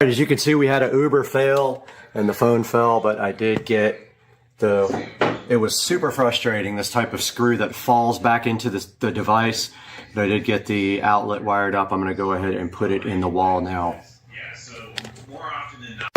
As you can see, we had an Uber fail and the phone fell, but I did get it was super frustrating, this type of screw that falls back into the device, but I did get the outlet wired up. I'm going to go ahead and put it in the wall now. Yeah, so more often than not.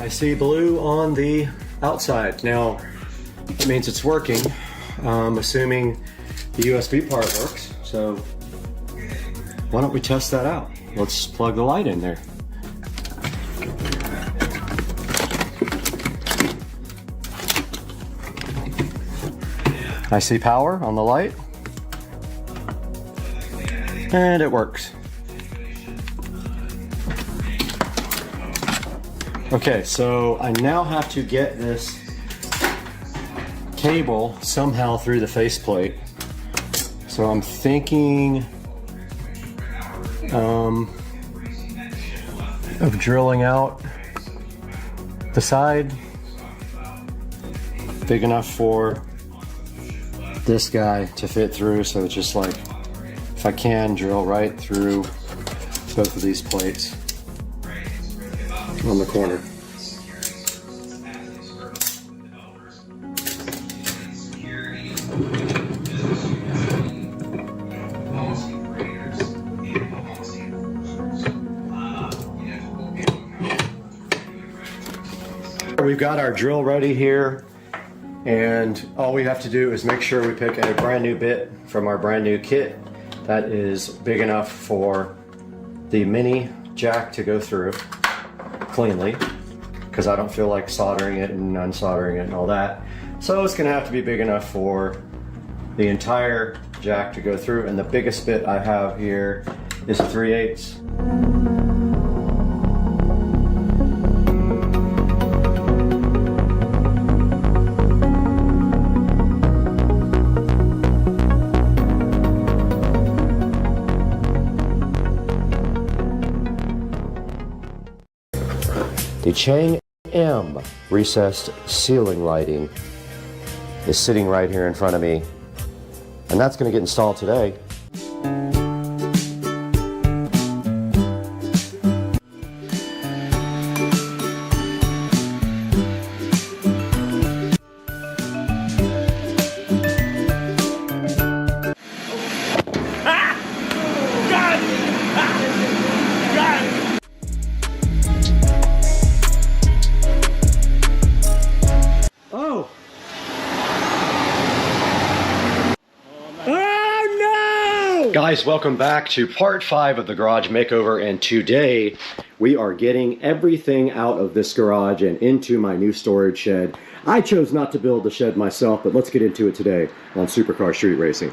I see blue on the outside. Now, it means it's working, assuming the USB part works. So why don't we test that out? Let's plug the light in there. I see power on the light, and it works. Okay, so I now have to get this cable somehow through the faceplate. So I'm thinking of drilling out the side big enough for this guy to fit through. So it's just like, if I can, drill right through both of these plates on the corner. We've got our drill ready here, and all we have to do is make sure we pick a brand new bit from our brand new kit that is big enough for the mini jack to go through cleanly, because I don't feel like soldering it and unsoldering it and all that. So it's gonna have to be big enough for the entire jack to go through, and the biggest bit I have here is a 3/8. The Chang M recessed ceiling lighting is sitting right here in front of me, and that's going to get installed today. Guys, welcome back to part 5 of the garage makeover, and today we are getting everything out of this garage and into my new storage shed. I chose not to build the shed myself, but let's get into it today on Supercar Street Racing.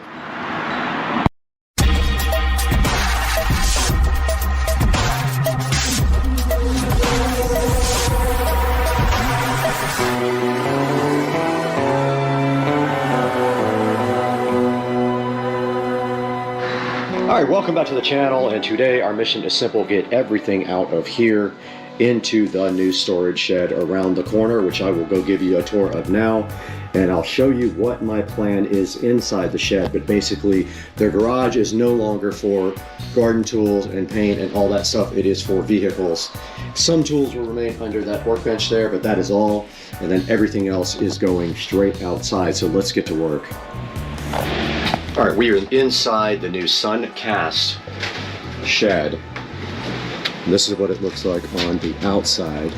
Alright, welcome back to the channel, and today our mission is simple: get everything out of here into the new storage shed around the corner, which I will go give you a tour of now. And I'll show you what my plan is inside the shed. But basically, the garage is no longer for garden tools and paint and all that stuff. It is for vehicles. Some tools will remain under that workbench there, but that is all. And then everything else is going straight outside. So let's get to work. All right, we are inside the new Suncast shed. And this is what it looks like on the outside.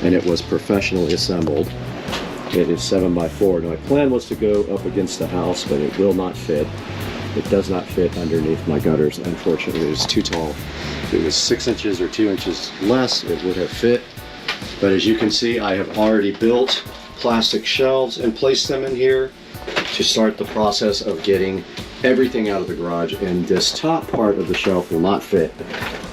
And it was professionally assembled. It is 7x4. Now, my plan was to go up against the house, but it will not fit. It does not fit underneath my gutters. Unfortunately, it's too tall. If it was 6 inches or 2 inches less, it would have fit. But as you can see, I have already built plastic shelves and placed them in here to start the process of getting everything out of the garage. And this top part of the shelf will not fit.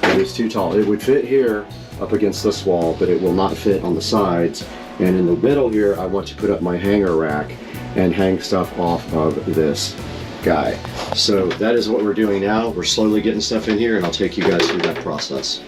It is too tall. It would fit here up against this wall, but it will not fit on the sides. And in the middle here, I want to put up my hanger rack and hang stuff off of this guy. So that is what we're doing now. We're slowly getting stuff in here, and I'll take you guys through that process.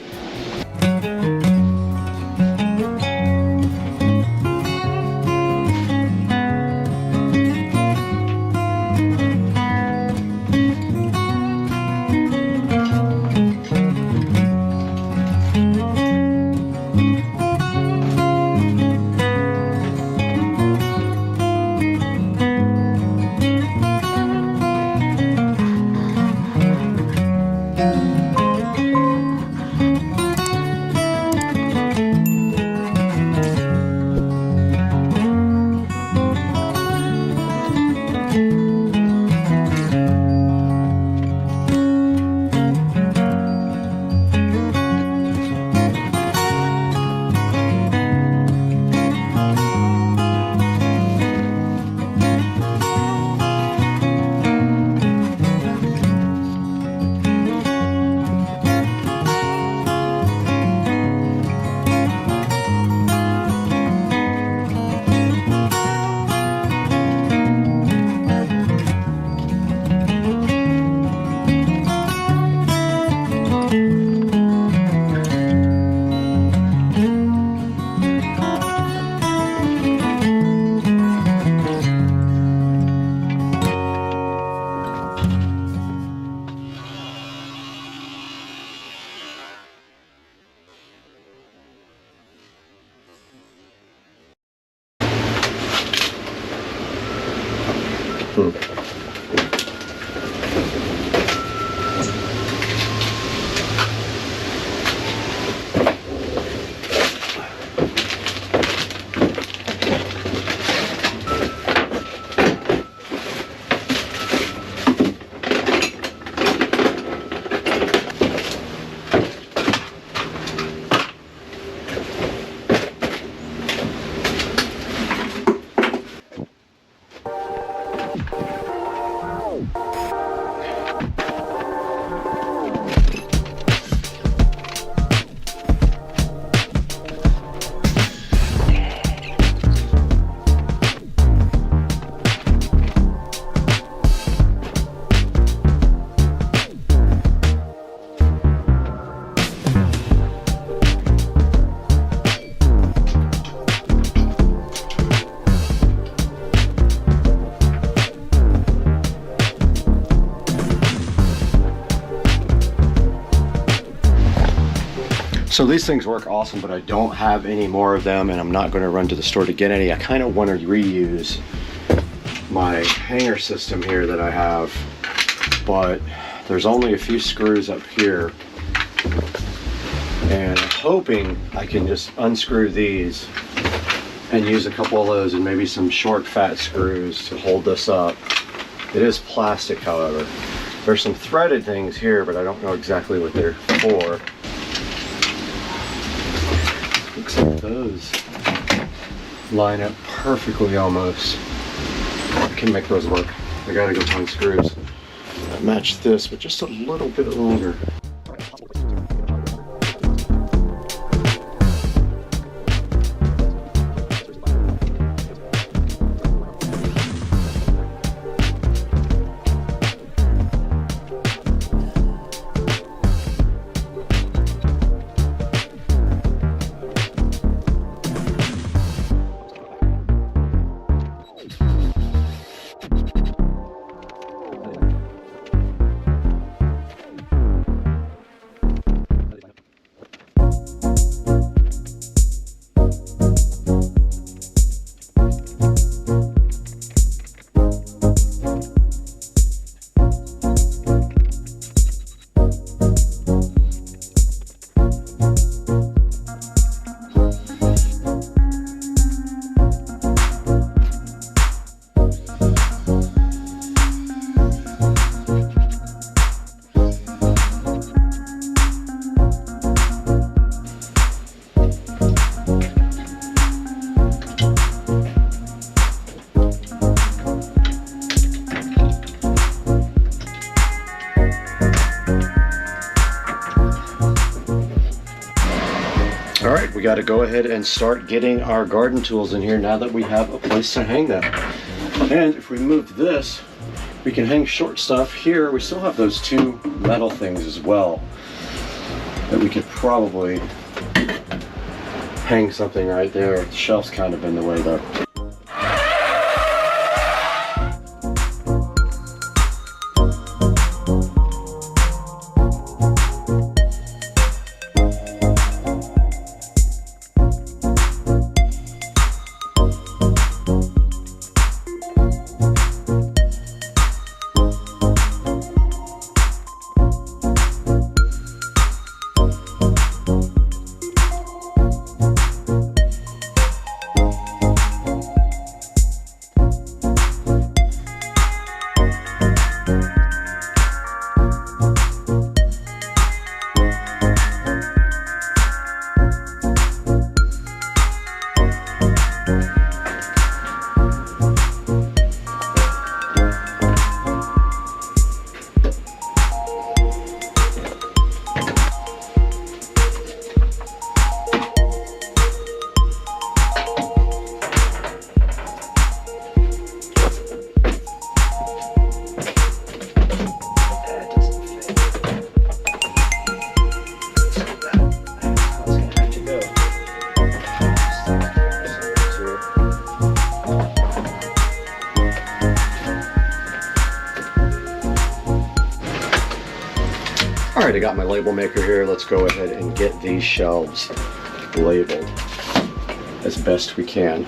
So these things work awesome, but I don't have any more of them, and I'm not going to run to the store to get any. I kind of want to reuse my hanger system here that I have, but there's only a few screws up here, and I'm hoping I can just unscrew these and use a couple of those and maybe some short fat screws to hold this up. It is plastic, however. There's some threaded things here, but I don't know exactly what they're for. Looks like those line up perfectly almost. I can make those work. I gotta go find screws that match this, but just a little bit longer. got to go ahead and start getting our garden tools in here now that we have a place to hang them. And if we move this, we can hang short stuff here. We still have those two metal things as well that we could probably hang something right there. The shelf's kind of in the way though. Alright, I got my label maker here. Let's go ahead and get these shelves labeled as best we can.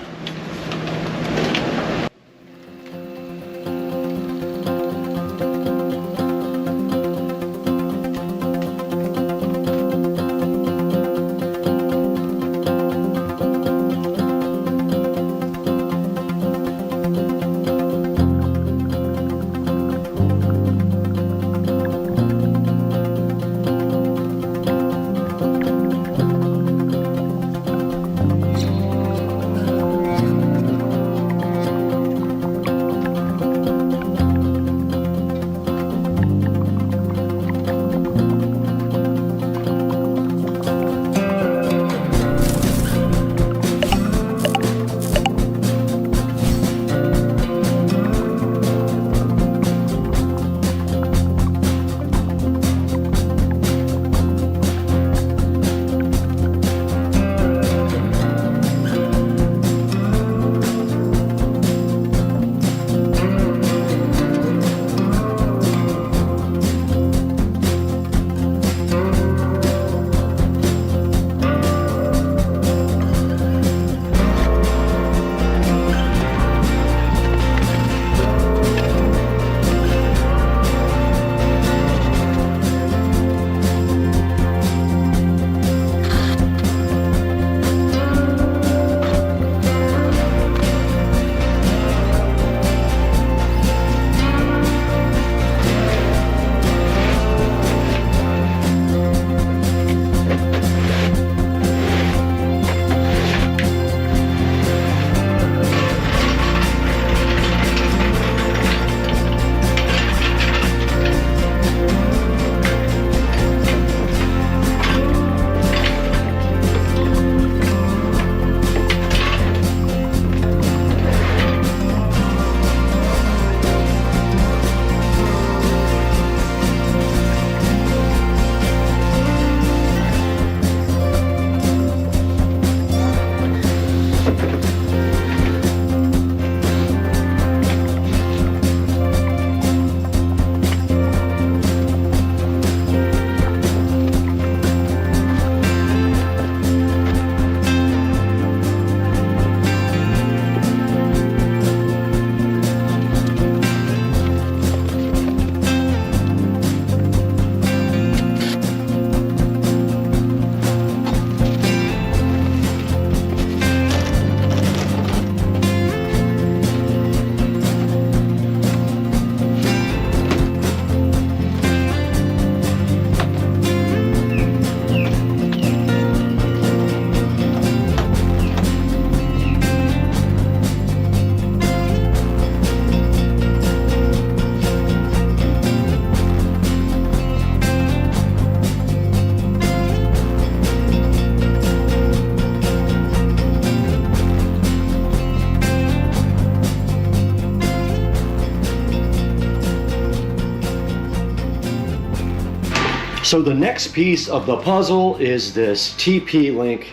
So the next piece of the puzzle is this TP-Link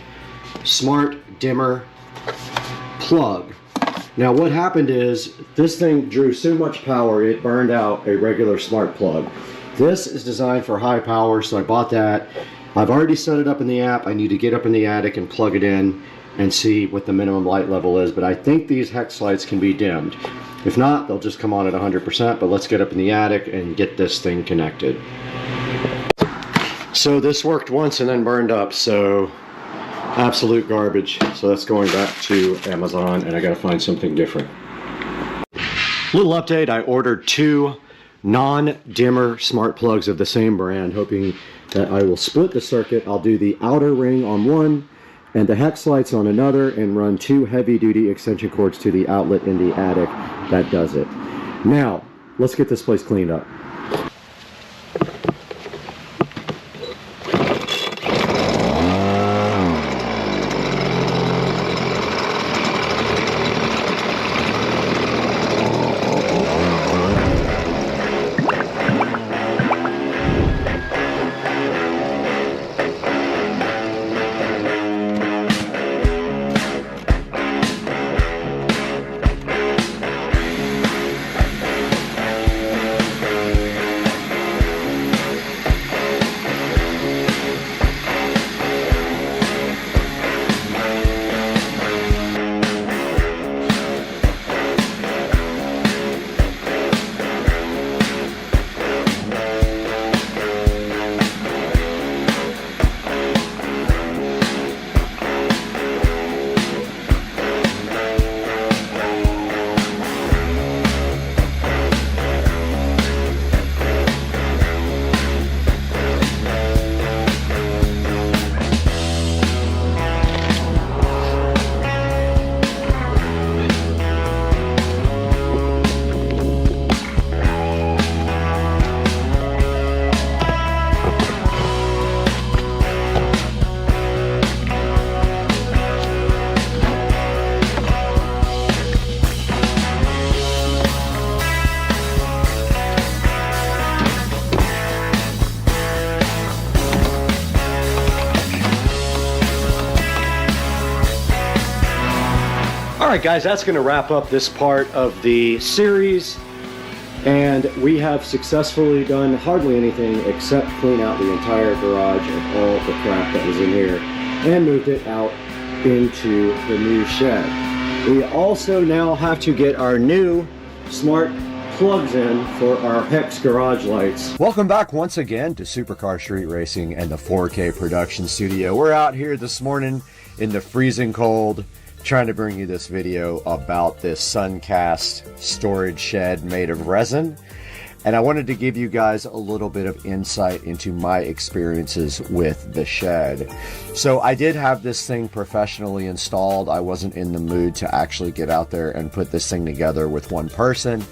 smart dimmer plug. Now what happened is this thing drew so much power it burned out a regular smart plug. This is designed for high power, so I bought that. I've already set it up in the app. I need to get up in the attic and plug it in and see what the minimum light level is, but I think these hex lights can be dimmed. If not, they'll just come on at 100%, but let's get up in the attic and get this thing connected. So this worked once and then burned up, so absolute garbage. So that's going back to Amazon, and I gotta find something different. Little update, I ordered 2 non-dimmer smart plugs of the same brand, hoping that I will split the circuit. I'll do the outer ring on one and the hex lights on another, and run 2 heavy-duty extension cords to the outlet in the attic. That does it. Now, let's get this place cleaned up. Alright guys, that's going to wrap up this part of the series, and we have successfully done hardly anything except clean out the entire garage of all the crap that was in here and moved it out into the new shed. We also now have to get our new smart plugs in for our hex garage lights. Welcome back once again to Supercar Street Racing and the 4K production studio. We're out here this morning in the freezing cold, trying to bring you this video about this Suncast storage shed made of resin. And I wanted to give you guys a little bit of insight into my experiences with the shed. So I did have this thing professionally installed. I wasn't in the mood to actually get out there and put this thing together with one person.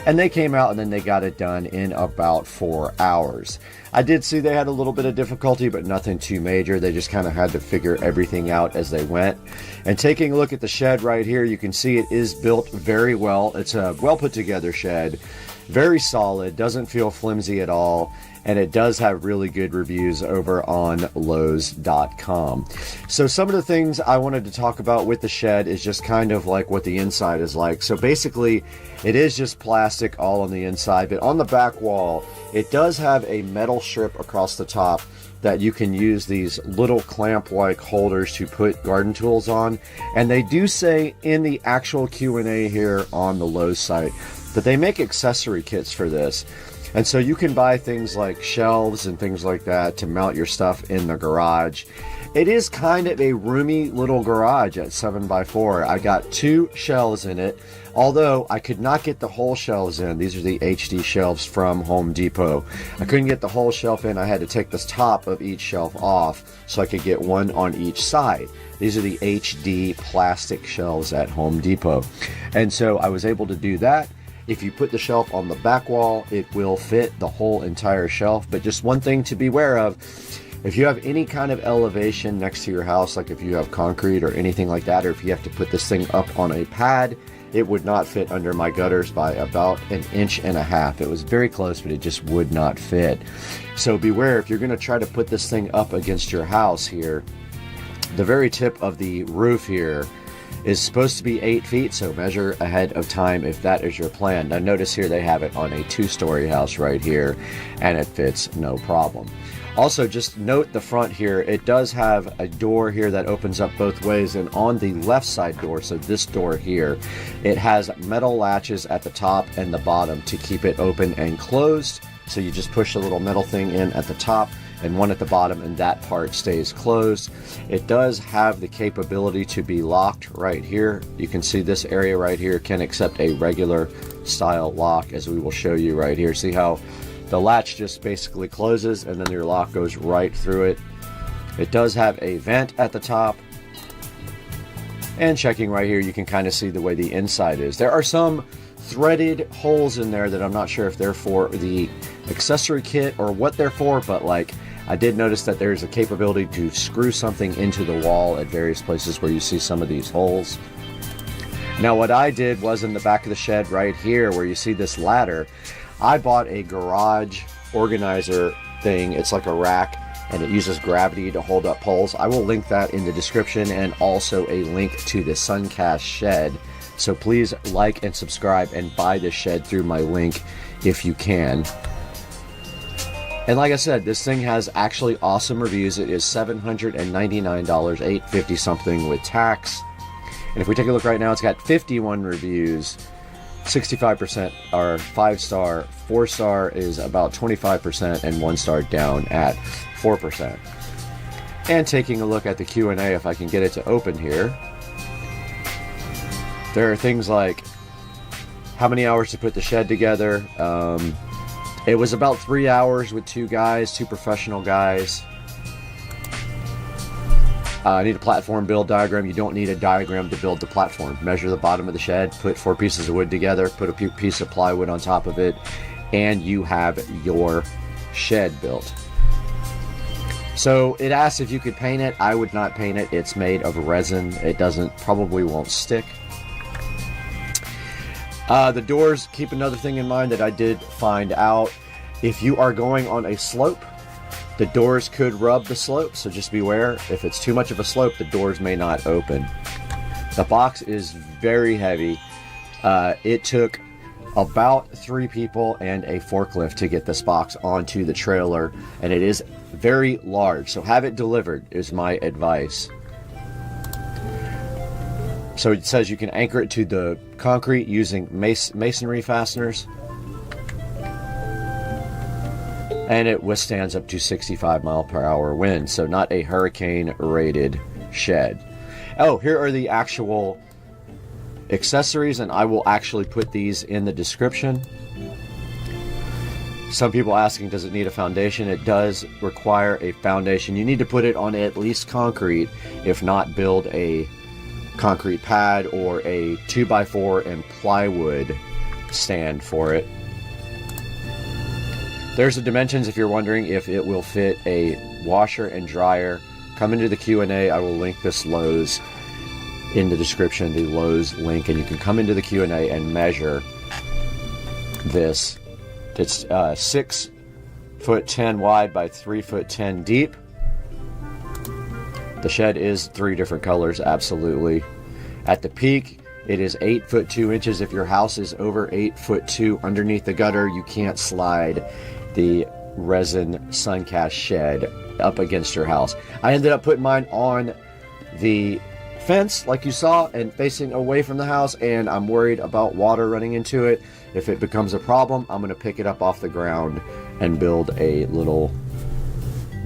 And they came out and then they got it done in about 4 hours. I did see they had a little bit of difficulty, but nothing too major. They just kind of had to figure everything out as they went. And taking a look at the shed right here, you can see it is built very well. It's a well put together shed, very solid, doesn't feel flimsy at all. And it does have really good reviews over on Lowe's.com. So some of the things I wanted to talk about with the shed is just kind of like what the inside is like. So basically, it is just plastic all on the inside, but on the back wall, it does have a metal strip across the top that you can use these little clamp-like holders to put garden tools on. And they do say in the actual Q&A here on the Lowe's site that they make accessory kits for this. And so you can buy things like shelves and things like that to mount your stuff in the garage. It is kind of a roomy little garage at 7x4. I got 2 shelves in it, although I could not get the whole shelves in. These are the HD shelves from Home Depot. I couldn't get the whole shelf in. I had to take the top of each shelf off so I could get one on each side. These are the HD plastic shelves at Home Depot. And so I was able to do that. If you put the shelf on the back wall, it will fit the whole entire shelf. But just one thing to be aware of, if you have any kind of elevation next to your house, like if you have concrete or anything like that, or if you have to put this thing up on a pad it would not fit under my gutters by about 1.5 inches. It was very close, but it just would not fit. So beware, if you're going to try to put this thing up against your house here, the very tip of the roof here is supposed to be 8 feet, so measure ahead of time if that is your plan. Now notice here they have it on a 2-story house right here, and it fits no problem. Also, just note the front here, it does have a door here that opens up both ways, and on the left side door, so this door here, it has metal latches at the top and the bottom to keep it open and closed. So you just push a little metal thing in at the top and one at the bottom, and that part stays closed. It does have the capability to be locked right here. You can see this area right here can accept a regular style lock, as we will show you right here. See how the latch just basically closes and then your lock goes right through it. It does have a vent at the top. And checking right here, you can kind of see the way the inside is. There are some threaded holes in there that I'm not sure if they're for the accessory kit or what they're for, but like I did notice that there's a capability to screw something into the wall at various places where you see some of these holes. Now what I did was in the back of the shed right here where you see this ladder, I bought a garage organizer thing. It's like a rack and it uses gravity to hold up poles. I will link that in the description and also a link to the Suncast shed. So please like and subscribe and buy this shed through my link if you can. And like I said, this thing has actually awesome reviews. It is $799, $850 something with tax. And if we take a look right now, it's got 51 reviews. 65% are 5-star, 4-star is about 25%, and 1-star down at 4%. And taking a look at the Q&A, if I can get it to open here, there are things like how many hours to put the shed together. It was about 3 hours with 2 guys, 2 professional guys. I need a platform build diagram. You don't need a diagram to build the platform. Measure the bottom of the shed, put 4 pieces of wood together, put a piece of plywood on top of it, and you have your shed built. So it asks if you could paint it. I would not paint it. It's made of resin. It probably won't stick. The doors, keep another thing in mind that I did find out. If you are going on a slope, the doors could rub the slope, so just beware. If it's too much of a slope, the doors may not open. The box is very heavy. It took about 3 people and a forklift to get this box onto the trailer, and it is very large, so have it delivered is my advice. So it says you can anchor it to the concrete using masonry fasteners. And it withstands up to 65-mile-per-hour winds, so not a hurricane-rated shed. Oh, here are the actual accessories, and I will actually put these in the description. Some people asking, does it need a foundation? It does require a foundation. You need to put it on at least concrete, if not build a concrete pad or a 2x4 and plywood stand for it. There's the dimensions if you're wondering if it will fit a washer and dryer. Come into the Q&A. I will link this Lowe's in the description, the Lowe's link, and you can come into the Q&A and measure this. It's 6'10" wide by 3'10" deep. The shed is 3 different colors, absolutely. At the peak, it is 8'2". If your house is over 8'2" underneath the gutter, you can't slide the resin Suncast shed up against your house. I ended up putting mine on the fence like you saw and facing away from the house, and I'm worried about water running into it. If it becomes a problem, I'm going to pick it up off the ground and build a little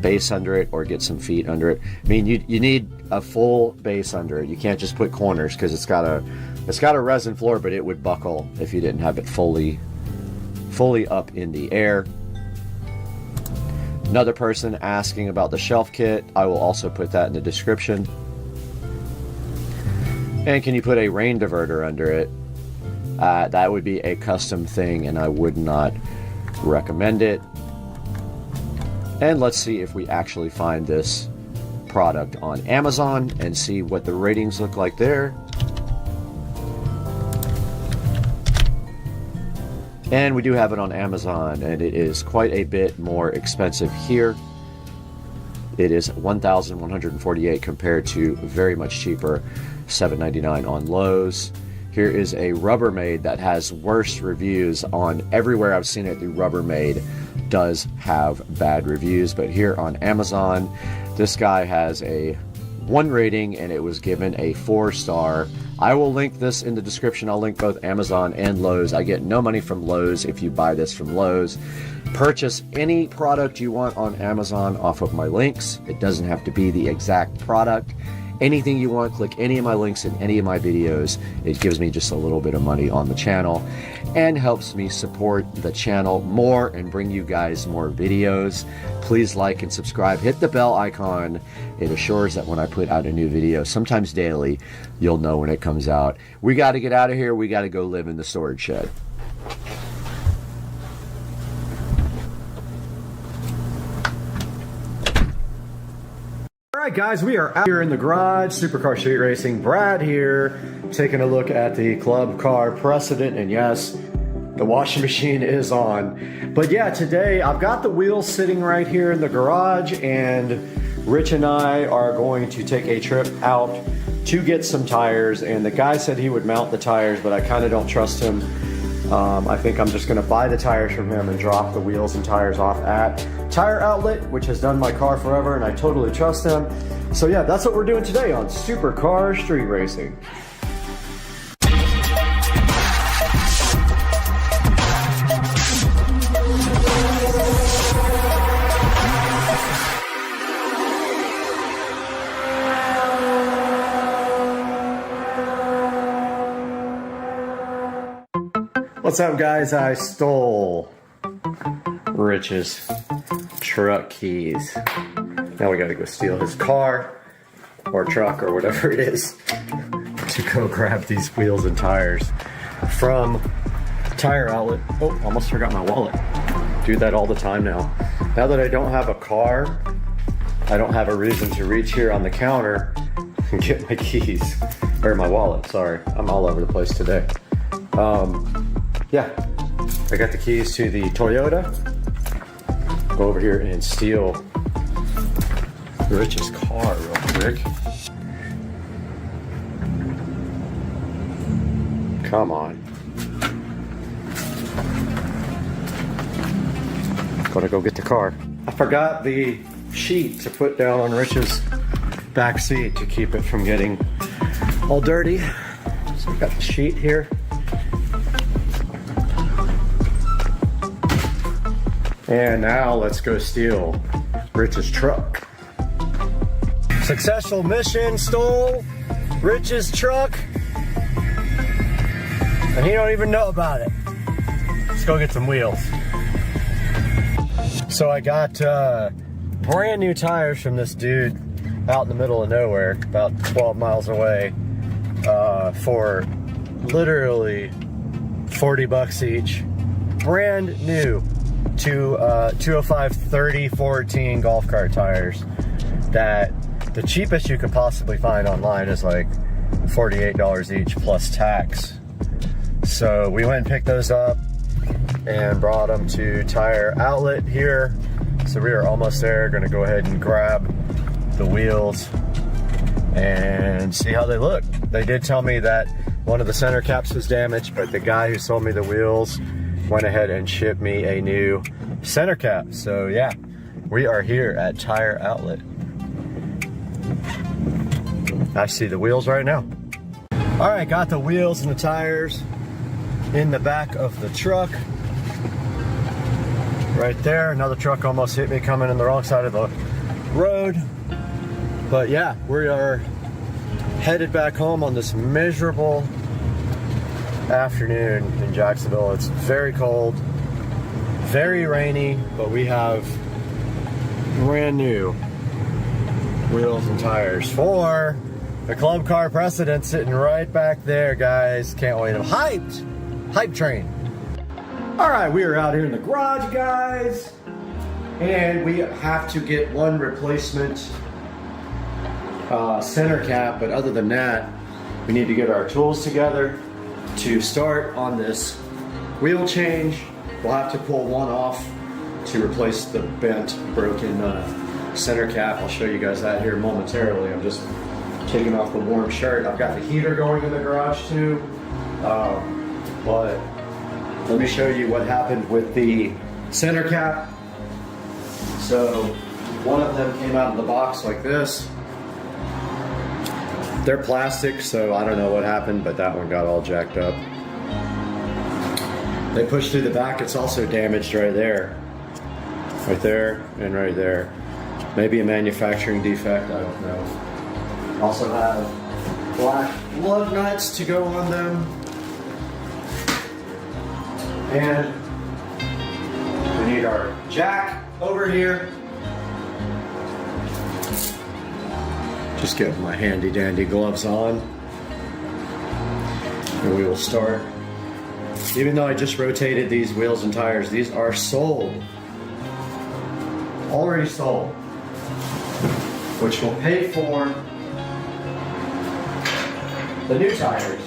base under it or get some feet under it. I mean, you need a full base under it. You can't just put corners because it's got a resin floor, but it would buckle if you didn't have it fully up in the air. Another person asking about the shelf kit. I will also put that in the description. And can you put a rain diverter under it? That would be a custom thing, and I would not recommend it. And let's see if we actually find this product on Amazon and see what the ratings look like there. And we do have it on Amazon, and it is quite a bit more expensive here. It is $1,148 compared to very much cheaper, $7.99 on Lowe's. Here is a Rubbermaid that has worse reviews on everywhere I've seen it. The Rubbermaid does have bad reviews, but here on Amazon, this guy has a 1 rating and it was given a 4-star. I will link this in the description. I'll link both Amazon and Lowe's. I get no money from Lowe's if you buy this from Lowe's. Purchase any product you want on Amazon off of my links. It doesn't have to be the exact product. Anything you want, click any of my links in any of my videos. It gives me just a little bit of money on the channel and helps me support the channel more and bring you guys more videos. Please like and subscribe. Hit the bell icon. It assures that when I put out a new video, sometimes daily, you'll know when it comes out. We got to get out of here. We got to go live in the storage shed. Alright guys, we are out here in the garage, Supercar Street Racing. Brad here, taking a look at the club car precedent, and yes, the washing machine is on. But yeah, today I've got the wheels sitting right here in the garage, and Rich and I are going to take a trip out to get some tires, and the guy said he would mount the tires, but I kind of don't trust him. I think I'm just going to buy the tires from him and drop the wheels and tires off at Tire Outlet, which has done my car forever, and I totally trust them. So yeah, that's what we're doing today on Supercar Street Racing. What's up guys? I stole Rich's truck keys. Now we gotta go steal his car or truck or whatever it is to go grab these wheels and tires from Tire Outlet. Oh, almost forgot my wallet. Do that all the time now. Now that I don't have a car, I don't have a reason to reach here on the counter and get my keys, or my wallet, sorry. I'm all over the place today. Yeah, I got the keys to the Toyota. Go over here and steal Rich's car real quick. Come on. Gotta go get the car. I forgot the sheet to put down on Rich's back seat to keep it from getting all dirty. So I got the sheet here. And now let's go steal Rich's truck. Successful mission, stole Rich's truck. And he don't even know about it. Let's go get some wheels. So I got brand new tires from this dude out in the middle of nowhere, about 12 miles away, for literally 40 bucks each. Brand new. 205 3014 golf cart tires that the cheapest you could possibly find online is like $48 each plus tax. So we went and picked those up and brought them to Tire Outlet here. So we are almost there. Gonna go ahead and grab the wheels and see how they look. They did tell me that one of the center caps was damaged, but the guy who sold me the wheels went ahead and shipped me a new center cap. So yeah, we are here at Tire Outlet. I see the wheels right now. All right, got the wheels and the tires in the back of the truck. Right there, another truck almost hit me coming in the wrong side of the road. But yeah, we are headed back home on this miserable afternoon in Jacksonville. It's very cold, very rainy, but we have brand new wheels and tires for the club car precedent sitting right back there, guys. Can't wait. I'm hyped. Hype train. All right, we are out here in the garage, guys, and we have to get one replacement center cap, but other than that, we need to get our tools together to start on this wheel change. We'll have to pull one off to replace the bent, broken center cap. I'll show you guys that here momentarily. I'm just taking off the warm shirt. I've got the heater going in the garage too. But let me show you what happened with the center cap. So one of them came out of the box like this. They're plastic, so I don't know what happened, but that one got all jacked up. They pushed through the back. It's also damaged right there. Right there and right there. Maybe a manufacturing defect, I don't know. Also have black lug nuts to go on them. And we need our jack over here. Just get my handy dandy gloves on. And we will start. Even though I just rotated these wheels and tires, these are sold. Already sold. Which will pay for the new tires.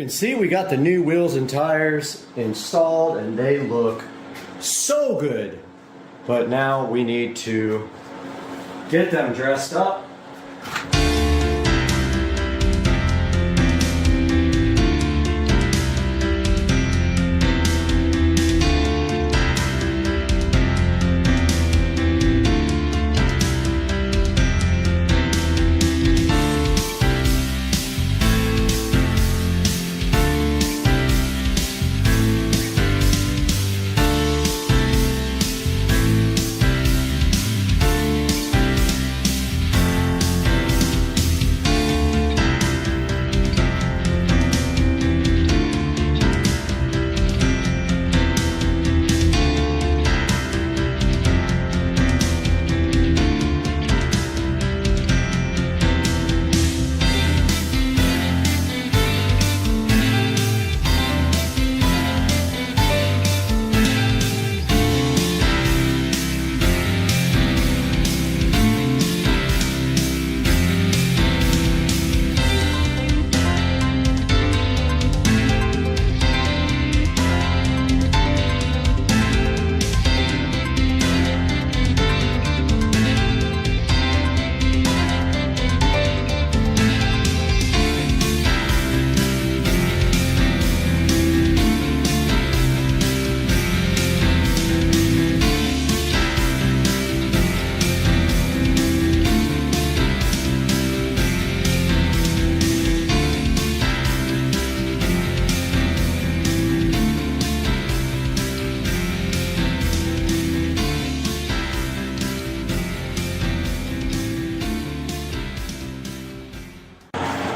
can see, we got the new wheels and tires installed and they look so good. But now we need to get them dressed up.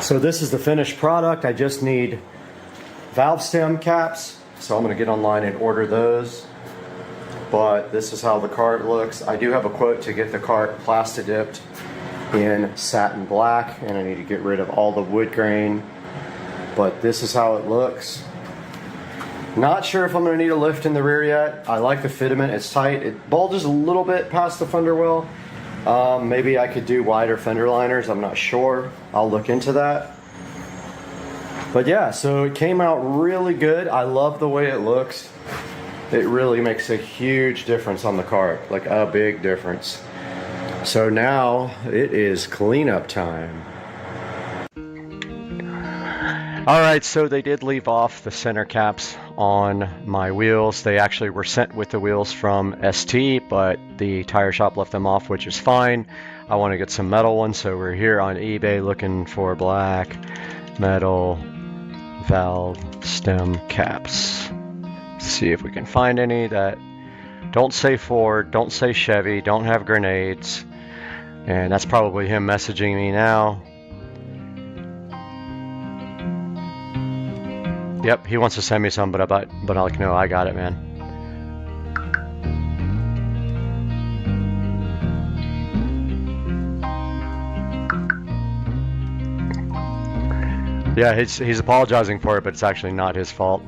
So this is the finished product. I just need valve stem caps. So I'm gonna get online and order those. But this is how the cart looks. I do have a quote to get the cart plasti dipped in satin black, and I need to get rid of all the wood grain. But this is how it looks. Not sure if I'm gonna need a lift in the rear yet. I like the fitment, it's tight. It bulges a little bit past the fender well. Maybe I could do wider fender liners, I'm not sure. I'll look into that. But yeah, so it came out really good. I love the way it looks. It really makes a huge difference on the cart, like a big difference. So now it is cleanup time. Alright, so they did leave off the center caps on my wheels. They actually were sent with the wheels from ST, but the tire shop left them off, which is fine. I want to get some metal ones, so we're here on eBay looking for black metal valve stem caps. See if we can find any that don't say Ford, don't say Chevy, don't have grenades. And that's probably him messaging me now. Yep, he wants to send me some, but I'm like, no, I got it, man. Yeah, he's apologizing for it, but it's actually not his fault.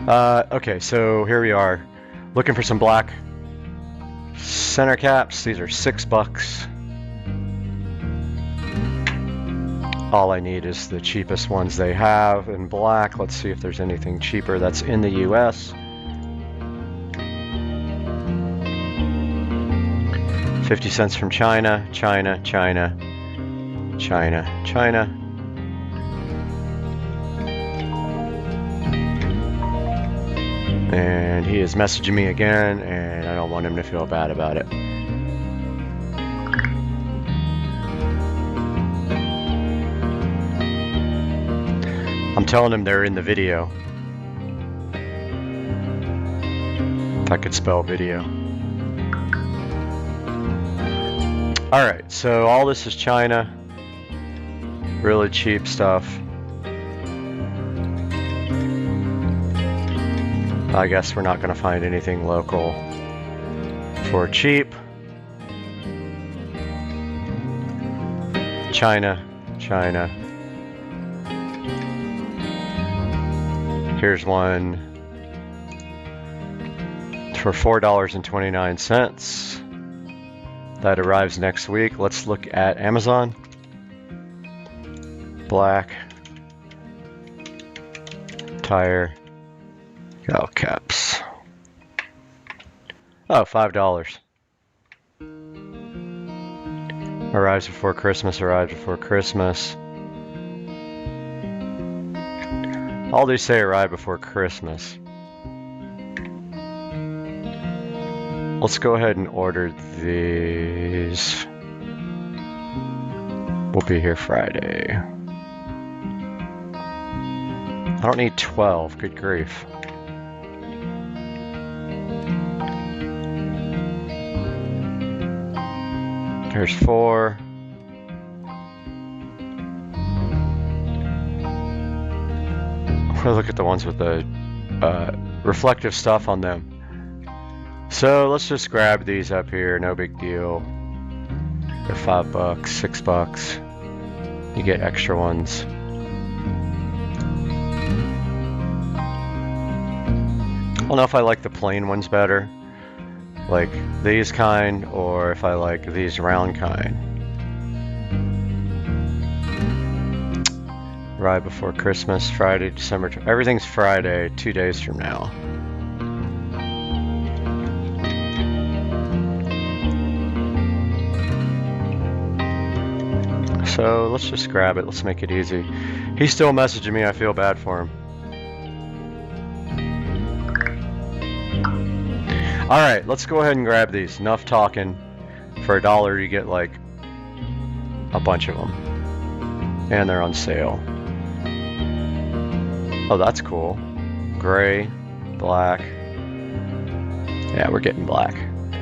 Okay, so here we are, looking for some black center caps. These are $6. All I need is the cheapest ones they have in black. Let's see if there's anything cheaper that's in the US. 50 cents from China, China, China, China, China. And he is messaging me again, and I don't want him to feel bad about it. I'm telling him they're in the video. If I could spell video. Alright, so all this is China. Really cheap stuff. I guess we're not going to find anything local for cheap. China, China. Here's one for $4.29. That arrives next week. Let's look at Amazon. Black. Tire. All caps. Oh, $5. Arrives before Christmas, arrives before Christmas. All these say arrive before Christmas. Let's go ahead and order these. We'll be here Friday. I don't need 12, good grief. Here's 4. We'll look at the ones with the reflective stuff on them. So let's just grab these up here, no big deal. They're $5, $6. You get extra ones. I don't know if I like the plain ones better, like these kind, or if I like these round kind. Right before Christmas, Friday, December. Everything's Friday, 2 days from now. So let's just grab it. Let's make it easy. He's still messaging me. I feel bad for him. All right, let's go ahead and grab these. Enough talking. For $1, you get like a bunch of them, and they're on sale. Oh, that's cool. Gray, black. Yeah, we're getting black.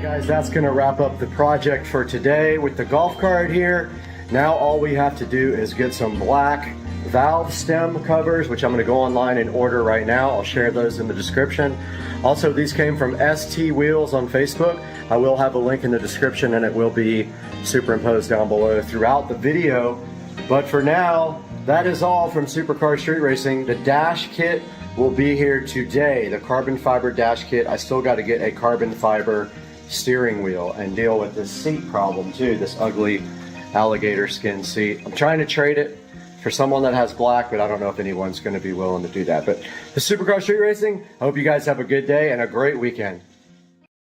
Guys, that's gonna wrap up the project for today with the golf cart here. Now all we have to do is get some black valve stem covers, which I'm gonna go online and order right now. I'll share those in the description. Also, these came from ST Wheels on Facebook. I will have a link in the description, and it will be superimposed down below throughout the video. But for now, that is all from Supercar Street Racing. The dash kit will be here today, the carbon fiber dash kit. I still got to get a carbon fiber steering wheel and deal with this seat problem too, this ugly alligator skin seat. I'm trying to trade it for someone that has black, but I don't know if anyone's going to be willing to do that. But the Supercar Street Racing, I hope you guys have a good day and a great weekend.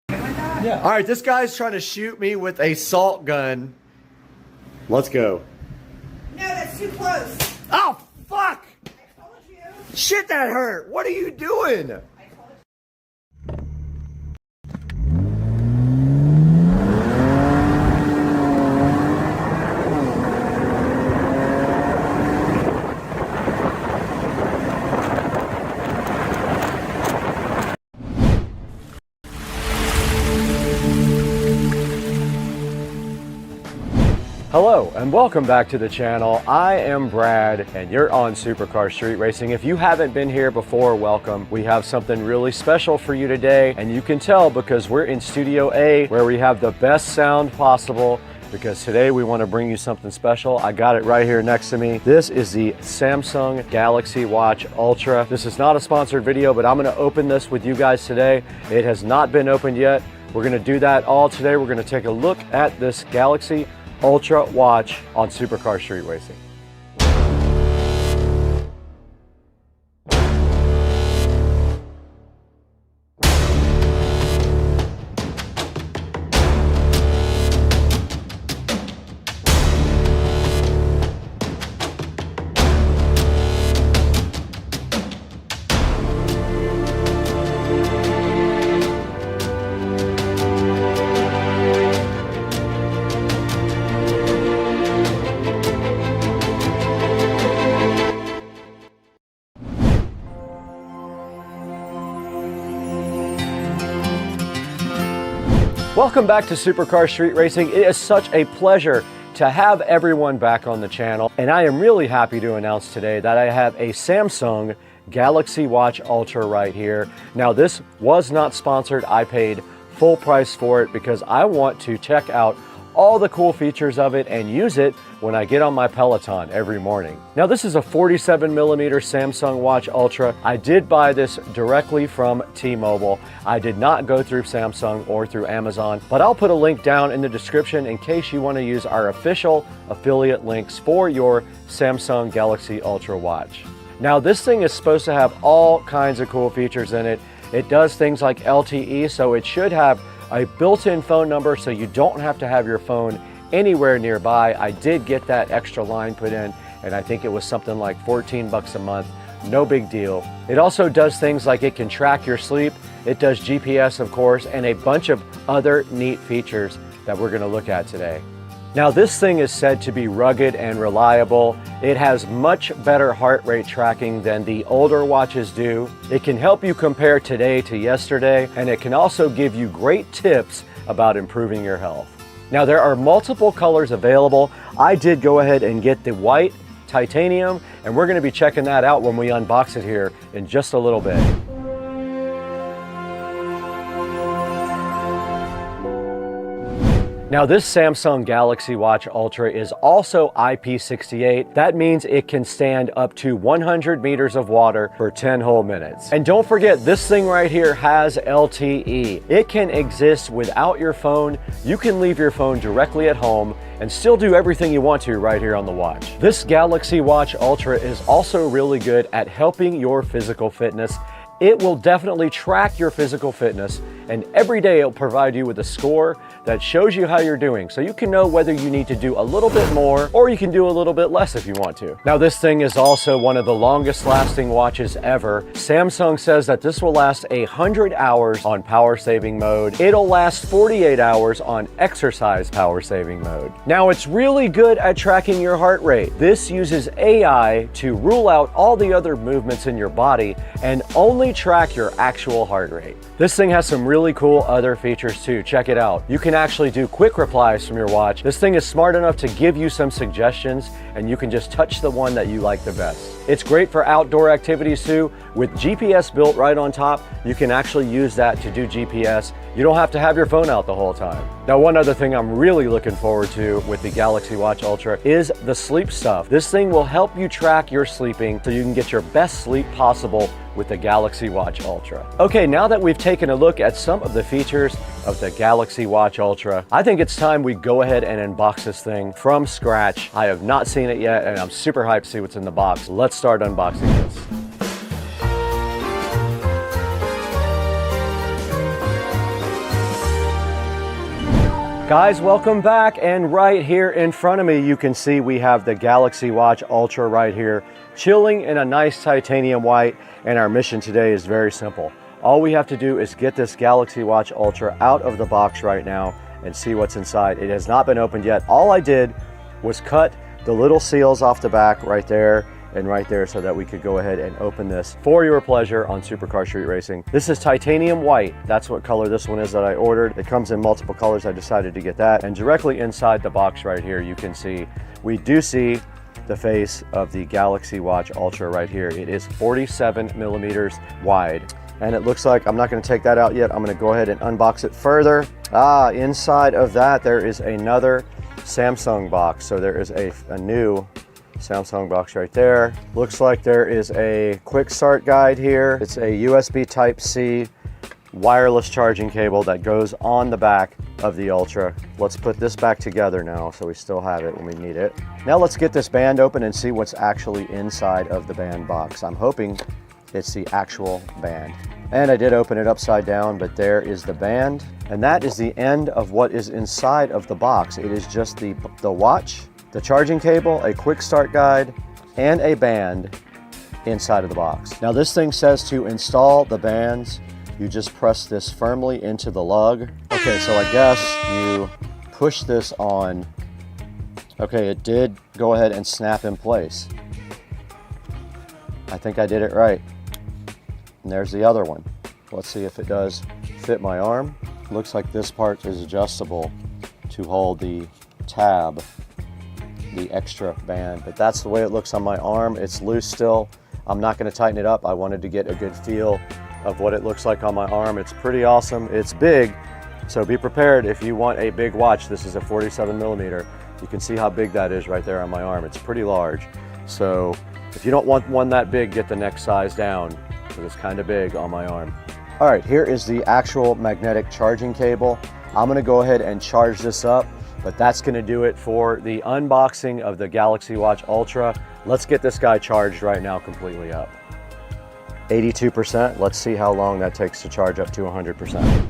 Yeah. All right, this guy's trying to shoot me with a salt gun. Let's go. No, that's too close. Oh, fuck! I told you. Shit, that hurt. What are you doing? Hello and welcome back to the channel. I am Brad and you're on Supercar Street Racing. If you haven't been here before, welcome. We have something really special for you today, and you can tell because we're in Studio A where we have the best sound possible, because today we want to bring you something special. I got it right here next to me. This is the Samsung Galaxy Watch Ultra. This is not a sponsored video, but I'm going to open this with you guys today. It has not been opened yet. We're going to do that all today. We're going to take a look at this Galaxy Ultra watch on Supercar Street Racing. Welcome back to Supercar Street Racing. It is such a pleasure to have everyone back on the channel, and I am really happy to announce today that I have a Samsung Galaxy Watch Ultra right here. Now, this was not sponsored. I paid full price for it because I want to check out all the cool features of it and use it when I get on my Peloton every morning. Now this is a 47mm Samsung Watch Ultra. I did buy this directly from T-Mobile. I did not go through Samsung or through Amazon, but I'll put a link down in the description in case you want to use our official affiliate links for your Samsung Galaxy Ultra watch. Now this thing is supposed to have all kinds of cool features in it. It does things like LTE, so it should have a built-in phone number so you don't have to have your phone anywhere nearby. I did get that extra line put in, and I think it was something like 14 bucks a month. No big deal. It also does things like it can track your sleep. It does GPS, of course, and a bunch of other neat features that we're going to look at today. Now this thing is said to be rugged and reliable. It has much better heart rate tracking than the older watches do. It can help you compare today to yesterday, and it can also give you great tips about improving your health. Now there are multiple colors available. I did go ahead and get the white titanium, and we're going to be checking that out when we unbox it here in just a little bit. Now this Samsung Galaxy Watch Ultra is also IP68. That means it can stand up to 100 meters of water for 10 whole minutes. And don't forget, this thing right here has LTE. It can exist without your phone. You can leave your phone directly at home and still do everything you want to right here on the watch. This Galaxy Watch Ultra is also really good at helping your physical fitness. It will definitely track your physical fitness, and every day it'll provide you with a score that shows you how you're doing, so you can know whether you need to do a little bit more or you can do a little bit less if you want to. Now this thing is also one of the longest lasting watches ever. Samsung says that this will last 100 hours on power saving mode. It'll last 48 hours on exercise power saving mode. Now it's really good at tracking your heart rate. This uses AI to rule out all the other movements in your body and only track your actual heart rate. This thing has some really cool other features too. Check it out. You can actually do quick replies from your watch. This thing is smart enough to give you some suggestions, and you can just touch the one that you like the best. It's great for outdoor activities too. With GPS built right on top, you can actually use that to do GPS. You don't have to have your phone out the whole time. Now, one other thing I'm really looking forward to with the Galaxy Watch Ultra is the sleep stuff. This thing will help you track your sleeping so you can get your best sleep possible with the Galaxy Watch Ultra. Okay, now that we've taken a look at some of the features of the Galaxy Watch Ultra, I think it's time we go ahead and unbox this thing from scratch. I have not seen it yet, and I'm super hyped to see what's in the box. Let's start unboxing this. Guys, welcome back, and right here in front of me you can see we have the Galaxy Watch Ultra right here, chilling in a nice titanium white, and our mission today is very simple. All we have to do is get this Galaxy Watch Ultra out of the box right now and see what's inside. It has not been opened yet. All I did was cut the little seals off the back right there and right there so that we could go ahead and open this for your pleasure on Supercar Street Racing. This is titanium white. That's what color this one is that I ordered. It comes in multiple colors. I decided to get that. And directly inside the box right here, you can see, we do see the face of the Galaxy Watch Ultra right here. It is 47 millimeters wide. And it looks like, I'm not gonna take that out yet. I'm gonna go ahead and unbox it further. Inside of that, there is another Samsung box. So there is a new Samsung box right there. Looks like there is a quick start guide here. It's a USB Type-C wireless charging cable that goes on the back of the Ultra. Let's put this back together now so we still have it when we need it. Now let's get this band open and see what's actually inside of the band box. I'm hoping it's the actual band. And I did open it upside down, but there is the band. And that is the end of what is inside of the box. It is just the watch, the charging cable, a quick start guide, and a band inside of the box. Now this thing says to install the bands, you just press this firmly into the lug. Okay, so I guess you push this on. Okay, it did go ahead and snap in place. I think I did it right. And there's the other one. Let's see if it does fit my arm. Looks like this part is adjustable to hold the tab, the extra band, but that's the way it looks on my arm. It's loose still. I'm not going to tighten it up. I wanted to get a good feel of what it looks like on my arm. It's pretty awesome. It's big So be prepared if you want a big watch. This is a 47 millimeter. You can see how big that is right there on my arm. It's pretty large. So if you don't want one that big, get the next size down, because it's kind of big on my arm. All right, here is the actual magnetic charging cable. I'm gonna go ahead and charge this up, but that's gonna do it for the unboxing of the Galaxy Watch Ultra. Let's get this guy charged right now completely up. 82%, let's see how long that takes to charge up to 100%.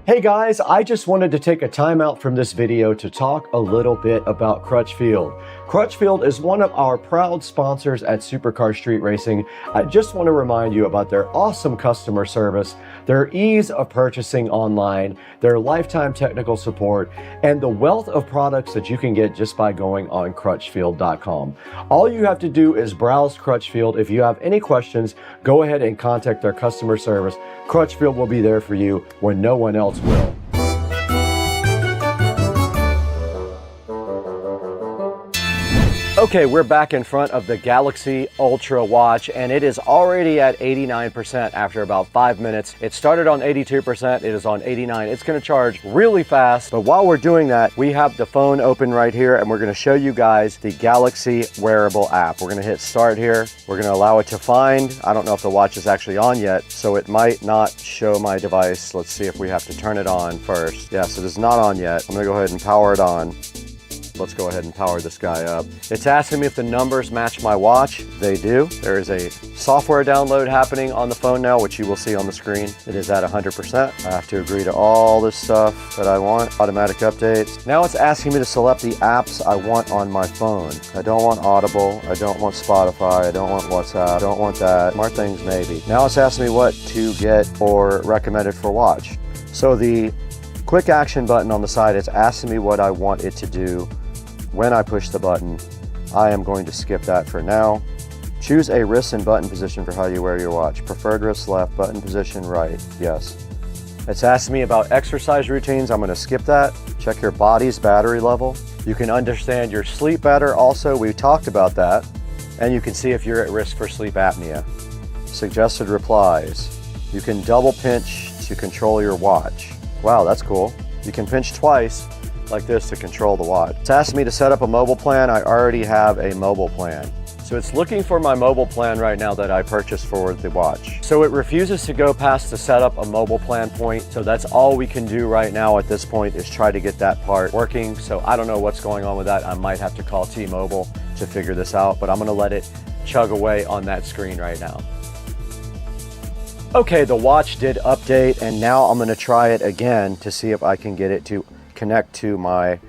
Hey guys, I just wanted to take a time out from this video to talk a little bit about Crutchfield. Crutchfield is one of our proud sponsors at Supercar Street Racing. I just want to remind you about their awesome customer service, their ease of purchasing online, their lifetime technical support, and the wealth of products that you can get just by going on crutchfield.com. All you have to do is browse Crutchfield. If you have any questions, go ahead and contact their customer service. Crutchfield will be there for you when no one else will. Okay, we're back in front of the Galaxy Ultra watch, and it is already at 89% after about 5 minutes. It started on 82%, it is on 89. It's gonna charge really fast, but while we're doing that, we have the phone open right here, and we're gonna show you guys the Galaxy wearable app. We're gonna hit start here. We're gonna allow it to find. I don't know if the watch is actually on yet, so it might not show my device. Let's see if we have to turn it on first. Yes, it is not on yet. I'm gonna go ahead and power it on. Let's go ahead and power this guy up. It's asking me if the numbers match my watch. They do. There is a software download happening on the phone now, which you will see on the screen. It is at 100%. I have to agree to all this stuff that I want. Automatic updates. Now it's asking me to select the apps I want on my phone. I don't want Audible. I don't want Spotify. I don't want WhatsApp. I don't want that. More things maybe. Now it's asking me what to get or recommended for watch. So the quick action button on the side is asking me what I want it to do. When I push the button, I am going to skip that for now. Choose a wrist and button position for how you wear your watch. Preferred wrist left, button position right, yes. It's asking me about exercise routines. I'm gonna skip that. Check your body's battery level. You can understand your sleep better also. We talked about that. And you can see if you're at risk for sleep apnea. Suggested replies. You can double pinch to control your watch. Wow, that's cool. You can pinch twice like this to control the watch. It's asking me to set up a mobile plan. I already have a mobile plan. So it's looking for my mobile plan right now that I purchased for the watch. So it refuses to go past the set up a mobile plan point. So that's all we can do right now at this point is try to get that part working. So I don't know what's going on with that. I might have to call T-Mobile to figure this out, but I'm gonna let it chug away on that screen right now. Okay, the watch did update, and now I'm gonna try it again to see if I can get it to connect to my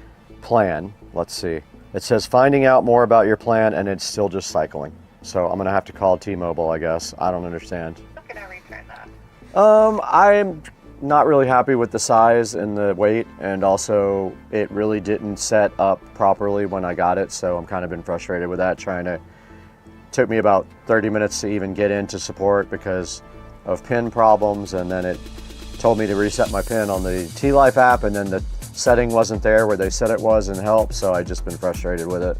plan. Let's see. It says finding out more about your plan, and it's still just cycling. So I'm gonna have to call T-Mobile, I guess. I don't understand. How can I return that? I'm not really happy with the size and the weight, and also it really didn't set up properly when I got it, so I'm kind of been frustrated with that. Took me about 30 minutes to even get into support because of pin problems, and then it told me to reset my pin on the T-Life app, and then the setting wasn't there where they said it was in help, so I've just been frustrated with it.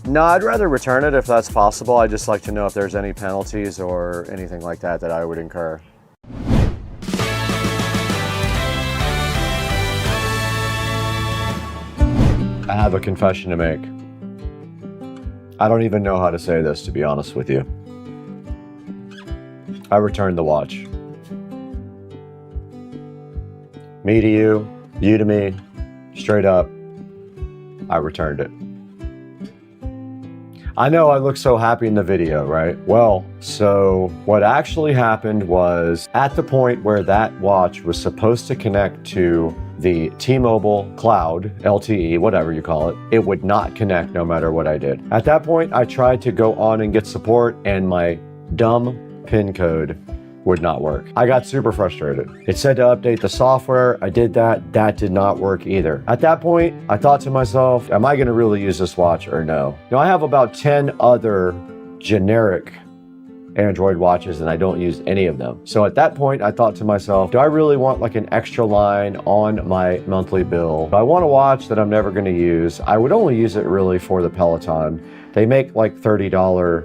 No, I'd rather return it if that's possible. I'd just like to know if there's any penalties or anything like that that I would incur. I have a confession to make. I don't even know how to say this, to be honest with you. I returned the watch. Me to you, you to me, straight up, I returned it. I know I look so happy in the video, right? Well, so what actually happened was at the point where that watch was supposed to connect to the T-Mobile cloud, LTE, whatever you call it, it would not connect no matter what I did. At that point, I tried to go on and get support, and my dumb PIN code would not work. I got super frustrated. It said to update the software. I did that. That did not work either. At that point, I thought to myself, am I going to really use this watch or no? Now, I have about 10 other generic Android watches and I don't use any of them. So at that point, I thought to myself, do I really want like an extra line on my monthly bill? I want a watch that I'm never going to use. I would only use it really for the Peloton. They make like $30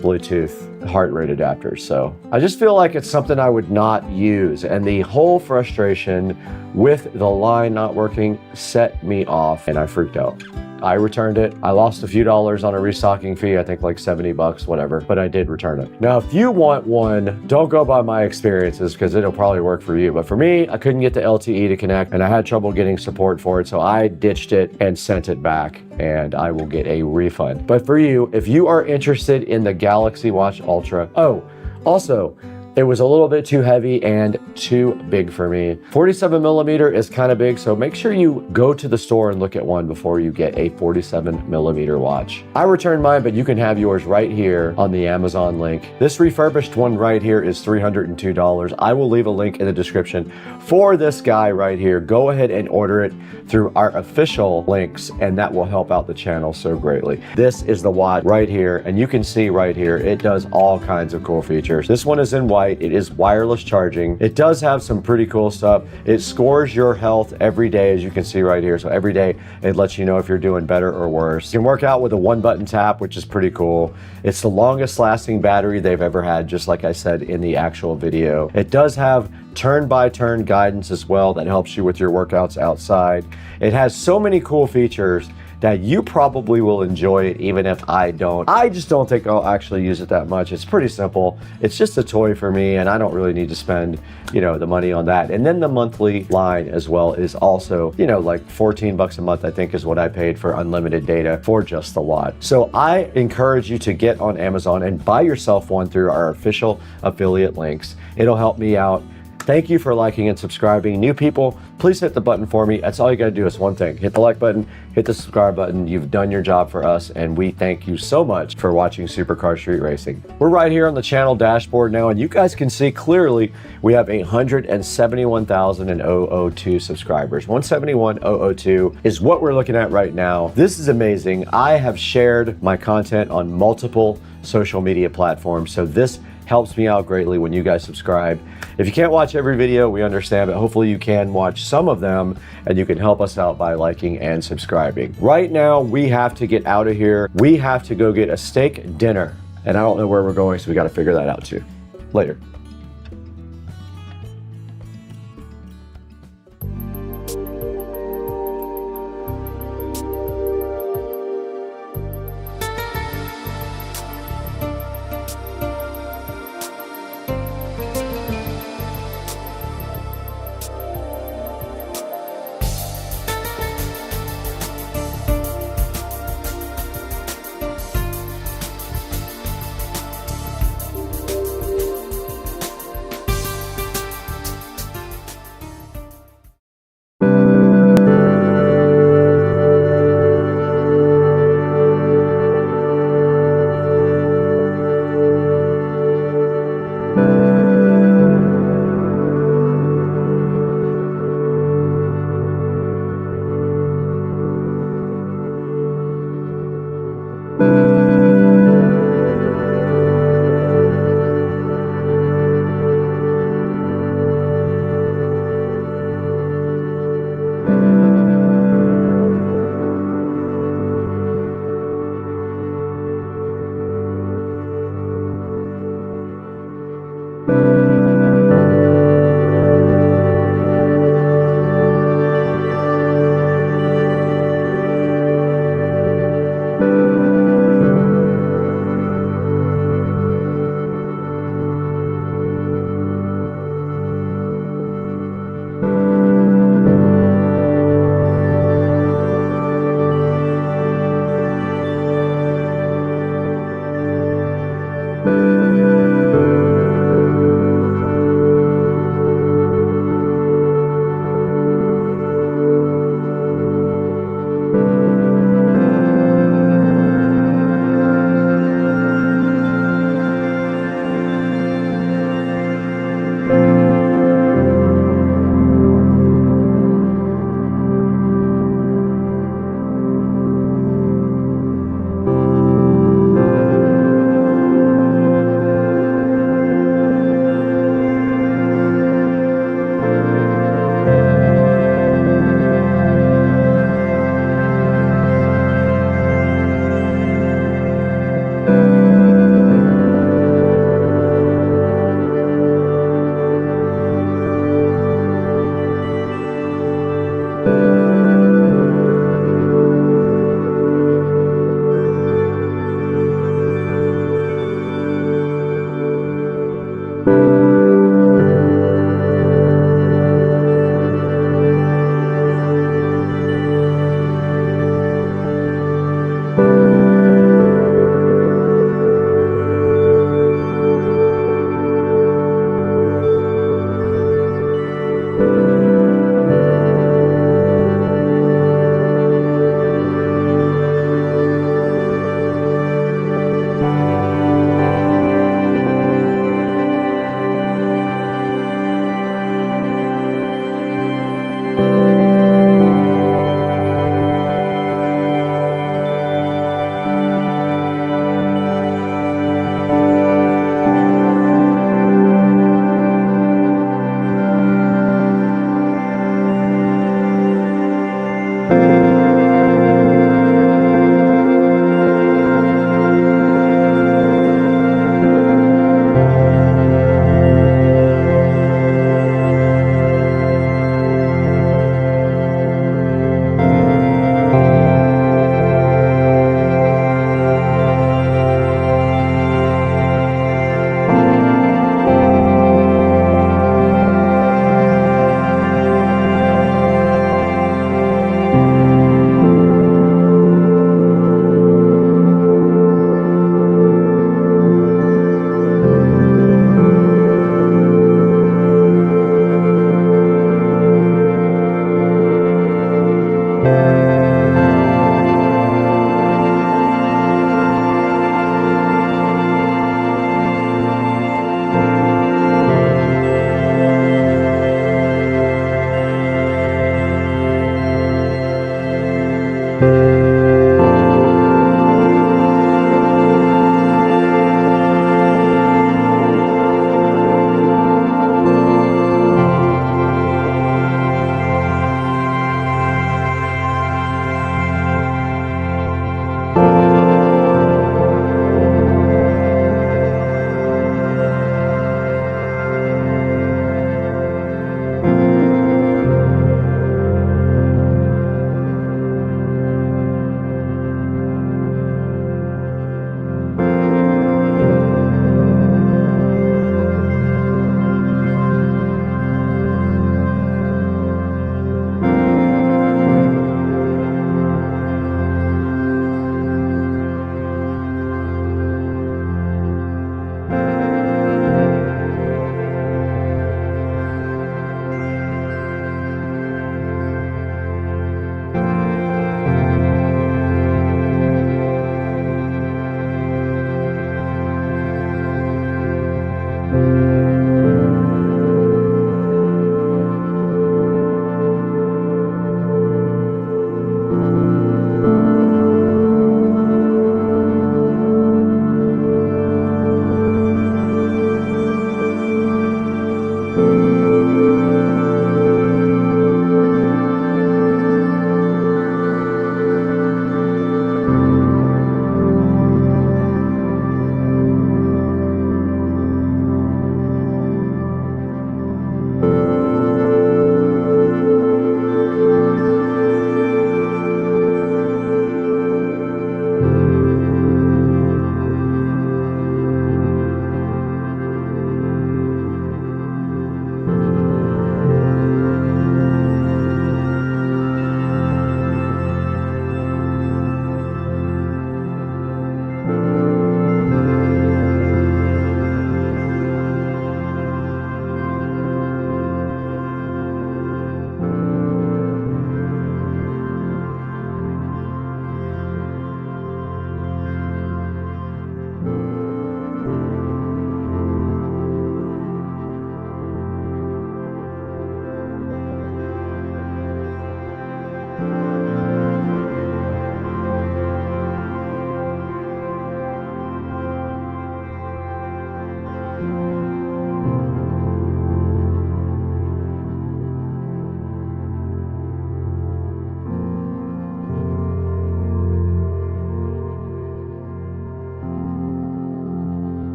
Bluetooth heart rate adapters. So I just feel like it's something I would not use. And the whole frustration with the line not working set me off and I freaked out. I returned it. I lost a few dollars on a restocking fee, I think like 70 bucks, whatever, but I did return it. Now, if you want one, don't go by my experiences because it'll probably work for you. But for me, I couldn't get the LTE to connect and I had trouble getting support for it. So I ditched it and sent it back and I will get a refund. But for you, if you are interested in the Galaxy Watch Ultra, oh, also, it was a little bit too heavy and too big for me. 47 millimeter is kind of big, so make sure you go to the store and look at one before you get a 47 millimeter watch. I returned mine, but you can have yours right here on the Amazon link. This refurbished one right here is $302. I will leave a link in the description for this guy right here. Go ahead and order it through our official links, and that will help out the channel so greatly. This is the watch right here, and you can see right here, it does all kinds of cool features. This one is in white. It is wireless charging. It does have some pretty cool stuff. It scores your health every day, as you can see right here. So every day it lets you know if you're doing better or worse. You can work out with a one-button tap, which is pretty cool. It's the longest lasting battery they've ever had, just like I said in the actual video. It does have turn-by-turn guidance as well that helps you with your workouts outside. It has so many cool features that you probably will enjoy it even if I don't. I just don't think I'll actually use it that much. It's pretty simple. It's just a toy for me and I don't really need to spend, you know, the money on that. And then the monthly line as well is also, you know, like 14 bucks a month, I think is what I paid for unlimited data for just the watch. So I encourage you to get on Amazon and buy yourself one through our official affiliate links. It'll help me out. Thank you for liking and subscribing. New people, please hit the button for me. That's all you gotta do is one thing. Hit the like button, hit the subscribe button. You've done your job for us, and we thank you so much for watching Supercar Street Racing. We're right here on the channel dashboard now, and you guys can see clearly we have 171,002 subscribers. 171,002 is what we're looking at right now. This is amazing. I have shared my content on multiple social media platforms, so this helps me out greatly when you guys subscribe. If you can't watch every video, we understand, but hopefully you can watch some of them and you can help us out by liking and subscribing. Right now, we have to get out of here. We have to go get a steak dinner, and I don't know where we're going, so we got to figure that out too. Later.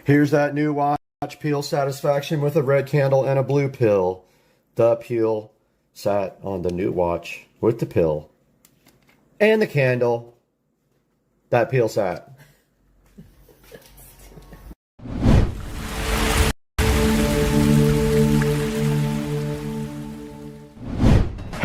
Here's that new watch peel satisfaction with a red candle and a blue pill. The peel sat on the new watch with the pill. And the candle. That peel sat.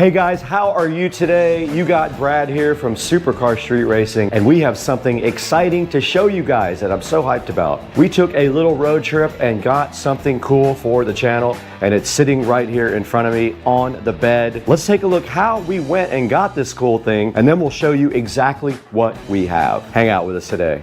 Hey guys, how are you today? You got Brad here from Supercar Street Racing, and we have something exciting to show you guys that I'm so hyped about. We took a little road trip and got something cool for the channel, and it's sitting right here in front of me on the bed. Let's take a look how we went and got this cool thing, and then we'll show you exactly what we have. Hang out with us today.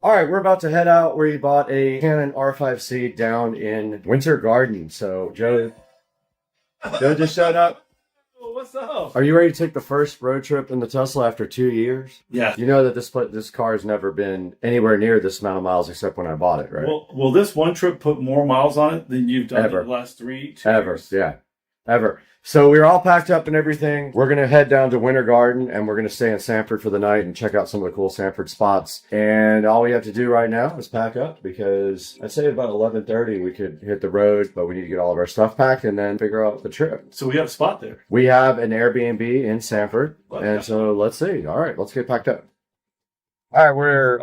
All right, we're about to head out. We bought a Canon R5C down in Winter Garden. So Joe just showed up. What's up? Are you ready to take the first road trip in the Tesla after 2 years? Yeah. You know that this car has never been anywhere near this amount of miles except when I bought it, right? Well, will this one trip put more miles on it than you've done Ever. in the last 2 Ever, years? yeah. Ever. So we're all packed up and everything. We're going to head down to Winter Garden and we're going to stay in Sanford for the night and check out some of the cool Sanford spots. And all we have to do right now is pack up because I'd say about 11:30 we could hit the road, but we need to get all of our stuff packed and then figure out the trip. So we have a spot there. We have an Airbnb in Sanford. Okay. And so let's see. All right, let's get packed up. All right, we're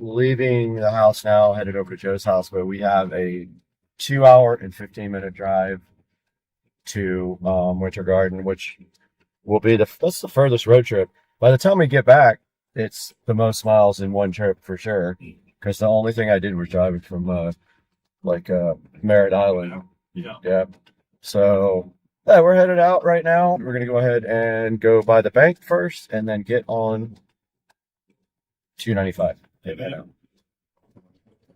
leaving the house now, headed over to Joe's house, but we have a 2-hour and 15-minute drive to Winter Garden, which will be that's the furthest road trip. By the time we get back, it's the most miles in one trip for sure. Because the only thing I did was driving from Merritt Island. Yeah. Yeah. So yeah, we're headed out right now. We're gonna go ahead and go by the bank first, and then get on 295. Yeah.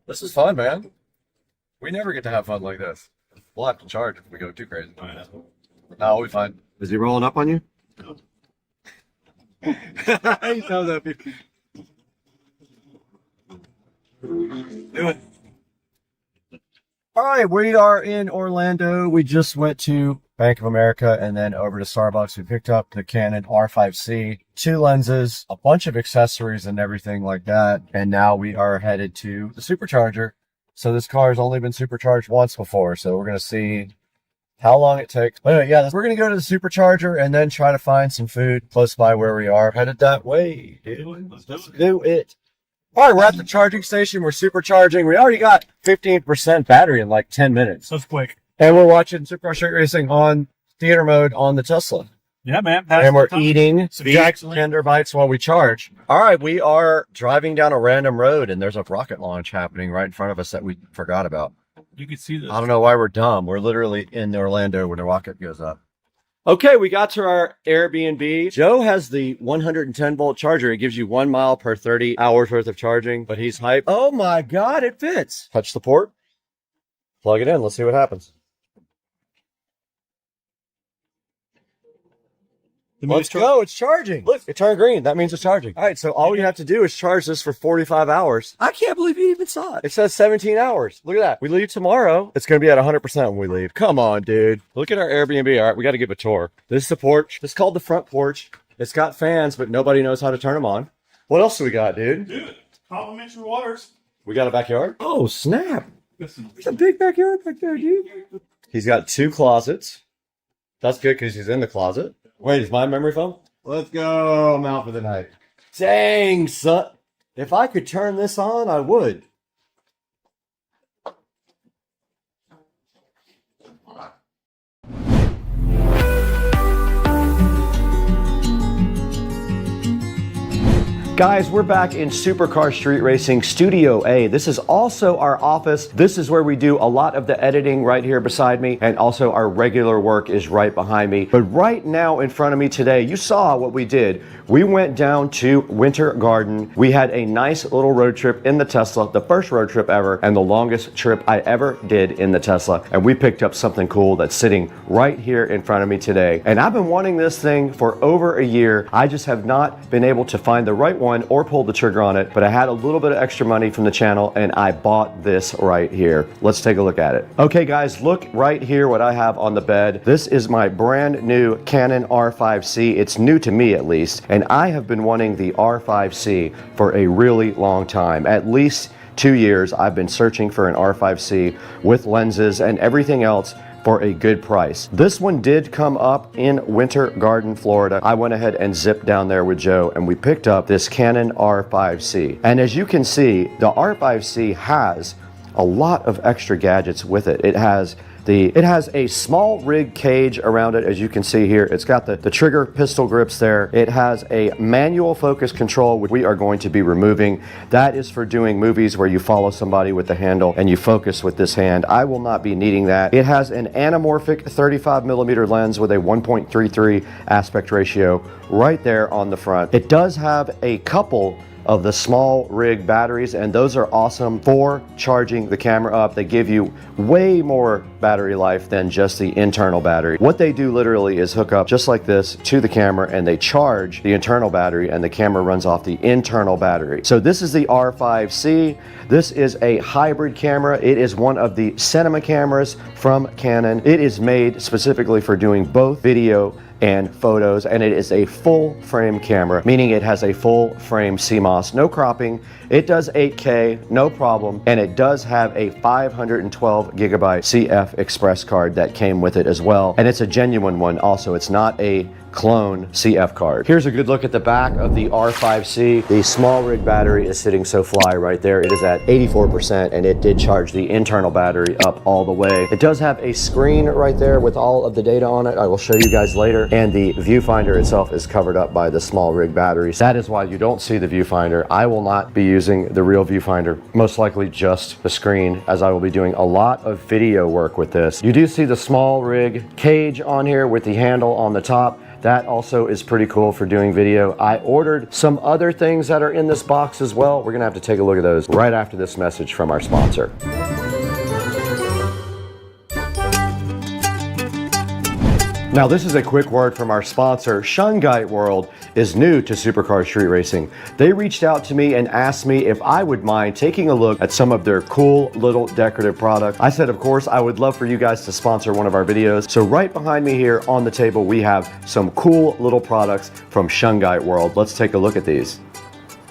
This is fun, man. We never get to have fun like this. We'll have to charge if we go too crazy. No, we'll be fine. Is he rolling up on you? No. He knows that. Do it. All right, we are in Orlando. We just went to Bank of America and then over to Starbucks. We picked up the Canon R5C, 2 lenses, a bunch of accessories and everything like that. And now we are headed to the supercharger. So this car has only been supercharged once before. So we're going to see how long it takes. But anyway, yeah, we're going to go to the supercharger and then try to find some food close by where we are. Headed that way, dude. Let's do it. Let's do it. All right, we're at the charging station. We're supercharging. We already got 15% battery in like 10 minutes. So it's quick. And we're watching Supercar Street Racing on theater mode on the Tesla. Yeah, man. And we're eating Some Tender Bites while we charge. All right, we are driving down a random road, and there's a rocket launch happening right in front of us that we forgot about. You can see this. I don't know why we're dumb. We're literally in Orlando when the rocket goes up. Okay, we got to our Airbnb. Joe has the 110-volt charger. It gives you 1 mile per 30 hours worth of charging, but he's hyped. Oh my God, it fits. Touch the port. Plug it in. Let's see what happens. Let's go. It's charging. Look, it turned green. That means it's charging. All right, so all we have to do is charge this for 45 hours. I can't believe you even saw it. It says 17 hours. Look at that. We leave tomorrow. It's going to be at 100% when we leave. Come on, dude. Look at our Airbnb. All right, we got to give a tour. This is the porch. This is called the front porch. It's got fans, but nobody knows how to turn them on. What else do we got, dude? Dude, complimentary waters. We got a backyard? Oh, snap. Listen. There's a big backyard back there, dude. He's got 2 closets. That's good because he's in the closet. Wait, is my memory foam? Let's go. I'm out for the night. Dang, son. If I could turn this on, I would. Guys, we're back in Supercar Street Racing Studio A. This is also our office. This is where we do a lot of the editing right here beside me, and also our regular work is right behind me. But right now in front of me today, you saw what we did. We went down to Winter Garden. We had a nice little road trip in the Tesla, the first road trip ever, and the longest trip I ever did in the Tesla. And we picked up something cool that's sitting right here in front of me today. And I've been wanting this thing for over a year. I just have not been able to find the right one or pull the trigger on it, but I had a little bit of extra money from the channel and I bought this right here. Let's take a look at it. Okay guys, look right here what I have on the bed. This is my brand new Canon R5C. It's new to me at least, and I have been wanting the R5C for a really long time. At least 2 years I've been searching for an R5C with lenses and everything else for a good price. This one did come up in Winter Garden, Florida. I went ahead and zipped down there with Joe and we picked up this Canon R5C. And as you can see, the R5C has a lot of extra gadgets with it. It has a small rig cage around it, as you can see here. It's got the trigger pistol grips there. It has a manual focus control, which we are going to be removing. That is for doing movies where you follow somebody with the handle and you focus with this hand. I will not be needing that. It has an anamorphic 35mm lens with a 1.33 aspect ratio right there on the front. It does have a couple of the small rig batteries, and those are awesome for charging the camera up. They give you way more battery life than just the internal battery. What they do literally is hook up just like this to the camera, and they charge the internal battery, and the camera runs off the internal battery. So this is the R5C. This is a hybrid camera. It is one of the cinema cameras from Canon. It is made specifically for doing both video and photos, and it is a full frame camera, meaning it has a full frame CMOS, no cropping. It does 8K, no problem, and it does have a 512 gigabyte CF Express card that came with it as well, and it's a genuine one also. It's not a clone CF card. Here's a good look at the back of the R5C. The small rig battery is sitting so fly right there. It is at 84%, and it did charge the internal battery up all the way. It does have a screen right there with all of the data on it. I will show you guys later. And the viewfinder itself is covered up by the small rig batteries. That is why you don't see the viewfinder. I will not be using the real viewfinder, most likely just the screen, as I will be doing a lot of video work with this. You do see the small rig cage on here with the handle on the top. That also is pretty cool for doing video. I ordered some other things that are in this box as well. We're gonna have to take a look at those right after this message from our sponsor. Now, this is a quick word from our sponsor. Shungite World is new to Supercar Street Racing. They reached out to me and asked me if I would mind taking a look at some of their cool little decorative products. I said, of course, I would love for you guys to sponsor one of our videos. So right behind me here on the table, we have some cool little products from Shungite World. Let's take a look at these.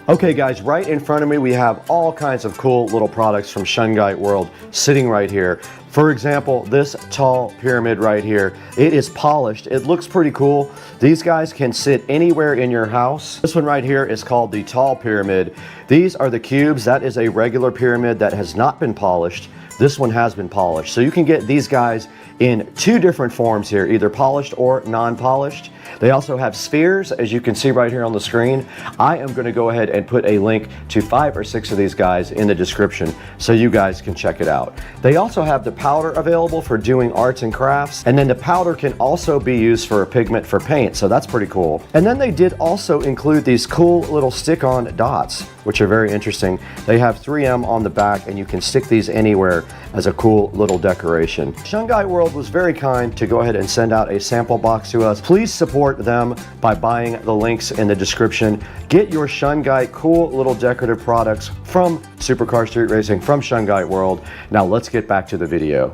Okay guys, right in front of me we have all kinds of cool little products from Shungite World sitting right here. For example, this tall pyramid right here, it is polished. It looks pretty cool. These guys can sit anywhere in your house. This one right here is called the tall pyramid. These are the cubes. That is a regular pyramid that has not been polished. This one has been polished. So you can get these guys in two different forms here, either polished or non-polished. They also have spheres, as you can see right here on the screen. I am going to go ahead and put a link to 5 or 6 of these guys in the description so you guys can check it out. They also have the powder available for doing arts and crafts, and then the powder can also be used for a pigment for paint, so that's pretty cool. And then they did also include these cool little stick-on dots, which are very interesting. They have 3M on the back, and you can stick these anywhere as a cool little decoration. Shungite World was very kind to go ahead and send out a sample box to us. Please support them by buying the links in the description. Get your Shungite cool little decorative products from Supercar Street Racing, from Shungite World. Now let's get back to the video.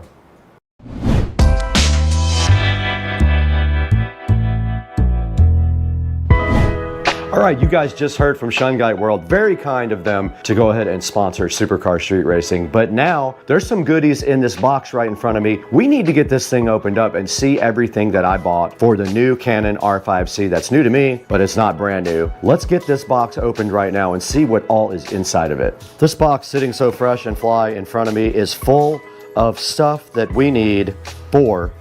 All right, you guys just heard from Shungite World. Very kind of them to go ahead and sponsor Supercar Street Racing. But now there's some goodies in this box right in front of me. We need to get this thing opened up and see everything that I bought for the new Canon R5C. That's new to me, but it's not brand new. Let's get this box opened right now and see what all is inside of it. This box sitting so fresh and fly in front of me is full of stuff that we need for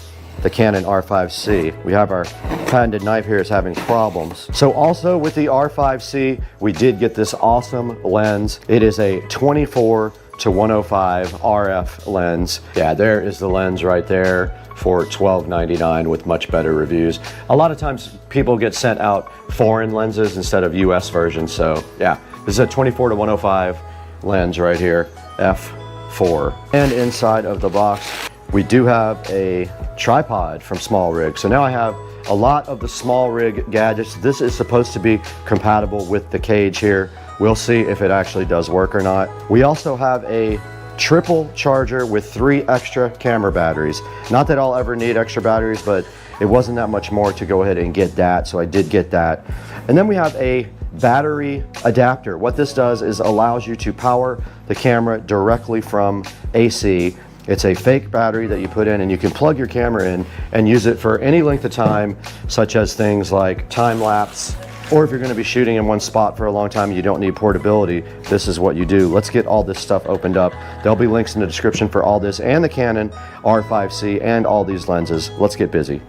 the Canon R5C. We have our patented knife here is having problems. So also with the R5C, we did get this awesome lens. It is a 24 to 105 RF lens. Yeah, there is the lens right there for $12.99 with much better reviews. A lot of times people get sent out foreign lenses instead of US versions. So yeah, this is a 24 to 105 lens right here, f4. And inside of the box, we do have a tripod from Small Rig. So now I have a lot of the Small Rig gadgets. This is supposed to be compatible with the cage here. We'll see if it actually does work or not. We also have a triple charger with 3 extra camera batteries. Not that I'll ever need extra batteries, but it wasn't that much more to go ahead and get that, so I did get that. And then we have a battery adapter. What this does is allows you to power the camera directly from AC. It's a fake battery that you put in, and you can plug your camera in and use it for any length of time, such as things like time lapse, or if you're going to be shooting in one spot for a long time and you don't need portability, this is what you do. Let's get all this stuff opened up. There'll be links in the description for all this and the Canon R5C and all these lenses. Let's get busy.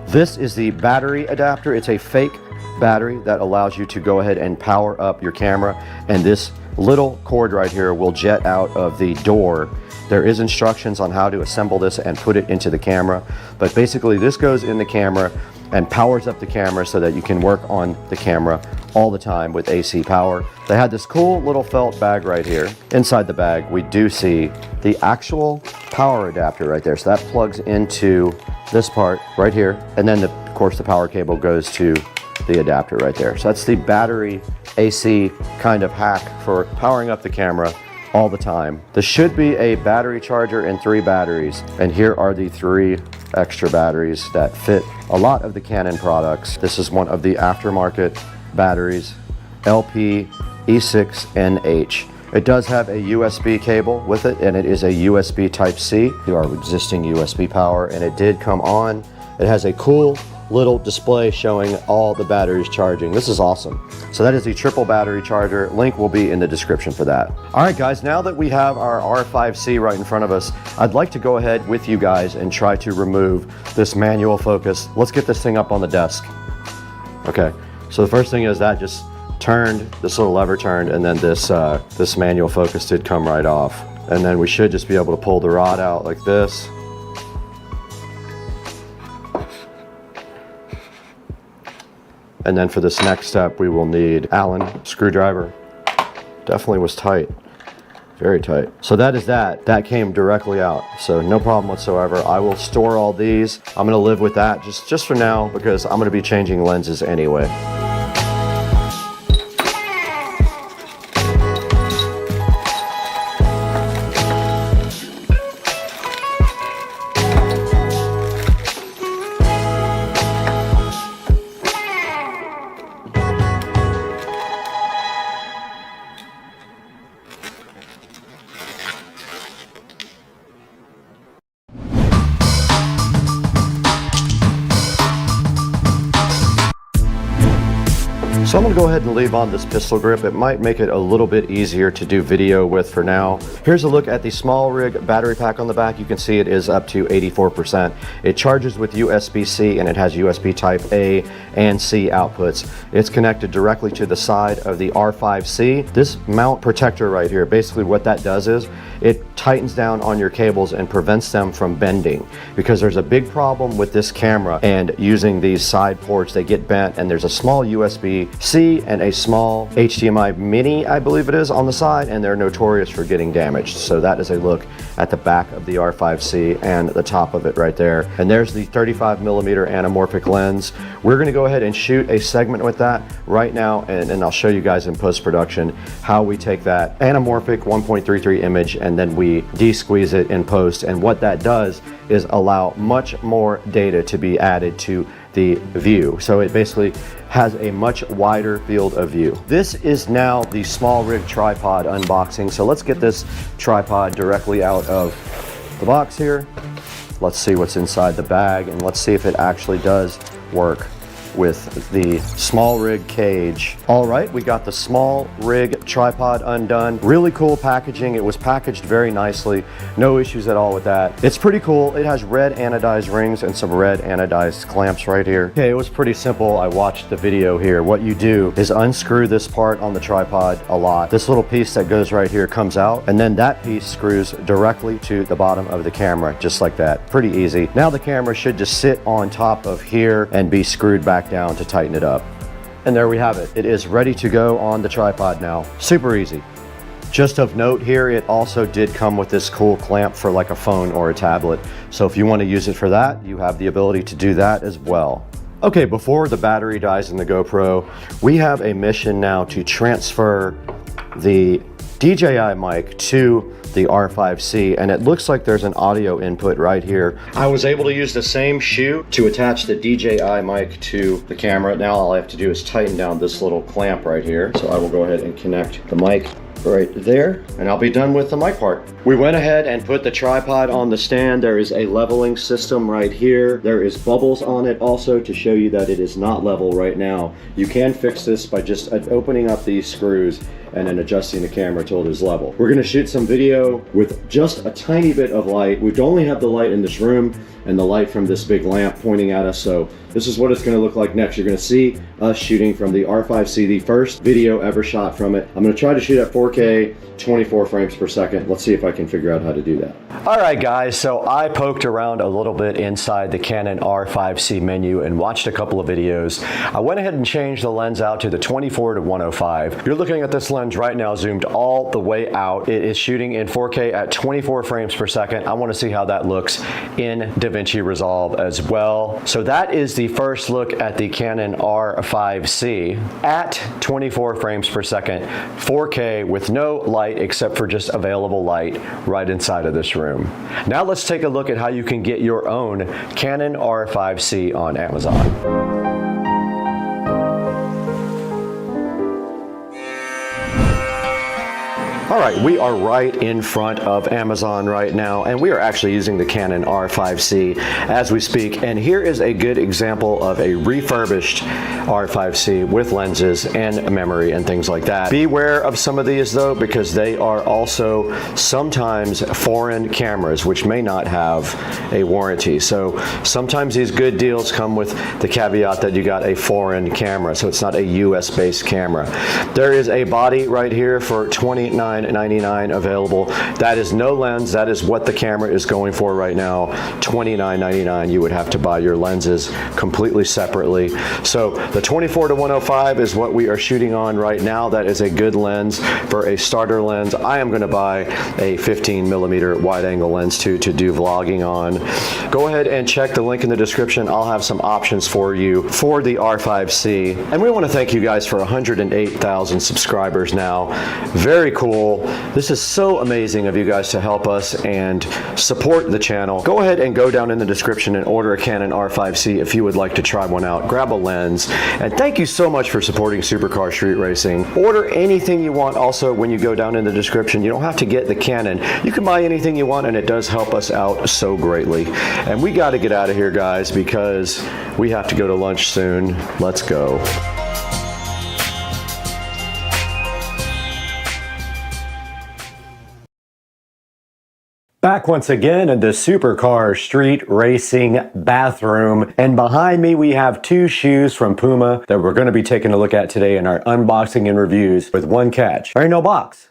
This is the battery adapter. It's a fake battery that allows you to go ahead and power up your camera, and this little cord right here will jet out of the door. There is instructions on how to assemble this and put it into the camera, but basically this goes in the camera and powers up the camera so that you can work on the camera all the time with AC power. They had this cool little felt bag right here. Inside the bag, we do see the actual power adapter right there. So that plugs into this part right here. And then, of course, the power cable goes to the adapter right there. So that's the battery AC kind of hack for powering up the camera all the time. This should be a battery charger and 3 batteries. And here are the 3 extra batteries that fit a lot of the Canon products. This is one of the aftermarket batteries, LP E6NH. It does have a USB cable with it, and it is a USB Type-C to our existing USB power, and it did come on. It has a cool little display showing all the batteries charging. This is awesome. So that is the triple battery charger. Link will be in the description for that. All right, guys, now that we have our R5C right in front of us, I'd like to go ahead with you guys and try to remove this manual focus. Let's get this thing up on the desk. Okay, so the first thing is that just turned, this little lever turned, and then this manual focus did come right off. And then we should just be able to pull the rod out like this. And then for this next step, we will need Allen screwdriver. Definitely was tight, very tight. So that is that. That came directly out, so no problem whatsoever. I will store all these. I'm gonna live with that just for now because I'm gonna be changing lenses anyway. So I'm gonna go ahead and leave on this pistol grip. It might make it a little bit easier to do video with for now. Here's a look at the small rig battery pack on the back. You can see it is up to 84%. It charges with USB-C and it has USB type A and C outputs. It's connected directly to the side of the R5C. This mount protector right here, basically what that does is it tightens down on your cables and prevents them from bending, because there's a big problem with this camera and using these side ports. They get bent, and there's a small USB-C and a small HDMI mini, I believe it is, on the side, and they're notorious for getting damaged. So that is a look at the back of the R5C and the top of it right there. And there's the 35mm anamorphic lens. We're gonna go ahead and shoot a segment with that right now, and I'll show you guys in post-production how we take that anamorphic 1.33 image and then we de-squeeze it in post. And what that does is allow much more data to be added to the view. So it basically has a much wider field of view. This is now the small rig tripod unboxing. So let's get this tripod directly out of the box here. Let's see what's inside the bag, and let's see if it actually does work with the small rig cage. All right, we got the small rig tripod undone. Really cool packaging. It was packaged very nicely. No issues at all with that. It's pretty cool. It has red anodized rings and some red anodized clamps right here. Okay, it was pretty simple. I watched the video here. What you do is unscrew this part on the tripod a lot. This little piece that goes right here comes out, and then that piece screws directly to the bottom of the camera, just like that. Pretty easy. Now the camera should just sit on top of here and be screwed back down to tighten it up. And there we have it. It is ready to go on the tripod now. Super easy. Just of note here, it also did come with this cool clamp for like a phone or a tablet. So if you want to use it for that, you have the ability to do that as well. Okay, before the battery dies in the GoPro, we have a mission now to transfer the DJI mic to the R5C, and it looks like there's an audio input right here. I was able to use the same shoe to attach the DJI mic to the camera. Now all I have to do is tighten down this little clamp right here. So I will go ahead and connect the mic right there, and I'll be done with the mic part. We went ahead and put the tripod on the stand. There is a leveling system right here. There is bubbles on it also to show you that it is not level right now. You can fix this by just opening up these screws and then adjusting the camera till it is level. We're gonna shoot some video with just a tiny bit of light. We only have the light in this room and the light from this big lamp pointing at us, so this is what it's gonna look like next. You're gonna see us shooting from the R5C, the first video ever shot from it. I'm gonna try to shoot at 4K, 24 frames per second. Let's see if I can figure out how to do that. All right, guys, so I poked around a little bit inside the Canon R5C menu and watched a couple of videos. I went ahead and changed the lens out to the 24 to 105. You're looking at this lens right now zoomed all the way out. It is shooting in 4K at 24 frames per second. I wanna see how that looks in DaVinci Resolve as well. So that is the first look at the Canon R5C at 24 frames per second, 4K with no light except for just available light right inside of this room. Now let's take a look at how you can get your own Canon R5C on Amazon. All right, we are right in front of Amazon right now, and we are actually using the Canon R5C as we speak. And here is a good example of a refurbished R5C with lenses and memory and things like that. Beware of some of these though, because they are also sometimes foreign cameras, which may not have a warranty. So sometimes these good deals come with the caveat that you got a foreign camera, so it's not a US based camera. There is a body right here for $29.99 available. That is no lens. That is what the camera is going for right now. $29.99. You would have to buy your lenses completely separately. So the 24 to 105 is what we are shooting on right now. That is a good lens for a starter lens. I am going to buy a 15mm wide angle lens too to do vlogging on. Go ahead and check the link in the description. I'll have some options for you for the R5C. And we want to thank you guys for 108,000 subscribers now. Very cool. This is so amazing of you guys to help us and support the channel. Go ahead and go down in the description and order a Canon R5C if you would like to try one out. Grab a lens. And thank you so much for supporting Supercar Street Racing. Order anything you want also when you go down in the description. You don't have to get the Canon. You can buy anything you want, and it does help us out so greatly. And we got to get out of here, guys, because we have to go to lunch soon. Let's go. Back once again in the Supercar Street Racing bathroom, and behind me we have two shoes from Puma that we're going to be taking a look at today in our unboxing and reviews, with one catch. There ain't no box.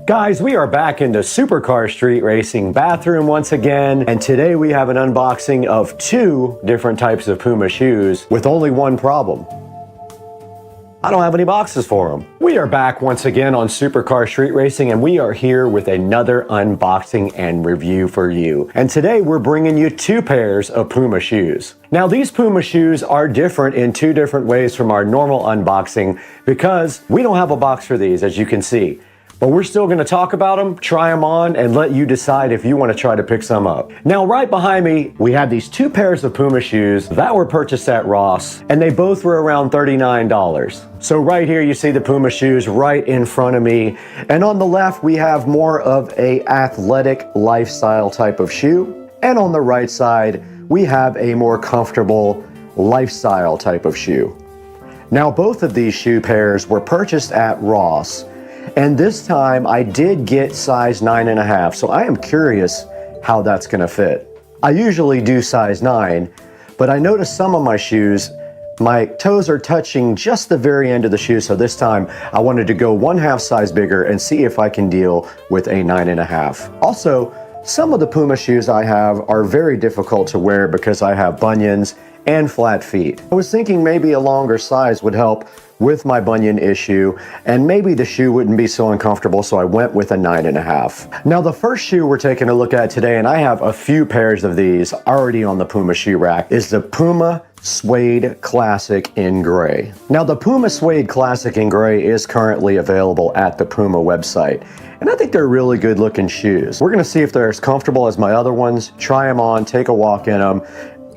Guys, we are back in the Supercar Street Racing bathroom once again, and today we have an unboxing of two different types of Puma shoes with only one problem. I don't have any boxes for them. We are back once again on Supercar Street Racing, and we are here with another unboxing and review for you. And today we're bringing you two pairs of Puma shoes. Now these Puma shoes are different in two different ways from our normal unboxing because we don't have a box for these, as you can see. But we're still going to talk about them, try them on, and let you decide if you want to try to pick some up. Now, right behind me, we have these two pairs of Puma shoes that were purchased at Ross, and they both were around $39. So right here, you see the Puma shoes right in front of me. And on the left, we have more of a athletic lifestyle type of shoe. And on the right side, we have a more comfortable lifestyle type of shoe. Now, both of these shoe pairs were purchased at Ross. And this time I did get size 9.5, so I am curious how that's gonna fit. I usually do size 9, but I noticed some of my shoes, my toes are touching just the very end of the shoe, so this time I wanted to go 1/2 size bigger and see if I can deal with a 9.5. Also, some of the Puma shoes I have are very difficult to wear because I have bunions and flat feet. I was thinking maybe a longer size would help with my bunion issue, and maybe the shoe wouldn't be so uncomfortable, so I went with a 9.5. Now the first shoe we're taking a look at today, and I have a few pairs of these already on the Puma shoe rack, is the Puma Suede Classic in gray. Now the Puma Suede Classic in gray is currently available at the Puma website, and I think they're really good looking shoes. We're gonna see if they're as comfortable as my other ones, try them on, take a walk in them,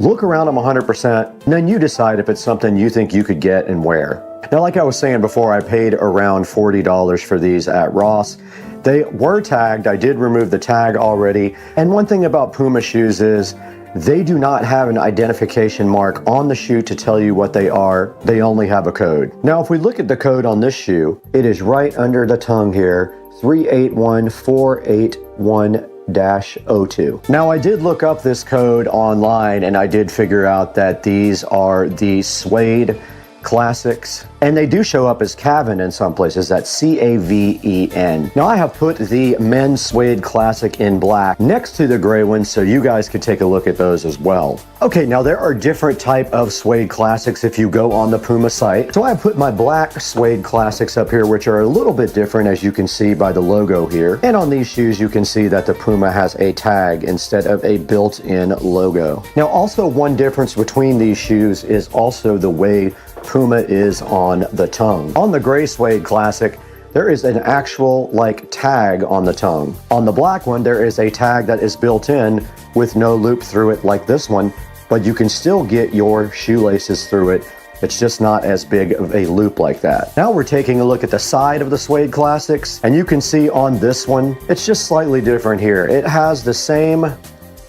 Look around them 100%, and then you decide if it's something you think you could get and wear. Now, like I was saying before, I paid around $40 for these at Ross. They were tagged. I did remove the tag already. And one thing about Puma shoes is they do not have an identification mark on the shoe to tell you what they are. They only have a code. Now, if we look at the code on this shoe, it is right under the tongue here, 381481-02. Now, I did look up this code online and I did figure out that these are the suede classics, and they do show up as Caven in some places. That's C-A-V-E-N. Now, I have put the men's suede classic in black next to the gray one so you guys could take a look at those as well. Okay, now there are different type of suede classics if you go on the Puma site. So I have put my black suede classics up here, which are a little bit different, as you can see by the logo here. And on these shoes, you can see that the Puma has a tag instead of a built-in logo. Now, also one difference between these shoes is also the way Puma is on the tongue. On the gray suede classic, there is an actual tag on the tongue. On the black one, there is a tag that is built in with no loop through it like this one, but you can still get your shoelaces through it. It's just not as big of a loop like that. Now we're taking a look at the side of the suede classics, and you can see on this one, it's just slightly different here. It has the same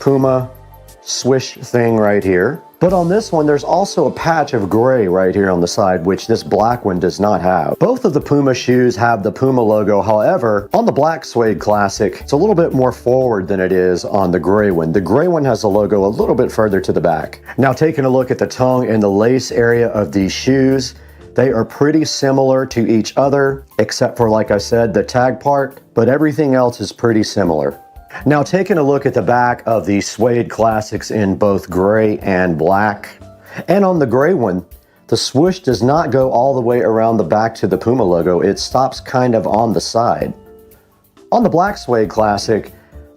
Puma swish thing right here. But on this one, there's also a patch of gray right here on the side, which this black one does not have. Both of the Puma shoes have the Puma logo. However, on the black suede classic, it's a little bit more forward than it is on the gray one. The gray one has the logo a little bit further to the back. Now, taking a look at the tongue and the lace area of these shoes, they are pretty similar to each other, except for, like I said, the tag part, but everything else is pretty similar. Now, taking a look at the back of the suede classics in both gray and black, and on the gray one, the swoosh does not go all the way around the back to the Puma logo. It stops kind of on the side. On the black suede classic,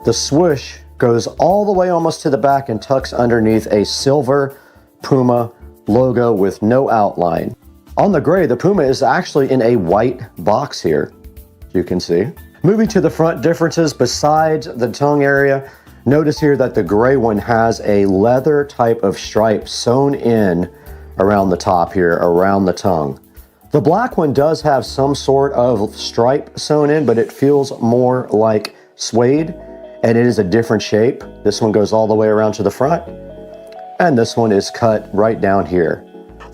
the swoosh goes all the way almost to the back and tucks underneath a silver Puma logo with no outline. On the gray, the Puma is actually in a white box here, you can see. Moving to the front differences besides the tongue area, notice here that the gray one has a leather type of stripe sewn in around the top here, around the tongue. The black one does have some sort of stripe sewn in, but it feels more like suede, and it is a different shape. This one goes all the way around to the front, and this one is cut right down here.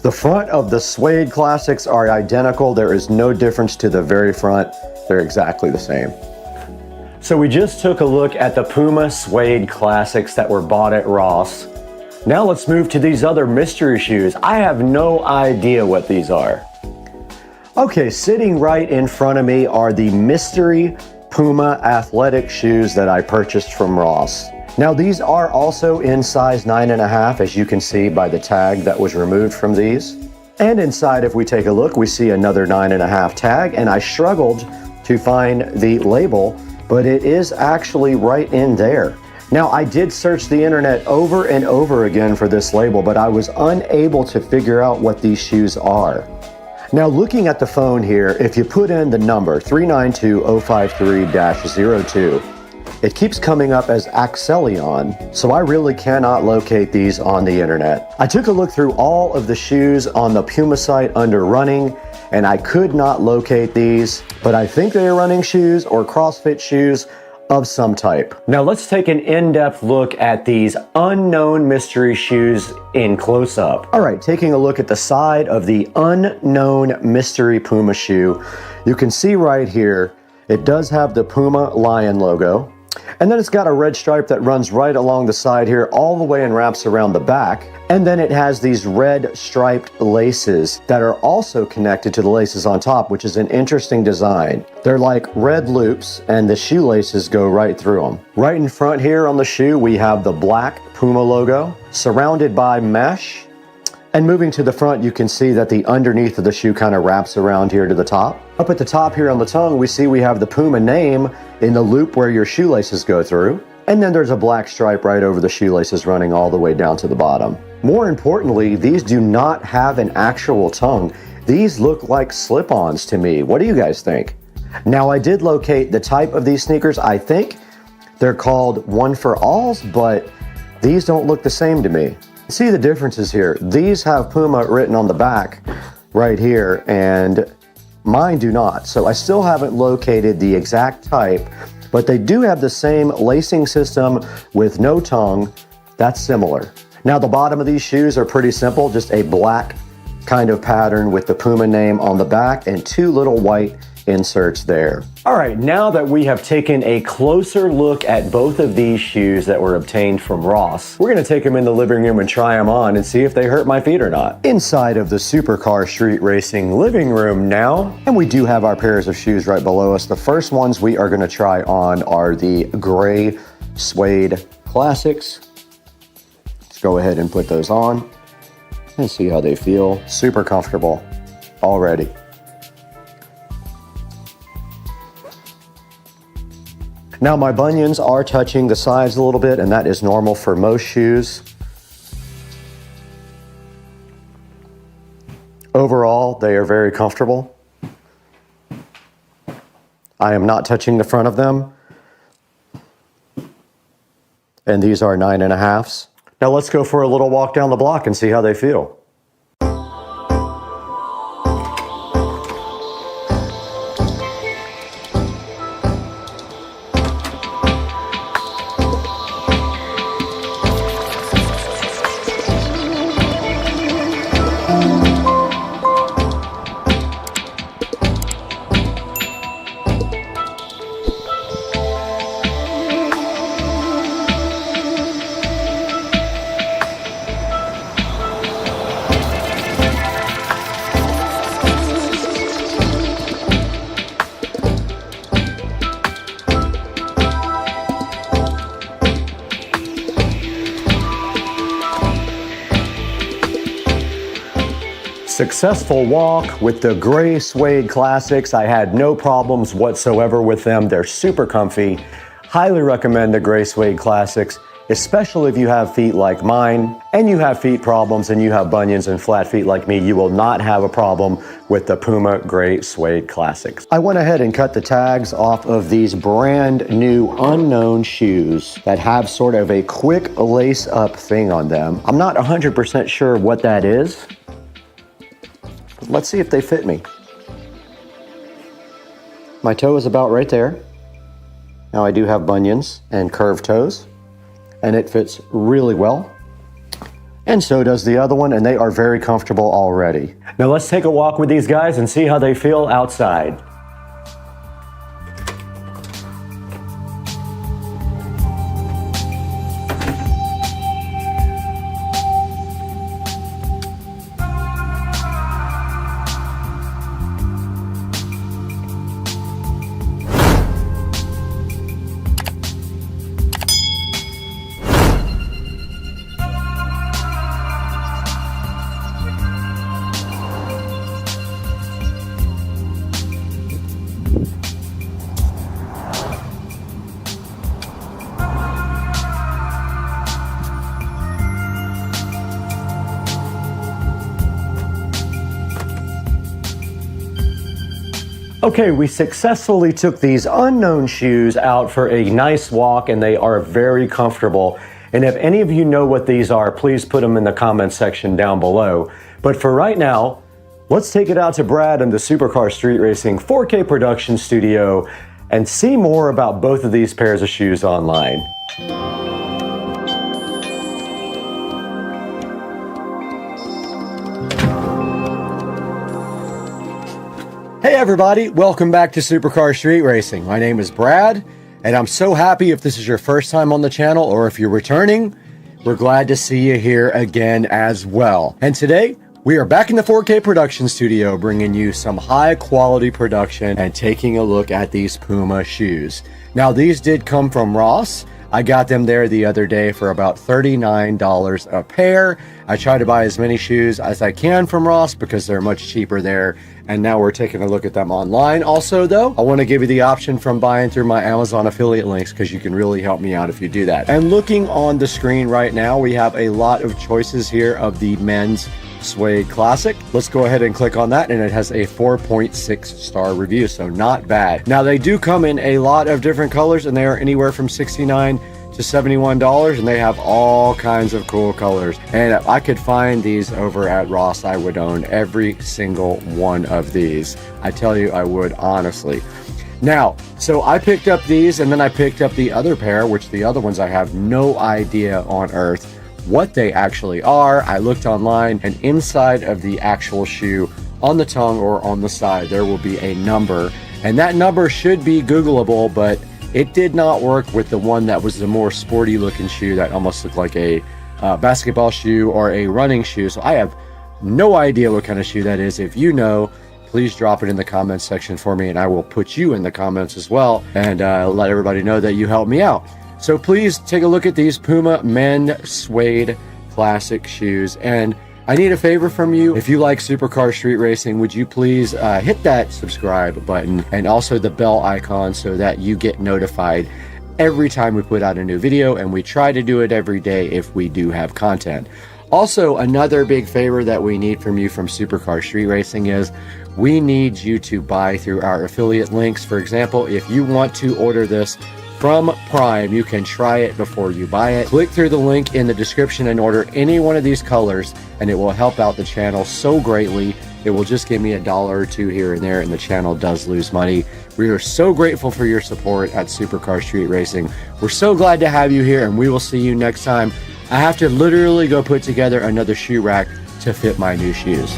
The front of the suede classics are identical. There is no difference to the very front. They're exactly the same. So we just took a look at the Puma suede classics that were bought at Ross. Now let's move to these other mystery shoes. I have no idea what these are. Okay, sitting right in front of me are the mystery Puma athletic shoes that I purchased from Ross. Now, these are also in size 9.5, as you can see by the tag that was removed from these. And inside, if we take a look, we see another 9.5 tag, and I struggled to find the label, but it is actually right in there. Now, I did search the internet over and over again for this label, but I was unable to figure out what these shoes are. Now, looking at the phone here, if you put in the number 392053-02, it keeps coming up as Axelion, so I really cannot locate these on the internet. I took a look through all of the shoes on the Puma site under running, and I could not locate these, but I think they are running shoes or CrossFit shoes of some type. Now let's take an in-depth look at these unknown mystery shoes in close-up. All right, taking a look at the side of the unknown mystery Puma shoe, you can see right here, it does have the Puma Lion logo. And then it's got a red stripe that runs right along the side here all the way and wraps around the back. And then it has these red striped laces that are also connected to the laces on top, which is an interesting design. They're like red loops and the shoelaces go right through them. Right in front here on the shoe, we have the black Puma logo surrounded by mesh. And moving to the front, you can see that the underneath of the shoe kind of wraps around here to the top. Up at the top here on the tongue, we have the Puma name in the loop where your shoelaces go through. And then there's a black stripe right over the shoelaces running all the way down to the bottom. More importantly, these do not have an actual tongue. These look like slip-ons to me. What do you guys think? Now, I did locate the type of these sneakers. I think they're called one for alls, but these don't look the same to me. See the differences here. These have Puma written on the back right here, and mine do not. So I still haven't located the exact type, but they do have the same lacing system with no tongue. That's similar. Now the bottom of these shoes are pretty simple, just a black kind of pattern with the Puma name on the back and two little white inserts there. All right, now that we have taken a closer look at both of these shoes that were obtained from Ross, we're gonna take them in the living room and try them on and see if they hurt my feet or not. Inside of the Supercar Street Racing living room now, and we do have our pairs of shoes right below us. The first ones we are gonna try on are the gray suede classics. Let's go ahead and put those on and see how they feel. Super comfortable already. Now my bunions are touching the sides a little bit, and that is normal for most shoes. Overall, they are very comfortable. I am not touching the front of them. And these are 9.5s. Now let's go for a little walk down the block and see how they feel. Successful walk with the gray suede classics. I had no problems whatsoever with them. They're super comfy. Highly recommend the gray suede classics, especially if you have feet like mine and you have feet problems and you have bunions and flat feet like me. You will not have a problem with the Puma gray suede classics. I went ahead and cut the tags off of these brand new unknown shoes that have sort of a quick lace up thing on them. I'm not 100% sure what that is. Let's see if they fit me. My toe is about right there. Now I do have bunions and curved toes, and it fits really well. And so does the other one, and they are very comfortable already. Now let's take a walk with these guys and see how they feel outside. Okay, we successfully took these unknown shoes out for a nice walk, and they are very comfortable. And if any of you know what these are, please put them in the comments section down below. But for right now, let's take it out to Brad in the Supercar Street Racing 4K production studio and see more about both of these pairs of shoes online. Hey everybody, welcome back to Supercar Street Racing. My name is Brad, and I'm so happy if this is your first time on the channel or if you're returning, we're glad to see you here again as well. And today, we are back in the 4K production studio bringing you some high quality production and taking a look at these Puma shoes. Now these did come from Ross. I got them there the other day for about $39 a pair. I try to buy as many shoes as I can from Ross because they're much cheaper there. And now we're taking a look at them online. Also though, I want to give you the option from buying through my Amazon affiliate links because you can really help me out if you do that. And looking on the screen right now, we have a lot of choices here of the men's suede classic. Let's go ahead and click on that, and it has a 4.6 star review, so not bad. Now they do come in a lot of different colors, and they are anywhere from $69 to $71, and they have all kinds of cool colors. And if I could find these over at Ross, I would own every single one of these. I tell you, I would, honestly. Now, so I picked up these, and then I picked up the other pair, which the other ones I have no idea on earth what they actually are. I looked online, and inside of the actual shoe, on the tongue or on the side, there will be a number, and that number should be Googleable, but it did not work with the one that was the more sporty looking shoe that almost looked like a basketball shoe or a running shoe. So I have no idea what kind of shoe that is. If you know, please drop it in the comments section for me, and I will put you in the comments as well, and let everybody know that you helped me out. So please take a look at these Puma Men Suede Classic shoes. And I need a favor from you. If you like supercar street racing, would you please hit that subscribe button and also the bell icon so that you get notified every time we put out a new video, and we try to do it every day if we do have content. Also, another big favor that we need from you from Supercar Street Racing is we need you to buy through our affiliate links. For example, if you want to order this from Prime, you can try it before you buy it. Click through the link in the description and order any one of these colors, and it will help out the channel so greatly. It will just give me $1 or $2 here and there, and the channel does lose money. We are so grateful for your support at Supercar Street Racing. We're so glad to have you here, and we will see you next time. I have to literally go put together another shoe rack to fit my new shoes.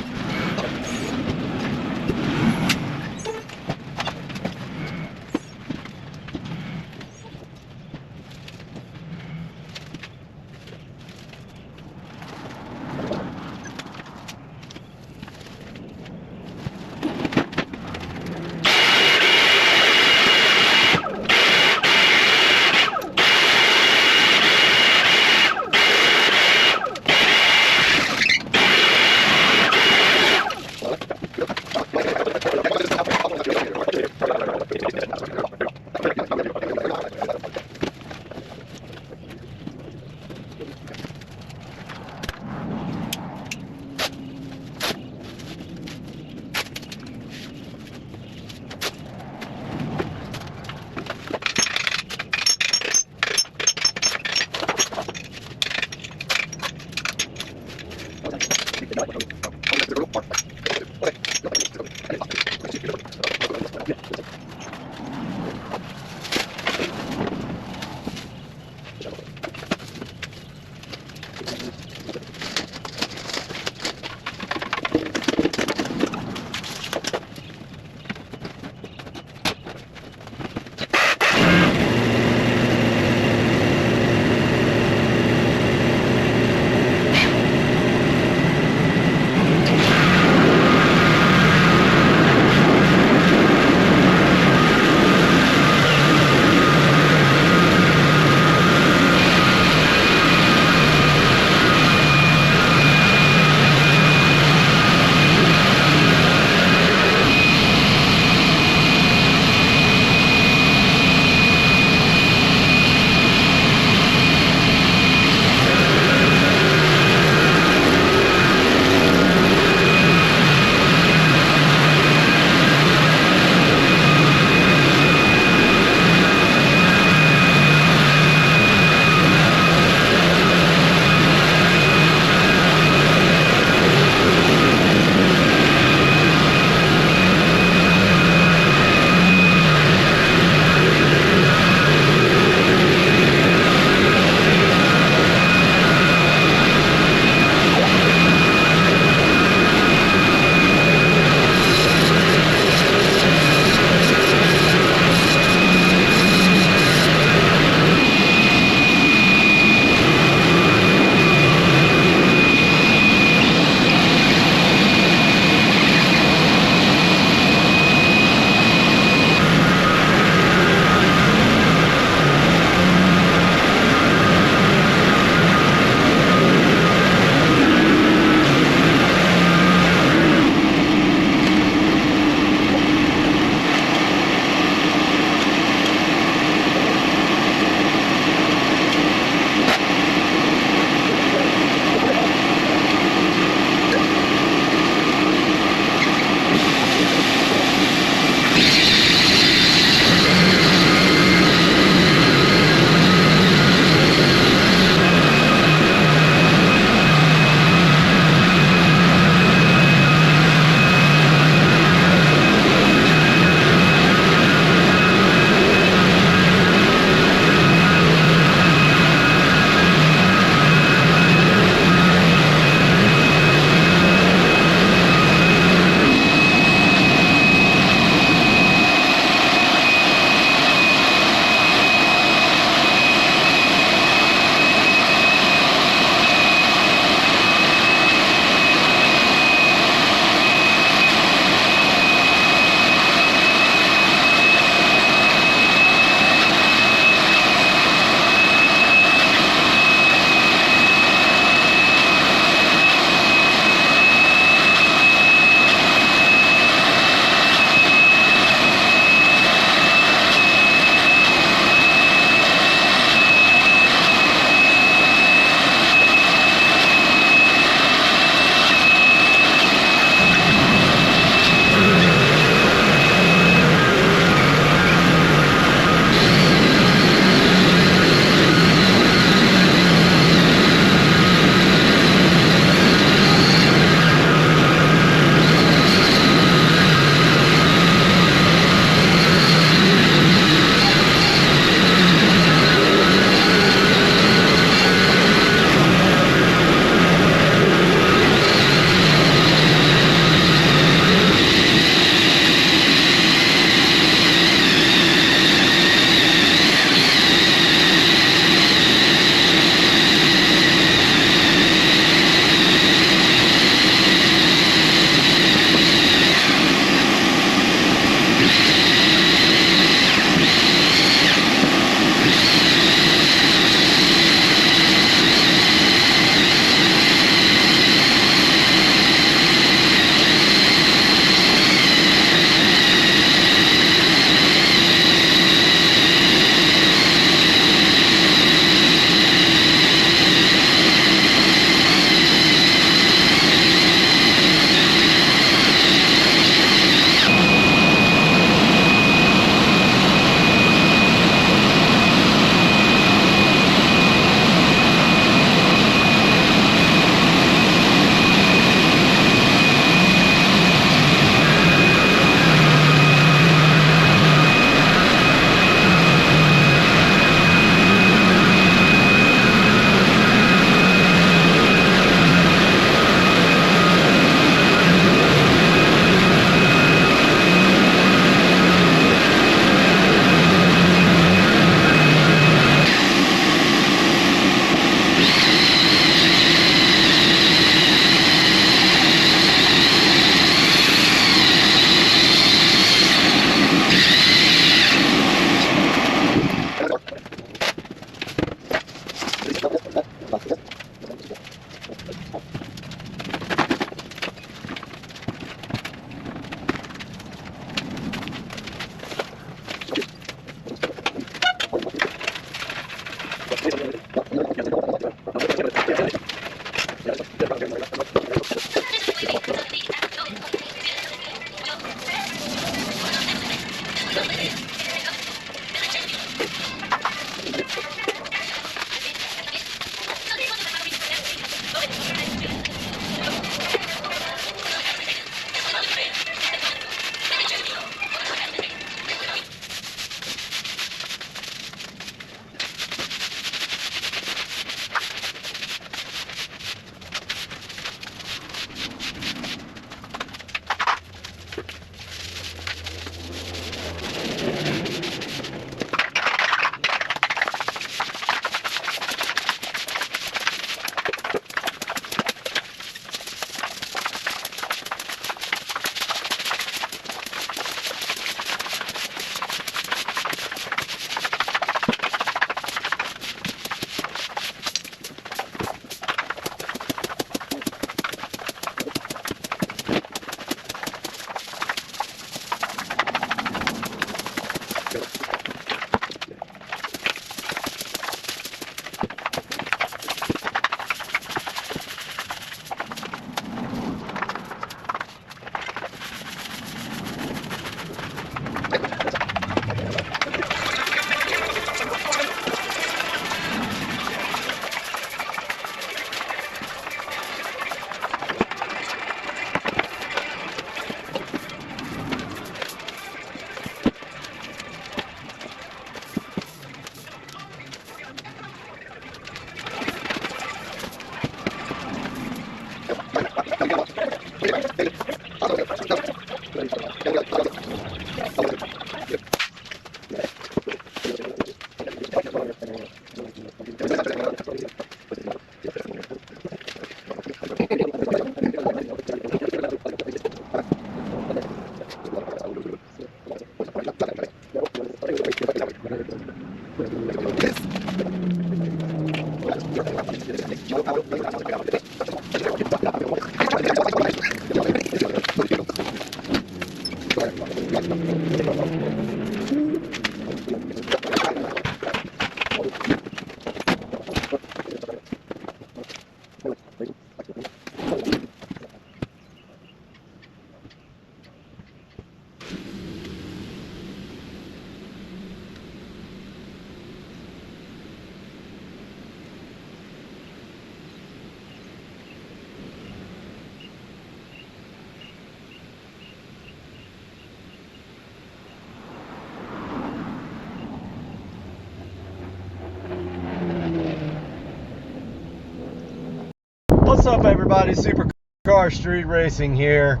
What's up, everybody? Supercar Street Racing here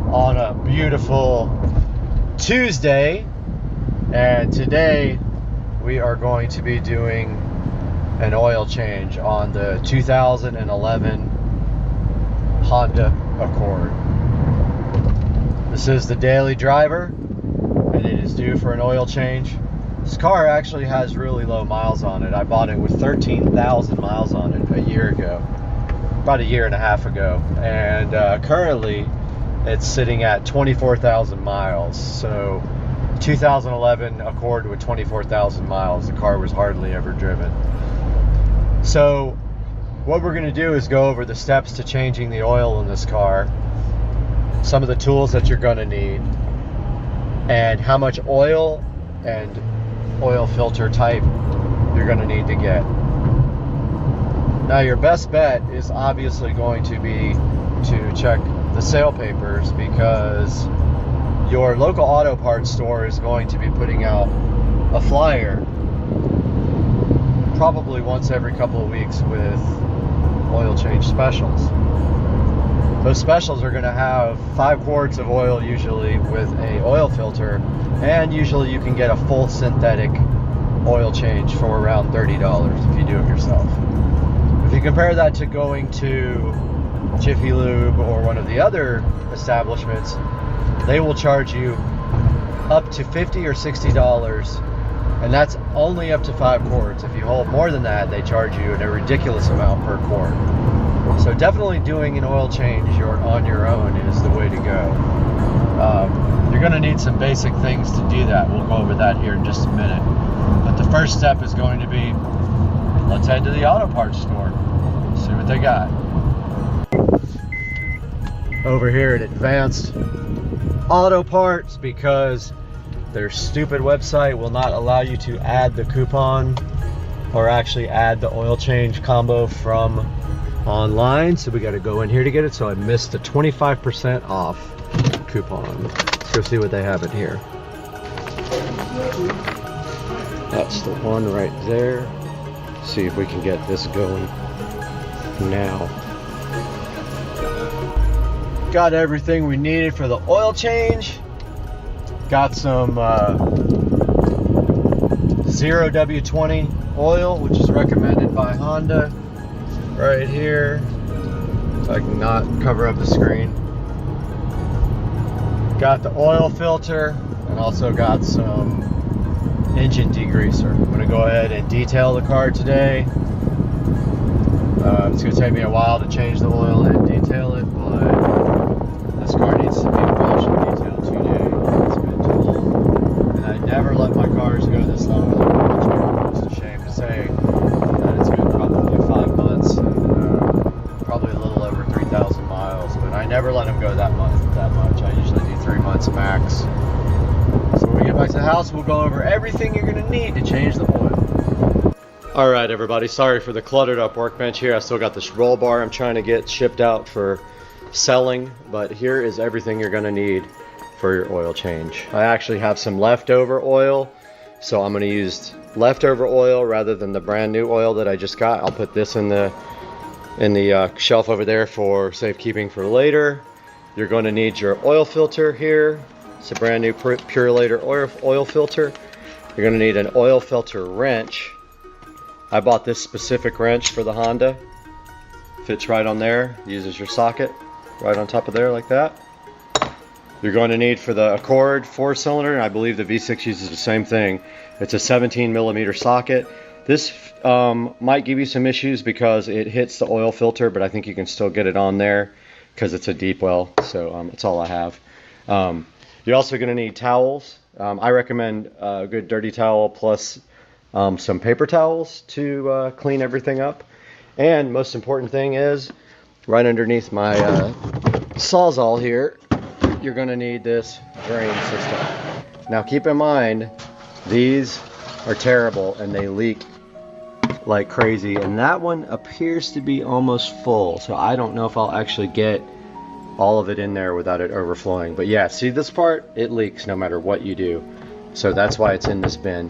on a beautiful Tuesday, and today we are going to be doing an oil change on the 2011 Honda Accord. This is the daily driver, and it is due for an oil change. This car actually has really low miles on it. I bought it with 13,000 miles on it a year ago. About a year and a half ago, and currently it's sitting at 24,000 miles. So 2011 Accord with 24,000 miles, the car was hardly ever driven. So what we're going to do is go over the steps to changing the oil in this car, some of the tools that you're going to need, and how much oil and oil filter type you're going to need to get. Now, your best bet is obviously going to be to check the sale papers, because your local auto parts store is going to be putting out a flyer probably once every couple of weeks with oil change specials. Those specials are going to have 5 quarts of oil usually with a oil filter, and usually you can get a full synthetic oil change for around $30 if you do it yourself. If you compare that to going to Jiffy Lube or one of the other establishments, they will charge you up to $50 or $60, and that's only up to 5 quarts. If you hold more than that, they charge you a ridiculous amount per quart. So definitely doing an oil change on your own is the way to go. You're going to need some basic things to do that. We'll go over that here in just a minute. But the first step is going to be, let's head to the auto parts store, see what they got. Over here at Advanced Auto Parts, because their stupid website will not allow you to add the coupon or actually add the oil change combo from online, so we got to go in here to get it. So I missed a 25% off coupon. Let's go see what they have in here. That's the one right there. See if we can get this going now. Got everything we needed for the oil change. Got some 0W20 oil, which is recommended by Honda, right here. If I can not cover up the screen. Got the oil filter, and also got some engine degreaser. I'm going to go ahead and detail the car today. It's going to take me a while to change the oil and detail it, but this car needs to be washed and detailed today. It's been too long, and I never let my cars go this long without oil change. It's a shame to say that it's been probably 5 months, and probably a little over 3,000 miles, but I never let them go that much. I usually do 3 months max. So when we get back to the house, we'll go over everything you're going to need to change the oil. Alright everybody, sorry for the cluttered up workbench here. I still got this roll bar I'm trying to get shipped out for selling, but here is everything you're going to need for your oil change. I actually have some leftover oil, so I'm going to use leftover oil rather than the brand new oil that I just got. I'll put this in the shelf over there for safekeeping for later. You're going to need your oil filter here. It's a brand new Purelator oil filter. You're going to need an oil filter wrench. I bought this specific wrench for the Honda. Fits right on there. Uses your socket right on top of there like that. You're going to need for the Accord 4-cylinder, and I believe the V6 uses the same thing. It's a 17mm socket. This might give you some issues because it hits the oil filter, but I think you can still get it on there because it's a deep well. So that's all I have. You're also going to need towels. I recommend a good dirty towel plus some paper towels to clean everything up. And most important thing is, right underneath my Sawzall here, you're going to need this drain system. Now keep in mind, these are terrible and they leak like crazy, and that one appears to be almost full, so I don't know if I'll actually get all of it in there without it overflowing. But yeah, see this part? It leaks no matter what you do, so that's why it's in this bin.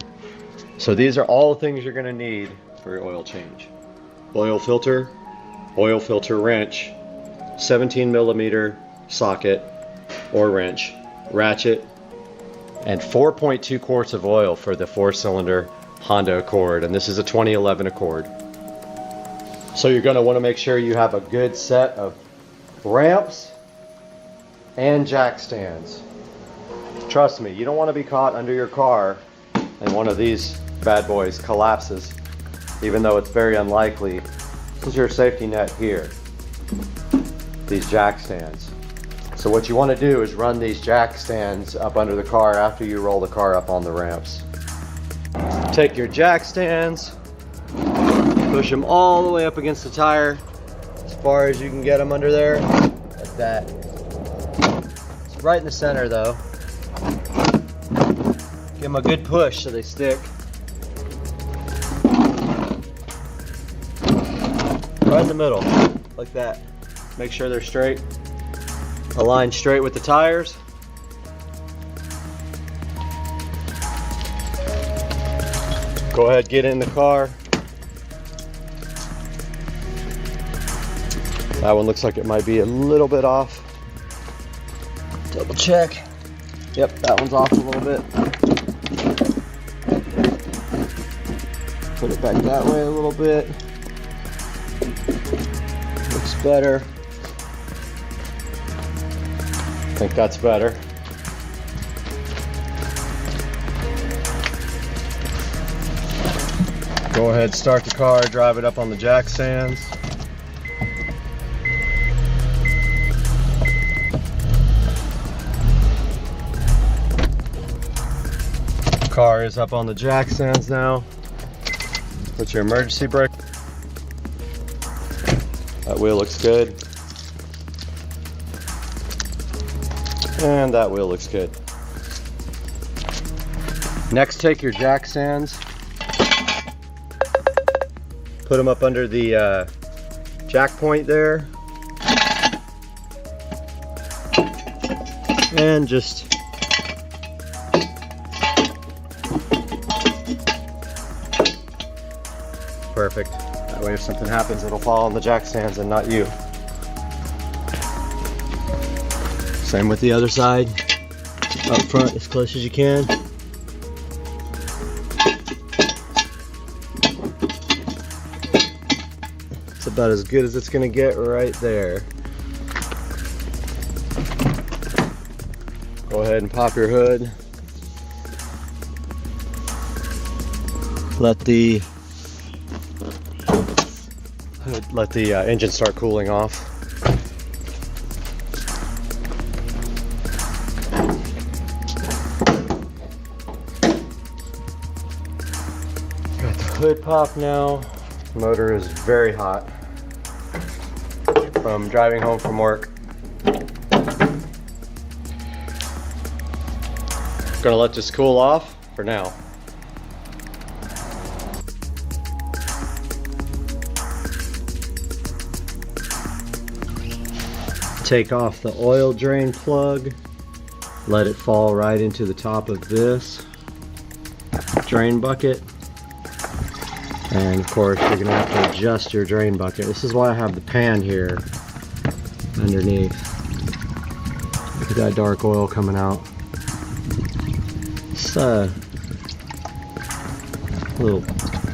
So these are all the things you're going to need for your oil change: oil filter wrench, 17mm socket or wrench, ratchet, and 4.2 quarts of oil for the 4-cylinder Honda Accord, and this is a 2011 Accord. So you're going to want to make sure you have a good set of ramps and jack stands. Trust me, you don't want to be caught under your car and one of these bad boys collapses, even though it's very unlikely. This is your safety net here, these jack stands. So what you want to do is run these jack stands up under the car after you roll the car up on the ramps. Take your jack stands, push them all the way up against the tire as far as you can get them under there, like that. It's right in the center though. Give them a good push so they stick. Right in the middle, like that. Make sure they're straight. Align straight with the tires. Go ahead, get in the car. That one looks like it might be a little bit off. Double check. Yep, that one's off a little bit. Put it back that way a little bit. Looks better. I think that's better. Go ahead, start the car, drive it up on the jack stands. Car is up on the jack stands now. Put your emergency brake. That wheel looks good. And that wheel looks good. Next, take your jack stands. Put them up under the jack point there. And just perfect. That way if something happens, it'll fall on the jack stands and not you. Same with the other side. Up front as close as you can. It's about as good as it's going to get right there. Go ahead and pop your hood. Let the engine start cooling off. Got the hood pop now. Motor is very hot from driving home from work. Gonna let this cool off for now. Take off the oil drain plug, let it fall right into the top of this drain bucket, and of course you're going to have to adjust your drain bucket. This is why I have the pan here underneath. Look at that dark oil coming out. This little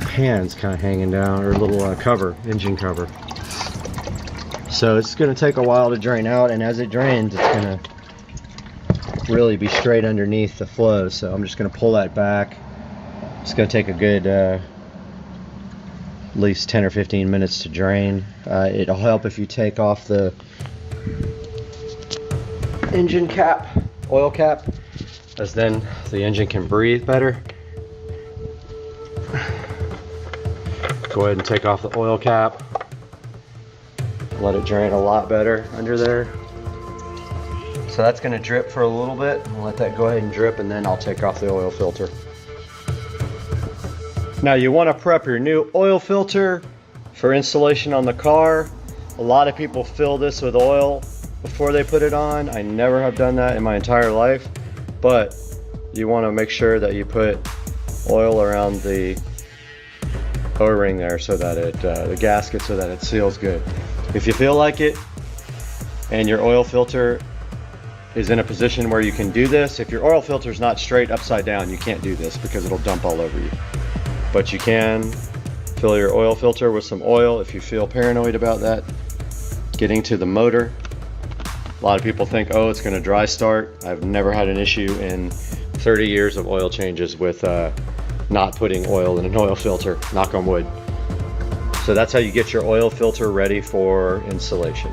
pan's kind of hanging down, or a little cover, engine cover. So it's going to take a while to drain out, and as it drains, it's going to really be straight underneath the flow. So I'm just going to pull that back. It's going to take a good least 10 or 15 minutes to drain. It'll help if you take off the engine cap, oil cap, as then the engine can breathe better. Go ahead and take off the oil cap. Let it drain a lot better under there. So that's going to drip for a little bit. I'll let that go ahead and drip, and then I'll take off the oil filter. Now you want to prep your new oil filter for installation on the car. A lot of people fill this with oil before they put it on. I never have done that in my entire life, but you want to make sure that you put oil around the O-ring there so that it, the gasket, so that it seals good. If you feel like it and your oil filter is in a position where you can do this, if your oil filter is not straight upside down, you can't do this because it'll dump all over you. But you can fill your oil filter with some oil if you feel paranoid about that getting to the motor. A lot of people think, oh, it's going to dry start. I've never had an issue in 30 years of oil changes with not putting oil in an oil filter, knock on wood. So that's how you get your oil filter ready for installation.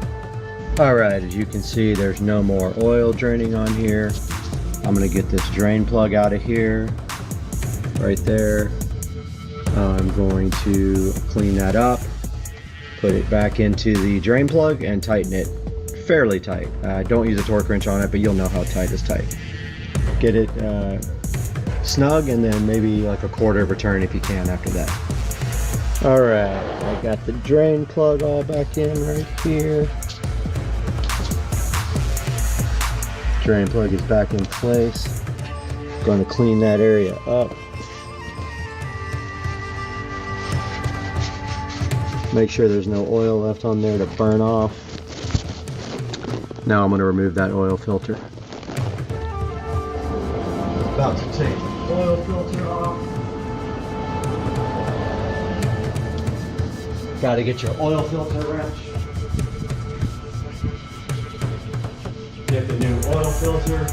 Alright, as you can see, there's no more oil draining on here. I'm going to get this drain plug out of here, right there. I'm going to clean that up, put it back into the drain plug and tighten it fairly tight. Don't use a torque wrench on it, but you'll know how tight is tight. Get it snug, and then maybe like a quarter of a turn if you can after that. Alright, I got the drain plug all back in right here. Drain plug is back in place. Going to clean that area up. Make sure there's no oil left on there to burn off. Now I'm going to remove that oil filter. About to take the oil filter off. Got to get your oil filter wrench. Get the new oil filter.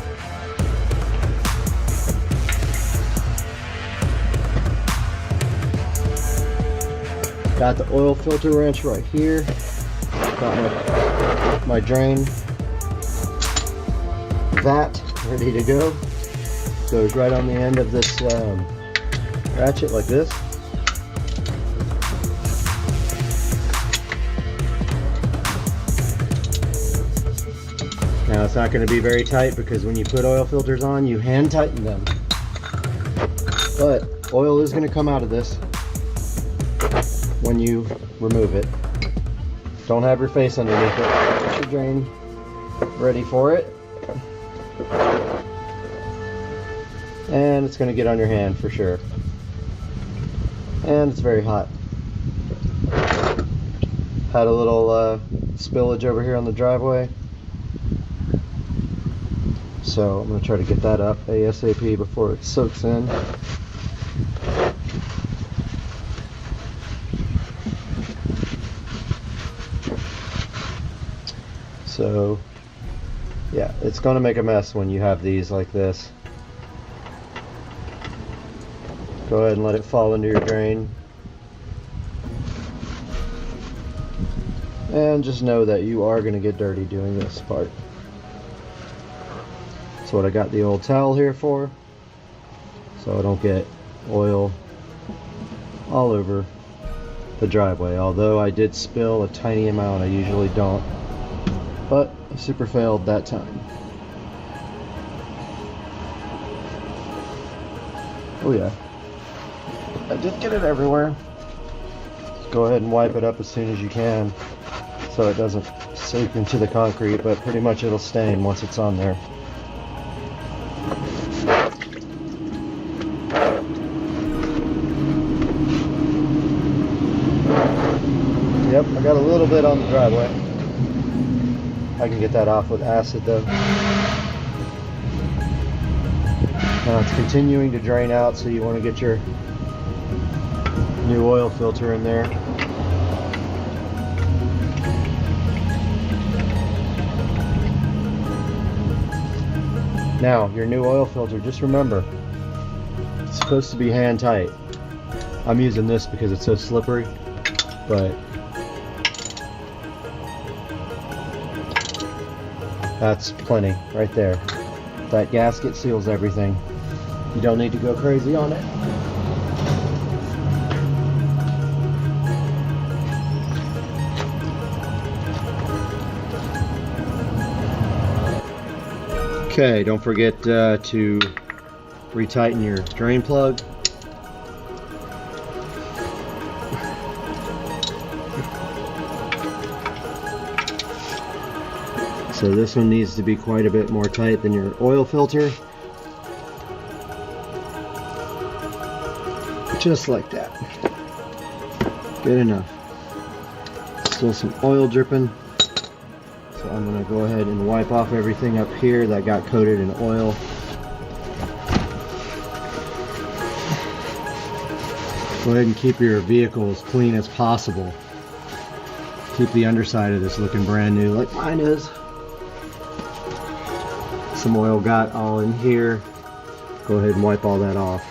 Got the oil filter wrench right here. Got my drain vat ready to go. Goes right on the end of this ratchet like this. Now it's not going to be very tight because when you put oil filters on, you hand tighten them. But oil is going to come out of this when you remove it. Don't have your face underneath it. Get your drain ready for it. And it's going to get on your hand for sure. And it's very hot. Had a little spillage over here on the driveway. So I'm going to try to get that up ASAP before it soaks in. So yeah, it's going to make a mess when you have these like this. Go ahead and let it fall into your drain. And just know that you are going to get dirty doing this part. That's what I got the old towel here for, so I don't get oil all over the driveway. Although I did spill a tiny amount, I usually don't, but I super failed that time. Oh yeah, I did get it everywhere. Go ahead and wipe it up as soon as you can so it doesn't seep into the concrete, but pretty much it'll stain once it's on there. Yep, I got a little bit on the driveway. I can get that off with acid though. Now it's continuing to drain out, so you want to get your new oil filter in there. Now, your new oil filter, just remember, it's supposed to be hand tight. I'm using this because it's so slippery. but that's plenty right there. That gasket seals everything. You don't need to go crazy on it. Okay, don't forget to retighten your drain plug. So this one needs to be quite a bit more tight than your oil filter. Just like that. Good enough. Still some oil dripping. So I'm going to go ahead and wipe off everything up here that got coated in oil. Go ahead and keep your vehicle as clean as possible. Keep the underside of this looking brand new like mine is. Some oil got all in here. Go ahead and wipe all that off.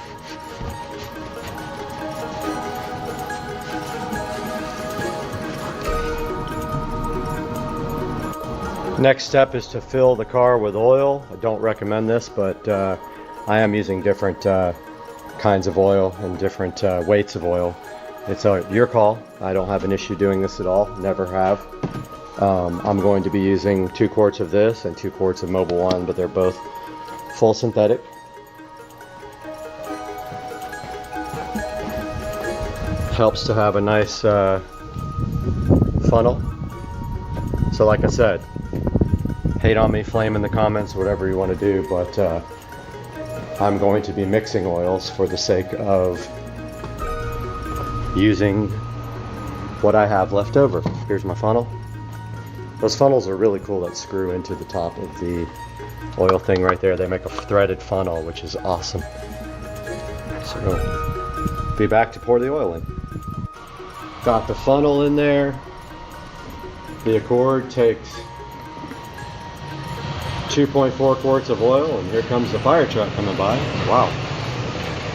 Next step is to fill the car with oil. I don't recommend this, but I am using different kinds of oil and different weights of oil. It's your call. I don't have an issue doing this at all. Never have. I'm going to be using 2 quarts of this and 2 quarts of Mobil 1, but they're both full synthetic. Helps to have a nice funnel. So like I said, hate on me, flame in the comments, whatever you want to do, but I'm going to be mixing oils for the sake of using what I have left over. Here's my funnel. Those funnels are really cool that screw into the top of the oil thing right there. They make a threaded funnel, which is awesome. So be back to pour the oil in. Got the funnel in there. The Accord takes 2.4 quarts of oil, and here comes the fire truck coming by. Wow.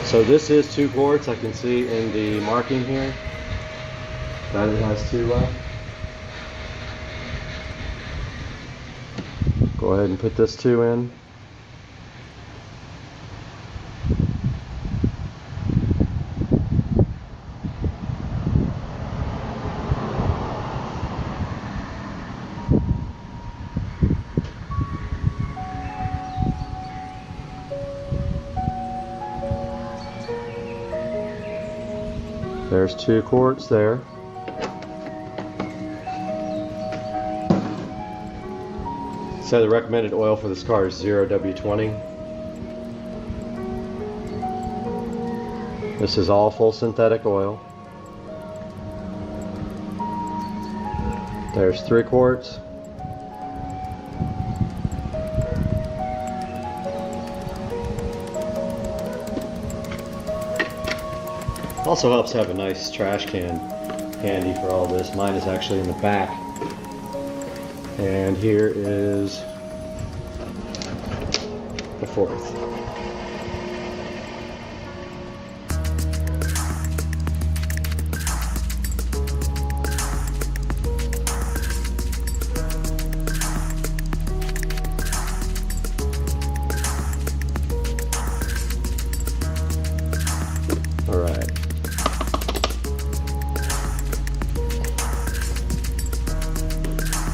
So this is 2 quarts. I can see in the marking here that it has 2 left. Go ahead and put this 2 in. There's 2 quarts there. So the recommended oil for this car is 0W20. This is all full synthetic oil. There's 3 quarts. Also helps to have a nice trash can handy for all this. Mine is actually in the back. And here is the 4th. All right.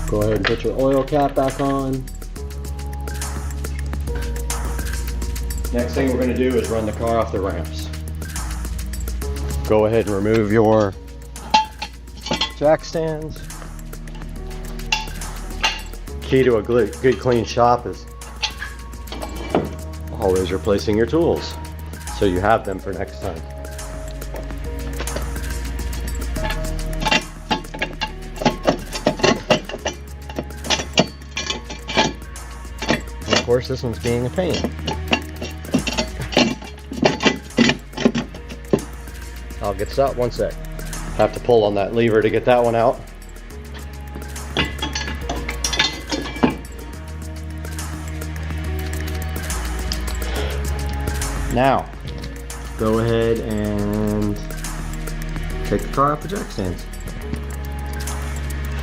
Go ahead and put your oil cap back on. Next thing we're going to do is run the car off the ramps. Go ahead and remove your jack stands. Key to a good clean shop is always replacing your tools so you have them for next time. Of course, this one's being a pain. I'll get this out one sec. Have to pull on that lever to get that one out. Now, go ahead and take the car off the jack stands.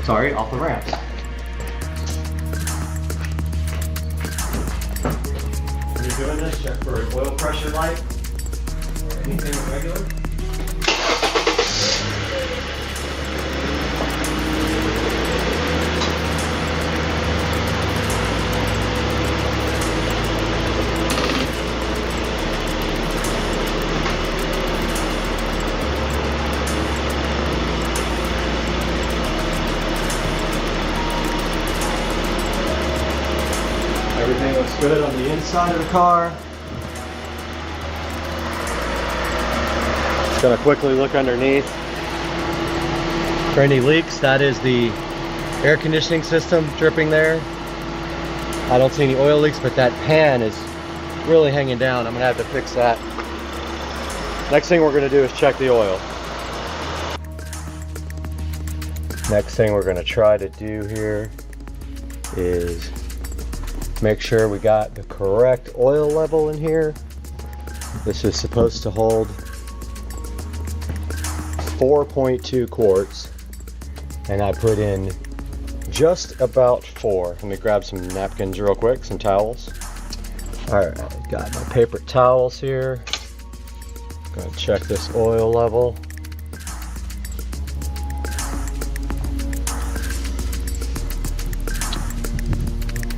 Sorry, off the ramps. When you're doing this, check for an oil pressure light or anything irregular. Everything looks good on the inside of the car. Just gonna quickly look underneath for any leaks. That is the air conditioning system dripping there. I don't see any oil leaks, but that pan is really hanging down. I'm gonna have to fix that. Next thing we're gonna do is check the oil. Next thing we're gonna try to do here is make sure we got the correct oil level in here. This is supposed to hold 4.2 quarts, and I put in just about 4. Let me grab some napkins real quick, some towels. All right, got my paper towels here. Gonna check this oil level.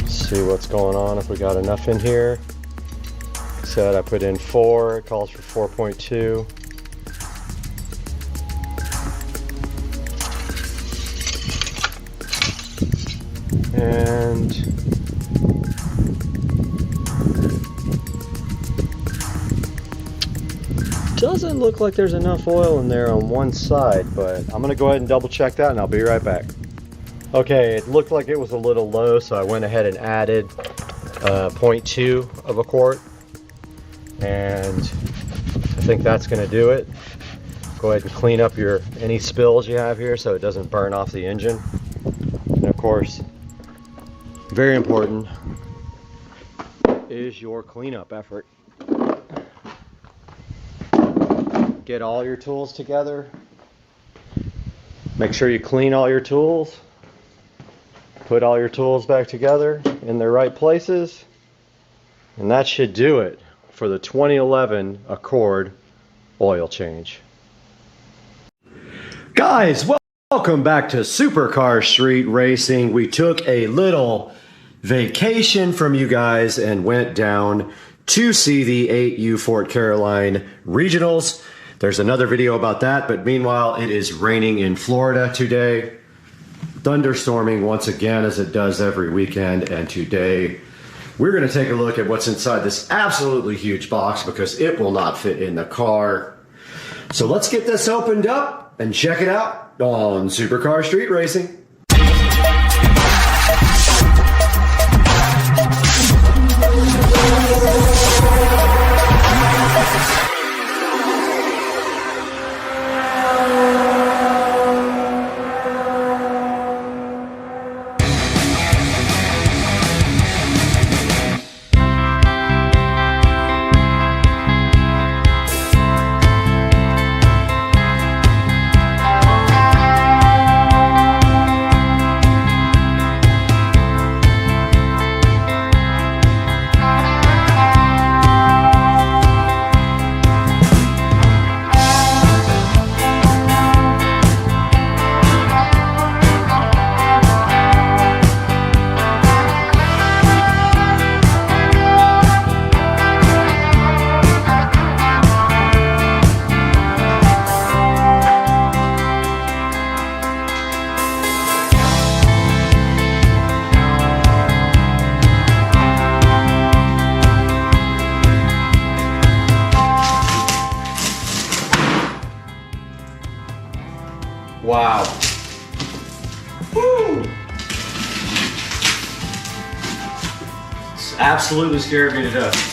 See what's going on, if we got enough in here. Like I said, I put in 4, it calls for 4.2. And doesn't look like there's enough oil in there on one side, but I'm gonna go ahead and double check that and I'll be right back. Okay, it looked like it was a little low, so I went ahead and added 0.2 of a quart, and I think that's going to do it. Go ahead and clean up any spills you have here so it doesn't burn off the engine. And of course, very important is your cleanup effort. Get all your tools together. Make sure you clean all your tools. Put all your tools back together in their right places, and that should do it for the 2011 Accord oil change. Guys, welcome back to Supercar Street Racing. We took a little vacation from you guys and went down to see the 8U Fort Caroline Regionals. There's another video about that, but meanwhile it is raining in Florida today. Thunderstorming once again, as it does every weekend, and today we're going to take a look at what's inside this absolutely huge box because it will not fit in the car. So let's get this opened up and check it out on Supercar Street Racing. Wow. Woo! It's absolutely scared me to death.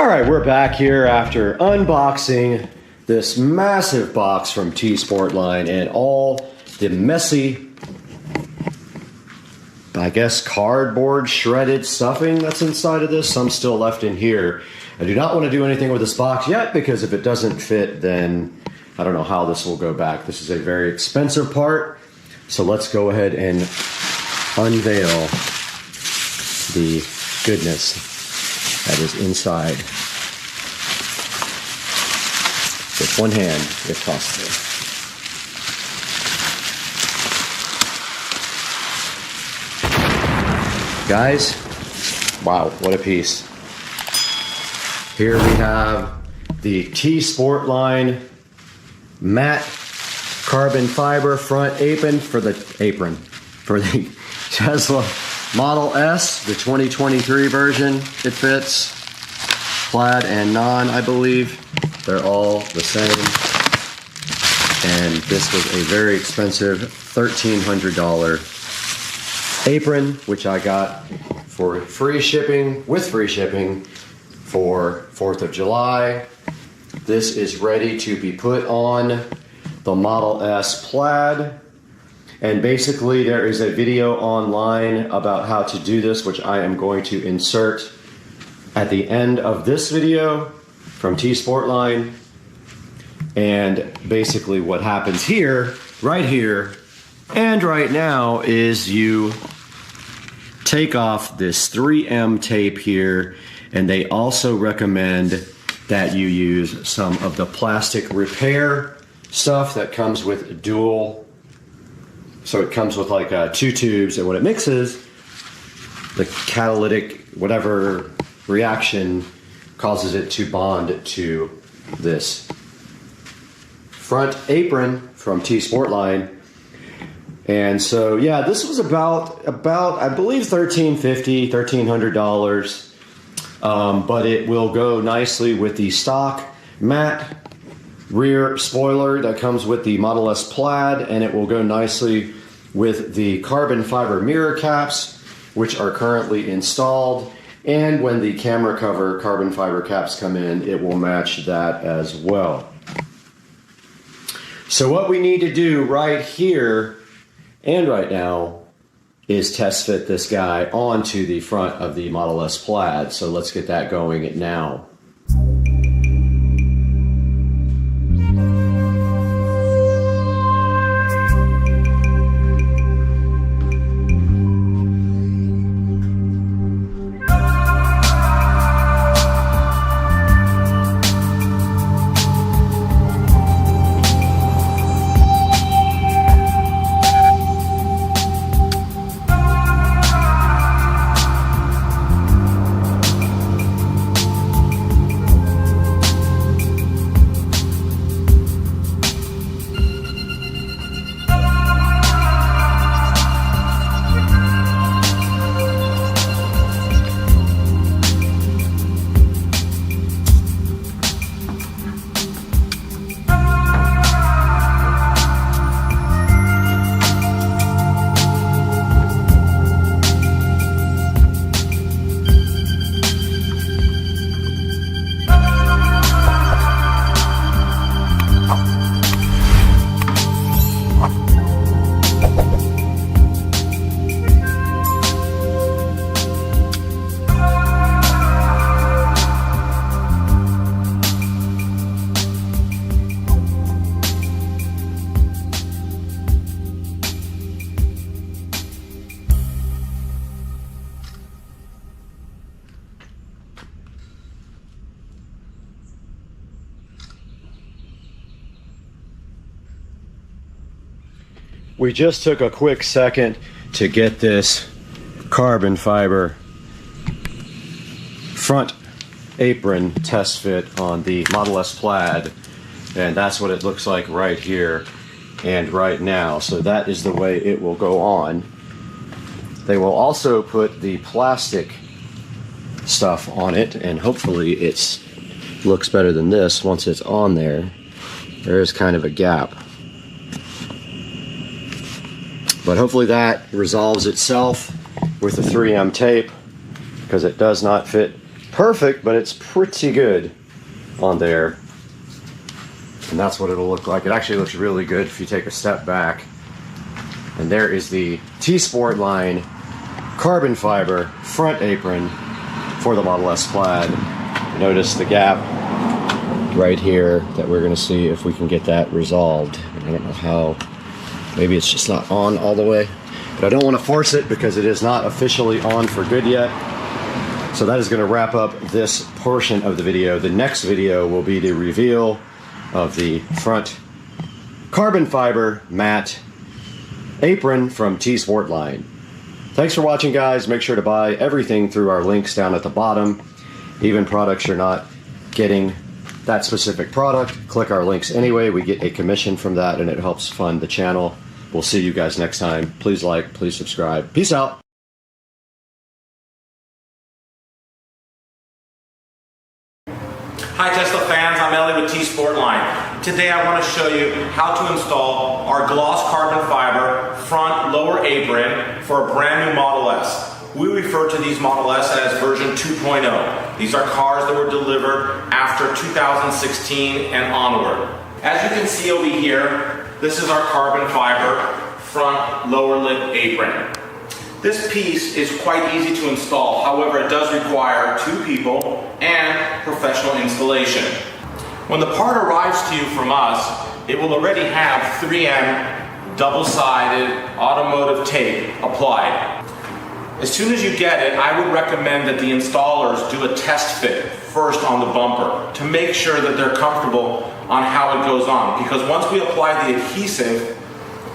All right, we're back here after unboxing this massive box from T-Sportline and all the messy, I guess, cardboard shredded stuffing that's inside of this. Some still left in here. I do not want to do anything with this box yet because if it doesn't fit, then I don't know how this will go back. This is a very expensive part. So let's go ahead and unveil the goodness that is inside with one hand, if possible. Guys, wow, what a piece. Here we have the T-Sportline matte carbon fiber front apron for the Tesla Model S, the 2023 version. It fits plaid and non, I believe. They're all the same. And this was a very expensive $1,300 apron, which I got for free shipping, with free shipping for 4th of July. This is ready to be put on the Model S plaid. And basically there is a video online about how to do this, which I am going to insert at the end of this video from T-Sportline. And basically what happens here, right here, and right now is you take off this 3M tape here, and they also recommend that you use some of the plastic repair stuff that comes with dual. So it comes with like 2 tubes, and when it mixes, the catalytic whatever reaction causes it to bond to this front apron from T-Sportline. And so yeah, this was about I believe $1,300, but it will go nicely with the stock matte rear spoiler that comes with the Model S plaid, and it will go nicely with the carbon fiber mirror caps, which are currently installed. And when the camera cover carbon fiber caps come in, it will match that as well. So what we need to do right here and right now is test fit this guy onto the front of the Model S plaid. So let's get that going now. We just took a quick second to get this carbon fiber front apron test fit on the Model S plaid, and that's what it looks like right here and right now. So that is the way it will go on. They will also put the plastic stuff on it, and hopefully it looks better than this once it's on there. There is kind of a gap, but hopefully that resolves itself with the 3M tape, because it does not fit perfect, but it's pretty good on there. And that's what it'll look like. It actually looks really good if you take a step back. And there is the T-Sport line carbon fiber front apron for the Model S Plaid. Notice the gap right here that we're going to see if we can get that resolved. I don't know how. Maybe it's just not on all the way. But I don't want to force it because it is not officially on for good yet. So that is going to wrap up this portion of the video. The next video will be the reveal of the front carbon fiber matte apron from T-Sport line. Thanks for watching, guys. Make sure to buy everything through our links down at the bottom. Even products you're not getting that specific product, click our links anyway. We get a commission from that and it helps fund the channel. We'll see you guys next time. Please like, please subscribe. Peace out. Hi Tesla fans, I'm Ellie with T-Sport Line. Today I want to show you how to install our gloss carbon fiber front lower apron for a brand new Model S. We refer to these Model S as version 2.0. These are cars that were delivered after 2016 and onward. As you can see over here, this is our carbon fiber front lower lip apron. This piece is quite easy to install, however it does require 2 people and professional installation. When the part arrives to you from us, it will already have 3M double-sided automotive tape applied. As soon as you get it, I would recommend that the installers do a test fit first on the bumper to make sure that they're comfortable on how it goes on, because once we apply the adhesive,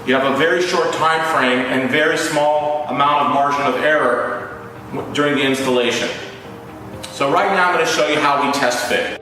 you have a very short time frame and very small amount of margin of error during the installation. So right now I'm going to show you how we test fit.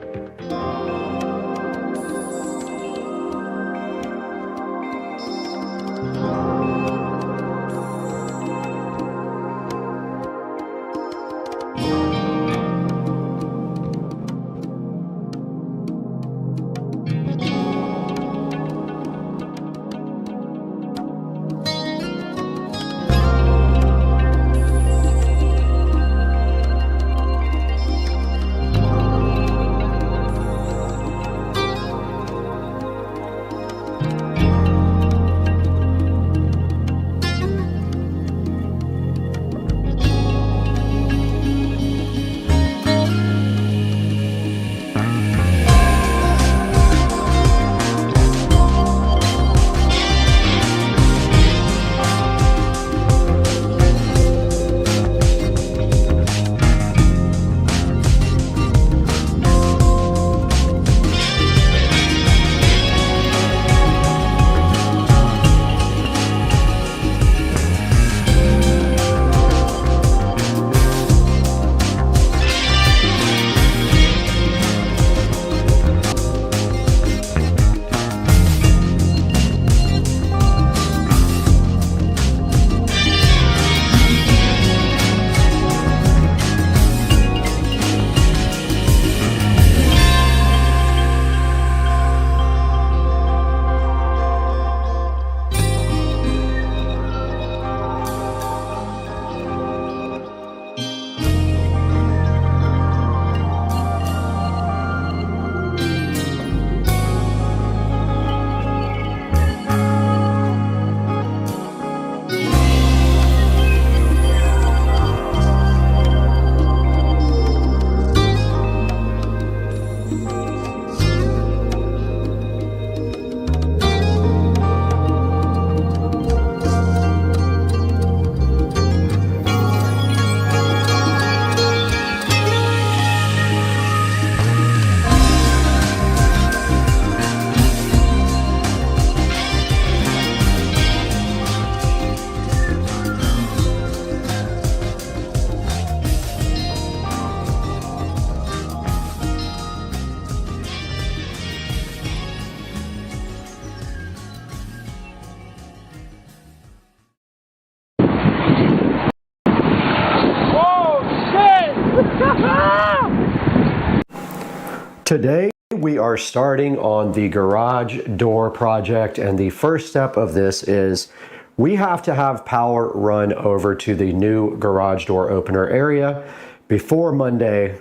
Today we are starting on the garage door project, and the first step of this is we have to have power run over to the new garage door opener area before Monday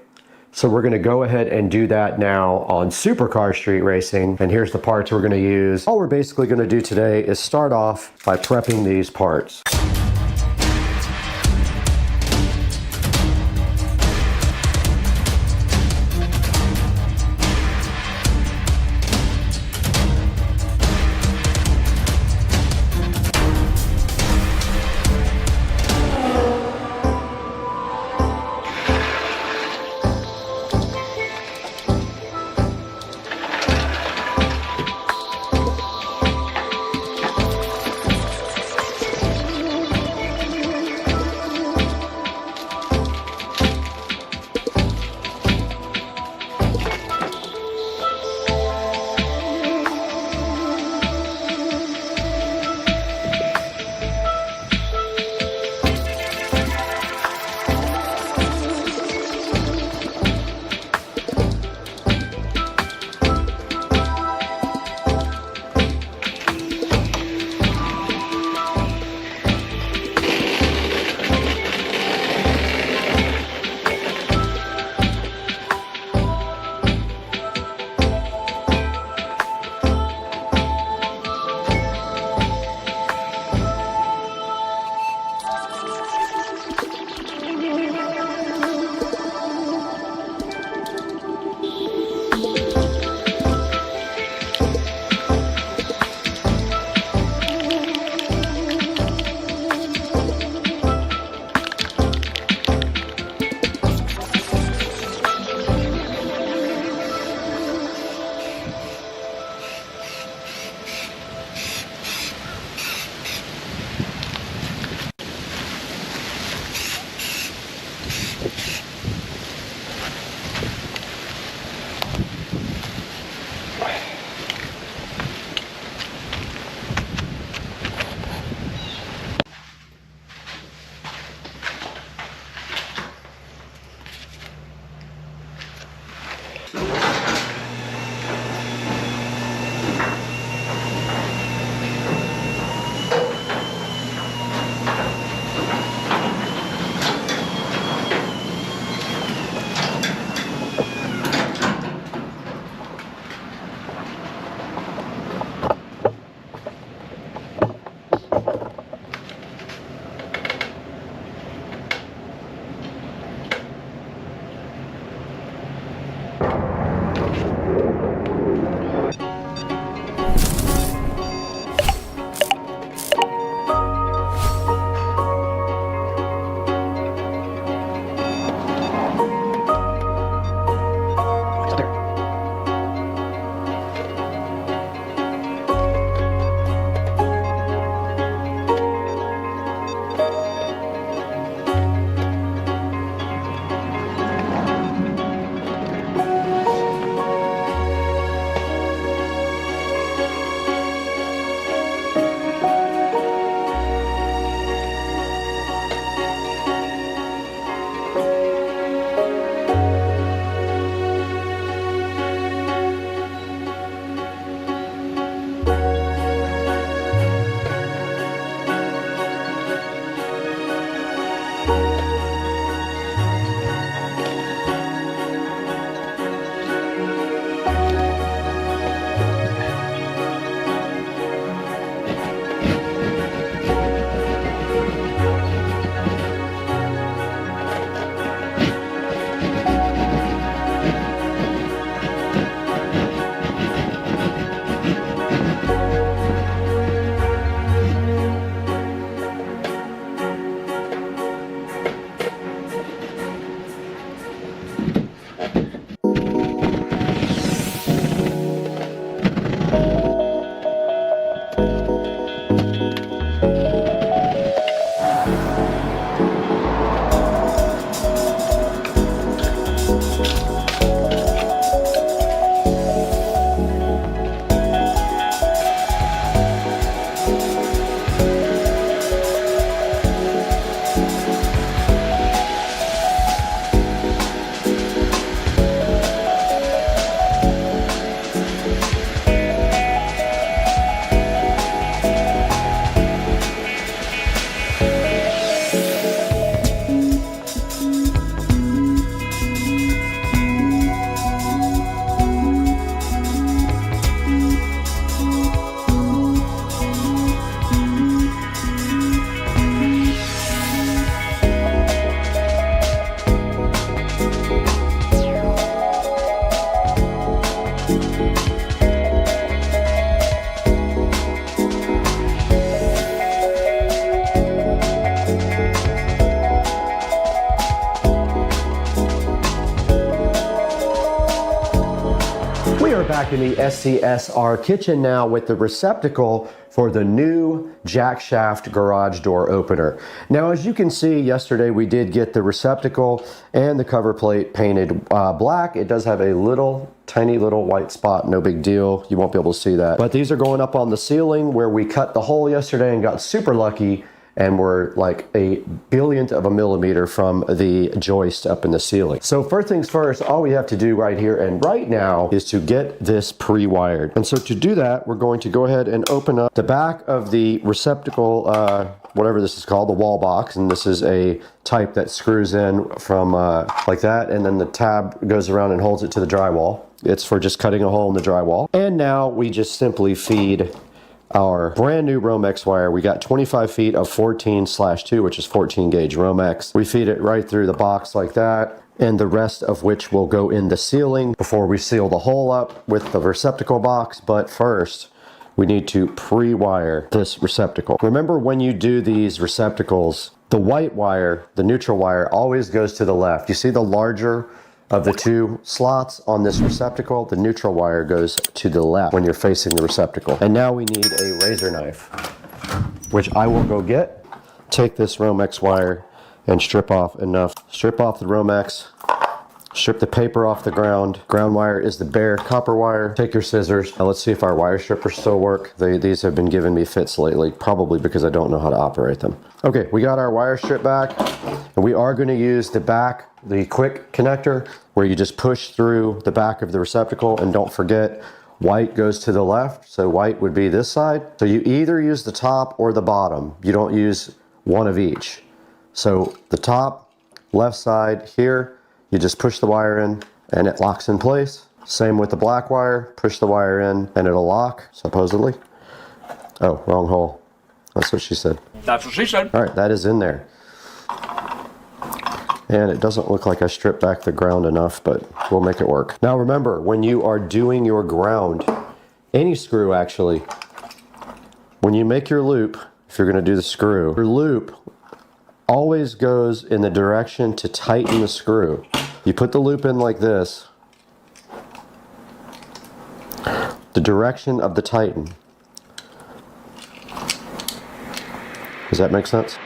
So we're gonna go ahead and do that now on Supercar Street Racing. And here's the parts we're gonna use. All we're basically gonna do today is start off by prepping these parts. are back in the SCSR kitchen now with the receptacle for the new jack shaft garage door opener. Now, as you can see, yesterday we did get the receptacle and the cover plate painted black. It does have a little tiny little white spot, no big deal. You won't be able to see that. But these are going up on the ceiling where we cut the hole yesterday and got super lucky, and we're like a billionth of a millimeter from the joist up in the ceiling. So first things first, all we have to do right here and right now is to get this pre-wired. And so to do that, we're going to go ahead and open up the back of the receptacle, whatever this is called, the wall box. And this is a type that screws in from like that, and then the tab goes around and holds it to the drywall. It's for just cutting a hole in the drywall. And now we just simply feed our brand new Romex wire. We got 25 feet of 14/2, which is 14 gauge Romex. We feed it right through the box like that, and the rest of which will go in the ceiling before we seal the hole up with the receptacle box. But first, we need to pre-wire this receptacle. Remember, when you do these receptacles, the white wire, the neutral wire, always goes to the left. You see the larger of the two slots on this receptacle, the neutral wire goes to the left when you're facing the receptacle. And now we need a razor knife, which I will go get. Take this Romex wire and strip off enough. Strip off the Romex, strip the paper off the ground. Ground wire is the bare copper wire. Take your scissors. Now let's see if our wire strippers still work. These have been giving me fits lately, probably because I don't know how to operate them. Okay, we got our wire strip back, and we are going to use the quick connector where you just push through the back of the receptacle. And don't forget, white goes to the left, so white would be this side. So you either use the top or the bottom. You don't use one of each. So the top, left side here, you just push the wire in and it locks in place. Same with the black wire, push the wire in and it'll lock, supposedly. Oh, wrong hole. That's what she said. That's what she said. All right, that is in there. And it doesn't look like I stripped back the ground enough, but we'll make it work. Now remember, when you are doing your ground, any screw actually, when you make your loop, if you're gonna do the screw, your loop always goes in the direction to tighten the screw. You put the loop in like this, the direction of the tighten. Does that make sense?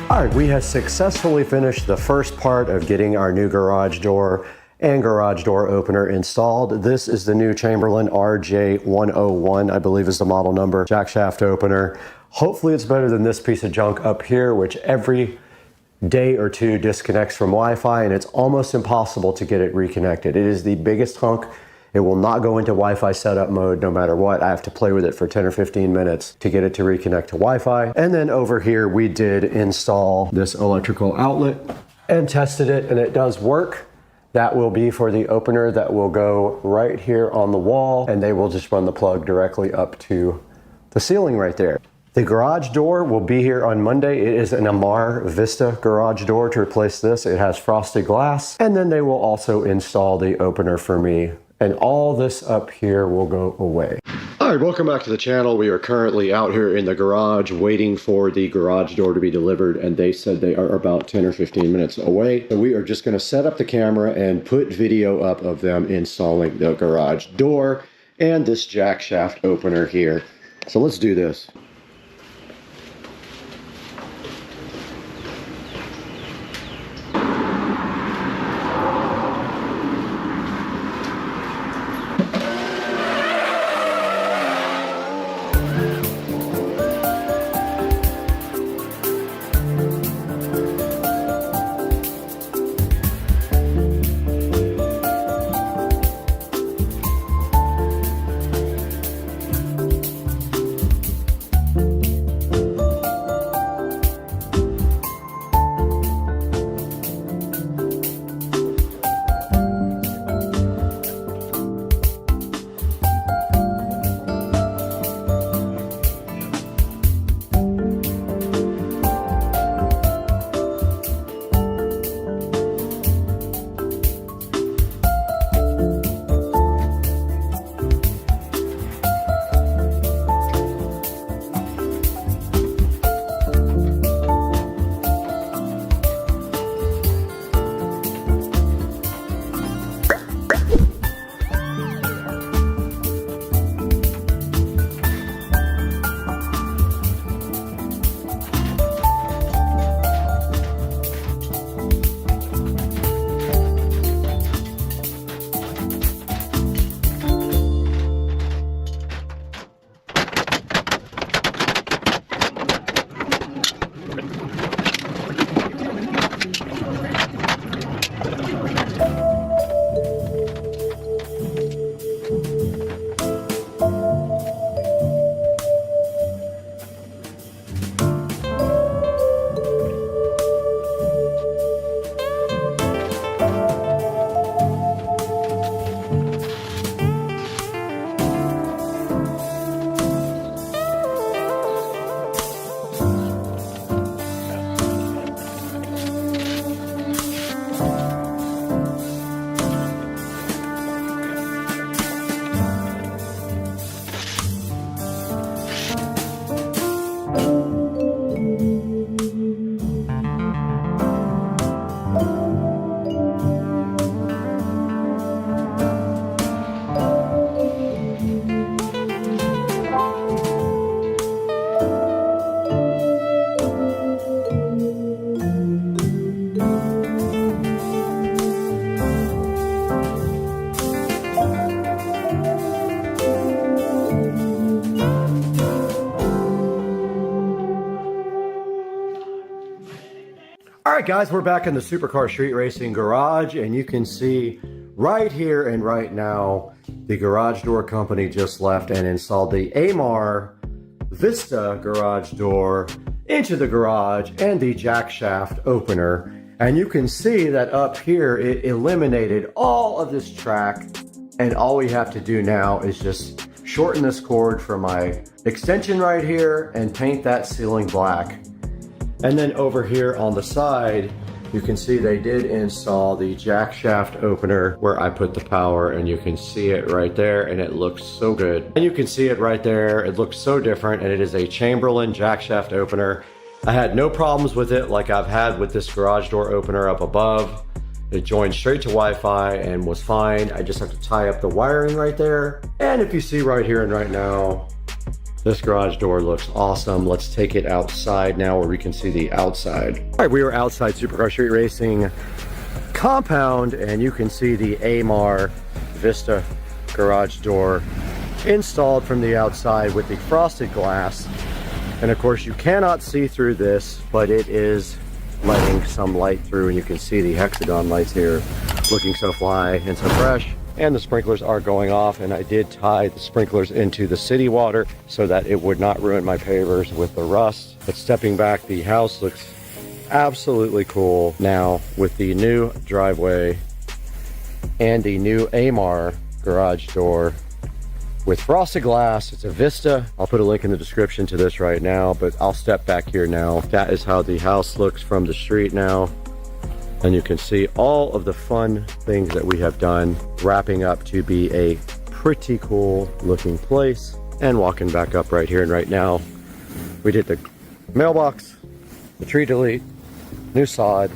All right, we have successfully finished the first part of getting our new garage door and garage door opener installed. This is the new Chamberlain RJ101, I believe is the model number, jack shaft opener. Hopefully it's better than this piece of junk up here, which every day or two disconnects from Wi-Fi, and it's almost impossible to get it reconnected. It is the biggest hunk. It will not go into Wi-Fi setup mode no matter what. I have to play with it for 10 or 15 minutes to get it to reconnect to Wi-Fi. And then over here, we did install this electrical outlet and tested it, and it does work. That will be for the opener that will go right here on the wall, and they will just run the plug directly up to the ceiling right there. The garage door will be here on Monday. It is an Amar Vista garage door to replace this. It has frosted glass, and then they will also install the opener for me, and all this up here will go away. All right, welcome back to the channel. We are currently out here in the garage waiting for the garage door to be delivered, and they said they are about 10 or 15 minutes away. So we are just gonna set up the camera and put video up of them installing the garage door and this jack shaft opener here. So let's do this. All right, guys, we're back in the Supercar Street Racing garage, and you can see right here and right now, the garage door company just left and installed the Amar Vista garage door into the garage and the jack shaft opener. And you can see that up here, it eliminated all of this track, and all we have to do now is just shorten this cord for my extension right here and paint that ceiling black. And then over here on the side, you can see they did install the jack shaft opener where I put the power, and you can see it right there, and it looks so good. And you can see it right there. It looks so different, and it is a Chamberlain jack shaft opener. I had no problems with it like I've had with this garage door opener up above. It joined straight to Wi-Fi and was fine. I just have to tie up the wiring right there. And if you see right here and right now, This garage door looks awesome. Let's take it outside now where we can see the outside. All right, we are outside Supercar Street Racing compound, and you can see the AMAR Vista garage door installed from the outside with the frosted glass. And of course you cannot see through this, but it is letting some light through, and you can see the hexagon lights here looking so fly and so fresh. And the sprinklers are going off, and I did tie the sprinklers into the city water so that it would not ruin my pavers with the rust. But stepping back, the house looks absolutely cool now with the new driveway and the new AMAR garage door with frosted glass. It's a Vista. I'll put a link in the description to this right now, but I'll step back here now. That is how the house looks from the street now. And you can see all of the fun things that we have done, wrapping up to be a pretty cool looking place. And walking back up right here and right now, we did the mailbox, the tree delete, new sod,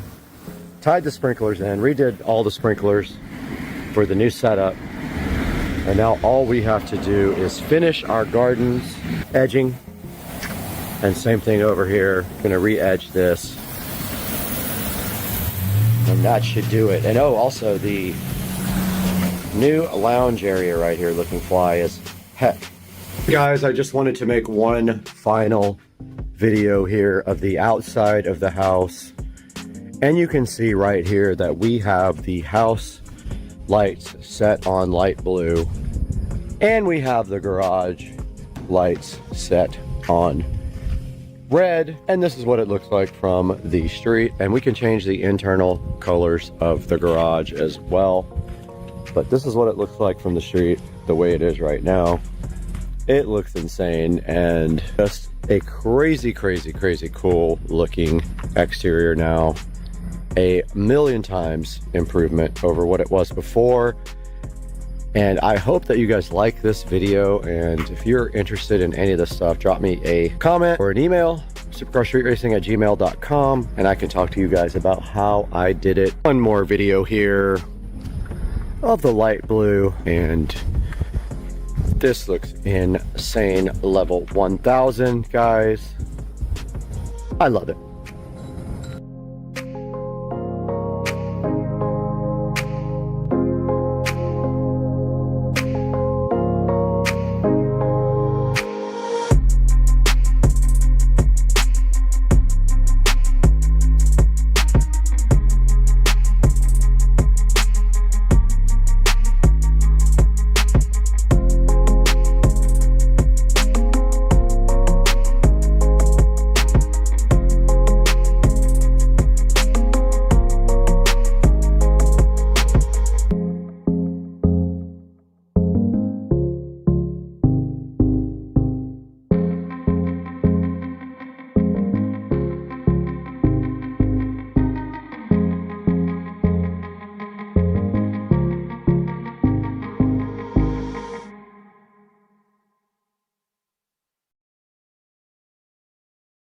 tied the sprinklers in, redid all the sprinklers for the new setup. And now all we have to do is finish our gardens, edging, and same thing over here. Gonna re-edge this. And that should do it. And oh, also the new lounge area right here looking fly as heck. Guys, I just wanted to make one final video here of the outside of the house. And you can see right here that we have the house lights set on light blue. And we have the garage lights set on red, and this is what it looks like from the street. And we can change the internal colors of the garage as well, but this is what it looks like from the street the way it is right now. It looks insane and just a crazy cool looking exterior now. A million times improvement over what it was before. And I hope that you guys like this video, and if you're interested in any of this stuff, drop me a comment or an email, supercarstreetracing@gmail.com, and I can talk to you guys about how I did it. One more video here of the light blue, and this looks insane. Level 1000, guys. I love it.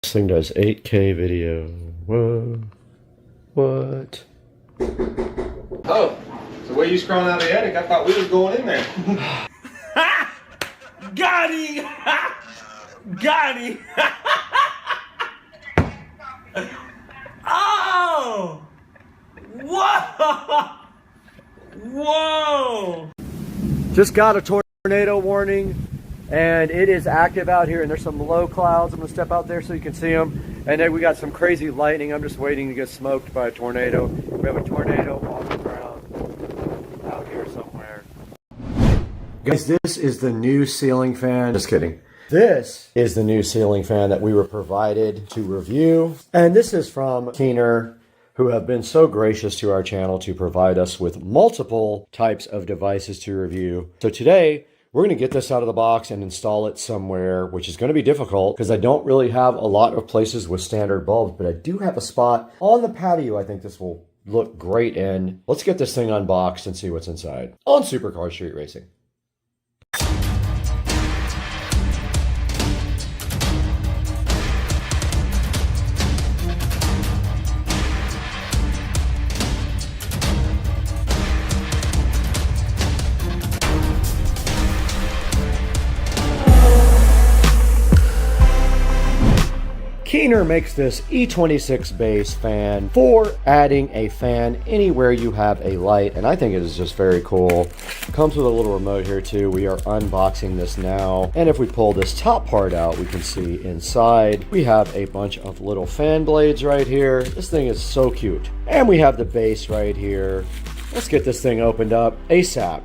This thing does 8K video. Whoa. What? Oh, so where you scrolling out of the attic? I thought we was going in there. Got him! Got him! Oh! Whoa! Whoa! Just got a tornado warning, and it is active out here, and there's some low clouds. I'm gonna step out there so you can see them. And then we got some crazy lightning. I'm just waiting to get smoked by a tornado. We have a tornado walking around out here somewhere. Guys, this is the new ceiling fan. Just kidding. This is the new ceiling fan that we were provided to review. And this is from Keener, who have been so gracious to our channel to provide us with multiple types of devices to review. So today, we're going to get this out of the box and install it somewhere, which is going to be difficult because I don't really have a lot of places with standard bulbs, but I do have a spot on the patio I think this will look great in. Let's get this thing unboxed and see what's inside on Supercar Street Racing. Keener makes this E26 base fan for adding a fan anywhere you have a light, and I think it is just very cool. Comes with a little remote here too. We are unboxing this now, and if we pull this top part out, we can see inside we have a bunch of little fan blades right here. This thing is so cute. And we have the base right here. Let's get this thing opened up ASAP.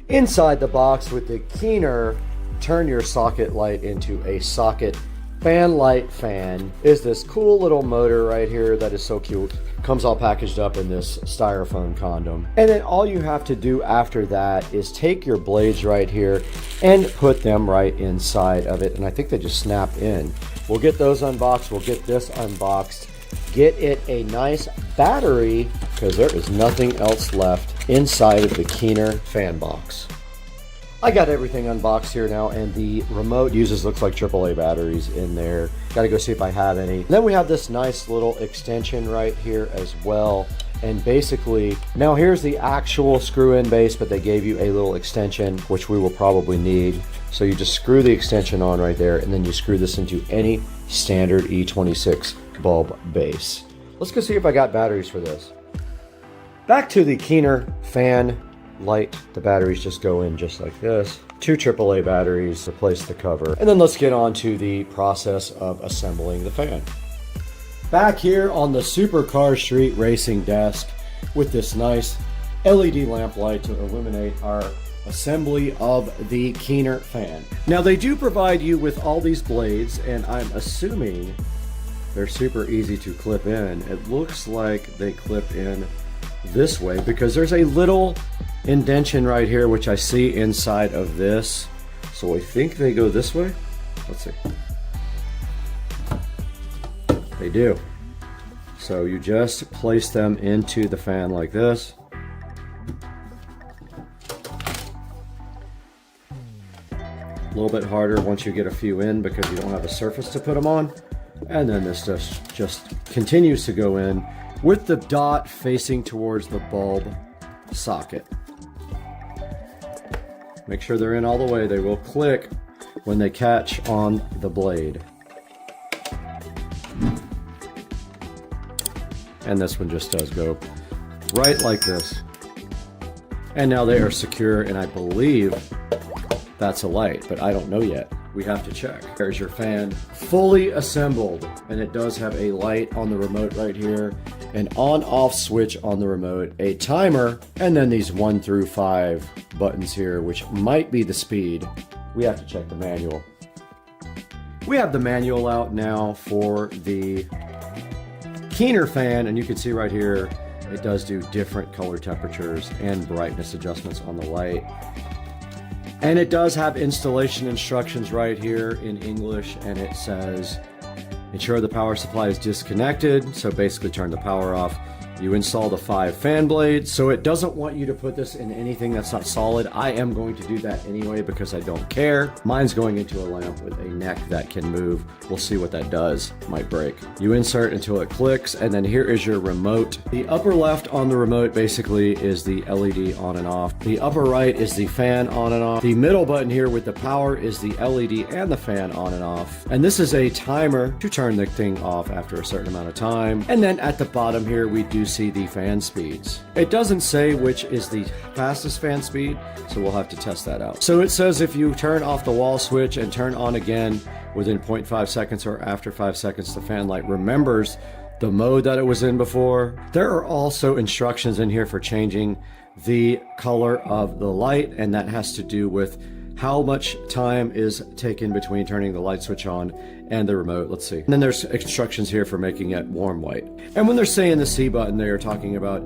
Inside the box with the Keener turn your socket light into a socket fan light fan is this cool little motor right here that is so cute. Comes all packaged up in this styrofoam condom. And then all you have to do after that is take your blades right here and put them right inside of it. And I think they just snap in. We'll get those unboxed. We'll get this unboxed. Get it a nice battery because there is nothing else left inside of the Keener fan box. I got everything unboxed here now, and the remote looks like AAA batteries in there. Got to go see if I have any. Then we have this nice little extension right here as well. And basically, now here's the actual screw-in base, but they gave you a little extension, which we will probably need. So you just screw the extension on right there, and then you screw this into any standard E26 bulb base. Let's go see if I got batteries for this. Back to the Keener fan light. The batteries just go in just like this. 2 AAA batteries replace the cover. And then let's get on to the process of assembling the fan. Back here on the Supercar Street Racing desk with this nice LED lamp light to illuminate our assembly of the Keener fan. Now they do provide you with all these blades, and I'm assuming they're super easy to clip in. It looks like they clip in this way because there's a little indentation right here which I see inside of this. So I think they go this way. Let's see. They do. So you just place them into the fan like this. A little bit harder once you get a few in because you don't have a surface to put them on. And then this just continues to go in with the dot facing towards the bulb socket. Make sure they're in all the way. They will click when they catch on the blade. And this one just does go right like this. And now they are secure, and I believe that's a light, but I don't know yet. We have to check. There's your fan fully assembled, and it does have a light on the remote right here, an on-off switch on the remote, a timer, and then these 1 through 5 buttons here, which might be the speed. We have to check the manual. We have the manual out now for the Keener fan, and you can see right here, it does do different color temperatures and brightness adjustments on the light. And it does have installation instructions right here in English, and it says, ensure the power supply is disconnected. So basically turn the power off. You install the 5 fan blades. So it doesn't want you to put this in anything that's not solid. I am going to do that anyway because I don't care. Mine's going into a lamp with a neck that can move. We'll see what that does. Might break. You insert until it clicks, and then here is your remote. The upper left on the remote basically is the LED on and off. The upper right is the fan on and off. The middle button here with the power is the LED and the fan on and off. And this is a timer to turn the thing off after a certain amount of time. And then at the bottom here, we do see the fan speeds. It doesn't say which is the fastest fan speed, so we'll have to test that out. So it says if you turn off the wall switch and turn on again within 0.5 seconds or after 5 seconds, the fan light remembers the mode that it was in before. There are also instructions in here for changing the color of the light, and that has to do with how much time is taken between turning the light switch on and the remote. Let's see. And then there's instructions here for making it warm white. And when they're saying the C button, they are talking about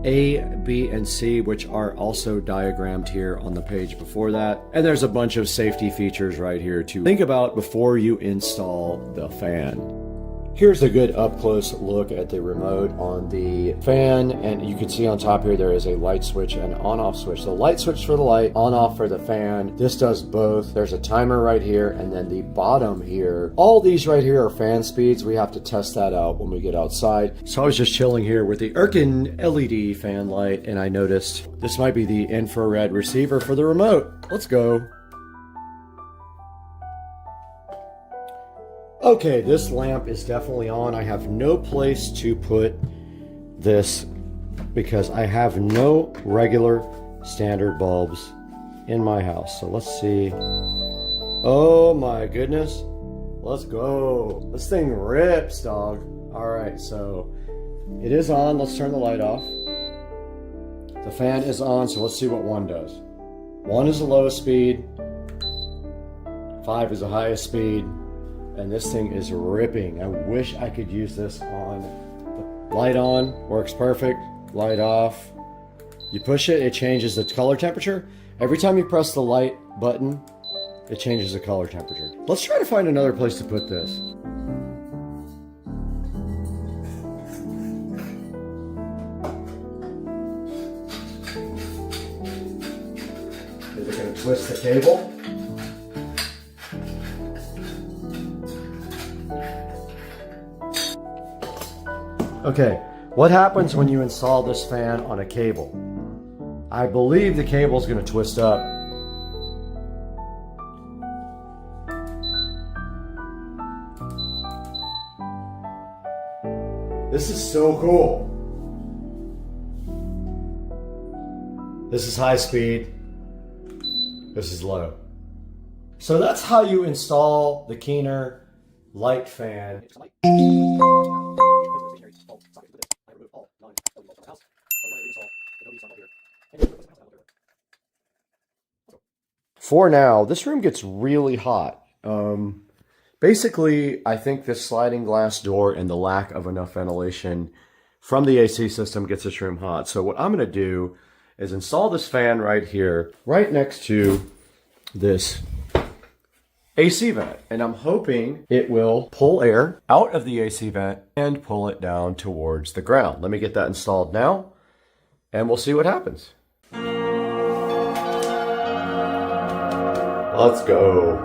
A, B, and C, which are also diagrammed here on the page before that. And there's a bunch of safety features right here to think about before you install the fan. Here's a good up-close look at the remote on the fan, and you can see on top here there is a light switch and on-off switch. The light switch for the light, on-off for the fan. This does both. There's a timer right here, and then the bottom here. All these right here are fan speeds. We have to test that out when we get outside. So I was just chilling here with the Erkin LED fan light, and I noticed this might be the infrared receiver for the remote. Let's go. Okay, this lamp is definitely on. I have no place to put this because I have no regular standard bulbs in my house. So let's see. Oh my goodness. Let's go. This thing rips, dog. All right, so it is on. Let's turn the light off. The fan is on, so let's see what 1 does. 1 is the lowest speed. 5 is the highest speed. And this thing is ripping. I wish I could use this on. The light on, works perfect. Light off. You push it, it changes the color temperature. Every time you press the light button, it changes the color temperature. Let's try to find another place to put this. Is it going to twist the cable? Okay, what happens when you install this fan on a cable? I believe the cable is going to twist up. This is so cool. This is high speed. This is low. So that's how you install the Keener light fan. For now, this room gets really hot. Basically, I think this sliding glass door and the lack of enough ventilation from the AC system gets this room hot. So what I'm going to do is install this fan right here, right next to this AC vent. And I'm hoping it will pull air out of the AC vent and pull it down towards the ground. Let me get that installed now, and we'll see what happens. Let's go.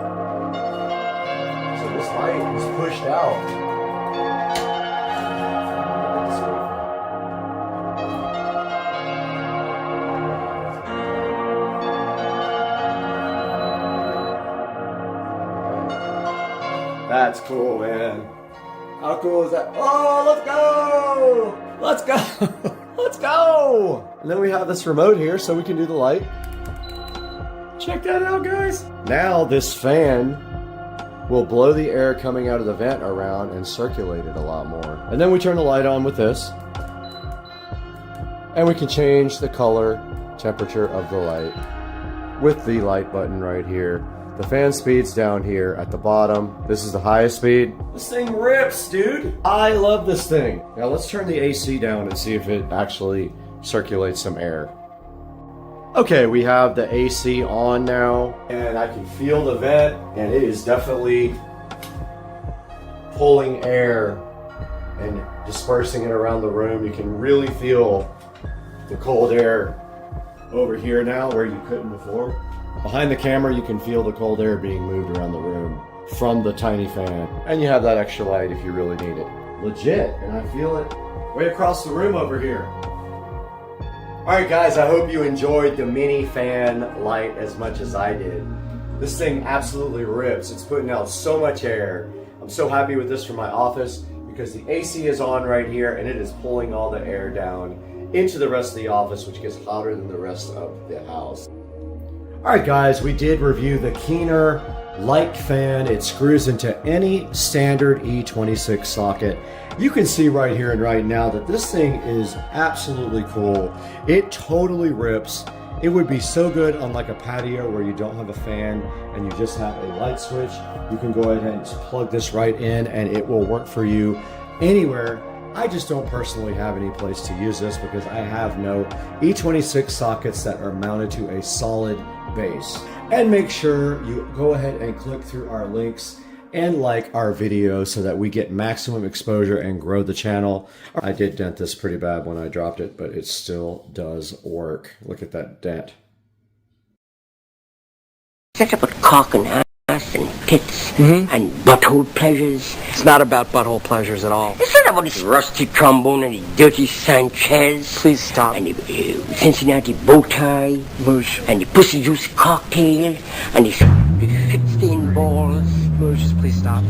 So this light is pushed out. That's cool, man. How cool is that? Oh, let's go! Let's go! Let's go! And then we have this remote here so we can do the light. Check that out, guys. Now this fan will blow the air coming out of the vent around and circulate it a lot more. And then we turn the light on with this. And we can change the color temperature of the light with the light button right here. The fan speed's down here at the bottom. This is the highest speed. This thing rips, dude. I love this thing. Now let's turn the AC down and see if it actually circulates some air. Okay, we have the AC on now, and I can feel the vent, and it is definitely pulling air and dispersing it around the room. You can really feel the cold air over here now where you couldn't before. Behind the camera, you can feel the cold air being moved around the room from the tiny fan. And you have that extra light if you really need it. Legit, and I feel it way across the room over here. Alright guys, I hope you enjoyed the mini fan light as much as I did. This thing absolutely rips. It's putting out so much air. I'm so happy with this for my office because the AC is on right here and it is pulling all the air down into the rest of the office, which gets hotter than the rest of the house. Alright guys, we did review the Keener light fan. It screws into any standard E26 socket. You can see right here and right now that this thing is absolutely cool. It totally rips. It would be so good on like a patio where you don't have a fan and you just have a light switch. You can go ahead and plug this right in and it will work for you anywhere. I just don't personally have any place to use this because I have no E26 sockets that are mounted to a solid base. And make sure you go ahead and click through our links and like our video so that we get maximum exposure and grow the channel. I did dent this pretty bad when I dropped it, but it still does work. Look at that dent. That's about cock and ass and tits and butthole pleasures. It's not about butthole pleasures at all. It's not about this rusty trombone and the dirty Sanchez. Please stop. And the Cincinnati bow tie. Moosh. And the pussy juice cocktail. And the shit-stained balls. Moosh, just please stop.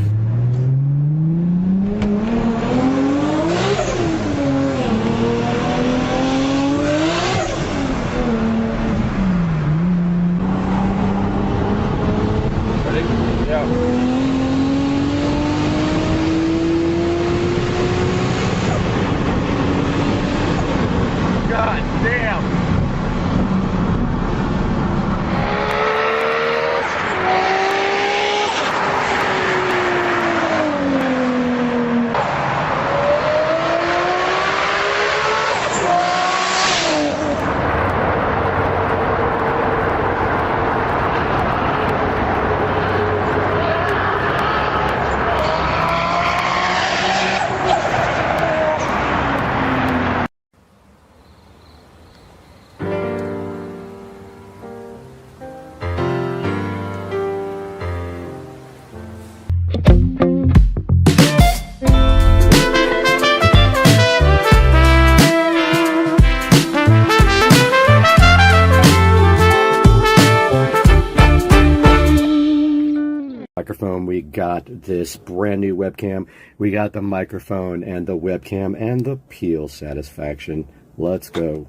we got this brand new webcam. We got the microphone and the webcam and the peel satisfaction. Let's go.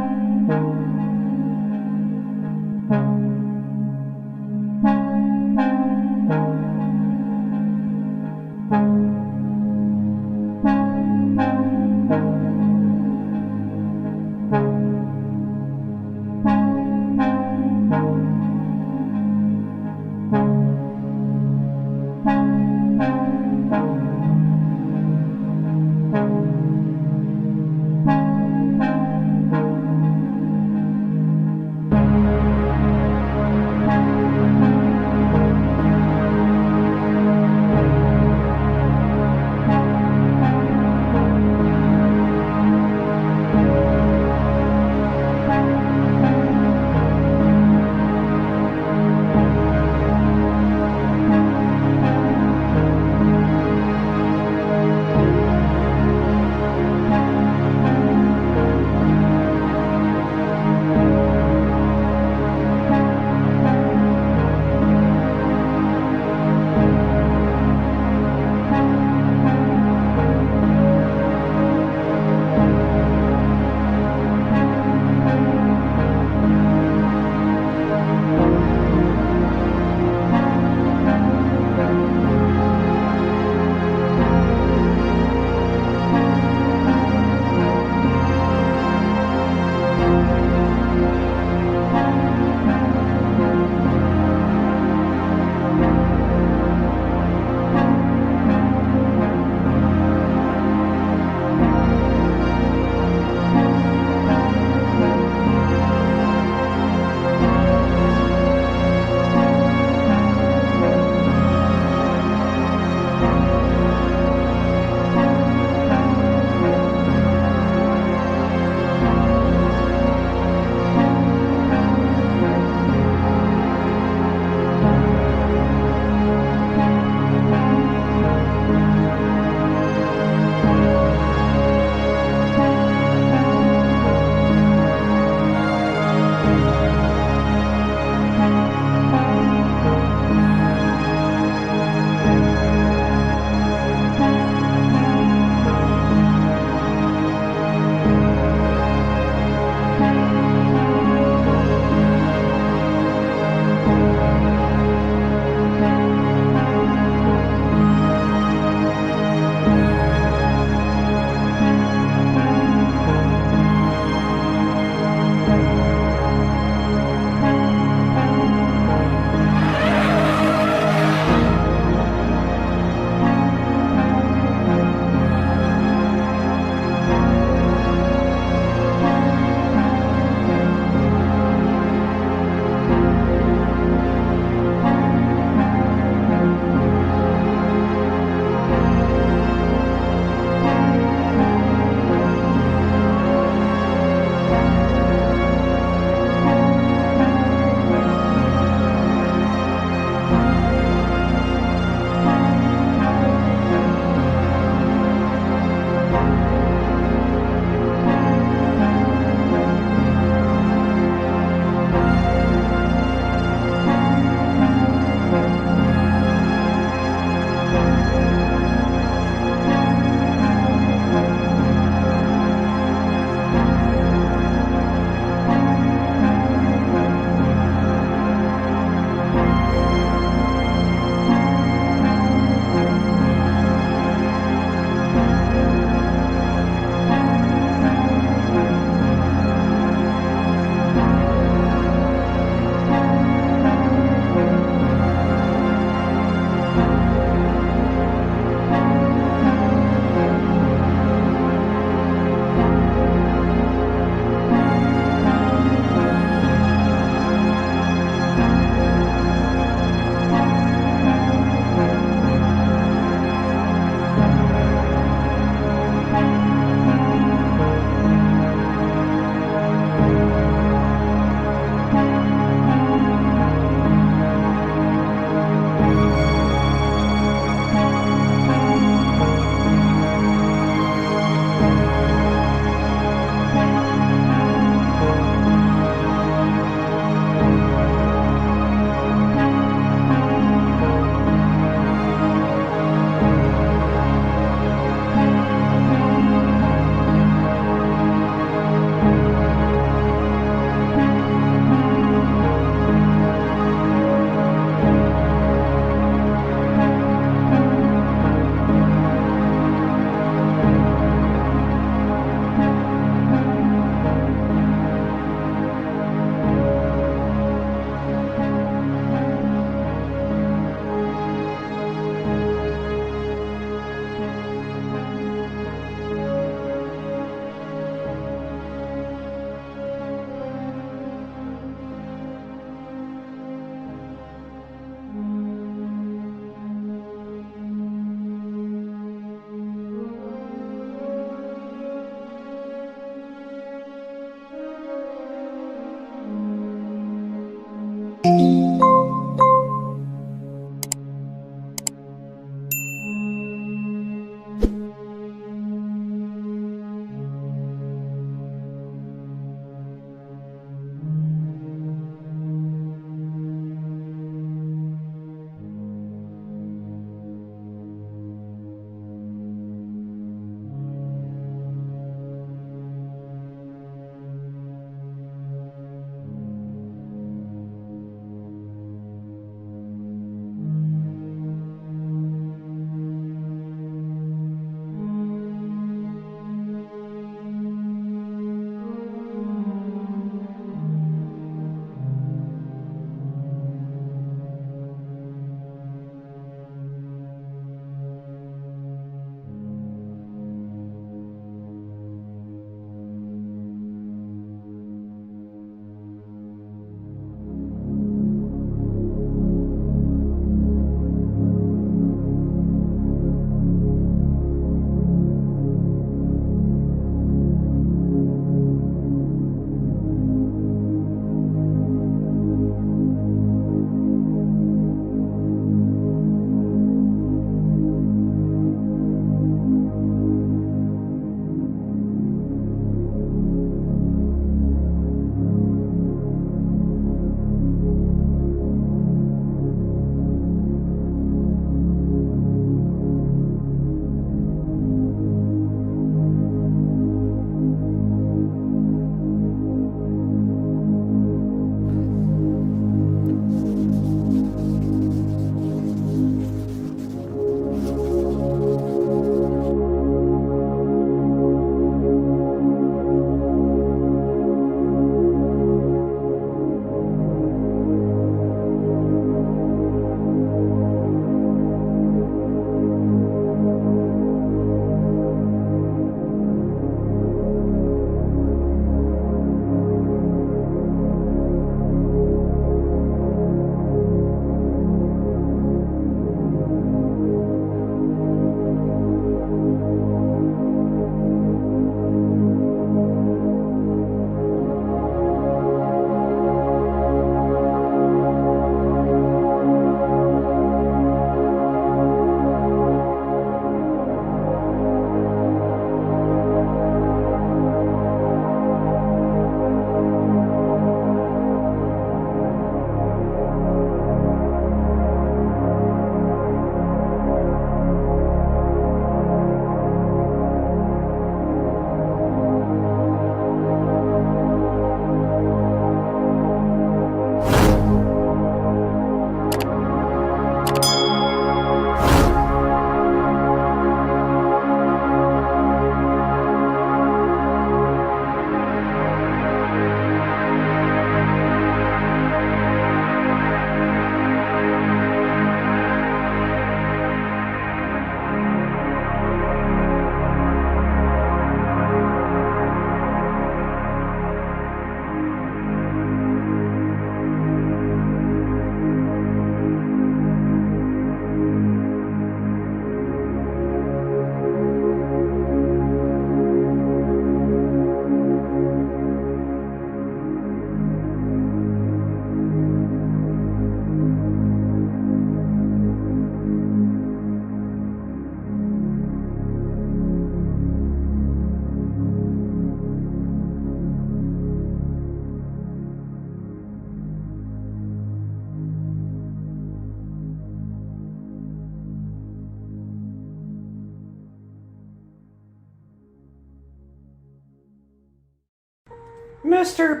Mr.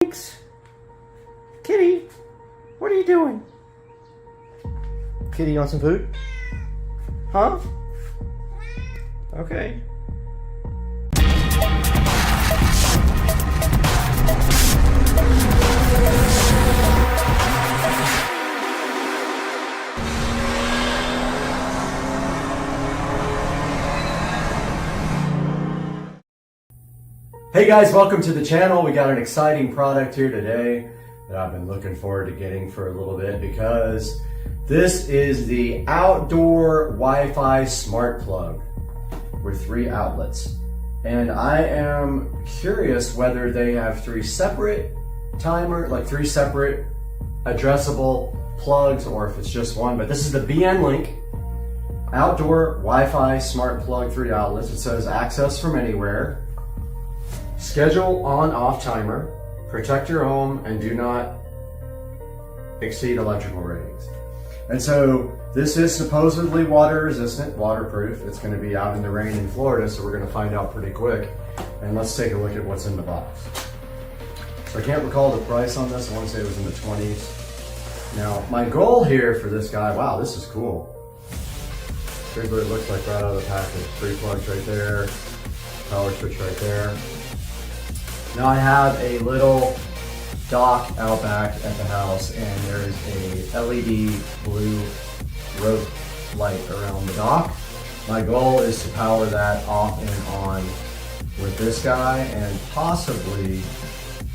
Binks! Kitty, what are you doing? Kitty, you want some food? Huh? Okay. Hey guys, welcome to the channel. We got an exciting product here today that I've been looking forward to getting for a little bit because this is the outdoor Wi-Fi smart plug with 3 outlets. And I am curious whether they have 3 separate like 3 separate addressable plugs or if it's just one, but this is the BN Link outdoor Wi-Fi smart plug 3 outlets. It says access from anywhere. Schedule on-off timer, protect your home, and do not exceed electrical ratings. And so this is supposedly water resistant, waterproof. It's going to be out in the rain in Florida, so we're going to find out pretty quick. And let's take a look at what's in the box. So I can't recall the price on this. I want to say it was in the 20s. Now, my goal here for this guy, wow, this is cool. Here's what it looks like right out of the package. 3 plugs right there, power switch right there. Now I have a little dock out back at the house and there is a LED blue rope light around the dock. My goal is to power that off and on with this guy and possibly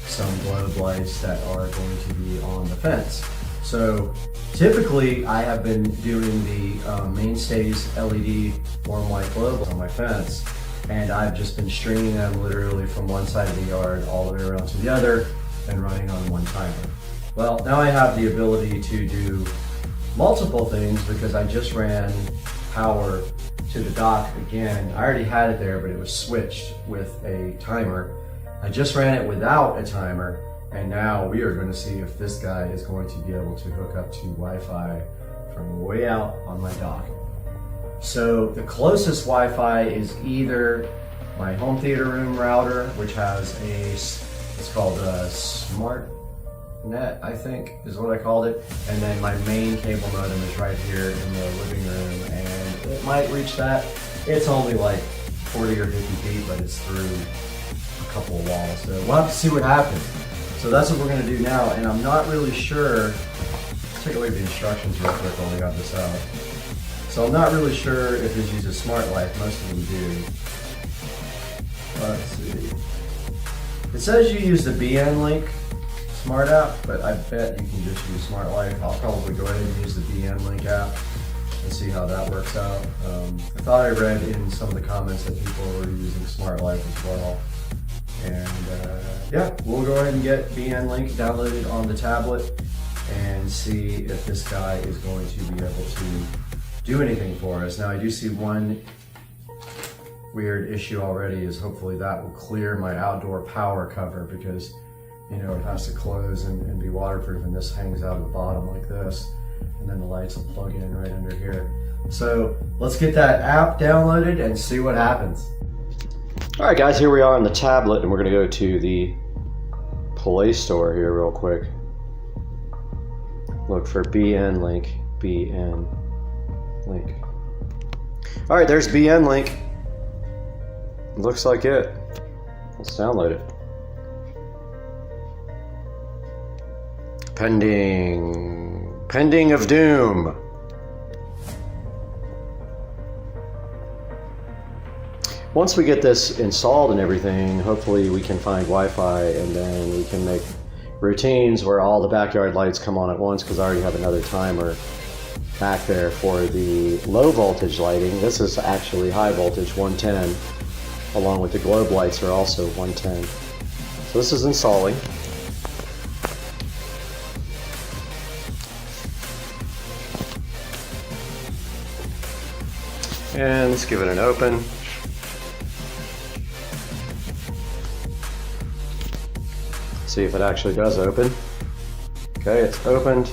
some globe lights that are going to be on the fence. So typically I have been doing the Mainstays LED warm white globe on my fence. And I've just been stringing them literally from one side of the yard all the way around to the other and running on one timer. Well, now I have the ability to do multiple things because I just ran power to the dock again. I already had it there, but it was switched with a timer. I just ran it without a timer, and now we are going to see if this guy is going to be able to hook up to Wi-Fi from way out on my dock. So the closest Wi-Fi is either my home theater room router, which has it's called a Smart Net, I think is what I called it. And then my main cable modem is right here in the living room and it might reach that. It's only like 40 or 50 feet, but it's through a couple of walls. So we'll have to see what happens. So that's what we're gonna do now. And I'm not really sure, let's take a look at the instructions real quick while we got this out. So I'm not really sure if this uses Smart Life. Most of them do. Let's see. It says you use the BN Link Smart app, but I bet you can just use Smart Life. I'll probably go ahead and use the BN Link app and see how that works out. I thought I read in some of the comments that people were using Smart Life as well. And yeah, we'll go ahead and get BN Link downloaded on the tablet and see if this guy is going to be able to do anything for us. Now I do see one weird issue already is hopefully that will clear my outdoor power cover because you know it has to close and be waterproof, and this hangs out at the bottom like this, and then the lights will plug in right under here. So let's get that app downloaded and see what happens. All right guys, here we are on the tablet and we're gonna go to the Play Store here real quick. Look for BN Link, BN Link. All right, there's BN Link. Looks like it. Let's download it. Pending of doom. Once we get this installed and everything, hopefully we can find Wi-Fi and then we can make routines where all the backyard lights come on at once because I already have another timer back there for the low voltage lighting. This is actually high voltage, 110, along with the globe lights are also 110. So this is installing. And let's give it an open. See if it actually does open. Okay, it's opened.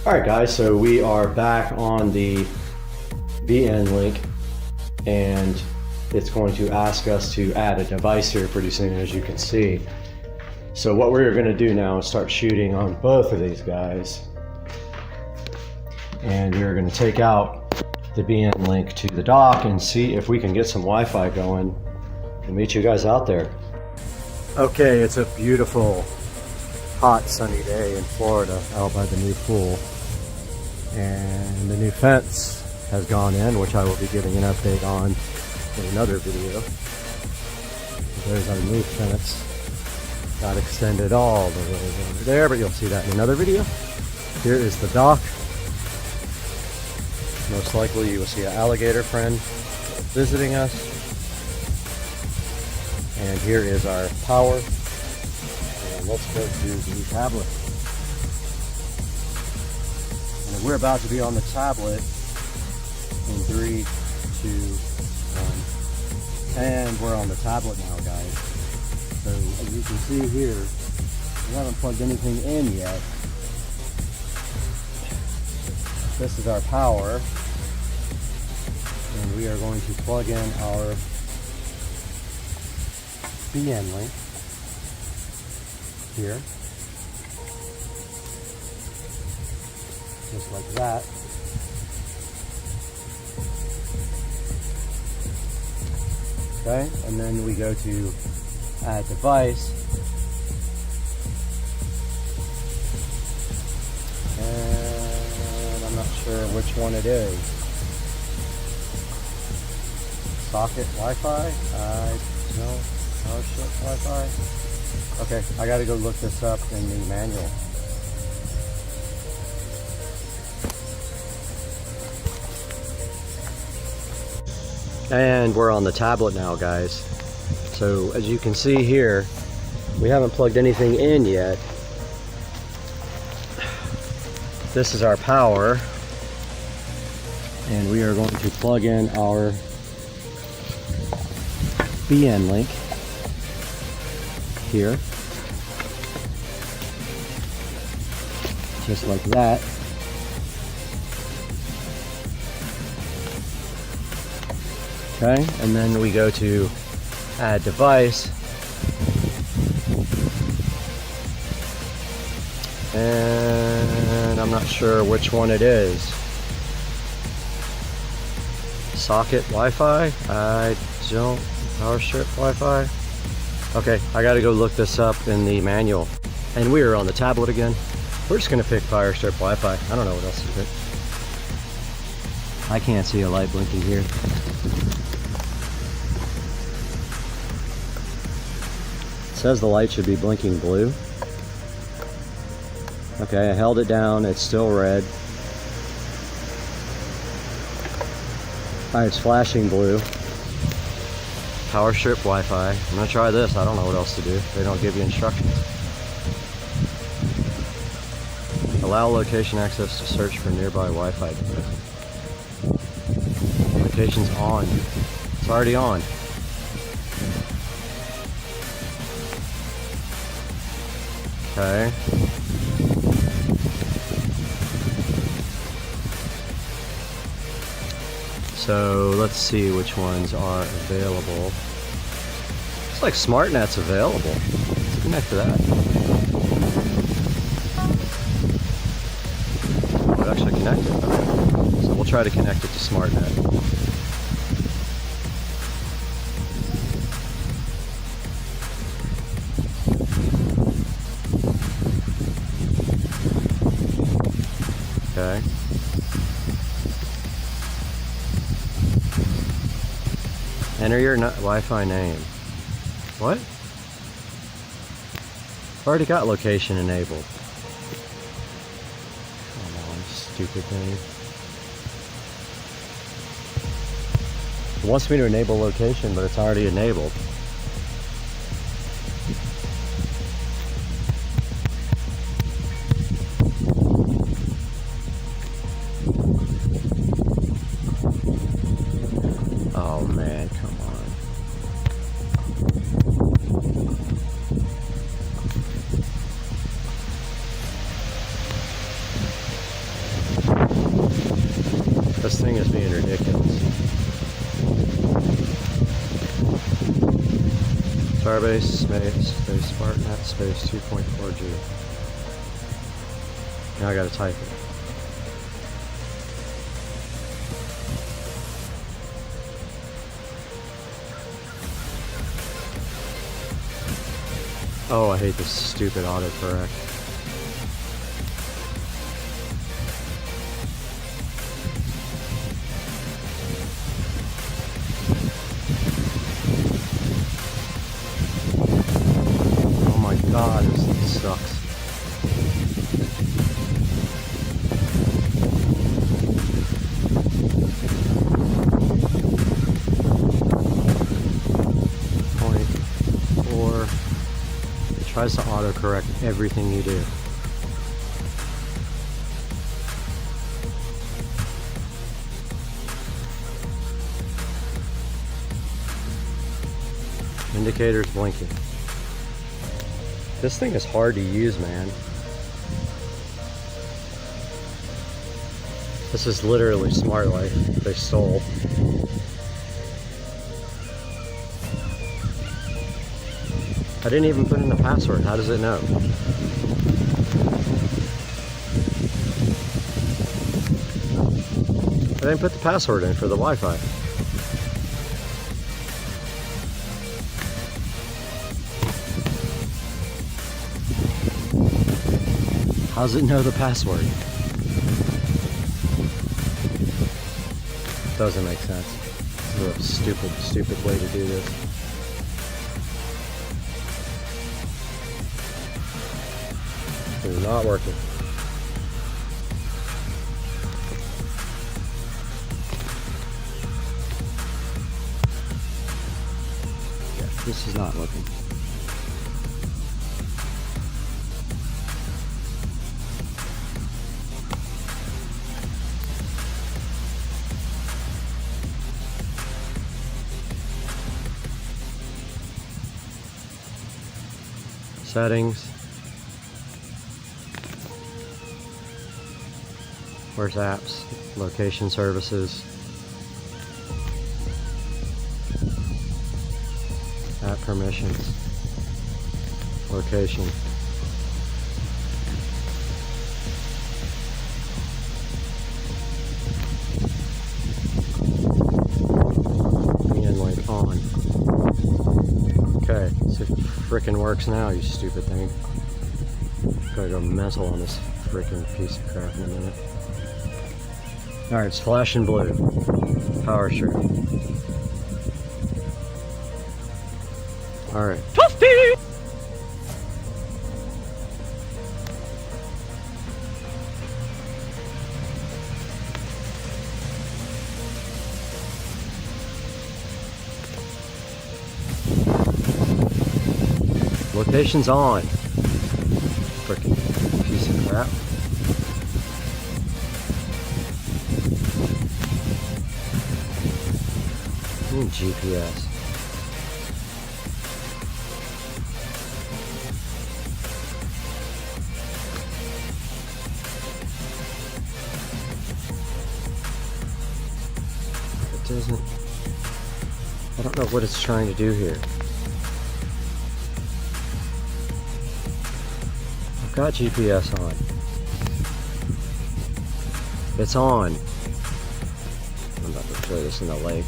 Alright guys, so we are back on the VN link, and it's going to ask us to add a device here pretty soon, as you can see. So what we're going to do now is start shooting on both of these guys. And we're going to take out the VN link to the dock and see if we can get some Wi-Fi going and meet you guys out there. Okay, it's a beautiful, hot, sunny day in Florida out by the new pool. And the new fence has gone in, which I will be giving an update on in another video. There's our new fence. Got extended all the way over there, but you'll see that in another video. Here is the dock. Most likely you will see an alligator friend visiting us. And here is our power. And let's go to the tablet. And we're about to be on the tablet in 3, 2, 1. And we're on the tablet now, guys. So as you can see here, we haven't plugged anything in yet. This is our power. And we are going to plug in our VN link here. Just like that. Okay, and then we go to add device. And I'm not sure which one it is. Socket Wi-Fi? I don't know. Wi-Fi? Okay, I gotta go look this up in the manual. And we're on the tablet now, guys. So as you can see here, we haven't plugged anything in yet. This is our power, and we are going to plug in our VN link here, just like that. Okay, and then we go to add device, and I'm not sure which one it is. Socket Wi-Fi? I don't. Power strip Wi-Fi? Okay, I gotta go look this up in the manual. And we are on the tablet again. We're just gonna pick power strip Wi-Fi. I don't know what else to pick. I can't see a light blinking here. It says the light should be blinking blue. Okay, I held it down, it's still red. Alright, it's flashing blue. Power strip Wi-Fi. I'm gonna try this, I don't know what else to do. They don't give you instructions. Allow location access to search for nearby Wi-Fi devices. Location's on. It's already on. Okay. So let's see which ones are available. Looks like SmartNet's available. Let's connect to that. Oh, it actually connected. Okay. So we'll try to connect it to SmartNet. Okay. Enter your Wi-Fi name. What? I've already got location enabled. Come on, stupid thing. It wants me to enable location, but it's already enabled. Oh man, come on. Firebase space SparkNet space 2.4G. Now I gotta type it. Oh, I hate this stupid autocorrect. Oh my god, this sucks. Tries to autocorrect everything you do. Indicator's blinking. This thing is hard to use, man. This is literally Smart Life they stole. I didn't even put in the password. How does it know? I didn't put the password in for the Wi-Fi. How does it know the password? Doesn't make sense. This is a stupid way to do this. It's not working. Yeah, this is not working. Settings. Where's apps? Location services. App permissions. Location. VN link on. Okay, so it frickin' works now, you stupid thing. Gotta go mental on this frickin' piece of crap in a minute. Alright, it's flashing blue. Power strip. Alright. Toasty! Location's on. Frickin' piece of crap. GPS. It doesn't. I don't know what it's trying to do here. I've got GPS on. It's on. I'm about to throw this in the lake.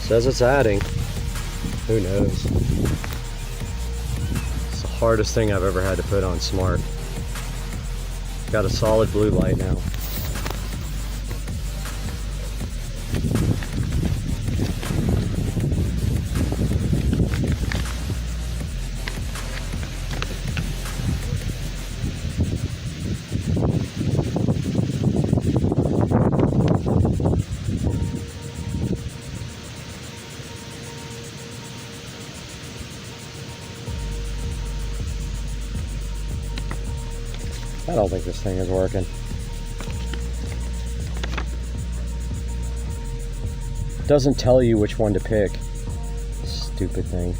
Says it's adding. Who knows? It's the hardest thing I've ever had to put on Smart. Got a solid blue light now. I don't think this thing is working. Doesn't tell you which one to pick. Stupid thing.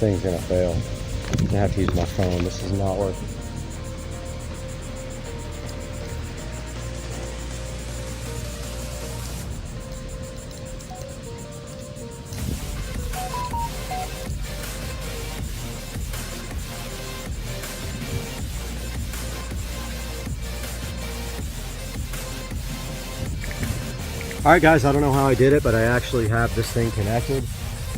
This thing's gonna fail. I'm gonna have to use my phone. This is not working. Alright guys, I don't know how I did it, but I actually have this thing connected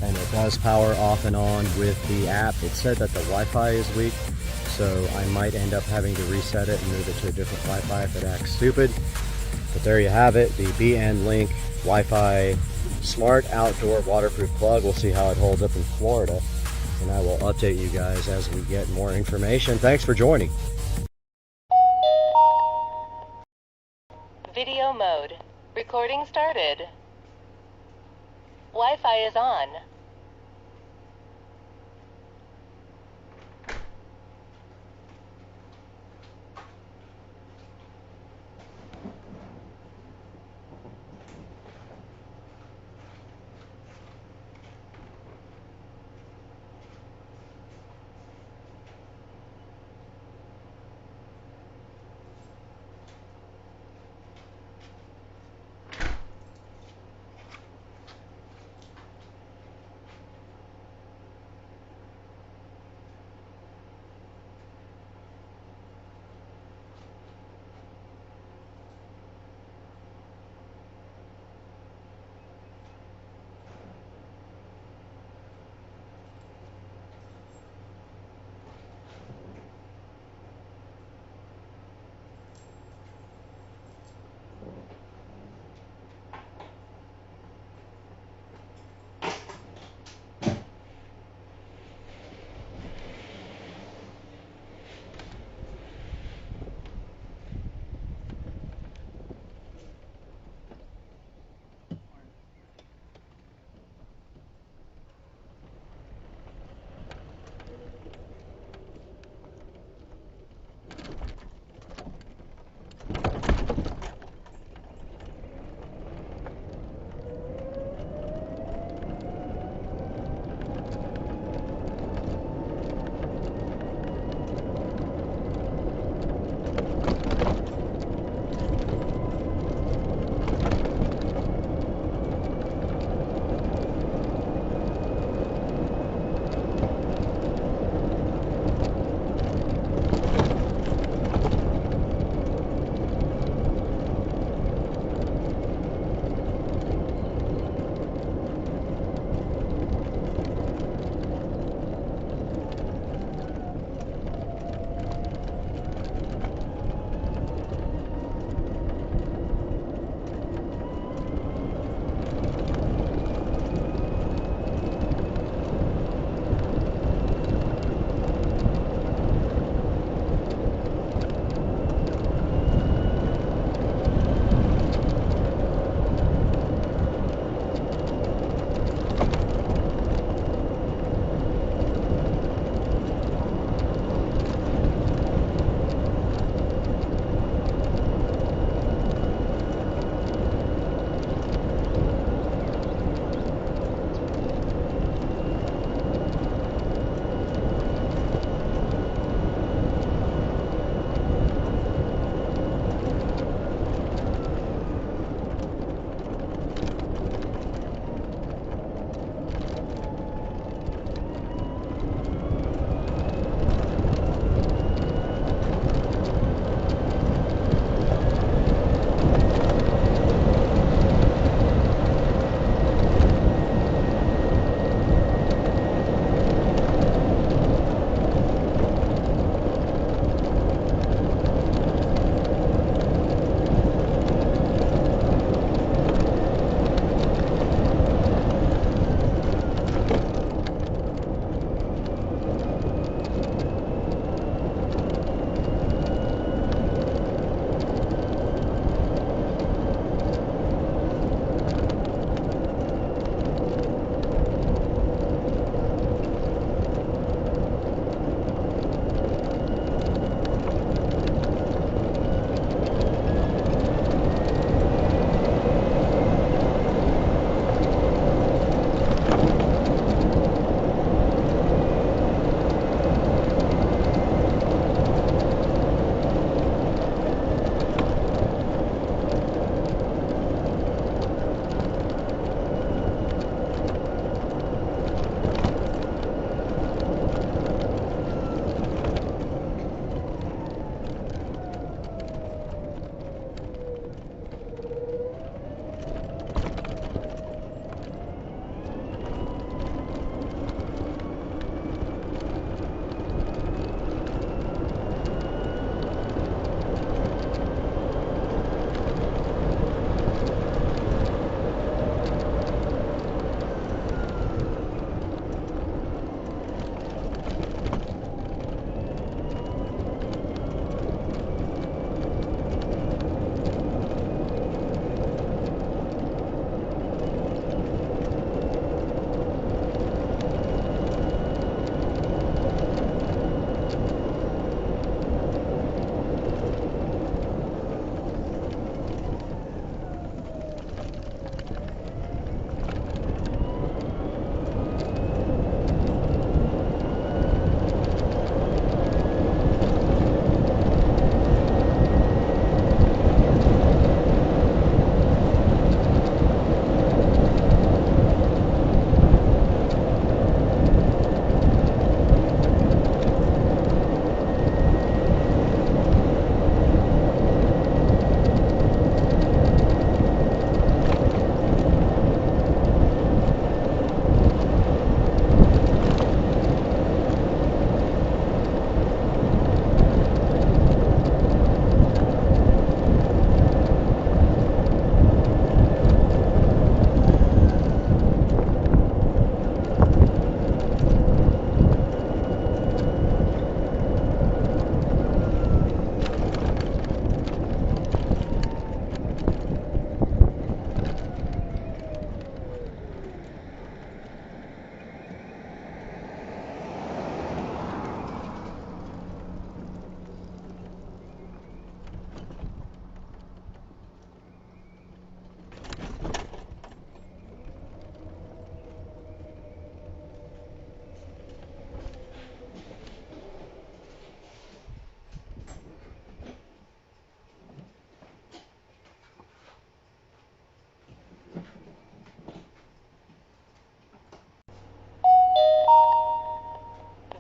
and it does power off and on with the app. It said that the Wi-Fi is weak, so I might end up having to reset it and move it to a different Wi-Fi if it acts stupid. But there you have it, the BN Link Wi-Fi Smart Outdoor Waterproof Plug. We'll see how it holds up in Florida, and I will update you guys as we get more information. Thanks for joining. Video mode. Recording started. Wi-Fi is on.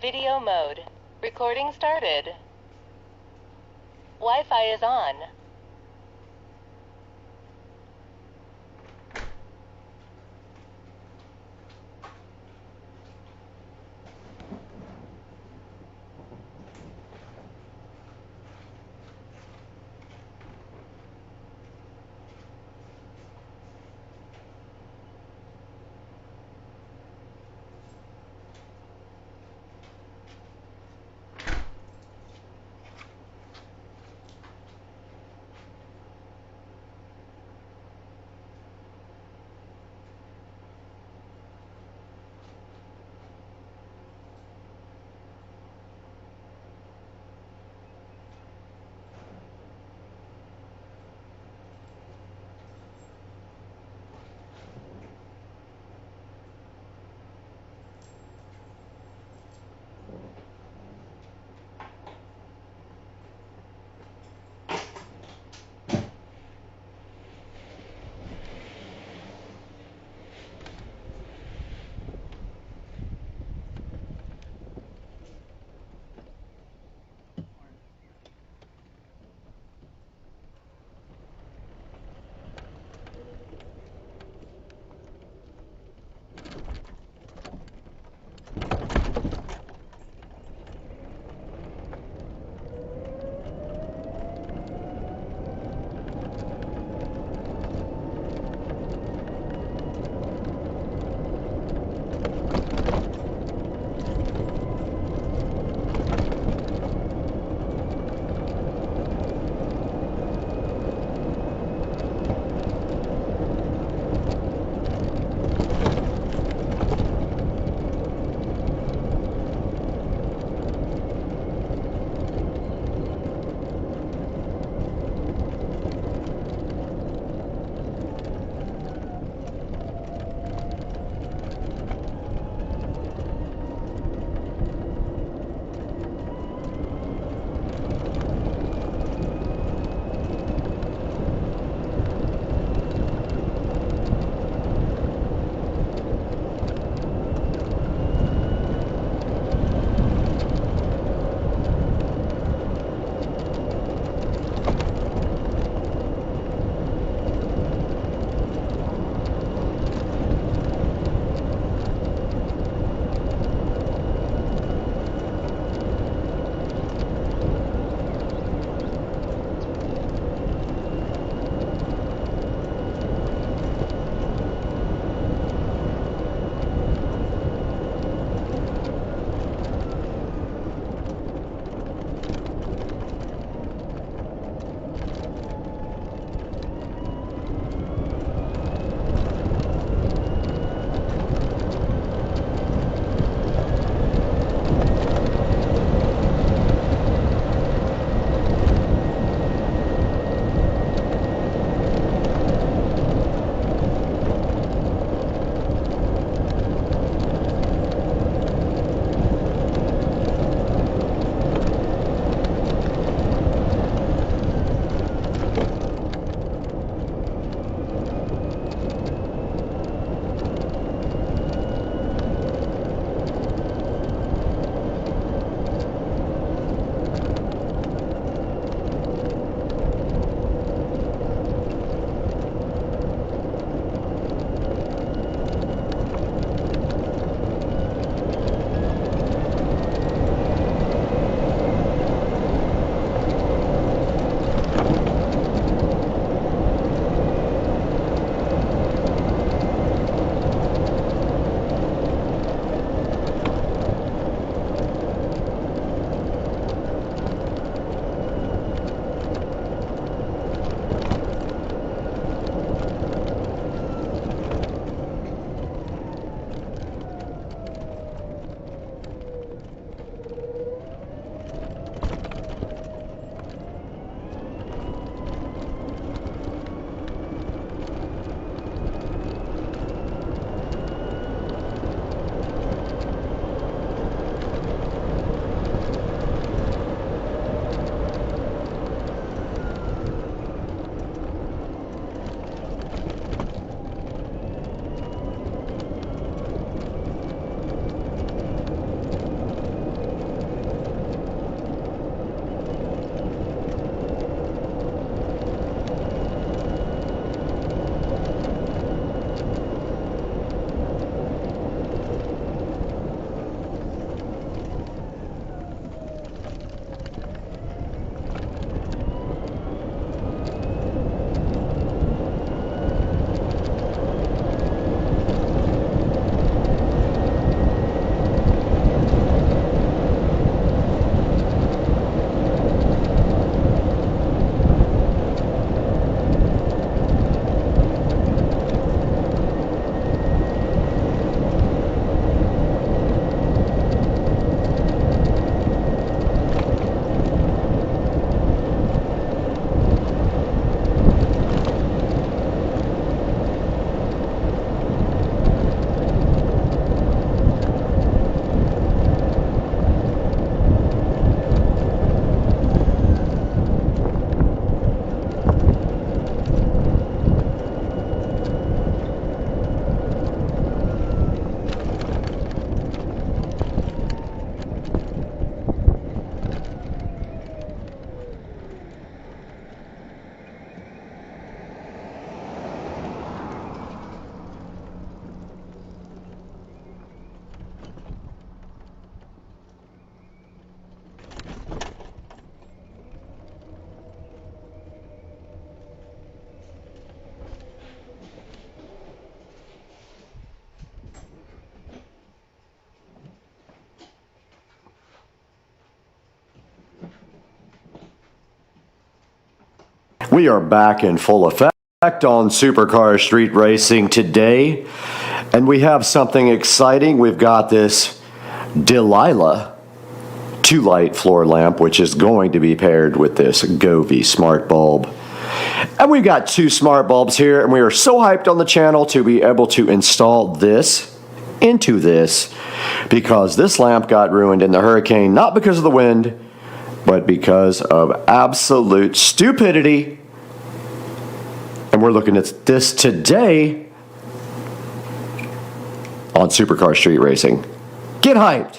Video mode. Recording started. Wi-Fi is on. We are back in full effect on Supercar Street Racing today, and we have something exciting. We've got this Delilah 2-light floor lamp, which is going to be paired with this Govee smart bulb. And we've got 2 smart bulbs here, and we are so hyped on the channel to be able to install this into this, because this lamp got ruined in the hurricane, not because of the wind, but because of absolute stupidity. And we're looking at this today on Supercar Street Racing. Get hyped!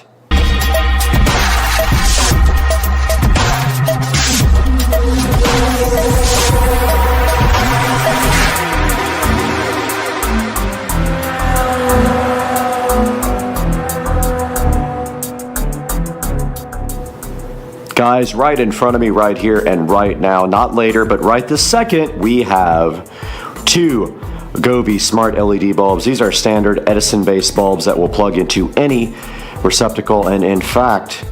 Guys, right in front of me right here and right now, not later, but right this second, we have 2 Govee smart LED bulbs. These are standard Edison-based bulbs that will plug into any receptacle, and in fact,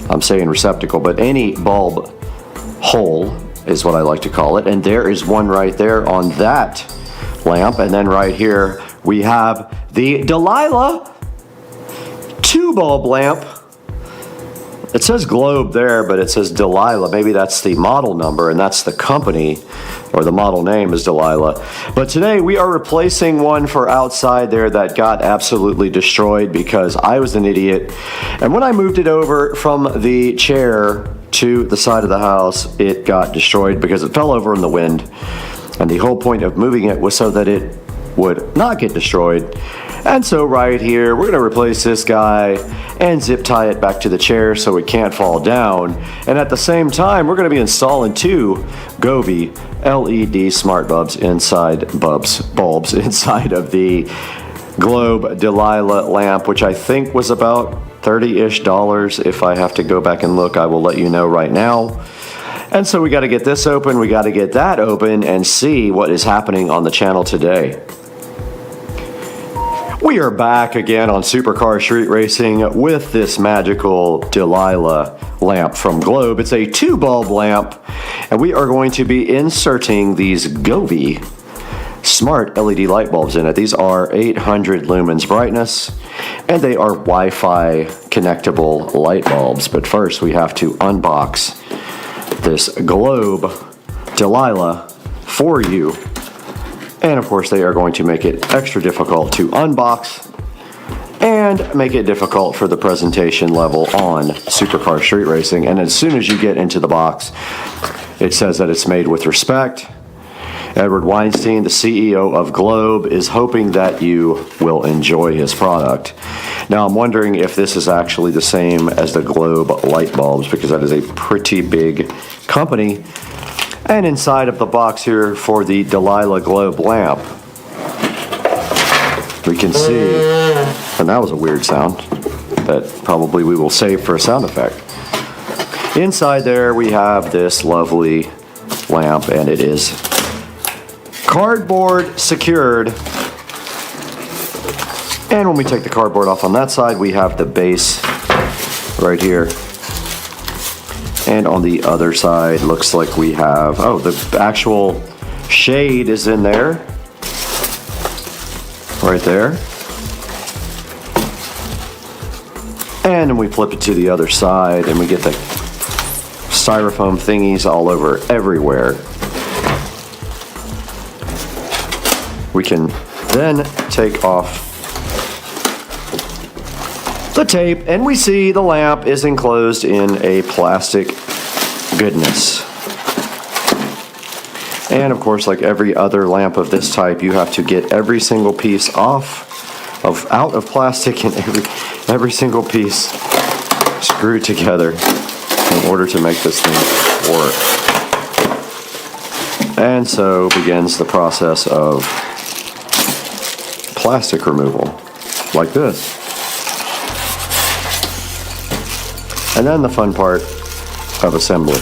I'm saying receptacle, but any bulb hole is what I like to call it. And there is one right there on that lamp. And then right here, we have the Delilah 2-bulb lamp. It says Globe there, but it says Delilah. Maybe that's the model number, and that's the company, or the model name is Delilah. But today we are replacing one for outside there that got absolutely destroyed because I was an idiot. And when I moved it over from the chair to the side of the house, it got destroyed because it fell over in the wind. And the whole point of moving it was so that it would not get destroyed. And so right here, we're going to replace this guy and zip tie it back to the chair so it can't fall down. And at the same time, we're going to be installing 2 Govee LED smart bulbs inside inside of the Globe Delilah lamp, which I think was about $30-ish. If I have to go back and look, I will let you know right now. And so we got to get this open, we got to get that open, and see what is happening on the channel today. We are back again on Supercar Street Racing with this magical Delilah lamp from Globe. It's a 2-bulb lamp, and we are going to be inserting these Govee smart LED light bulbs in it. These are 800 lumens brightness, and they are Wi-Fi connectable light bulbs. But first, we have to unbox this Globe Delilah for you. And of course, they are going to make it extra difficult to unbox and make it difficult for the presentation level on Supercar Street Racing. And as soon as you get into the box, it says that it's made with respect. Edward Weinstein, the CEO of Globe, is hoping that you will enjoy his product. Now, I'm wondering if this is actually the same as the Globe light bulbs, because that is a pretty big company. And inside of the box here for the Delilah Globe lamp, we can see, and that was a weird sound that probably we will save for a sound effect. Inside there we have this lovely lamp, and it is cardboard secured. And when we take the cardboard off on that side, we have the base right here. And on the other side, looks like we have, oh, the actual shade is in there. Right there. And then we flip it to the other side, and we get the styrofoam thingies all over everywhere. We can then take off the tape, and we see the lamp is enclosed in a plastic goodness. And of course, like every other lamp of this type, you have to get every single piece out of plastic, and every single piece screwed together in order to make this thing work. And so begins the process of plastic removal, like this. And then the fun part of assembly.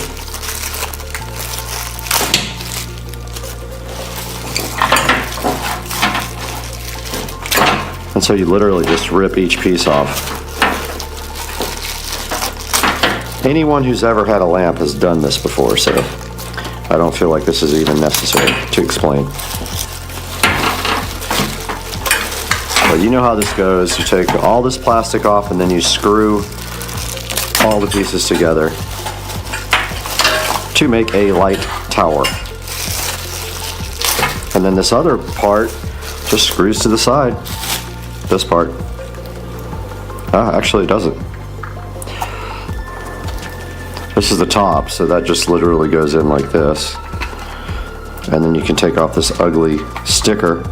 And so you literally just rip each piece off. Anyone who's ever had a lamp has done this before, so I don't feel like this is even necessary to explain. But you know how this goes. You take all this plastic off and then you screw all the pieces together to make a light tower. And then this other part just screws to the side. This part. Actually it doesn't. This is the top, so that just literally goes in like this. And then you can take off this ugly sticker.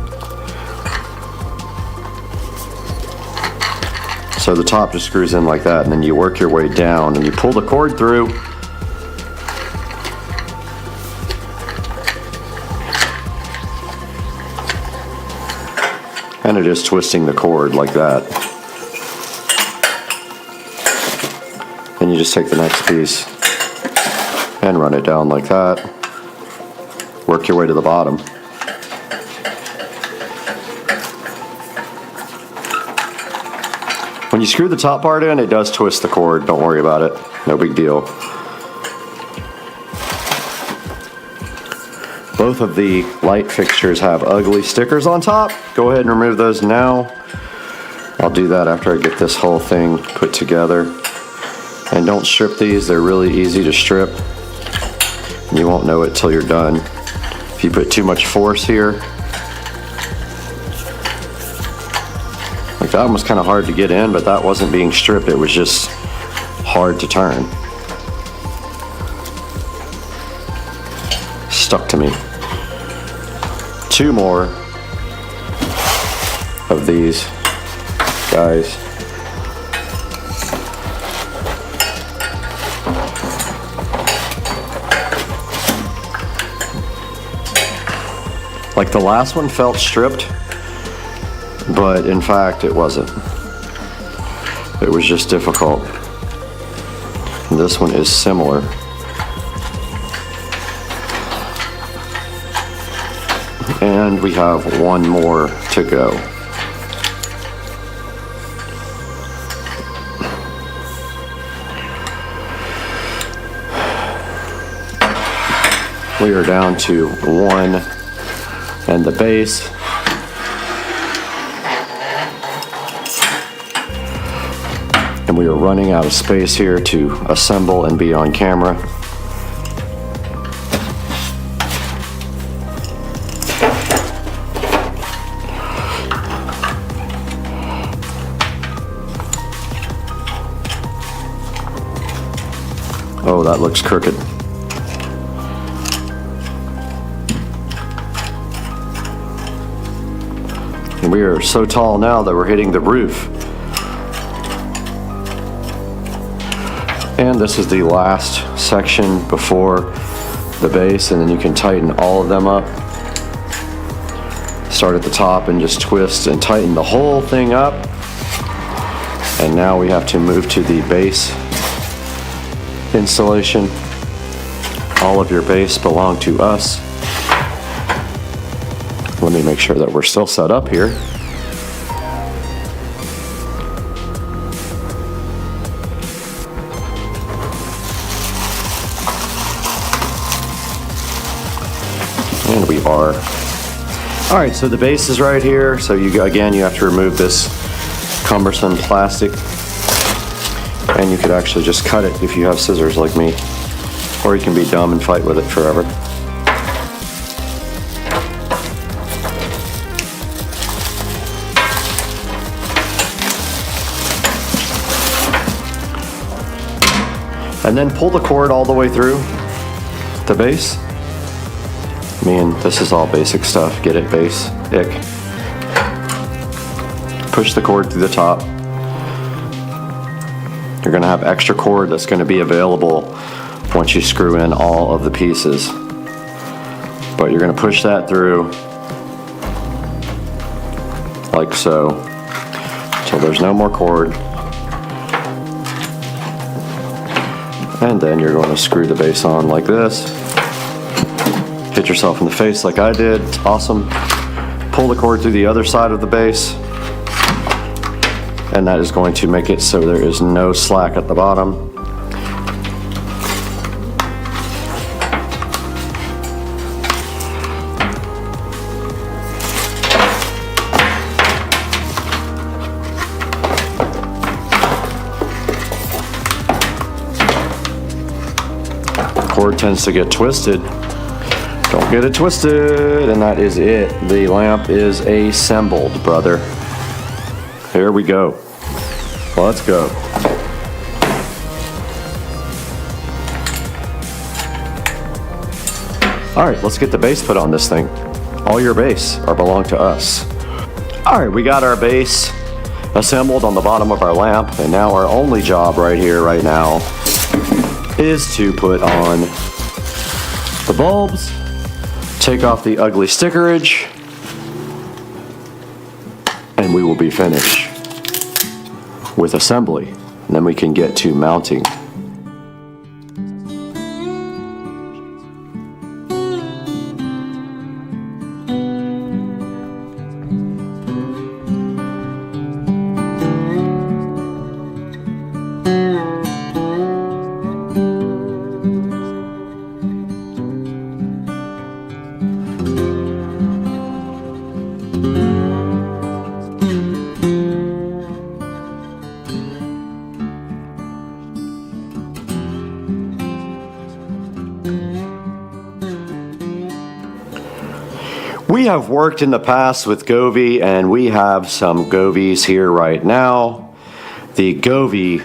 So the top just screws in like that, and then you work your way down and you pull the cord through. And it is twisting the cord like that. Then you just take the next piece and run it down like that. Work your way to the bottom. When you screw the top part in, it does twist the cord. Don't worry about it. No big deal. Both of the light fixtures have ugly stickers on top. Go ahead and remove those now. I'll do that after I get this whole thing put together. And don't strip these. They're really easy to strip. You won't know it till you're done. If you put too much force here, like that one was kind of hard to get in, but that wasn't being stripped. It was just hard to turn. Stuck to me. Two more of these guys. Like the last one felt stripped, but in fact it wasn't. It was just difficult. And this one is similar. And we have one more to go. We are down to one and the base. And we are running out of space here to assemble and be on camera. Oh, that looks crooked. And we are so tall now that we're hitting the roof. And this is the last section before the base, and then you can tighten all of them up. Start at the top and just twist and tighten the whole thing up. And now we have to move to the base installation. All of your base belong to us. Let me make sure that we're still set up here. And we are. All right, so the base is right here. So you have to remove this cumbersome plastic. And you could actually just cut it if you have scissors like me. Or you can be dumb and fight with it forever. And then pull the cord all the way through the base. I mean, this is all basic stuff. Get it, base? Ick. Push the cord through the top. You're gonna have extra cord that's gonna be available once you screw in all of the pieces. But you're gonna push that through like so, till there's no more cord. And then you're going to screw the base on like this. Hit yourself in the face like I did. It's awesome. Pull the cord through the other side of the base. And that is going to make it so there is no slack at the bottom. cord tends to get twisted. Don't get it twisted, and that is it. The lamp is assembled, brother. Here we go. Let's go. All right, let's get the base put on this thing. All your base belong to us. All right, we got our base assembled on the bottom of our lamp, and now our only job right here, right now, is to put on the bulbs, take off the ugly stickerage, and we will be finished with assembly. And then we can get to mounting. We have worked in the past with Govee, and we have some Govees here right now. The Govee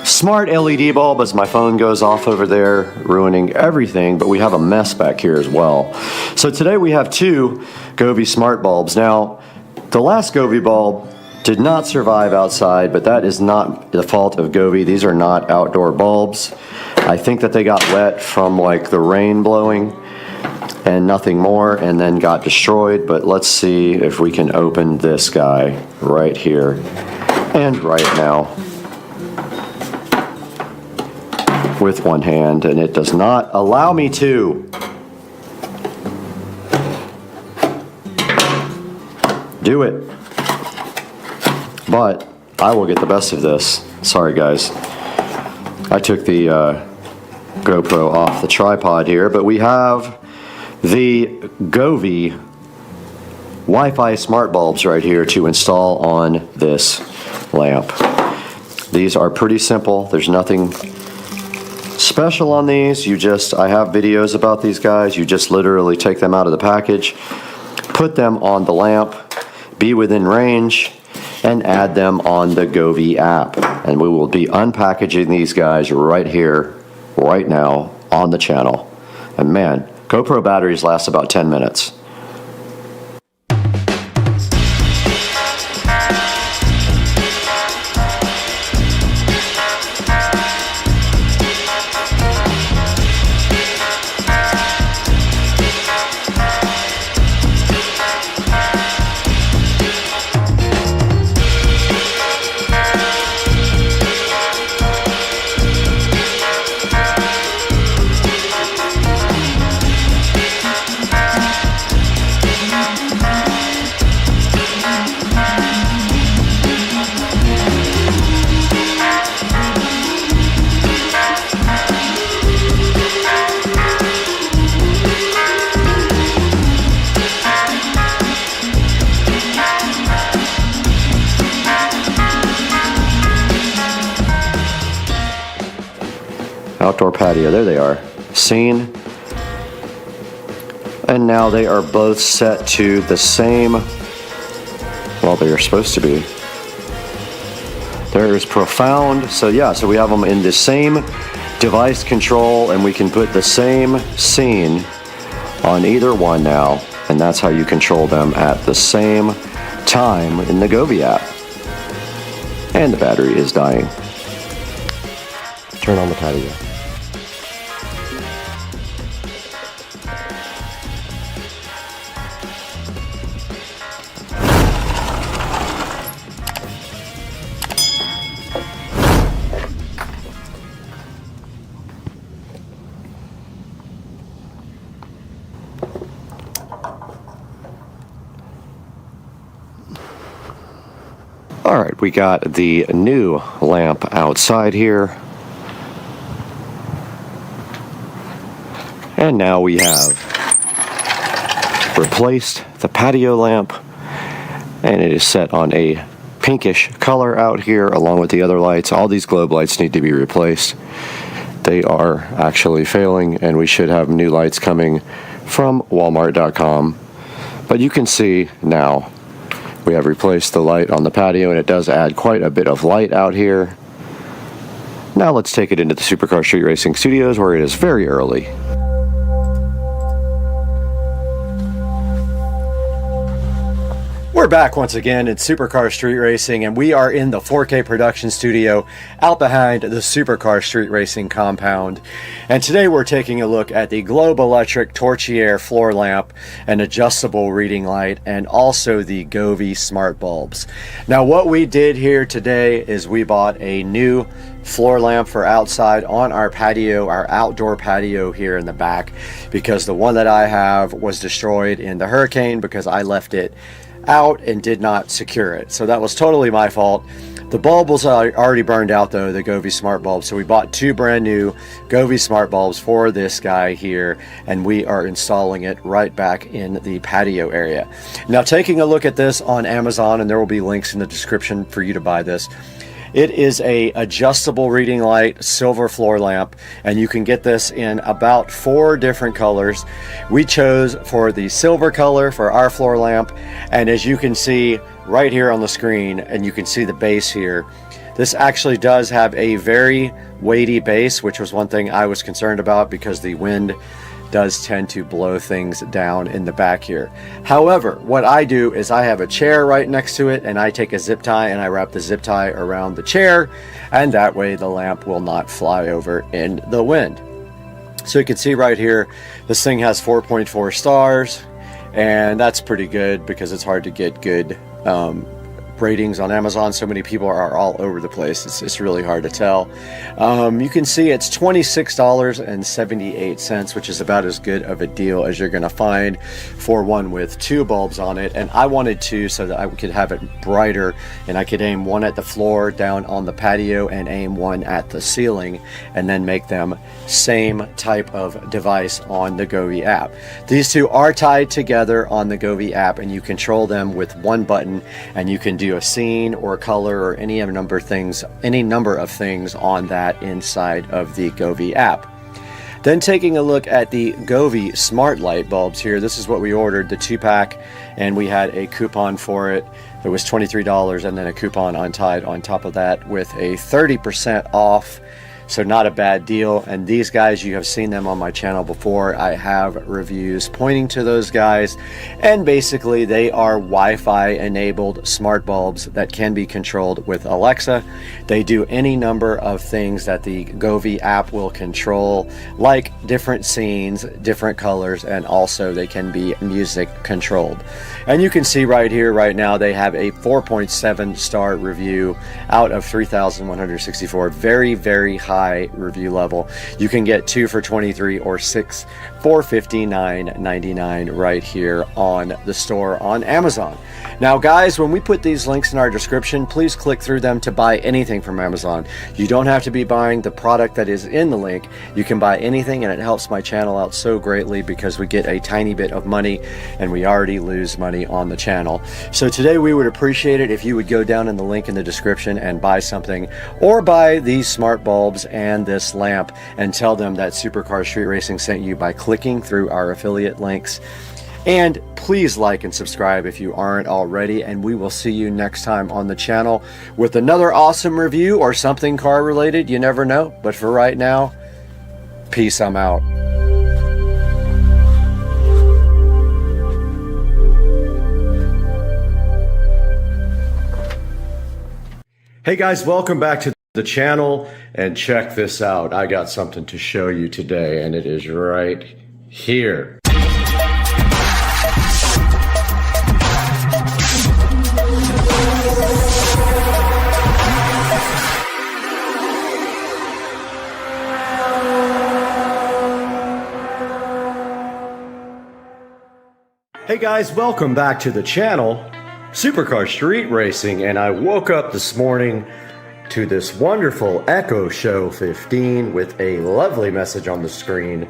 smart LED bulb, as my phone goes off over there, ruining everything, but we have a mess back here as well. So today we have two Govee smart bulbs. Now, the last Govee bulb did not survive outside, but that is not the fault of Govee. These are not outdoor bulbs. I think that they got wet from like the rain blowing and nothing more, and then got destroyed. But let's see if we can open this guy right here and right now with one hand, and it does not allow me to. Do it. But I will get the best of this. Sorry guys, I took the GoPro off the tripod here, but we have the Govee Wi-Fi smart bulbs right here to install on this lamp. These are pretty simple. There's nothing special on these. I have videos about these guys. You just literally take them out of the package, put them on the lamp, be within range, and add them on the Govee app. And we will be unpackaging these guys right here, right now on the channel. And man, GoPro batteries last about 10 minutes. Outdoor patio, there they are. Seen. And now they are both set to the same, well, they are supposed to be. There is profound, so yeah, so we have them in the same device control, and we can put the same scene on either one now, and that's how you control them at the same time in the Govee app. And the battery is dying. Turn on the patio. All right, we got the new lamp outside here. And now we have replaced the patio lamp, and it is set on a pinkish color out here along with the other lights. All these globe lights need to be replaced. they are actually failing, and we should have new lights coming from Walmart.com. But you can see now we have replaced the light on the patio, and it does add quite a bit of light out here. Now let's take it into the Supercar Street Racing Studios, where it is very early. We're back once again in Supercar Street Racing, and we are in the 4K production studio out behind the Supercar Street Racing compound. And today we're taking a look at the Globe Electric Torchiere floor lamp, an adjustable reading light, and also the Govee smart bulbs. Now what we did here today is we bought a new floor lamp for outside on our patio, our outdoor patio here in the back, because the one that I have was destroyed in the hurricane because I left it out and did not secure it. So that was totally my fault. The bulb was already burned out though, the Govee smart bulb. So we bought two brand new Govee smart bulbs for this guy here, and we are installing it right back in the patio area. Now taking a look at this on Amazon, and there will be links in the description for you to buy this. It is a adjustable reading light silver floor lamp, and you can get this in about 4 different colors. We chose for the silver color for our floor lamp, and as you can see right here on the screen, and you can see the base here, this actually does have a very weighty base, which was one thing I was concerned about because the wind does tend to blow things down in the back here. However, what I do is I have a chair right next to it, and I take a zip tie and I wrap the zip tie around the chair, and that way the lamp will not fly over in the wind. So you can see right here, this thing has 4.4 stars, and that's pretty good because it's hard to get good ratings on Amazon. So many people are all over the place. It's really hard to tell. You can see it's $26.78, which is about as good of a deal as you're going to find for one with 2 bulbs on it. And I wanted to, so that I could have it brighter, and I could aim one at the floor down on the patio and aim one at the ceiling, and then make them same type of device on the Govee app. These two are tied together on the Govee app, and you control them with one button, and you can do a scene or color or any number of things on that inside of the Govee app. Then taking a look at the Govee smart light bulbs here, this is what we ordered, the 2-pack, and we had a coupon for it. It was $23, and then a coupon untied on top of that with a 30% off. So not a bad deal. And these guys, you have seen them on my channel before. I have reviews pointing to those guys, and basically they are Wi-Fi enabled smart bulbs that can be controlled with Alexa. They do any number of things that the Govee app will control, like different scenes, different colors, and also they can be music controlled. And you can see right here right now they have a 4.7 star review out of 3,164. Very, very high review level. You can get 2 for $23 or 6 for $59.99 right here on the store on Amazon. Now guys, when we put these links in our description, please click through them to buy anything from Amazon. You don't have to be buying the product that is in the link. You can buy anything, and it helps my channel out so greatly because we get a tiny bit of money, and we already lose money on the channel. So today we would appreciate it if you would go down in the link in the description and buy something, or buy these smart bulbs and this lamp, and tell them that Supercar Street Racing sent you by clicking through our affiliate links. And please like and subscribe if you aren't already, and we will see you next time on the channel with another awesome review or something car related. You never know. But for right now, peace. I'm out. Hey guys, welcome back to the channel, and check this out. I got something to show you today, and it is right here. Hey guys, welcome back to the channel, Supercar Street Racing, and I woke up this morning to this wonderful Echo Show 15 with a lovely message on the screen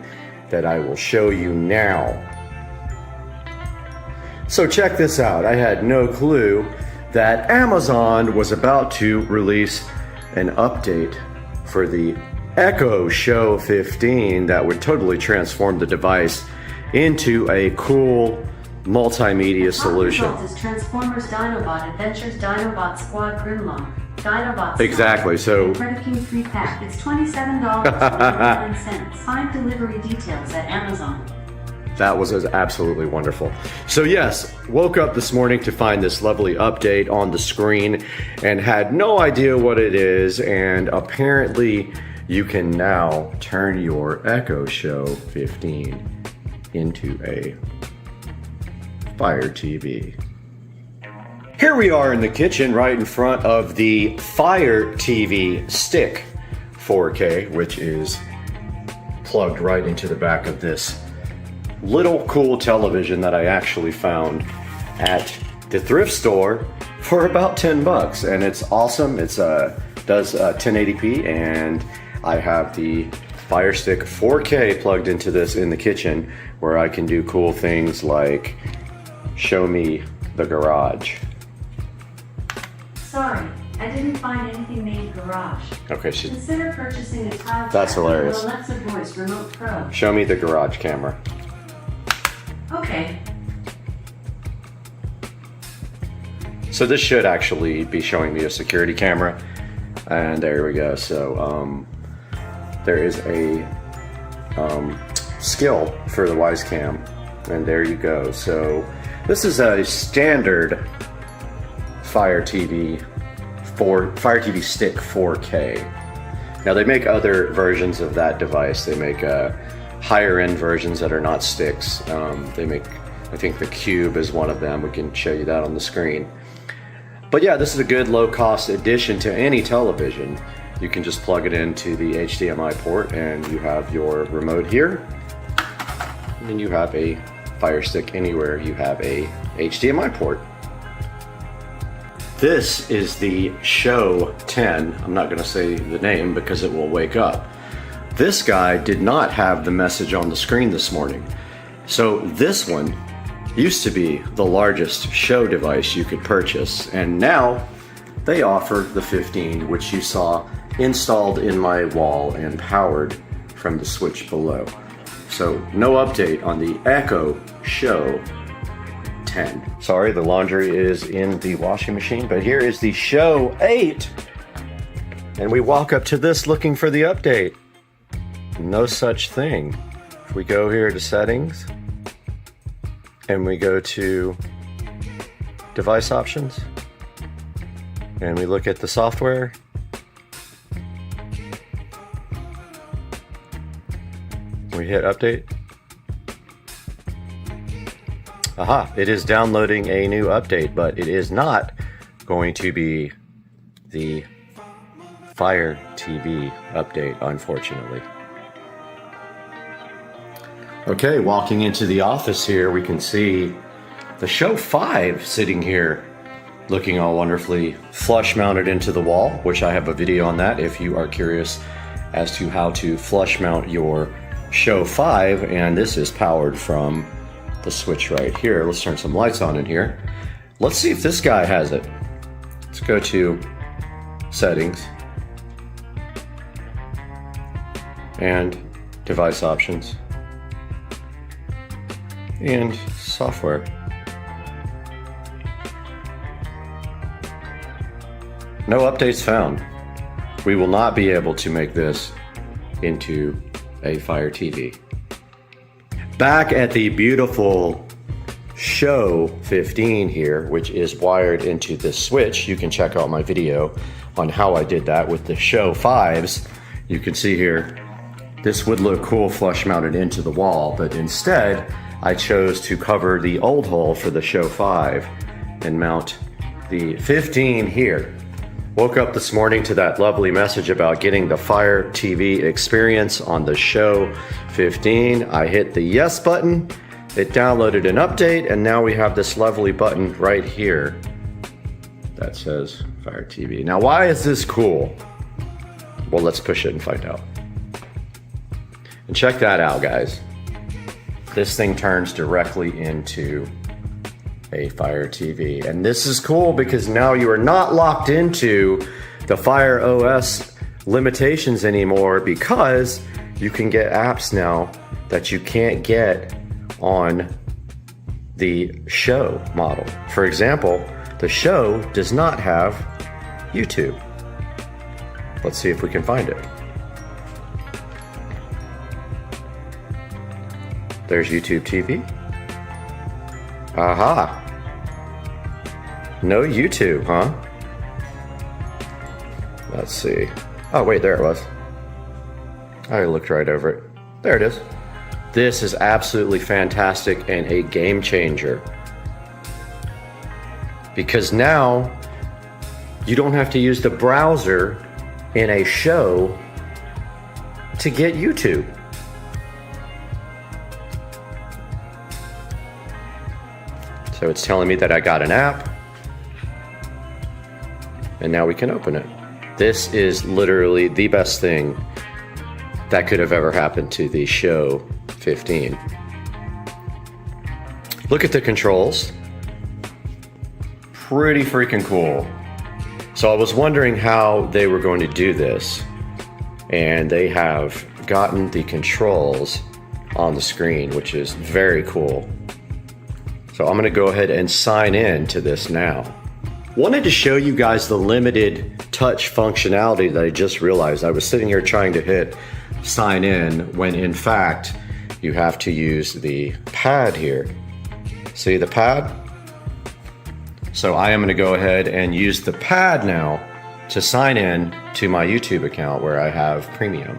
that I will show you now. So check this out. I had no clue that Amazon was about to release an update for the Echo Show 15 that would totally transform the device into a cool multimedia solution. Result is Transformers Dinobot Adventures Dinobot Squad Grimlock. Dinobot Exactly, so Credit King 3-pack. It's $27.99. Find delivery details at Amazon. that was absolutely wonderful. So yes, woke up this morning to find this lovely update on the screen and had no idea what it is, and apparently you can now turn your Echo Show 15 into a Fire TV. Here we are in the kitchen right in front of the Fire TV Stick 4K, which is plugged right into the back of this little cool television that I actually found at the thrift store for about 10 bucks, and it's awesome. It's does 1080p, and I have the Fire Stick 4K plugged into this in the kitchen, where I can do cool things like show me the garage. Sorry, I didn't find anything named garage. Okay, Consider purchasing a tile That's jack hilarious. or Alexa Voice Remote Pro. Show me the garage camera. Okay. So this should actually be showing me a security camera, and there we go. So there is a skill for the Wise Cam, and there you go. So this is a standard Fire TV Stick 4K. Now they make other versions of that device. They make higher end versions that are not sticks. They make, I think the Cube is one of them. We can show you that on the screen. But yeah, this is a good low cost addition to any television. You can just plug it into the HDMI port and you have your remote here. And then you have a Fire Stick anywhere you have a HDMI port. This is the Show 10. I'm not gonna say the name because it will wake up. This guy did not have the message on the screen this morning. So this one used to be the largest show device you could purchase, and now they offer the 15, which you saw installed in my wall and powered from the switch below. So no update on the Echo Show 10. Sorry, the laundry is in the washing machine, but here is the Show 8. And we walk up to this looking for the update. No such thing. If we go here to settings and we go to device options and we look at the software, we hit update. Aha, it is downloading a new update, but it is not going to be the Fire TV update, unfortunately. Okay, walking into the office here, we can see the Show 5 sitting here looking all wonderfully flush mounted into the wall, which I have a video on that if you are curious as to how to flush mount your Show 5, and this is powered from the switch right here. Let's turn some lights on in here. Let's see if this guy has it. Let's go to settings and device options and software. No updates found. We will not be able to make this into a Fire TV. Back at the beautiful Show 15 here, which is wired into this switch. You can check out my video on how I did that with the Show 5s. You can see here, this would look cool flush mounted into the wall, but instead I chose to cover the old hole for the Show 5 and mount the 15 here. Woke up this morning to that lovely message about getting the Fire TV experience on the Show 15. I hit the yes button, it downloaded an update, and now we have this lovely button right here that says Fire TV. Now, why is this cool? Well, let's push it and find out. And check that out, guys. This thing turns directly into a Fire TV, and this is cool because now you are not locked into the Fire OS limitations anymore because you can get apps now that you can't get on the Show model. For example, the Show does not have YouTube. Let's see if we can find it. There's YouTube TV. Aha. No YouTube, huh? Let's see. Oh, wait, there it was. I looked right over it. There it is. This is absolutely fantastic and a game changer. Because now you don't have to use the browser in a Show to get YouTube. So it's telling me that I got an app, and now we can open it. This is literally the best thing that could have ever happened to the Show 15. Look at the controls. Pretty freaking cool. So I was wondering how they were going to do this, and they have gotten the controls on the screen, which is very cool. So I'm going to go ahead and sign in to this now. Wanted to show you guys the limited touch functionality that I just realized. I was sitting here trying to hit sign in when in fact you have to use the pad here. See the pad? So I am going to go ahead and use the pad now to sign in to my YouTube account where I have premium.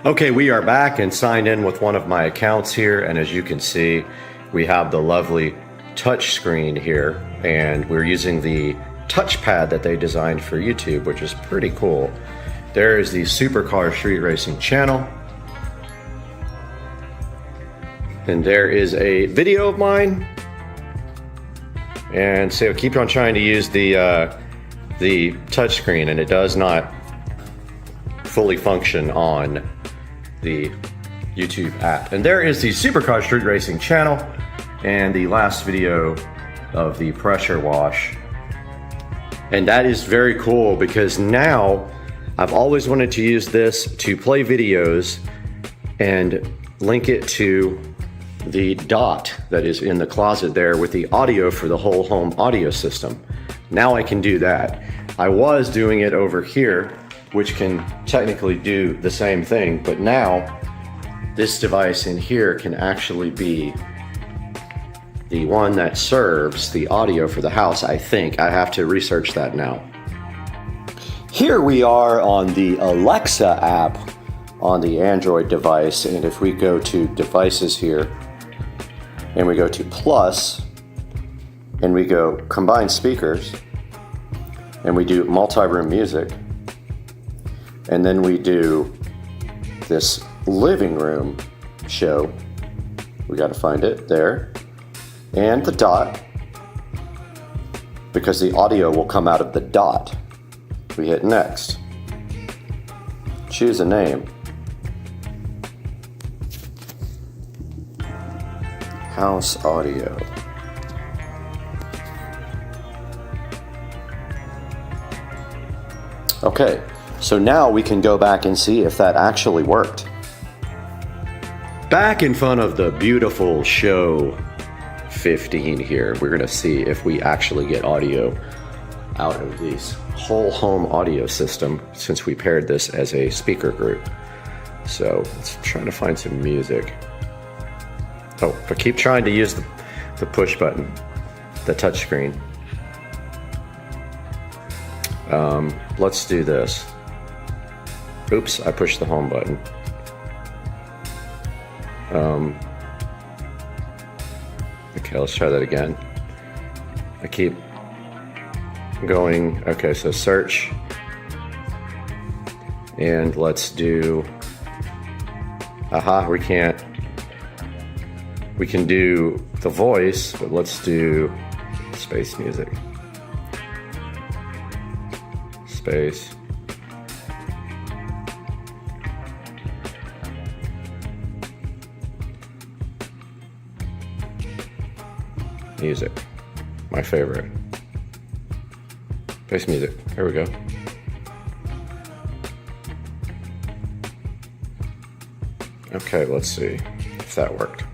Okay, we are back and signed in with one of my accounts here, and as you can see, we have the lovely touch screen here, and we're using the touchpad that they designed for YouTube, which is pretty cool. There is the Supercar Street Racing channel, and there is a video of mine. And so keep on trying to use the touch screen, and it does not fully function on the YouTube app. And there is the Supercar Street Racing channel and the last video of the pressure wash. And that is very cool because now I've always wanted to use this to play videos and link it to the dot that is in the closet there with the audio for the whole home audio system. Now I can do that. I was doing it over here, which can technically do the same thing, but now this device in here can actually be the one that serves the audio for the house, I think. I have to research that now. Here we are on the Alexa app on the Android device, and if we go to devices here, and we go to plus, and we go combine speakers, and we do multi-room music, and then we do this living room show. We got to find it there, and the dot, because the audio will come out of the dot. We hit next. Choose a name. House audio. Okay, so now we can go back and see if that actually worked. Back in front of the beautiful Show 15 here, we're gonna see if we actually get audio out of this whole home audio system since we paired this as a speaker group. So let's try to find some music. Oh, but keep trying to use the push button, the touch screen. Let's do this. Oops, I pushed the home button. Okay, let's try that again. I keep going. Okay, so search. And let's do, aha, we can't. We can do the voice, but let's do space music. Space. Music. My favorite. Space music. There we go. Okay, let's see if that worked.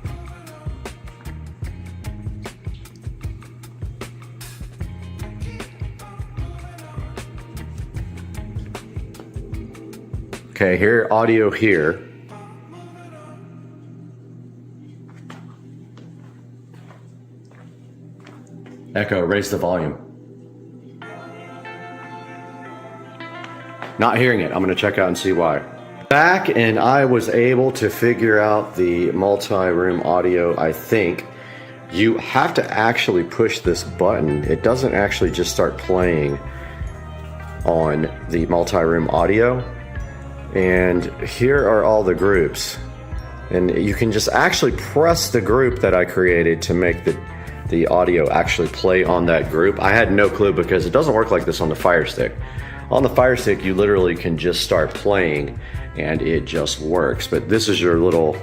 Okay, here, audio here. Echo, raise the volume. Not hearing it. I'm going to check out and see why. Back, and I was able to figure out the multi-room audio. I think you have to actually push this button. It doesn't actually just start playing on the multi-room audio. And here are all the groups. And you can just actually press the group that I created to make the audio actually play on that group. I had no clue because it doesn't work like this on the Fire Stick. On the Fire Stick, you literally can just start playing and it just works. But this is your little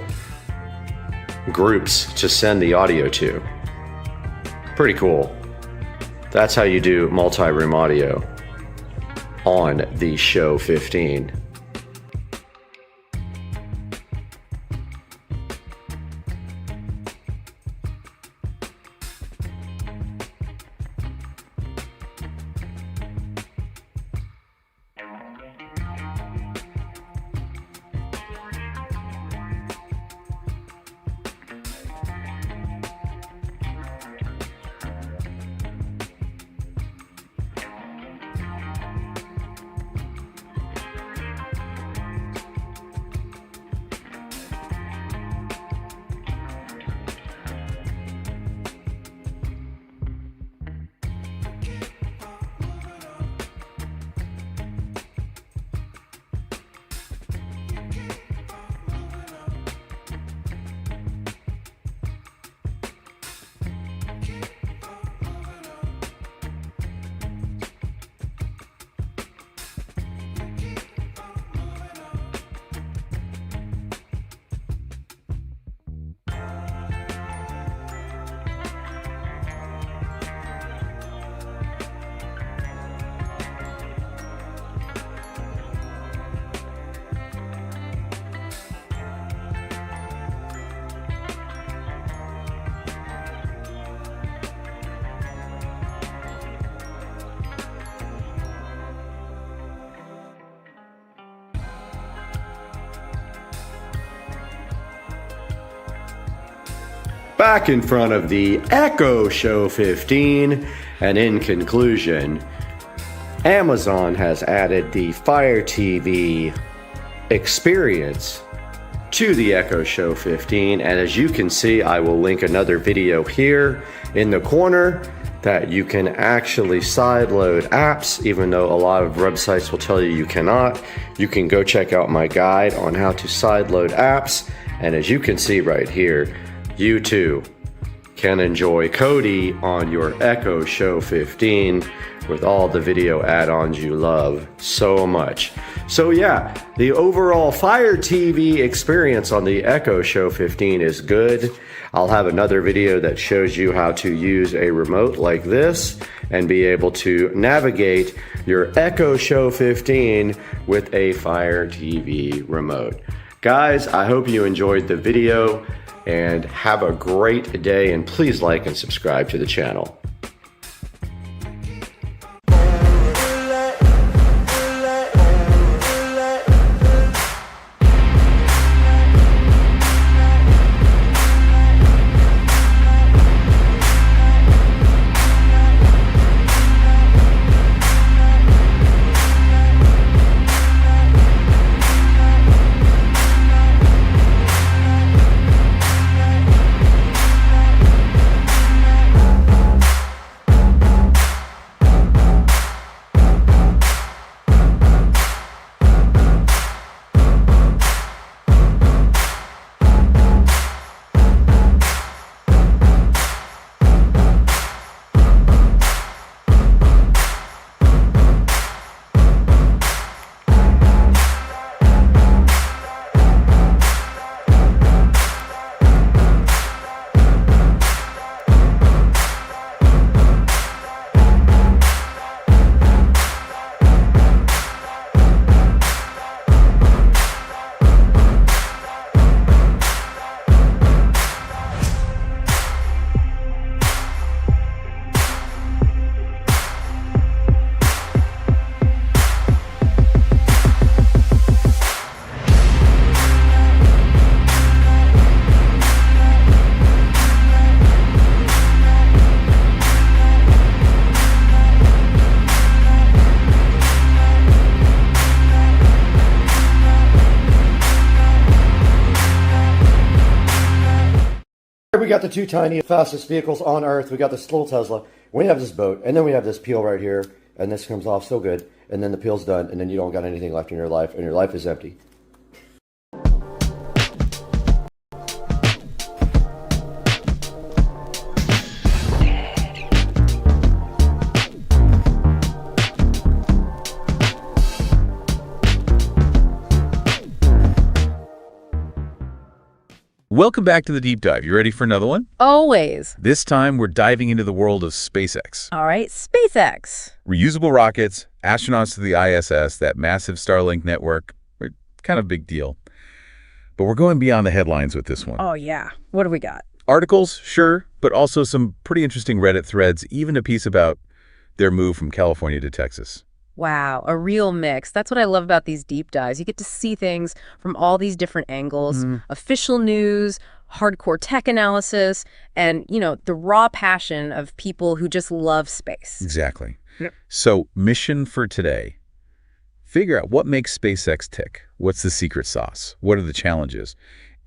groups to send the audio to. Pretty cool. That's how you do multi-room audio on the Show 15. Back in front of the Echo Show 15, and in conclusion, Amazon has added the Fire TV experience to the Echo Show 15, and as you can see, I will link another video here in the corner that you can actually sideload apps, even though a lot of websites will tell you you cannot. You can go check out my guide on how to sideload apps, and as you can see right here, you too can enjoy Kodi on your Echo Show 15 with all the video add-ons you love so much. So yeah, the overall Fire TV experience on the Echo Show 15 is good. I'll have another video that shows you how to use a remote like this and be able to navigate your Echo Show 15 with a Fire TV remote. Guys, I hope you enjoyed the video and have a great day, and please like and subscribe to the channel. we got the two tiny fastest vehicles on Earth. We got this little Tesla. We have this boat, and then we have this peel right here, and this comes off so good. And then the peel's done, and then you don't got anything left in your life, and your life is empty. Welcome back to the Deep Dive. You ready for another one? Always. This time, we're diving into the world of SpaceX. All right, SpaceX. Reusable rockets, astronauts to the ISS, that massive Starlink network. Kind of big deal. But we're going beyond the headlines with this one. Oh, yeah. What do we got? Articles, sure, but also some pretty interesting Reddit threads, even a piece about their move from California to Texas. Wow, a real mix. That's what I love about these deep dives. You get to see things from all these different angles, official news, hardcore tech analysis, and, you know, the raw passion of people who just love space. Exactly. Yep. So, mission for today. Figure out what makes SpaceX tick. What's the secret sauce? What are the challenges?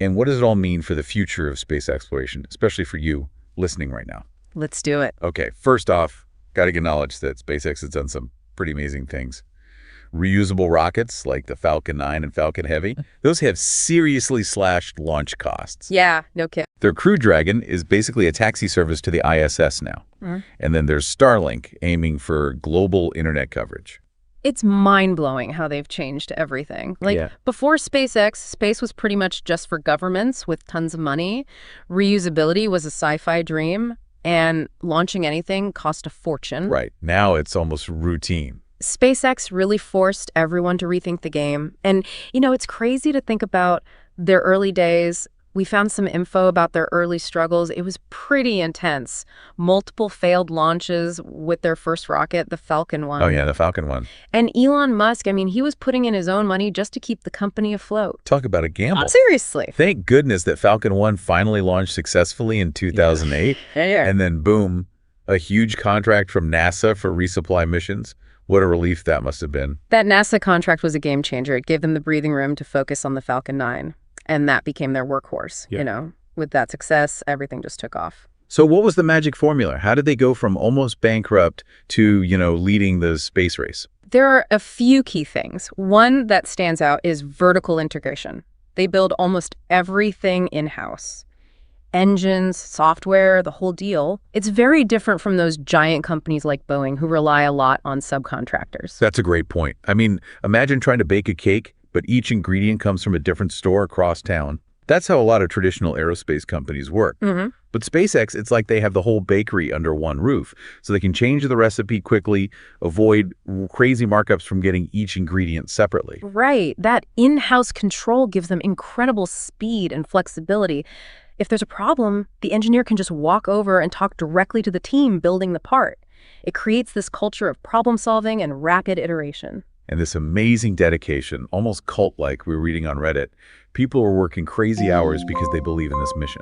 And what does it all mean for the future of space exploration, especially for you listening right now? Let's do it. Okay, first off, got to acknowledge that SpaceX has done some pretty amazing things. Reusable rockets like the Falcon 9 and Falcon Heavy, those have seriously slashed launch costs. Yeah, no kidding. Their Crew Dragon is basically a taxi service to the ISS now. And then there's Starlink, aiming for global internet coverage. It's mind-blowing how they've changed everything. Like, before SpaceX, space was pretty much just for governments with tons of money. Reusability was a sci-fi dream. And launching anything cost a fortune. Right. Now it's almost routine. SpaceX really forced everyone to rethink the game. And, you know, it's crazy to think about their early days. We found some info about their early struggles. It was pretty intense. Multiple failed launches with their first rocket, the Falcon 1. Oh, yeah, the Falcon 1. And Elon Musk, I mean, he was putting in his own money just to keep the company afloat. Talk about a gamble. Seriously. Thank goodness that Falcon 1 finally launched successfully in 2008. And then, boom, a huge contract from NASA for resupply missions. What a relief that must have been. That NASA contract was a game changer. It gave them the breathing room to focus on the Falcon 9. And that became their workhorse, you know. With that success, everything just took off. So what was the magic formula? How did they go from almost bankrupt to, you know, leading the space race? There are a few key things. One that stands out is vertical integration. They build almost everything in-house. Engines, software, the whole deal. It's very different from those giant companies like Boeing who rely a lot on subcontractors. That's a great point. I mean, imagine trying to bake a cake, but each ingredient comes from a different store across town. That's how a lot of traditional aerospace companies work. But SpaceX, it's like they have the whole bakery under one roof, so they can change the recipe quickly, avoid crazy markups from getting each ingredient separately. Right. That in-house control gives them incredible speed and flexibility. If there's a problem, the engineer can just walk over and talk directly to the team building the part. It creates this culture of problem solving and rapid iteration. And this amazing dedication, almost cult-like, we were reading on Reddit. People are working crazy hours because they believe in this mission.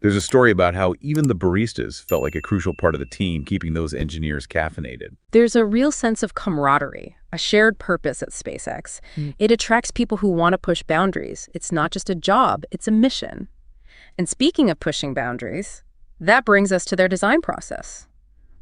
There's a story about how even the baristas felt like a crucial part of the team, keeping those engineers caffeinated. There's a real sense of camaraderie, a shared purpose at SpaceX. It attracts people who want to push boundaries. It's not just a job, it's a mission. And speaking of pushing boundaries, that brings us to their design process.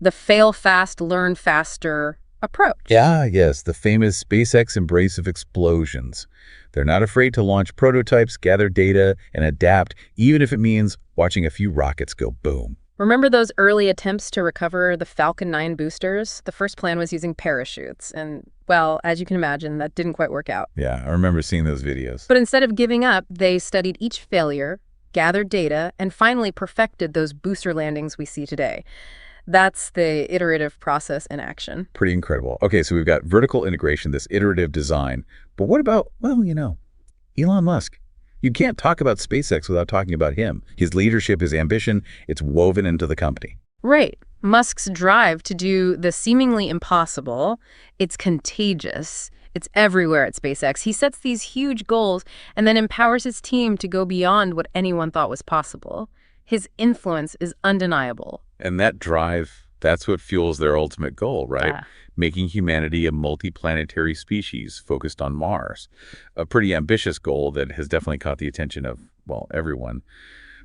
The fail fast, learn faster approach. Yes, the famous SpaceX embrace of explosions. They're not afraid to launch prototypes, gather data, and adapt, even if it means watching a few rockets go boom. Remember those early attempts to recover the Falcon 9 boosters? The first plan was using parachutes, and, well, as you can imagine, that didn't quite work out. Yeah, I remember seeing those videos. But instead of giving up, they studied each failure, gathered data, and finally perfected those booster landings we see today. That's the iterative process in action. Pretty incredible. Okay, so we've got vertical integration, this iterative design. But what about, well, you know, Elon Musk? You can't talk about SpaceX without talking about him. His leadership, his ambition, it's woven into the company. Right. Musk's drive to do the seemingly impossible, it's contagious. It's everywhere at SpaceX. He sets these huge goals and then empowers his team to go beyond what anyone thought was possible. His influence is undeniable. And that drive, that's what fuels their ultimate goal, right? Making humanity a multi-planetary species focused on Mars. A pretty ambitious goal that has definitely caught the attention of, well, everyone.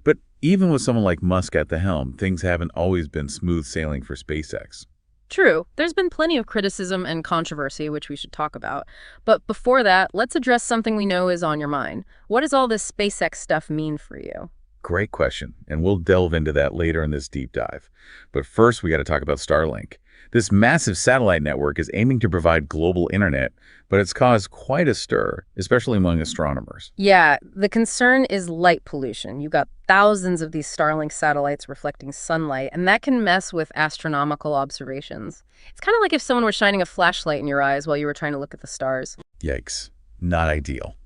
But even with someone like Musk at the helm, things haven't always been smooth sailing for SpaceX. True, there's been plenty of criticism and controversy, which we should talk about. But before that, let's address something we know is on your mind. What does all this SpaceX stuff mean for you? Great question, and we'll delve into that later in this deep dive. But first, we got to talk about Starlink. This massive satellite network is aiming to provide global internet, but it's caused quite a stir, especially among astronomers. Yeah, the concern is light pollution. You've got thousands of these Starlink satellites reflecting sunlight, and that can mess with astronomical observations. It's kind of like if someone was shining a flashlight in your eyes while you were trying to look at the stars. Yikes. Not ideal.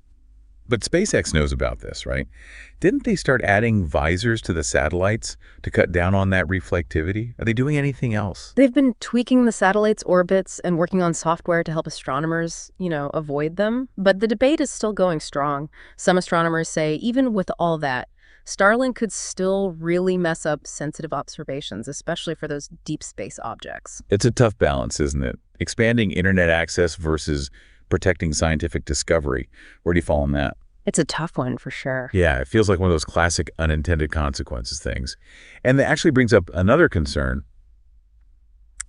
But SpaceX knows about this, right? Didn't they start adding visors to the satellites to cut down on that reflectivity? Are they doing anything else? They've been tweaking the satellites' orbits and working on software to help astronomers, avoid them. But the debate is still going strong. Some astronomers say even with all that, Starlink could still really mess up sensitive observations, especially for those deep space objects. It's a tough balance, isn't it? Expanding internet access versus protecting scientific discovery. Where do you fall on that? It's a tough one for sure. Yeah, it feels like one of those classic unintended consequences things. And that actually brings up another concern,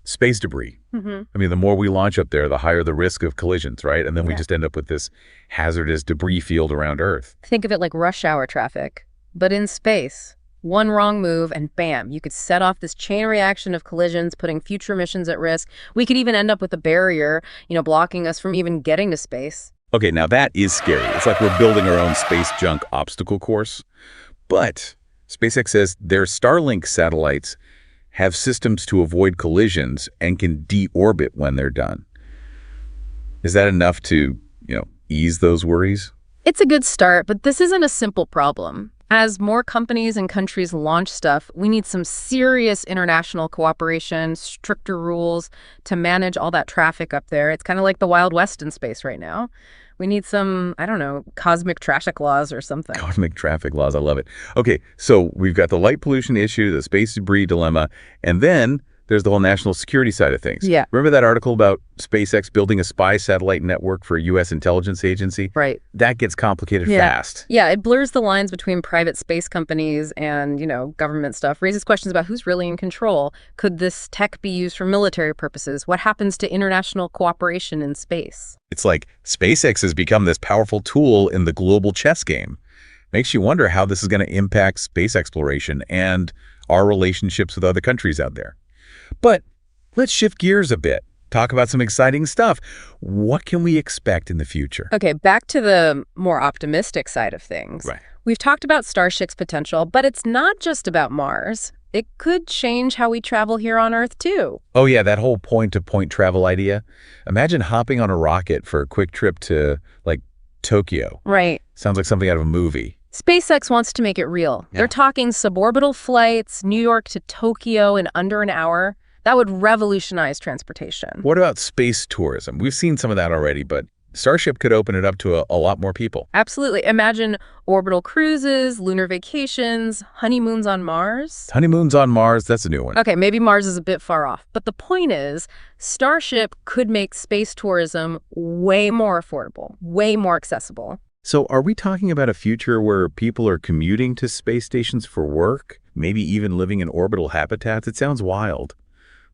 space debris. I mean, the more we launch up there, the higher the risk of collisions, right? And then we just end up with this hazardous debris field around Earth. Think of it like rush hour traffic, but in space. One wrong move and bam, you could set off this chain reaction of collisions, putting future missions at risk. We could even end up with a barrier, blocking us from even getting to space. Okay, now that is scary. It's like we're building our own space junk obstacle course. But SpaceX says their Starlink satellites have systems to avoid collisions and can deorbit when they're done. Is that enough to, ease those worries? It's a good start, but this isn't a simple problem. As more companies and countries launch stuff, we need some serious international cooperation, stricter rules to manage all that traffic up there. It's kind of like the Wild West in space right now. We need some, cosmic traffic laws or something. Cosmic traffic laws, I love it. Okay, so we've got the light pollution issue, the space debris dilemma, and then there's the whole national security side of things. Yeah. Remember that article about SpaceX building a spy satellite network for a U.S. intelligence agency? Right. That gets complicated fast. Yeah, it blurs the lines between private space companies and, government stuff, raises questions about who's really in control. Could this tech be used for military purposes? What happens to international cooperation in space? It's like SpaceX has become this powerful tool in the global chess game. Makes you wonder how this is going to impact space exploration and our relationships with other countries out there. But let's shift gears a bit. Talk about some exciting stuff. What can we expect in the future? Okay, back to the more optimistic side of things. Right. We've talked about Starship's potential, but it's not just about Mars. It could change how we travel here on Earth, too. Oh, yeah, that whole point-to-point travel idea. Imagine hopping on a rocket for a quick trip to, Tokyo. Right. Sounds like something out of a movie. SpaceX wants to make it real. Yeah. They're talking suborbital flights, New York to Tokyo in under an hour. That would revolutionize transportation. What about space tourism? We've seen some of that already, but Starship could open it up to a lot more people. Absolutely. Imagine orbital cruises, lunar vacations, honeymoons on Mars. Honeymoons on Mars, that's a new one. Okay, maybe Mars is a bit far off. But the point is, Starship could make space tourism way more affordable, way more accessible. So are we talking about a future where people are commuting to space stations for work, maybe even living in orbital habitats? It sounds wild.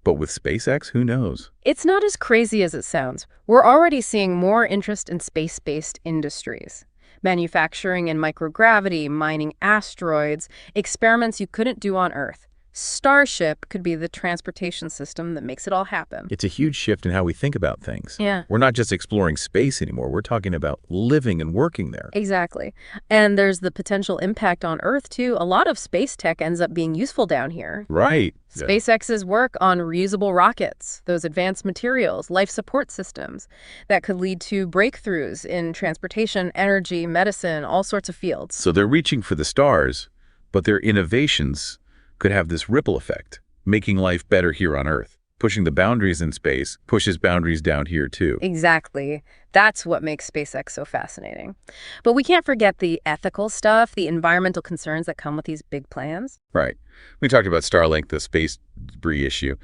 But with SpaceX, who knows? It's not as crazy as it sounds. We're already seeing more interest in space-based industries. Manufacturing in microgravity, mining asteroids, experiments you couldn't do on Earth. Starship could be the transportation system that makes it all happen. It's a huge shift in how we think about things. Yeah. We're not just exploring space anymore. We're talking about living and working there. Exactly. And there's the potential impact on Earth, too. A lot of space tech ends up being useful down here. Right. SpaceX's work on reusable rockets, those advanced materials, life support systems that could lead to breakthroughs in transportation, energy, medicine, all sorts of fields. So they're reaching for the stars, but their innovations could have this ripple effect, making life better here on Earth. Pushing the boundaries in space pushes boundaries down here too. Exactly. That's what makes SpaceX so fascinating. But we can't forget the ethical stuff, the environmental concerns that come with these big plans. Right. We talked about Starlink, the space debris issue.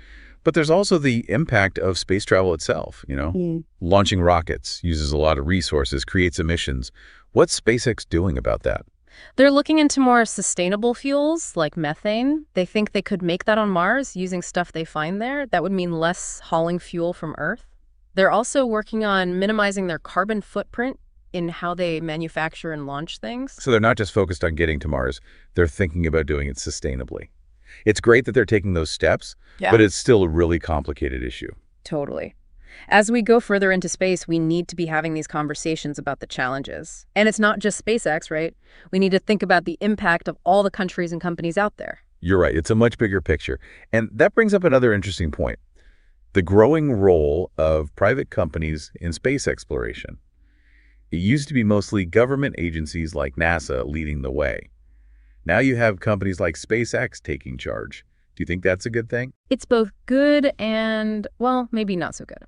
But there's also the impact of space travel itself, Launching rockets uses a lot of resources, creates emissions. What's SpaceX doing about that? They're looking into more sustainable fuels like methane. They think they could make that on Mars using stuff they find there. That would mean less hauling fuel from Earth. They're also working on minimizing their carbon footprint in how they manufacture and launch things. So they're not just focused on getting to Mars, they're thinking about doing it sustainably. It's great that they're taking those steps, but it's still a really complicated issue. Totally. As we go further into space, we need to be having these conversations about the challenges. And it's not just SpaceX, right? We need to think about the impact of all the countries and companies out there. You're right. It's a much bigger picture. And that brings up another interesting point. The growing role of private companies in space exploration. It used to be mostly government agencies like NASA leading the way. Now you have companies like SpaceX taking charge. Do you think that's a good thing? It's both good and, well, maybe not so good.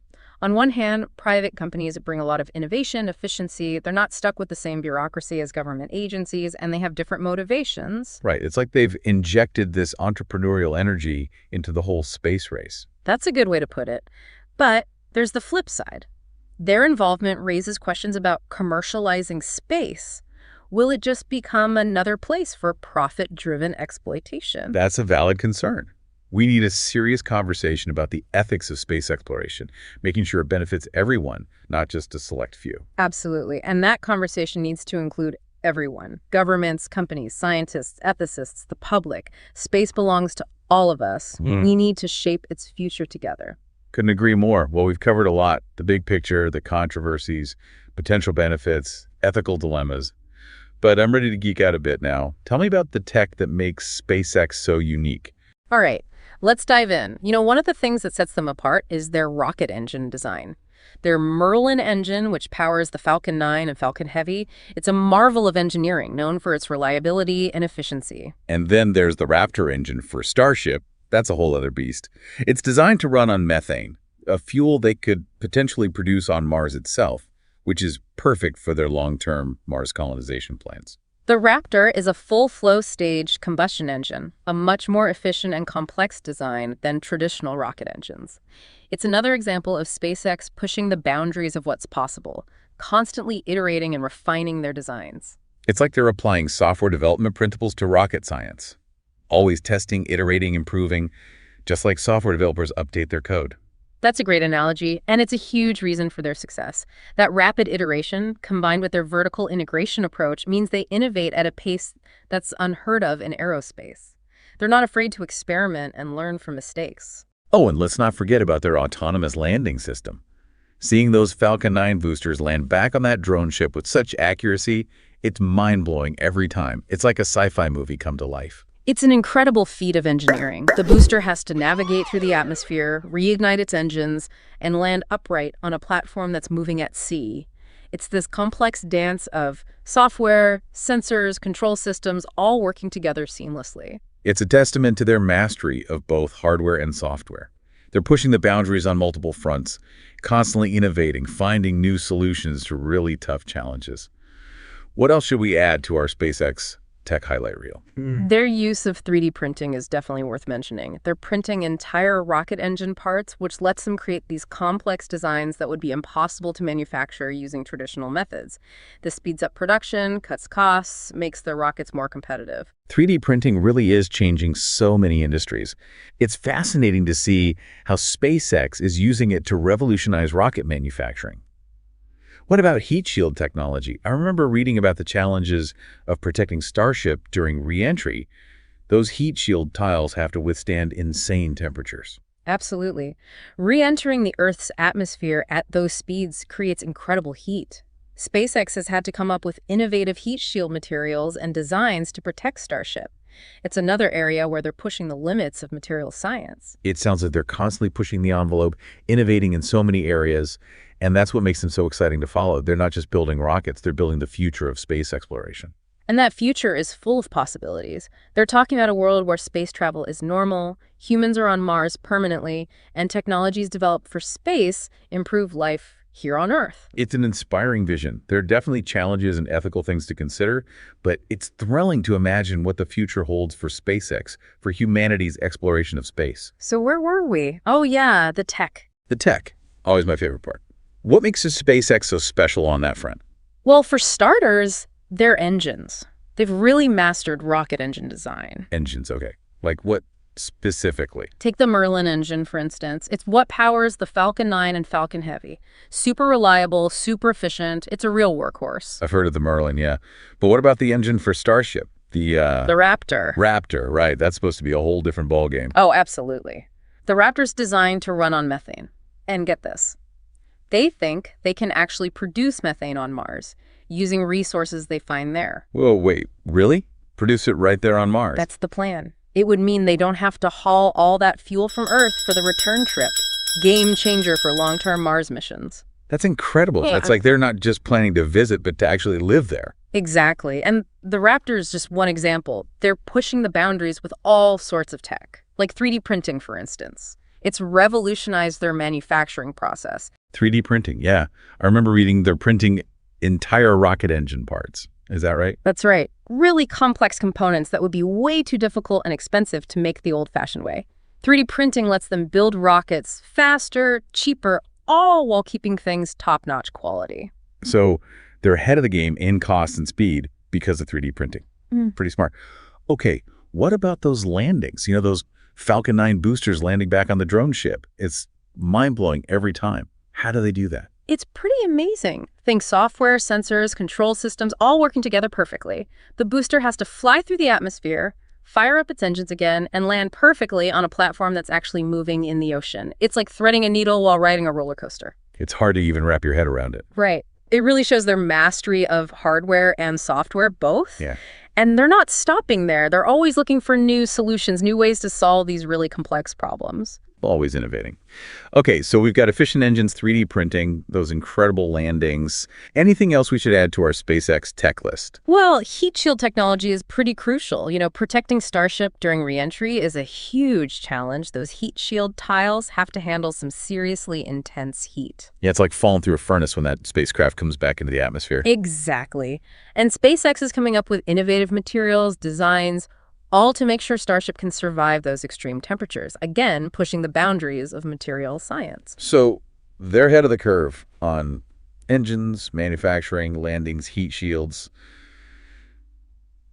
On one hand, private companies bring a lot of innovation, efficiency. They're not stuck with the same bureaucracy as government agencies, and they have different motivations. Right. It's like they've injected this entrepreneurial energy into the whole space race. That's a good way to put it. But there's the flip side. Their involvement raises questions about commercializing space. Will it just become another place for profit-driven exploitation? That's a valid concern. We need a serious conversation about the ethics of space exploration, making sure it benefits everyone, not just a select few. Absolutely. And that conversation needs to include everyone. Governments, companies, scientists, ethicists, the public. Space belongs to all of us. We need to shape its future together. Couldn't agree more. Well, we've covered a lot. The big picture, the controversies, potential benefits, ethical dilemmas. But I'm ready to geek out a bit now. Tell me about the tech that makes SpaceX so unique. All right, let's dive in. You know, one of the things that sets them apart is their rocket engine design. Their Merlin engine, which powers the Falcon 9 and Falcon Heavy, it's a marvel of engineering, known for its reliability and efficiency. And then there's the Raptor engine for Starship. That's a whole other beast. It's designed to run on methane, a fuel they could potentially produce on Mars itself, which is perfect for their long-term Mars colonization plans. The Raptor is a full-flow staged combustion engine, a much more efficient and complex design than traditional rocket engines. It's another example of SpaceX pushing the boundaries of what's possible, constantly iterating and refining their designs. It's like they're applying software development principles to rocket science. Always testing, iterating, improving, just like software developers update their code. That's a great analogy, and it's a huge reason for their success. That rapid iteration, combined with their vertical integration approach, means they innovate at a pace that's unheard of in aerospace. They're not afraid to experiment and learn from mistakes. Oh, and let's not forget about their autonomous landing system. Seeing those Falcon 9 boosters land back on that drone ship with such accuracy, it's mind-blowing every time. It's like a sci-fi movie come to life. It's an incredible feat of engineering. The booster has to navigate through the atmosphere, reignite its engines, and land upright on a platform that's moving at sea. It's this complex dance of software, sensors, control systems, all working together seamlessly. It's a testament to their mastery of both hardware and software. They're pushing the boundaries on multiple fronts, constantly innovating, finding new solutions to really tough challenges. What else should we add to our SpaceX tech highlight reel? Their use of 3D printing is definitely worth mentioning. They're printing entire rocket engine parts, which lets them create these complex designs that would be impossible to manufacture using traditional methods. This speeds up production, cuts costs, makes their rockets more competitive. 3D printing really is changing so many industries. It's fascinating to see how SpaceX is using it to revolutionize rocket manufacturing. What about heat shield technology? I remember reading about the challenges of protecting Starship during re-entry. Those heat shield tiles have to withstand insane temperatures. Absolutely. Re-entering the Earth's atmosphere at those speeds creates incredible heat. SpaceX has had to come up with innovative heat shield materials and designs to protect Starship. It's another area where they're pushing the limits of material science. It sounds like they're constantly pushing the envelope, innovating in so many areas, and that's what makes them so exciting to follow. They're not just building rockets, they're building the future of space exploration. And that future is full of possibilities. They're talking about a world where space travel is normal, humans are on Mars permanently, and technologies developed for space improve life here on Earth. It's an inspiring vision. There are definitely challenges and ethical things to consider, but it's thrilling to imagine what the future holds for SpaceX, for humanity's exploration of space. So where were we? Oh yeah, the tech. The tech, always my favorite part. What makes a SpaceX so special on that front? Well, for starters, their engines. They've really mastered rocket engine design. Engines, okay. Like what specifically? Take the Merlin engine, for instance. It's what powers the Falcon 9 and Falcon Heavy. Super reliable, super efficient. It's a real workhorse. I've heard of the Merlin, yeah. But what about the engine for Starship? The Raptor. Raptor, right. That's supposed to be a whole different ballgame. Oh, absolutely. The Raptor's designed to run on methane. And get this. They think they can actually produce methane on Mars using resources they find there. Whoa, wait, really? Produce it right there on Mars? That's the plan. It would mean they don't have to haul all that fuel from Earth for the return trip. Game changer for long-term Mars missions. That's incredible. Yeah. It's like they're not just planning to visit, but to actually live there. Exactly. And the Raptor is just one example. They're pushing the boundaries with all sorts of tech, like 3D printing, for instance. It's revolutionized their manufacturing process. 3D printing, yeah. I remember reading they're printing entire rocket engine parts. Is that right? That's right. Really complex components that would be way too difficult and expensive to make the old-fashioned way. 3D printing lets them build rockets faster, cheaper, all while keeping things top-notch quality. So they're ahead of the game in cost and speed because of 3D printing. Pretty smart. Okay, what about those landings? You know, those Falcon 9 boosters landing back on the drone ship. It's mind-blowing every time. How do they do that? It's pretty amazing. Think software, sensors, control systems, all working together perfectly. The booster has to fly through the atmosphere, fire up its engines again, and land perfectly on a platform that's actually moving in the ocean. It's like threading a needle while riding a roller coaster. It's hard to even wrap your head around it. Right. It really shows their mastery of hardware and software, both. Yeah. And they're not stopping there. They're always looking for new solutions, new ways to solve these really complex problems. Always innovating. Okay, so we've got efficient engines, 3D printing, those incredible landings. Anything else we should add to our SpaceX tech list? Well, heat shield technology is pretty crucial. You know, protecting Starship during reentry is a huge challenge. Those heat shield tiles have to handle some seriously intense heat. Yeah, it's like falling through a furnace when that spacecraft comes back into the atmosphere. Exactly. And SpaceX is coming up with innovative materials, designs, all to make sure Starship can survive those extreme temperatures, again, pushing the boundaries of material science. So they're ahead of the curve on engines, manufacturing, landings, heat shields.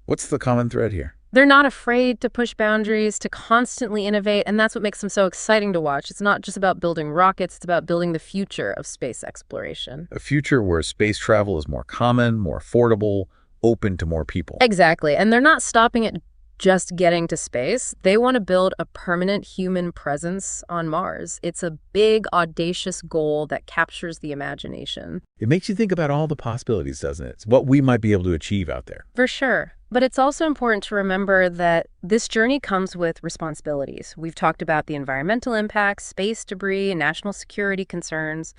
What's the common thread here? They're not afraid to push boundaries, to constantly innovate, and that's what makes them so exciting to watch. It's not just about building rockets, it's about building the future of space exploration. A future where space travel is more common, more affordable, open to more people. Exactly, and they're not stopping at just getting to space. They want to build a permanent human presence on Mars. It's a big, audacious goal that captures the imagination. It makes you think about all the possibilities, doesn't it? It's what we might be able to achieve out there. For sure. But it's also important to remember that this journey comes with responsibilities. We've talked about the environmental impacts, space debris, national security concerns.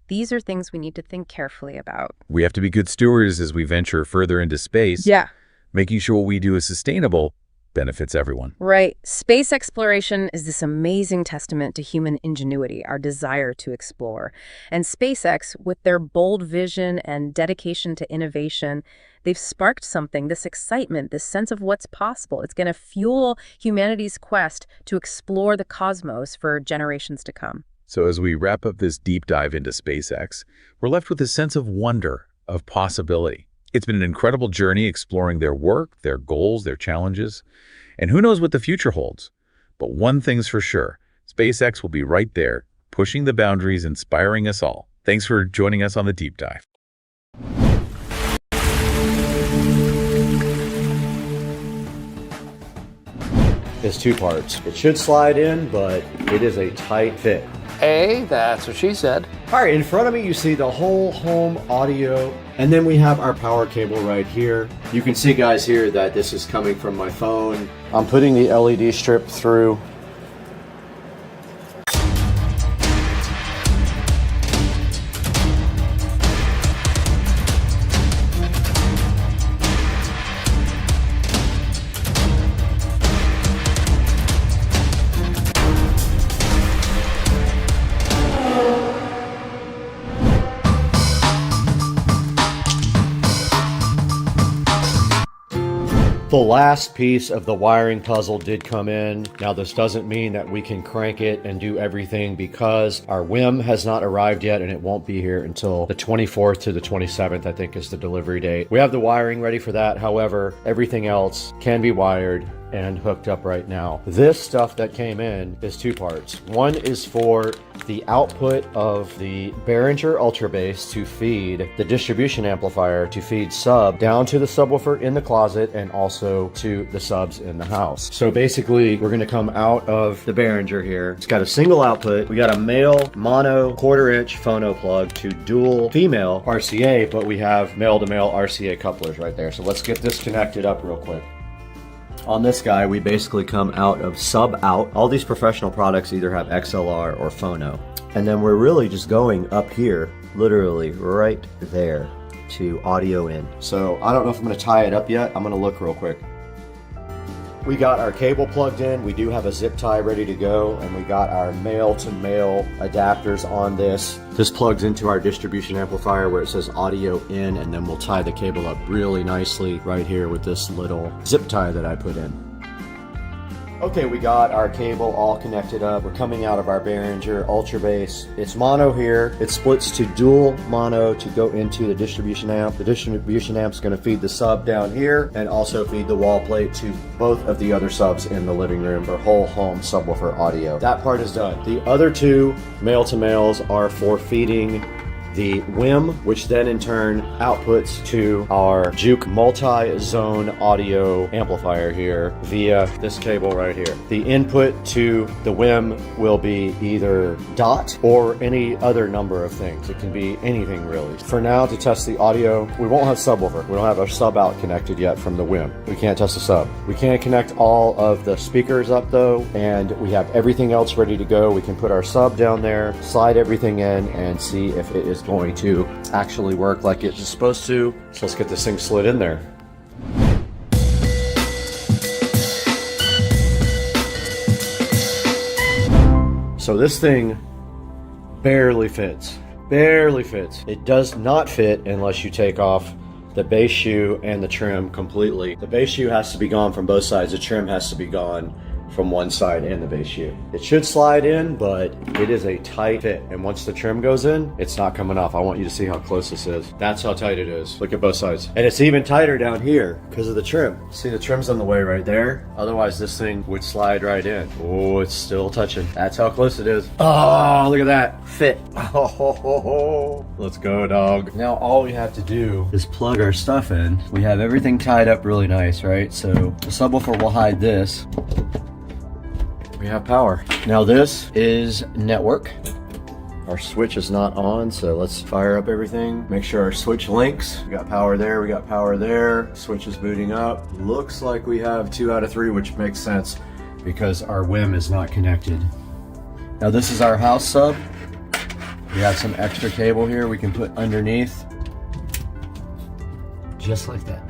These are things we need to think carefully about. We have to be good stewards as we venture further into space. Yeah. Making sure what we do is sustainable benefits everyone. Right. Space exploration is this amazing testament to human ingenuity, our desire to explore. And SpaceX, with their bold vision and dedication to innovation, they've sparked something, this excitement, this sense of what's possible. It's going to fuel humanity's quest to explore the cosmos for generations to come. So as we wrap up this deep dive into SpaceX, we're left with a sense of wonder, of possibility. It's been an incredible journey exploring their work, their goals, their challenges, and who knows what the future holds. But one thing's for sure, SpaceX will be right there, pushing the boundaries, inspiring us all. Thanks for joining us on the deep dive. It's two parts. It should slide in, but it is a tight fit. Hey, that's what she said. All right, in front of me, you see the whole home audio, and then we have our power cable right here. You can see, guys, here that this is coming from my phone. I'm putting the LED strip through. The last piece of the wiring puzzle did come in. Now this doesn't mean that we can crank it and do everything because our WIM has not arrived yet and it won't be here until the 24th to the 27th, I think is the delivery date. We have the wiring ready for that. However, everything else can be wired and hooked up right now. This stuff that came in is two parts. One is for the output of the Behringer Ultra Bass to feed the distribution amplifier to feed sub down to the subwoofer in the closet and also to the subs in the house. So basically we're gonna come out of the Behringer here. It's got a single output. We got a male mono 1/4 inch phono plug to dual female RCA, but we have male to male RCA couplers right there. So let's get this connected up real quick. On this guy, we basically come out of sub out. All these professional products either have XLR or phono. And then we're really just going up here, literally right there to audio in. So I don't know if I'm gonna tie it up yet. I'm gonna look real quick. We got our cable plugged in. We do have a zip tie ready to go, and we got our male to male adapters on this. This plugs into our distribution amplifier where it says audio in, and then we'll tie the cable up really nicely right here with this little zip tie that I put in. Okay, we got our cable all connected up. We're coming out of our Behringer Ultra Bass. It's mono here. It splits to dual mono to go into the distribution amp. The distribution amp's gonna feed the sub down here and also feed the wall plate to both of the other subs in the living room for whole home subwoofer audio. That part is done. The other two male to males are for feeding the WIM, which then in turn outputs to our Juke multi-zone audio amplifier here via this cable right here. The input to the WIM will be either DOT or any other number of things. It can be anything really. For now, to test the audio, we won't have subwoofer. We don't have our sub out connected yet from the WIM. We can't test the sub. We can connect all of the speakers up though, and we have everything else ready to go. We can put our sub down there, slide everything in, and see if it is going to actually work like it's supposed to. So let's get this thing slid in there. So this thing barely fits. Barely fits. It does not fit unless you take off the base shoe and the trim completely. The base shoe has to be gone from both sides. The trim has to be gone from one side and the base shoe. It should slide in, but it is a tight fit. And once the trim goes in, it's not coming off. I want you to see how close this is. That's how tight it is. Look at both sides. And it's even tighter down here because of the trim. See, the trim's on the way right there. Otherwise, this thing would slide right in. Oh, it's still touching. That's how close it is. Oh, look at that. Fit. Oh, let's go, dog. Now, all we have to do is plug our stuff in. We have everything tied up really nice, right? So the subwoofer will hide this. We have power. Now this is network. Our switch is not on, so let's fire up everything. Make sure our switch links. We got power there, we got power there. Switch is booting up. Looks like we have 2 out of 3, which makes sense because our WIM is not connected. Now this is our house sub. We have some extra cable here we can put underneath. Just like that.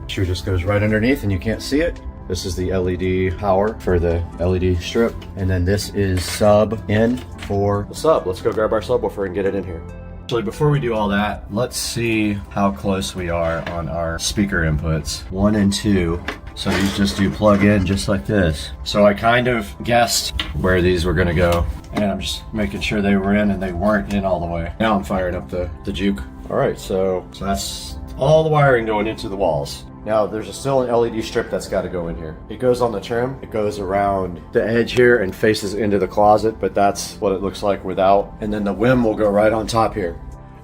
Sure, just goes right underneath and you can't see it. This is the LED power for the LED strip. And then this is sub in for the sub. Let's go grab our subwoofer and get it in here. Actually, before we do all that, let's see how close we are on our speaker inputs. 1 and 2. So these just do plug in just like this. So I kind of guessed where these were gonna go. And I'm just making sure they were in and they weren't in all the way. Now I'm firing up the Juke. All right, so that's all the wiring going into the walls. Now there's still an LED strip that's got to go in here. It goes on the trim, it goes around the edge here and faces into the closet, but that's what it looks like without. And then the WIM will go right on top here.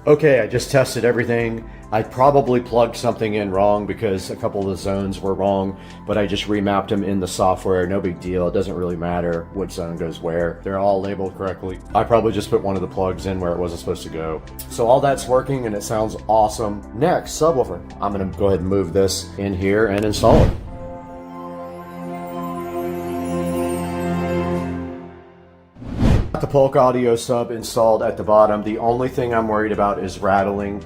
Okay, I just tested everything. I probably plugged something in wrong because a couple of the zones were wrong, but I just remapped them in the software. No big deal. It doesn't really matter which zone goes where. They're all labeled correctly. I probably just put one of the plugs in where it wasn't supposed to go. So all that's working and it sounds awesome. Next, subwoofer. I'm gonna go ahead and move this in here and install it. The Polk audio sub installed at the bottom. The only thing I'm worried about is rattling.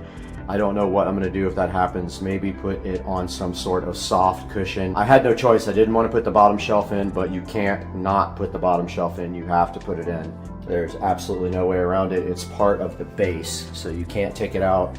I don't know what I'm gonna do if that happens. Maybe put it on some sort of soft cushion. I had no choice. I didn't want to put the bottom shelf in, but you can't not put the bottom shelf in. You have to put it in. There's absolutely no way around it. It's part of the base, so you can't take it out.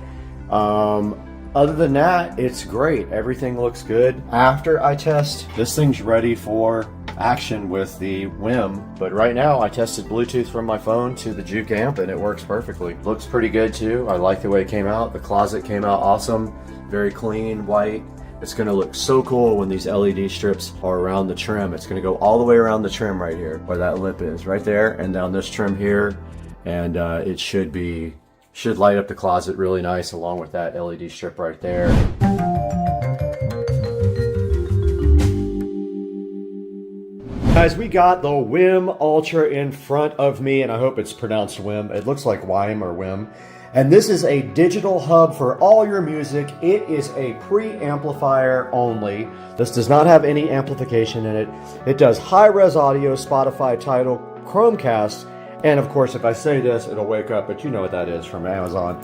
Other than that, it's great. Everything looks good. After I test, this thing's ready for action with the WIM, but right now I tested Bluetooth from my phone to the Juke amp and it works perfectly. Looks pretty good too. I like the way it came out. The closet came out awesome. Very clean, white. It's going to look so cool when these LED strips are around the trim. It's going to go all the way around the trim right here, where that lip is, right there, and down this trim here, and it should light up the closet really nice along with that LED strip right there. Guys, we got the WIM Ultra in front of me, and I hope it's pronounced WIM. It looks like WIM or WIM. And this is a digital hub for all your music. It is a preamplifier only. This does not have any amplification in it. It does high-res audio, Spotify, Tidal, Chromecast, and of course, if I say this, it'll wake up, but you know what that is from Amazon.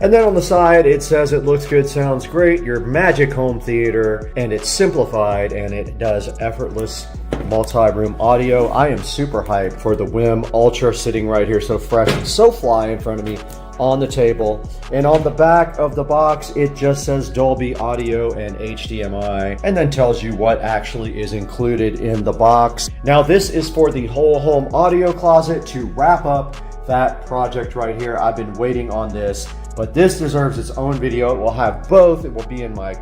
And then on the side, it says it looks good, sounds great, your magic home theater, and it's simplified, and it does effortless multi-room audio. I am super hyped for the WIM Ultra sitting right here, so fresh and so fly in front of me on the table. And on the back of the box, it just says Dolby Audio and HDMI, and then tells you what actually is included in the box. Now, this is for the whole home audio closet to wrap up that project right here. I've been waiting on this, but this deserves its own video. It will have both. It will be in my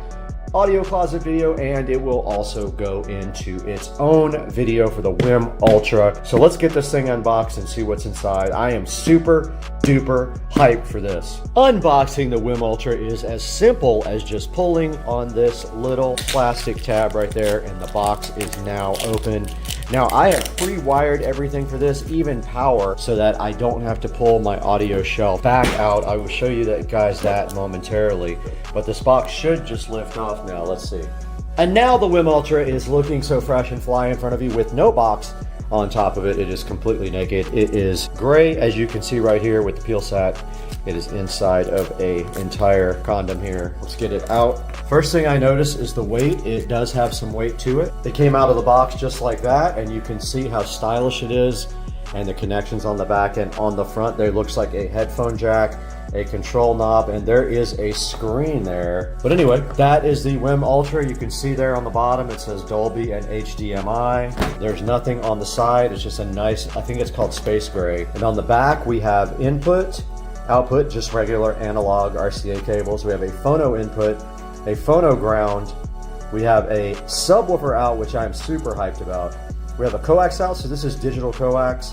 audio closet video, and it will also go into its own video for the WIM Ultra. So let's get this thing unboxed and see what's inside. I am super duper hyped for this. Unboxing the WIM Ultra is as simple as just pulling on this little plastic tab right there, and the box is now open. Now, I have pre-wired everything for this, even power, so that I don't have to pull my audio shelf back out. I will show you that momentarily, but this box should just lift off now. Let's see. And now the WIM Ultra is looking so fresh and fly in front of you with no box on top of it. It is completely naked. It is gray, as you can see right here with the peel sat. It is inside of an entire condom here. Let's get it out. First thing I notice is the weight. It does have some weight to it. It came out of the box just like that, and you can see how stylish it is, and the connections on the back and on the front. There looks like a headphone jack, a control knob, and there is a screen there. But anyway, that is the WIM Ultra. You can see there on the bottom it says Dolby and HDMI. There's nothing on the side. It's just a nice, I think it's called space gray. And on the back we have input, output, just regular analog RCA cables. We have a phono input, a phono ground. We have a subwoofer out, which I'm super hyped about. We have a coax out, so this is digital coax.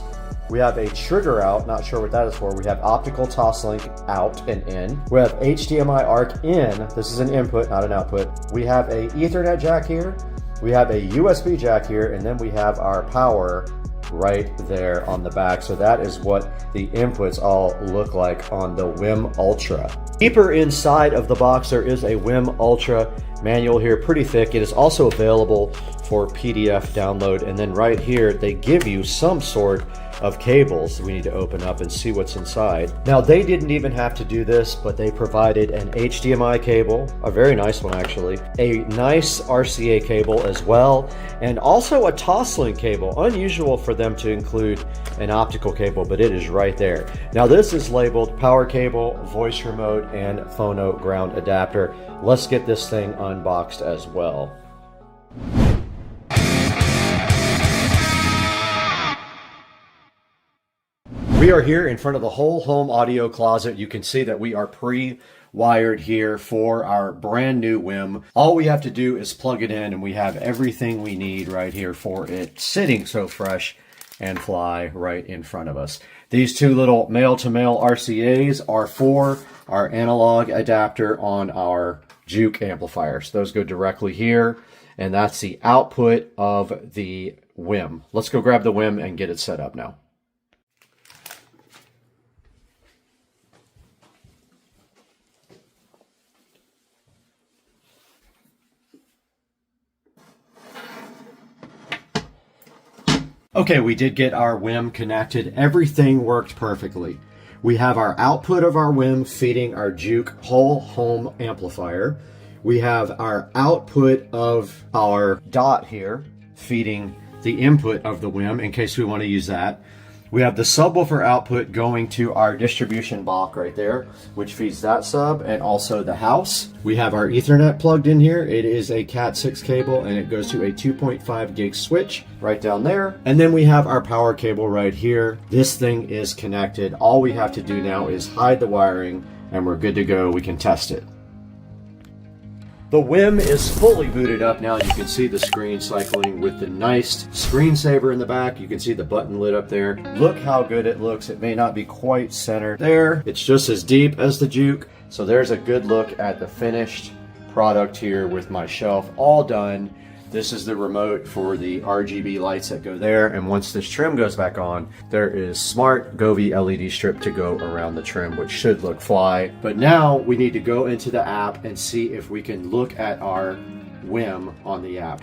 We have a trigger out, not sure what that is for. We have optical toslink out and in. We have HDMI ARC in. This is an input, not an output. We have a Ethernet jack here. We have a USB jack here, and then we have our power right there on the back. So that is what the inputs all look like on the WIM Ultra. Deeper inside of the box, there is a WIM Ultra manual here, pretty thick. It is also available for PDF download, and then right here they give you some sort of cables we need to open up and see what's inside. Now, they didn't even have to do this, but they provided an HDMI cable, a very nice one actually, a nice RCA cable as well, and also a Toslink cable. Unusual for them to include an optical cable, but it is right there. Now, this is labeled power cable, voice remote, and phono ground adapter. Let's get this thing unboxed as well. We are here in front of the whole home audio closet. You can see that we are pre-wired here for our brand new WIM. All we have to do is plug it in, and we have everything we need right here for it, sitting so fresh and fly right in front of us. These two little male-to-male RCAs are for our analog adapter on our Juke amplifiers. Those go directly here, and that's the output of the WIM. Let's go grab the WIM and get it set up now. Okay, we did get our WIM connected. Everything worked perfectly. We have our output of our WIM feeding our Juke whole home amplifier. We have our output of our dot here feeding the input of the WIM in case we want to use that. We have the subwoofer output going to our distribution block right there, which feeds that sub and also the house. We have our Ethernet plugged in here. It is a Cat 6 cable and it goes to a 2.5 gig switch right down there. And then we have our power cable right here. This thing is connected. All we have to do now is hide the wiring and we're good to go. We can test it. The WIM is fully booted up now. You can see the screen cycling with the nice screensaver in the back. You can see the button lit up there. Look how good it looks. It may not be quite centered there. It's just as deep as the Juke. So there's a good look at the finished product here with my shelf all done. This is the remote for the RGB lights that go there. And once this trim goes back on, there is smart Govee LED strip to go around the trim, which should look fly. But now we need to go into the app and see if we can look at our WIM on the app.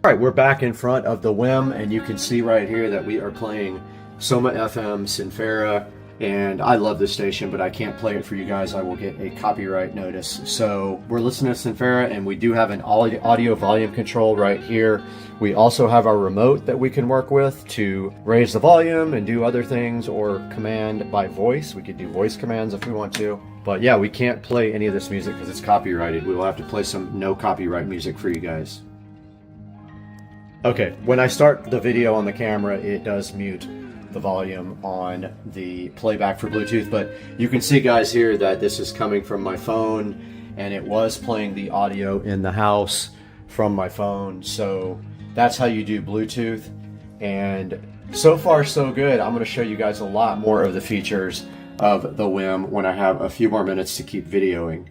All right, we're back in front of the WIM and you can see right here that we are playing Soma FM Sinfera. And I love this station, but I can't play it for you guys. I will get a copyright notice. So we're listening to Sinfera, and we do have an audio volume control right here. We also have our remote that we can work with to raise the volume and do other things, or command by voice. We could do voice commands if we want to. But yeah, we can't play any of this music because it's copyrighted. We will have to play some no copyright music for you guys. Okay, when I start the video on the camera, it does mute the volume on the playback for Bluetooth, but you can see, guys, here that this is coming from my phone and it was playing the audio in the house from my phone. So that's how you do Bluetooth, and so far so good. I'm going to show you guys a lot more of the features of the WIM when I have a few more minutes to keep videoing.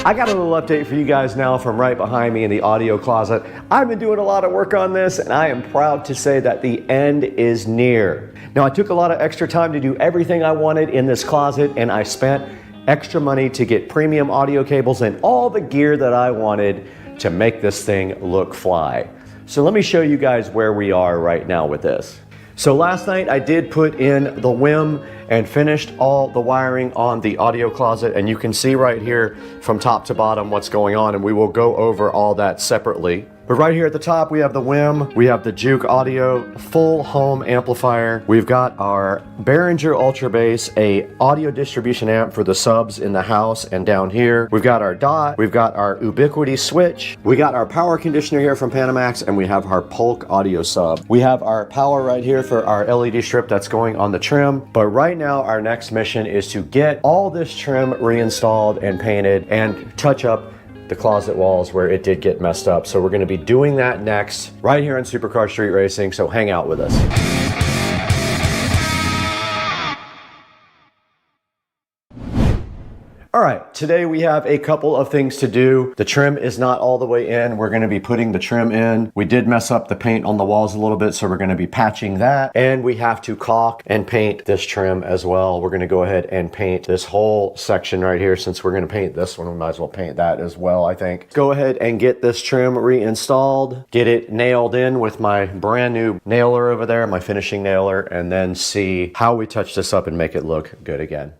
I got a little update for you guys now from right behind me in the audio closet. I've been doing a lot of work on this and I am proud to say that the end is near. Now, I took a lot of extra time to do everything I wanted in this closet, and I spent extra money to get premium audio cables and all the gear that I wanted to make this thing look fly. So let me show you guys where we are right now with this. So last night I did put in the WIM and finished all the wiring on the audio closet, and you can see right here from top to bottom what's going on, and we will go over all that separately. But right here at the top, we have the WIM, we have the Juke audio, full home amplifier. We've got our Behringer Ultra Bass, a audio distribution amp for the subs in the house and down here. We've got our DOT, we've got our Ubiquity switch, we got our power conditioner here from Panamax, and we have our Polk audio sub. We have our power right here for our LED strip that's going on the trim. But right now, our next mission is to get all this trim reinstalled and painted and touch up the closet walls where it did get messed up. So we're going to be doing that next right here on Supercar Street Racing, so hang out with us. All right, today we have a couple of things to do. The trim is not all the way in. We're going to be putting the trim in. We did mess up the paint on the walls a little bit, so we're going to be patching that. And we have to caulk and paint this trim as well. We're going to go ahead and paint this whole section right here. Since we're going to paint this one, we might as well paint that as well, I think. Go ahead and get this trim reinstalled, get it nailed in with my brand new nailer over there, my finishing nailer, and then see how we touch this up and make it look good again.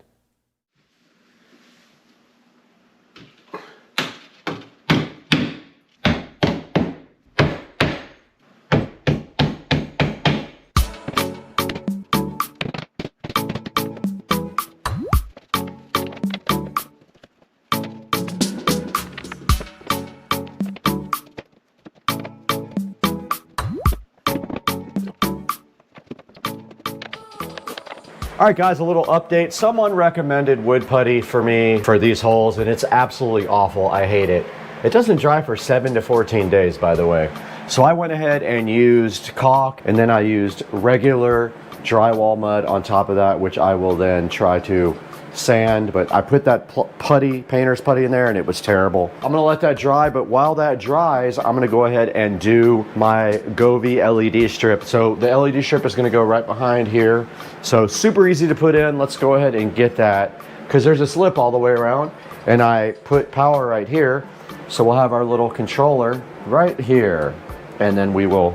All right, guys, a little update. Someone recommended wood putty for me for these holes, and it's absolutely awful. I hate it. It doesn't dry for 7 to 14 days, by the way. So I went ahead and used caulk, and then I used regular drywall mud on top of that, which I will then try to sand. But I put that putty, painter's putty in there, and it was terrible. I'm gonna let that dry, but while that dries, I'm gonna go ahead and do my Govee LED strip. So the LED strip is gonna go right behind here. So super easy to put in. Let's go ahead and get that, because there's a slip all the way around, and I put power right here. So we'll have our little controller right here, and then we will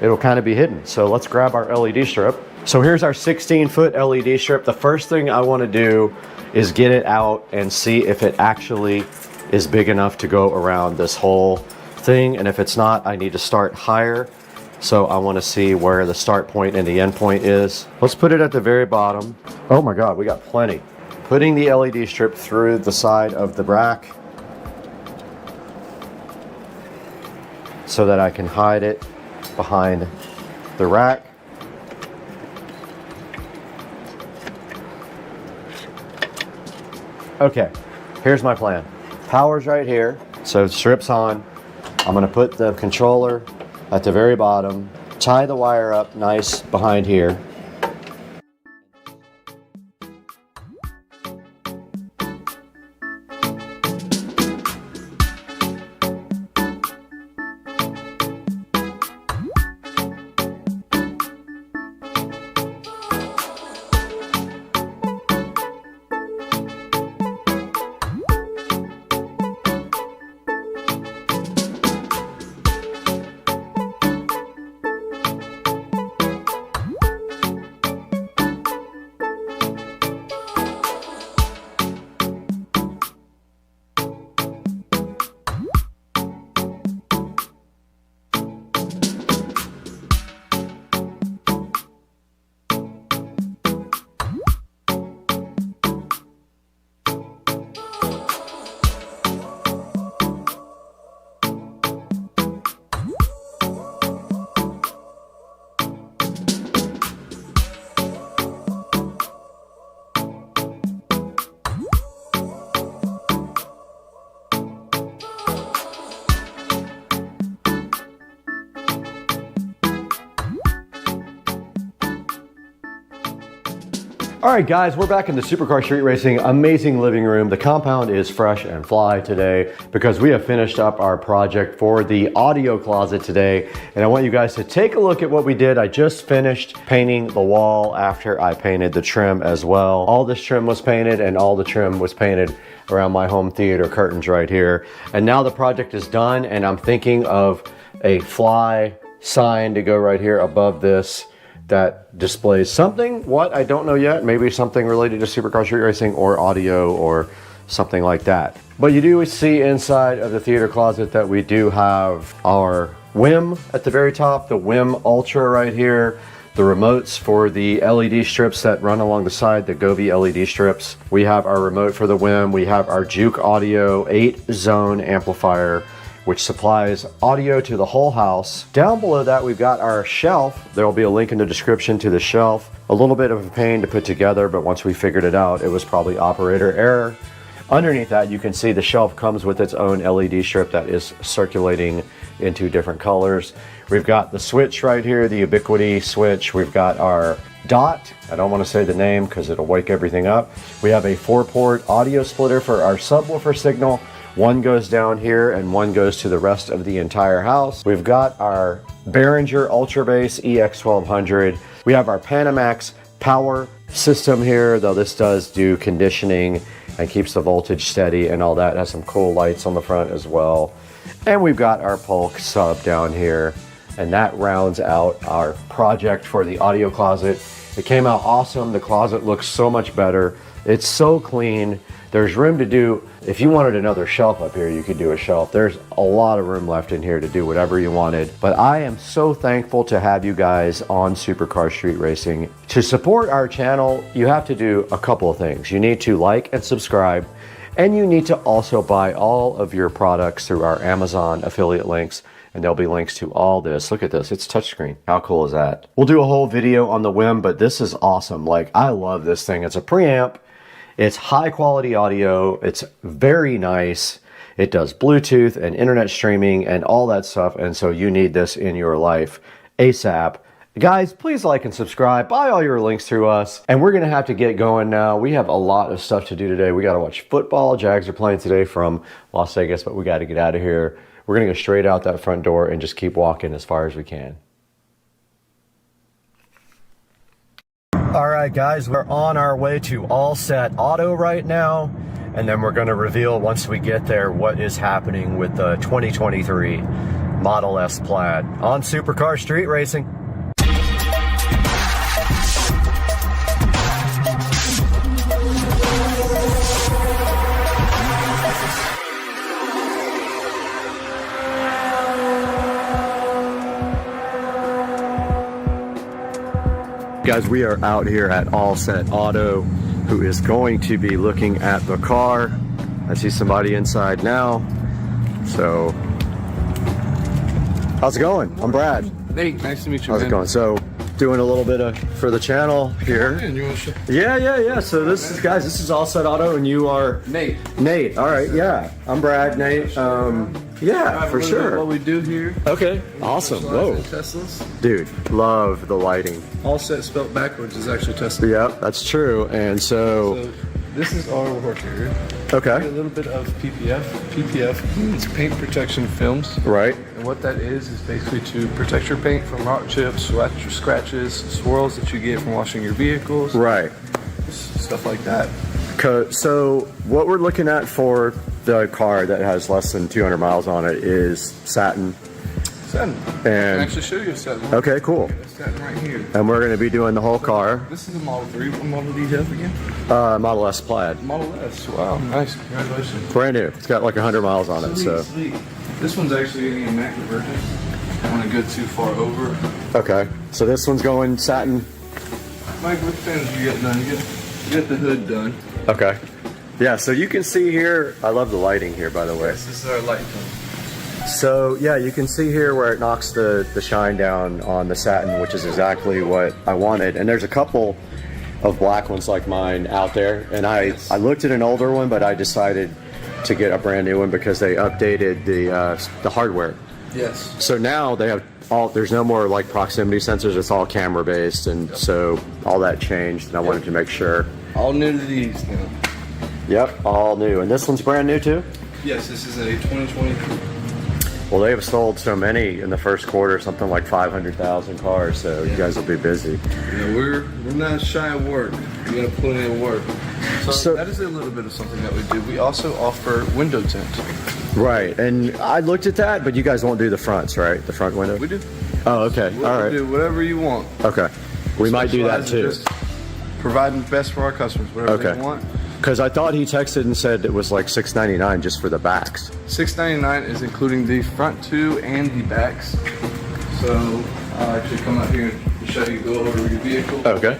it'll kind of be hidden. So let's grab our LED strip. So here's our 16-foot LED strip. The first thing I want to do is get it out and see if it actually is big enough to go around this whole thing. And if it's not, I need to start higher. So I want to see where the start point and the end point is. Let's put it at the very bottom. Oh my God, we got plenty. Putting the LED strip through the side of the rack so that I can hide it behind the rack. Okay, here's my plan. Power's right here, so strip's on. I'm gonna put the controller at the very bottom, tie the wire up nice behind here. All right, guys, we're back in the Supercar Street Racing amazing living room. The compound is fresh and fly today because we have finished up our project for the audio closet today. And I want you guys to take a look at what we did. I just finished painting the wall after I painted the trim as well. All this trim was painted and all the trim was painted around my home theater curtains right here. And now the project is done and I'm thinking of a fly sign to go right here above this that displays something. What? I don't know yet. Maybe something related to Supercar Street Racing or audio or something like that. But you do see inside of the theater closet that we do have our WIM at the very top, the WIM Ultra right here, the remotes for the LED strips that run along the side, the Govee LED strips. We have our remote for the WIM. We have our Juke Audio 8-zone amplifier, which supplies audio to the whole house. Down below that, we've got our shelf. There will be a link in the description to the shelf. A little bit of a pain to put together, but once we figured it out, it was probably operator error. Underneath that, you can see the shelf comes with its own LED strip that is circulating into different colors. We've got the switch right here, the Ubiquity switch. We've got our dot. I don't want to say the name because it'll wake everything up. We have a 4-port audio splitter for our subwoofer signal. One goes down here and one goes to the rest of the entire house. We've got our Behringer Ultra Bass EX1200. We have our Panamax power system here, though this does do conditioning and keeps the voltage steady and all that. It has some cool lights on the front as well. And we've got our Polk sub down here, and that rounds out our project for the audio closet. It came out awesome. The closet looks so much better. It's so clean. There's room to do, if you wanted another shelf up here, you could do a shelf. There's a lot of room left in here to do whatever you wanted. But I am so thankful to have you guys on Supercar Street Racing. To support our channel, you have to do a couple of things. You need to like and subscribe, and you need to also buy all of your products through our Amazon affiliate links. And there'll be links to all this. Look at this, it's touchscreen. How cool is that? We'll do a whole video on the WIM, but this is awesome. Like, I love this thing. It's a preamp. It's high quality audio. It's very nice. It does Bluetooth and internet streaming and all that stuff. And so you need this in your life ASAP. Guys, please like and subscribe. Buy all your links through us. And we're going to have to get going now. We have a lot of stuff to do today. We got to watch football. Jags are playing today from Las Vegas, but we got to get out of here. We're going to go straight out that front door and just keep walking as far as we can. All right, guys, we're on our way to All Set Auto right now, and then we're going to reveal once we get there what is happening with the 2023 Model S Plaid on Supercar Street Racing. Guys, we are out here at All Set Auto, who is going to be looking at the car. I see somebody inside now. So, how's it going? I'm Brad. Nate, nice to meet you. How's it going? So, doing a little bit of for the channel here. Yeah. So this is, guys, this is All Set Auto, and you are Nate. Nate. All right, yeah. I'm Brad. Nate. Yeah, for sure. What we do here. Okay. Awesome. Whoa. Teslas. Dude, love the lighting. All Set spelled backwards is actually Tesla. Yep, that's true. And so this is our work area. Okay. A little bit of PPF. PPF, it's paint protection films. Right. And what that is basically to protect your paint from rock chips, scratches, swirls that you get from washing your vehicles. Right. Stuff like that. So what we're looking at for the car that has less than 200 miles on it is satin. Satin. And I can actually show you a satin. Okay, cool. Satin right here. And we're going to be doing the whole car. This is a Model 3. What model do you have again? Model S Plaid. Model S. Wow. Nice. Congratulations. Brand new. It's got like 100 miles on it. Sweet. This one's actually getting a matte conversion. I don't want to go too far over. Okay. So this one's going satin. Mike, what fans did you get done? You get the hood done. Okay. Yeah, so you can see here, I love the lighting here, by the way. This is our light tone. So yeah, you can see here where it knocks the shine down on the satin, which is exactly what I wanted. And there's a couple of black ones like mine out there. And I looked at an older one, but I decided to get a brand new one because they updated the hardware. Yes. So now they have there's no more like proximity sensors, it's all camera based. And so all that changed, and I wanted to make sure. All new to these now. Yep, all new. And this one's brand new too? Yes, this is a 2023. Well, they have sold so many in the first quarter, something like 500,000 cars, so you guys will be busy. Yeah, we're not shy of work. We gotta put in work. So that is a little bit of something that we do. We also offer window tint. Right, and I looked at that, but you guys won't do the fronts, right? The front window? We do. Oh, okay. All right. We do whatever you want. Okay. We might do that too. Just providing the best for our customers, whatever they want. Because I thought he texted and said it was like $6.99 just for the backs. $6.99 is including the front two and the backs. So I'll actually come out here and show you, go over your vehicle. Okay.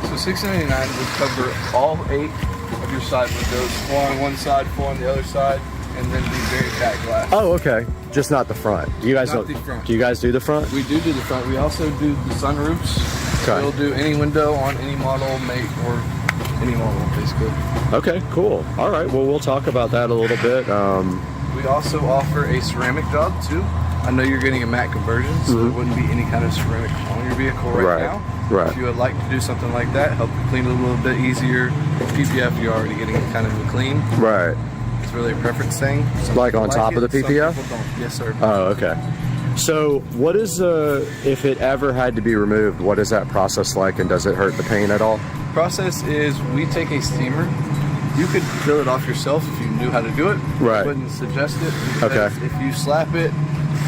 So $6.99 would cover all 8 of your side windows, 4 on one side, 4 on the other side, and then the very back glass. Oh, okay. Just not the front. You guys Not don't. the front. Do you guys do the front? We do the front. We also do the sunroofs. Okay. We'll do any window on any model, make, or any model, basically. Okay, cool. All right. Well, we'll talk about that a little bit. We also offer a ceramic job too. I know you're getting a matte conversion, so there wouldn't be any kind of ceramic on your vehicle right now. Right. If you would like to do something like that, help you clean it a little bit easier. PPF, you're already getting it kind of clean. Right. It's really a preference thing. Some Like people on top it, of the some PPF? people don't. Yes, sir. Oh, okay. So what is if it ever had to be removed, what is that process like, and does it hurt the paint at all? Process is we take a steamer. You could fill it off yourself if you knew how to do it. Right. I wouldn't suggest it. Okay. If you slap it,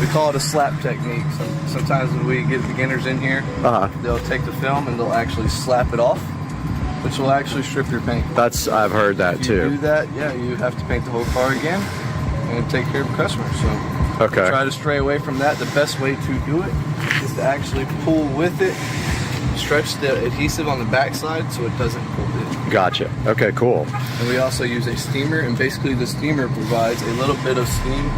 we call it a slap technique. So sometimes when we get beginners in here, they'll take the film and they'll actually slap it off, which will actually strip your paint. I've heard that if too. You do that, yeah, you have to paint the whole car again and take care of the customer. So try to stray away from that. The best way to do it is to actually pull with it, stretch the adhesive on the backside so it doesn't pull it. Gotcha. Okay, cool. And we also use a steamer, and basically the steamer provides a little bit of steam,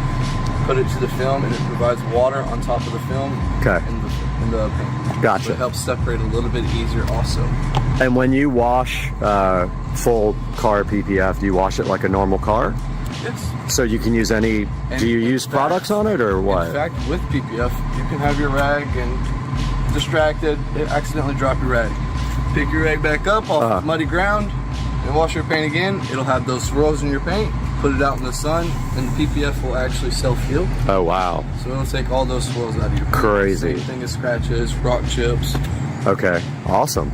put it to the film, and it provides water on top of the film and the paint. Gotcha. So it helps separate a little bit easier also. And when you wash full car PPF, do you wash it like a normal car? Yes. So you can use any, do you use products on it or what? In fact, with PPF, you can have your rag and distracted, accidentally drop your rag. Pick your rag back up off muddy ground and wash your paint again. It'll have those swirls in your paint. Put it out in the sun, and the PPF will actually self-heal. Oh, wow. So it'll take all those swirls out of your paint. Crazy. Same thing as scratches, rock chips. Okay, awesome.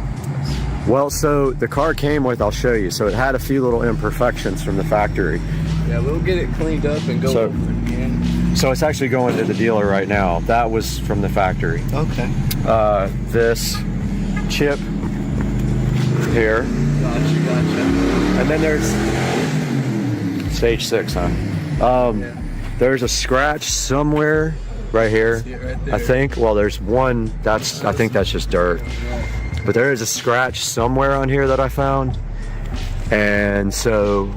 Well, so the car came with, I'll show you, so it had a few little imperfections from the factory. Yeah, we'll get it cleaned up and go over it again. So it's actually going to the dealer right now. That was from the factory. Okay. This chip here. Gotcha. And then there's stage 6, huh? There's a scratch somewhere right here. Right there. I think. Well, there's one. I think that's just dirt. But there is a scratch somewhere on here that I found. And so,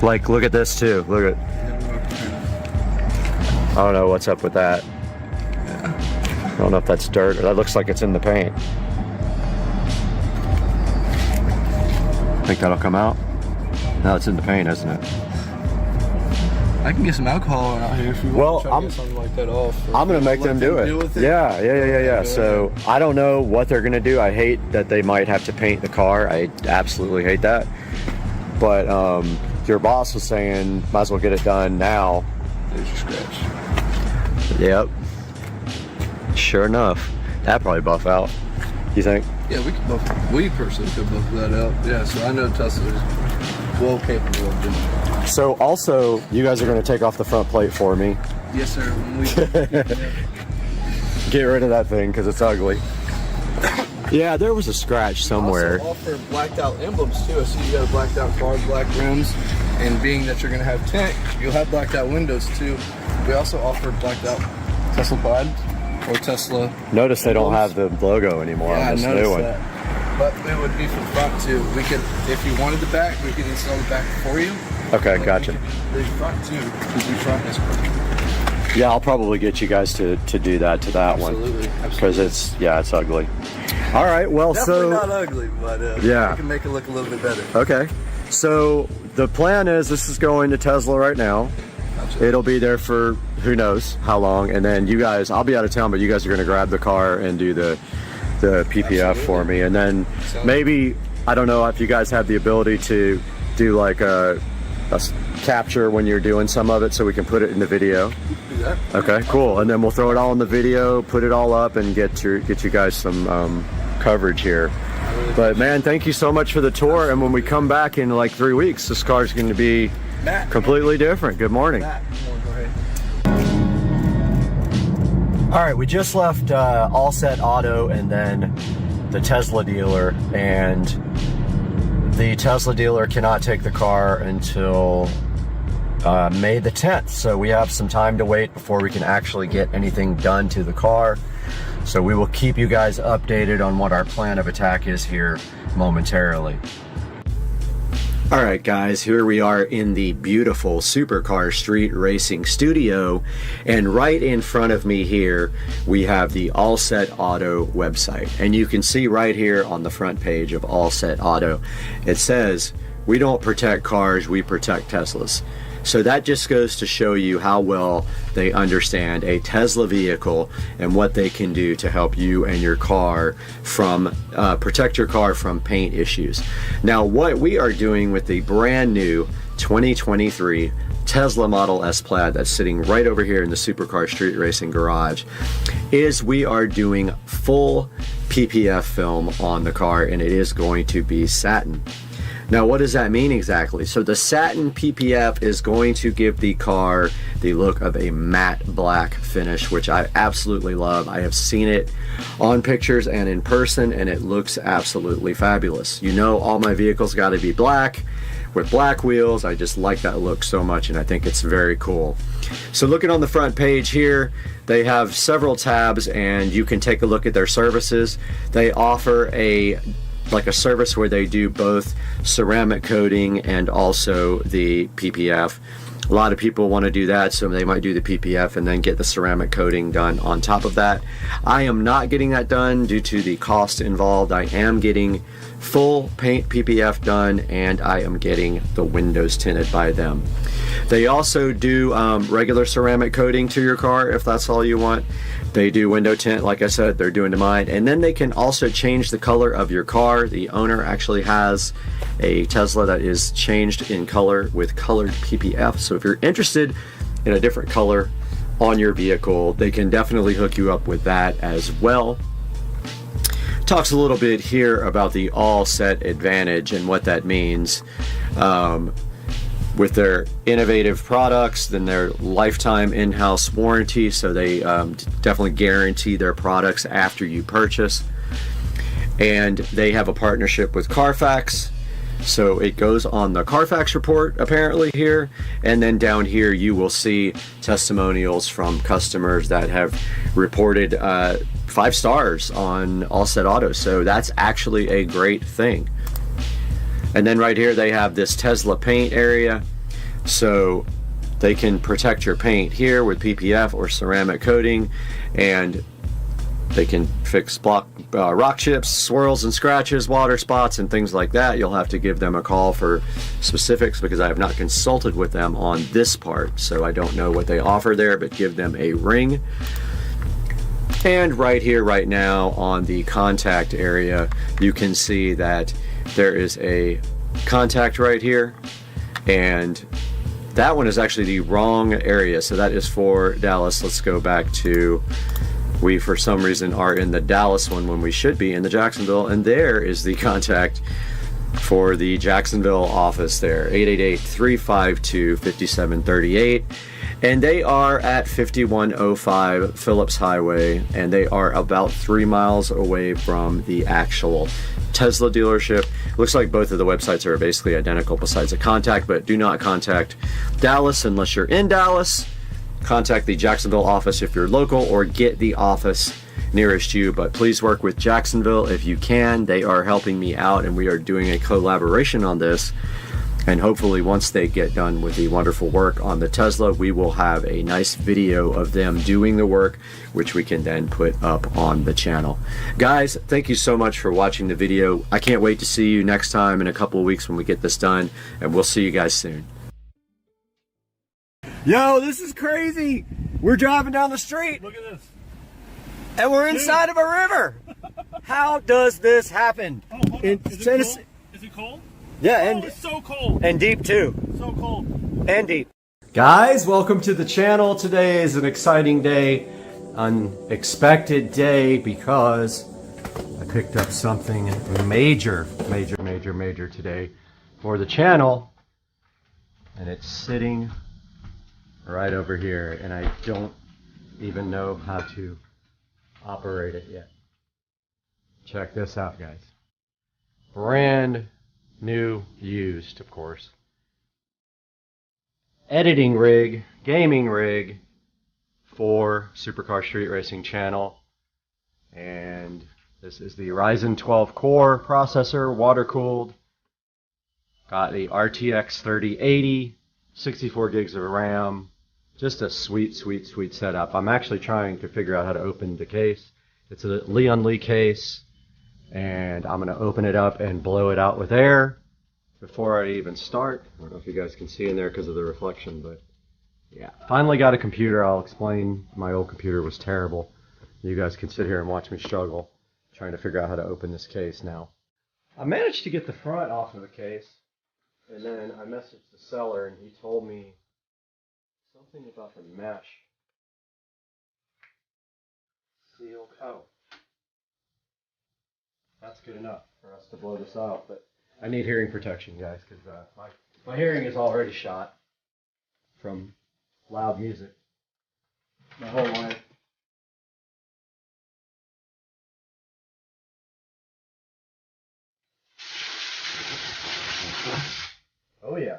like, look at this too. Look at. I don't know what's up with that. I don't know if that's dirt or that looks like it's in the paint. Think that'll come out? No, it's in the paint, isn't it? I can get some alcohol out here if you want to try to get something like that off. I'm gonna make them do it. Yeah. So I don't know what they're gonna do. I hate that they might have to paint the car. I absolutely hate that. But your boss was saying might as well get it done now. There's your scratch. Yep. Sure enough, that probably buff out. You think? Yeah, we personally could buff that out. Yeah, so I know Tesla is well capable of doing it. So also, you guys are going to take off the front plate for me. Yes, sir. Get rid of that thing because it's ugly. Yeah, there was a scratch somewhere. We also offer blacked out emblems too. I see you got a blacked out car, black rims, and being that you're going to have tint, you'll have blacked out windows too. We also offer blacked out Tesla pod or Tesla. Notice they don't have the logo anymore on this new one. That. But it would be for front too. We could, if you wanted the back, we could install the back for you. Okay, gotcha. The front too, because the front is perfect. Yeah, I'll probably get you guys to do that to that one. Absolutely. Because it's ugly. All right, well, definitely not ugly, but yeah, we can make it look a little bit better. Okay, so the plan is this is going to Tesla right now. Gotcha. It'll be there for who knows how long, and then you guys, I'll be out of town, but you guys are going to grab the car and do the PPF for me, and then maybe, I don't know if you guys have the ability to do like a capture when you're doing some of it so we can put it in the video. Okay, cool. And then we'll throw it all in the video, put it all up, and get you guys some coverage here. But man, thank you so much for the tour, and when we come back in like 3 weeks, this car's going to be completely different. Good morning. All right, we just left All Set Auto and then the Tesla dealer, and the Tesla dealer cannot take the car until May the 10th. So we have some time to wait before we can actually get anything done to the car. So we will keep you guys updated on what our plan of attack is here momentarily. All right, guys, here we are in the beautiful Supercar Street Racing studio, and right in front of me here we have the All Set Auto website, and you can see right here on the front page of All Set Auto, it says, "We don't protect cars, we protect Teslas." So that just goes to show you how well they understand a Tesla vehicle and what they can do to help you and your car from protect your car from paint issues. Now, what we are doing with the brand new 2023 Tesla Model S Plaid that's sitting right over here in the Supercar Street Racing garage is we are doing full PPF film on the car, and it is going to be satin. Now, what does that mean exactly? So the satin PPF is going to give the car the look of a matte black finish, which I absolutely love. I have seen it on pictures and in person, and it looks absolutely fabulous. You know, all my vehicles got to be black with black wheels. I just like that look so much, and I think it's very cool. So looking on the front page here, they have several tabs, and you can take a look at their services. They offer a service where they do both ceramic coating and also the PPF. A lot of people want to do that, so they might do the PPF and then get the ceramic coating done on top of that. I am not getting that done due to the cost involved. I am getting full paint PPF done, and I am getting the windows tinted by them. They also do regular ceramic coating to your car if that's all you want. They do window tint, like I said, they're doing to mine. And then they can also change the color of your car. The owner actually has a Tesla that is changed in color with colored PPF. So if you're interested in a different color on your vehicle, they can definitely hook you up with that as well. Talks a little bit here about the All Set Advantage and what that means. with their innovative products, then their lifetime in-house warranty, so they definitely guarantee their products after you purchase. And they have a partnership with Carfax, so it goes on the Carfax report apparently here, and then down here you will see testimonials from customers that have reported 5 stars on Allset Auto, so that's actually a great thing. And then right here they have this Tesla paint area, so they can protect your paint here with PPF or ceramic coating, and they can fix rock chips, swirls and scratches, water spots, and things like that. You'll have to give them a call for specifics because I have not consulted with them on this part, so I don't know what they offer there, but give them a ring. And right here, right now, on the contact area, you can see that there is a contact right here, and that one is actually the wrong area, so that is for Dallas. Let's go back to, we for some reason are in the Dallas one when we should be in the Jacksonville, and there is the contact for the Jacksonville office there, 888-352-5738, and they are at 5105 Phillips Highway, and they are about 3 miles away from the actual Tesla dealership. Looks like both of the websites are basically identical besides a contact, but do not contact Dallas unless you're in Dallas. Contact the Jacksonville office if you're local, or get the office nearest you, but please work with Jacksonville if you can. They are helping me out, and we are doing a collaboration on this, and hopefully once they get done with the wonderful work on the Tesla, we will have a nice video of them doing the work, which we can then put up on the channel. Guys, thank you so much for watching the video. I can't wait to see you next time in a couple of weeks when we get this done, and we'll see you guys soon. Yo, this is crazy. We're driving down the street. Look at this. And we're inside of a river. How does this happen? Oh, hold on. Is it cold? Yeah, and it's so cold. And deep too. So cold. And deep. Guys, welcome to the channel. Today is an exciting day, unexpected day, because I picked up something major today for the channel, and it's sitting right over here, and I don't even know how to operate it yet. Check this out, guys. Brand new, used, of course. Editing rig, gaming rig for Supercar Street Racing channel. And this is the Ryzen 12 core processor, water cooled. Got the RTX 3080, 64 gigs of RAM. Just a sweet setup. I'm actually trying to figure out how to open the case. It's a Leon Lee case, and I'm going to open it up and blow it out with air before I even start. I don't know if you guys can see in there because of the reflection, but yeah. Finally got a computer. I'll explain. My old computer was terrible. You guys can sit here and watch me struggle trying to figure out how to open this case now. I managed to get the front off of the case, and then I messaged the seller, and he told me something about the mesh. Sealed. Oh. That's good enough for us to blow this out, but I need hearing protection, guys, because my hearing is already shot from loud music my whole life. Oh yeah.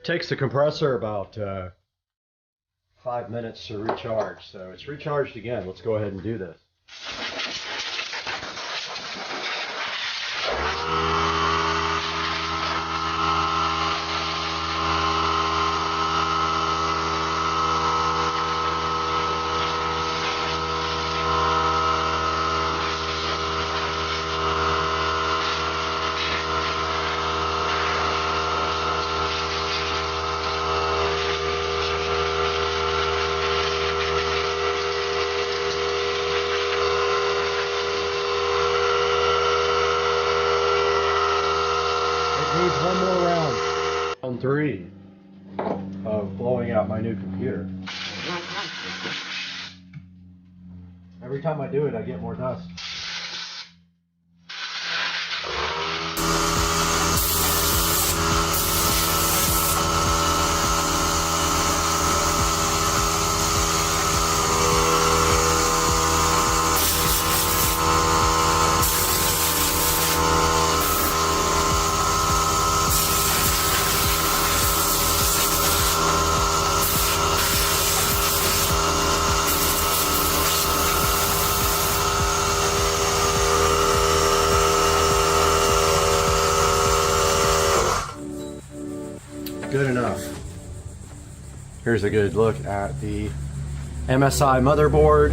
Takes the compressor about 5 minutes to recharge, so it's recharged again. Let's go ahead and do this. Needs one more round. Round 3 of blowing out my new computer. Every time I do it, I get more dust. Good enough. Here's a good look at the MSI motherboard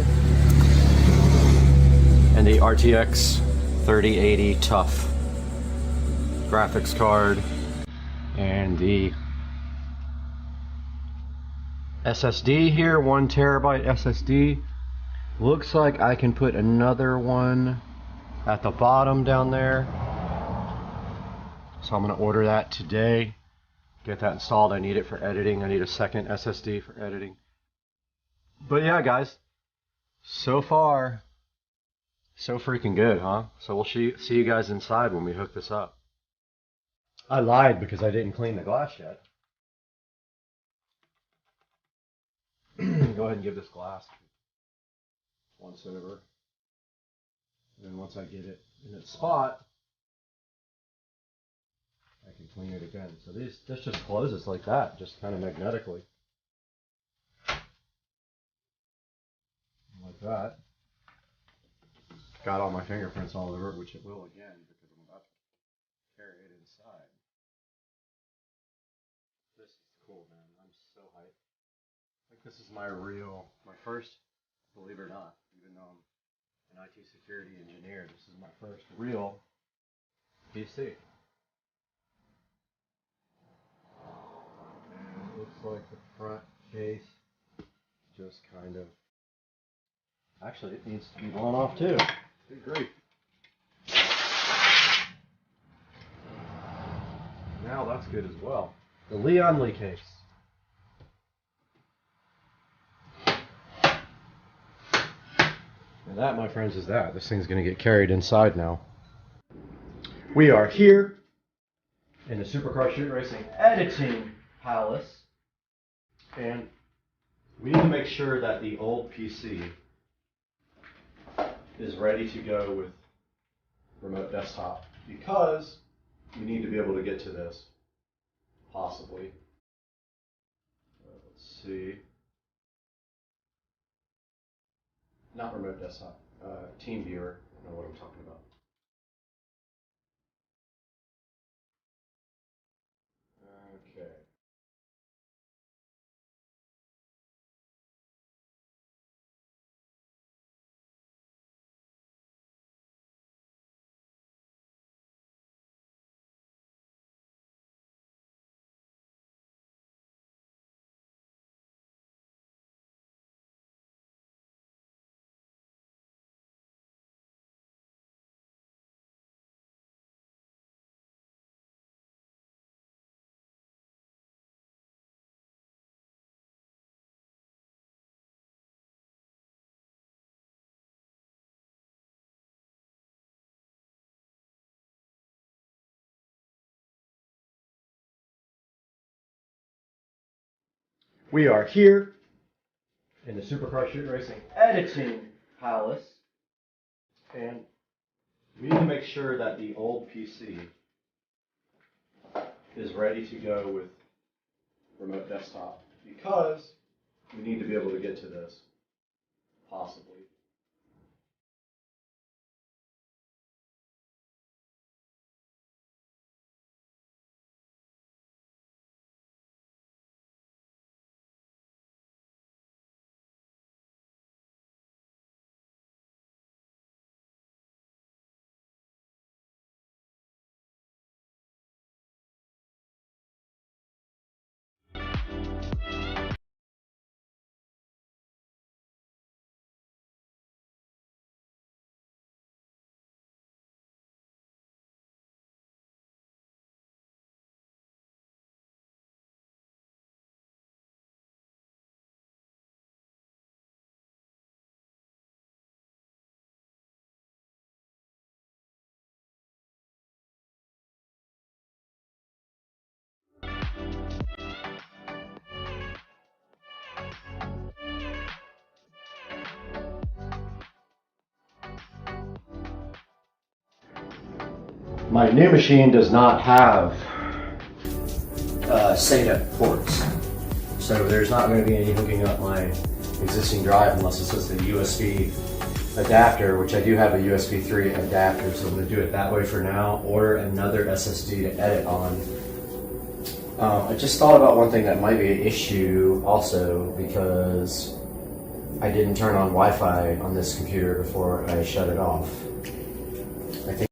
and the RTX 3080 Tough graphics card and the SSD here, 1 terabyte SSD. Looks like I can put another one at the bottom down there. So I'm gonna order that today. Get that installed. I need it for editing. I need a second SSD for editing. But yeah, guys, so far, so freaking good, huh? So we'll see you guys inside when we hook this up. I lied because I didn't clean the glass yet. Go ahead and give this glass once over. And then once I get it in its spot, I can clean it again. So this just closes like that, just kind of magnetically. Like that. Got all my fingerprints all over it, which it will again because I'm about to carry it inside. This is cool, man. I'm so hyped. I think this is my first, believe it or not, even though I'm an IT security engineer, this is my first real PC. Looks like the front case just kind of, actually it needs to be blown off too. Good grief. Now that's good as well. The Leon Lee case. And that, my friends, is that. This thing's going to get carried inside now. We are here in the Supercar Street Racing Editing Palace. And we need to make sure that the old PC is ready to go with remote desktop because you need to be able to get to this, possibly. Let's see. Not remote desktop, Team Viewer. I don't know what I'm talking about. Okay. We are here in the Supercar Street Racing Editing Palace, and we need to make sure that the old PC is ready to go with remote desktop because we need to be able to get to this, possibly. My new machine does not have SATA ports, so there's not going to be any hooking up my existing drive unless it's just a USB adapter, which I do have a USB 3 adapter, so I'm going to do it that way for now. Order another SSD to edit on. I just thought about one thing that might be an issue also, because I didn't turn on Wi-Fi on this computer before I shut it off. I think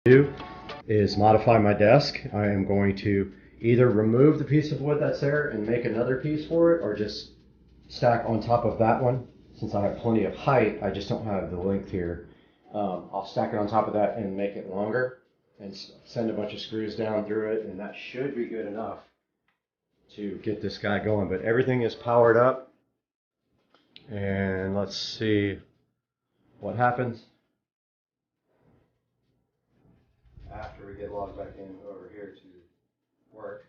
do is modify my desk. I am going to either remove the piece of wood that's there and make another piece for it, or just stack on top of that one. Since I have plenty of height, I just don't have the length here. I'll stack it on top of that and make it longer and send a bunch of screws down through it, and that should be good enough to get this guy going. But everything is powered up, and let's see what happens after we get logged back in over here to work.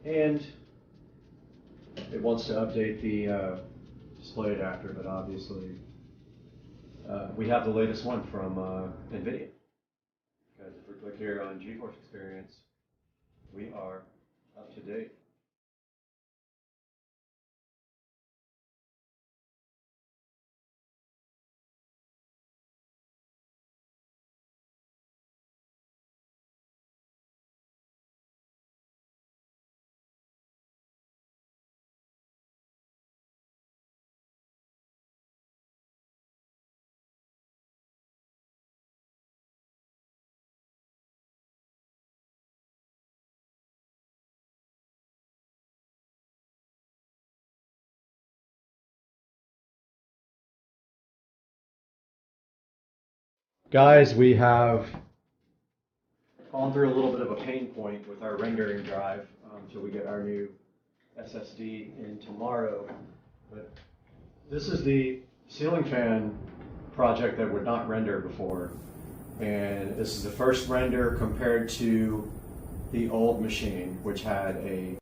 And it wants to update the display adapter, but obviously we have the latest one from NVIDIA. Because if we click here on GeForce Experience, we are up to date. Guys, we have gone through a little bit of a pain point with our rendering drive until we get our new SSD in tomorrow. But this is the ceiling fan project that would not render before. And this is the first render compared to the old machine, which had a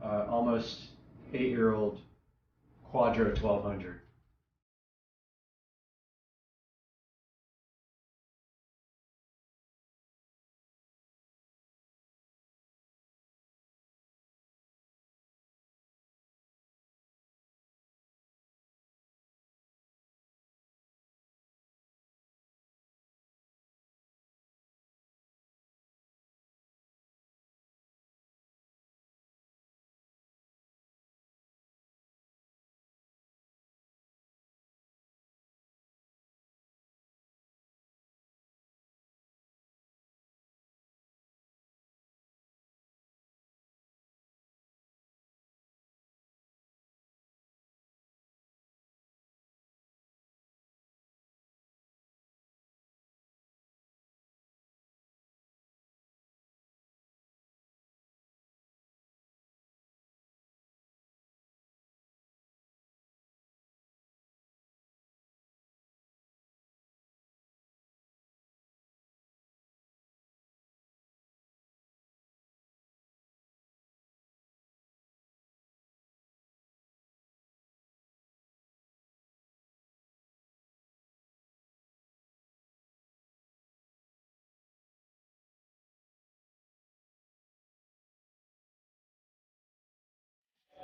almost 8-year-old Quadro 1200.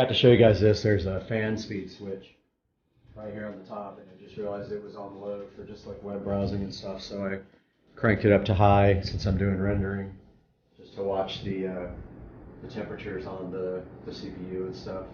I have to show you guys this. There's a fan speed switch right here on the top, and I just realized it was on low for just like web browsing and stuff, so I cranked it up to high since I'm doing rendering, just to watch the temperatures on the CPU and stuff.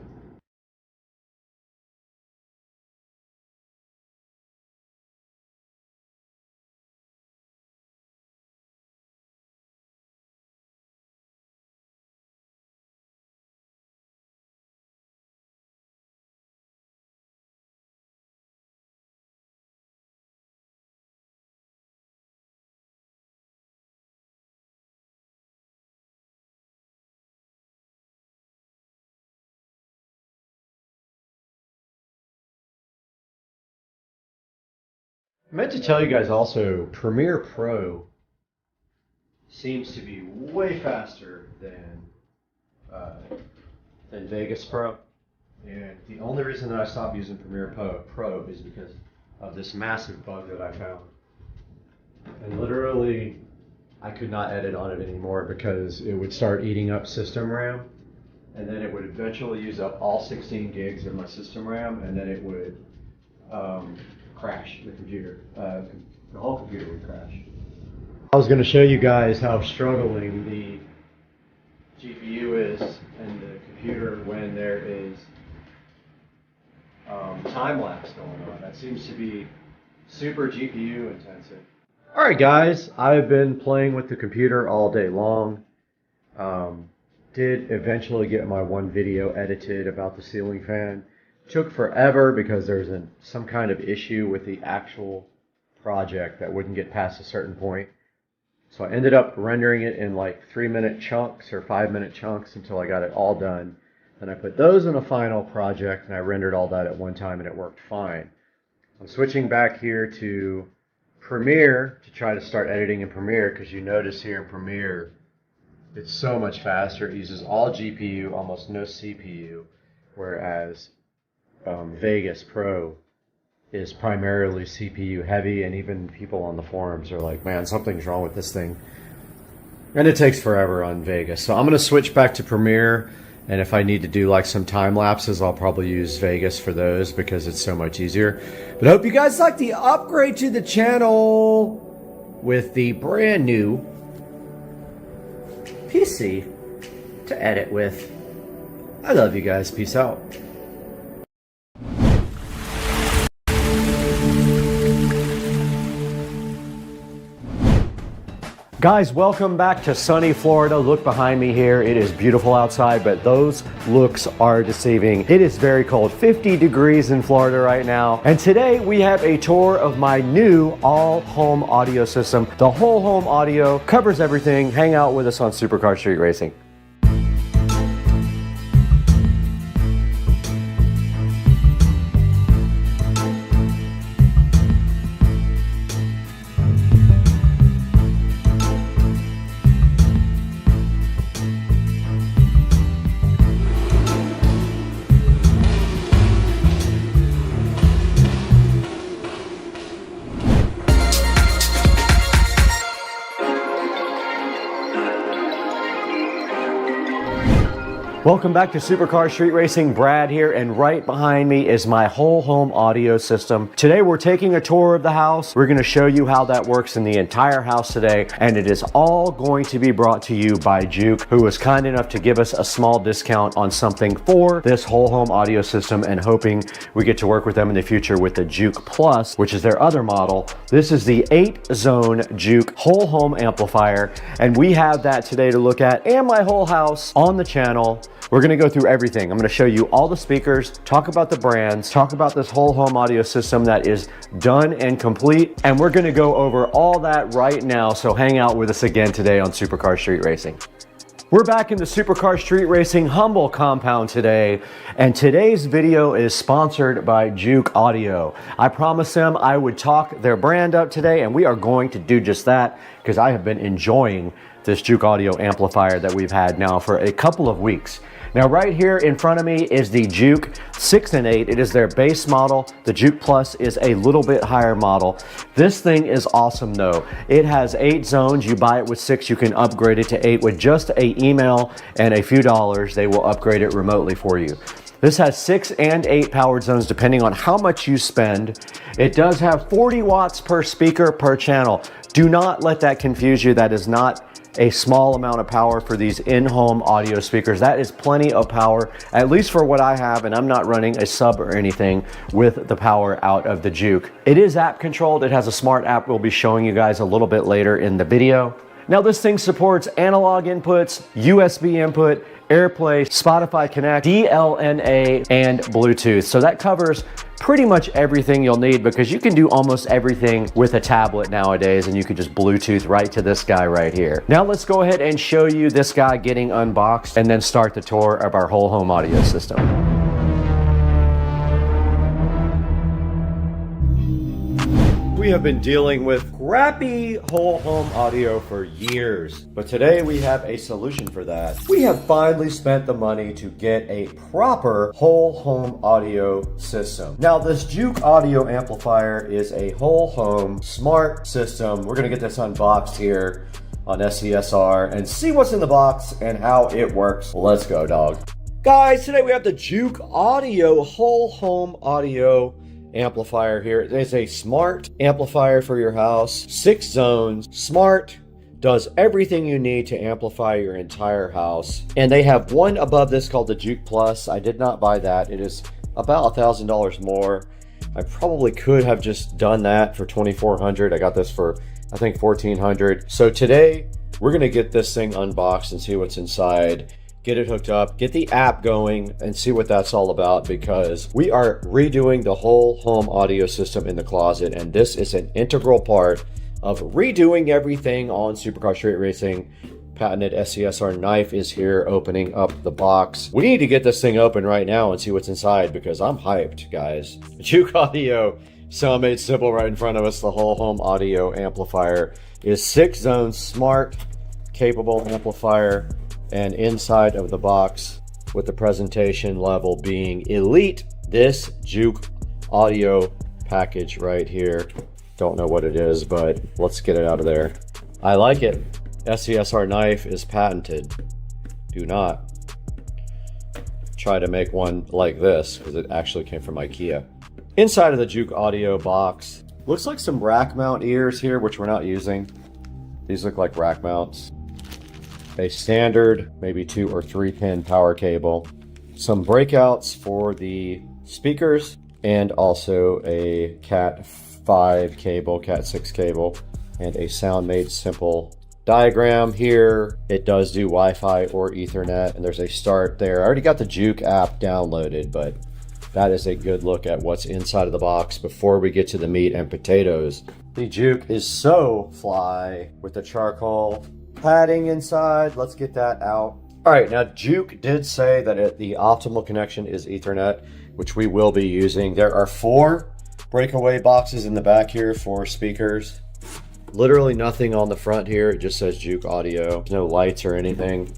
I meant to tell you guys also, Premiere Pro seems to be way faster than Vegas Pro. And the only reason that I stopped using Premiere Pro is because of this massive bug that I found. And literally, I could not edit on it anymore because it would start eating up system RAM. And then it would eventually use up all 16 gigs of my system RAM, and then it would crash the computer. The whole computer would crash. I was going to show you guys how struggling the GPU is and the computer when there is time lapse going on. That seems to be super GPU intensive. Alright guys, I've been playing with the computer all day long. Did eventually get my one video edited about the ceiling fan. Took forever because there's some kind of issue with the actual project that wouldn't get past a certain point. So I ended up rendering it in like 3-minute chunks or 5-minute chunks until I got it all done. Then I put those in a final project and I rendered all that at one time and it worked fine. I'm switching back here to Premiere to try to start editing in Premiere, because you notice here in Premiere It's so much faster. It uses all GPU, almost no CPU, whereas Vegas Pro is primarily CPU heavy, and even people on the forums are like, man, something's wrong with this thing. And it takes forever on Vegas. So I'm going to switch back to Premiere, and if I need to do like some time lapses, I'll probably use Vegas for those because it's so much easier. But I hope you guys like the upgrade to the channel with the brand new PC to edit with. I love you guys. Peace out. Guys, welcome back to sunny Florida. Look behind me here. It is beautiful outside, but those looks are deceiving. It is very cold, 50 degrees in Florida right now. And today we have a tour of my new all-home audio system. The whole home audio covers everything. Hang out with us on Supercar Street Racing. Welcome back to Supercar Street Racing. Brad here, and right behind me is my whole home audio system. Today we're taking a tour of the house. We're going to show you how that works in the entire house today, and it is all going to be brought to you by Juke, who was kind enough to give us a small discount on something for this whole home audio system, and hoping we get to work with them in the future with the Juke Plus, which is their other model. This is the 8-zone Juke whole home amplifier, and we have that today to look at, and my whole house on the channel. We're going to go through everything. I'm going to show you all the speakers, talk about the brands, talk about this whole home audio system that is done and complete, and we're going to go over all that right now, so hang out with us again today on Supercar Street Racing. We're back in the Supercar Street Racing Humble compound today, and today's video is sponsored by Juke Audio. I promised them I would talk their brand up today, and we are going to do just that because I have been enjoying this Juke Audio amplifier that we've had now for a couple of weeks. Now right here in front of me is the Juke 6 and 8. It is their base model. The Juke Plus is a little bit higher model. This thing is awesome though. It has 8 zones. You buy it with 6, you can upgrade it to 8 with just an email and a few dollars. They will upgrade it remotely for you. This has 6 and 8 powered zones depending on how much you spend. It does have 40 watts per speaker per channel. Do not let that confuse you. That is not a small amount of power for these in-home audio speakers. That is plenty of power, at least for what I have, and I'm not running a sub or anything with the power out of the Juke. It is app controlled. It has a smart app we'll be showing you guys a little bit later in the video. Now this thing supports analog inputs, USB input, AirPlay, Spotify Connect, DLNA, and Bluetooth. So that covers pretty much everything you'll need because you can do almost everything with a tablet nowadays, and you can just Bluetooth right to this guy right here. Now let's go ahead and show you this guy getting unboxed and then start the tour of our whole home audio system. We have been dealing with crappy whole home audio for years, but today we have a solution for that. We have finally spent the money to get a proper whole home audio system. Now this Juke audio amplifier is a whole home smart system. We're gonna get this unboxed here on SCSR and see what's in the box and how it works. Let's go, dog. Guys, today we have the Juke audio whole home audio amplifier here. It is a smart amplifier for your house, 6 zones, smart, does everything you need to amplify your entire house. And they have one above this called the Juke Plus. I did not buy that. It is about $1,000 more. I probably could have just done that for $2,400. I got this for I think $1,400. So today we're gonna get this thing unboxed and see what's inside, get it hooked up, get the app going, and see what that's all about, because we are redoing the whole home audio system in the closet, and this is an integral part of redoing everything on Supercar Street Racing. Patented SCSR knife is here opening up the box. We need to get this thing open right now and see what's inside because I'm hyped, guys. Juke Audio, so made simple right in front of us. The whole home audio amplifier is 6 zones smart. capable amplifier, and inside of the box with the presentation level being elite, this Juke audio package right here. Don't know what it is, but let's get it out of there. I like it. SCSR knife is patented. Do not try to make one like this, because it actually came from IKEA. Inside of the Juke audio box, looks like some rack mount ears here, which we're not using. These look like rack mounts. A standard, maybe 2 or 3 pin power cable. Some breakouts for the speakers, and also a Cat 5 cable, Cat 6 cable, and a Sound Made Simple diagram here. It does do Wi-Fi or Ethernet, and there's a start there. I already got the Juke app downloaded, but that is a good look at what's inside of the box before we get to the meat and potatoes. The Juke is so fly with the charcoal padding inside. Let's get that out. All right, now Juke did say that the optimal connection is Ethernet, which we will be using. There are 4 breakaway boxes in the back here for speakers. Literally nothing on the front here. It just says Juke audio. No lights or anything.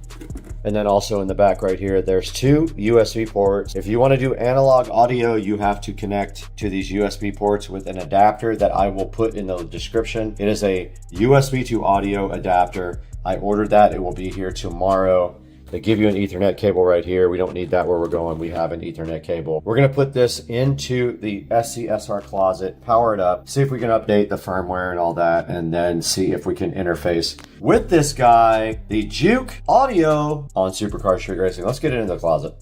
And then also in the back right here, there's 2 USB ports. If you want to do analog audio, you have to connect to these USB ports with an adapter that I will put in the description. It is a USB to audio adapter. I ordered that. It will be here tomorrow. They give you an Ethernet cable right here. We don't need that where we're going. We have an Ethernet cable. We're going to put this into the SCSR closet, power it up, see if we can update the firmware and all that, and then see if we can interface with this guy, the Juke audio on Supercar Street Racing. Let's get it in the closet.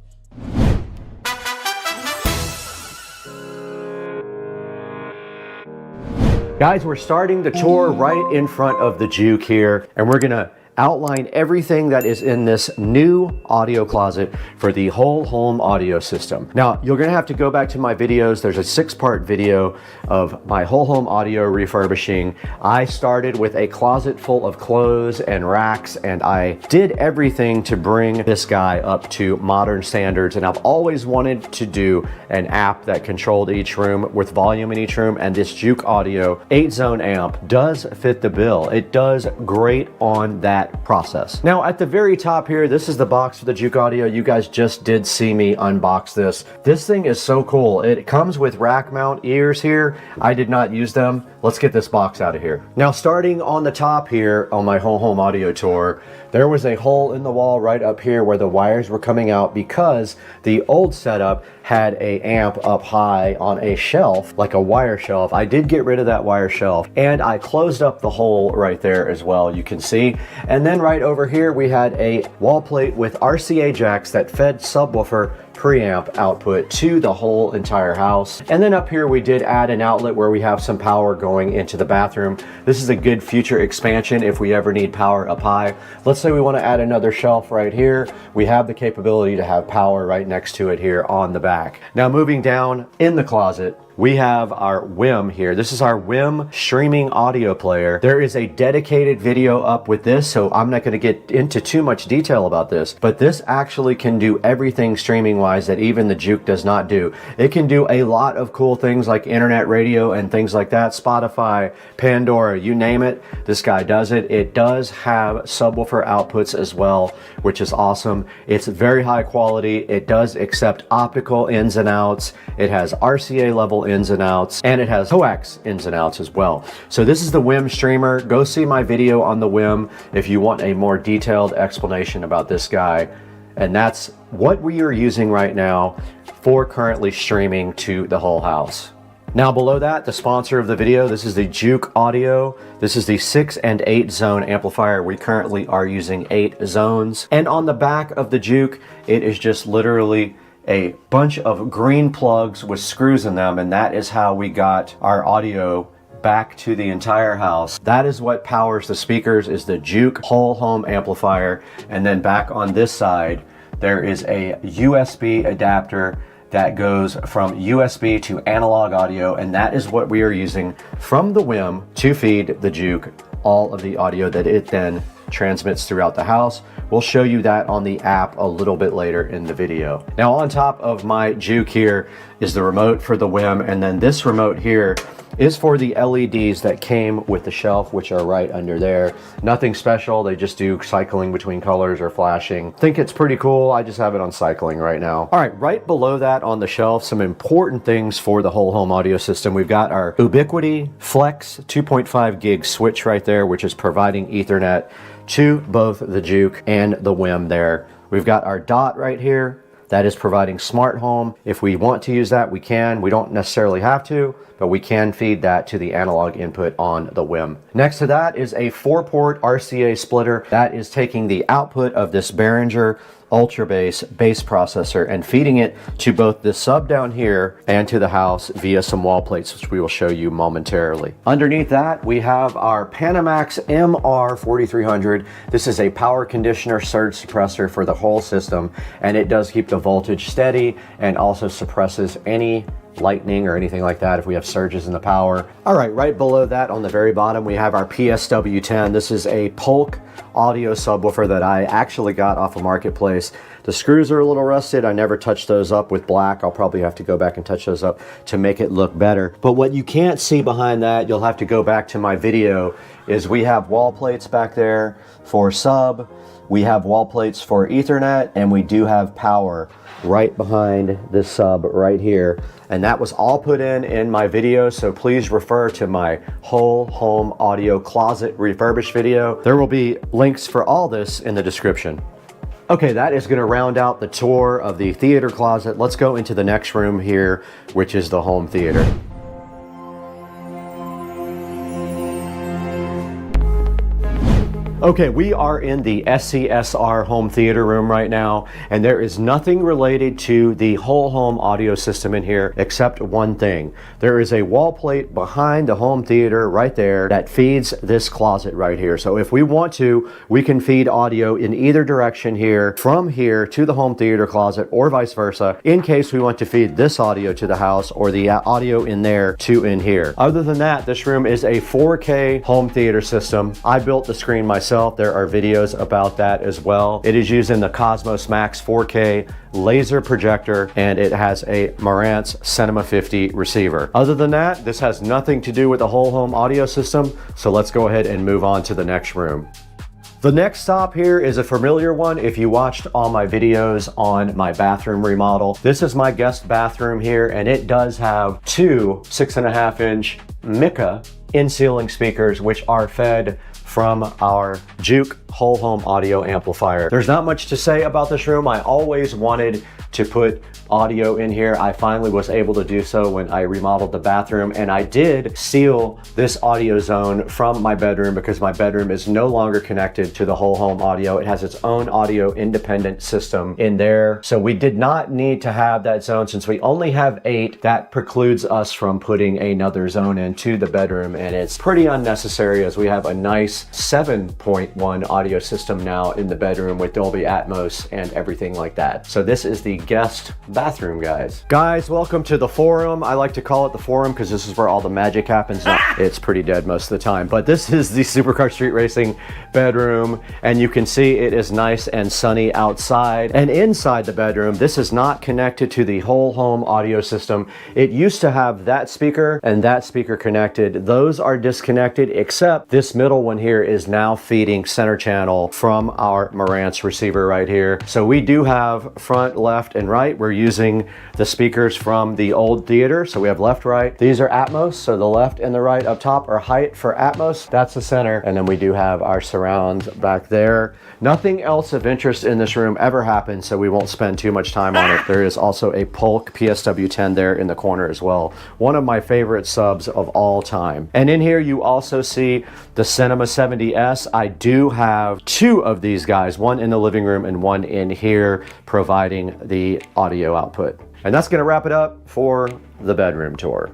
Guys, we're starting the tour right in front of the Juke here, and we're going to outline everything that is in this new audio closet for the whole home audio system. Now, you're gonna have to go back to my videos. There's a 6-part video of my whole home audio refurbishing. I started with a closet full of clothes and racks, and I did everything to bring this guy up to modern standards. And I've always wanted to do an app that controlled each room with volume in each room, and this Juke audio 8-zone amp does fit the bill. It does great on that process. Now at the very top here, this is the box for the Juke audio. You guys just did see me unbox this. This thing is so cool. It comes with rack mount ears here. I did not use them. Let's get this box out of here. Now starting on the top here on my whole home audio tour, there was a hole in the wall right up here where the wires were coming out because the old setup had a amp up high on a shelf, like a wire shelf. I did get rid of that wire shelf, and I closed up the hole right there as well, you can see. And then right over here, we had a wall plate with RCA jacks that fed subwoofer preamp output to the whole entire house. And then up here we did add an outlet where we have some power going into the bathroom. This is a good future expansion if we ever need power up high. Let's say we want to add another shelf right here. We have the capability to have power right next to it here on the back. Now moving down in the closet, we have our WIM here. This is our WIM streaming audio player. There is a dedicated video up with this, so I'm not going to get into too much detail about this, but this actually can do everything streaming wise that even the Juke does not do. It can do a lot of cool things like internet radio and things like that, Spotify, Pandora, you name it, this guy does it. It does have subwoofer outputs as well, which is awesome. It's very high quality. It does accept optical ins and outs. It has RCA level ins and outs, and it has coax ins and outs as well. So this is the WIM streamer. Go see my video on the WIM if you want a more detailed explanation about this guy. And that's what we are using right now for currently streaming to the whole house. Now below that, the sponsor of the video, this is the Juke audio. This is the 6 and 8 zone amplifier. We currently are using 8 zones. And on the back of the Juke, it is just literally a bunch of green plugs with screws in them, and that is how we got our audio back to the entire house. That is what powers the speakers, is the Juke whole home amplifier. And then back on this side, there is a USB adapter that goes from USB to analog audio, and that is what we are using from the WIM to feed the Juke all of the audio that it then transmits throughout the house. We'll show you that on the app a little bit later in the video. Now on top of my Juke here is the remote for the WIM, and then this remote here is for the LEDs that came with the shelf, which are right under there. Nothing special, they just do cycling between colors or flashing. Think it's pretty cool, I just have it on cycling right now. All right, right below that on the shelf, some important things for the whole home audio system. We've got our Ubiquiti Flex 2.5 gig switch right there, which is providing Ethernet to both the Juke and the WIM there. We've got our dot right here. That is providing smart home. If we want to use that, we can. We don't necessarily have to, but we can feed that to the analog input on the WIM. Next to that is a 4-port RCA splitter. That is taking the output of this Behringer Ultra bass processor and feeding it to both the sub down here and to the house via some wall plates, which we will show you momentarily. Underneath that, we have our Panamax MR4300. This is a power conditioner surge suppressor for the whole system, and it does keep the voltage steady and also suppresses any lightning or anything like that if we have surges in the power. All right, right below that on the very bottom, we have our PSW10. This is a Polk audio subwoofer that I actually got off a marketplace. The screws are a little rusted. I never touched those up with black. I'll probably have to go back and touch those up to make it look better. But what you can't see behind that, you'll have to go back to my video, is we have wall plates back there for sub. We have wall plates for Ethernet, and we do have power right behind this sub right here. And that was all put in my video, so please refer to my whole home audio closet refurbished video. There will be links for all this in the description. Okay, that is going to round out the tour of the theater closet. Let's go into the next room here, which is the home theater. Okay, we are in the SCSR home theater room right now, and there is nothing related to the whole home audio system in here except one thing. There is a wall plate behind the home theater right there that feeds this closet right here. So if we want to, we can feed audio in either direction here, from here to the home theater closet or vice versa, in case we want to feed this audio to the house or the audio in there to in here. Other than that, this room is a 4K home theater system. I built the screen myself. There are videos about that as well. It is using the Cosmos Max 4K laser projector, and it has a Marantz Cinema 50 receiver. Other than that, this has nothing to do with the whole home audio system, so let's go ahead and move on to the next room. The next stop here is a familiar one if you watched all my videos on my bathroom remodel. This is my guest bathroom here, and it does have two 6.5-inch Mica in-ceiling speakers, which are fed from our Juke whole home audio amplifier. There's not much to say about this room. I always wanted to put audio in here. I finally was able to do so when I remodeled the bathroom, and I did seal this audio zone from my bedroom because my bedroom is no longer connected to the whole home audio. It has its own audio independent system in there. So we did not need to have that zone. Since we only have 8, that precludes us from putting another zone into the bedroom, and it's pretty unnecessary as we have a nice 7.1 audio system now in the bedroom with Dolby Atmos and everything like that. So this is the guest bathroom, guys. Guys, welcome to the forum. I like to call it the forum because this is where all the magic happens. No, it's pretty dead most of the time, but this is the Supercar Street Racing bedroom, and you can see it is nice and sunny outside. And inside the bedroom, this is not connected to the whole home audio system. It used to have that speaker and that speaker connected. Those are disconnected, except this middle one here is now feeding center channel from our Marantz receiver right here. So we do have front, left, and right. We're using the speakers from the old theater. So we have left, right. These are Atmos. So the left and the right up top are height for Atmos. That's the center. And then we do have our surrounds back there. Nothing else of interest in this room ever happened, so we won't spend too much time on it. There is also a Polk PSW10 there in the corner as well. One of my favorite subs of all time. And in here you also see the Cinema 70S. I do have 2 of these guys, one in the living room and one in here, providing the audio output. And that's gonna wrap it up for the bedroom tour.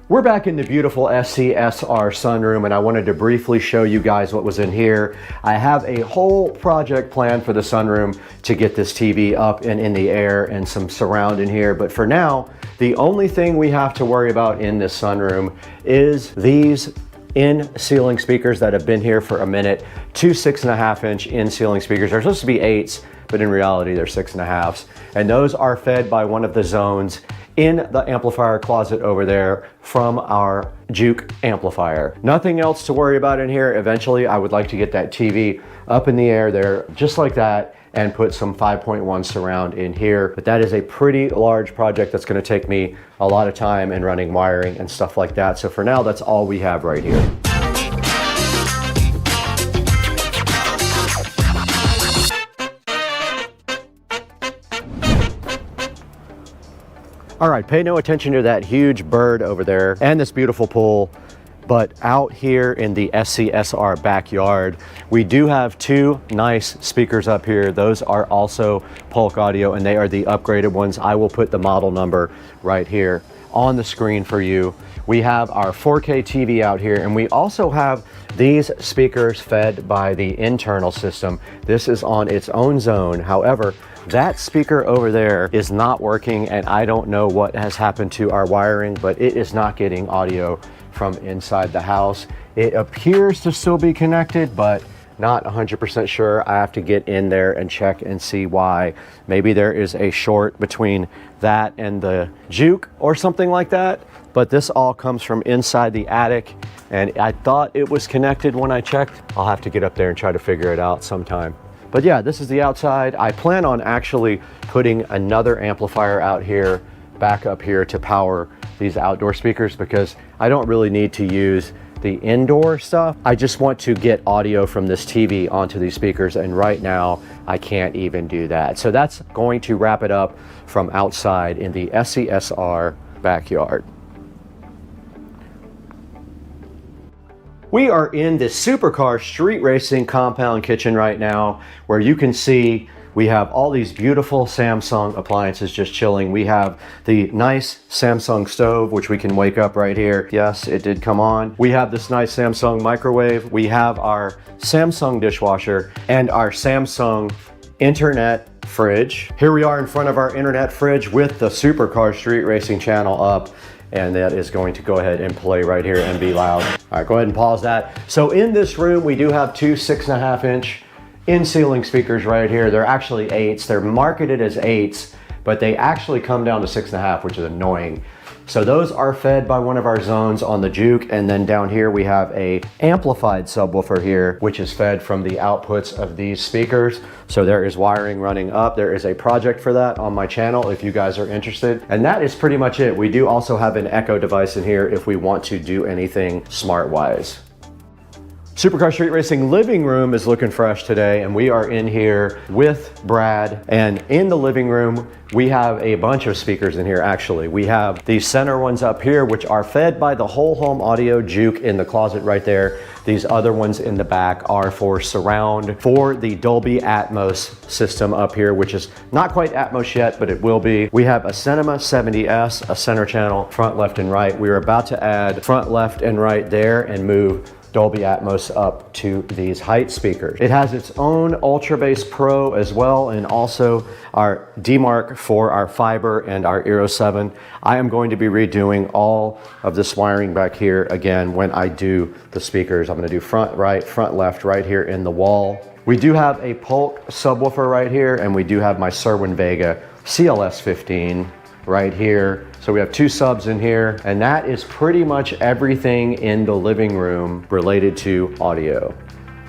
We're back in the beautiful SCSR sunroom, and I wanted to briefly show you guys what was in here. I have a whole project plan for the sunroom to get this TV up and in the air and some surround in here, but for now, the only thing we have to worry about in this sunroom is these in-ceiling speakers that have been here for a minute. 2 6.5-inch in-ceiling speakers. They're supposed to be 8s, but in reality they're 6.5s. And those are fed by one of the zones in the amplifier closet over there from our Juke amplifier. Nothing else to worry about in here. Eventually, I would like to get that TV up in the air there, just like that, and put some 5.1 surround in here. But that is a pretty large project that's gonna take me a lot of time in running wiring and stuff like that. So for now, that's all we have right here. All right, pay no attention to that huge bird over there and this beautiful pool, but out here in the SCSR backyard, we do have two nice speakers up here. Those are also Polk Audio, and they are the upgraded ones. I will put the model number right here on the screen for you. We have our 4K TV out here, and we also have these speakers fed by the internal system. This is on its own zone. However, that speaker over there is not working, and I don't know what has happened to our wiring, but it is not getting audio from inside the house. It appears to still be connected, but not 100% sure. I have to get in there and check and see why. Maybe there is a short between that and the Juke or something like that, but this all comes from inside the attic, and I thought it was connected when I checked. I'll have to get up there and try to figure it out sometime. But yeah, this is the outside. I plan on actually putting another amplifier out here, back up here to power these outdoor speakers, because I don't really need to use the indoor stuff. I just want to get audio from this TV onto these speakers, and right now I can't even do that. So that's going to wrap it up from outside in the SCSR backyard. We are in the supercar street racing compound kitchen right now, where you can see we have all these beautiful Samsung appliances just chilling. We have the nice Samsung stove, which we can wake up right here. Yes, it did come on. We have this nice Samsung microwave. We have our Samsung dishwasher and our Samsung internet fridge. Here we are in front of our internet fridge with the supercar street racing channel up, and that is going to go ahead and play right here and be loud. All right, go ahead and pause that. So in this room, we do have two 6.5-inch in-ceiling speakers right here. They're actually 8s. They're marketed as 8s, but they actually come down to 6.5, which is annoying. So those are fed by one of our zones on the Juke, and then down here we have a amplified subwoofer here, which is fed from the outputs of these speakers. So there is wiring running up. There is a project for that on my channel if you guys are interested. And that is pretty much it. We do also have an Echo device in here if we want to do anything smart-wise. Supercar Street Racing living room is looking fresh today, and we are in here with Brad. And in the living room, we have a bunch of speakers in here actually. We have these center ones up here, which are fed by the whole home audio Juke in the closet right there. These other ones in the back are for surround for the Dolby Atmos system up here, which is not quite Atmos yet, but it will be. We have a Cinema 70S, a center channel, front, left, and right. We are about to add front, left, and right there and move Dolby Atmos up to these height speakers. It has its own Ultra Bass Pro as well, and also our DMark for our fiber and our Eero 7. I am going to be redoing all of this wiring back here again when I do the speakers. I'm gonna do front, right, front, left, right here in the wall. We do have a Polk subwoofer right here, and we do have my Cerwin Vega CLS 15 right here. So we have two subs in here, and that is pretty much everything in the living room related to audio.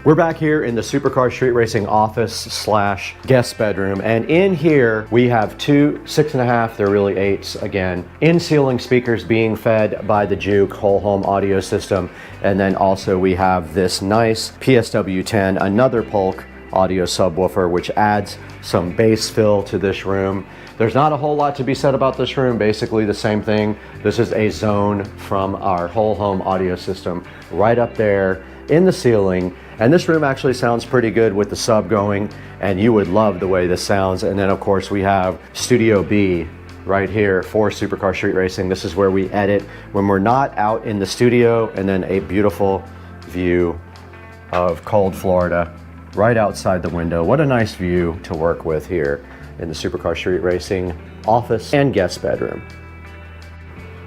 We're back here in the Supercar Street Racing office slash guest bedroom, and in here we have two 6.5, they're really 8s again, in-ceiling speakers being fed by the Juke whole home audio system, and then also we have this nice PSW10, another Polk audio subwoofer, which adds some bass fill to this room. There's not a whole lot to be said about this room, basically the same thing. This is a zone from our whole home audio system right up there in the ceiling. And this room actually sounds pretty good with the sub going, and you would love the way this sounds. And then of course we have Studio B right here for Supercar Street Racing. This is where we edit when we're not out in the studio, and then a beautiful view of cold Florida right outside the window. What a nice view to work with here in the Supercar Street Racing office and guest bedroom.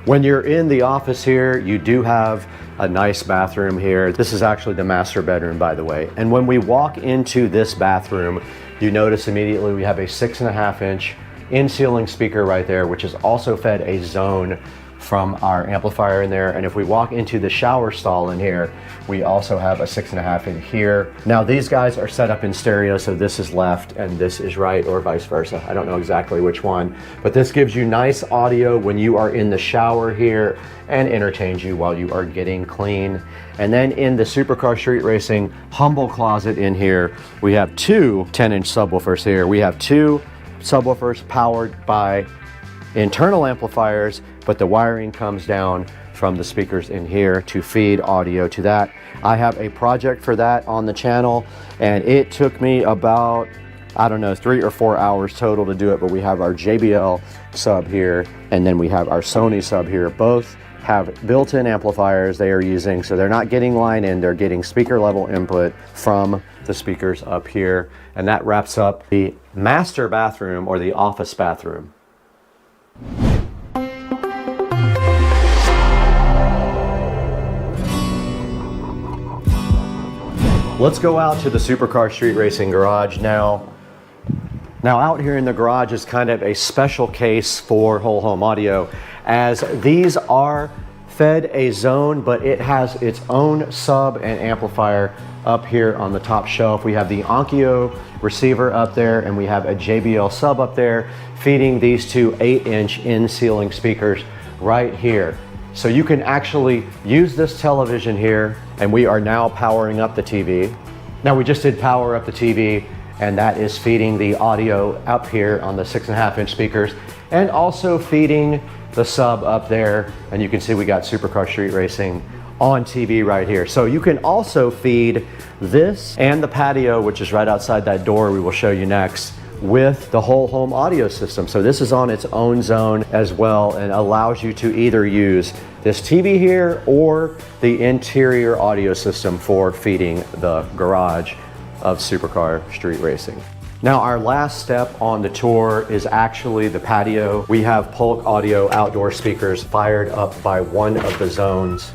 When you're in the office here, you do have a nice bathroom here. This is actually the master bedroom, by the way. And when we walk into this bathroom, you notice immediately we have a 6.5-inch in-ceiling speaker right there, which is also fed a zone from our amplifier in there. And if we walk into the shower stall in here, we also have a 6.5 in here. Now these guys are set up in stereo, so this is left and this is right, or vice versa. I don't know exactly which one, but this gives you nice audio when you are in the shower here and entertains you while you are getting clean. And then in the Supercar Street Racing humble closet in here, we have two 10-inch subwoofers here. We have two subwoofers powered by internal amplifiers, but the wiring comes down from the speakers in here to feed audio to that. I have a project for that on the channel, and it took me about, I don't know, 3 or 4 hours total to do it, but we have our JBL sub here, and then we have our Sony sub here. Both have built-in amplifiers they are using, so they're not getting line in, they're getting speaker level input from the speakers up here. And that wraps up the master bathroom, or the office bathroom. Let's go out to the Supercar Street Racing garage now. Now out here in the garage is kind of a special case for whole home audio, as these are fed a zone, but it has its own sub and amplifier up here on the top shelf. We have the Onkyo receiver up there, and we have a JBL sub up there feeding these two 8-inch in-ceiling speakers right here. So you can actually use this television here, and we are now powering up the TV. Now we just did power up the TV, and that is feeding the audio up here on the 6.5-inch speakers, and also feeding the sub up there. And you can see we got Supercar Street Racing on TV right here. So you can also feed this and the patio, which is right outside that door we will show you next, with the whole home audio system. So this is on its own zone as well, and allows you to either use this TV here or the interior audio system for feeding the garage of Supercar Street Racing. Now our last step on the tour is actually the patio. We have Polk Audio outdoor speakers fired up by one of the zones.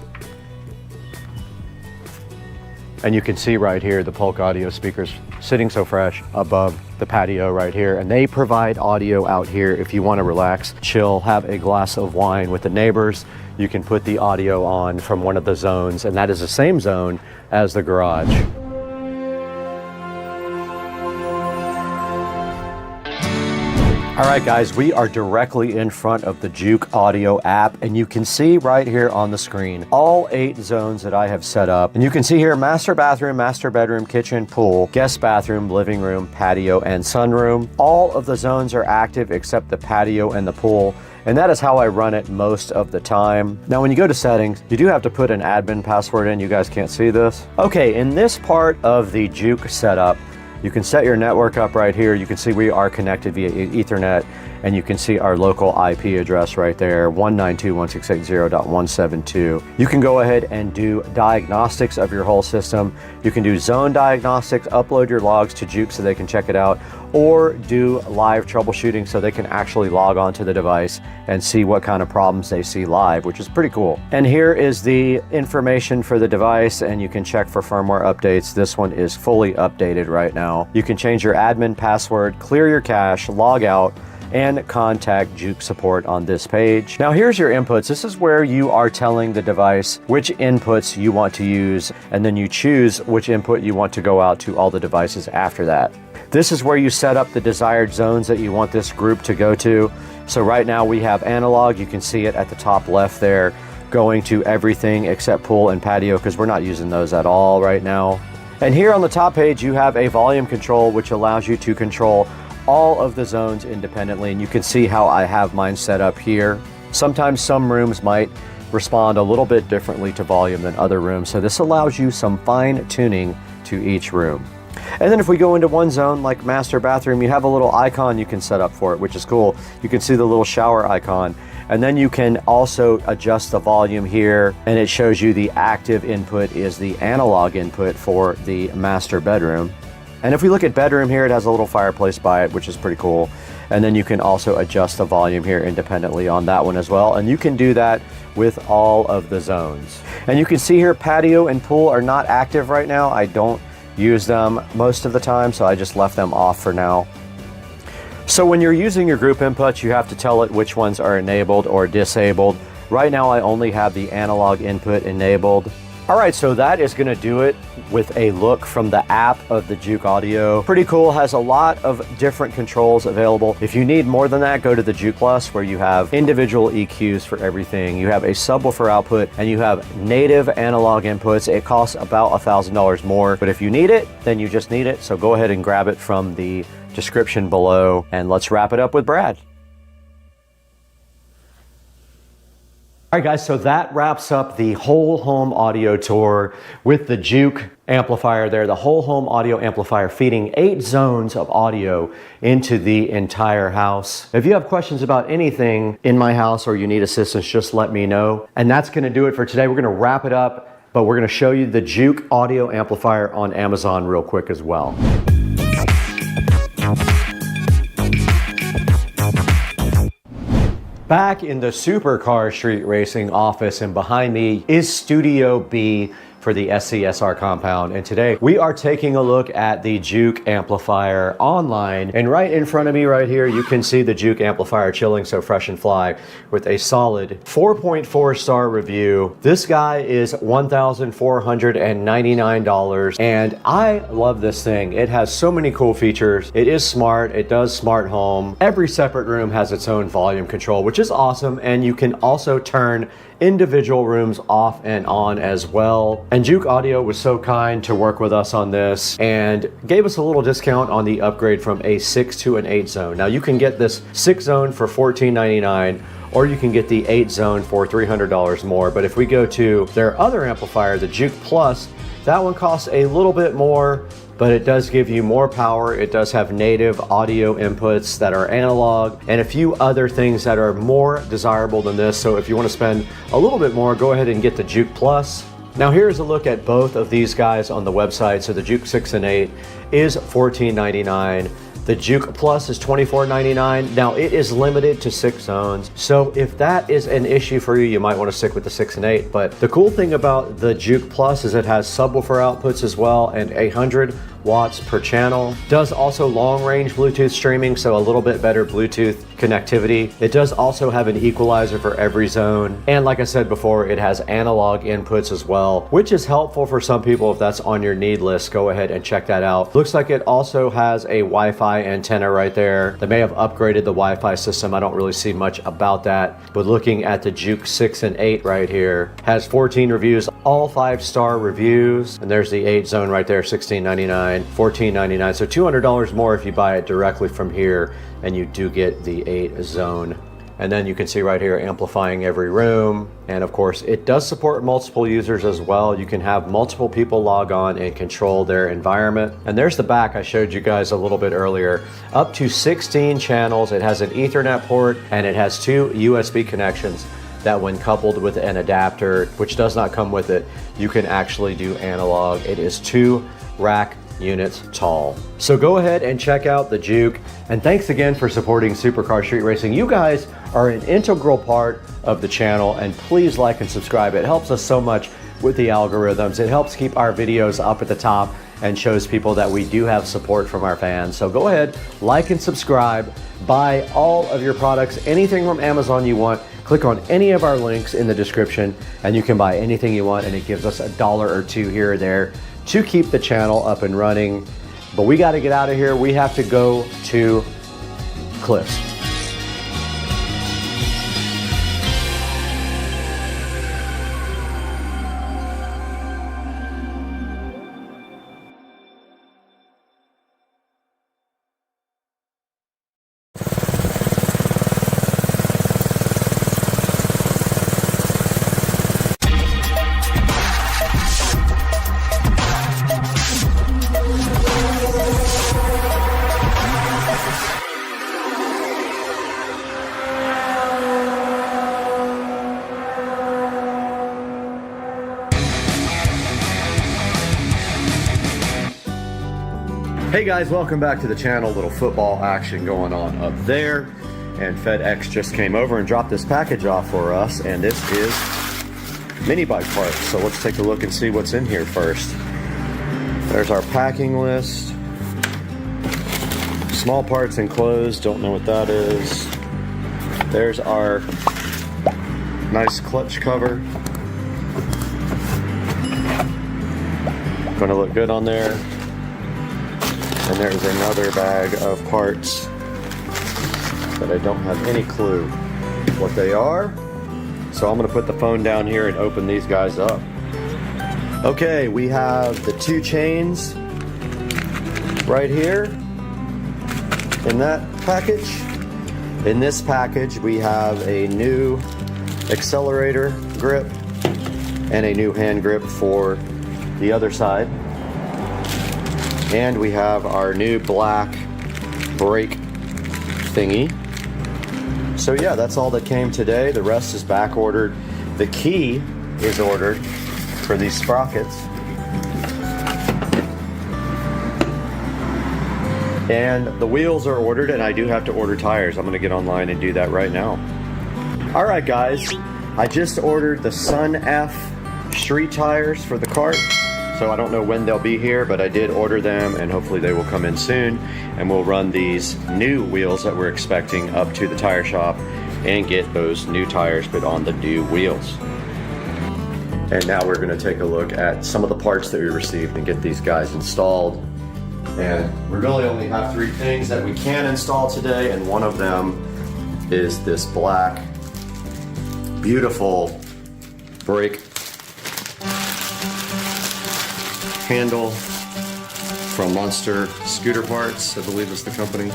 And you can see right here the Polk Audio speakers sitting so fresh above the patio right here. And they provide audio out here if you want to relax, chill, have a glass of wine with the neighbors. You can put the audio on from one of the zones, and that is the same zone as the garage. All right, guys, we are directly in front of the Juke Audio app, and you can see right here on the screen all 8 zones that I have set up. And you can see here master bathroom, master bedroom, kitchen, pool, guest bathroom, living room, patio, and sunroom. All of the zones are active except the patio and the pool, and that is how I run it most of the time. Now, when you go to settings, you do have to put an admin password in. You guys can't see this. Okay, in this part of the Juke setup, you can set your network up right here. You can see we are connected via Ethernet, and you can see our local IP address right there, 192.168.0.172. You can go ahead and do diagnostics of your whole system. You can do zone diagnostics, upload your logs to Juke so they can check it out, or do live troubleshooting so they can actually log onto the device and see what kind of problems they see live, which is pretty cool. And here is the information for the device, and you can check for firmware updates. This one is fully updated right now. You can change your admin password, clear your cache, log out, and contact Juke support on this page. Now here's your inputs. This is where you are telling the device which inputs you want to use, and then you choose which input you want to go out to all the devices after that. This is where you set up the desired zones that you want this group to go to. So right now we have analog. You can see it at the top left there, going to everything except pool and patio, because we're not using those at all right now. And here on the top page, you have a volume control, which allows you to control all of the zones independently, and you can see how I have mine set up here. Sometimes some rooms might respond a little bit differently to volume than other rooms, so this allows you some fine tuning to each room. And then if we go into one zone like master bathroom, you have a little icon you can set up for it, which is cool. You can see the little shower icon, and then you can also adjust the volume here, and it shows you the active input is the analog input for the master bedroom. And if we look at bedroom here, it has a little fireplace by it, which is pretty cool. And then you can also adjust the volume here independently on that one as well. And you can do that with all of the zones. And you can see here patio and pool are not active right now. I don't use them most of the time, so I just left them off for now. So when you're using your group inputs, you have to tell it which ones are enabled or disabled. Right now I only have the analog input enabled. All right, so that is gonna do it with a look from the app of the Juke Audio. Pretty cool, has a lot of different controls available. If you need more than that, go to the Juke Plus, where you have individual EQs for everything. You have a subwoofer output and you have native analog inputs. It costs about $1,000 more, but if you need it, then you just need it. So go ahead and grab it from the description below, and let's wrap it up with Brad. All right, guys, so that wraps up the whole home audio tour with the Juke amplifier there, the whole home audio amplifier feeding 8 zones of audio into the entire house. If you have questions about anything in my house or you need assistance, just let me know. And that's gonna do it for today. We're gonna wrap it up, but we're gonna show you the Juke audio amplifier on Amazon real quick as well. Back in the Supercar Street Racing office, and behind me is Studio B for the SCSR compound. And today we are taking a look at the Juke amplifier online. And right in front of me right here, you can see the Juke amplifier chilling so fresh and fly with a solid 4.4 star review. This guy is $1,499. And I love this thing. It has so many cool features. It is smart. It does smart home. Every separate room has its own volume control, which is awesome. And you can also turn individual rooms off and on as well. And Juke Audio was so kind to work with us on this and gave us a little discount on the upgrade from a 6 to an 8 zone. Now you can get this 6 zone for $14.99, or you can get the 8 zone for $300 more. But if we go to their other amplifier, the Juke Plus, that one costs a little bit more, but it does give you more power. It does have native audio inputs that are analog and a few other things that are more desirable than this. So if you want to spend a little bit more, go ahead and get the Juke Plus. Now here's a look at both of these guys on the website. So the Juke 6 and 8 is $14.99. The Juke Plus is $24.99. Now it is limited to 6 zones. So if that is an issue for you, you might want to stick with the 6 and 8. But the cool thing about the Juke Plus is it has subwoofer outputs as well, and 100 watts per channel. Does also long range Bluetooth streaming, so a little bit better Bluetooth connectivity. It does also have an equalizer for every zone. And like I said before, it has analog inputs as well, which is helpful for some people if that's on your need list. Go ahead and check that out. Looks like it also has a Wi-Fi antenna right there. They may have upgraded the Wi-Fi system. I don't really see much about that. But looking at the Juke 6 and 8 right here, has 14 reviews, all 5-star reviews. And there's the 8 zone right there, $16.99. $14.99, so $200 more if you buy it directly from here, and you do get the 8 zone. And then you can see right here, amplifying every room. And of course, it does support multiple users as well. You can have multiple people log on and control their environment. And there's the back I showed you guys a little bit earlier. Up to 16 channels. It has an Ethernet port, and it has 2 USB connections that when coupled with an adapter, which does not come with it, you can actually do analog. It is 2 rack units tall. So go ahead and check out the Juke, and thanks again for supporting Supercar Street Racing. You guys are an integral part of the channel, and please like and subscribe. It helps us so much with the algorithms. It helps keep our videos up at the top and shows people that we do have support from our fans. So go ahead, like and subscribe, buy all of your products, anything from Amazon you want. Click on any of our links in the description and you can buy anything you want, and it gives us $1 or $2 here or there to keep the channel up and running. But we got to get out of here. We have to go to Cliffs. Hey guys, welcome back to the channel. Little football action going on up there. And FedEx just came over and dropped this package off for us, and this is mini bike parts. So let's take a look and see what's in here first. There's our packing list. small parts enclosed, don't know what that is. There's our nice clutch cover. Gonna look good on there. And there's another bag of parts that I don't have any clue what they are. So I'm gonna put the phone down here and open these guys up. Okay, we have the 2 chains right here in that package. In this package, we have a new accelerator grip and a new hand grip for the other side. And we have our new black brake thingy. So yeah, that's all that came today. The rest is back ordered. The key is ordered for these sprockets. And the wheels are ordered, and I do have to order tires. I'm gonna get online and do that right now. All right, guys, I just ordered the Sun F street tires for the cart. So I don't know when they'll be here, but I did order them, and hopefully they will come in soon. And we'll run these new wheels that we're expecting up to the tire shop and get those new tires put on the new wheels. And now we're gonna take a look at some of the parts that we received and get these guys installed. And we really only have 3 things that we can install today, and one of them is this black, beautiful brake handle from Monster Scooter Parts, I believe is the company.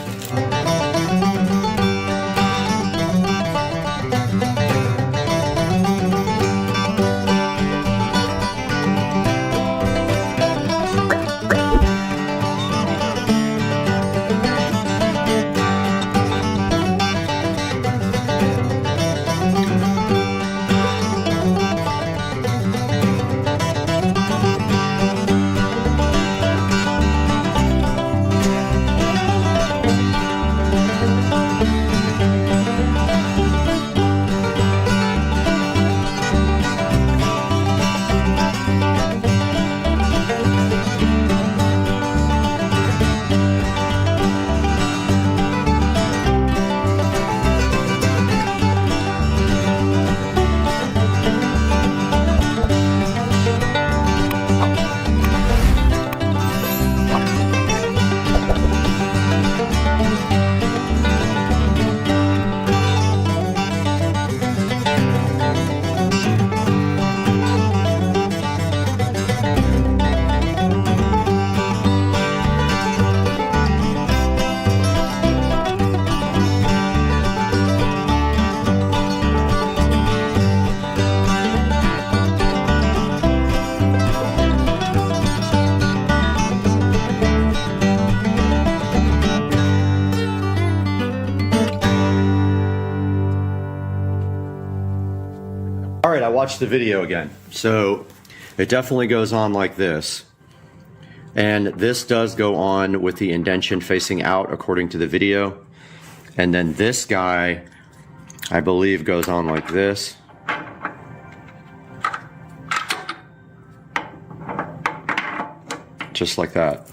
All right, I watched the video again. So it definitely goes on like this. And this does go on with the indentation facing out according to the video. And then this guy, I believe, goes on like this. Just like that.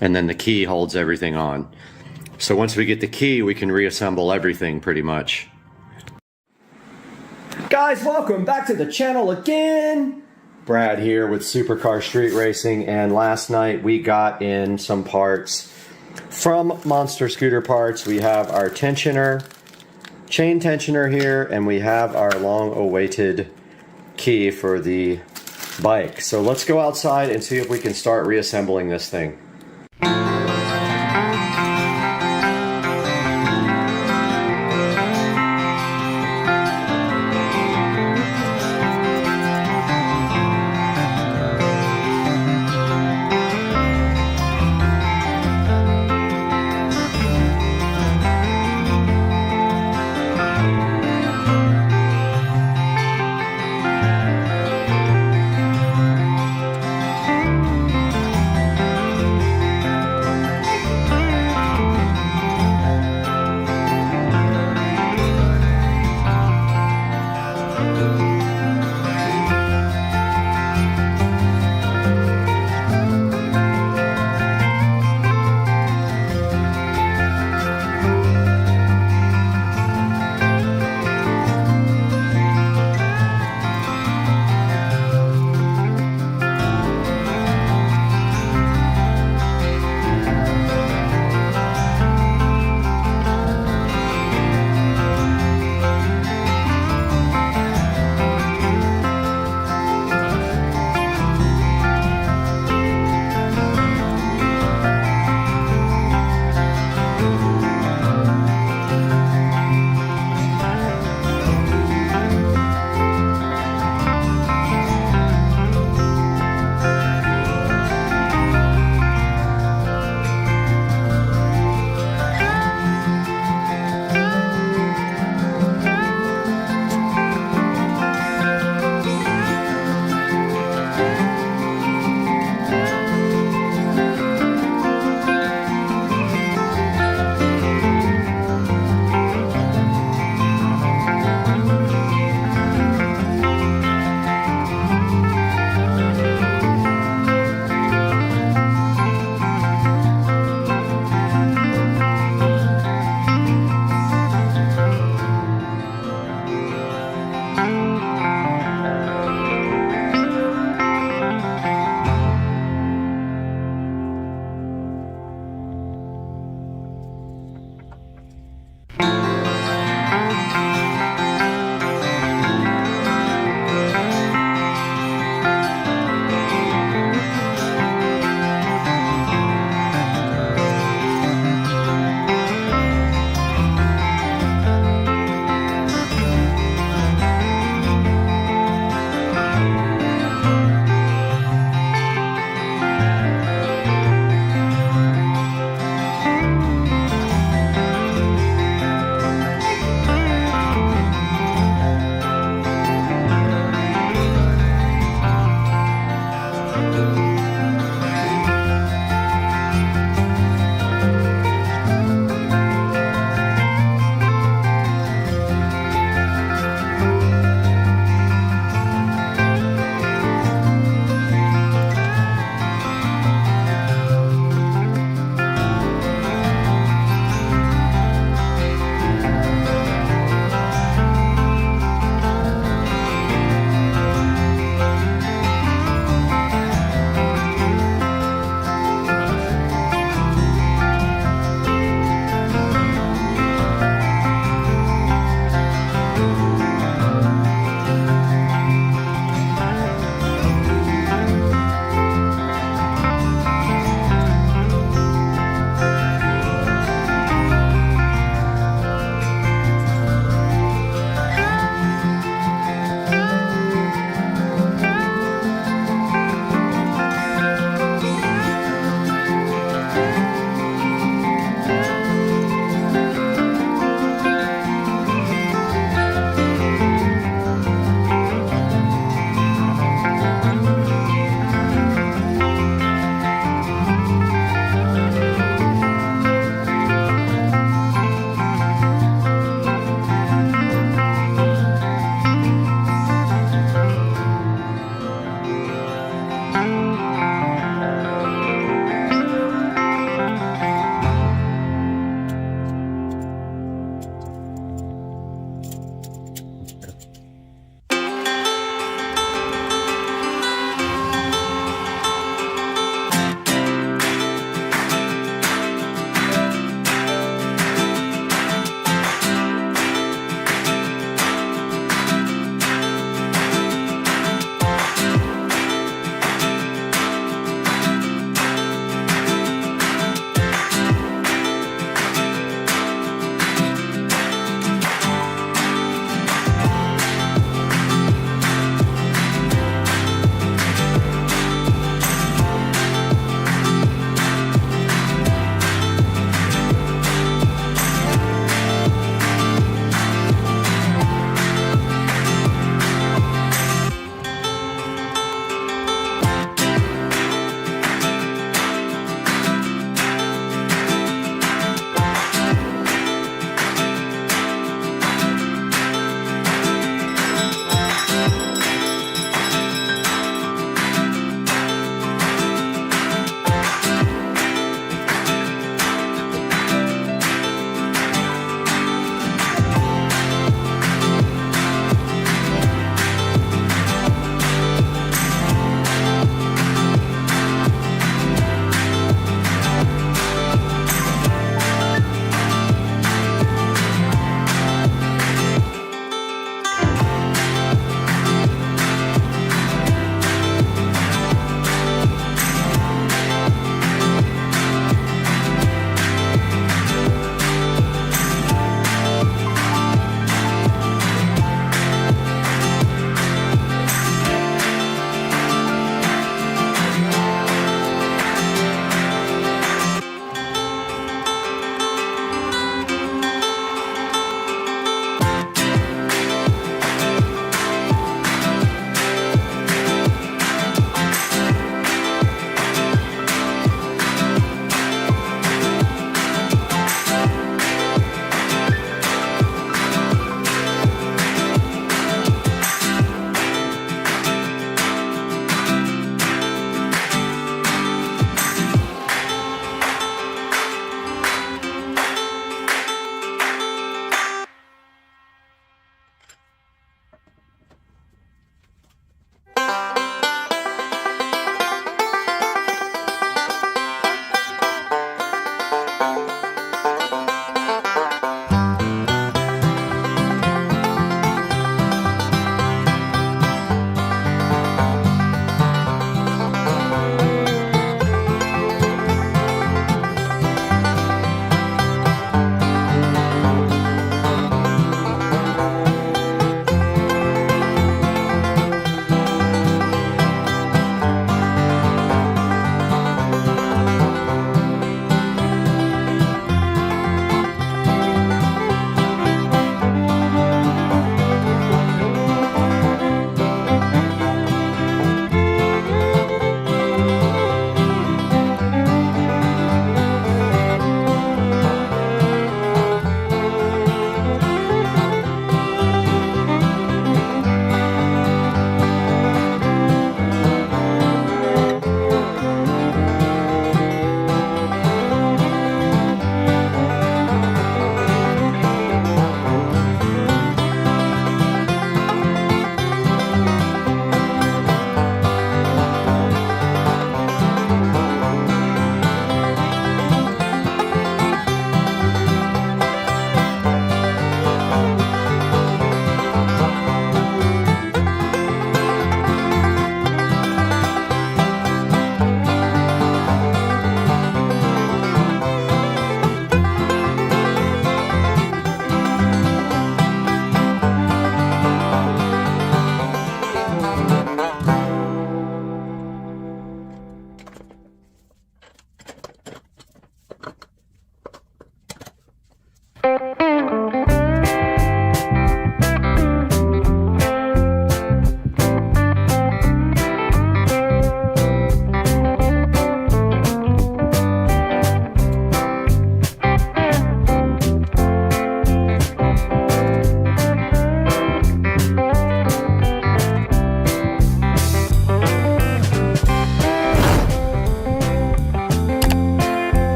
And then the key holds everything on. So once we get the key, we can reassemble everything pretty much. Guys, welcome back to the channel again. Brad here with Supercar Street Racing, and last night we got in some parts from Monster Scooter Parts. We have our tensioner, chain tensioner here, and we have our long-awaited key for the bike. So let's go outside and see if we can start reassembling this thing.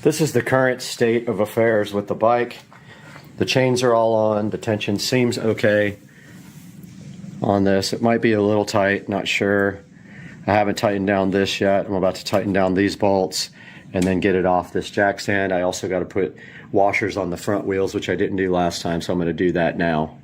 This is the current state of affairs with the bike. The chains are all on. The tension seems okay on this. It might be a little tight, not sure. I haven't tightened down this yet. I'm about to tighten down these bolts and then get it off this jack stand. I also got to put washers on the front wheels, which I didn't do last time, so I'm going to do that now.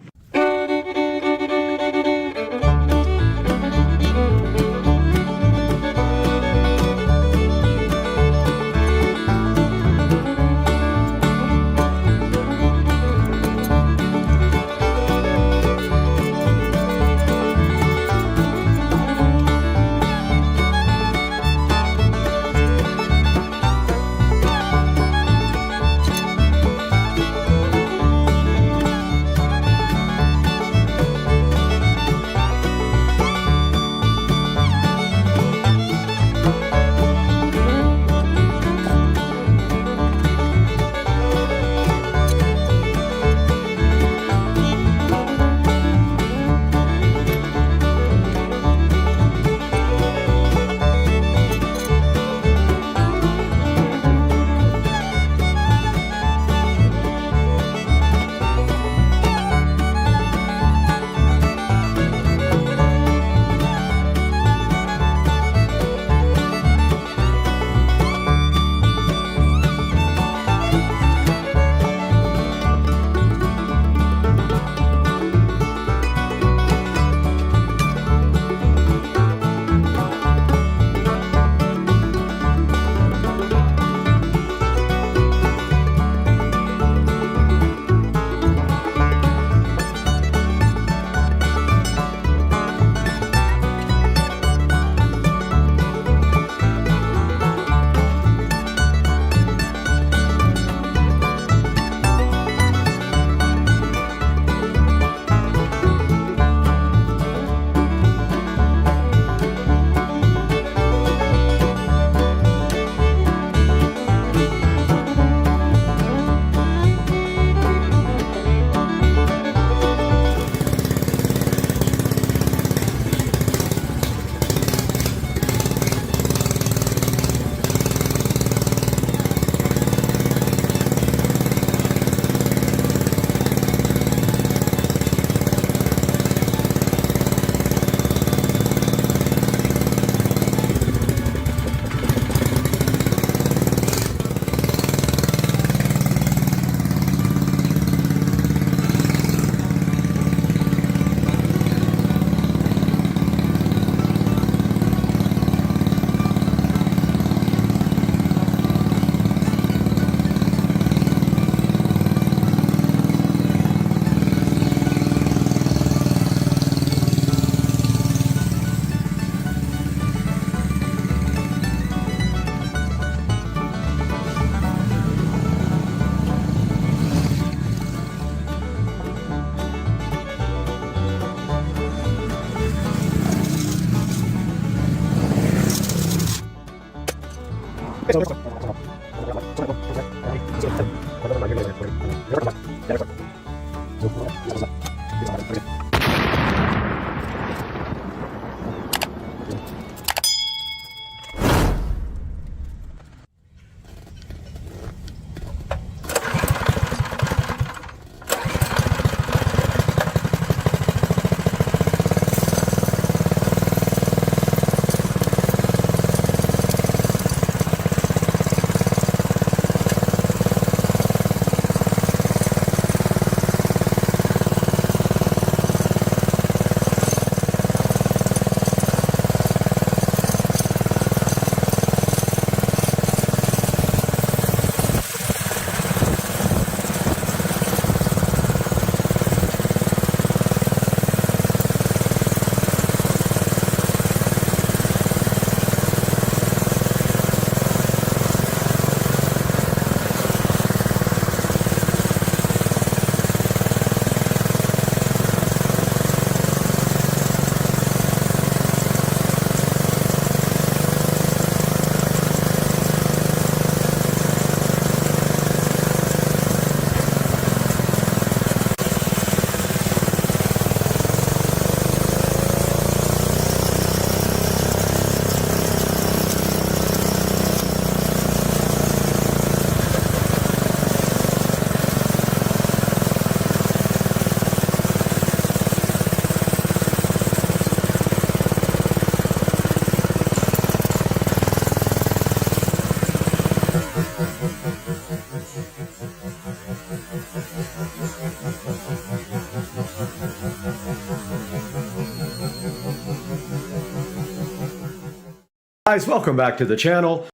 guys, welcome back to the channel.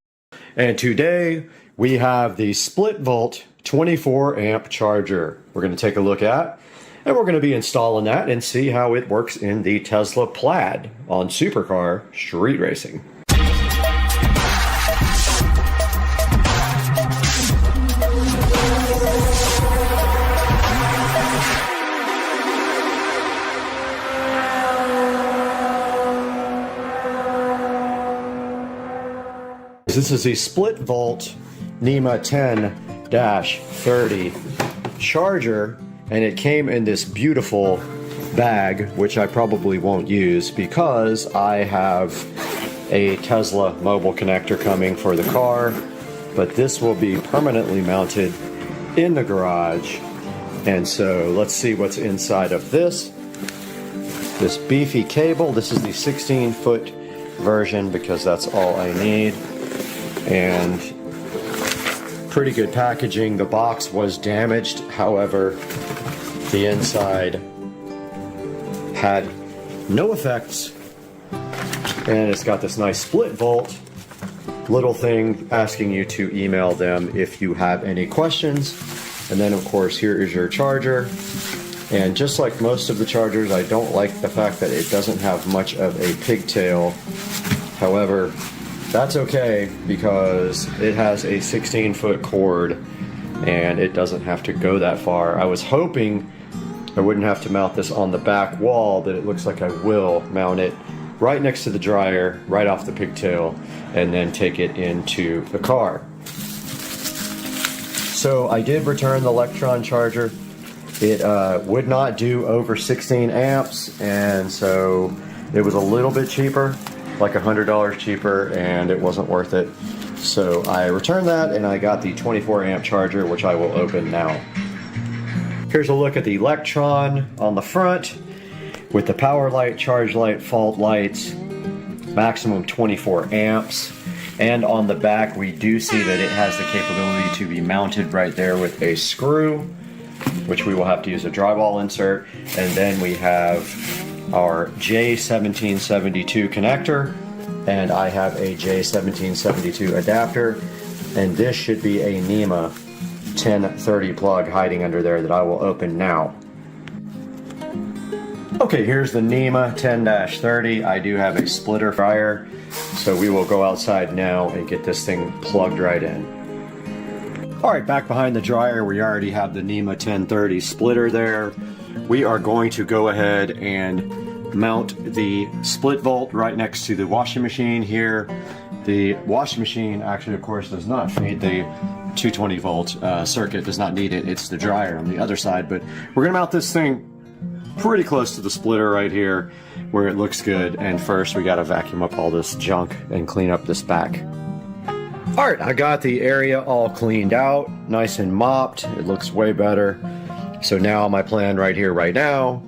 And today we have the split volt 24 amp charger we're going to take a look at. And we're going to be installing that and see how it works in the Tesla Plaid on supercar street racing. This is the split volt NEMA 10-30 charger, and it came in this beautiful bag, which I probably won't use because I have a Tesla mobile connector coming for the car, but this will be permanently mounted in the garage. And so let's see what's inside of this beefy cable. This is the 16-foot version because that's all I need. And pretty good packaging. The box was damaged, however, the inside had no effects, and it's got this nice split volt little thing asking you to email them if you have any questions. And then of course here is your charger, and just like most of the chargers, I don't like the fact that it doesn't have much of a pigtail. However, that's okay because it has a 16-foot cord and it doesn't have to go that far. I was hoping I wouldn't have to mount this on the back wall, but it looks like I will mount it right next to the dryer, right off the pigtail, and then take it into the car. So I did return the Electron charger. It would not do over 16 amps, and so it was a little bit cheaper, like $100 cheaper, and it wasn't worth it. So I returned that and I got the 24 amp charger, which I will open now. Here's a look at the Electron on the front with the power light, charge light, fault lights, maximum 24 amps. And on the back we do see that it has the capability to be mounted right there with a screw, which we will have to use a drywall insert. And then we have our J1772 connector, and I have a J1772 adapter, and this should be a NEMA 1030 plug hiding under there that I will open now. Okay, here's the NEMA 10-30. I do have a splitter fryer, so we will go outside now and get this thing plugged right in. Alright, back behind the dryer, we already have the NEMA 1030 splitter there. We are going to go ahead and mount the split volt right next to the washing machine here. The washing machine actually, of course, does not feed the 220 volt circuit, does not need it. It's the dryer on the other side, but we're gonna mount this thing pretty close to the splitter right here where it looks good. And first we gotta vacuum up all this junk and clean up this back. Alright, I got the area all cleaned out, nice and mopped. It looks way better. So now my plan right here, right now,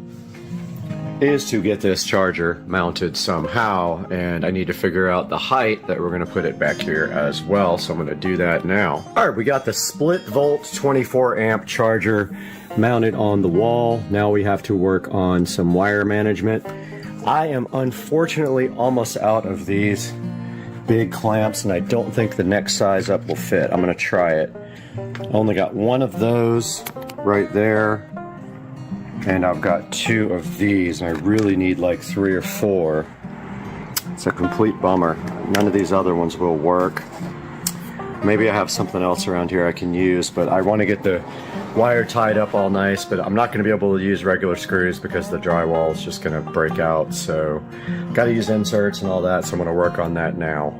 is to get this charger mounted somehow, and I need to figure out the height that we're going to put it back here as well, so I'm going to do that now. Alright, we got the split volt 24 amp charger mounted on the wall. Now we have to work on some wire management. I am unfortunately almost out of these big clamps, and I don't think the next size up will fit. I'm going to try it. I only got one of those right there, and I've got two of these, and I really need like 3 or 4. It's a complete bummer. None of these other ones will work. Maybe I have something else around here I can use, but I want to get the wire tied up all nice, but I'm not going to be able to use regular screws because the drywall is just going to break out. So got to use inserts and all that, so I'm going to work on that now.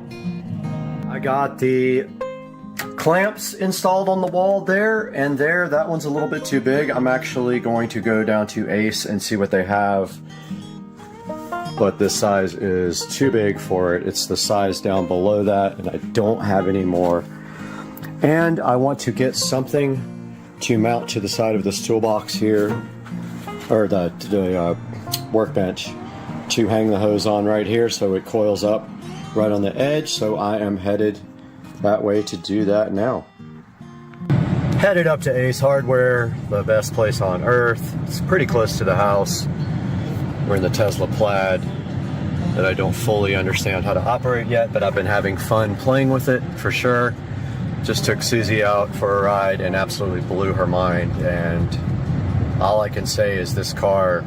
I got the clamps installed on the wall there and there. That one's a little bit too big. I'm actually going to go down to Ace and see what they have, but this size is too big for it. It's the size down below that, and I don't have any more. And I want to get something to mount to the side of this toolbox here, or the workbench, to hang the hose on right here so it coils up right on the edge. So I am headed that way to do that now. Headed up to Ace Hardware, the best place on earth. It's pretty close to the house. We're in the Tesla Plaid. that I don't fully understand how to operate yet, but I've been having fun playing with it for sure. Just took Susie out for a ride and absolutely blew her mind, and all I can say is this car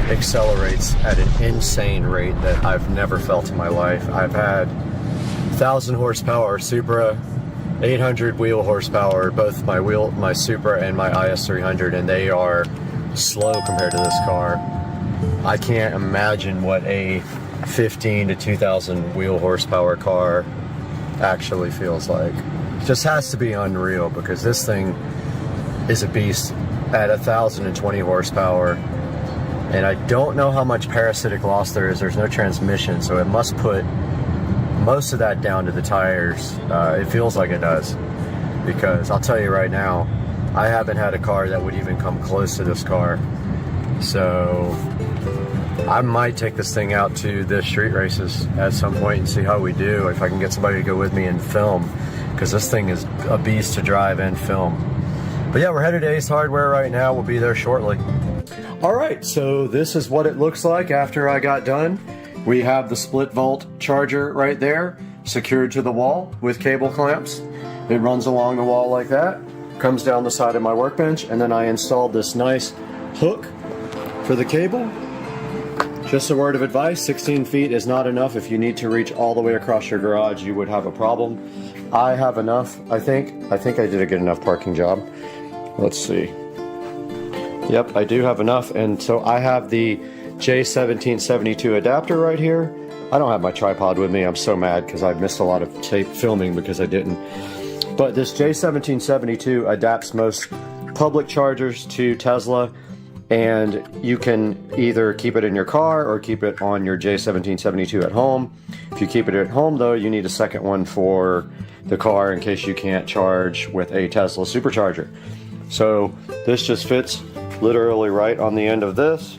accelerates at an insane rate that I've never felt in my life. I've had 1,000 horsepower Supra, 800 wheel horsepower, both my Supra and my IS300, and they are slow compared to this car. I can't imagine what a 15 to 2,000 wheel horsepower car actually feels like. It just has to be unreal, because this thing is a beast at 1,020 horsepower. And I don't know how much parasitic loss there is. There's no transmission, so it must put most of that down to the tires. It feels like it does, because I'll tell you right now, I haven't had a car that would even come close to this car. So I might take this thing out to the street races at some point and see how we do, if I can get somebody to go with me and film, because this thing is a beast to drive and film. But yeah, we're headed to Ace Hardware right now. We'll be there shortly. All right, so this is what it looks like after I got done. We have the split volt charger right there, secured to the wall with cable clamps. It runs along the wall like that, comes down the side of my workbench, and then I installed this nice hook for the cable. Just a word of advice, 16 feet is not enough. If you need to reach all the way across your garage, you would have a problem. I have enough, I think. I did a good enough parking job. Let's see. Yep, I do have enough, and so I have the J1772 adapter right here. I don't have my tripod with me. I'm so mad because I've missed a lot of tape filming because I didn't. But this J1772 adapts most public chargers to Tesla, and you can either keep it in your car or keep it on your J1772 at home. If you keep it at home though, you need a second one for the car in case you can't charge with a Tesla supercharger. So this just fits literally right on the end of this,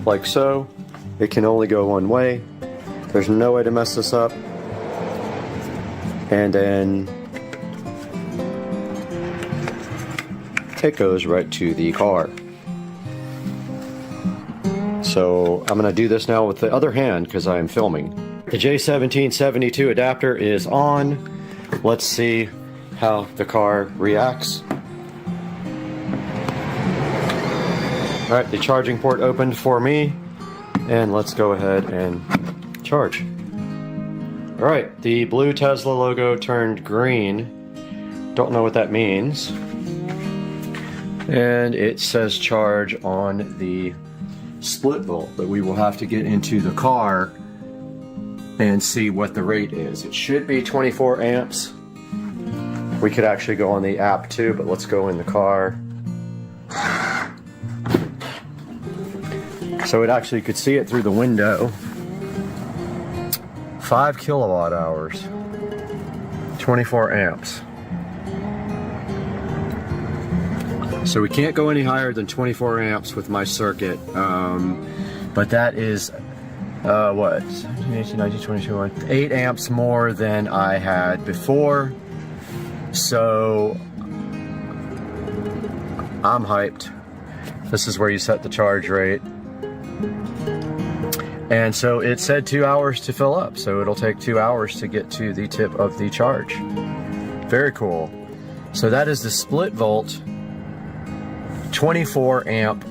like so. It can only go one way. There's no way to mess this up. And then it goes right to the car. So I'm gonna do this now with the other hand because I am filming. The J1772 adapter is on. Let's see how the car reacts. All right, the charging port opened for me, and let's go ahead and charge. All right, the blue Tesla logo turned green. Don't know what that means. And it says charge on the split volt, but we will have to get into the car and see what the rate is. It should be 24 amps. We could actually go on the app too, but let's go in the car. So it actually, you could see it through the window. 5 kilowatt hours, 24 amps. So we can't go any higher than 24 amps with my circuit, but that is, what, 17, 18, 19, 22, 8 amps more than I had before. So I'm hyped. This is where you set the charge rate. And so it said 2 hours to fill up, so it'll take 2 hours to get to the tip of the charge. Very cool. So that is the split volt 24 amp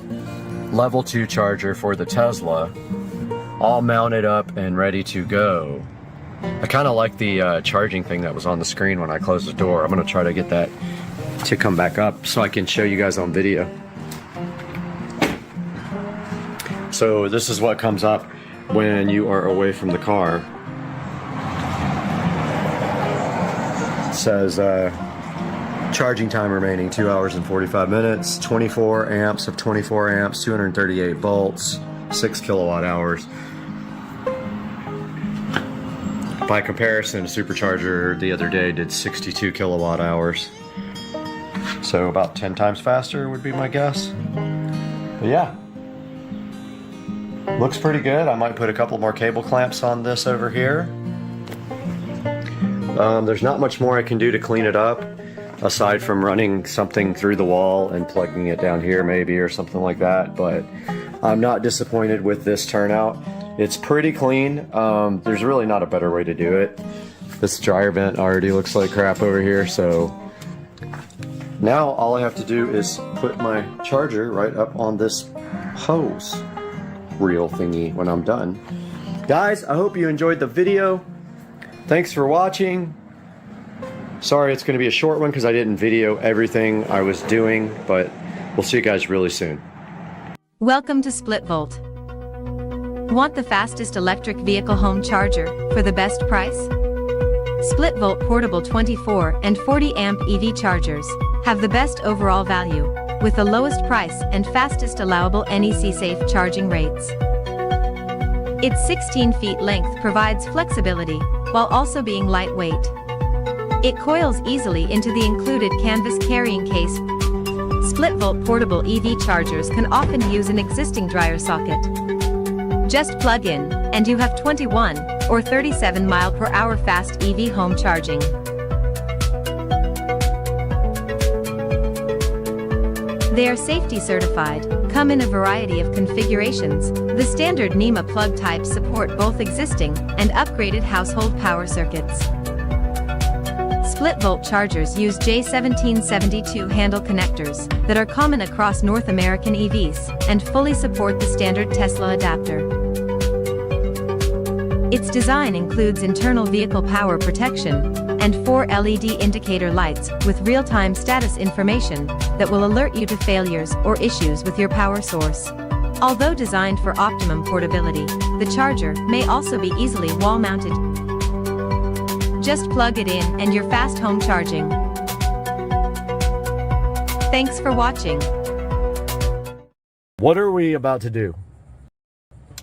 level 2 charger for the Tesla, all mounted up and ready to go. I kind of like the charging thing that was on the screen when I closed the door. I'm going to try to get that to come back up so I can show you guys on video. So this is what comes up when you are away from the car. It says charging time remaining 2 hours and 45 minutes, 24 amps of 24 amps, 238 volts, 6 kilowatt hours. By comparison, a supercharger the other day did 62 kilowatt hours. So about 10 times faster would be my guess. But yeah. Looks pretty good. I might put a couple more cable clamps on this over here. There's not much more I can do to clean it up, aside from running something through the wall and plugging it down here maybe or something like that. But I'm not disappointed with this turnout. It's pretty clean. There's really not a better way to do it. This dryer vent already looks like crap over here, so now all I have to do is put my charger right up on this hose reel thingy when I'm done. Guys, I hope you enjoyed the video. Thanks for watching. Sorry it's going to be a short one because I didn't video everything I was doing, but we'll see you guys really soon. Welcome to SplitVolt. Want the fastest electric vehicle home charger for the best price? SplitVolt portable 24 and 40 amp EV chargers have the best overall value with the lowest price and fastest allowable NEC safe charging rates. Its 16 feet length provides flexibility while also being lightweight. It coils easily into the included canvas carrying case. SplitVolt portable EV chargers can often use an existing dryer socket. Just plug in, and you have 21 or 37 mile/hour fast EV home charging. They are safety certified, come in a variety of configurations. The standard NEMA plug types support both existing and upgraded household power circuits. SplitVolt chargers use J1772 handle connectors that are common across North American EVs and fully support the standard Tesla adapter. Its design includes internal vehicle power protection and 4 LED indicator lights with real-time status information that will alert you to failures or issues with your power source. Although designed for optimum portability, the charger may also be easily wall-mounted. Just plug it in and you're fast home charging. Thanks for watching. What are we about to do?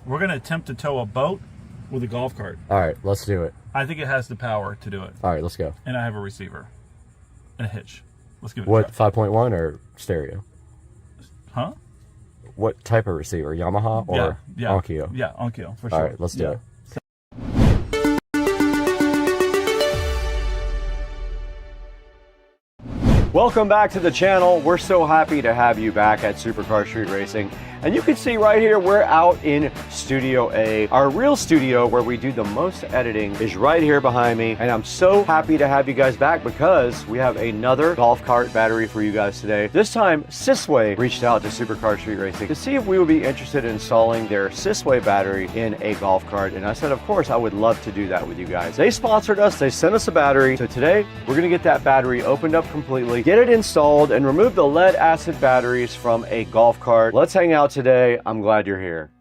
We're going to attempt to tow a boat with a golf cart. All right, let's do it. I think it has the power to do it. All right, let's go. And I have a receiver and a hitch. Let's give it What, a try. 5.1 or stereo? Huh? What type of receiver? Yamaha or Onkyo? Yeah, Onkyo, for sure. All right, let's do it. Welcome back to the channel. We're so happy to have you back at Supercar Street Racing. And you can see right here, we're out in Studio A. Our real studio where we do the most editing is right here behind me. And I'm so happy to have you guys back because we have another golf cart battery for you guys today. This time, Sysway reached out to Supercar Street Racing to see if we would be interested in installing their Sysway battery in a golf cart. And I said, of course, I would love to do that with you guys. They sponsored us, they sent us a battery. So today, we're gonna get that battery opened up completely, get it installed, and remove the lead acid batteries from a golf cart. Let's hang out today. I'm glad you're here.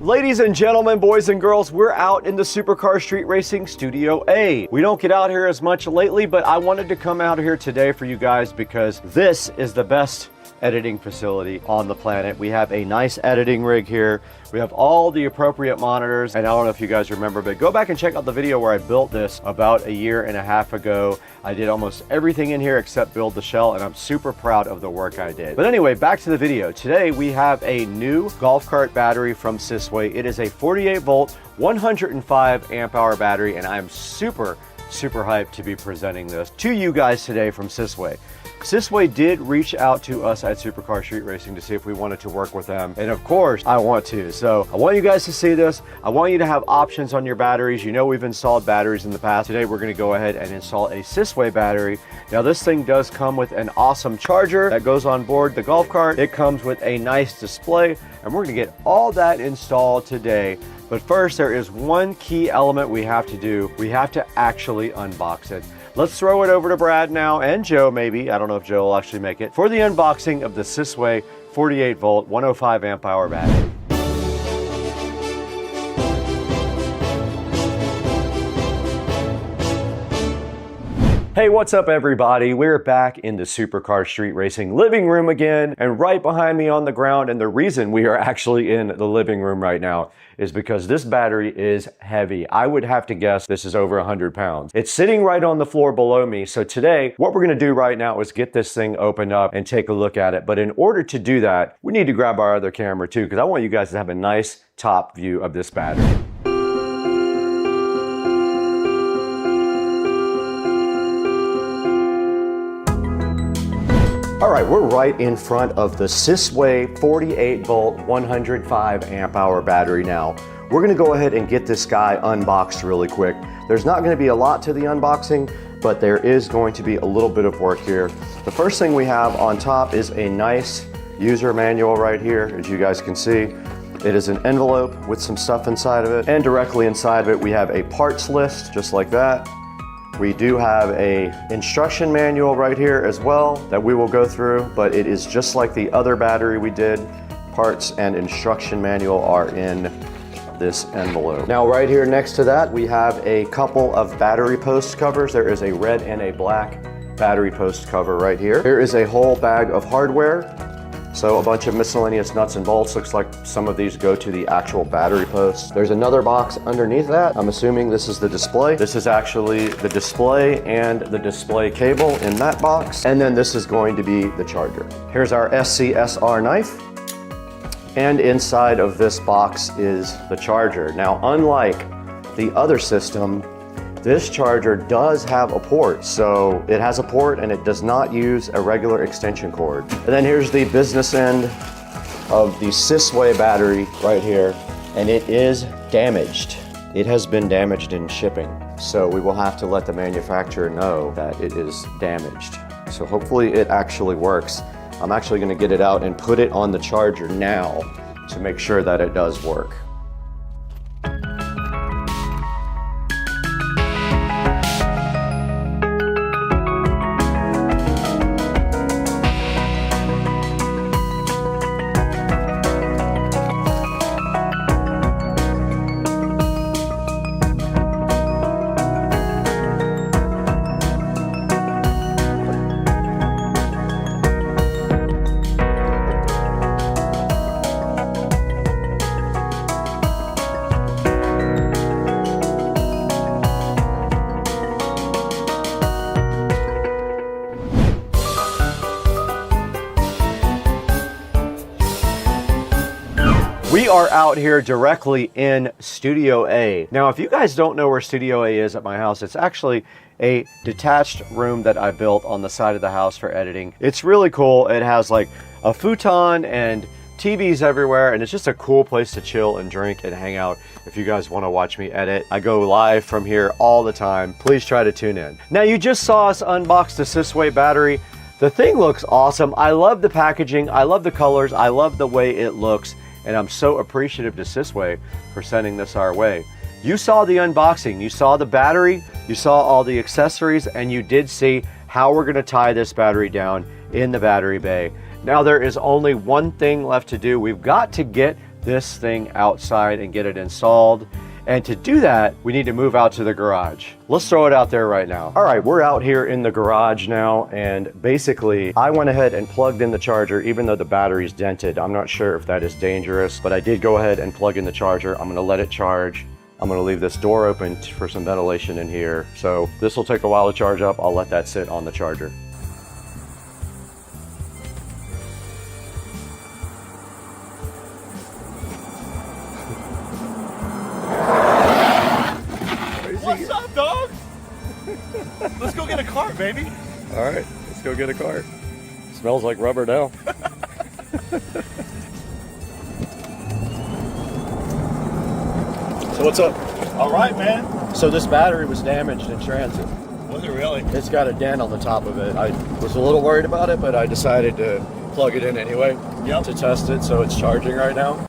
Ladies and gentlemen, boys and girls, we're out in the Supercar Street Racing Studio A. We don't get out here as much lately, but I wanted to come out here today for you guys because this is the best editing facility on the planet. We have a nice editing rig here. We have all the appropriate monitors, and I don't know if you guys remember, but go back and check out the video where I built this about 1.5 years ago. I did almost everything in here except build the shell, and I'm super proud of the work I did. But anyway, back to the video. Today we have a new golf cart battery from Sysway. It is a 48 volt, 105 amp hour battery, and I'm super hyped to be presenting this to you guys today from Sysway. Sysway did reach out to us at Supercar Street Racing to see if we wanted to work with them. And of course, I want to. So I want you guys to see this. I want you to have options on your batteries. You know we've installed batteries in the past. Today we're going to go ahead and install a Sysway battery. Now this thing does come with an awesome charger that goes on board the golf cart. It comes with a nice display, and we're going to get all that installed today. But first, there is one key element we have to do. We have to actually unbox it. Let's throw it over to Brad now, and Joe maybe. I don't know if Joe will actually make it, for the unboxing of the Sysway 48 volt, 105 amp hour battery. Hey, what's up everybody? We're back in the Supercar Street Racing living room again, and right behind me on the ground, and the reason we are actually in the living room right now is because this battery is heavy. I would have to guess this is over 100 pounds. It's sitting right on the floor below me, so today what we're gonna do right now is get this thing opened up and take a look at it. But in order to do that, we need to grab our other camera too, because I want you guys to have a nice top view of this battery. All right, we're right in front of the Sysway 48 volt 105 amp hour battery now. We're gonna go ahead and get this guy unboxed really quick. There's not gonna be a lot to the unboxing, but there is going to be a little bit of work here. The first thing we have on top is a nice user manual right here, as you guys can see. It is an envelope with some stuff inside of it, and directly inside of it we have a parts list, just like that. We do have a instruction manual right here as well that we will go through, but it is just like the other battery we did. Parts and instruction manual are in this envelope. Now right here next to that, we have a couple of battery post covers. There is a red and a black battery post cover right here. There is a whole bag of hardware. So a bunch of miscellaneous nuts and bolts. Looks like some of these go to the actual battery posts. There's another box underneath that. I'm assuming this is the display. This is actually the display and the display cable in that box. And then this is going to be the charger. Here's our SCSR knife. And inside of this box is the charger. Now, unlike the other system, this charger does have a port. So it has a port and it does not use a regular extension cord. And then here's the business end of the Sysway battery right here. And it is damaged. It has been damaged in shipping. So we will have to let the manufacturer know that it is damaged. So hopefully it actually works. I'm actually gonna get it out and put it on the charger now to make sure that it does work. We are out here directly in Studio A. Now, if you guys don't know where Studio A is at my house, it's actually a detached room that I built on the side of the house for editing. It's really cool. It has like a futon and TVs everywhere, and it's just a cool place to chill and drink and hang out. If you guys want to watch me edit, I go live from here all the time. Please try to tune in. Now, you just saw us unbox the Sysway battery. The thing looks awesome. I love the packaging. I love the colors. I love the way it looks. And I'm so appreciative to Sysway for sending this our way. You saw the unboxing, you saw the battery, you saw all the accessories, and you did see how we're gonna tie this battery down in the battery bay. Now there is only one thing left to do. We've got to get this thing outside and get it installed. And to do that, we need to move out to the garage. Let's throw it out there right now. All right, we're out here in the garage now, and basically I went ahead and plugged in the charger even though the battery's dented. I'm not sure if that is dangerous, but I did go ahead and plug in the charger. I'm gonna let it charge. I'm gonna leave this door open for some ventilation in here. So this will take a while to charge up. I'll let that sit on the charger. What's up, dog? Let's go get a car, baby. All right, let's go get a car. Smells like rubber now. So what's up? All right, man. So this battery was damaged in transit. Was it really? It's got a dent on the top of it. I was a little worried about it, but I decided to plug it in anyway to test it. So it's charging right now.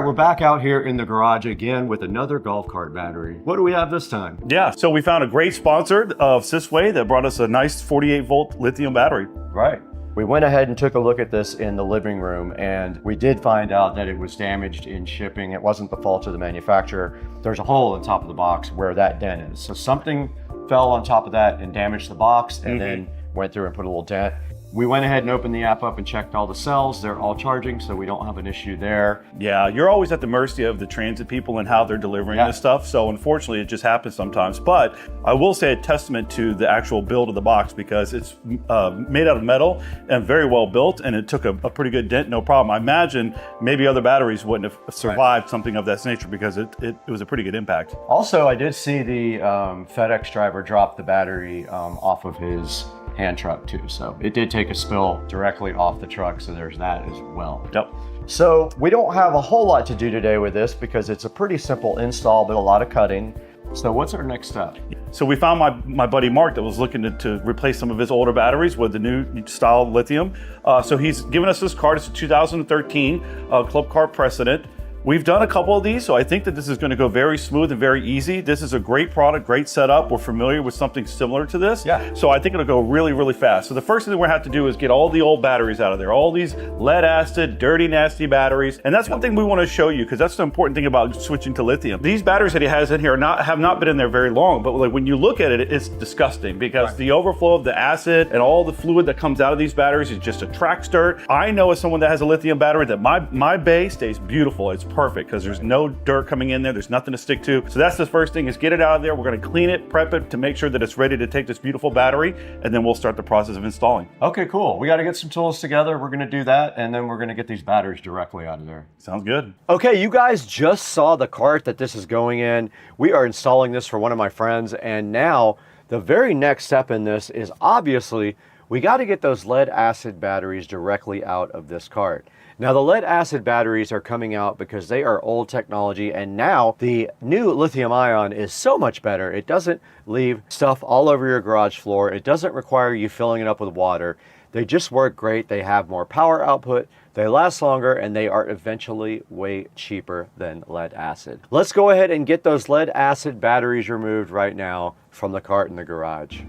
right, we're back out here in the garage again with another golf cart battery. What do we have this time? Yeah, so we found a great sponsor of Sysway that brought us a nice 48 volt lithium battery. Right. We went ahead and took a look at this in the living room, and we did find out that it was damaged in shipping. It wasn't the fault of the manufacturer. There's a hole in top of the box where that dent is. So something fell on top of that and damaged the box, and then went through and put a little dent. We went ahead and opened the app up and checked all the cells. They're all charging, so we don't have an issue there. Yeah, you're always at the mercy of the transit people and how they're delivering this stuff. So unfortunately, it just happens sometimes. But I will say a testament to the actual build of the box, because it's made out of metal and very well built, and it took a pretty good dent, no problem. I imagine maybe other batteries wouldn't have survived something of that nature, because it was a pretty good impact. Also, I did see the FedEx driver drop the battery off of his hand truck too. So it did take a spill directly off the truck. So there's that as well. Yep. So we don't have a whole lot to do today with this because it's a pretty simple install, but a lot of cutting. So what's our next step? So we found my buddy Mark that was looking to replace some of his older batteries with the new style lithium. So he's given us this card. It's a 2013 Club Card Precedent. We've done a couple of these, so I think that this is going to go very smooth and very easy. This is a great product, great setup. We're familiar with something similar to this. Yeah. So I think it'll go really, really fast. So the first thing we're going to have to do is get all the old batteries out of there, all these lead acid, dirty, nasty batteries. And that's one thing we want to show you, because that's the important thing about switching to lithium. These batteries that he has in here have not been in there very long, but like when you look at it, it's disgusting, because the overflow of the acid and all the fluid that comes out of these batteries is just attracts dirt. I know as someone that has a lithium battery that my bay stays beautiful. It's perfect because there's no dirt coming in there. There's nothing to stick to. So that's the first thing, is get it out of there. We're going to clean it, prep it to make sure that it's ready to take this beautiful battery, and then we'll start the process of installing. Okay, cool. We got to get some tools together. We're going to do that, and then we're going to get these batteries directly out of there. Sounds good. Okay, you guys just saw the cart that this is going in. We are installing this for one of my friends, and now the very next step in this is obviously we got to get those lead acid batteries directly out of this cart. Now the lead acid batteries are coming out because they are old technology, and now the new lithium ion is so much better. It doesn't leave stuff all over your garage floor. It doesn't require you filling it up with water. They just work great. They have more power output. They last longer, and they are eventually way cheaper than lead acid. Let's go ahead and get those lead acid batteries removed right now from the cart in the garage.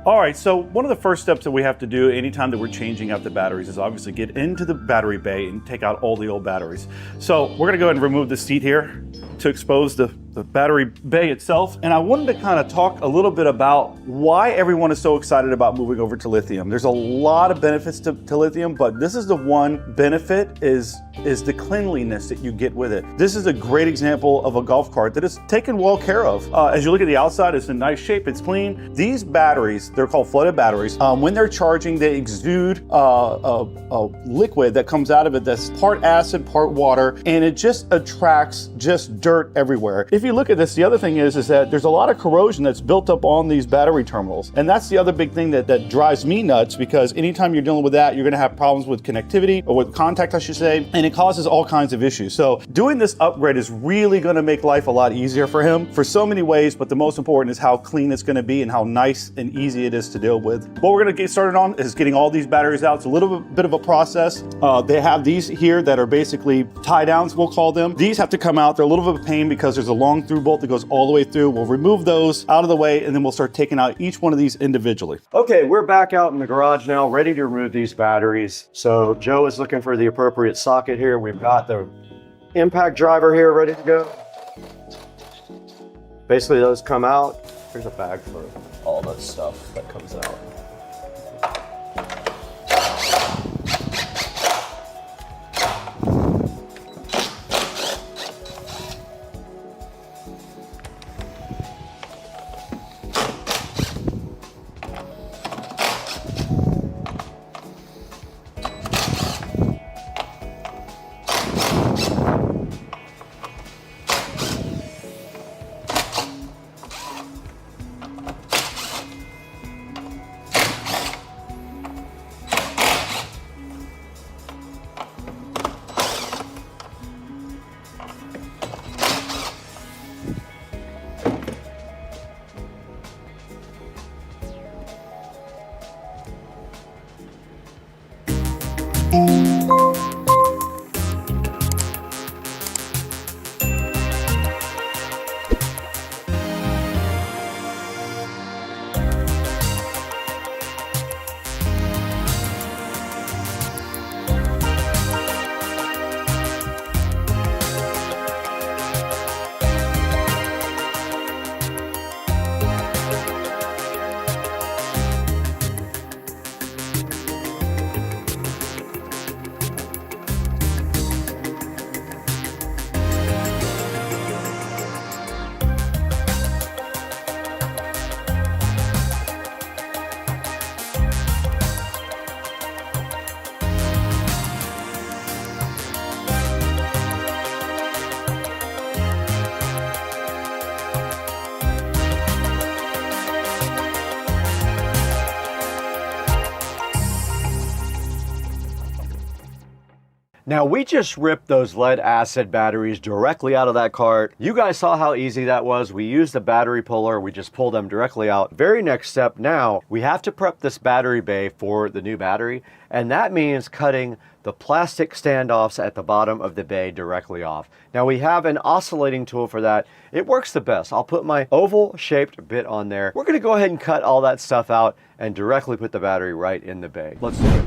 All right, so one of the first steps that we have to do anytime that we're changing out the batteries is obviously get into the battery bay and take out all the old batteries. So we're gonna go ahead and remove the seat here to expose the battery bay itself. And I wanted to kind of talk a little bit about why everyone is so excited about moving over to lithium. There's a lot of benefits to lithium, but this is the one benefit is the cleanliness that you get with it. This is a great example of a golf cart that is taken well care of. As you look at the outside, it's in nice shape, it's clean. These batteries, they're called flooded batteries. When they're charging, they exude a liquid that comes out of it that's part acid, part water, and it just attracts just dirt everywhere. If you look at this, the other thing is that there's a lot of corrosion that's built up on these battery terminals. And that's the other big thing that drives me nuts, because anytime you're dealing with that, you're gonna have problems with connectivity, or with contact, I should say, and it causes all kinds of issues. So doing this upgrade is really gonna make life a lot easier for him for so many ways, but the most important is how clean it's gonna be and how nice and easy it is to deal with. What we're gonna get started on is getting all these batteries out. It's a little bit of a process. They have these here that are basically tie downs, we'll call them. These have to come out. They're a little bit of a pain because there's a long through bolt that goes all the way through. We'll remove those out of the way, and then we'll start taking out each one of these individually. Okay, we're back out in the garage now, ready to remove these batteries. So Joe is looking for the appropriate socket here. We've got the impact driver here ready to go. Basically those come out. Here's a bag for all the stuff that comes out. Now we just ripped those lead acid batteries directly out of that cart. You guys saw how easy that was. We used the battery puller, we just pulled them directly out. Very next step now, we have to prep this battery bay for the new battery, and that means cutting the plastic standoffs at the bottom of the bay directly off. Now we have an oscillating tool for that. It works the best. I'll put my oval shaped bit on there. We're gonna go ahead and cut all that stuff out and directly put the battery right in the bay. Let's do it.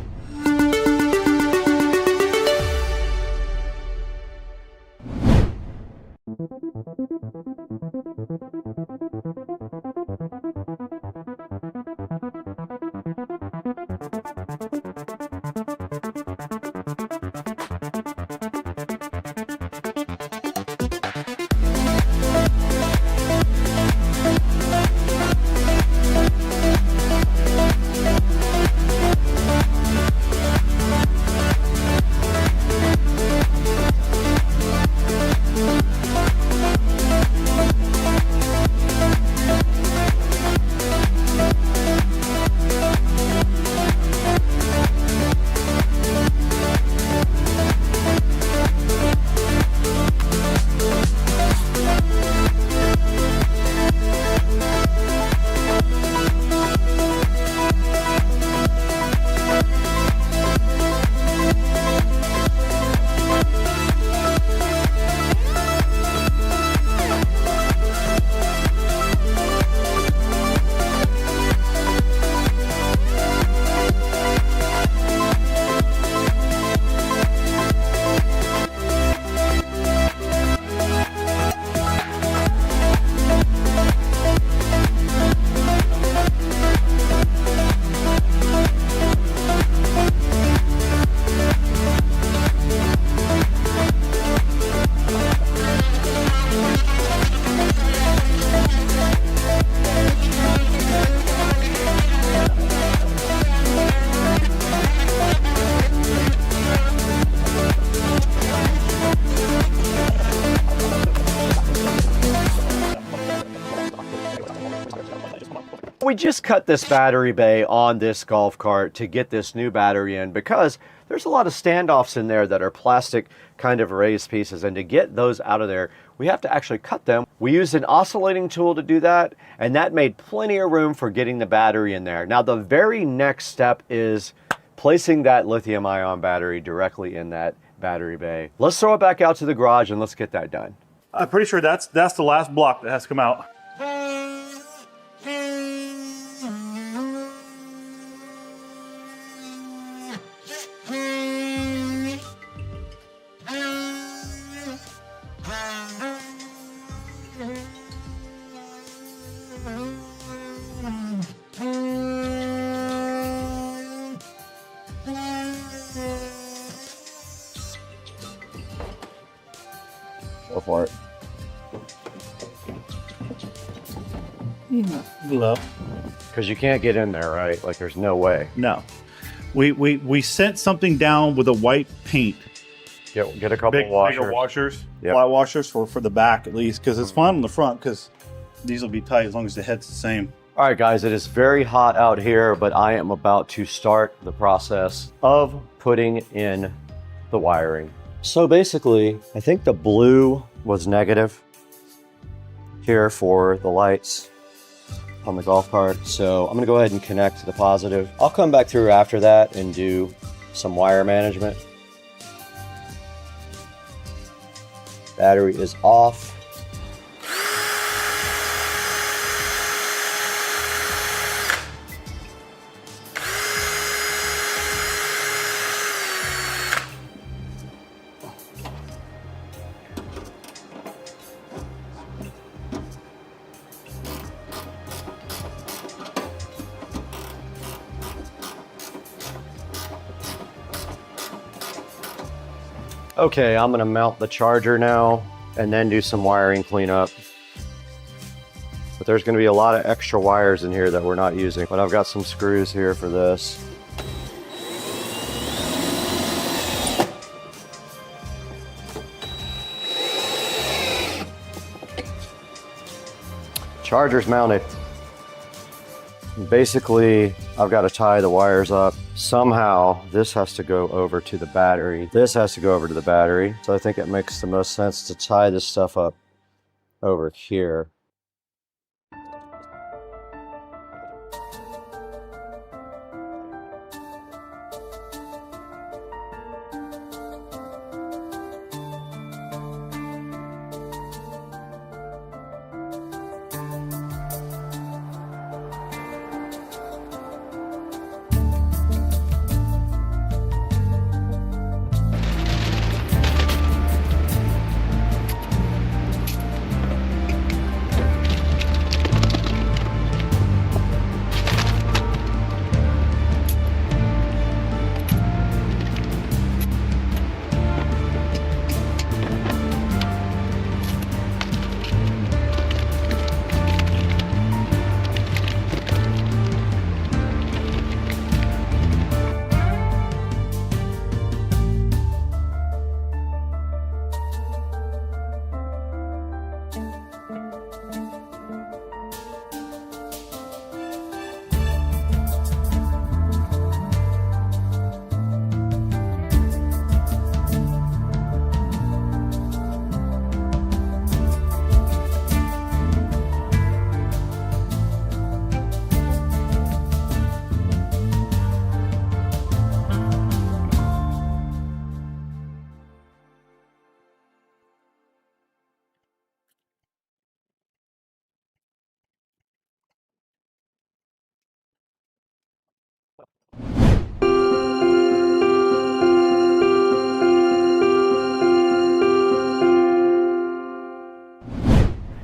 We just cut this battery bay on this golf cart to get this new battery in because there's a lot of standoffs in there that are plastic kind of raised pieces, and to get those out of there we have to actually cut them. We used an oscillating tool to do that, and that made plenty of room for getting the battery in there. Now the very next step is placing that lithium ion battery directly in that battery bay. Let's throw it back out to the garage and let's get that done. I'm pretty sure that's the last block that has to come out. Go for it. Low. Because you can't get in there, right? Like there's no way. No. We sent something down with a white paint. Get a couple washers. Bigger washers, yep. Flat washers for the back at least, because it's fine on the front because these will be tight as long as the head's the same. All right, guys, it is very hot out here, but I am about to start the process of putting in the wiring. So basically, I think the blue was negative here for the lights on the golf cart. So I'm gonna go ahead and connect to the positive. I'll come back through after that and do some wire management. Battery is off. Okay, I'm gonna mount the charger now and then do some wiring cleanup. But there's gonna be a lot of extra wires in here that we're not using, but I've got some screws here for this. Charger's mounted. Basically, I've got to tie the wires up. Somehow this has to go over to the battery. This has to go over to the battery. So I think it makes the most sense to tie this stuff up over here.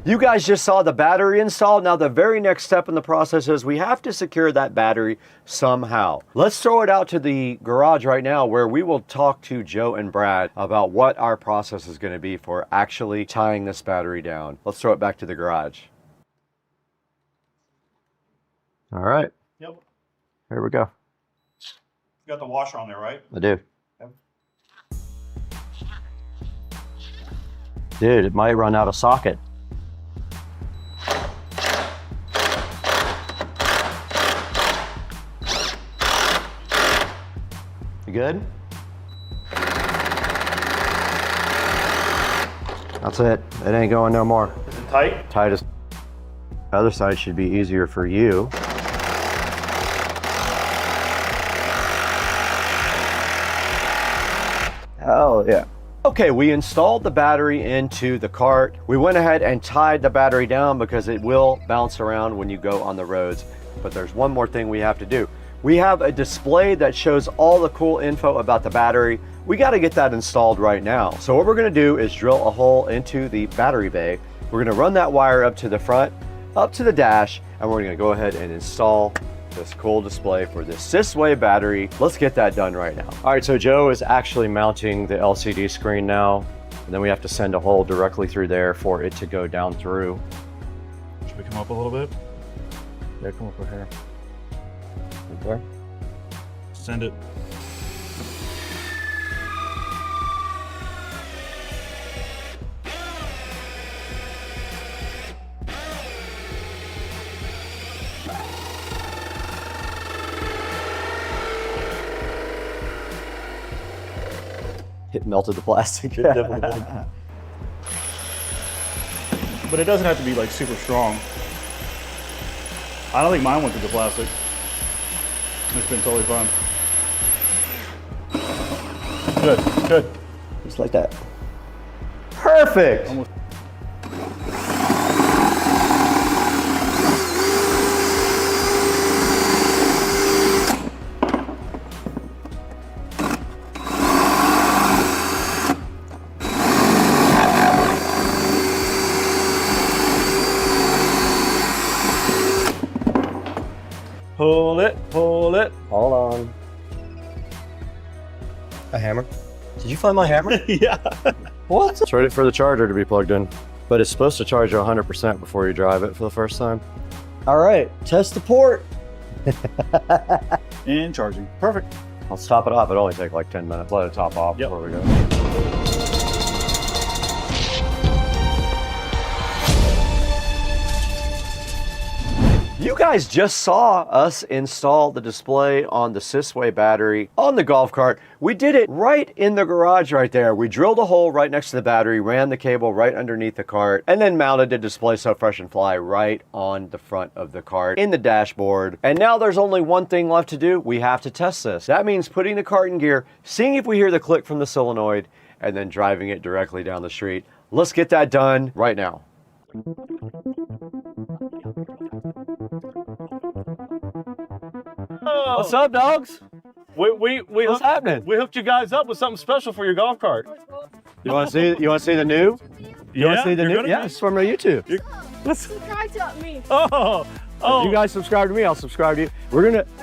You guys just saw the battery installed. Now the very next step in the process is we have to secure that battery somehow. Let's throw it out to the garage right now where we will talk to Joe and Brad about what our process is going to be for actually tying this battery down. Let's throw it back to the garage. All right. Yep. Here we go. You got the washer on there, right? I do. Yep. Dude, it might run out of socket. You good? That's it. It ain't going no more. Is it tight? Tight as. The other side should be easier for you. Oh yeah. Okay, we installed the battery into the cart. We went ahead and tied the battery down because it will bounce around when you go on the roads. But there's one more thing we have to do. We have a display that shows all the cool info about the battery. We got to get that installed right now. So what we're going to do is drill a hole into the battery bay. We're going to run that wire up to the front, up to the dash, and we're going to go ahead and install this cool display for this Sysway battery. Let's get that done right now. All right, so Joe is actually mounting the LCD screen now, and then we have to send a hole directly through there for it to go down through. Should we come up a little bit? Yeah, come over here. Right there. Send it. It melted the plastic. It definitely did. But it doesn't have to be like super strong. I don't think mine went through the plastic. It's been totally fun. Good, good. Just like that. Perfect. Almost. Pull it, pull it. Hold on. A hammer? Did you find my hammer? Yeah. What? It's ready for the charger to be plugged in, but it's supposed to charge you 100% before you drive it for the first time. All right, test the port. And charging. Perfect. I'll top it off. It'll only take like 10 minutes. Let it top off before we go. You guys just saw us install the display on the Sysway battery on the golf cart. We did it right in the garage right there. We drilled a hole right next to the battery, ran the cable right underneath the cart, and then mounted the display so fresh and fly right on the front of the cart in the dashboard. And now there's only one thing left to do. We have to test this. That means putting the cart in gear, seeing if we hear the click from the solenoid, and then driving it directly down the street. Let's get that done right now. What's up, dogs? What's happening? We hooked you guys up with something special for your golf cart. You want to see? You want to see the new? You want to see the new? Yeah, it's from our YouTube. Subscribe to me. Oh, If you guys subscribe to me, I'll subscribe to you.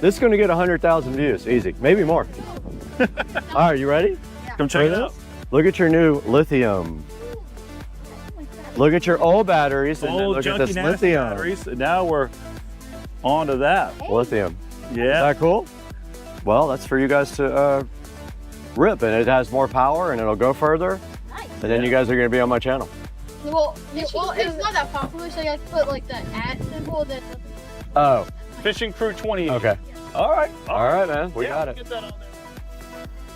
This is gonna get 100,000 views, easy, maybe more. All right, you ready? Yeah. Come check it out. Look at your new lithium. Look at your old batteries, and then Old look at junky this nasty lithium. batteries, and now we're on to that. Lithium. Yeah. Is that cool? Well, that's for you guys to rip, and it has more power, and it'll go further. Nice. And then you guys are gonna be on my channel. Well, it's not that popular, so you have to put like the @ symbol. That. Oh. Fishing Crew 28. Okay. All right. All right, man. We Yeah, got we'll it. get that on there.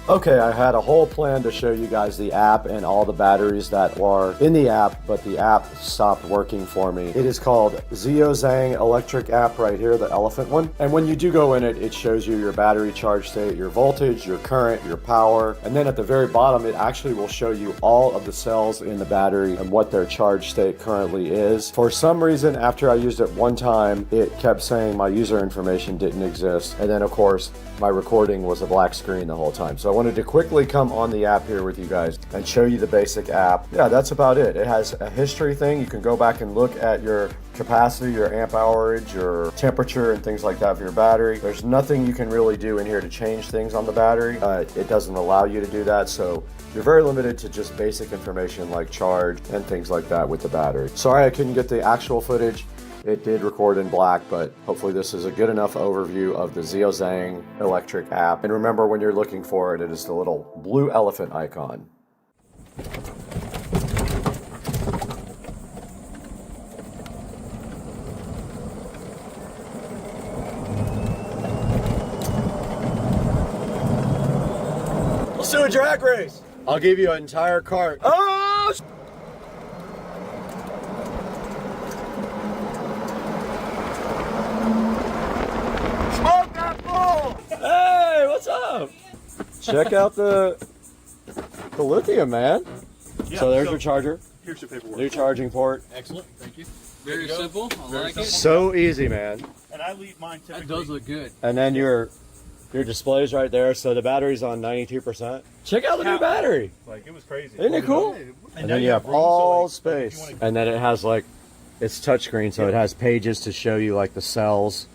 Okay, I had a whole plan to show you guys the app and all the batteries that are in the app, but the app stopped working for me. It is called Zeozang Electric app right here, the elephant one. And when you do go in it, it shows you your battery charge state, your voltage, your current, your power. And then at the very bottom, it actually will show you all of the cells in the battery and what their charge state currently is. For some reason, after I used it one time, it kept saying my user information didn't exist. And then of course, my recording was a black screen the whole time. So I wanted to quickly come on the app here with you guys and show you the basic app. Yeah, that's about it. It has a history thing. You can go back and look at your capacity, your amp hourage, your temperature, and things like that for your battery. There's nothing you can really do in here to change things on the battery. It doesn't allow you to do that, so you're very limited to just basic information like charge and things like that with the battery. Sorry I couldn't get the actual footage. It did record in black, but hopefully this is a good enough overview of the Zeozang Electric app. And remember, when you're looking for it, it is the little blue elephant icon. Let's do a drag race. I'll give you an entire cart. Oh! Smoke that bull! Hey, what's up? Check out the lithium, man. Yeah, so there's your charger. Here's your paperwork. New charging port. Excellent. Thank you. Very simple. I like it. So easy, man. And I leave mine typically. That does look good. And then your display's right there. So the battery's on 92%. Check out the new battery. Like, it was crazy. Isn't it cool? And then you have all space. And then it has like, it's touchscreen, so it has pages to show you like the cells.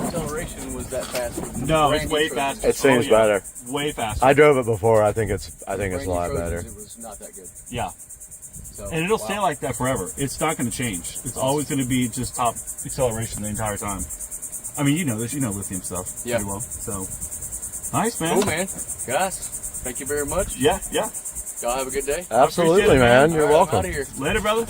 Acceleration was that fast? No, it's way faster. It seems better. Way faster. I drove it before. I think it's a lot better. It was not that good. Yeah. So, And it'll stay like that forever. It's not going to change. It's always going to be just top acceleration the entire time. I mean, you know this. You know lithium stuff pretty well. So, nice, man. Cool, man. Guys, thank you very much. Yeah, yeah. Y'all have a good day. Absolutely, man. You're welcome. I'm out of here. Later, brother.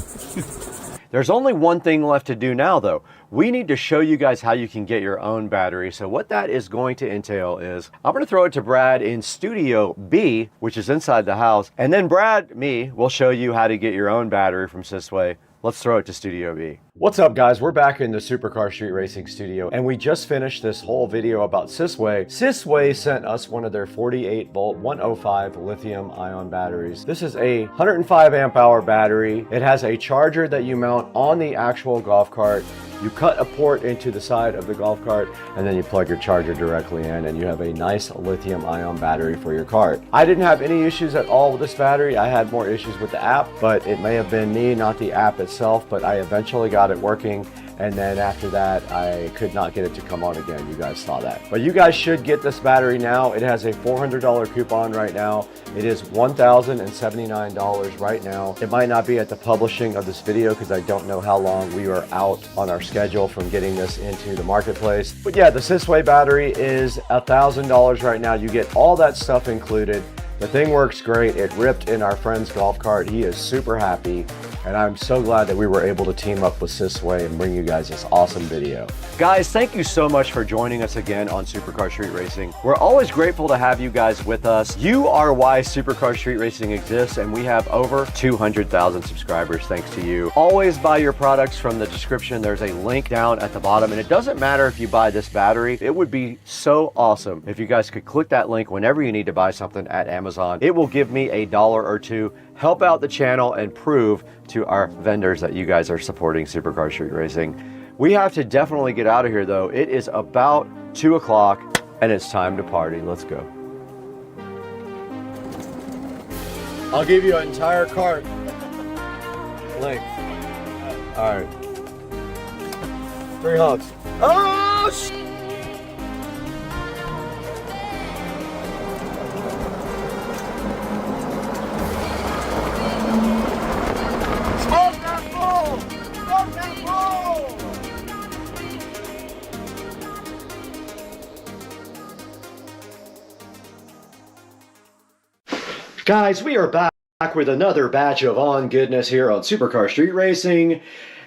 There's only one thing left to do now, though. We need to show you guys how you can get your own battery. So what that is going to entail is I'm going to throw it to Brad in Studio B, which is inside the house. And then Brad, will show you how to get your own battery from Sysway. Let's throw it to Studio B. What's up, guys? We're back in the Supercar Street Racing studio, and we just finished this whole video about Sysway. Sysway sent us one of their 48-volt 105 lithium-ion batteries. This is a 105 amp hour battery. It has a charger that you mount on the actual golf cart. You cut a port into the side of the golf cart, and then you plug your charger directly in, and you have a nice lithium-ion battery for your cart. I didn't have any issues at all with this battery. I had more issues with the app, but it may have been me, not the app itself, but I eventually got it working. And then after that, I could not get it to come on again. You guys saw that. But you guys should get this battery now. It has a $400 coupon right now. It is $1,079 right now. It might not be at the publishing of this video because I don't know how long we are out on our schedule from getting this into the marketplace. But yeah, the Sysway battery is $1,000 right now. You get all that stuff included. The thing works great. It ripped in our friend's golf cart. He is super happy, and I'm so glad that we were able to team up with Sysway and bring you guys this awesome video. Guys, thank you so much for joining us again on Supercar Street Racing. We're always grateful to have you guys with us. You are why Supercar Street Racing exists, and we have over 200,000 subscribers thanks to you. Always buy your products from the description. There's a link down at the bottom, and it doesn't matter if you buy this battery. It would be so awesome if you guys could click that link whenever you need to buy something at Amazon. It will give me $1 or $2, help out the channel, and prove to our vendors that you guys are supporting Supercar Street Racing. We have to definitely get out of here though. It is about 2 o'clock and it's time to party. Let's go. I'll give you an entire cart length. All right. 3 hogs. Oh, shit! Guys, we are back with another batch of on goodness here on Supercar Street Racing,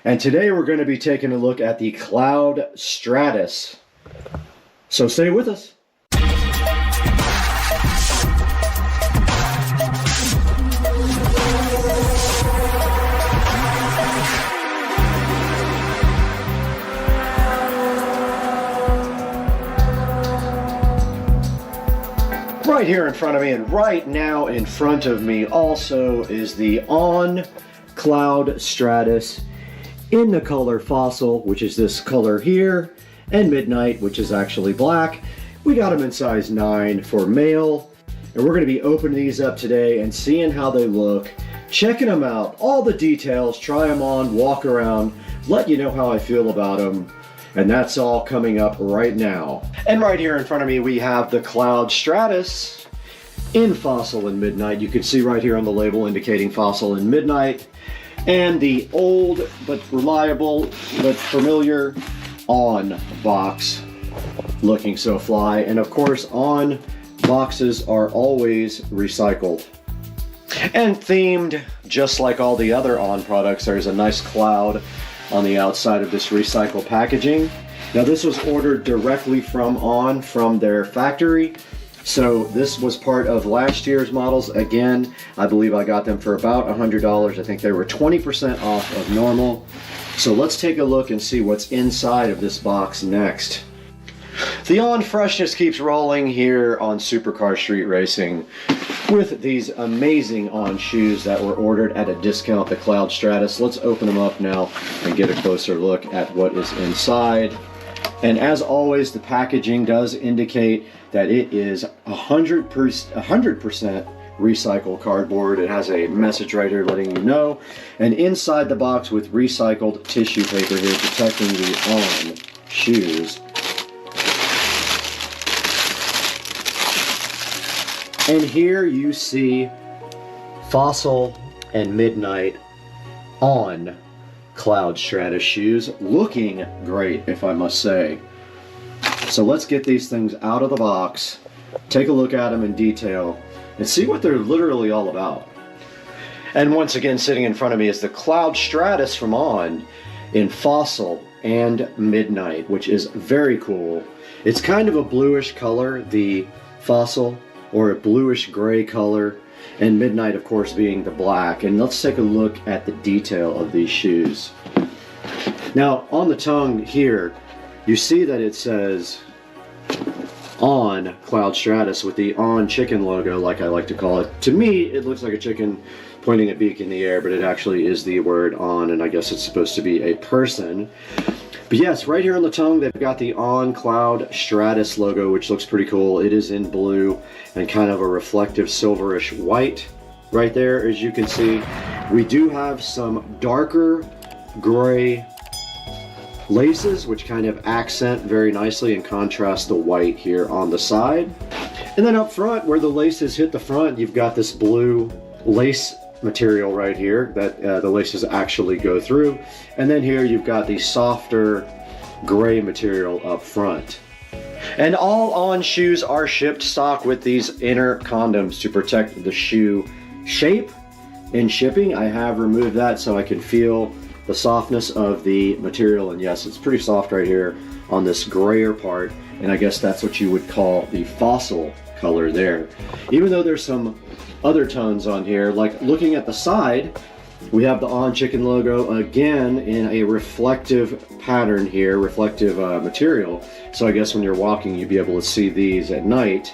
and today we're going to be taking a look at the Cloud Stratus. So stay with us. Right here in front of me, and right now in front of me also, is the On Cloud Stratus in the color Fossil, which is this color here, and Midnight, which is actually black. We got them in size 9 for male, and we're going to be opening these up today and seeing how they look, checking them out, all the details, try them on, walk around, let you know how I feel about them. And that's all coming up right now. And right here in front of me, we have the Cloud Stratus in Fossil and Midnight. You can see right here on the label indicating Fossil and Midnight. And the old but reliable but familiar On box, looking so fly. And of course, On boxes are always recycled. And themed, just like all the other On products, there's a nice cloud on the outside of this recycled packaging. Now this was ordered directly from On, from their factory. So this was part of last year's models. Again, I believe I got them for about $100. I think they were 20% off of normal. So let's take a look and see what's inside of this box next. The On freshness keeps rolling here on Supercar Street Racing with these amazing On shoes that were ordered at a discount, the Cloud Stratus. Let's open them up now and get a closer look at what is inside. And as always, the packaging does indicate that it is 100% recycled cardboard. It has a message right here letting you know. And inside the box with recycled tissue paper here protecting the On shoes. And here you see Fossil and Midnight On Cloud Stratus shoes, looking great, if I must say. So let's get these things out of the box, take a look at them in detail, and see what they're literally all about. And once again, sitting in front of me is the Cloud Stratus from On in Fossil and Midnight, which is very cool. It's kind of a bluish color, the Fossil, or a bluish gray color, and Midnight of course being the black. And let's take a look at the detail of these shoes. Now on the tongue here, you see that it says On Cloud Stratus with the On chicken logo, like I like to call it. To me, it looks like a chicken pointing a beak in the air, but it actually is the word On, and I guess it's supposed to be a person. But yes, right here on the tongue, they've got the On Cloud Stratus logo, which looks pretty cool. It is in blue and kind of a reflective silverish white right there, as you can see. We do have some darker gray laces, which kind of accent very nicely and contrast the white here on the side. And then up front, where the laces hit the front, you've got this blue lace material right here that the laces actually go through. And then here you've got the softer gray material up front. And all On shoes are shipped stock with these inner condoms to protect the shoe shape. In shipping, I have removed that so I can feel the softness of the material. And yes, it's pretty soft right here on this grayer part. And I guess that's what you would call the fossil color there. Even though there's some other tones on here, like looking at the side, we have the On Chicken logo again in a reflective pattern here, reflective material. So I guess when you're walking, you'd be able to see these at night.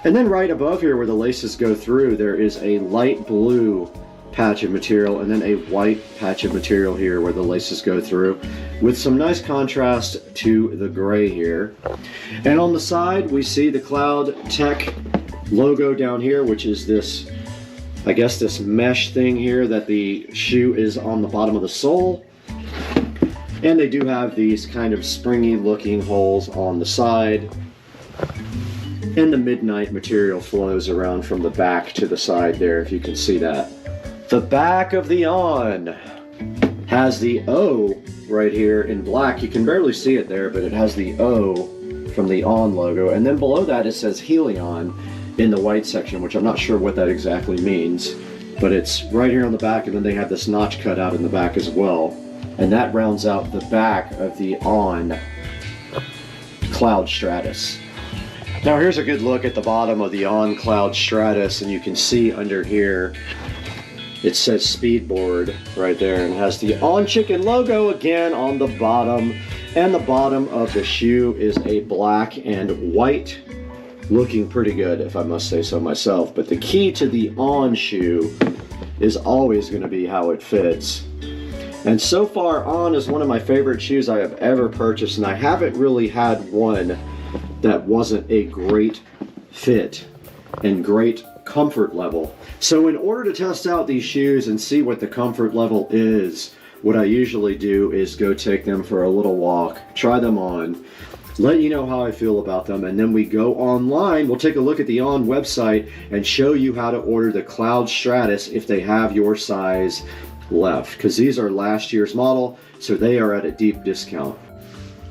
And then right above here where the laces go through, there is a light blue patch of material and then a white patch of material here where the laces go through with some nice contrast to the gray here. And on the side, we see the Cloud Tech logo down here, which is this, I guess, this mesh thing here that the shoe is on the bottom of the sole. And they do have these kind of springy looking holes on the side. And the midnight material flows around from the back to the side there, if you can see that. The back of the On has the O right here in black. You can barely see it there, but it has the O from the On logo. And then below that it says Helion in the white section, which I'm not sure what that exactly means. But it's right here on the back, and then they have this notch cut out in the back as well. And that rounds out the back of the On Cloud Stratus. Now here's a good look at the bottom of the On Cloud Stratus, and you can see under here it says Speedboard right there and has the On Chicken logo again on the bottom. And the bottom of the shoe is a black and white, looking pretty good if I must say so myself. But the key to the On shoe is always going to be how it fits. And so far, On is one of my favorite shoes I have ever purchased, and I haven't really had one that wasn't a great fit and great comfort level. So in order to test out these shoes and see what the comfort level is, what I usually do is go take them for a little walk, try them on, let you know how I feel about them, and then we go online. We'll take a look at the On website and show you how to order the Cloud Stratus if they have your size left, because these are last year's model, so they are at a deep discount.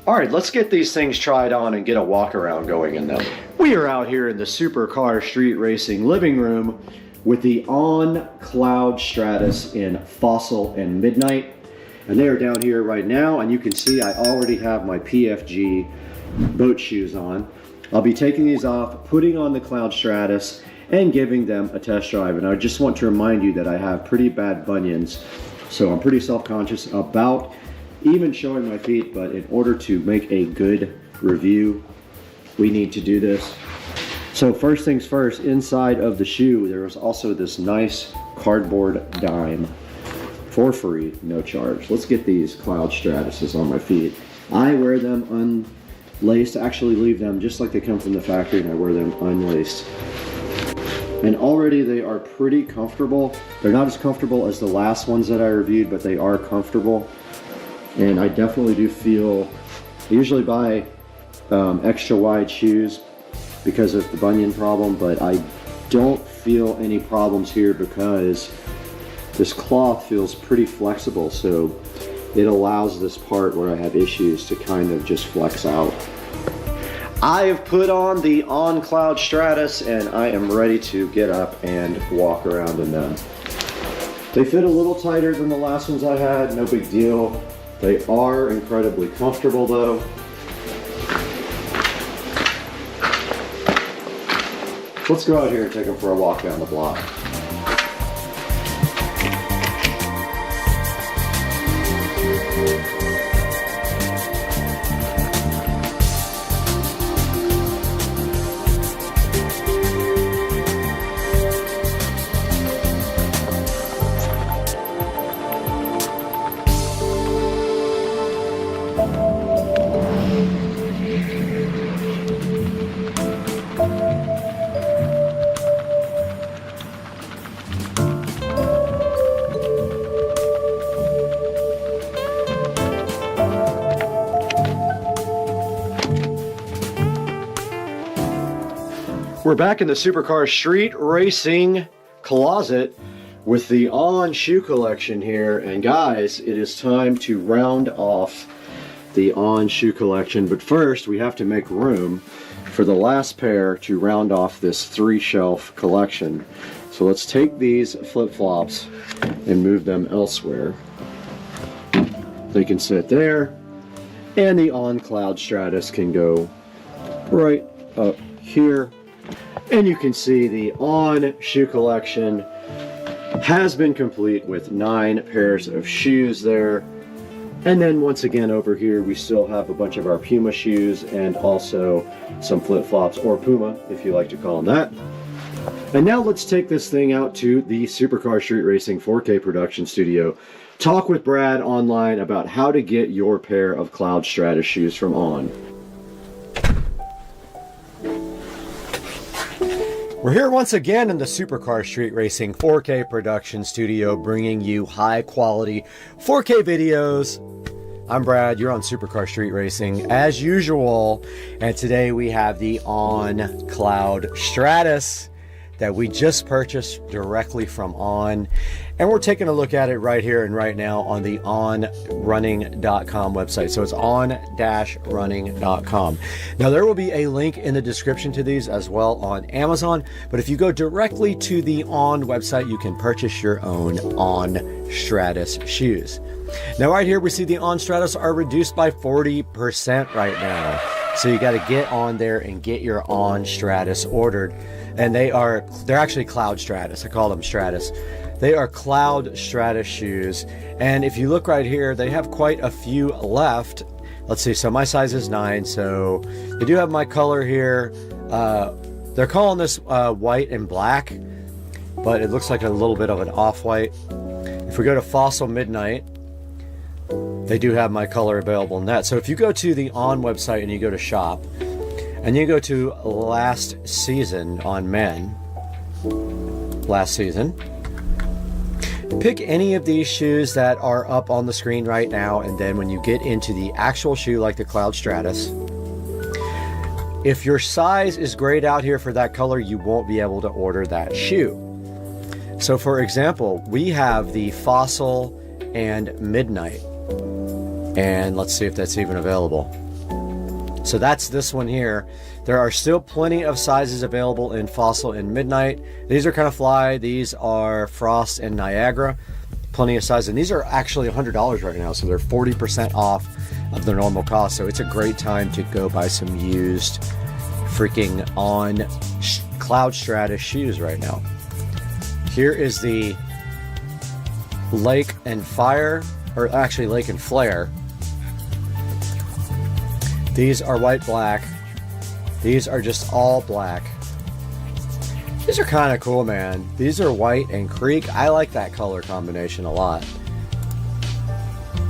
All right, let's get these things tried on and get a walk around going in them. We are out here in the Supercar Street Racing living room with the On Cloud Stratus in Fossil and Midnight. And they are down here right now, and you can see I already have my PFG boat shoes on. I'll be taking these off, putting on the Cloud Stratus, and giving them a test drive. And I just want to remind you that I have pretty bad bunions, so I'm pretty self-conscious about even showing my feet, but in order to make a good review, we need to do this. So first things first, inside of the shoe, there is also this nice cardboard dime for free, no charge. Let's get these Cloud Stratuses on my feet. I wear them unlaced, actually leave them just like they come from the factory, and I wear them unlaced. And already they are pretty comfortable. They're not as comfortable as the last ones that I reviewed, but they are comfortable. And I definitely do feel, I usually buy extra wide shoes because of the bunion problem, but I don't feel any problems here because this cloth feels pretty flexible, so it allows this part where I have issues to kind of just flex out. I have put on the On Cloud Stratus and I am ready to get up and walk around in them. They fit a little tighter than the last ones I had, no big deal. They are incredibly comfortable though. Let's go out here and take them for a walk down the block. We're back in the Supercar Street Racing closet with the On shoe collection here, and guys, it is time to round off the On shoe collection, but first we have to make room for the last pair to round off this 3-shelf collection. So let's take these flip-flops and move them elsewhere. They can sit there, and the On Cloud Stratus can go right up here. And you can see the On shoe collection has been complete with 9 pairs of shoes there. And then once again over here we still have a bunch of our Puma shoes and also some flip-flops, or Puma if you like to call them that. And now let's take this thing out to the Supercar Street Racing 4K production studio. Talk with Brad online about how to get your pair of Cloud Stratus shoes from On. We're here once again in the Supercar Street Racing 4K production studio, bringing you high quality 4K videos. I'm Brad, you're on Supercar Street Racing as usual, and today we have the On Cloud Stratus that we just purchased directly from On, and we're taking a look at it right here and right now on the onrunning.com website. So it's on-running.com. Now there will be a link in the description to these as well on Amazon, but if you go directly to the On website, you can purchase your own On Stratus shoes. Now right here we see the On Stratus are reduced by 40% right now. So you got to get on there and get your On Stratus ordered. And they're actually Cloud Stratus. I call them Stratus. They are Cloud Stratus shoes. And if you look right here, they have quite a few left. Let's see, so my size is 9, so they do have my color here. They're calling this white and black, but it looks like a little bit of an off-white. If we go to Fossil Midnight, they do have my color available in that. So if you go to the On website and you go to shop, and you go to last season on men, last season, pick any of these shoes that are up on the screen right now, and then when you get into the actual shoe like the Cloud Stratus, if your size is grayed out here for that color, you won't be able to order that shoe. So for example, we have the Fossil and Midnight, and let's see if that's even available. So that's this one here. There are still plenty of sizes available in Fossil and Midnight. These are kind of fly. These are Frost and Niagara. Plenty of sizes. And these are actually $100 right now. So they're 40% off of their normal cost. So it's a great time to go buy some used freaking On Cloud Stratus shoes right now. Here is the Lake and Fire, or actually Lake and Flare. These are white black. These are just all black. These are kind of cool, man. These are white and creek. I like that color combination a lot.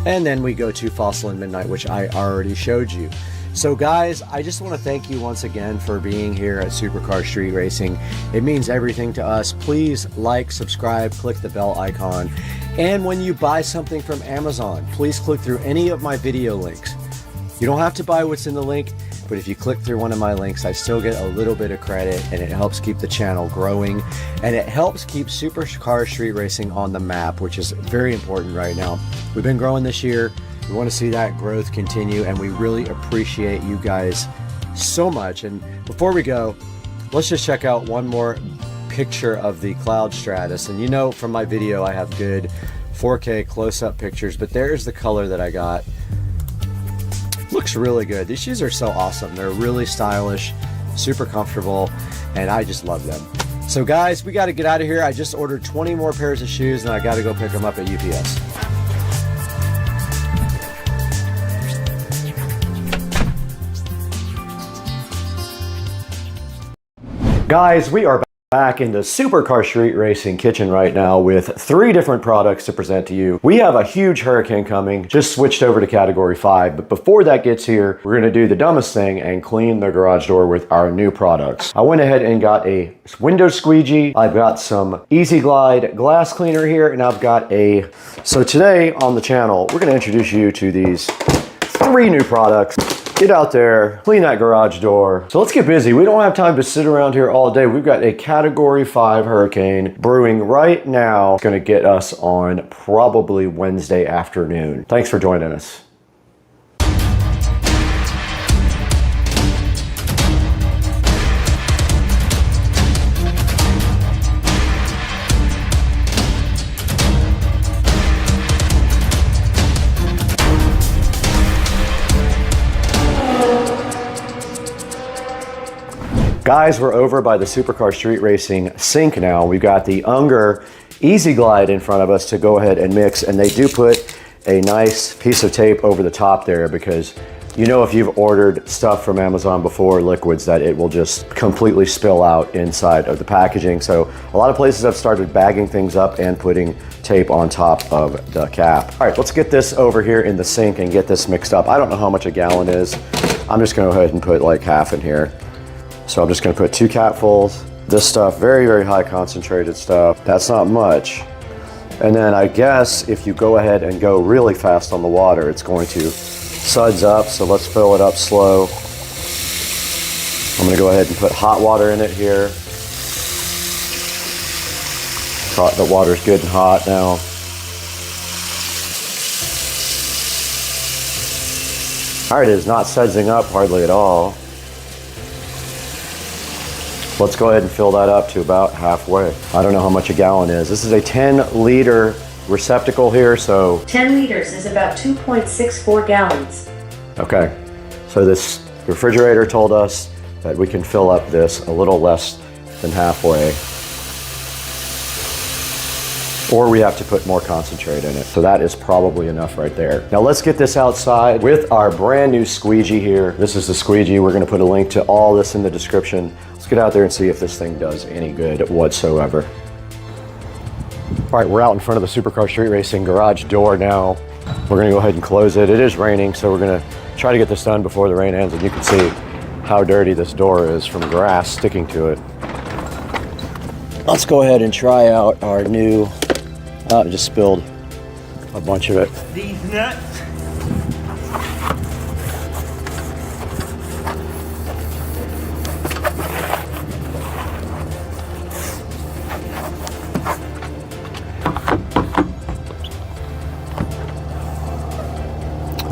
And then we go to Fossil and Midnight, which I already showed you. So guys, I just want to thank you once again for being here at Supercar Street Racing. It means everything to us. Please like, subscribe, click the bell icon. And when you buy something from Amazon, please click through any of my video links. You don't have to buy what's in the link, but if you click through one of my links, I still get a little bit of credit, and it helps keep the channel growing, and it helps keep Supercar Street Racing on the map, which is very important right now. We've been growing this year. We want to see that growth continue, and we really appreciate you guys so much. And before we go, let's just check out one more picture of the Cloud Stratus. And you know from my video I have good 4K close-up pictures, but there's the color that I got. Looks really good. These shoes are so awesome. They're really stylish, super comfortable, and I just love them. So guys, we got to get out of here. I just ordered 20 more pairs of shoes, and I got to go pick them up at UPS. Guys, we are back in the Supercar Street Racing kitchen right now with 3 different products to present to you. We have a huge hurricane coming, just switched over to category 5, but before that gets here, we're gonna do the dumbest thing and clean the garage door with our new products. I went ahead and got a window squeegee, I've got some Easy Glide glass cleaner here, and I've got so today on the channel, we're gonna introduce you to these 3 new products. Get out there, clean that garage door. So let's get busy. We don't have time to sit around here all day. We've got a category 5 hurricane brewing right now. It's gonna get us on probably Wednesday afternoon. Thanks for joining us. Guys, we're over by the Supercar Street Racing sink now. We've got the Unger Easy Glide in front of us to go ahead and mix, and they do put a nice piece of tape over the top there because you know if you've ordered stuff from Amazon before, liquids, that it will just completely spill out inside of the packaging. So a lot of places have started bagging things up and putting tape on top of the cap. All right, let's get this over here in the sink and get this mixed up. I don't know how much a gallon is. I'm just gonna go ahead and put like half in here. So I'm just gonna put 2 capfuls. This stuff, very, very high concentrated stuff. That's not much. And then I guess if you go ahead and go really fast on the water, it's going to suds up. So let's fill it up slow. I'm gonna go ahead and put hot water in it here. The water's good and hot now. All right, it is not sudsing up hardly at all. Let's go ahead and fill that up to about halfway. I don't know how much a gallon is. This is a 10-liter receptacle here, so 10 liters is about 2.64 gallons. okay. So this refrigerator told us that we can fill up this a little less than halfway. Or we have to put more concentrate in it. So that is probably enough right there. Now let's get this outside with our brand new squeegee here. This is the squeegee. We're gonna put a link to all this in the description. Let's get out there and see if this thing does any good whatsoever. All right, we're out in front of the Supercar Street Racing garage door now. We're gonna go ahead and close it. It is raining, so we're gonna try to get this done before the rain ends, and you can see how dirty this door is from grass sticking to it. Let's go ahead and try out our new, I just spilled a bunch of it. These nuts.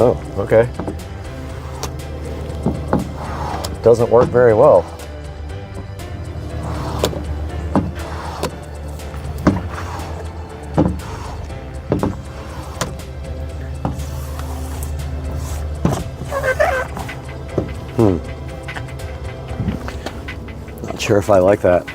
Oh, okay. Doesn't work very well. Not sure if I like that.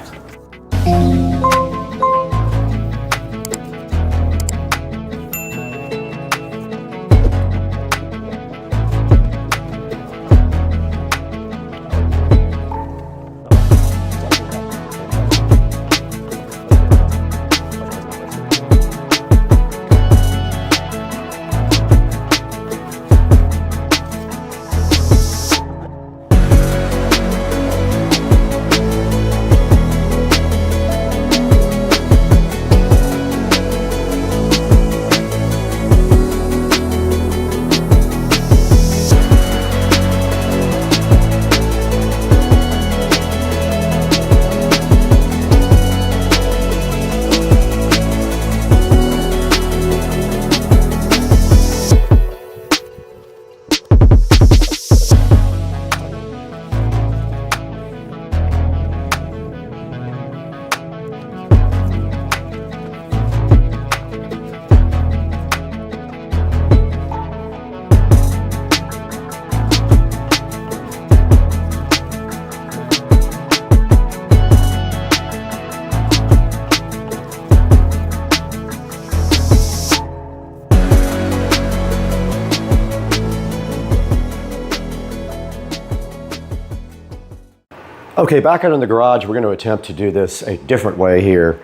Okay, back out in the garage, we're going to attempt to do this a different way here.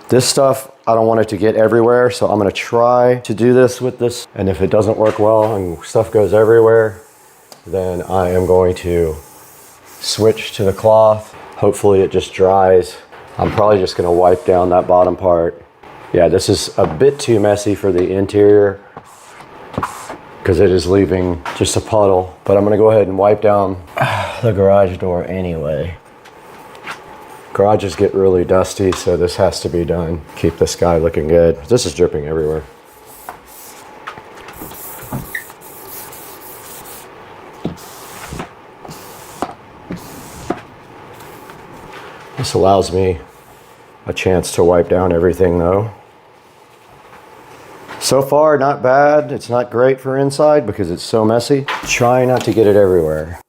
This stuff, I don't want it to get everywhere, so I'm going to try to do this with this. And if it doesn't work well and stuff goes everywhere, then I am going to switch to the cloth. Hopefully it just dries. I'm probably just going to wipe down that bottom part. Yeah, this is a bit too messy for the interior because it is leaving just a puddle. But I'm going to go ahead and wipe down the garage door anyway. Garages get really dusty, so this has to be done. Keep this guy looking good. This is dripping everywhere. This allows me a chance to wipe down everything though. So far, not bad. It's not great for inside because it's so messy. Try not to get it everywhere.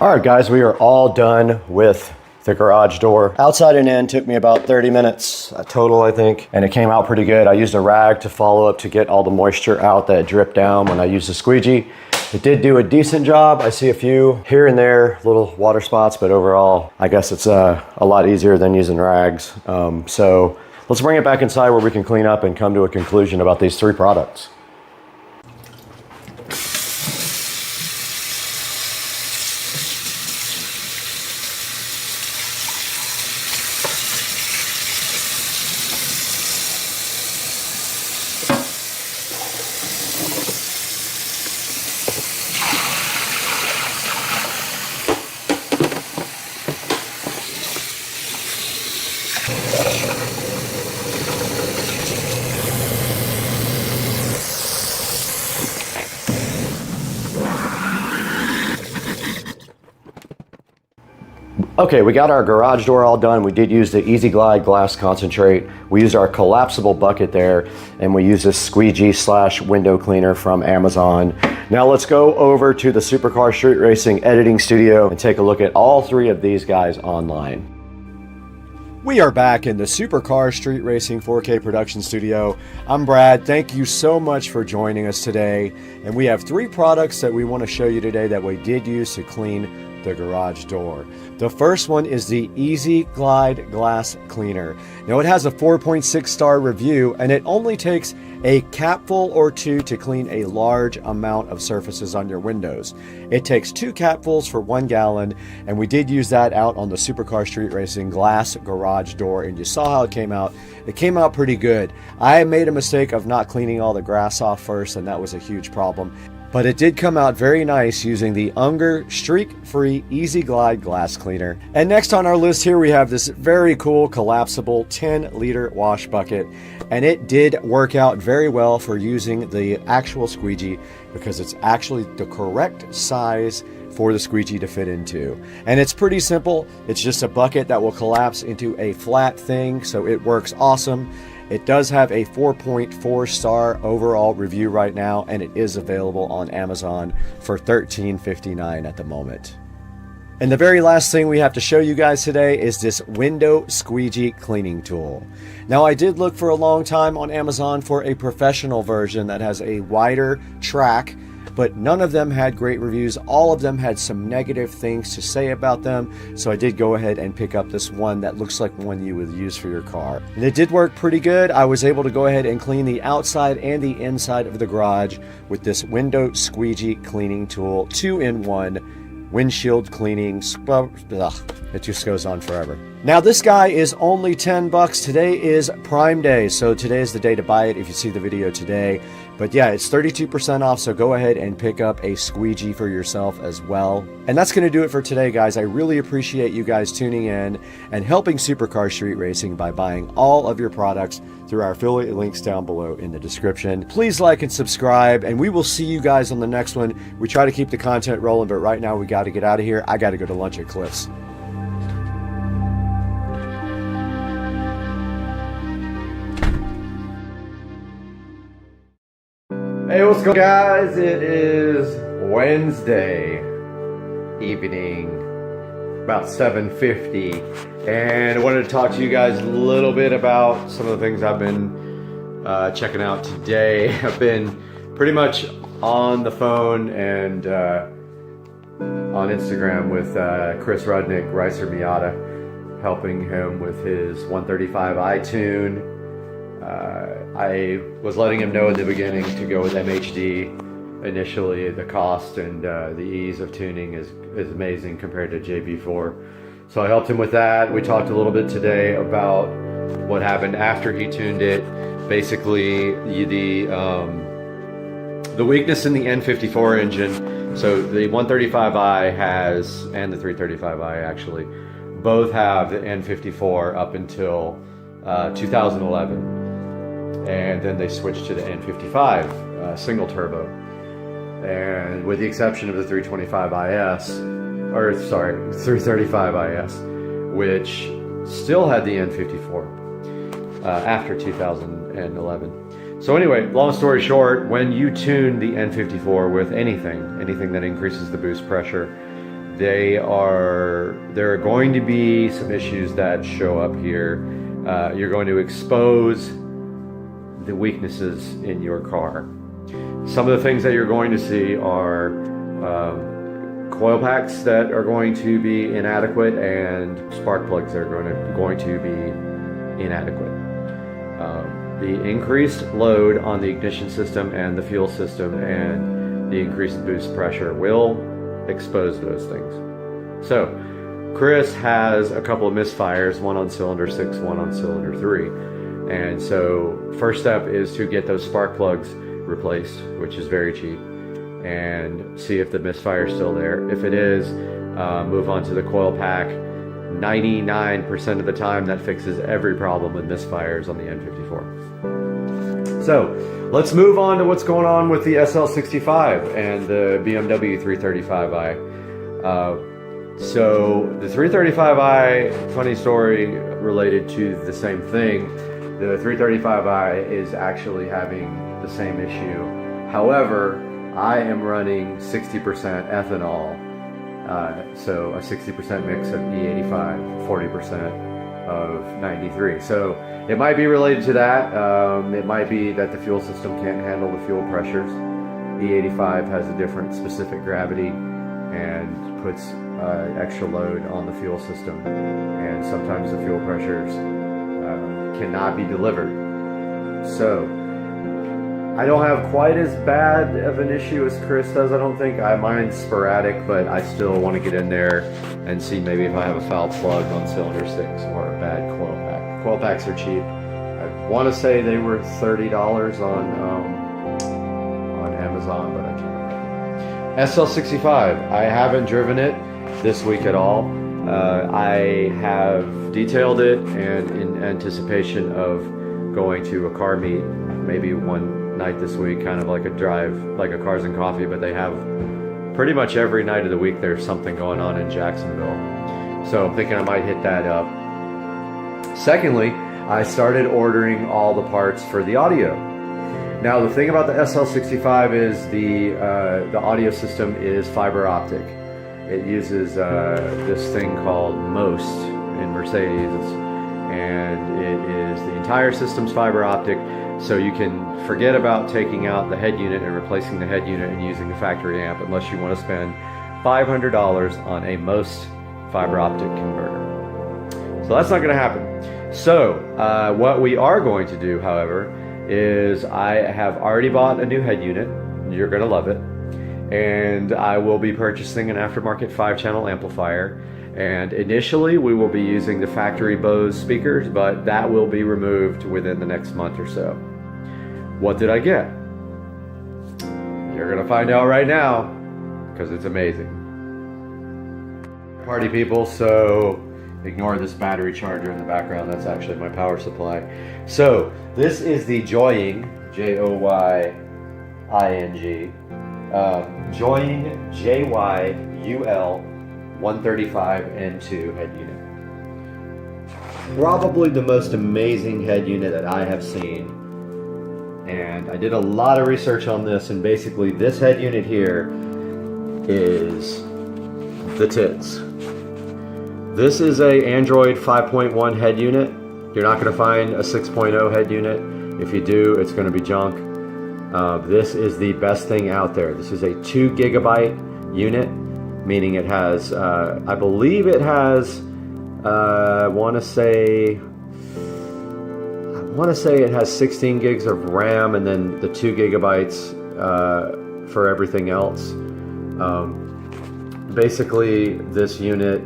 All right, guys, we are all done with the garage door. Outside and in took me about 30 minutes total, I think, and it came out pretty good. I used a rag to follow up to get all the moisture out that dripped down when I used the squeegee. It did do a decent job. I see a few here and there, little water spots, but overall, I guess it's a lot easier than using rags. So let's bring it back inside where we can clean up and come to a conclusion about these 3 products. Okay, we got our garage door all done. We did use the Easy Glide glass concentrate. We used our collapsible bucket there, and we used this squeegee / window cleaner from Amazon. Now let's go over to the Supercar Street Racing editing studio and take a look at all 3 of these guys online. We are back in the Supercar Street Racing 4K production studio. I'm Brad. Thank you so much for joining us today. And we have 3 products that we want to show you today that we did use to clean the garage door. The first one is the Easy Glide Glass Cleaner. Now it has a 4.6 star review, and it only takes a capful or 2 to clean a large amount of surfaces on your windows. It takes 2 capfuls for 1 gallon, and we did use that out on the Supercar Street Racing glass garage door, and you saw how it came out. It came out pretty good. I made a mistake of not cleaning all the grass off first, and that was a huge problem. But it did come out very nice using the Unger streak-free Easy Glide glass cleaner. And next on our list here we have this very cool collapsible 10-liter wash bucket. And it did work out very well for using the actual squeegee because it's actually the correct size for the squeegee to fit into. And it's pretty simple. It's just a bucket that will collapse into a flat thing, so it works awesome. It does have a 4.4 star overall review right now, and it is available on Amazon for $13.59 at the moment. And the very last thing we have to show you guys today is this window squeegee cleaning tool. Now, I did look for a long time on Amazon for a professional version that has a wider track, but none of them had great reviews. All of them had some negative things to say about them. So I did go ahead and pick up this one that looks like one you would use for your car. And it did work pretty good. I was able to go ahead and clean the outside and the inside of the garage with this window squeegee cleaning tool, 2-in-1. Windshield cleaning, it just goes on forever. Now this guy is only $10. Today is Prime Day, so today is the day to buy it if you see the video today. But yeah, it's 32% off, so go ahead and pick up a squeegee for yourself as well. And that's going to do it for today, guys. I really appreciate you guys tuning in and helping Supercar Street Racing by buying all of your products through our affiliate links down below in the description. Please like and subscribe, and we will see you guys on the next one. We try to keep the content rolling, but right now we got to get out of here. I got to go to lunch at Cliff's. Hey, what's going on, guys? It is Wednesday evening, about 7:50, and I wanted to talk to you guys a little bit about some of the things I've been checking out today. I've been pretty much on the phone and on Instagram with Chris Rudnick, Ricer Miata, helping him with his 135i tune. I was letting him know in the beginning to go with MHD initially. The cost and the ease of tuning is amazing compared to JB4. So I helped him with that. We talked a little bit today about what happened after he tuned it. Basically, the weakness in the N54 engine. So the 135i has, and the 335i actually, both have the N54 up until 2011. And then they switched to the N55 single turbo, and with the exception of the 335IS, which still had the N54 after 2011. So anyway, long story short, when you tune the N54 with anything that increases the boost pressure, there are going to be some issues that show up here. You're going to expose the weaknesses in your car. Some of the things that you're going to see are coil packs that are going to be inadequate and spark plugs that are going to be inadequate. The increased load on the ignition system and the fuel system and the increased boost pressure will expose those things. So Chris has a couple of misfires, one on cylinder 6, one on cylinder 3. And so first step is to get those spark plugs replaced, which is very cheap, and see if the misfire is still there. If it is, move on to the coil pack. 99% of the time that fixes every problem with misfires on the N54. So let's move on to what's going on with the SL65 and the BMW 335i. So the 335i, funny story related to the same thing. The 335i is actually having the same issue. However, I am running 60% ethanol. So a 60% mix of E85, 40% of 93. So it might be related to that. It might be that the fuel system can't handle the fuel pressures. E85 has a different specific gravity and puts extra load on the fuel system. And sometimes the fuel pressures cannot be delivered. So I don't have quite as bad of an issue as Chris does, I don't think. Mine's sporadic, but I still want to get in there and see maybe if I have a foul plug on cylinder 6 or a bad coil pack. Coil packs are cheap. I want to say they were $30 on Amazon, but I can't remember. SL65, I haven't driven it this week at all. I have detailed it, and in anticipation of going to a car meet, maybe one night this week, kind of like a drive, like a Cars and Coffee, but they have pretty much every night of the week there's something going on in Jacksonville. So I'm thinking I might hit that up. Secondly, I started ordering all the parts for the audio. Now the thing about the SL65 is the audio system is fiber optic. It uses this thing called MOST in Mercedes, and it is the entire system's fiber optic. So you can forget about taking out the head unit and replacing the head unit and using the factory amp unless you want to spend $500 on a MOST fiber optic converter. So that's not going to happen. So what we are going to do, however, is I have already bought a new head unit. You're going to love it. And I will be purchasing an aftermarket 5-channel amplifier. And initially we will be using the factory Bose speakers, but that will be removed within the next month or so. What did I get? You're gonna find out right now, because it's amazing. Party people, so ignore this battery charger in the background. That's actually my power supply. So this is the Joying, Joying, Joying JYUL 135N2 head unit. Probably the most amazing head unit that I have seen. And I did a lot of research on this, and basically this head unit here is the tits. This is a Android 5.1 head unit. You're not going to find a 6.0 head unit. If you do, it's going to be junk. This is the best thing out there. This is a 2 gigabyte unit, meaning it has, I believe it has, I want to say it has 16 gigs of RAM and then the 2 gigabytes for everything else. Basically, this unit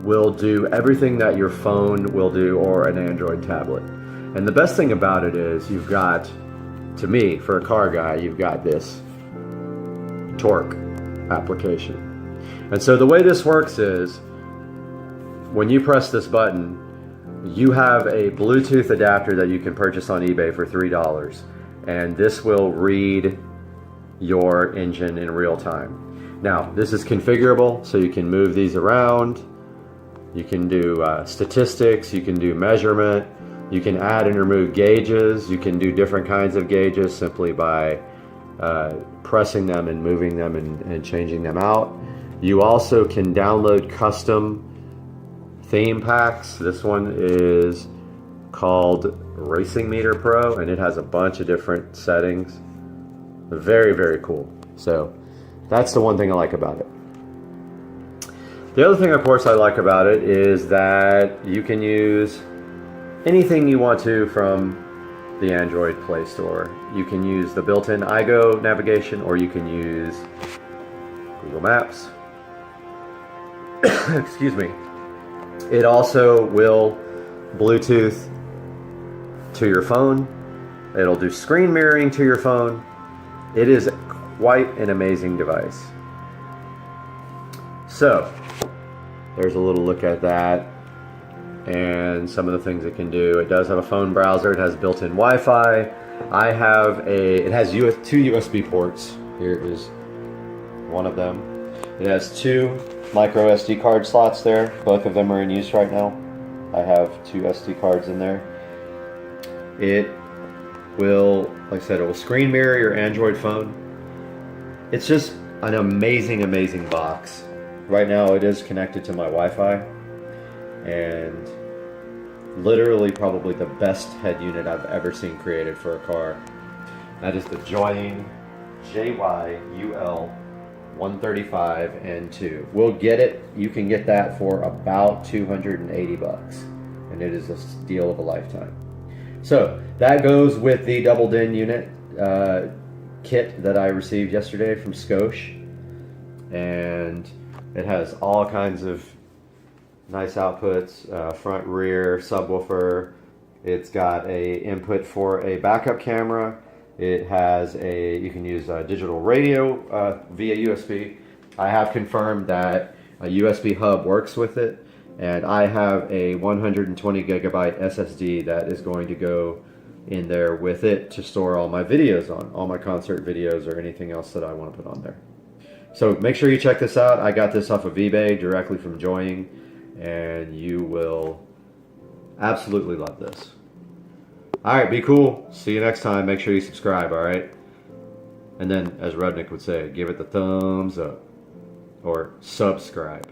will do everything that your phone will do or an Android tablet. And the best thing about it is you've got, to me, for a car guy, you've got this torque application. And so the way this works is when you press this button, you have a Bluetooth adapter that you can purchase on eBay for $3, and this will read your engine in real time. Now, this is configurable, so you can move these around. You can do statistics, you can do measurement, you can add and remove gauges, you can do different kinds of gauges simply by pressing them and moving them and changing them out. You also can download custom theme packs. This one is called Racing Meter Pro, and it has a bunch of different settings. Very, very cool. So that's the one thing I like about it. The other thing, of course, I like about it is that you can use anything you want to from the Android Play Store. You can use the built-in iGo navigation, or you can use Google Maps. Excuse me. It also will Bluetooth to your phone. It'll do screen mirroring to your phone. It is quite an amazing device. So, there's a little look at that and some of the things it can do. It does have a phone browser. It has built-in Wi-Fi. It has two USB ports. Here is one of them. It has two micro SD card slots there. Both of them are in use right now. I have two SD cards in there. It will, like I said, it will screen mirror your Android phone. It's just an amazing, amazing box. Right now it is connected to my Wi-Fi, and literally probably the best head unit I've ever seen created for a car. That is the Joying JYUL 135N2. We'll get it. You can get that for about 280 bucks, and it is a deal of a lifetime. So that goes with the double DIN unit kit that I received yesterday from Scosh, and it has all kinds of nice outputs, front, rear, subwoofer. It's got a input for a backup camera. It has you can use a digital radio via USB. I have confirmed that a USB hub works with it, and I have a 120 gigabyte SSD that is going to go in there with it to store all my videos on, all my concert videos or anything else that I want to put on there. So make sure you check this out. I got this off of eBay directly from Joying, and you will absolutely love this. Alright, be cool. See you next time. Make sure you subscribe, alright? And then, as Rudnick would say, give it the thumbs up. Or subscribe.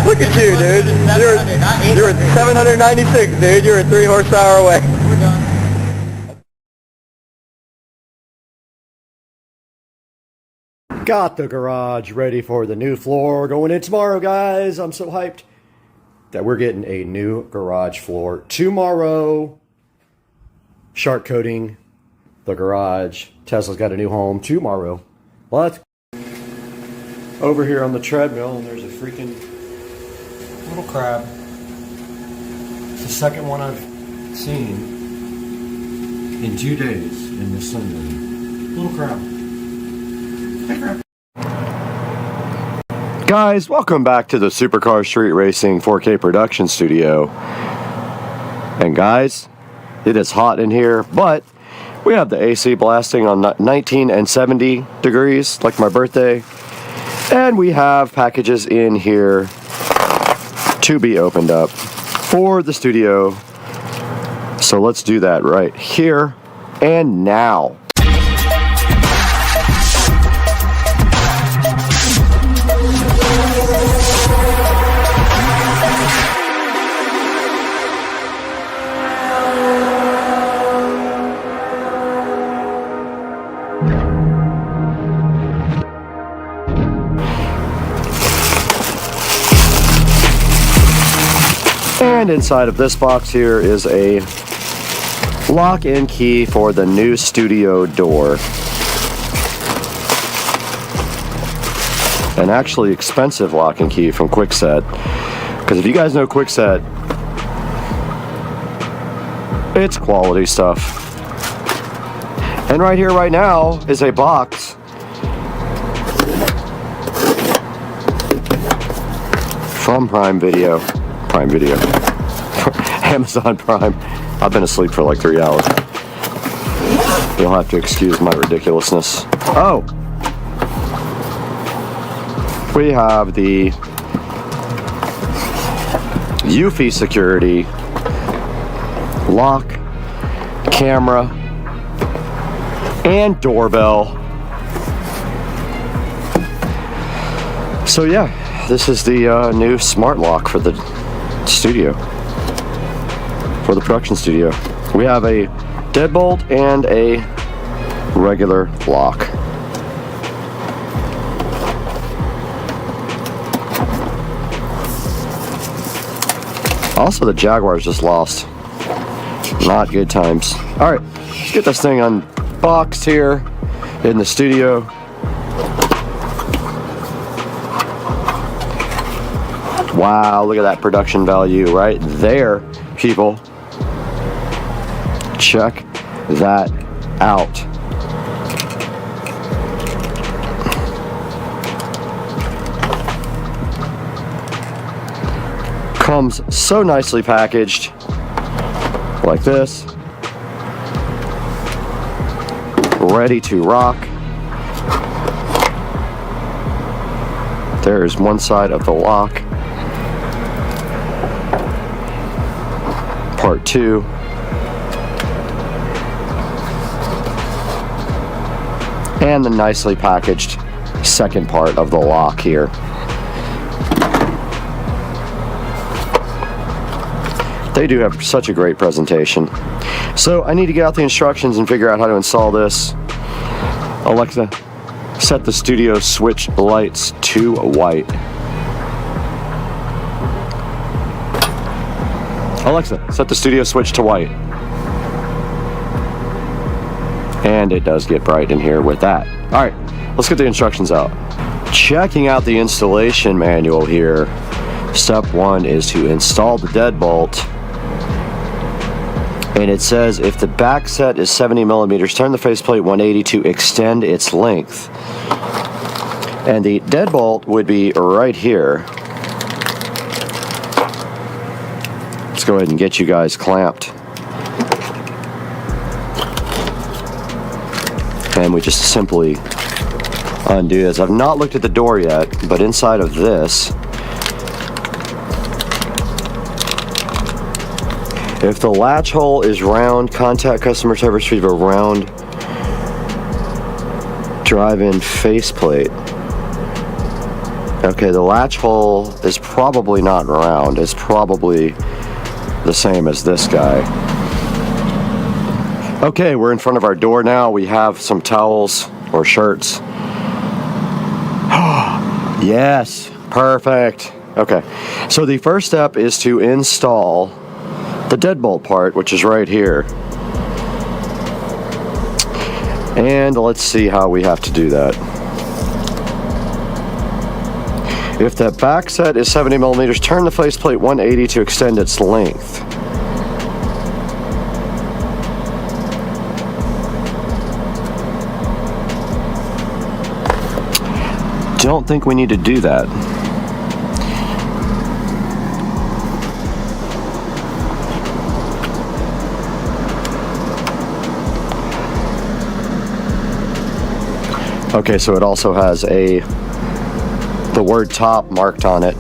Look at you, dude. You're at 796, dude. You're a 3 horsepower away. We're done. Got the garage ready for the new floor going in tomorrow, guys. I'm so hyped that we're getting a new garage floor tomorrow. Shark coating the garage. Tesla's got a new home tomorrow. What? Over here on the treadmill, and there's a freaking little crab. It's the second one I've seen in 2 days in this Sunday. Little crab. Hey, crab. Guys, welcome back to the Supercar Street Racing 4K production studio. And guys, it is hot in here, but we have the AC blasting on 19 and 70 degrees, like my birthday. And we have packages in here to be opened up for the studio. So let's do that right here and now. And inside of this box here is a lock and key for the new studio door. an actually expensive lock and key from Kwikset. Because if you guys know Kwikset, it's quality stuff. And right here, right now, is a box from Prime Video. Amazon Prime. I've been asleep for like 3 hours. You'll have to excuse my ridiculousness. Oh! We have the Eufy security lock, camera, and doorbell. So yeah, this is the new smart lock for the studio, for the production studio. We have a deadbolt and a regular lock. Also, the Jaguars just lost. Not good times. All right, let's get this thing unboxed here in the studio. Wow, look at that production value right there, people. Check that out. Comes so nicely packaged, like this. Ready to rock. There's one side of the lock. Part 2. And the nicely packaged second part of the lock here. They do have such a great presentation. So I need to get out the instructions and figure out how to install this. Alexa, set the studio switch lights to white. Alexa, set the studio switch to white. And it does get bright in here with that. All right, let's get the instructions out. Checking out the installation manual here. Step 1 is to install the deadbolt. And it says if the back set is 70 millimeters, turn the faceplate 180 to extend its length. And the deadbolt would be right here. Let's go ahead and get you guys clamped. And we just simply undo this. I've not looked at the door yet, but inside of this, if the latch hole is round, contact customer service to a round drive-in faceplate. Okay, the latch hole is probably not round. It's probably the same as this guy. Okay, we're in front of our door now. We have some towels or shirts. Yes, perfect. Okay, so the first step is to install the deadbolt part, which is right here. And let's see how we have to do that. If the back set is 70 millimeters, turn the faceplate 180 to extend its length. Don't think we need to do that. Okay, so it also has the word top marked on it.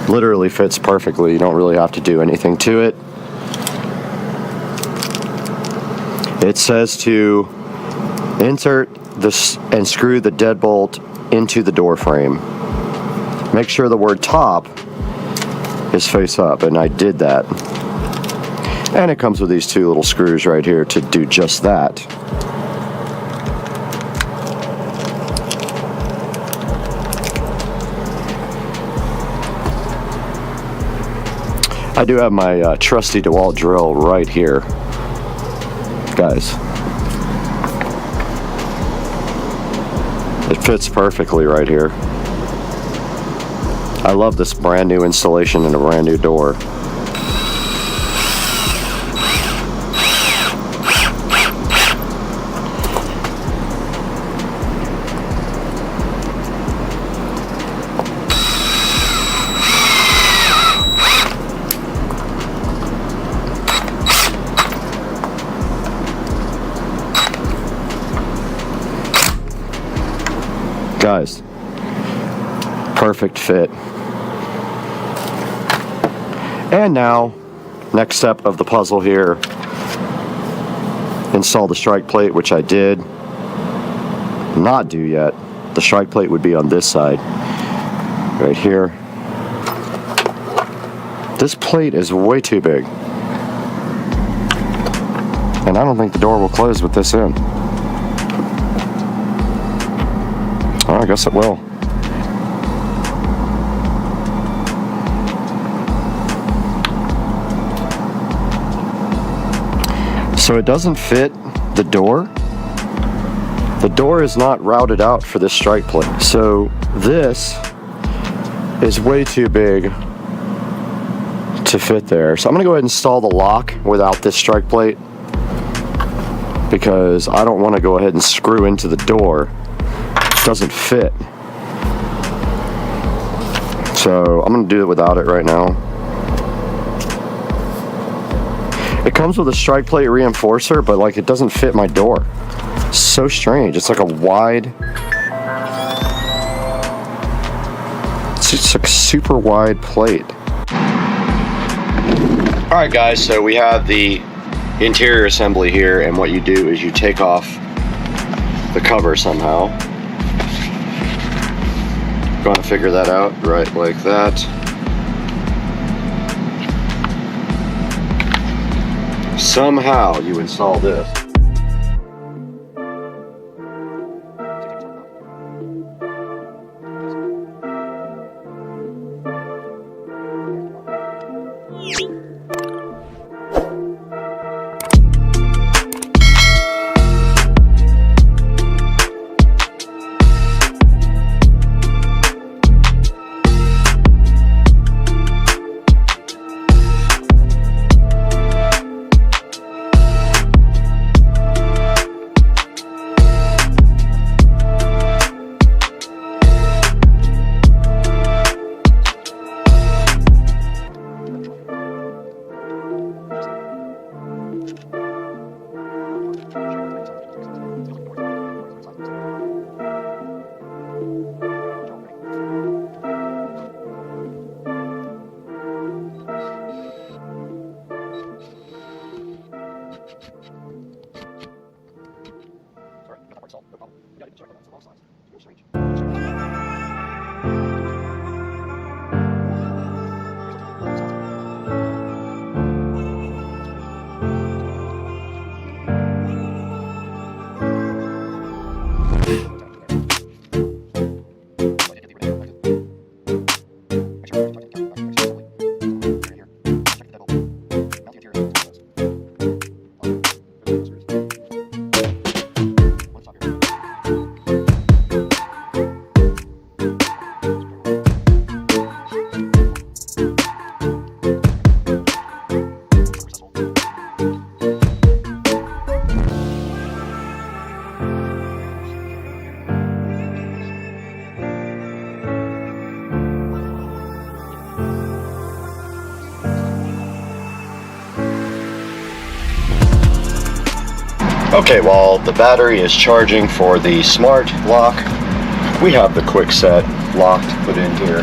Literally fits perfectly. You don't really have to do anything to it. It says to insert this and screw the deadbolt into the door frame. Make sure the word top is face up, and I did that. And it comes with these 2 little screws right here to do just that. I do have my trusty DeWalt drill right here. Guys, it fits perfectly right here. I love this brand new installation and a brand new door. Guys, perfect fit. And now, next step of the puzzle here, install the strike plate, which I did not do yet. The strike plate would be on this side, right here. This plate is way too big. And I don't think the door will close with this in. Oh, I guess it will. So it doesn't fit the door. The door is not routed out for this strike plate. So this is way too big to fit there. So I'm gonna go ahead and install the lock without this strike plate because I don't want to go ahead and screw into the door. Doesn't fit. So I'm gonna do it without it right now. It comes with a strike plate reinforcer, but like it doesn't fit my door. So strange. It's like a wide, it's like a super wide plate. All right guys, so we have the interior assembly here, and what you do is you take off the cover somehow. Going to figure that out, right like that. Somehow you install this. Okay, while the battery is charging for the smart lock, we have the quick set lock to put in here.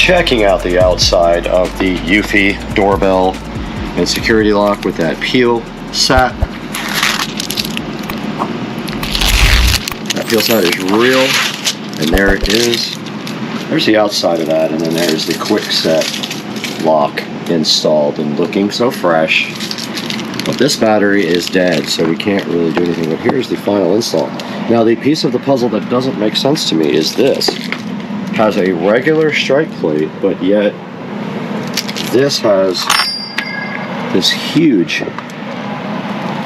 checking out the outside of the Eufy doorbell and security lock with that peel set. That peel set is real, and there it is. There's the outside of that, and then there's the quick set lock installed and looking so fresh. But this battery is dead, so we can't really do anything. But here's the final install. Now, the piece of the puzzle that doesn't make sense to me is this. It has a regular strike plate, but yet this has this huge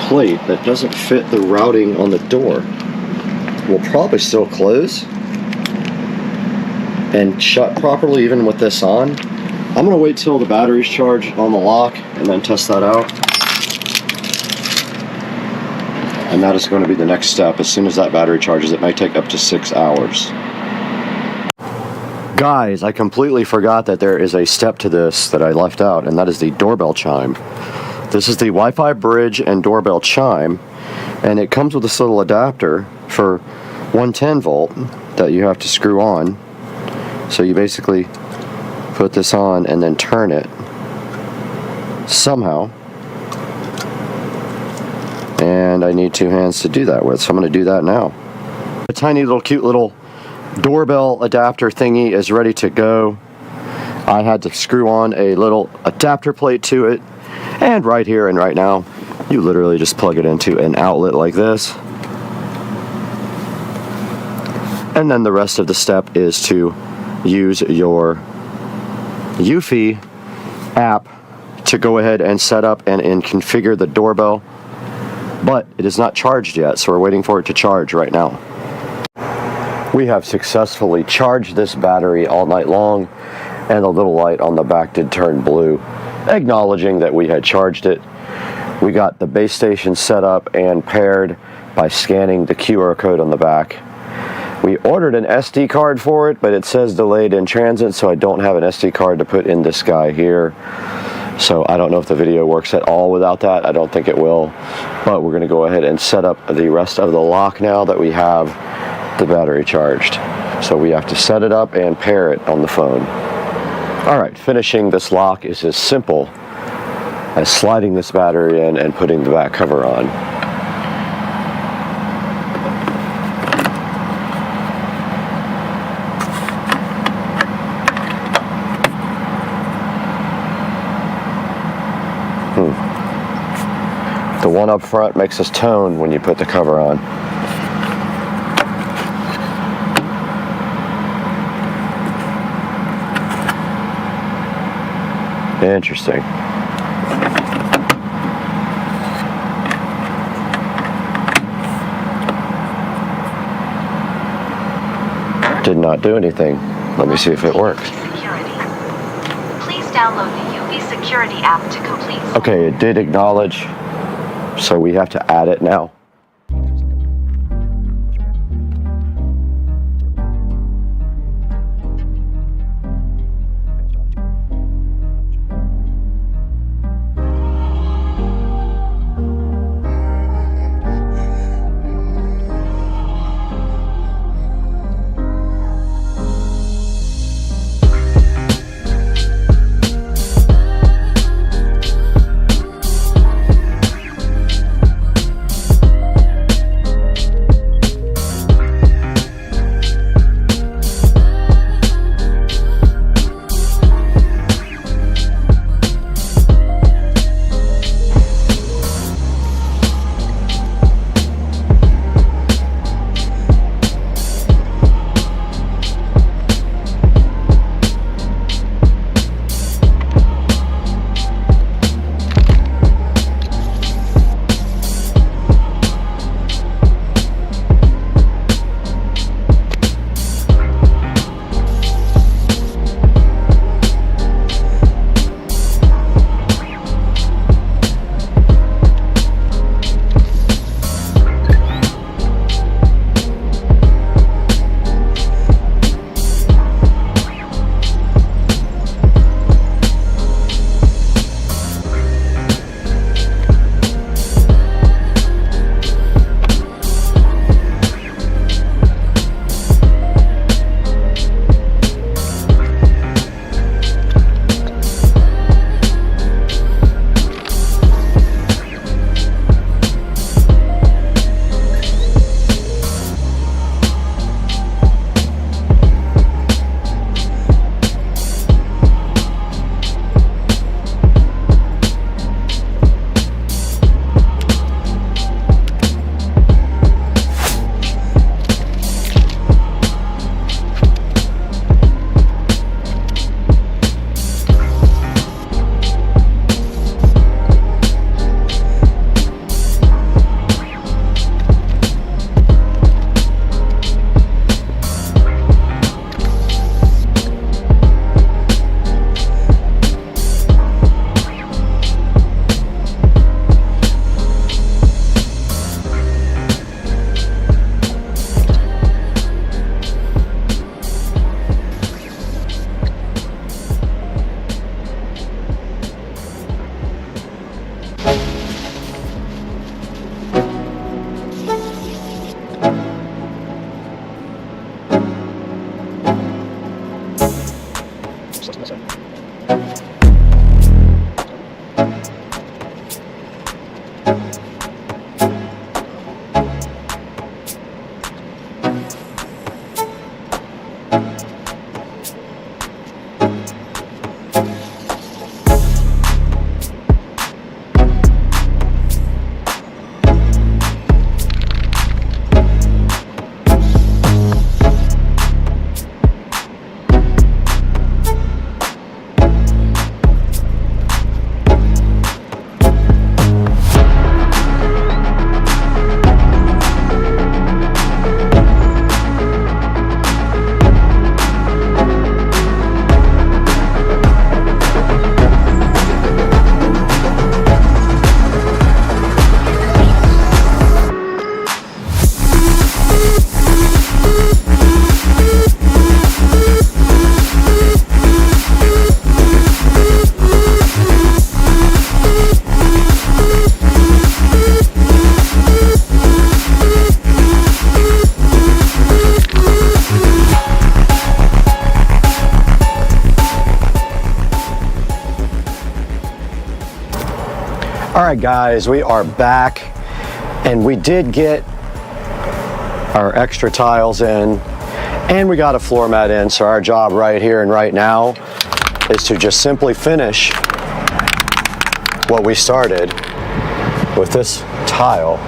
plate that doesn't fit the routing on the door. Will probably still close and shut properly even with this on. I'm gonna wait till the battery's charged on the lock and then test that out. And that is going to be the next step. As soon as that battery charges, it may take up to 6 hours. Guys, I completely forgot that there is a step to this that I left out, and that is the doorbell chime. This is the Wi-Fi bridge and doorbell chime, and it comes with this little adapter for 110 volt that you have to screw on. So you basically put this on and then turn it somehow. And I need 2 hands to do that with, so I'm going to do that now. A tiny little cute little doorbell adapter thingy is ready to go. I had to screw on a little adapter plate to it, and right here and right now you literally just plug it into an outlet like this, and then the rest of the step is to use your Eufy app to go ahead and set up and configure the doorbell. But it is not charged yet, so we're waiting for it to charge right now. We have successfully charged this battery all night long, and the little light on the back did turn blue, acknowledging that we had charged it. We got the base station set up and paired by scanning the QR code on the back. We ordered an SD card for it, but it says delayed in transit, so I don't have an SD card to put in this guy here. So I don't know if the video works at all without that. I don't think it will. But we're going to go ahead and set up the rest of the lock now that we have the battery charged. So we have to set it up and pair it on the phone. Alright, finishing this lock is as simple as sliding this battery in and putting the back cover on. The one up front makes us tone when you put the cover on. Interesting. Did not do anything. Let me see if it works. Please download the Eufy security app to complete. Okay, it did acknowledge. So we have to add it now. right, guys, we are back, and we did get our extra tiles in, and we got a floor mat in. So our job right here and right now is to just simply finish what we started with this tile.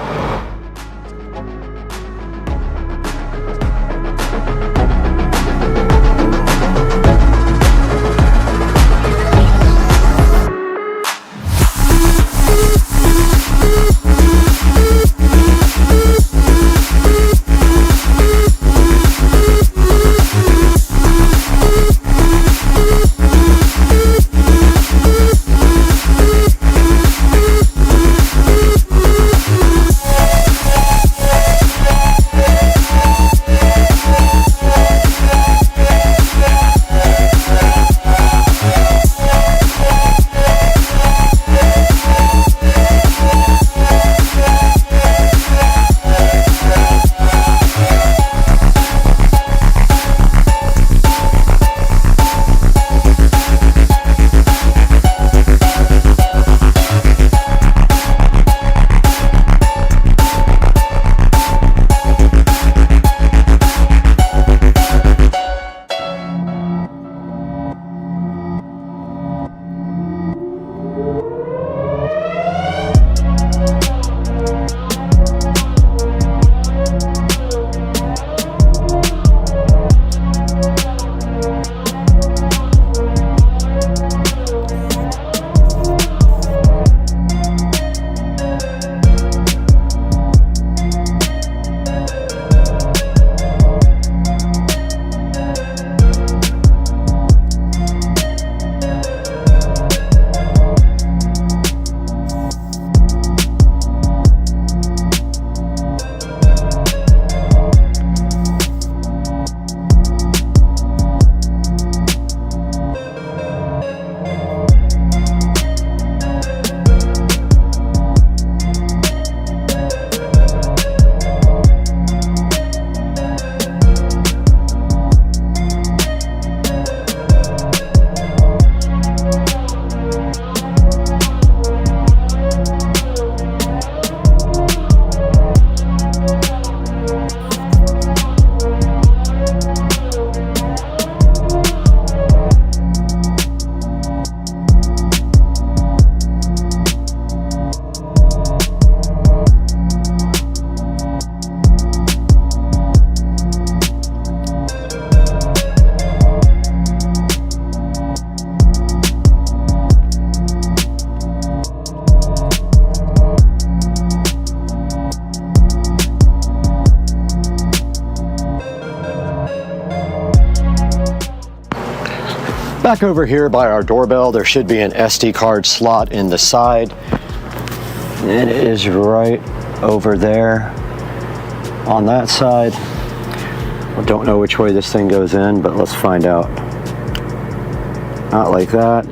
Back over here by our doorbell, there should be an SD card slot in the side. It is right over there on that side. I don't know which way this thing goes in, but let's find out. Not like that.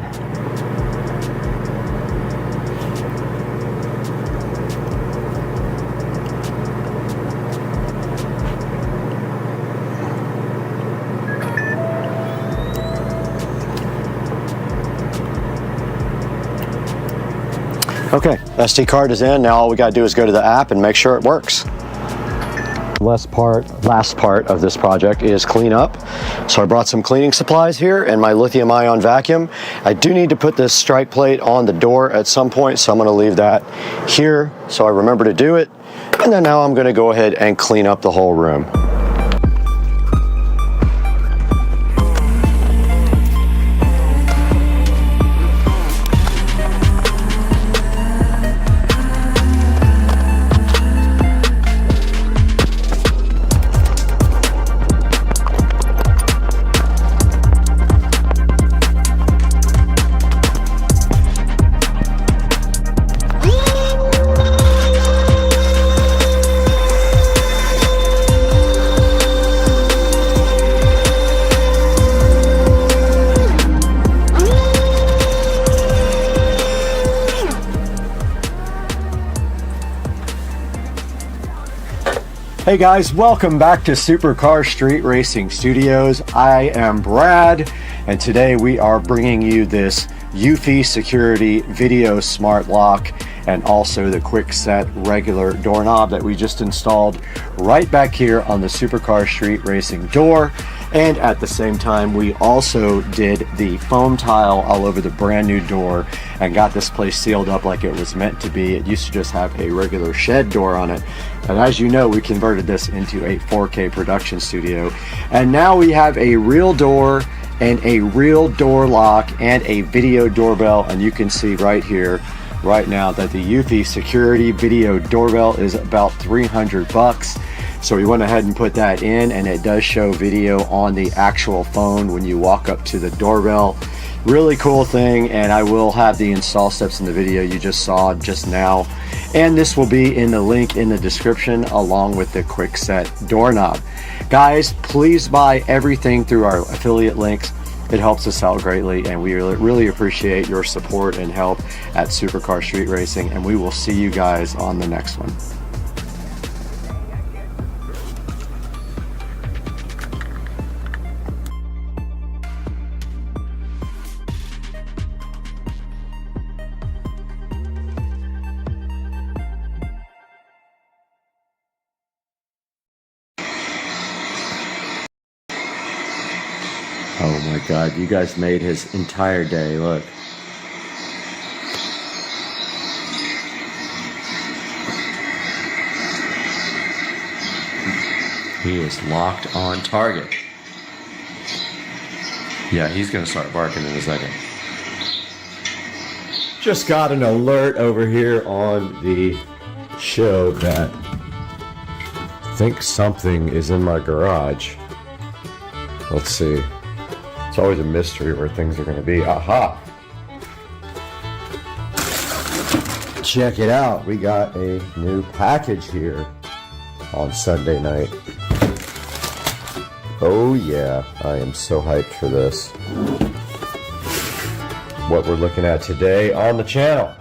Okay, SD card is in. Now all we gotta do is go to the app and make sure it works. Last part of this project is clean up. So I brought some cleaning supplies here and my lithium ion vacuum. I do need to put this strike plate on the door at some point, so I'm gonna leave that here so I remember to do it. And then now I'm gonna go ahead and clean up the whole room. Hey guys, welcome back to Supercar Street Racing Studios. I am Brad, and today we are bringing you this UFI security video smart lock, and also the quick set regular doorknob that we just installed right back here on the Supercar Street Racing door. And at the same time, we also did the foam tile all over the brand new door and got this place sealed up like it was meant to be. It used to just have a regular shed door on it. And as you know, we converted this into a 4K production studio. And now we have a real door and a real door lock and a video doorbell. And you can see right here, right now, that the UFI security video doorbell is about $300. So we went ahead and put that in, and it does show video on the actual phone when you walk up to the doorbell. Really cool thing, and I will have the install steps in the video you just saw just now. And this will be in the link in the description along with the quick set doorknob. Guys, please buy everything through our affiliate links. It helps us out greatly, and we really appreciate your support and help at Supercar Street Racing, and we will see you guys on the next one. Oh my God, you guys made his entire day, look. He is locked on target. Yeah, he's gonna start barking in a second. Just got an alert over here on the show that I think something is in my garage. Let's see. It's always a mystery where things are going to be. Aha! Check it out. We got a new package here on Sunday night. Oh yeah, I am so hyped for this. What we're looking at today on the channel.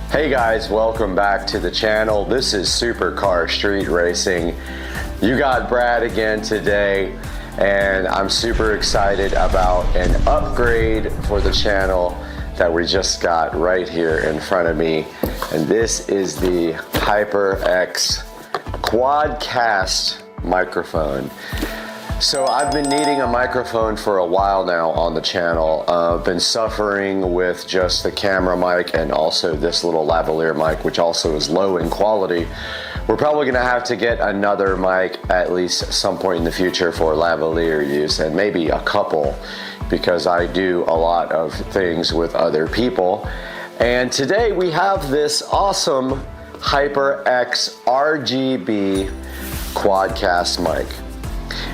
Hey guys, welcome back to the channel. This is Supercar Street Racing. You got Brad again today, and I'm super excited about an upgrade for the channel that we just got right here in front of me. And this is the HyperX Quadcast microphone. So I've been needing a microphone for a while now on the channel. I've been suffering with just the camera mic and also this little lavalier mic, which also is low in quality. We're probably gonna have to get another mic at least some point in the future for lavalier use, and maybe a couple, because I do a lot of things with other people. And today we have this awesome HyperX RGB Quadcast mic.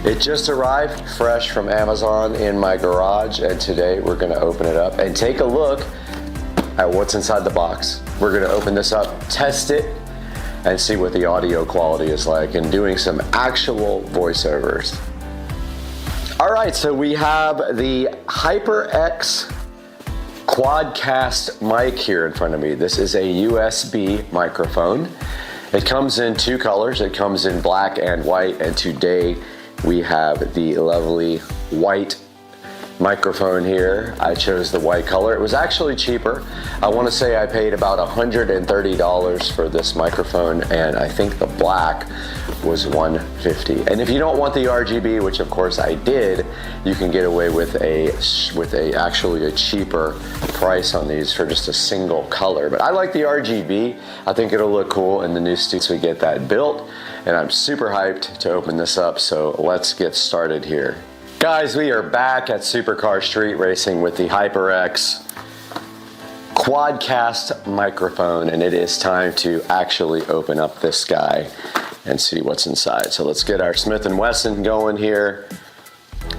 It just arrived fresh from Amazon in my garage, and today we're gonna open it up and take a look at what's inside the box. We're gonna open this up, test it, and see what the audio quality is like, and doing some actual voiceovers. All right, so we have the HyperX Quadcast mic here in front of me. This is a USB microphone. It comes in two colors. It comes in black and white, and today we have the lovely white microphone here. I chose the white color. It was actually cheaper. I want to say I paid about $130 for this microphone, and I think the black was $150. And if you don't want the RGB, which of course I did, you can get away with actually a cheaper price on these for just a single color. But I like the RGB. I think it'll look cool in the new suits we get that built, and I'm super hyped to open this up. So let's get started here. Guys, we are back at Supercar Street Racing with the HyperX Quadcast microphone, and it is time to actually open up this guy and see what's inside. So let's get our Smith & Wesson going here.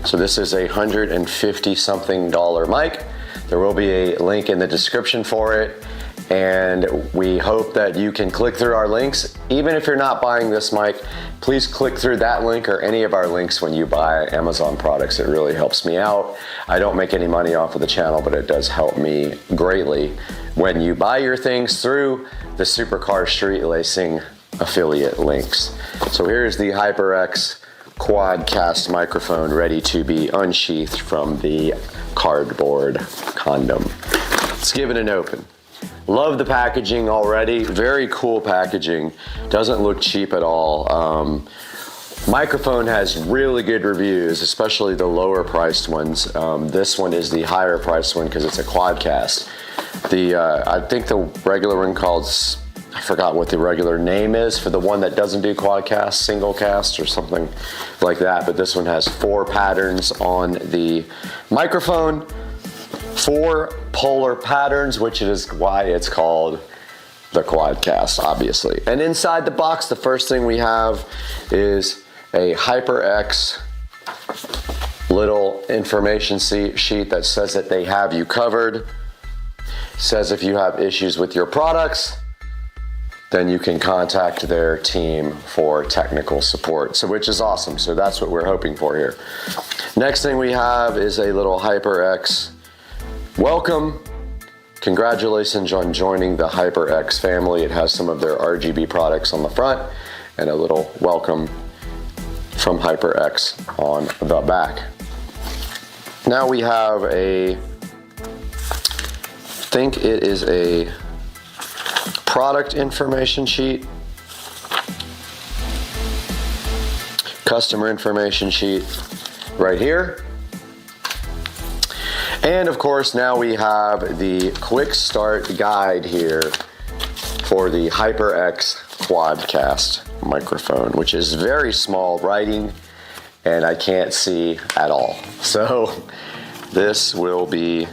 So this is a $150 something mic. There will be a link in the description for it, and we hope that you can click through our links. Even if you're not buying this mic, please click through that link or any of our links when you buy Amazon products. It really helps me out. I don't make any money off of the channel, but it does help me greatly when you buy your things through the Supercar Street Racing affiliate links. So here's the HyperX Quadcast microphone ready to be unsheathed from the cardboard condom. Let's give it an open. Love the packaging already. Very cool packaging. Doesn't look cheap at all. Microphone has really good reviews, especially the lower priced ones. This one is the higher priced one because it's a Quadcast. I think the regular one called, I forgot what the regular name is for the one that doesn't do Quadcast, single cast or something like that. But this one has 4 patterns on the microphone. 4 polar patterns, which is why it's called the Quadcast, obviously. And inside the box, the first thing we have is a HyperX little information sheet that says that they have you covered. Says if you have issues with your products, then you can contact their team for technical support, so which is awesome. So that's what we're hoping for here. Next thing we have is a little HyperX welcome. Congratulations on joining the HyperX family. It has some of their RGB products on the front and a little welcome from HyperX on the back. Now we have I think it is a product information sheet, customer information sheet right here. And of course, now we have the quick start guide here for the HyperX Quadcast microphone, which is very small writing and I can't see at all. So this will be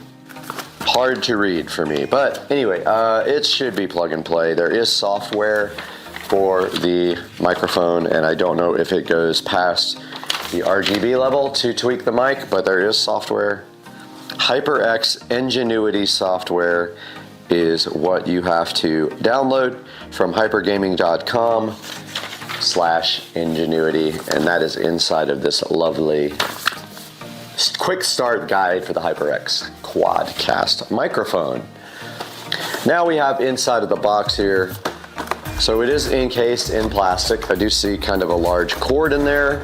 hard to read for me. But anyway, it should be plug and play. There is software for the microphone, and I don't know if it goes past the RGB level to tweak the mic, but there is software. HyperX Ingenuity software is what you have to download from hypergaming.com/ingenuity, and that is inside of this lovely quick start guide for the HyperX Quadcast microphone. Now we have inside of the box here, so it is encased in plastic. I do see kind of a large cord in there.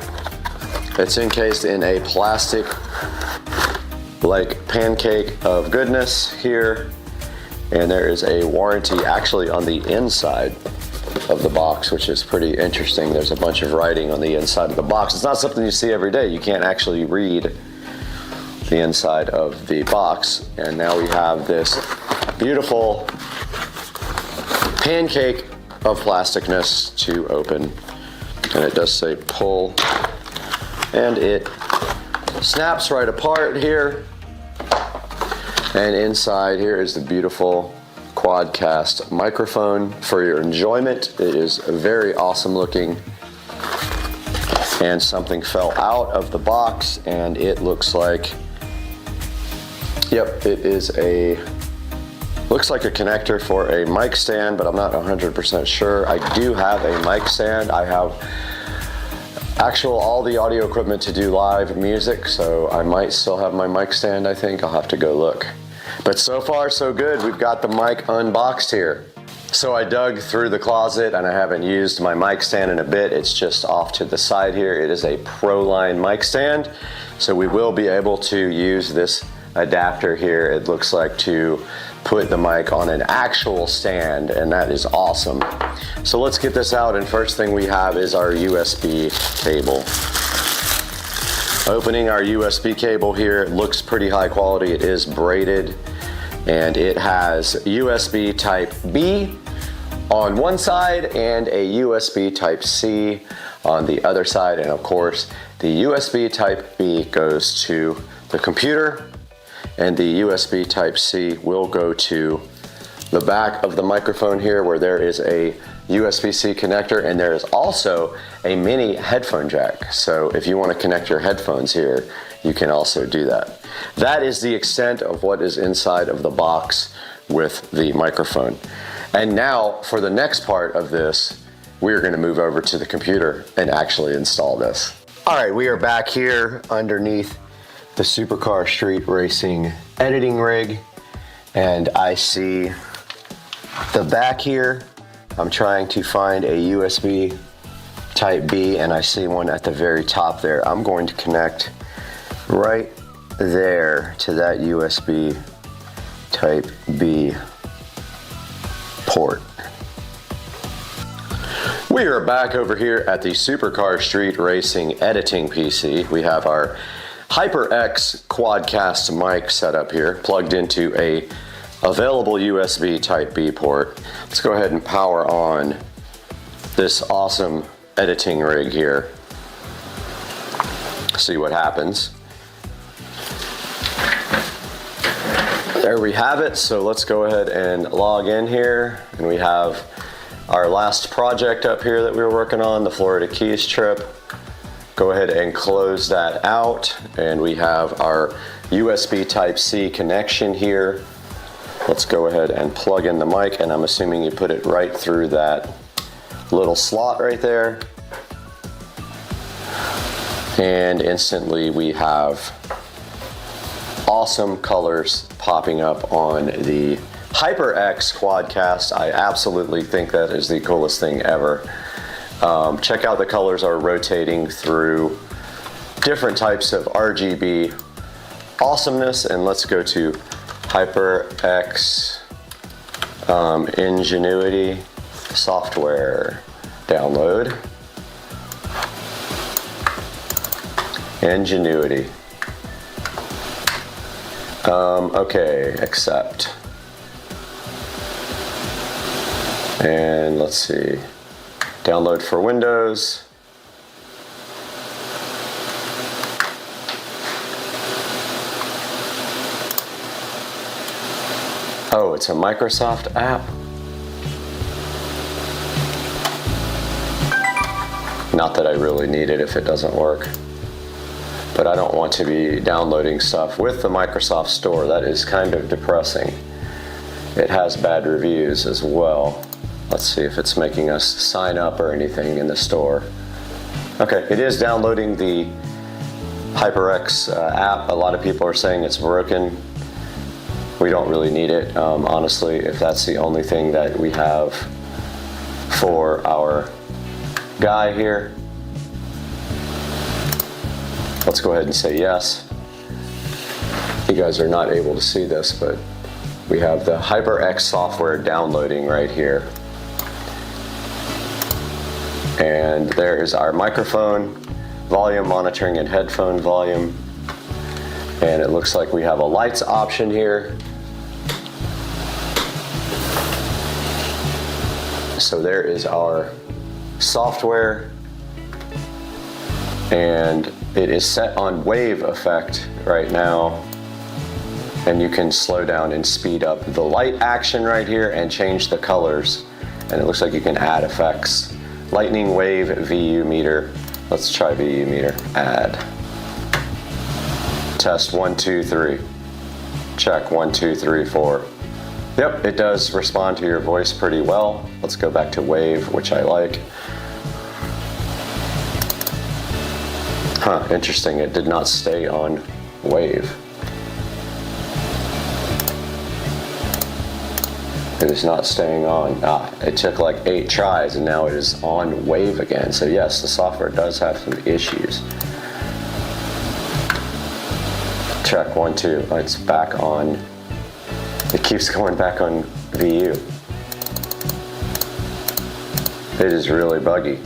It's encased in a plastic like pancake of goodness here, and there is a warranty actually on the inside of the box, which is pretty interesting. There's a bunch of writing on the inside of the box. It's not something you see every day. You can't actually read the inside of the box. And now we have this beautiful pancake of plasticness to open, and it does say pull, and it snaps right apart here. And inside here is the beautiful Quadcast microphone for your enjoyment. It is very awesome looking, and something fell out of the box, and it looks like, yep, it is looks like a connector for a mic stand, but I'm not 100% sure. I do have a mic stand. I have all the audio equipment to do live music, so I might still have my mic stand, I think. I'll have to go look. But so far, so good. We've got the mic unboxed here. So I dug through the closet and I haven't used my mic stand in a bit. It's just off to the side here. It is a Proline mic stand. So we will be able to use this adapter here, it looks like, to put the mic on an actual stand, and that is awesome. So let's get this out, and first thing we have is our USB cable. Opening our USB cable here, it looks pretty high quality. It is braided, and it has USB type B on one side and a USB type C on the other side, and of course the USB type B goes to the computer, and the USB type C will go to the back of the microphone here, where there is a USB-C connector, and there is also a mini headphone jack. So if you want to connect your headphones here, you can also do that. That is the extent of what is inside of the box with the microphone. And now for the next part of this, we're going to move over to the computer and actually install this. All right, we are back here underneath the Supercar Street Racing editing rig, and I see the back here. I'm trying to find a USB type B, and I see one at the very top there. I'm going to connect right there to that USB type B port. We are back over here at the Supercar Street Racing editing PC. We have our HyperX Quadcast mic set up here, plugged into a available USB type B port. Let's go ahead and power on this awesome editing rig here. See what happens. There we have it. So let's go ahead and log in here, and we have our last project up here that we were working on, the Florida Keys trip. Go ahead and close that out, and we have our USB type C connection here. Let's go ahead and plug in the mic, and I'm assuming you put it right through that little slot right there. And instantly we have awesome colors popping up on the HyperX Quadcast. I absolutely think that is the coolest thing ever. Check out the colors are rotating through different types of RGB awesomeness, and let's go to HyperX Ingenuity software download. Ingenuity. Okay, accept. And let's see. Download for Windows. Oh, it's a Microsoft app. Not that I really need it if it doesn't work. But I don't want to be downloading stuff with the Microsoft Store. That is kind of depressing. It has bad reviews as well. Let's see if it's making us sign up or anything in the store. Okay, it is downloading the HyperX app. A lot of people are saying it's broken. We don't really need it, honestly, if that's the only thing that we have for our guy here. Let's go ahead and say yes. You guys are not able to see this, but we have the HyperX software downloading right here. And there is our microphone, volume monitoring and headphone volume. And it looks like we have a lights option here. So there is our software. And it is set on wave effect right now. And you can slow down and speed up the light action right here and change the colors. And it looks like you can add effects. Lightning wave VU meter. Let's try VU meter. Add. Test 1, 2, 3. Check 1, 2, 3, 4. Yep, it does respond to your voice pretty well. Let's go back to wave, which I like. Huh, interesting. It did not stay on wave. It is not staying on. It took like 8 tries and now it is on wave again. So yes, the software does have some issues. Check 1, 2. It's back on. It keeps going back on VU. It is really buggy.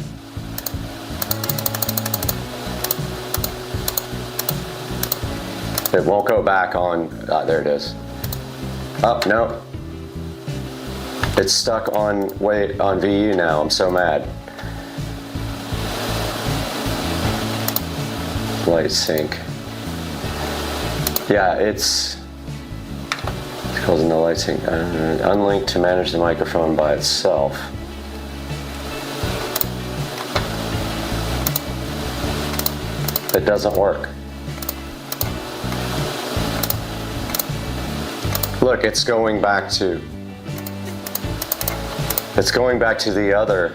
It won't go back on. There it is. Oh, no. It's stuck on VU now. I'm so mad. Light sync. Yeah, it's causing the light sync. Unlinked to manage the microphone by itself. It doesn't work. Look, it's going back to the other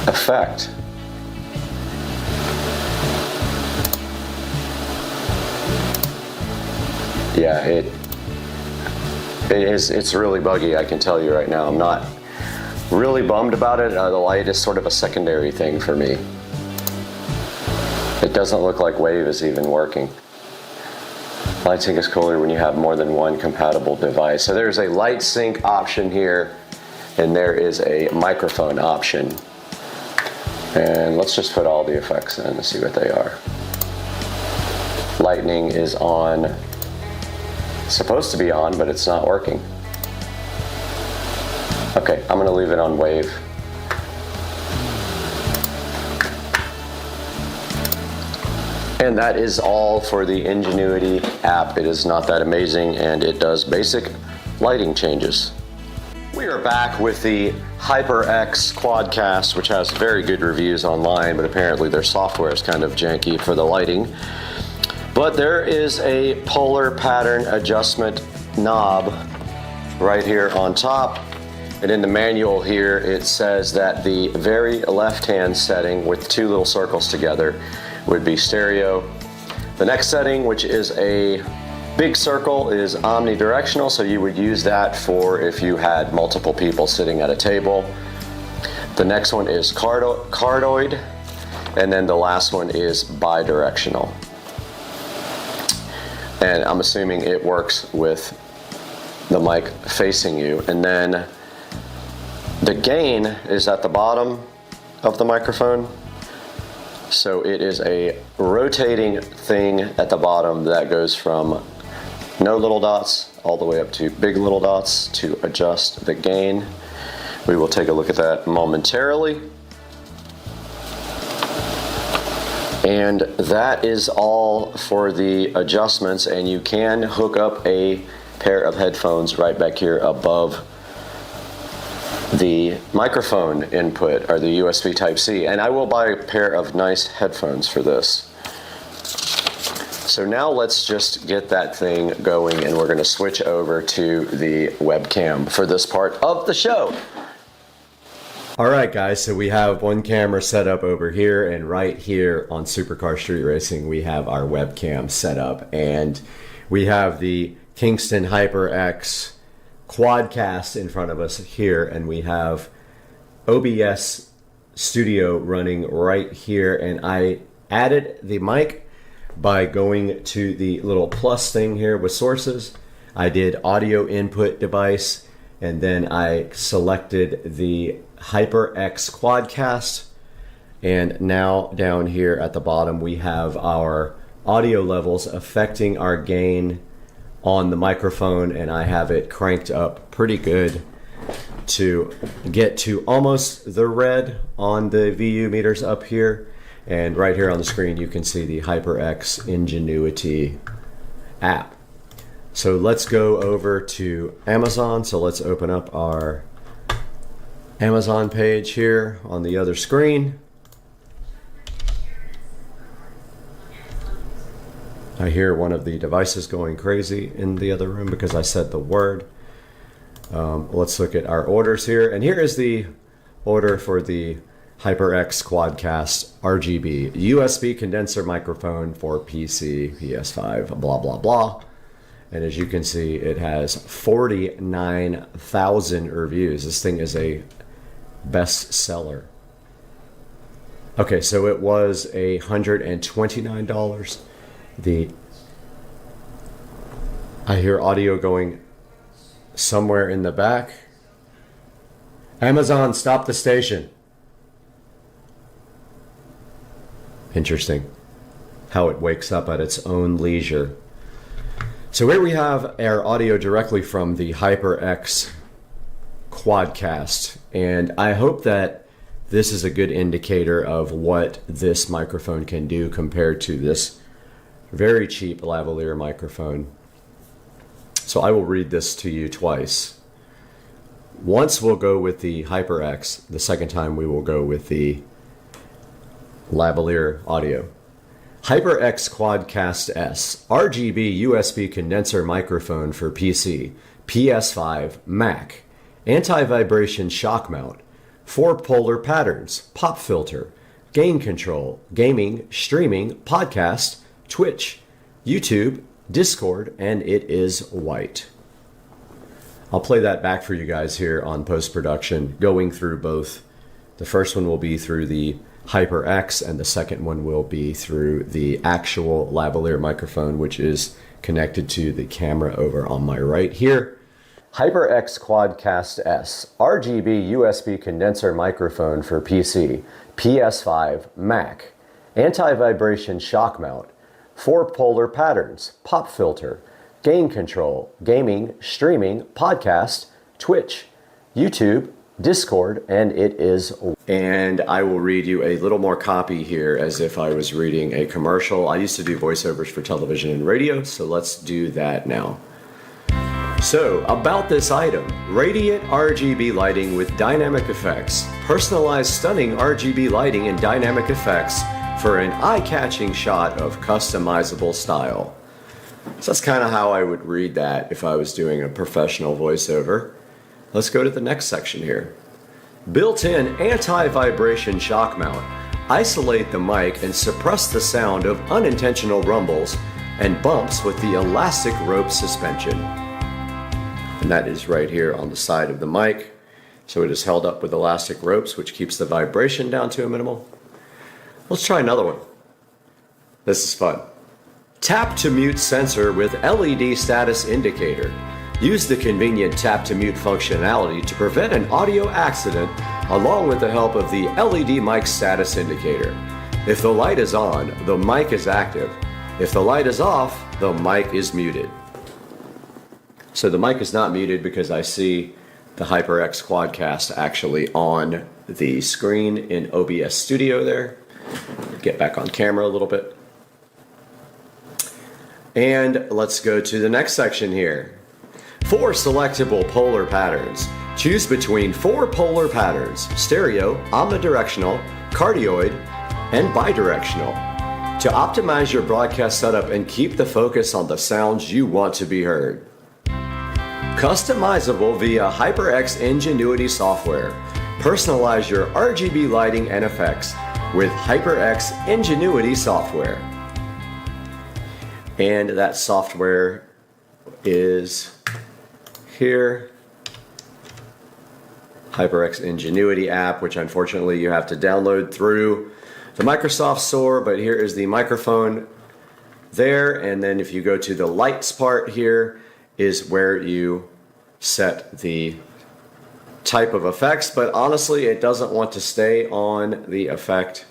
effect. Yeah, it's really buggy, I can tell you right now. I'm not really bummed about it. The light is sort of a secondary thing for me. It doesn't look like Wave is even working. Light sync is cooler when you have more than one compatible device. So there's a light sync option here, and there is a microphone option. And let's just put all the effects in and see what they are. Lightning is on. It's supposed to be on, but it's not working. Okay, I'm gonna leave it on Wave. And that is all for the Ingenuity app. It is not that amazing, and it does basic lighting changes. We are back with the HyperX Quadcast, which has very good reviews online, but apparently their software is kind of janky for the lighting. But there is a polar pattern adjustment knob right here on top. And in the manual here, it says that the very left-hand setting with 2 little circles together would be stereo. The next setting, which is a big circle, is omnidirectional, so you would use that for if you had multiple people sitting at a table. The next one is cardioid, and then the last one is bidirectional. And I'm assuming it works with the mic facing you. And then the gain is at the bottom of the microphone. So it is a rotating thing at the bottom that goes from no little dots all the way up to big little dots to adjust the gain. We will take a look at that momentarily. And that is all for the adjustments, and you can hook up a pair of headphones right back here above the microphone input, or the USB Type-C, and I will buy a pair of nice headphones for this. So now let's just get that thing going, and we're going to switch over to the webcam for this part of the show. All right, guys, so we have one camera set up over here, and right here on Supercar Street Racing we have our webcam set up, and we have the Kingston HyperX Quadcast in front of us here, and we have OBS Studio running right here, and I added the mic by going to the little plus thing here with sources. I did audio input device, and then I selected the HyperX Quadcast, and now down here at the bottom we have our audio levels affecting our gain on the microphone, and I have it cranked up pretty good to get to almost the red on the VU meters up here. And right here on the screen you can see the HyperX Ingenuity app. So let's go over to Amazon. So let's open up our Amazon page here on the other screen. I hear one of the devices going crazy in the other room because I said the word. Let's look at our orders here. And here is the order for the HyperX Quadcast RGB USB condenser microphone for PC, PS5, blah, blah, blah. And as you can see, it has 49,000 reviews. This thing is a bestseller. Okay, so it was $129. I hear audio going somewhere in the back. Amazon, stop the station. Interesting how it wakes up at its own leisure. So here we have our audio directly from the HyperX Quadcast, and I hope that this is a good indicator of what this microphone can do compared to this very cheap lavalier microphone. So I will read this to you twice. Once we'll go with the HyperX, the second time we will go with the lavalier audio. HyperX Quadcast S, RGB USB condenser microphone for PC, PS5, Mac, anti-vibration shock mount, 4 polar patterns, pop filter, gain control, gaming, streaming, podcast, Twitch, YouTube, Discord, and it is white. I'll play that back for you guys here on post-production, going through both. The first one will be through the HyperX, and the second one will be through the actual lavalier microphone, which is connected to the camera over on my right here. HyperX Quadcast S, RGB USB condenser microphone for PC, PS5, Mac, anti-vibration shock mount, 4 polar patterns, pop filter, gain control, gaming, streaming, podcast, Twitch, YouTube, Discord, and it is. And I will read you a little more copy here as if I was reading a commercial. I used to do voiceovers for television and radio, so let's do that now. So, about this item, radiant RGB lighting with dynamic effects. Personalized stunning RGB lighting and dynamic effects for an eye-catching shot of customizable style. So that's kind of how I would read that if I was doing a professional voiceover. Let's go to the next section here. Built-in anti-vibration shock mount. Isolate the mic and suppress the sound of unintentional rumbles and bumps with the elastic rope suspension. And that is right here on the side of the mic. So it is held up with elastic ropes, which keeps the vibration down to a minimal. Let's try another one. This is fun. Tap to mute sensor with LED status indicator. Use the convenient tap to mute functionality to prevent an audio accident along with the help of the LED mic status indicator. If the light is on, the mic is active. If the light is off, the mic is muted. So the mic is not muted because I see the HyperX Quadcast actually on the screen in OBS Studio there. Get back on camera a little bit. And let's go to the next section here. 4 selectable polar patterns. Choose between 4 polar patterns: stereo, omnidirectional, cardioid, and bidirectional. To optimize your broadcast setup and keep the focus on the sounds you want to be heard. Customizable via HyperX Ingenuity software. Personalize your RGB lighting and effects with HyperX Ingenuity software. And that software is here. HyperX Ingenuity app, which unfortunately you have to download through the Microsoft Store, but here is the microphone there, and then if you go to the lights part here is where you set the type of effects, but honestly it doesn't want to stay on the effect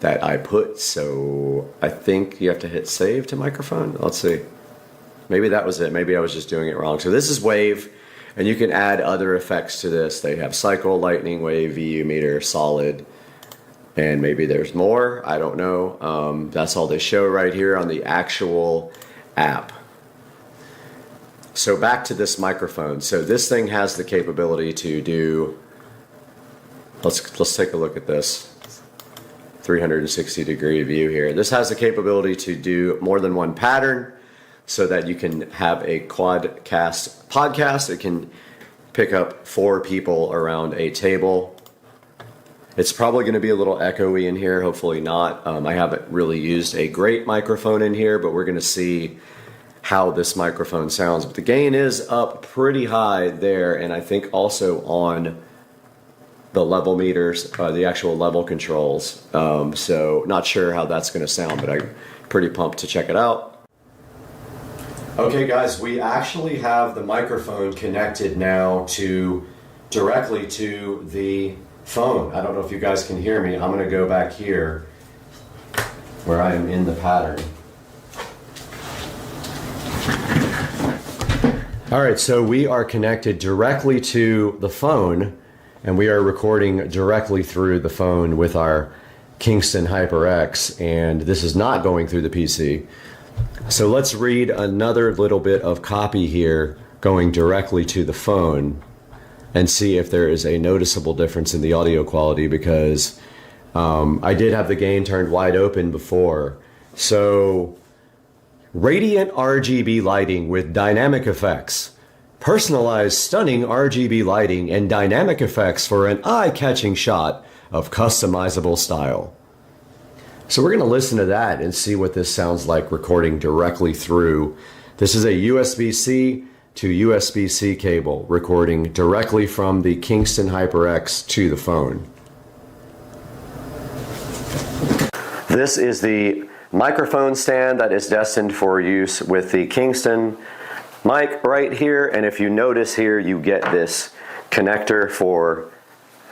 that I put, so I think you have to hit save to microphone. Let's see. Maybe that was it. Maybe I was just doing it wrong. So this is wave, and you can add other effects to this. They have cycle, lightning, wave, VU meter, solid, and maybe there's more. I don't know. That's all they show right here on the actual app. So back to this microphone. So this thing has the capability to do, let's take a look at this 360-degree view here. This has the capability to do more than one pattern so that you can have a quadcast podcast. It can pick up 4 people around a table. It's probably going to be a little echoey in here, hopefully not. I haven't really used a great microphone in here, but we're going to see how this microphone sounds. But the gain is up pretty high there, and I think also on the level meters, the actual level controls. So not sure how that's going to sound, but I'm pretty pumped to check it out. Okay guys, we actually have the microphone connected now directly to the phone. I don't know if you guys can hear me. I'm going to go back here where I am in the pattern. All right, so we are connected directly to the phone, and we are recording directly through the phone with our Kingston HyperX, and this is not going through the PC. So let's read another little bit of copy here going directly to the phone and see if there is a noticeable difference in the audio quality, because I did have the gain turned wide open before. So, radiant RGB lighting with dynamic effects. Personalized stunning RGB lighting and dynamic effects for an eye-catching shot of customizable style. So we're going to listen to that and see what this sounds like recording directly through. This is a USB-C to USB-C cable recording directly from the Kingston HyperX to the phone. This is the microphone stand that is destined for use with the Kingston mic right here, and if you notice here, you get this connector for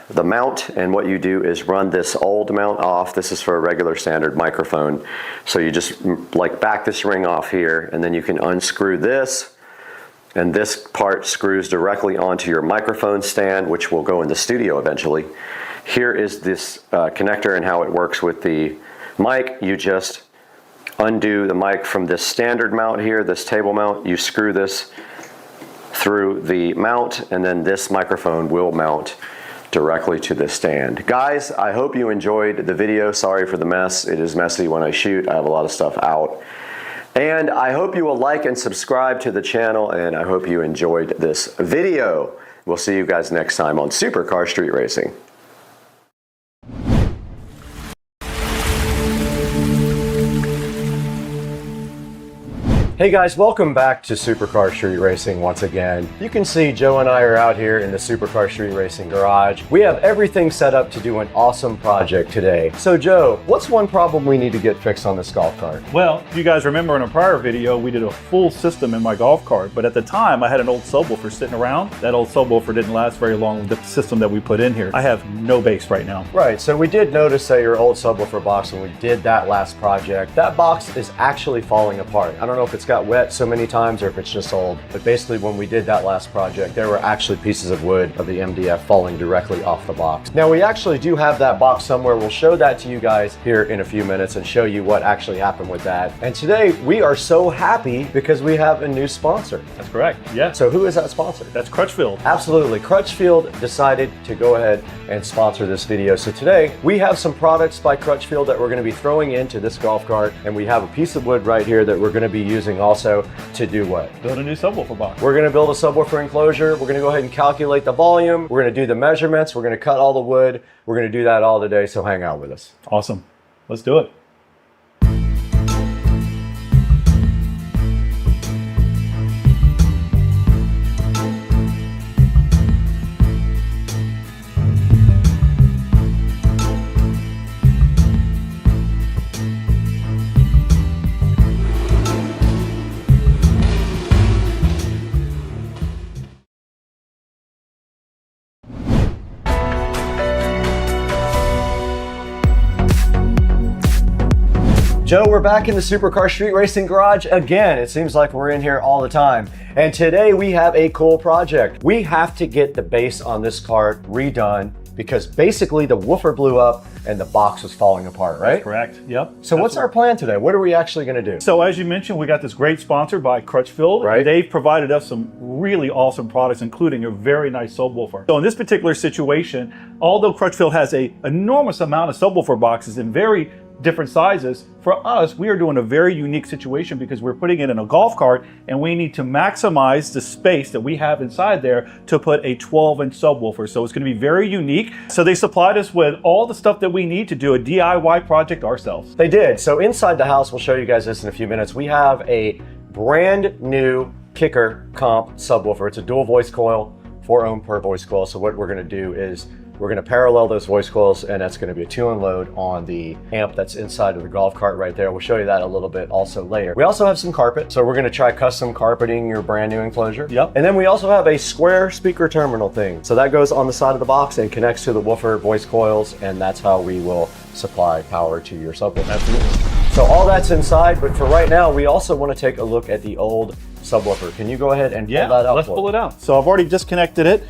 the mount, and what you do is run this old mount off. This is for a regular standard microphone, so you just like back this ring off here, and then you can unscrew this, and this part screws directly onto your microphone stand, which will go in the studio eventually. Here is this connector and how it works with the mic. You just undo the mic from this standard mount here, this table mount. You screw this through the mount, and then this microphone will mount directly to the stand. Guys, I hope you enjoyed the video. Sorry for the mess. It is messy when I shoot. I have a lot of stuff out. And I hope you will like and subscribe to the channel, and I hope you enjoyed this video. We'll see you guys next time on Supercar Street Racing. Hey guys, welcome back to Supercar Street Racing once again. You can see Joe and I are out here in the Supercar Street Racing garage. We have everything set up to do an awesome project today. So Joe, what's one problem we need to get fixed on this golf cart? Well, if you guys remember in a prior video, we did a full system in my golf cart, but at the time I had an old subwoofer sitting around. That old subwoofer didn't last very long with the system that we put in here. I have no bass right now. Right, so we did notice that your old subwoofer box, when we did that last project, that box is actually falling apart. I don't know if it's got wet so many times or if it's just old, but basically when we did that last project, there were actually pieces of wood of the MDF falling directly off the box. Now we actually do have that box somewhere. We'll show that to you guys here in a few minutes and show you what actually happened with that. And today we are so happy because we have a new sponsor. That's correct, yeah. So who is that sponsor? That's Crutchfield. Absolutely, Crutchfield decided to go ahead and sponsor this video. So today we have some products by Crutchfield that we're going to be throwing into this golf cart, and we have a piece of wood right here that we're going to be using also to do what? Build a new subwoofer box. We're going to build a subwoofer enclosure. We're going to go ahead and calculate the volume. We're going to do the measurements. We're going to cut all the wood. We're going to do that all today, so hang out with us. Awesome. Let's do it. Joe, we're back in the Supercar Street Racing garage again. It seems like we're in here all the time. And today we have a cool project. We have to get the base on this cart redone because basically the woofer blew up and the box was falling apart, right? That's correct, yep. So what's our plan today? What are we actually gonna do? So as you mentioned, we got this great sponsor by Crutchfield. Right. They've provided us some really awesome products, including a very nice subwoofer. So in this particular situation, although Crutchfield has an enormous amount of subwoofer boxes in very different sizes, for us, we are doing a very unique situation because we're putting it in a golf cart and we need to maximize the space that we have inside there to put a 12-inch subwoofer. So it's going to be very unique. So they supplied us with all the stuff that we need to do a DIY project ourselves. They did. So inside the house, we'll show you guys this in a few minutes. We have a brand new kicker comp subwoofer. It's a dual voice coil, 4 ohm per voice coil. So what we're gonna do is we're gonna parallel those voice coils, and that's gonna be a 2-in load on the amp that's inside of the golf cart right there. We'll show you that a little bit also later. We also have some carpet, so we're gonna try custom carpeting your brand new enclosure. Yep. And then we also have a square speaker terminal thing. So that goes on the side of the box and connects to the woofer voice coils, and that's how we will supply power to your subwoofer. Absolutely. So all that's inside, but for right now, we also wanna take a look at the old subwoofer. Can you go ahead and pull that out? Let's pull it out. So I've already disconnected it.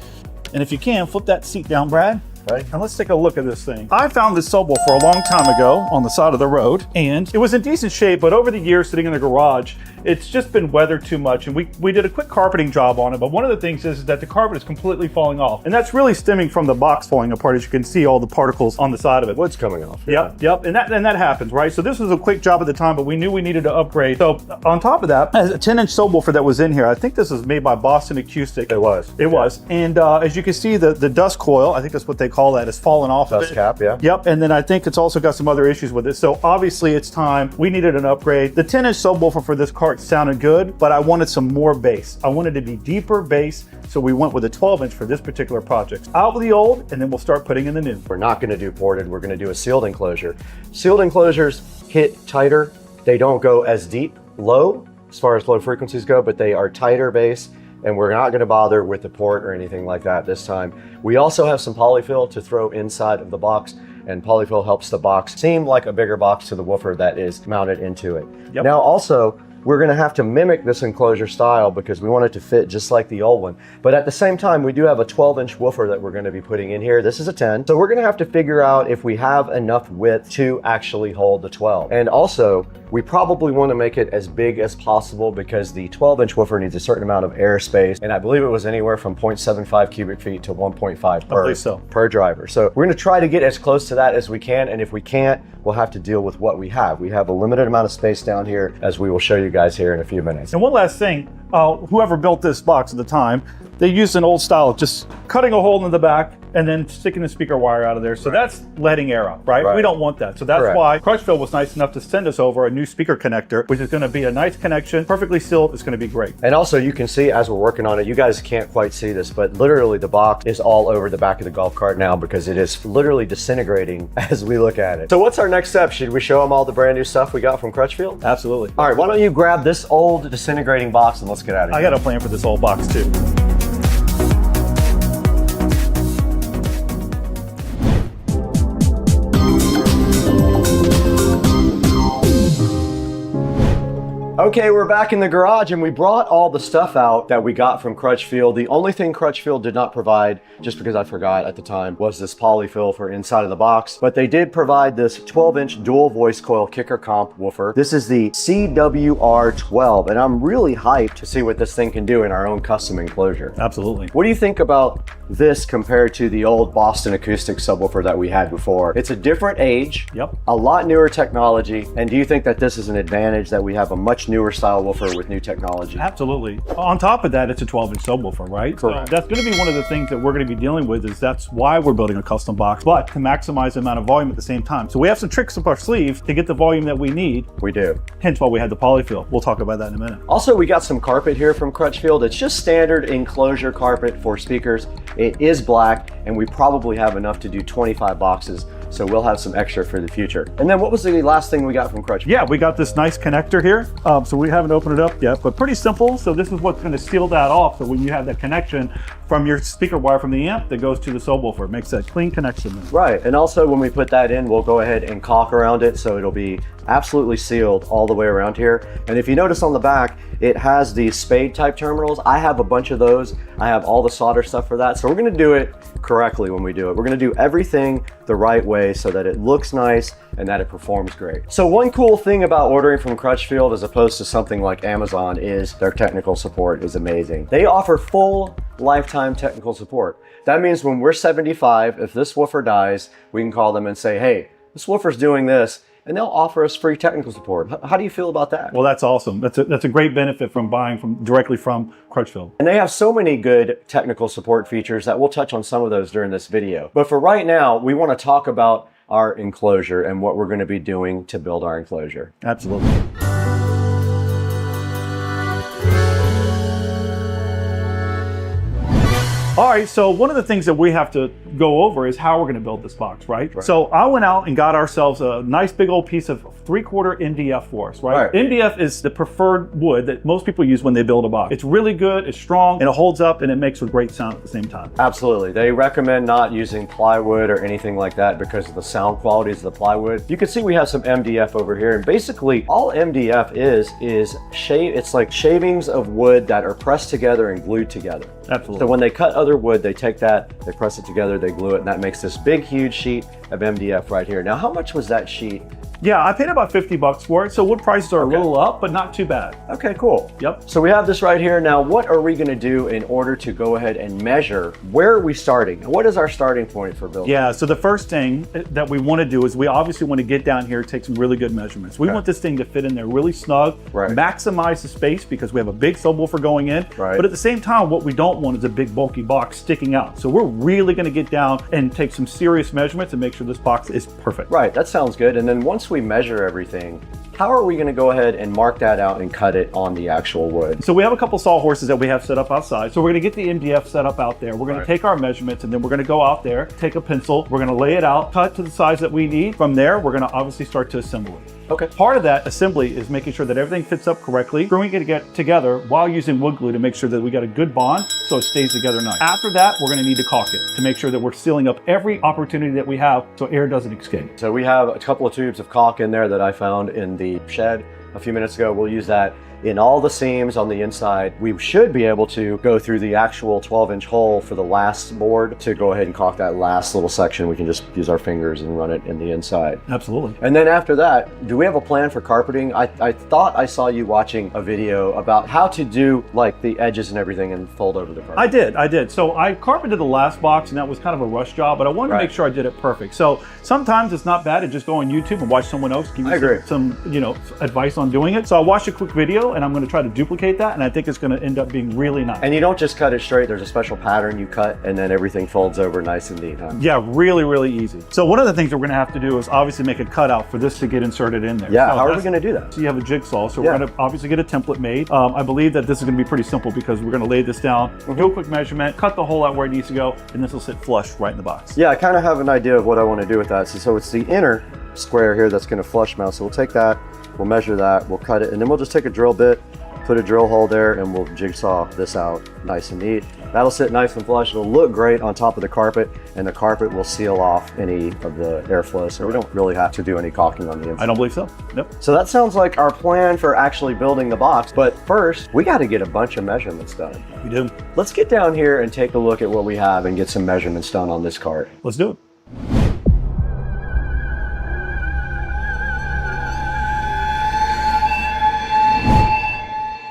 And if you can, flip that seat down, Brad. Right. And let's take a look at this thing. I found this subwoofer a long time ago on the side of the road, and it was in decent shape, but over the years sitting in the garage, it's just been weathered too much. And we did a quick carpeting job on it, but one of the things is that the carpet is completely falling off. And that's really stemming from the box falling apart. As you can see, all the particles on the side of it. Wood's coming off. Yep. And that happens, right? So this was a quick job at the time, but we knew we needed to upgrade. So on top of that, as a 10-inch subwoofer that was in here, I think this is made by Boston Acoustic. It was. It was. And as you can see, the dust coil, I think that's what they call that, is falling off. Dust cap, yeah. Yep, and then I think it's also got some other issues with it. So obviously it's time. We needed an upgrade. The 10-inch subwoofer for this cart sounded good, but I wanted some more bass. I wanted to be deeper bass, so we went with a 12-inch for this particular project. Out with the old, and then we'll start putting in the new. We're not gonna do ported, we're gonna do a sealed enclosure. Sealed enclosures hit tighter. They don't go as deep low, as far as low frequencies go, but they are tighter bass, and we're not gonna bother with the port or anything like that this time. We also have some polyfill to throw inside of the box, and polyfill helps the box seem like a bigger box to the woofer that is mounted into it. Yep. Now also, we're gonna have to mimic this enclosure style because we want it to fit just like the old one. But at the same time, we do have a 12-inch woofer that we're gonna be putting in here. This is a 10. So we're gonna have to figure out if we have enough width to actually hold the 12. And also, we probably wanna make it as big as possible because the 12-inch woofer needs a certain amount of airspace. And I believe it was anywhere from 0.75 cubic feet to 1.5 per driver. So we're gonna try to get as close to that as we can. And if we can't, we'll have to deal with what we have. We have a limited amount of space down here, as we will show you guys here in a few minutes. And one last thing, whoever built this box at the time, they used an old style of just cutting a hole in the back and then sticking the speaker wire out of there. So that's letting air out, right? We don't want that. So that's why Crutchfield was nice enough to send us over a new speaker connector, which is gonna be a nice connection, perfectly sealed. It's gonna be great. And also you can see as we're working on it, you guys can't quite see this, but literally the box is all over the back of the golf cart now because it is literally disintegrating as we look at it. So what's our next step? Should we show them all the brand new stuff we got from Crutchfield? Absolutely. All right, why don't you grab this old disintegrating box and let's get out of here. I got a plan for this old box too. Okay, we're back in the garage and we brought all the stuff out that we got from Crutchfield. The only thing Crutchfield did not provide, just because I forgot at the time, was this polyfill for inside of the box. But they did provide this 12-inch dual voice coil kicker comp woofer. This is the CWR12, and I'm really hyped to see what this thing can do in our own custom enclosure. Absolutely. What do you think about this compared to the old Boston Acoustic subwoofer that we had before? It's a different age, a lot newer technology, and do you think that this is an advantage that we have a much newer style woofer with new technology? Absolutely. On top of that, it's a 12-inch subwoofer, right? Correct. So that's going to be one of the things that we're going to be dealing with. Is that's why we're building a custom box, but to maximize the amount of volume at the same time. So we have some tricks up our sleeve to get the volume that we need. We do. Hence why we had the polyfill. We'll talk about that in a minute. Also, we got some carpet here from Crutchfield. It's just standard enclosure carpet for speakers. It is black, and we probably have enough to do 25 boxes. So we'll have some extra for the future. And then what was the last thing we got from Crutchfield? Yeah, we got this nice connector here. So we haven't opened it up yet, but pretty simple. So this is what's going to seal that off. So when you have that connection from your speaker wire from the amp that goes to the subwoofer, it makes that clean connection. Right, and also when we put that in, we'll go ahead and caulk around it so it'll be absolutely sealed all the way around here. And if you notice on the back, it has these spade type terminals. I have a bunch of those. I have all the solder stuff for that. So we're gonna do it correctly when we do it. We're gonna do everything the right way so that it looks nice and that it performs great. So one cool thing about ordering from Crutchfield as opposed to something like Amazon is their technical support is amazing. They offer full lifetime technical support. That means when we're 75, if this woofer dies, we can call them and say, hey, this woofer's doing this, and they'll offer us free technical support. How do you feel about that? Well, that's awesome. That's a great benefit from buying directly from Crutchfield. And they have so many good technical support features that we'll touch on some of those during this video. But for right now, we want to talk about our enclosure and what we're going to be doing to build our enclosure. Absolutely. All right, so one of the things that we have to go over is how we're going to build this box, right? So I went out and got ourselves a nice big old piece of 3/4 MDF for us, right? MDF is the preferred wood that most people use when they build a box. It's really good, it's strong, and it holds up, and it makes a great sound at the same time. Absolutely. They recommend not using plywood or anything like that because of the sound qualities of the plywood. You can see we have some MDF over here, and basically all MDF is it's like shavings of wood that are pressed together and glued together. Absolutely. So when they cut other wood, they take that, they press it together, they glue it, and that makes this big, huge sheet of MDF right here. Now, how much was that sheet? Yeah, I paid about 50 bucks for it, so wood prices are a little up, but not too bad. Okay, cool. Yep. So we have this right here. Now, what are we gonna do in order to go ahead and measure where are we starting? What is our starting point for building? Yeah, so the first thing that we wanna do is we obviously wanna get down here and take some really good measurements. We want this thing to fit in there really snug, maximize the space because we have a big subwoofer going in, but at the same time, what we don't want is a big bulky box sticking out. So we're really gonna get down and take some serious measurements and make sure this box is perfect. Right, that sounds good. And then once we measure everything, how are we going to go ahead and mark that out and cut it on the actual wood? So we have a couple sawhorses that we have set up outside. So we're going to get the MDF set up out there. We're going to take our measurements and then we're going to go out there, take a pencil, we're going to lay it out, cut to the size that we need. From there, we're going to obviously start to assemble it. Okay. Part of that assembly is making sure that everything fits up correctly, screwing it together while using wood glue to make sure that we got a good bond so it stays together nice. After that, we're going to need to caulk it to make sure that we're sealing up every opportunity that we have so air doesn't escape. So we have a couple of tubes of caulk in there that I found in the shed a few minutes ago. We'll use that in all the seams on the inside. We should be able to go through the actual 12-inch hole for the last board to go ahead and caulk that last little section. We can just use our fingers and run it in the inside. Absolutely. And then after that, do we have a plan for carpeting? I thought I saw you watching a video about how to do like the edges and everything and fold over the carpet. I did. So I carpeted the last box and that was kind of a rush job, but I wanted to make sure I did it perfect. So sometimes it's not bad to just go on YouTube and watch someone else give you some advice on doing it. So I watched a quick video and I'm going to try to duplicate that, and I think it's going to end up being really nice. And you don't just cut it straight. There's a special pattern you cut and then everything folds over nice and neat, huh? Yeah, really, really easy. So one of the things that we're going to have to do is obviously make a cutout for this to get inserted in there. Yeah, so how are we going to do that? So you have a jigsaw, so we're going to obviously get a template made. I believe that this is going to be pretty simple because we're going to lay this down, do a quick measurement, cut the hole out where it needs to go, and this will sit flush right in the box. Yeah, I kind of have an idea of what I want to do with that. So it's the inner square here that's going to flush mount. So we'll take that, we'll measure that, we'll cut it, and then we'll just take a drill bit, put a drill hole there, and we'll jigsaw this out nice and neat. That'll sit nice and flush. It'll look great on top of the carpet, and the carpet will seal off any of the airflow, so we don't really have to do any caulking on the inside. I don't believe so. Nope. So that sounds like our plan for actually building the box, but first, we got to get a bunch of measurements done. We do. Let's get down here and take a look at what we have and get some measurements done on this cart. Let's do it.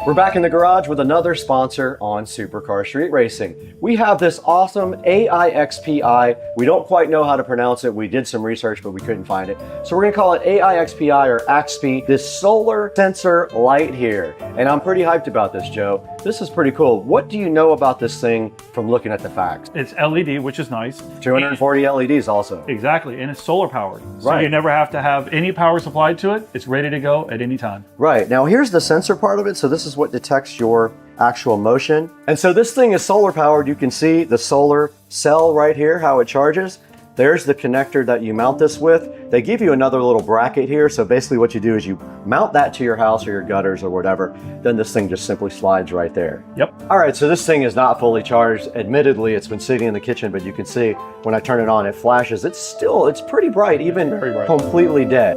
We're back in the garage with another sponsor on Supercar Street Racing. We have this awesome AIXPI. We don't quite know how to pronounce it. We did some research, but we couldn't find it. So we're gonna call it AIXPI or AXPI, this solar sensor light here. And I'm pretty hyped about this, Joe. This is pretty cool. What do you know about this thing from looking at the facts? It's LED, which is nice. 240 LEDs also. Exactly, and it's solar powered. So you never have to have any power supplied to it. It's ready to go at any time. Right, now here's the sensor part of it. So this is what detects your actual motion. And so this thing is solar powered. You can see the solar cell right here, how it charges. There's the connector that you mount this with. They give you another little bracket here. So basically what you do is you mount that to your house or your gutters or whatever. Then this thing just simply slides right there. Yep. All right, so this thing is not fully charged. Admittedly, it's been sitting in the kitchen, but you can see when I turn it on, it flashes. It's pretty bright, even completely dead.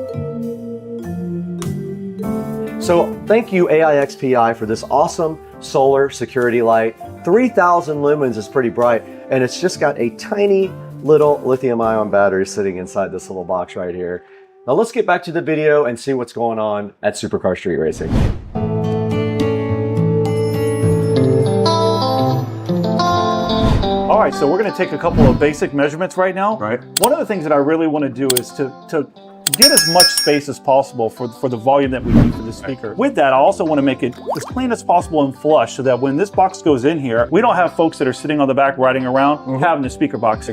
So thank you AIXPI for this awesome solar security light. 3,000 lumens is pretty bright, and it's just got a tiny little lithium-ion battery sitting inside this little box right here. Now let's get back to the video and see what's going on at Supercar Street Racing. All right, so we're gonna take a couple of basic measurements right now. Right. One of the things that I really wanna do is to get as much space as possible for the volume that we need for the speaker. With that, I also want to make it as clean as possible and flush so that when this box goes in here, we don't have folks that are sitting on the back riding around having the speaker box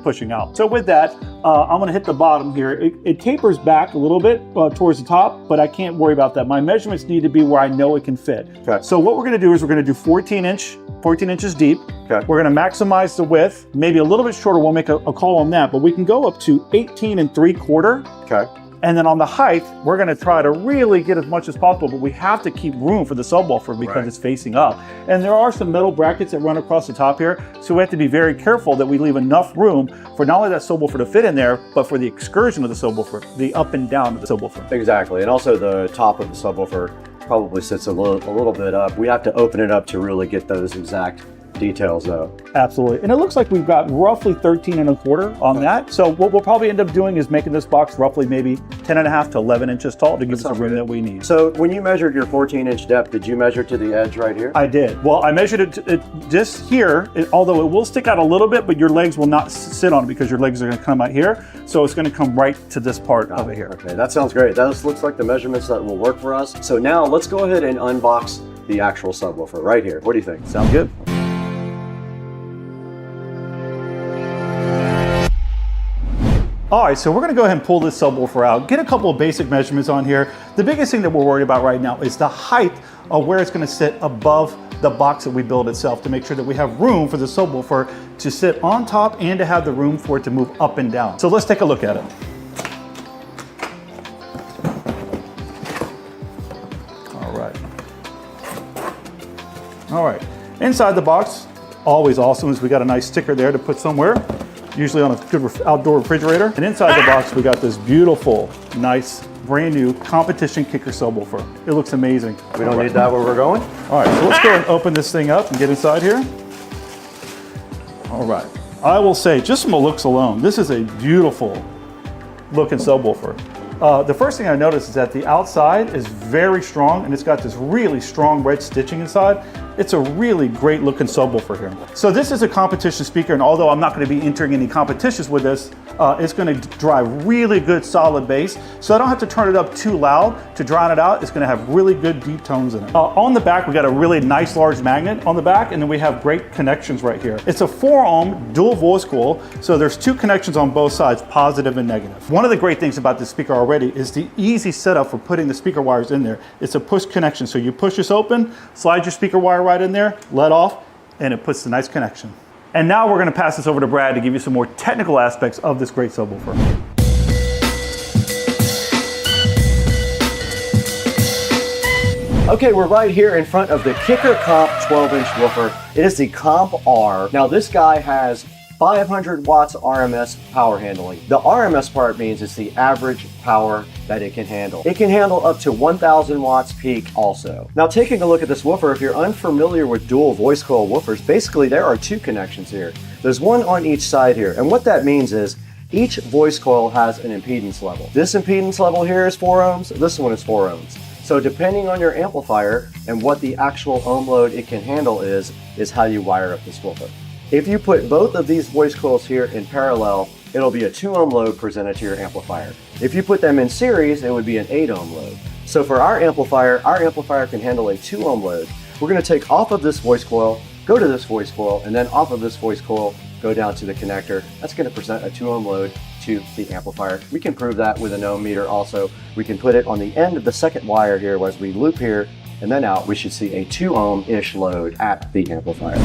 pushing out. So with that, I'm going to hit the bottom here. It tapers back a little bit towards the top, but I can't worry about that. My measurements need to be where I know it can fit. Okay. So what we're going to do is we're going to do 14-inch 14 inches deep. Okay. We're gonna maximize the width, maybe a little bit shorter, we'll make a call on that, but we can go up to 18 3/4. Okay. And then on the height, we're gonna try to really get as much as possible, but we have to keep room for the subwoofer because it's facing up. And there are some metal brackets that run across the top here, so we have to be very careful that we leave enough room for not only that subwoofer to fit in there, but for the excursion of the subwoofer, the up and down of the subwoofer. Exactly, and also the top of the subwoofer probably sits a little bit up. We have to open it up to really get those exact details though. Absolutely, and it looks like we've got roughly 13 1/4 on that. So what we'll probably end up doing is making this box roughly maybe 10.5 to 11 inches tall to give us the room that we need. So when you measured your 14-inch depth, did you measure to the edge right here? I did. Well, I measured it just here, although it will stick out a little bit, but your legs will not sit on it because your legs are gonna come out here. So it's gonna come right to this part over here. Okay, that sounds great. That looks like the measurements that will work for us. So now let's go ahead and unbox the actual subwoofer right here. What do you think? Sound good? All right, so we're gonna go ahead and pull this subwoofer out, get a couple of basic measurements on here. The biggest thing that we're worried about right now is the height of where it's gonna sit above the box that we build itself to make sure that we have room for the subwoofer to sit on top and to have the room for it to move up and down. So let's take a look at it. All right, inside the box, always awesome is we got a nice sticker there to put somewhere, usually on a good outdoor refrigerator. And inside the box, we got this beautiful, nice, brand new competition kicker subwoofer. It looks amazing. We don't need that where we're going? All right, so let's go and open this thing up and get inside here. All right, I will say, just from the looks alone, this is a beautiful looking subwoofer. The first thing I noticed is that the outside is very strong and it's got this really strong red stitching inside. It's a really great looking subwoofer here. So this is a competition speaker, and although I'm not going to be entering any competitions with this, it's going to drive really good solid bass. So I don't have to turn it up too loud to drown it out. It's going to have really good deep tones in it. On the back, we got a really nice large magnet on the back, and then we have great connections right here. It's a 4-ohm dual voice coil, so there's 2 connections on both sides, positive and negative. One of the great things about this speaker already is the easy setup for putting the speaker wires in there. It's a push connection, so you push this open, slide your speaker wire right in there, let off, and it puts the nice connection. And now we're going to pass this over to Brad to give you some more technical aspects of this great subwoofer. Okay, we're right here in front of the Kicker Comp 12-inch woofer. It is the Comp R. Now this guy has 500 watts RMS power handling. The RMS part means it's the average power that it can handle. It can handle up to 1000 watts peak also. Now taking a look at this woofer, if you're unfamiliar with dual voice coil woofers, basically there are 2 connections here. There's one on each side here, and what that means is each voice coil has an impedance level. This impedance level here is 4 ohms, this one is 4 ohms. So depending on your amplifier and what the actual ohm load it can handle is how you wire up this woofer. If you put both of these voice coils here in parallel, it'll be a 2 ohm load presented to your amplifier. If you put them in series, it would be an 8 ohm load. So for our amplifier can handle a 2 ohm load. We're going to take off of this voice coil, go to this voice coil, and then off of this voice coil, go down to the connector. That's going to present a 2 ohm load to the amplifier. We can prove that with an ohm meter also. We can put it on the end of the second wire here as we loop here, and then out we should see a 2 ohm-ish load at the amplifier.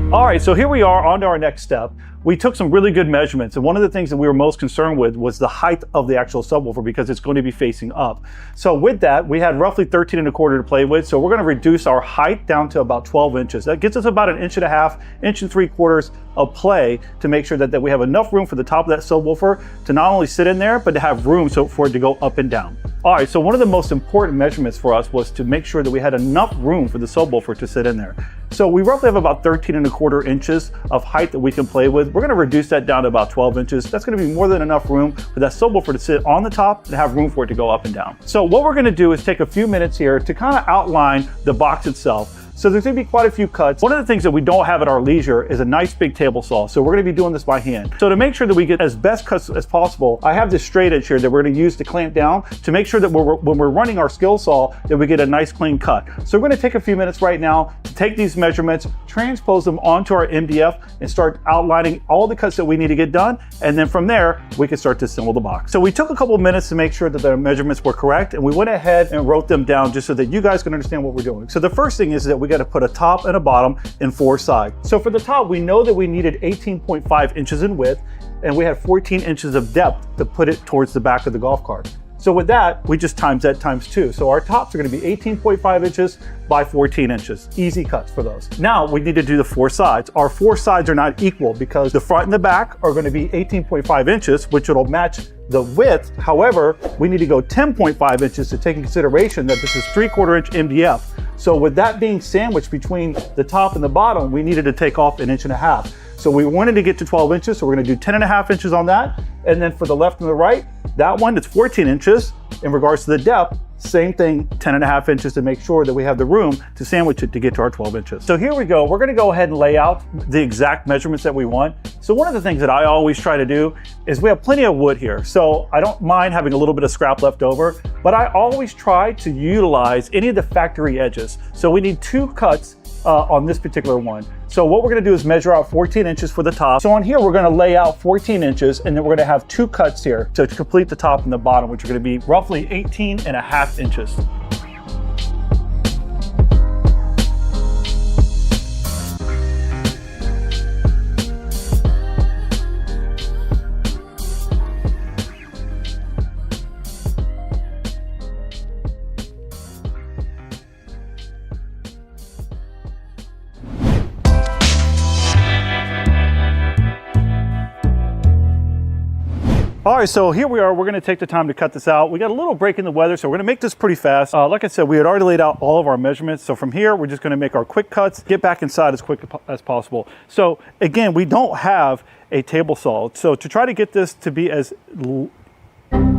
All right, so here we are on to our next step. We took some really good measurements, and one of the things that we were most concerned with was the height of the actual subwoofer because it's going to be facing up. So with that, we had roughly 13 1/4 to play with, so we're going to reduce our height down to about 12 inches. That gets us about 1.5 inches, 1 3/4 of play to make sure that we have enough room for the top of that subwoofer to not only sit in there, but to have room for it to go up and down. All right, so one of the most important measurements for us was to make sure that we had enough room for the subwoofer to sit in there. So we roughly have about 13 1/4 inches of height that we can play with. We're going to reduce that down to about 12 inches. That's going to be more than enough room for that subwoofer to sit on the top and have room for it to go up and down. So what we're going to do is take a few minutes here to kind of outline the box itself. So there's gonna be quite a few cuts. One of the things that we don't have at our leisure is a nice big table saw. So we're gonna be doing this by hand. So to make sure that we get as best cuts as possible, I have this straight edge here that we're gonna use to clamp down to make sure that when we're running our skill saw, that we get a nice clean cut. So we're gonna take a few minutes right now to take these measurements, transpose them onto our MDF and start outlining all the cuts that we need to get done. And then from there, we can start to assemble the box. So we took a couple of minutes to make sure that the measurements were correct, and we went ahead and wrote them down just so that you guys can understand what we're doing. So the first thing is that we got to put a top and a bottom and 4 sides. So for the top, we know that we needed 18.5 inches in width, and we had 14 inches of depth to put it towards the back of the golf cart. So with that, we just times that times 2. So our tops are going to be 18.5 inches by 14 inches. Easy cuts for those. Now we need to do the 4 sides. Our 4 sides are not equal because the front and the back are going to be 18.5 inches, which will match the width. However, we need to go 10.5 inches to take in consideration that this is 3/4 inch MDF. So with that being sandwiched between the top and the bottom, we needed to take off 1.5 inches. So we wanted to get to 12 inches, so we're gonna do 10.5 inches on that. And then for the left and the right, that one, it's 14 inches. In regards to the depth, same thing, 10.5 inches to make sure that we have the room to sandwich it to get to our 12 inches. So here we go. We're gonna go ahead and lay out the exact measurements that we want. So one of the things that I always try to do is we have plenty of wood here. So I don't mind having a little bit of scrap left over, but I always try to utilize any of the factory edges. So we need 2 cuts on this particular one. So what we're gonna do is measure out 14 inches for the top. So on here, we're gonna lay out 14 inches, and then we're gonna have 2 cuts here to complete the top and the bottom, which are gonna be roughly 18.5 inches. All right, so here we are. We're gonna take the time to cut this out. We got a little break in the weather, so we're gonna make this pretty fast. Like I said, we had already laid out all of our measurements. So from here, we're just gonna make our quick cuts, get back inside as quick as possible. So again, we don't have a table saw. So to try to get this to be as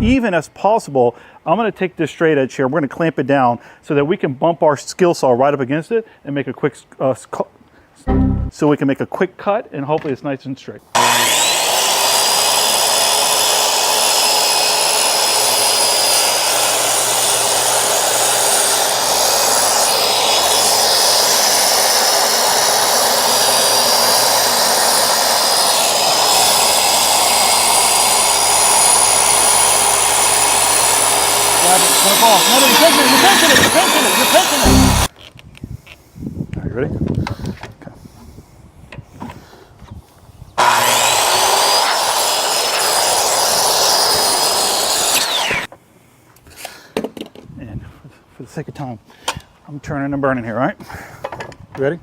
even as possible, I'm gonna take this straight edge here. We're gonna clamp it down so that we can bump our skill saw right up against it and make a quick, so we can make a quick cut, and hopefully it's nice and straight. You're pinching it. Are you ready? Okay. And for the sake of time, I'm turning and burning here, all right? You ready?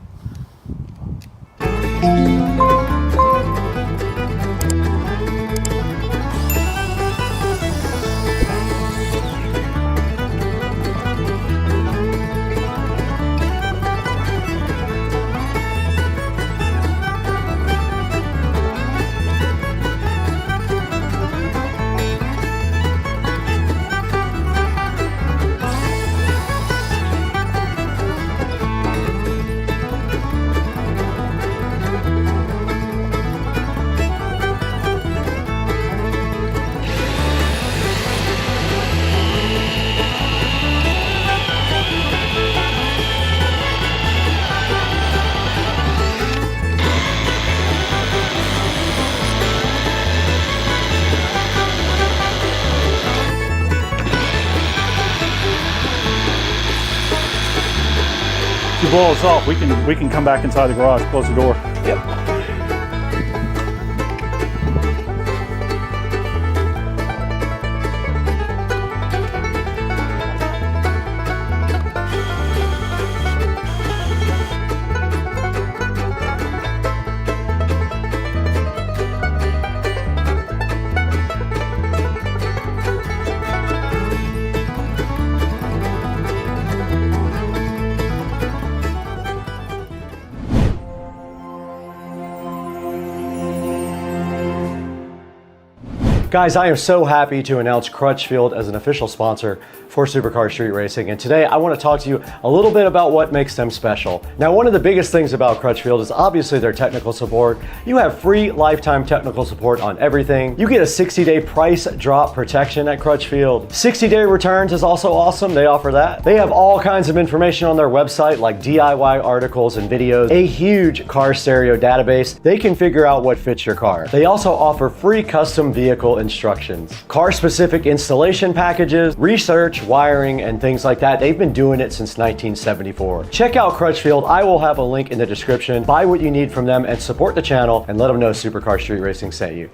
If you blow us off, we can come back inside the garage, close the door. Yep. Guys, I am so happy to announce Crutchfield as an official sponsor for Supercar Street Racing, and today I want to talk to you a little bit about what makes them special. Now, one of the biggest things about Crutchfield is obviously their technical support. You have free lifetime technical support on everything. You get a 60-day price drop protection at Crutchfield. 60-day returns is also awesome. They offer that. They have all kinds of information on their website, like DIY articles and videos, a huge car stereo database. They can figure out what fits your car. They also offer free custom vehicle instructions, car-specific installation packages, research, wiring, and things like that. They've been doing it since 1974. Check out Crutchfield. I will have a link in the description. Buy what you need from them and support the channel, and let them know Supercar Street Racing sent you.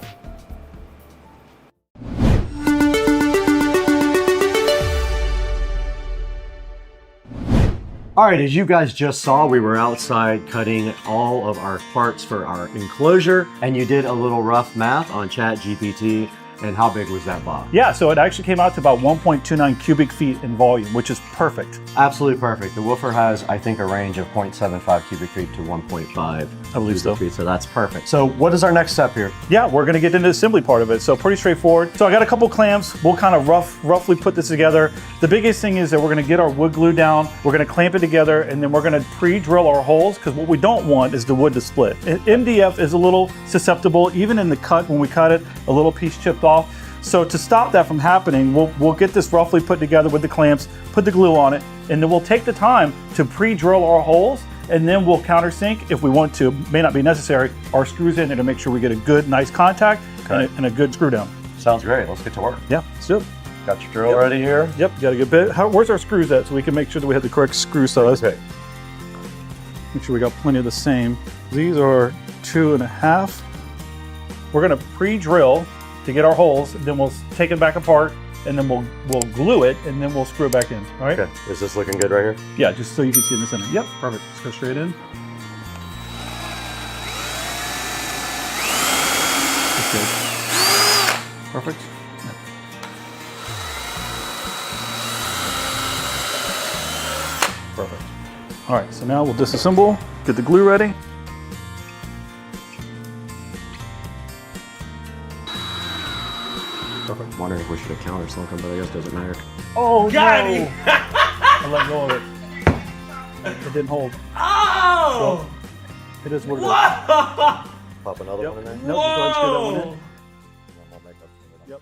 All right, as you guys just saw, we were outside cutting all of our parts for our enclosure, and you did a little rough math on ChatGPT. And how big was that box? Yeah, so it actually came out to about 1.29 cubic feet in volume, which is perfect. Absolutely perfect. The woofer has, I think, a range of 0.75 cubic feet to 1.5 I believe so. feet, so that's perfect. So what is our next step here? Yeah, we're gonna get into the assembly part of it, so pretty straightforward. So I got a couple clamps. We'll kind of roughly put this together. The biggest thing is that we're gonna get our wood glue down, we're gonna clamp it together, and then we're gonna pre-drill our holes, because what we don't want is the wood to split. MDF is a little susceptible, even in the cut, when we cut it, a little piece chipped off. So to stop that from happening, we'll get this roughly put together with the clamps, put the glue on it, and then we'll take the time to pre-drill our holes, and then we'll countersink, if we want to, may not be necessary, our screws in there to make sure we get a good, nice contact and a good screw down. Sounds great. Let's get to work. Yeah, let's do it. Got your drill ready here? Yep, got a good bit. Where's our screws at, so we can make sure that we have the correct screw size. Okay. Make sure we got plenty of the same. These are 2.5. We're gonna pre-drill to get our holes, then we'll take it back apart, and then we'll glue it, and then we'll screw it back in, all right? Okay, is this looking good right here? Yeah, just so you can see in the center. Yep, perfect. Let's go straight in. Okay. Perfect. Yeah. Perfect. All right, so now we'll disassemble, get the glue ready. I'm wondering if we should have countersunk them, but I guess it doesn't matter. Oh, Got no! him! I let go of it. It didn't hold. Oh! So, it is what it is. Whoa! Pop another one in there? Nope, go ahead and screw that one in. Yep.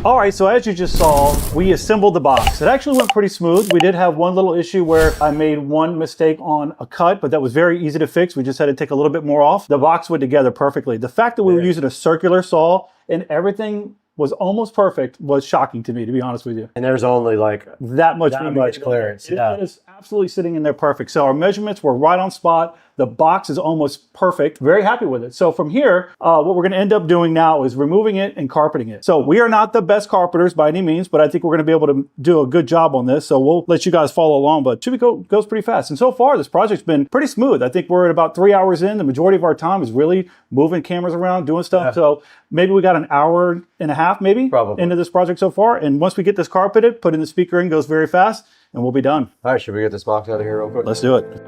All right, so as you just saw, we assembled the box. It actually went pretty smooth. We did have one little issue where I made one mistake on a cut, but that was very easy to fix. We just had to take a little bit more off. The box went together perfectly. The fact that we were using a circular saw and everything was almost perfect was shocking to me, to be honest with you. And there's only like that much clearance. It is absolutely sitting in there perfect. So our measurements were right on spot. The box is almost perfect. Very happy with it. So from here, what we're going to end up doing now is removing it and carpeting it. So we are not the best carpenters by any means, but I think we're going to be able to do a good job on this. So we'll let you guys follow along, but it goes pretty fast. And so far, this project's been pretty smooth. I think we're at about 3 hours in. The majority of our time is really moving cameras around, doing stuff. Yeah. So maybe we got an hour and a half maybe Probably. into this project so far. And once we get this carpeted, put in the speaker in, goes very fast, and we'll be done. All right, should we get this box out of here real quick? Let's do it.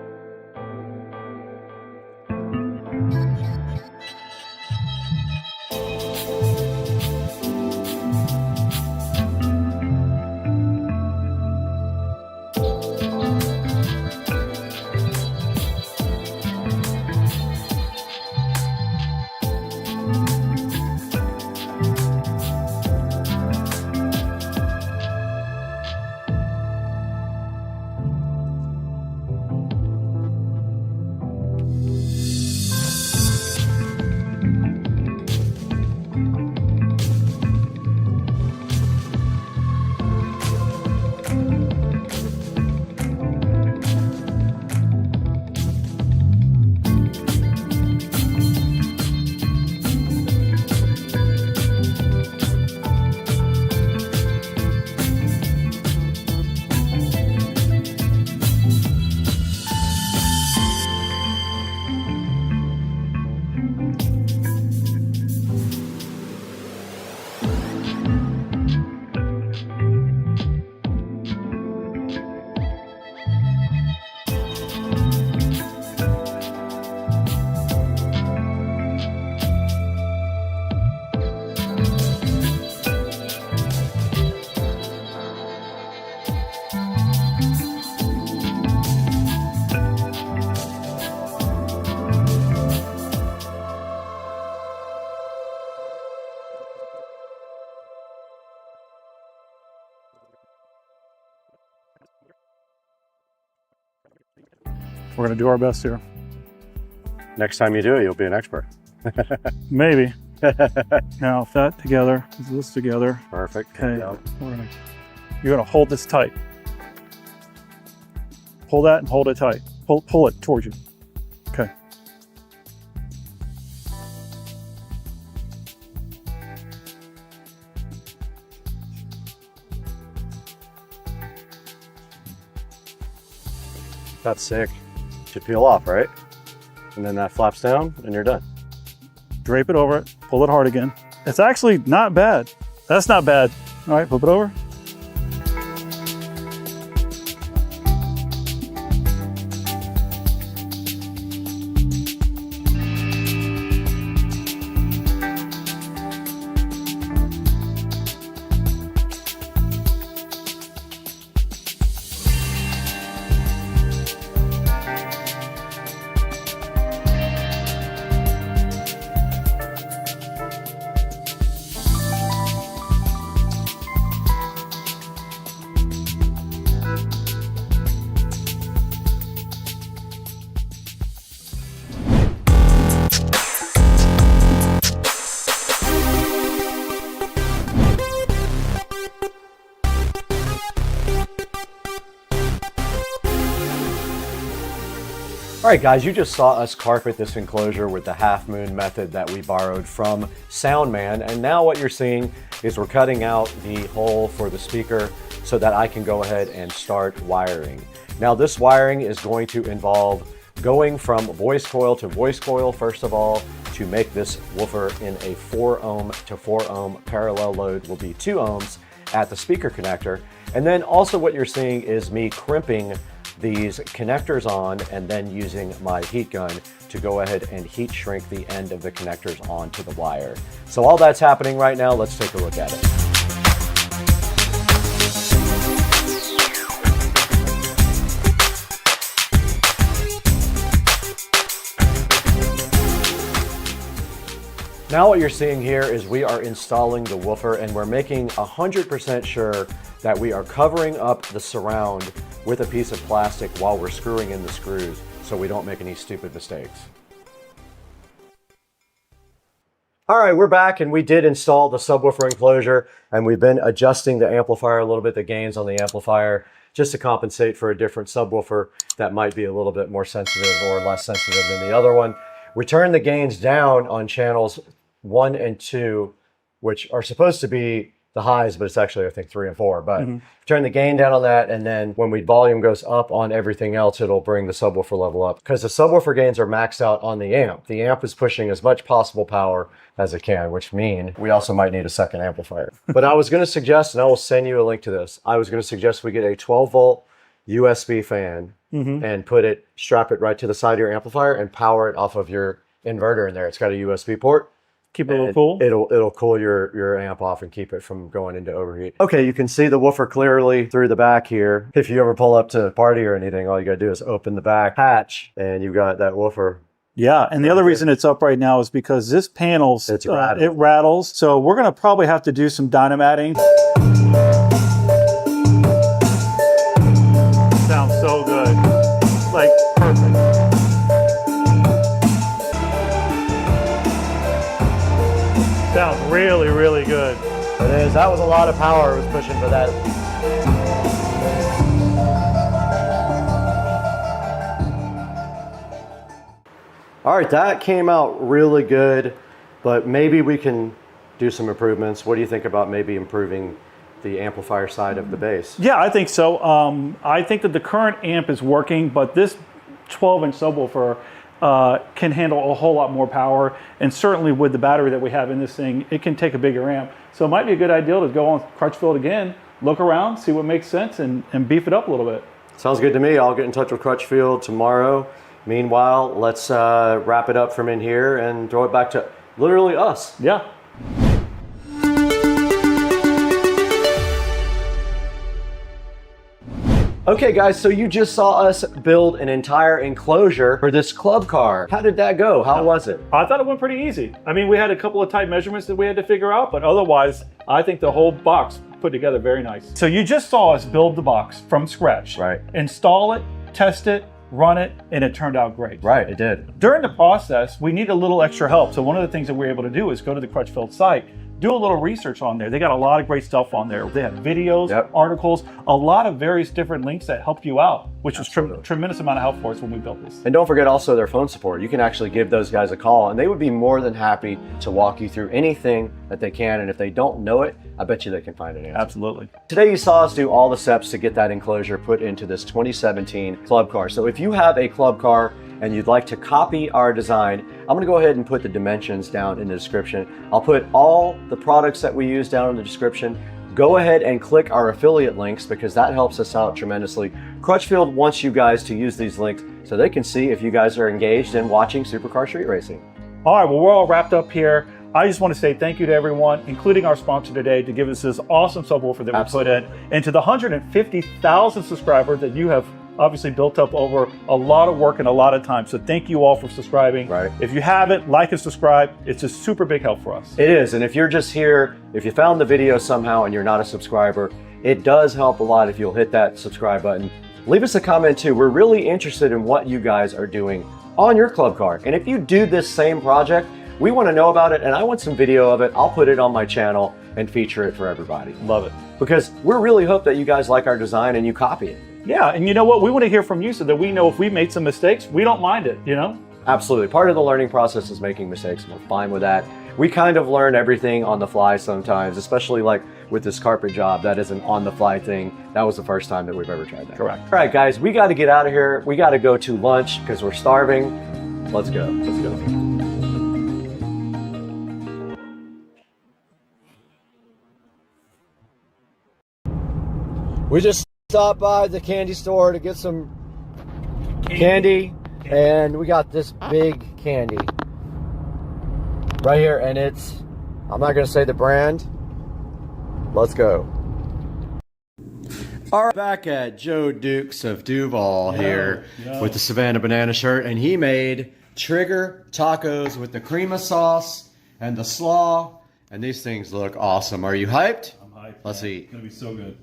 We're going to do our best here. Next time you do it, you'll be an expert. Maybe. Now, if that together, this together. Perfect. Okay. You're going to hold this tight. Pull that and hold it tight. Pull it towards you. Okay. That's sick. Should peel off, right? And then that flaps down and you're done. Drape it over it, pull it hard again. It's actually not bad. That's not bad. All right, flip it over. All right, guys, you just saw us carpet this enclosure with the half moon method that we borrowed from Soundman. And now what you're seeing is we're cutting out the hole for the speaker so that I can go ahead and start wiring. Now, this wiring is going to involve going from voice coil to voice coil, first of all, to make this woofer in a 4 ohm to 4 ohm parallel load will be 2 ohms at the speaker connector. And then also what you're seeing is me crimping these connectors on and then using my heat gun to go ahead and heat shrink the end of the connectors onto the wire. So all that's happening right now, let's take a look at it. Now what you're seeing here is we are installing the woofer and we're making 100% sure that we are covering up the surround with a piece of plastic while we're screwing in the screws so we don't make any stupid mistakes. All right, we're back and we did install the subwoofer enclosure and we've been adjusting the amplifier a little bit, the gains on the amplifier, just to compensate for a different subwoofer that might be a little bit more sensitive or less sensitive than the other one. We turned the gains down on channels 1 and 2, which are supposed to be the highs, but it's actually, I think, 3 and 4. But turn the gain down on that, and then when volume goes up on everything else, it'll bring the subwoofer level up. Because the subwoofer gains are maxed out on the amp. The amp is pushing as much possible power as it can, which means we also might need a second amplifier. But I was going to suggest, and I will send you a link to this, I was going to suggest we get a 12-volt USB fan and strap it right to the side of your amplifier and power it off of your inverter in there. It's got a USB port. Keep it a little cool. It'll cool your amp off and keep it from going into overheat. Okay, you can see the woofer clearly through the back here. If you ever pull up to a party or anything, all you gotta do is open the back hatch and you've got that woofer. Yeah, and the other reason it's up right now is because this panel, it rattles. So we're gonna probably have to do some dynamatting. Sounds so good. Like, perfect. Sounds really, really good. It is. That was a lot of power it was pushing for that. All right, that came out really good, but maybe we can do some improvements. What do you think about maybe improving the amplifier side of the bass? Yeah, I think so. I think that the current amp is working, but this 12-inch subwoofer can handle a whole lot more power, and certainly with the battery that we have in this thing, it can take a bigger amp. So it might be a good idea to go on Crutchfield again, look around, see what makes sense, and beef it up a little bit. Sounds good to me. I'll get in touch with Crutchfield tomorrow. Meanwhile, let's wrap it up from in here and throw it back to literally us. Yeah. Okay guys, so you just saw us build an entire enclosure for this club car. How did that go? How was it? I thought it went pretty easy. I mean, we had a couple of tight measurements that we had to figure out, but otherwise, I think the whole box put together very nice. So you just saw us build the box from scratch. Right. Install it, test it, run it, and it turned out great. Right, it did. During the process, we need a little extra help. So one of the things that we're able to do is go to the Crutchfield site, do a little research on there. They got a lot of great stuff on there. They have videos, articles, a lot of various different links that help you out, which was tremendous amount of help for us when we built this. And don't forget also their phone support. You can actually give those guys a call and they would be more than happy to walk you through anything that they can. And if they don't know it, I bet you they can find an answer. Absolutely. Today you saw us do all the steps to get that enclosure put into this 2017 club car. So if you have a club car and you'd like to copy our design, I'm gonna go ahead and put the dimensions down in the description. I'll put all the products that we use down in the description. Go ahead and click our affiliate links because that helps us out tremendously. Crutchfield wants you guys to use these links so they can see if you guys are engaged in watching supercar street racing. All right, well, we're all wrapped up here. I just want to say thank you to everyone, including our sponsor today, to give us this awesome subwoofer that we put in, and to the 150,000 subscribers that you have obviously built up over a lot of work and a lot of time. So thank you all for subscribing. Right. If you haven't, like and subscribe. It's a super big help for us. It is, and if you're just here, if you found the video somehow and you're not a subscriber, it does help a lot if you'll hit that subscribe button. Leave us a comment too. We're really interested in what you guys are doing on your club car. And if you do this same project, we want to know about it, and I want some video of it. I'll put it on my channel and feature it for everybody. Love it. Because we really hope that you guys like our design and you copy it. Yeah, and you know what? We want to hear from you so that we know if we made some mistakes, we don't mind it, you know? Absolutely. Part of the learning process is making mistakes, and we're fine with that. We kind of learn everything on the fly sometimes, especially like with this carpet job. That is an on-the-fly thing. That was the first time that we've ever tried that. Correct. All right, guys, we got to get out of here. We got to go to lunch because we're starving. Let's go. Let's go. We just stopped by the candy store to get some candy, and we got this big candy right here, and it's, I'm not gonna say the brand. Let's go. All right, back at Joe Dukes of Duval here with the Savannah Banana shirt, and he made trigger tacos with the crema sauce and the slaw, and these things look awesome. Are you hyped? I'm hyped. Let's eat. It's gonna be so good.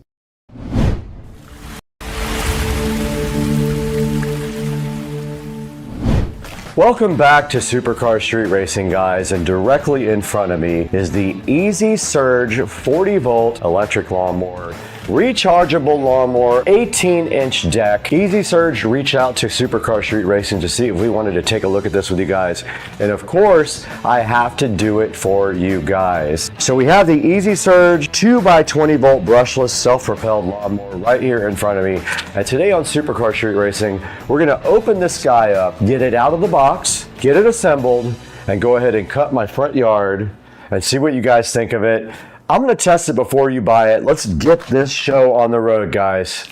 Welcome back to Supercar Street Racing, guys, and directly in front of me is the Easy Surge 40 volt electric lawnmower. rechargeable lawnmower, 18-inch deck. Easy Surge reached out to Supercar Street Racing to see if we wanted to take a look at this with you guys. And of course, I have to do it for you guys. So we have the Easy Surge 2x20 volt brushless self-propelled lawnmower right here in front of me. And today on Supercar Street Racing, we're gonna open this guy up, get it out of the box, get it assembled, and go ahead and cut my front yard and see what you guys think of it. I'm gonna test it before you buy it. Let's get this show on the road, guys.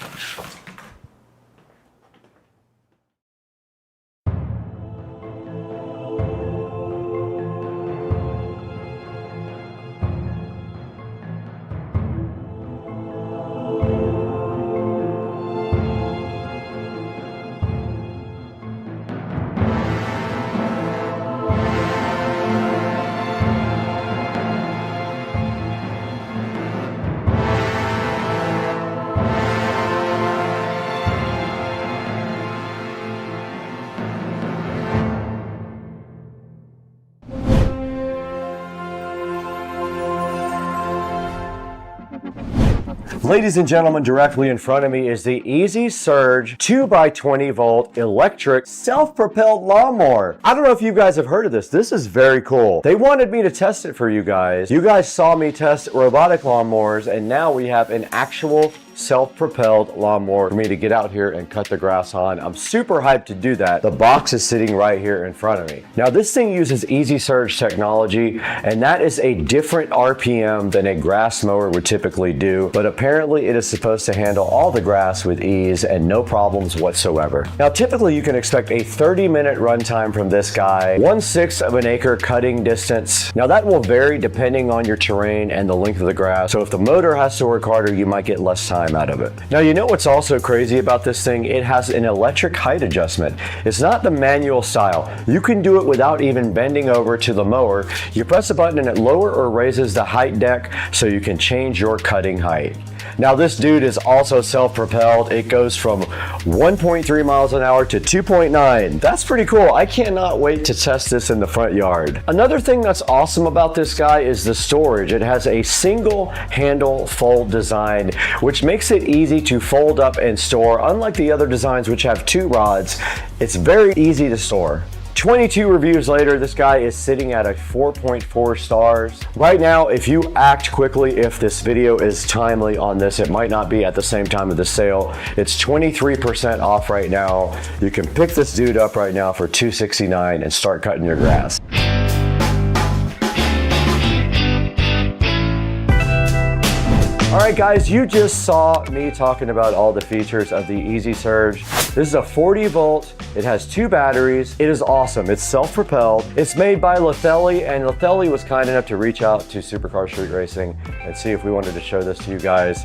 Ladies and gentlemen, directly in front of me is the Easy Surge 2x20 volt electric self-propelled lawnmower. I don't know if you guys have heard of this. This is very cool. They wanted me to test it for you guys. You guys saw me test robotic lawnmowers, and now we have an actual self-propelled lawnmower for me to get out here and cut the grass on. I'm super hyped to do that. The box is sitting right here in front of me. Now this thing uses Easy Surge technology, and that is a different RPM than a grass mower would typically do, but apparently it is supposed to handle all the grass with ease and no problems whatsoever. Now typically you can expect a 30-minute runtime from this guy, 1/6 of an acre cutting distance. Now that will vary depending on your terrain and the length of the grass, so if the motor has to work harder, you might get less time out of it. Now you know what's also crazy about this thing? It has an electric height adjustment. It's not the manual style. You can do it without even bending over to the mower. You press a button and it lower or raises the height deck so you can change your cutting height. Now this dude is also self-propelled. It goes from 1.3 miles an hour to 2.9. That's pretty cool. I cannot wait to test this in the front yard. Another thing that's awesome about this guy is the storage. It has a single handle fold design, which makes it easy to fold up and store. Unlike the other designs which have two rods, it's very easy to store. 22 reviews later, this guy is sitting at a 4.4 stars. Right now, if you act quickly, if this video is timely on this, it might not be at the same time of the sale. It's 23% off right now. You can pick this dude up right now for $269 and start cutting your grass. All right, guys, you just saw me talking about all the features of the Easy Surge. This is a 40 volt. It has 2 batteries. It is awesome. It's self-propelled. It's made by Letheli, and Letheli was kind enough to reach out to Supercar Street Racing and see if we wanted to show this to you guys.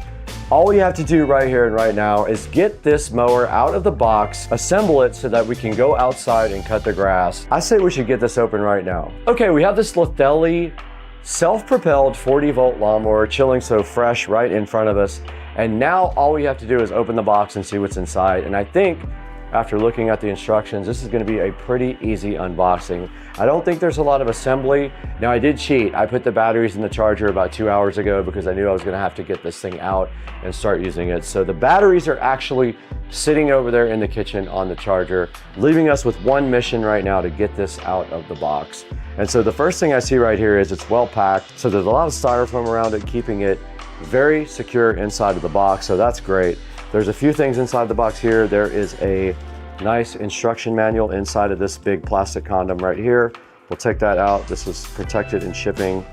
All we have to do right here and right now is get this mower out of the box, assemble it so that we can go outside and cut the grass. I say we should get this open right now. Okay, we have this Letheli self-propelled 40 volt lawnmower chilling so fresh right in front of us. And now all we have to do is open the box and see what's inside. And I think after looking at the instructions, this is going to be a pretty easy unboxing. I don't think there's a lot of assembly. Now I did cheat. I put the batteries in the charger about 2 hours ago because I knew I was going to have to get this thing out and start using it. So the batteries are actually sitting over there in the kitchen on the charger, leaving us with one mission right now to get this out of the box. And so the first thing I see right here is it's well packed. So there's a lot of styrofoam around it, keeping it very secure inside of the box. So that's great. There's a few things inside the box here. There is a nice instruction manual inside of this big plastic condom right here. We'll take that out. This is protected in shipping.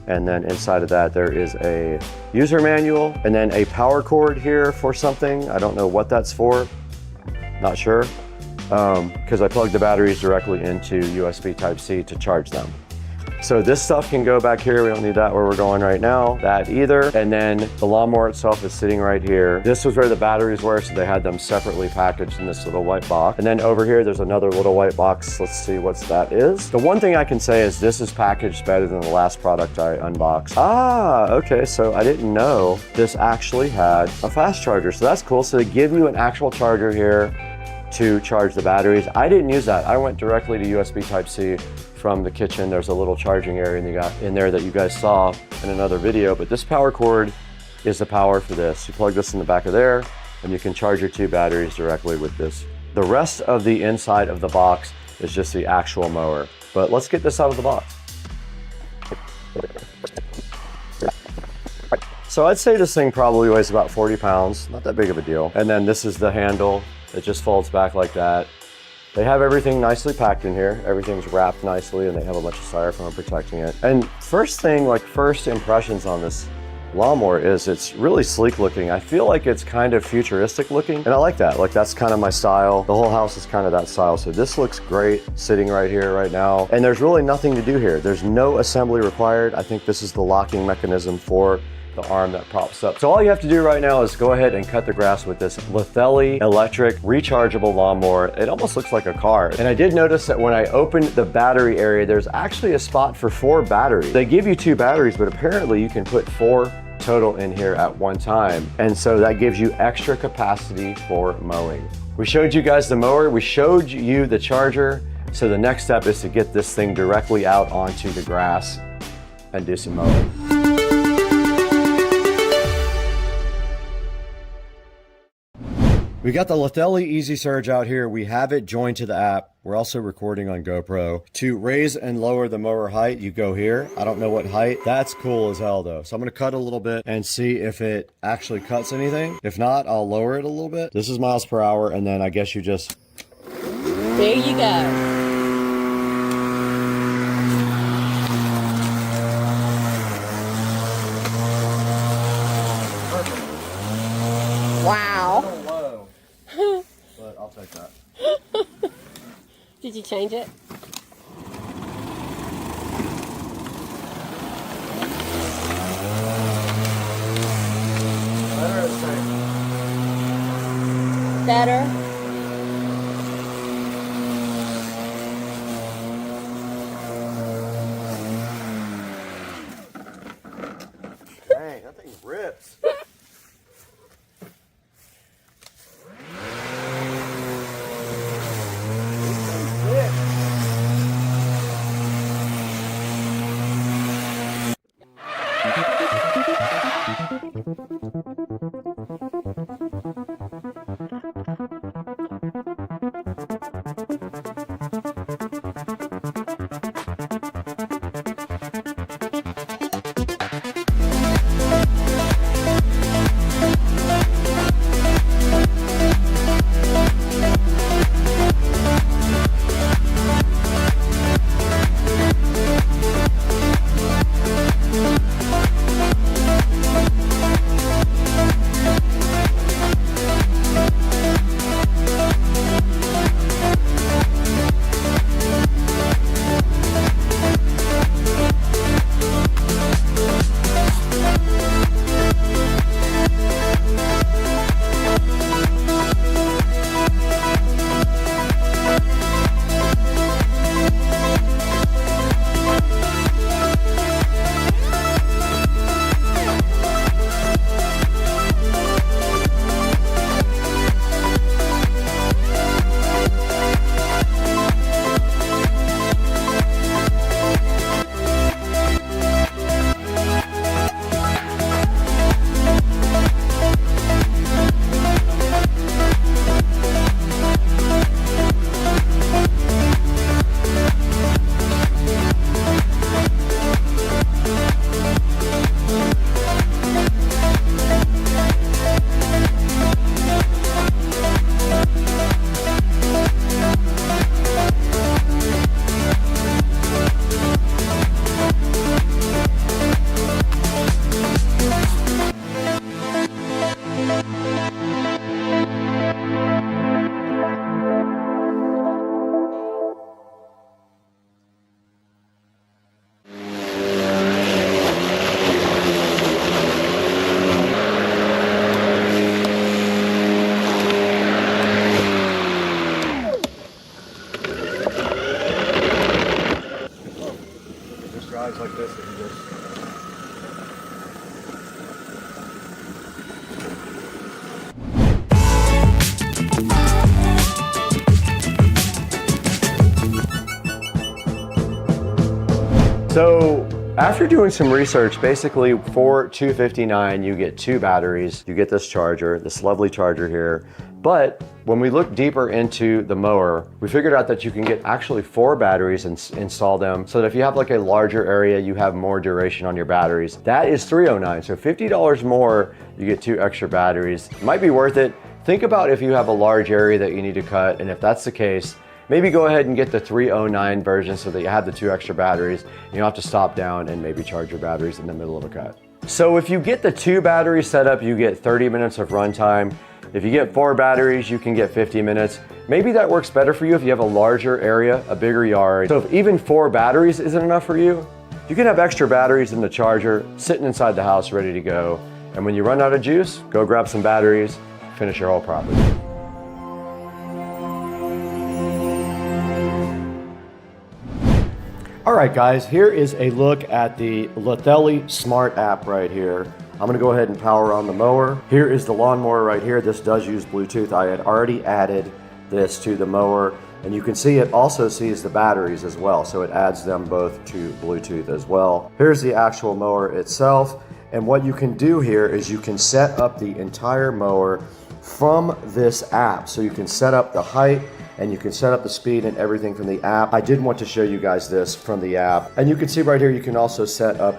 And then inside of that, there is a user manual and then a power cord here for something. I don't know what that's for, not sure, because I plugged the batteries directly into USB Type-C to charge them. So this stuff can go back here. We don't need that where we're going right now, that either. And then the lawnmower itself is sitting right here. This was where the batteries were, so they had them separately packaged in this little white box. And then over here, there's another little white box. Let's see what that is. The one thing I can say is this is packaged better than the last product I unboxed. Ah, okay, so I didn't know this actually had a fast charger. So that's cool. So they give you an actual charger here to charge the batteries. I didn't use that. I went directly to USB Type-C from the kitchen. There's a little charging area in there that you guys saw in another video, but this power cord is the power for this. You plug this in the back of there, and you can charge your 2 batteries directly with this. The rest of the inside of the box is just the actual mower. But let's get this out of the box. So I'd say this thing probably weighs about 40 pounds, not that big of a deal. And then this is the handle. It just folds back like that. They have everything nicely packed in here. Everything's wrapped nicely, and they have a bunch of styrofoam protecting it. And first impressions on this lawnmower is it's really sleek looking. I feel like it's kind of futuristic looking, and I like that. Like, that's kind of my style. The whole house is kind of that style. So this looks great sitting right here right now. And there's really nothing to do here. There's no assembly required. I think this is the locking mechanism for the arm that props up. So all you have to do right now is go ahead and cut the grass with this Lithelli electric rechargeable lawnmower. It almost looks like a car. And I did notice that when I opened the battery area, there's actually a spot for 4 batteries. They give you 2 batteries, but apparently you can put 4 total in here at one time. And so that gives you extra capacity for mowing. We showed you guys the mower, we showed you the charger. So the next step is to get this thing directly out onto the grass and do some mowing. We got the Lithelli Easy Surge out here. We have it joined to the app. We're also recording on GoPro. To raise and lower the mower height, you go here. I don't know what height. That's cool as hell though. So I'm gonna cut a little bit and see if it actually cuts anything. If not, I'll lower it a little bit. This is miles per hour, and then I guess you just... There you go. Wow. But I'll take that. Did you change it? Better or the same? Better. Dang, that thing rips. After doing some research, basically for $259, you get 2 batteries. You get this charger, this lovely charger here. But when we look deeper into the mower, we figured out that you can get actually 4 batteries and install them so that if you have like a larger area, you have more duration on your batteries. That is $309, so $50 more, you get 2 extra batteries. Might be worth it. Think about if you have a large area that you need to cut, and if that's the case, maybe go ahead and get the $309 version so that you have the 2 extra batteries. You don't have to stop down and maybe charge your batteries in the middle of a cut. So if you get the 2 battery setup, you get 30 minutes of runtime. If you get 4 batteries, you can get 50 minutes. Maybe that works better for you if you have a larger area, a bigger yard. So if even 4 batteries isn't enough for you, you can have extra batteries in the charger sitting inside the house ready to go. And when you run out of juice, go grab some batteries, finish your whole property. All right, guys, here is a look at the Lithelli Smart app right here. I'm gonna go ahead and power on the mower. Here is the lawnmower right here. This does use Bluetooth. I had already added this to the mower, and you can see it also sees the batteries as well, so it adds them both to Bluetooth as well. Here's the actual mower itself, and what you can do here is you can set up the entire mower from this app. So you can set up the height, and you can set up the speed and everything from the app. I did want to show you guys this from the app. And you can see right here, you can also set up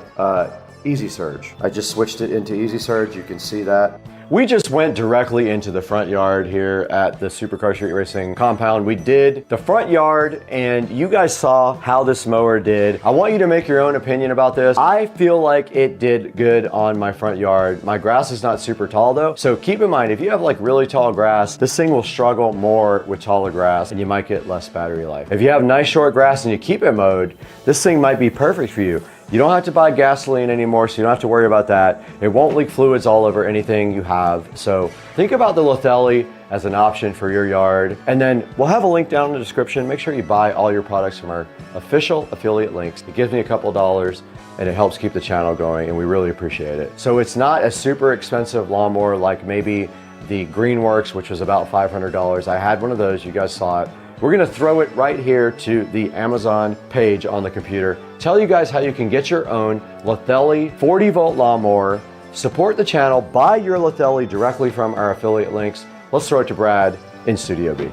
Easy Surge. I just switched it into Easy Surge, you can see that. We just went directly into the front yard here at the Supercar Street Racing compound. We did the front yard, and you guys saw how this mower did. I want you to make your own opinion about this. I feel like it did good on my front yard. My grass is not super tall though, so keep in mind, if you have like really tall grass, this thing will struggle more with taller grass and you might get less battery life. If you have nice short grass and you keep it mowed, this thing might be perfect for you. You don't have to buy gasoline anymore, so you don't have to worry about that. It won't leak fluids all over anything you have. So think about the Lithelli as an option for your yard. And then we'll have a link down in the description. Make sure you buy all your products from our official affiliate links. It gives me a couple dollars and it helps keep the channel going, and we really appreciate it. So it's not a super expensive lawnmower like maybe the Greenworks, which was about $500. I had one of those, you guys saw it. We're gonna throw it right here to the Amazon page on the computer. Tell you guys how you can get your own Lithelli 40-volt lawnmower, support the channel, buy your Lithelli directly from our affiliate links. Let's throw it to Brad in Studio B.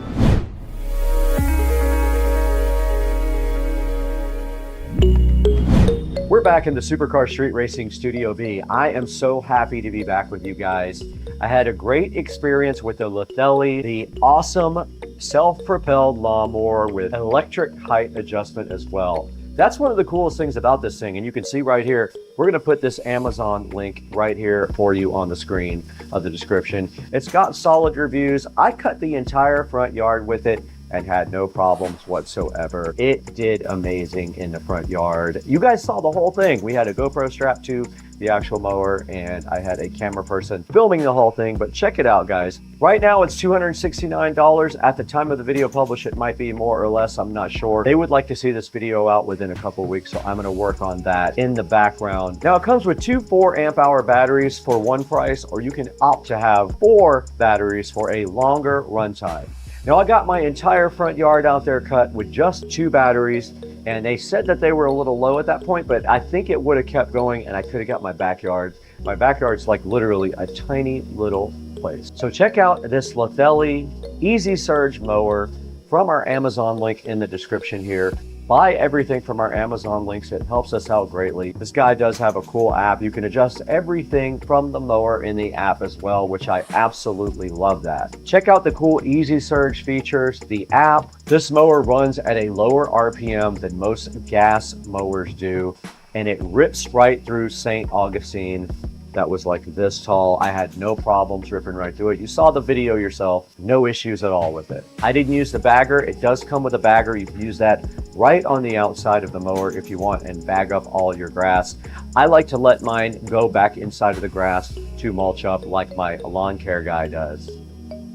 We're back in the Supercar Street Racing Studio B. I am so happy to be back with you guys. I had a great experience with the Lithelli, the awesome self-propelled lawnmower with electric height adjustment as well. That's one of the coolest things about this thing, and you can see right here, we're gonna put this Amazon link right here for you on the screen of the description. It's got solid reviews. I cut the entire front yard with it and had no problems whatsoever. It did amazing in the front yard. You guys saw the whole thing. We had a GoPro strapped to the actual mower, and I had a camera person filming the whole thing, but check it out, guys. Right now it's $269. At the time of the video publish, it might be more or less, I'm not sure. They would like to see this video out within a couple weeks, so I'm gonna work on that in the background. Now it comes with 2 4-amp-hour batteries for one price, or you can opt to have 4 batteries for a longer runtime. Now I got my entire front yard out there cut with just 2 batteries, and they said that they were a little low at that point, but I think it would have kept going and I could have got my backyard. My backyard's like literally a tiny little place. So check out this Lithelli Easy Surge mower from our Amazon link in the description here. Buy everything from our Amazon links. It helps us out greatly. This guy does have a cool app. You can adjust everything from the mower in the app as well, which I absolutely love that. Check out the cool Easy Surge features, the app. This mower runs at a lower RPM than most gas mowers do, and it rips right through St. Augustine. That was like this tall. I had no problems ripping right through it. You saw the video yourself, no issues at all with it. I didn't use the bagger. It does come with a bagger. You can use that right on the outside of the mower if you want and bag up all your grass. I like to let mine go back inside of the grass to mulch up like my lawn care guy does.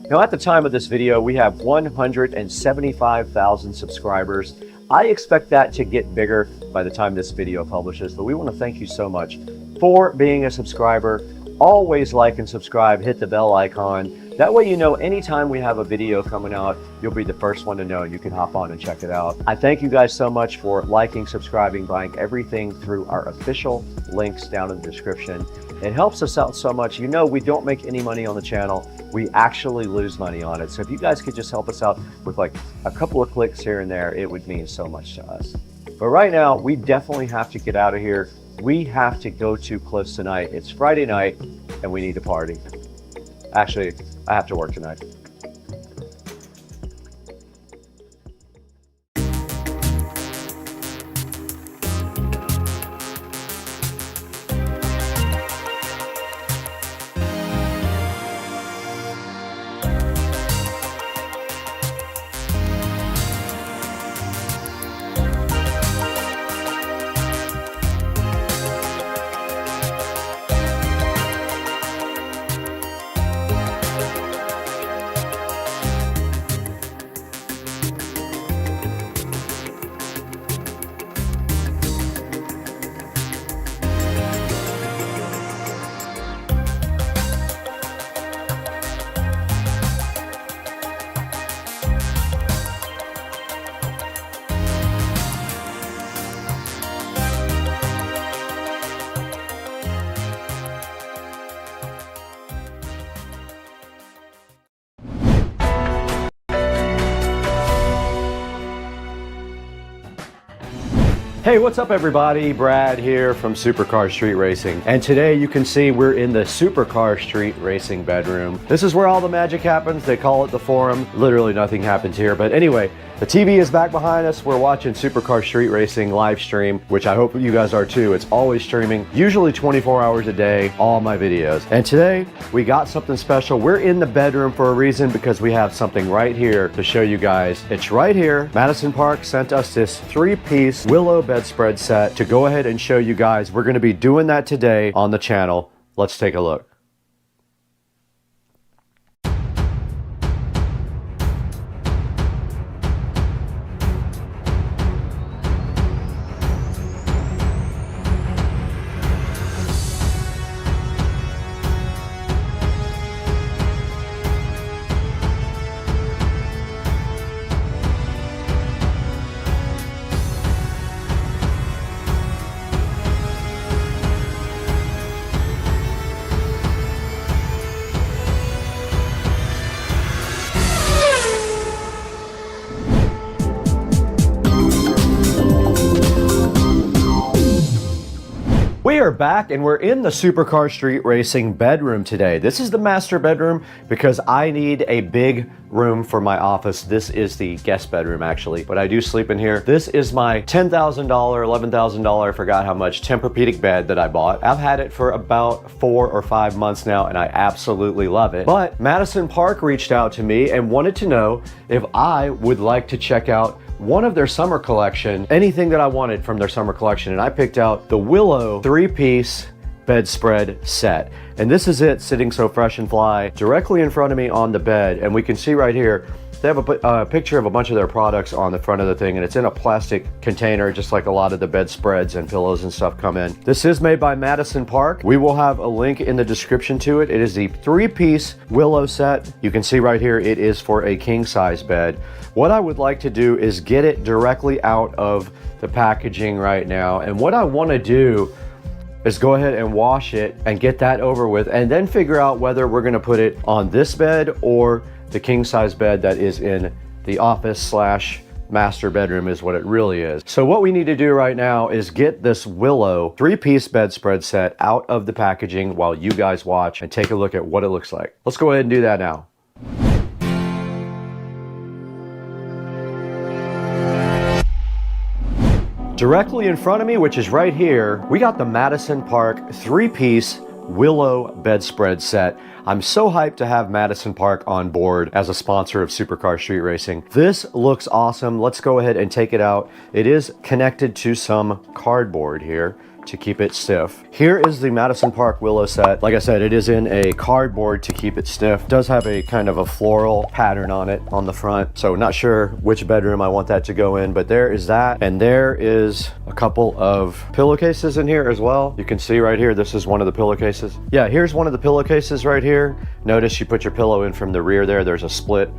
Now at the time of this video, we have 175,000 subscribers. I expect that to get bigger by the time this video publishes, but we want to thank you so much for being a subscriber. always like and subscribe, hit the bell icon. That way you know anytime we have a video coming out, you'll be the first one to know. You can hop on and check it out. I thank you guys so much for liking, subscribing, buying everything through our official links down in the description. It helps us out so much. You know, we don't make any money on the channel. We actually lose money on it. So if you guys could just help us out with like a couple of clicks here and there, it would mean so much to us. But right now, we definitely have to get out of here. We have to go to Cliffs tonight. It's Friday night and we need to party. Actually, I have to work tonight. Hey, what's up everybody? Brad here from Supercar Street Racing. And today you can see we're in the Supercar Street Racing bedroom. This is where all the magic happens. They call it the forum. Literally nothing happens here. But anyway, the TV is back behind us. We're watching Supercar Street Racing live stream, which I hope you guys are too. It's always streaming, usually 24 hours a day, all my videos. And today we got something special. We're in the bedroom for a reason because we have something right here to show you guys. It's right here. Madison Park sent us this 3-piece Willow bedspread set to go ahead and show you guys. We're going to be doing that today on the channel. Let's take a look. We are back and we're in the Supercar Street Racing bedroom today. This is the master bedroom because I need a big room for my office. This is the guest bedroom actually, but I do sleep in here. This is my $10,000, $11,000, I forgot how much, Tempur-Pedic bed that I bought. I've had it for about 4 or 5 months now and I absolutely love it. But Madison Park reached out to me and wanted to know if I would like to check out one of their summer collection, anything that I wanted from their summer collection, and I picked out the Willow 3-piece bedspread set. And this is it, sitting so fresh and fly directly in front of me on the bed. And we can see right here, they have a picture of a bunch of their products on the front of the thing, and it's in a plastic container, just like a lot of the bedspreads and pillows and stuff come in. This is made by Madison Park. We will have a link in the description to it. It is the 3-piece Willow set. You can see right here, it is for a king-size bed. What I would like to do is get it directly out of the packaging right now. And what I want to do is go ahead and wash it and get that over with, and then figure out whether we're going to put it on this bed or the king-size bed that is in the office / master bedroom is what it really is. So what we need to do right now is get this Willow 3-piece bedspread set out of the packaging while you guys watch and take a look at what it looks like. Let's go ahead and do that now. Directly in front of me, which is right here, we got the Madison Park 3-piece Willow bedspread set. I'm so hyped to have Madison Park on board as a sponsor of Supercar Street Racing. This looks awesome. Let's go ahead and take it out. It is connected to some cardboard here. to keep it stiff. Here is the Madison Park Willow set. Like I said, it is in a cardboard to keep it stiff. It does have a kind of a floral pattern on it on the front. So not sure which bedroom I want that to go in, but there is that. And there is a couple of pillowcases in here as well. You can see right here, this is one of the pillowcases. Yeah, here's one of the pillowcases right here. Notice you put your pillow in from the rear there. There's a split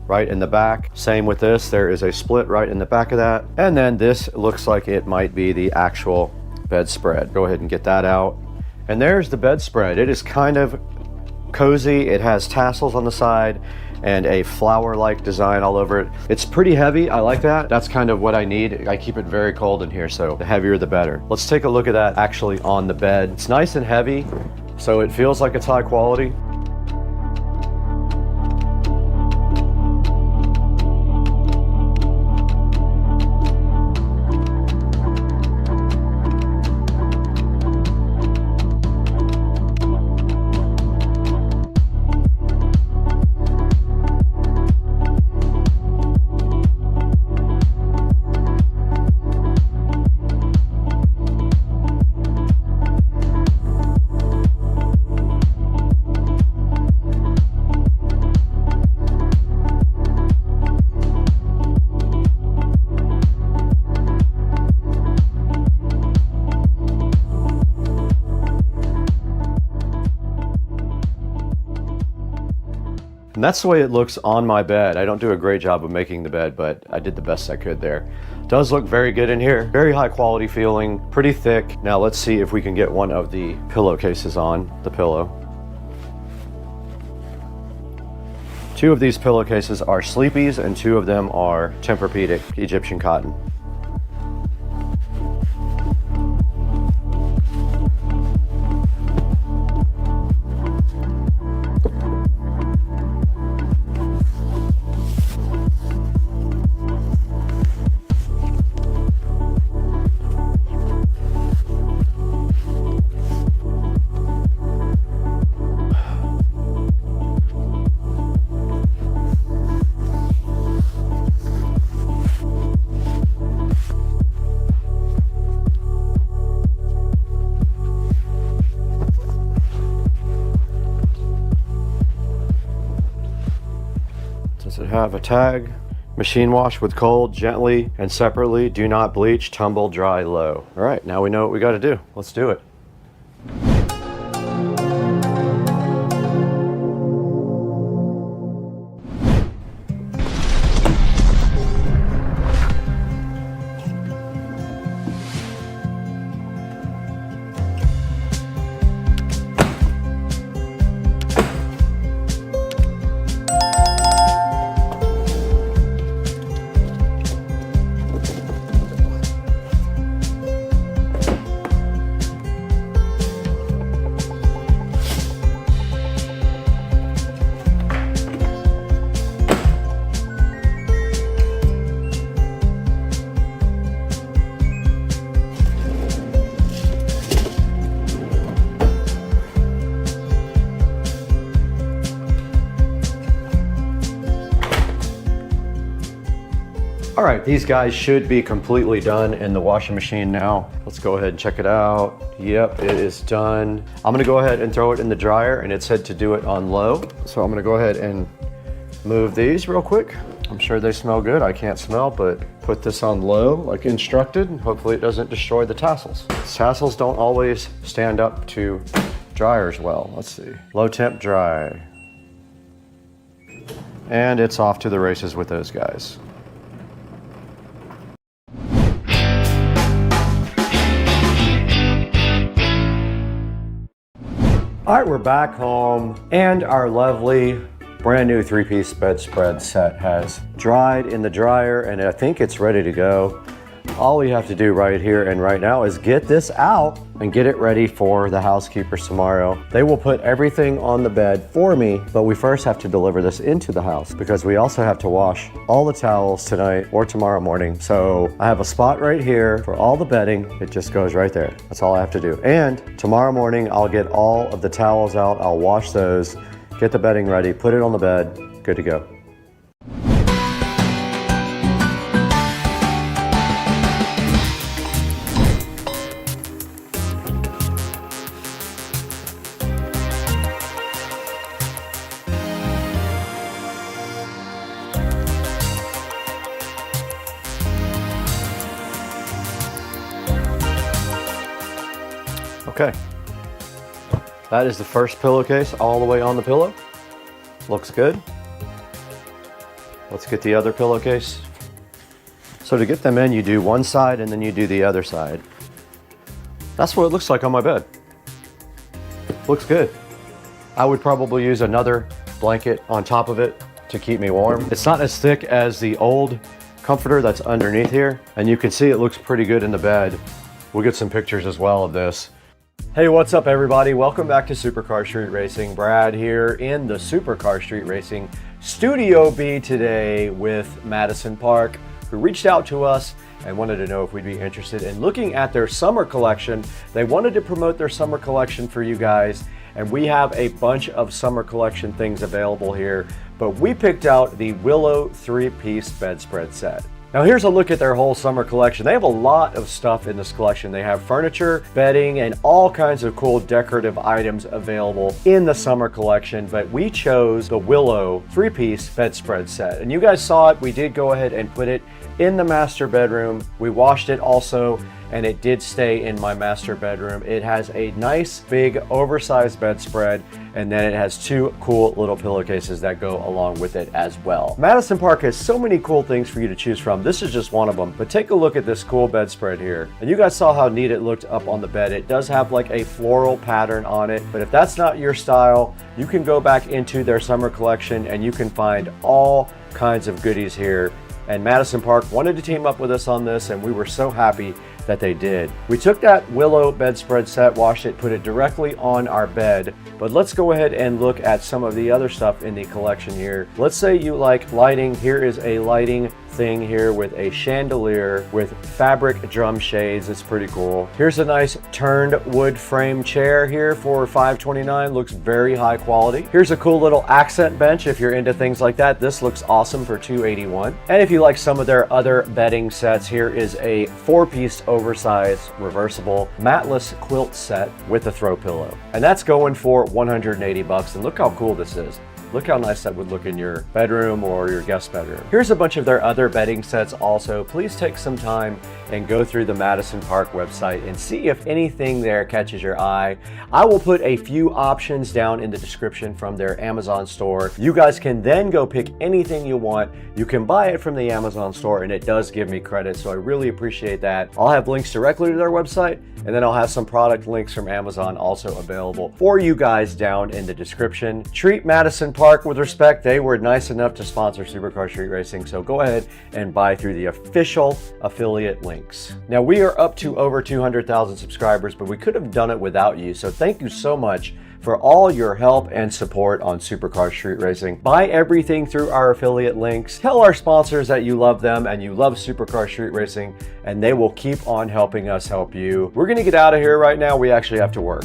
right in the back. Same with this, there is a split right in the back of that. And then this looks like it might be the actual bedspread. Go ahead and get that out. And there's the bedspread. It is kind of cozy. It has tassels on the side and a flower-like design all over it. It's pretty heavy, I like that. That's kind of what I need. I keep it very cold in here, so the heavier the better. Let's take a look at that actually on the bed. It's nice and heavy, so it feels like it's high quality. And that's the way it looks on my bed. I don't do a great job of making the bed, but I did the best I could there. Does look very good in here. Very high quality feeling, pretty thick. Now let's see if we can get one of the pillowcases on the pillow. Two of these pillowcases are Sleepies and two of them are Tempur-Pedic Egyptian cotton. Does it have a tag? Machine wash with cold, gently and separately. Do not bleach, tumble, dry, low. All right, now we know what we got to do. Let's do it. All right, these guys should be completely done in the washing machine now. Let's go ahead and check it out. Yep, it is done. I'm gonna go ahead and throw it in the dryer, and it said to do it on low. So I'm gonna go ahead and move these real quick. I'm sure they smell good. I can't smell, but put this on low like instructed, and hopefully it doesn't destroy the tassels. Tassels don't always stand up to dryers well. Let's see. Low temp dry. And it's off to the races with those guys. All right, we're back home, and our lovely brand new 3-piece bedspread set has dried in the dryer, and I think it's ready to go. All we have to do right here and right now is get this out and get it ready for the housekeepers tomorrow. They will put everything on the bed for me, but we first have to deliver this into the house because we also have to wash all the towels tonight or tomorrow morning. So I have a spot right here for all the bedding. It just goes right there. That's all I have to do. And tomorrow morning, I'll get all of the towels out. I'll wash those, get the bedding ready, put it on the bed, good to go. Okay. That is the first pillowcase all the way on the pillow. Looks good. Let's get the other pillowcase. So to get them in, you do one side and then you do the other side. That's what it looks like on my bed. Looks good. I would probably use another blanket on top of it to keep me warm. It's not as thick as the old comforter that's underneath here, and you can see it looks pretty good in the bed. We'll get some pictures as well of this. Hey, what's up everybody? Welcome back to Supercar Street Racing. Brad here in the Supercar Street Racing Studio B today with Madison Park, who reached out to us and wanted to know if we'd be interested in looking at their summer collection. They wanted to promote their summer collection for you guys, and we have a bunch of summer collection things available here, but we picked out the Willow 3-piece bedspread set. Now here's a look at their whole summer collection. They have a lot of stuff in this collection. They have furniture, bedding, and all kinds of cool decorative items available in the summer collection, but we chose the Willow 3-piece bedspread set. And you guys saw it, we did go ahead and put it in the master bedroom. We washed it also, and it did stay in my master bedroom. It has a nice big oversized bedspread, and then it has two cool little pillowcases that go along with it as well. Madison Park has so many cool things for you to choose from. This is just one of them, but take a look at this cool bedspread here. And you guys saw how neat it looked up on the bed. It does have like a floral pattern on it, but if that's not your style, you can go back into their summer collection and you can find all kinds of goodies here. And Madison Park wanted to team up with us on this, and we were so happy that they did. We took that Willow bedspread set, washed it, put it directly on our bed, but let's go ahead and look at some of the other stuff in the collection here. Let's say you like lighting. Here is a lighting thing here with a chandelier with fabric drum shades. It's pretty cool. Here's a nice turned wood frame chair here for $529. Looks very high quality. Here's a cool little accent bench if you're into things like that. This looks awesome for $281. And if you like some of their other bedding sets, here is a 4-piece oversized reversible matless quilt set with a throw pillow. And that's going for $180. And look how cool this is. Look how nice that would look in your bedroom or your guest bedroom. Here's a bunch of their other bedding sets also. Please take some time and go through the Madison Park website and see if anything there catches your eye. I will put a few options down in the description from their Amazon store. You guys can then go pick anything you want. You can buy it from the Amazon store, and it does give me credit, so I really appreciate that. I'll have links directly to their website, and then I'll have some product links from Amazon also available for you guys down in the description. Treat Madison Park with respect. They were nice enough to sponsor Supercar Street Racing, so go ahead and buy through the official affiliate links. Now we are up to over 200,000 subscribers, but we could have done it without you, so thank you so much for all your help and support on Supercar Street Racing. Buy everything through our affiliate links. Tell our sponsors that you love them and you love Supercar Street Racing, and they will keep on helping us help you. We're gonna get out of here right now. We actually have to work.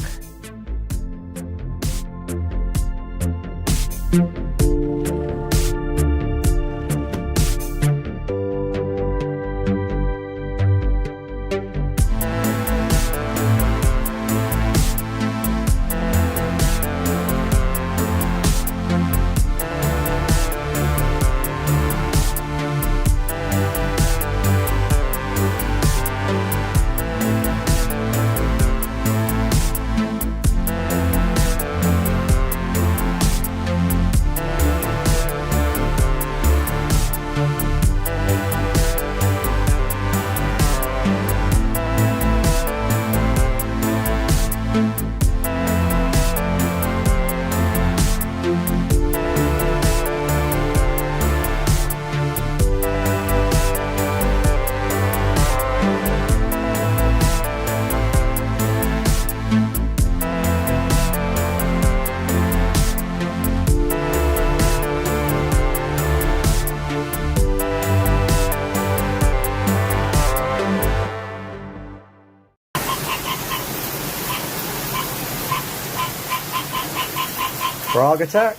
Frog attack?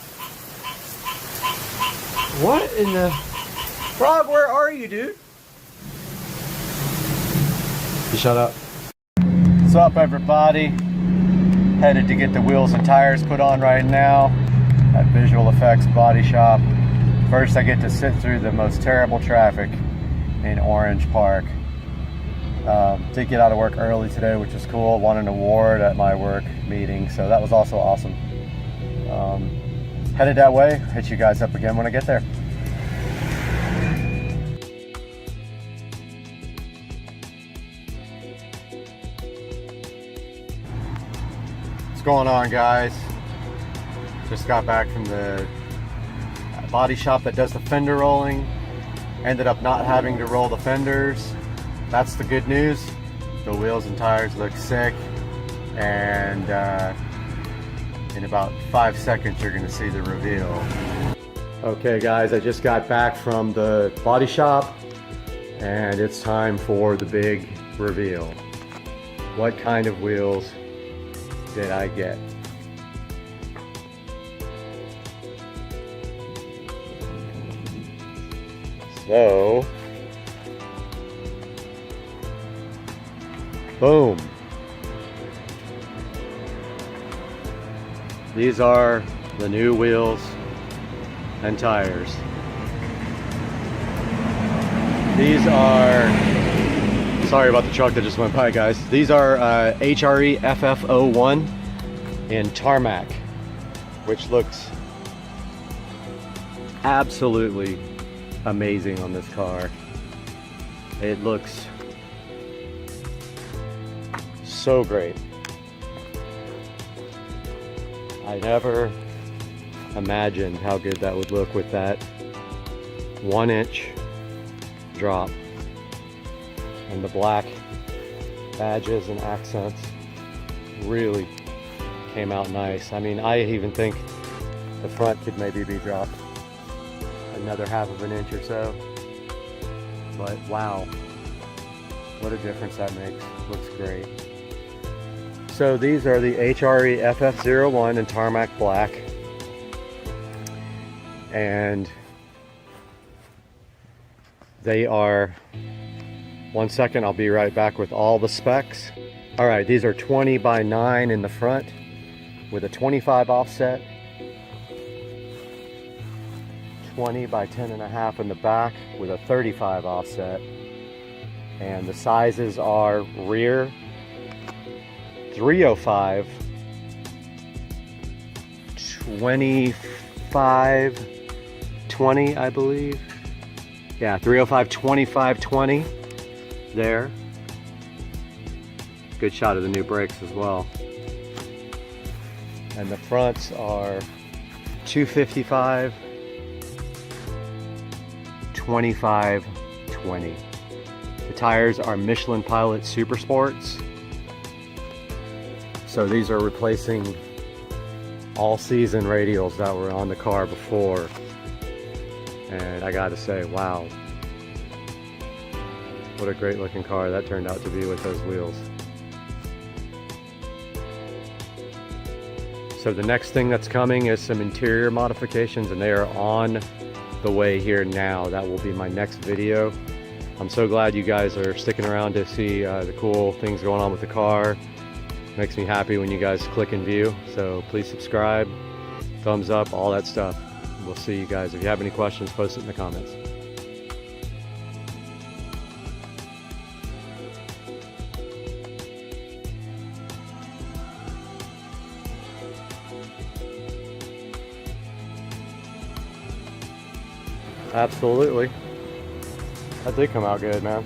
What in the... Frog, where are you, dude? You shut up. What's up, everybody? Headed to get the wheels and tires put on right now at Visual Effects Body Shop. First, I get to sit through the most terrible traffic in Orange Park. Did get out of work early today, which was cool. Won an award at my work meeting, so that was also awesome. Headed that way. Hit you guys up again when I get there. What's going on, guys? Just got back from the body shop that does the fender rolling. Ended up not having to roll the fenders. That's the good news. The wheels and tires look sick, and in about 5 seconds you're gonna see the reveal. Okay guys, I just got back from the body shop and it's time for the big reveal. What kind of wheels did I get? So, boom. These are the new wheels and tires. These are, sorry about the truck that just went by, guys. These are HRE FF01 in tarmac, which looks absolutely amazing on this car. It looks so great. I never imagined how good that would look with that 1-inch drop and the black badges and accents really came out nice. I mean, I even think the front could maybe be dropped another 1/2 inch or so, but wow, what a difference that makes. Looks great. So these are the HRE FF01 in tarmac black, and they are, 1 second, I'll be right back with all the specs. All right, these are 20 by 9 in the front with a 25 offset, 20 by 10.5 in the back with a 35 offset, and the sizes are rear 305, 25, 20, I believe. Yeah, 305, 25, 20 there. Good shot of the new brakes as well. And the fronts are 255, 25, 20. The tires are Michelin Pilot Super Sports. So these are replacing all season radials that were on the car before. And I gotta say, wow. What a great looking car that turned out to be with those wheels. So the next thing that's coming is some interior modifications, and they are on the way here now. That will be my next video. I'm so glad you guys are sticking around to see the cool things going on with the car. Makes me happy when you guys click and view. So please subscribe, thumbs up, all that stuff. We'll see you guys. If you have any questions, post it in the comments. Absolutely. That did come out good, man.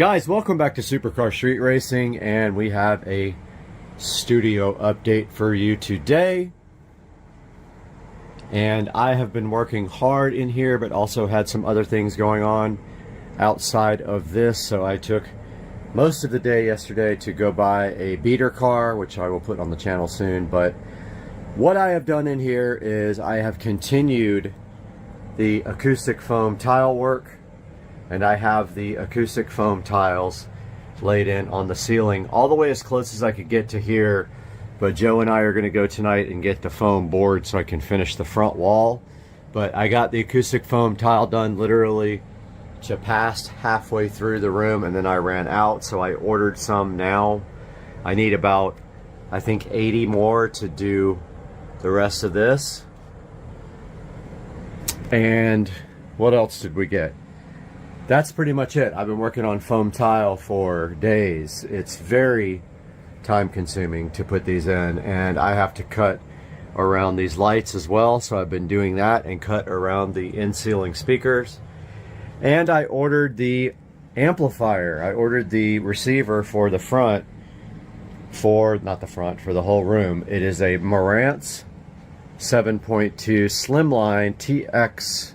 Guys, welcome back to Supercar Street Racing, and we have a studio update for you today. And I have been working hard in here, but also had some other things going on outside of this, so I took most of the day yesterday to go buy a beater car, which I will put on the channel soon. But what I have done in here is I have continued the acoustic foam tile work, and I have the acoustic foam tiles laid in on the ceiling all the way as close as I could get to here. But Joe and I are going to go tonight and get the foam board so I can finish the front wall. But I got the acoustic foam tile done literally to past halfway through the room, and then I ran out, so I ordered some now. I need about, I think, 80 more to do the rest of this. And what else did we get? That's pretty much it. I've been working on foam tile for days. It's very time consuming to put these in, and I have to cut around these lights as well, so I've been doing that, and cut around the in-ceiling speakers. And I ordered the amplifier. I ordered the receiver for the front, not the front, for the whole room. It is a Marantz 7.2 Slimline TX,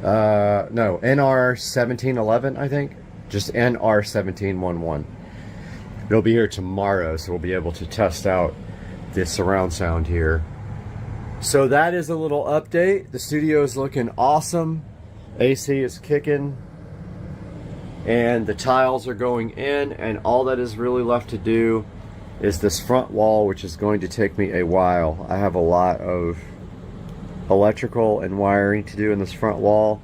no, NR1711, I think. Just NR1711. It'll be here tomorrow, so we'll be able to test out the surround sound here. So that is a little update. The studio is looking awesome. AC is kicking, and the tiles are going in, and all that is really left to do is this front wall, which is going to take me a while. I have a lot of electrical and wiring to do in this front wall.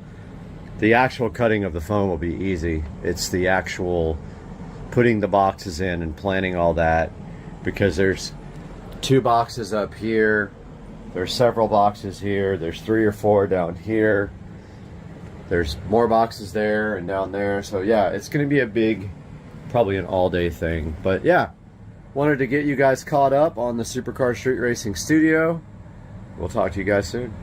The actual cutting of the foam will be easy. It's the actual putting the boxes in and planning all that, because there's 2 boxes up here, there's several boxes here, there's 3 or 4 down here, there's more boxes there and down there. So yeah, it's going to be a big, probably an all-day thing. But yeah, wanted to get you guys caught up on the Supercar Street Racing studio. We'll talk to you guys soon.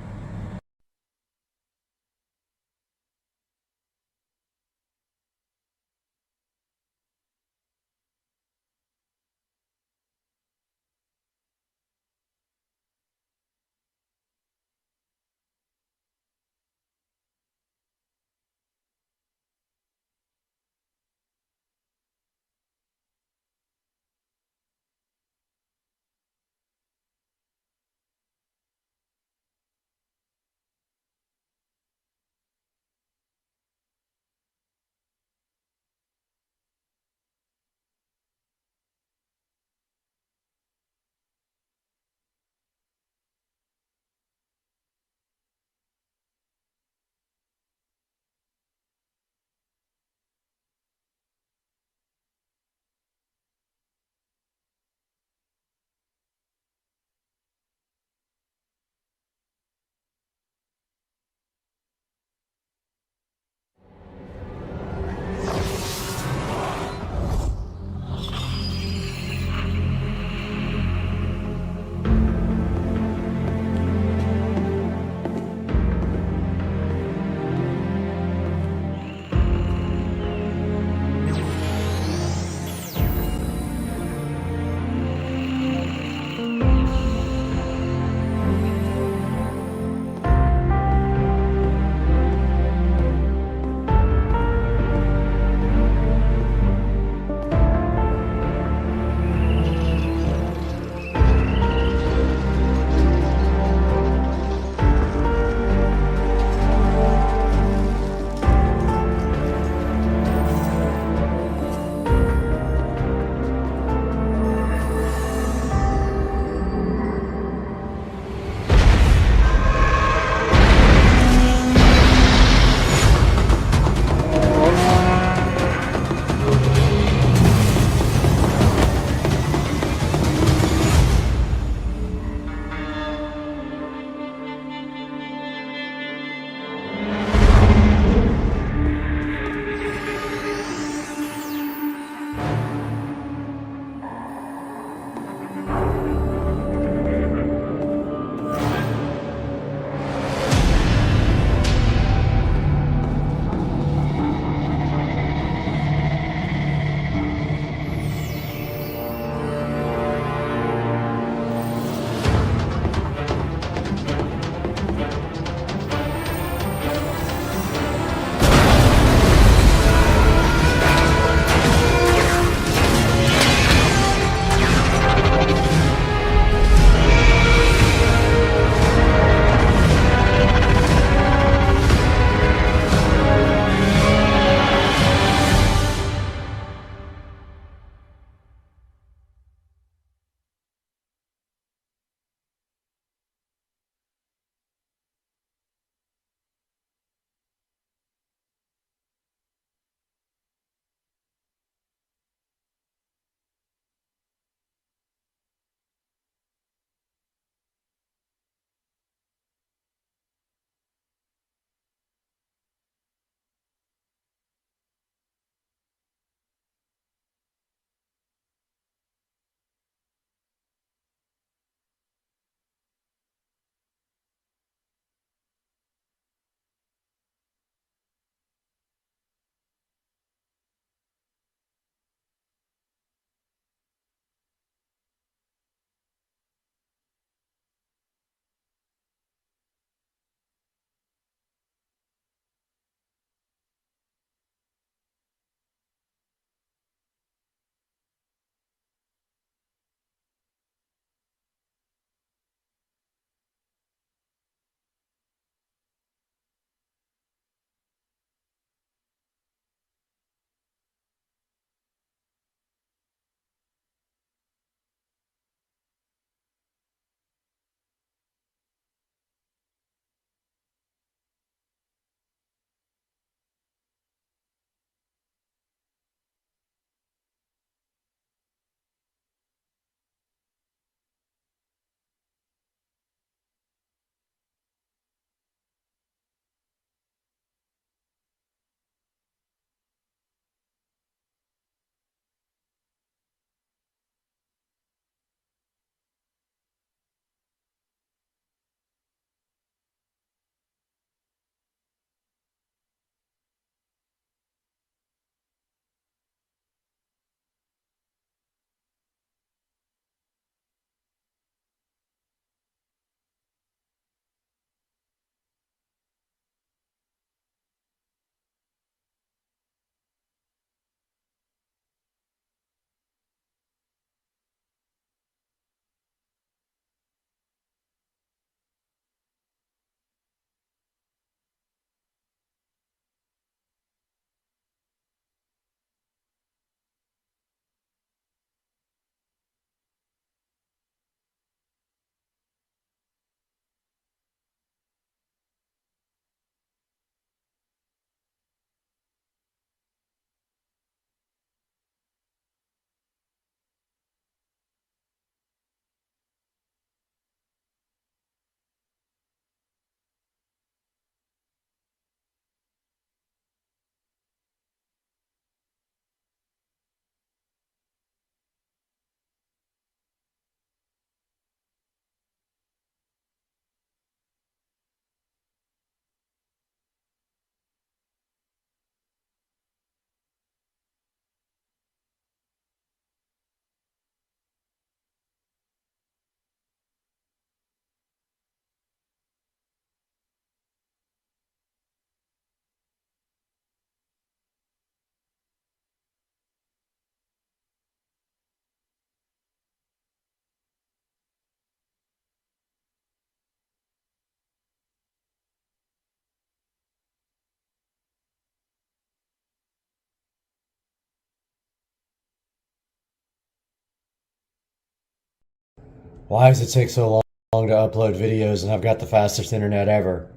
Why does it take so long to upload videos and I've got the fastest internet ever?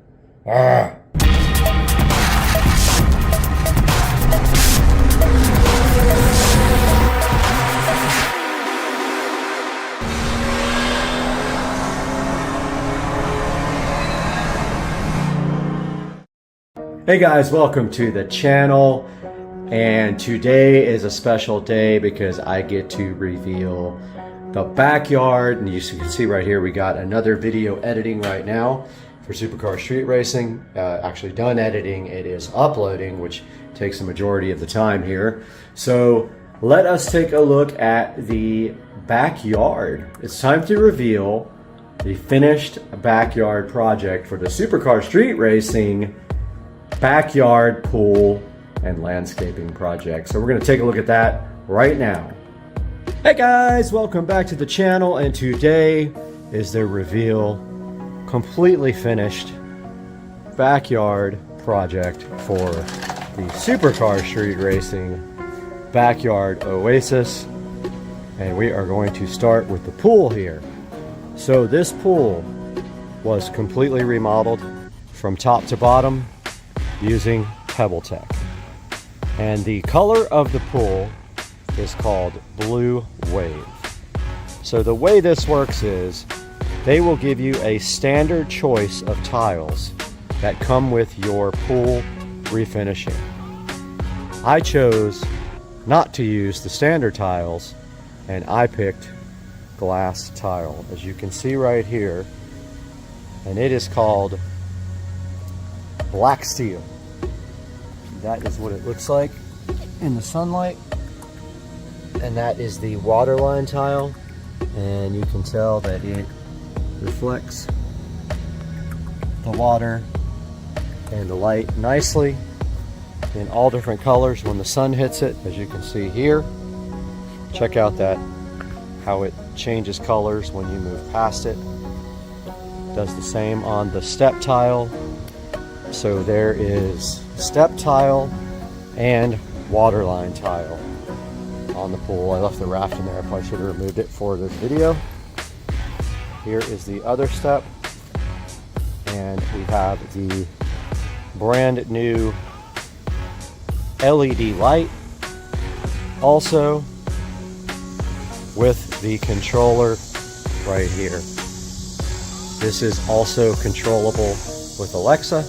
Arrgh. Hey guys, welcome to the channel, and today is a special day because I get to reveal the backyard. And you can see right here we got another video editing right now for Supercar Street Racing. Actually done editing, it is uploading, which takes the majority of the time here. So let us take a look at the backyard. It's time to reveal the finished backyard project for the Supercar Street Racing backyard pool and landscaping project. So we're going to take a look at that right now. Hey guys, welcome back to the channel, and today is the reveal, completely finished backyard project for the Supercar Street Racing backyard oasis, and we are going to start with the pool here. So this pool was completely remodeled from top to bottom using Pebble Tech, and the color of the pool is called Blue Wave. So the way this works is they will give you a standard choice of tiles that come with your pool refinishing. I chose not to use the standard tiles, and I picked glass tile, as you can see right here, and it is called black steel. That is what it looks like in the sunlight, and that is the waterline tile, and you can tell that it reflects the water and the light nicely in all different colors when the sun hits it, as you can see here. Check out that, how it changes colors when you move past it. Does the same on the step tile. So there is step tile and waterline tile on the pool. I left the raft in there. I probably should have removed it for this video. Here is the other step, and we have the brand new LED light, also with the controller right here. This is also controllable with Alexa.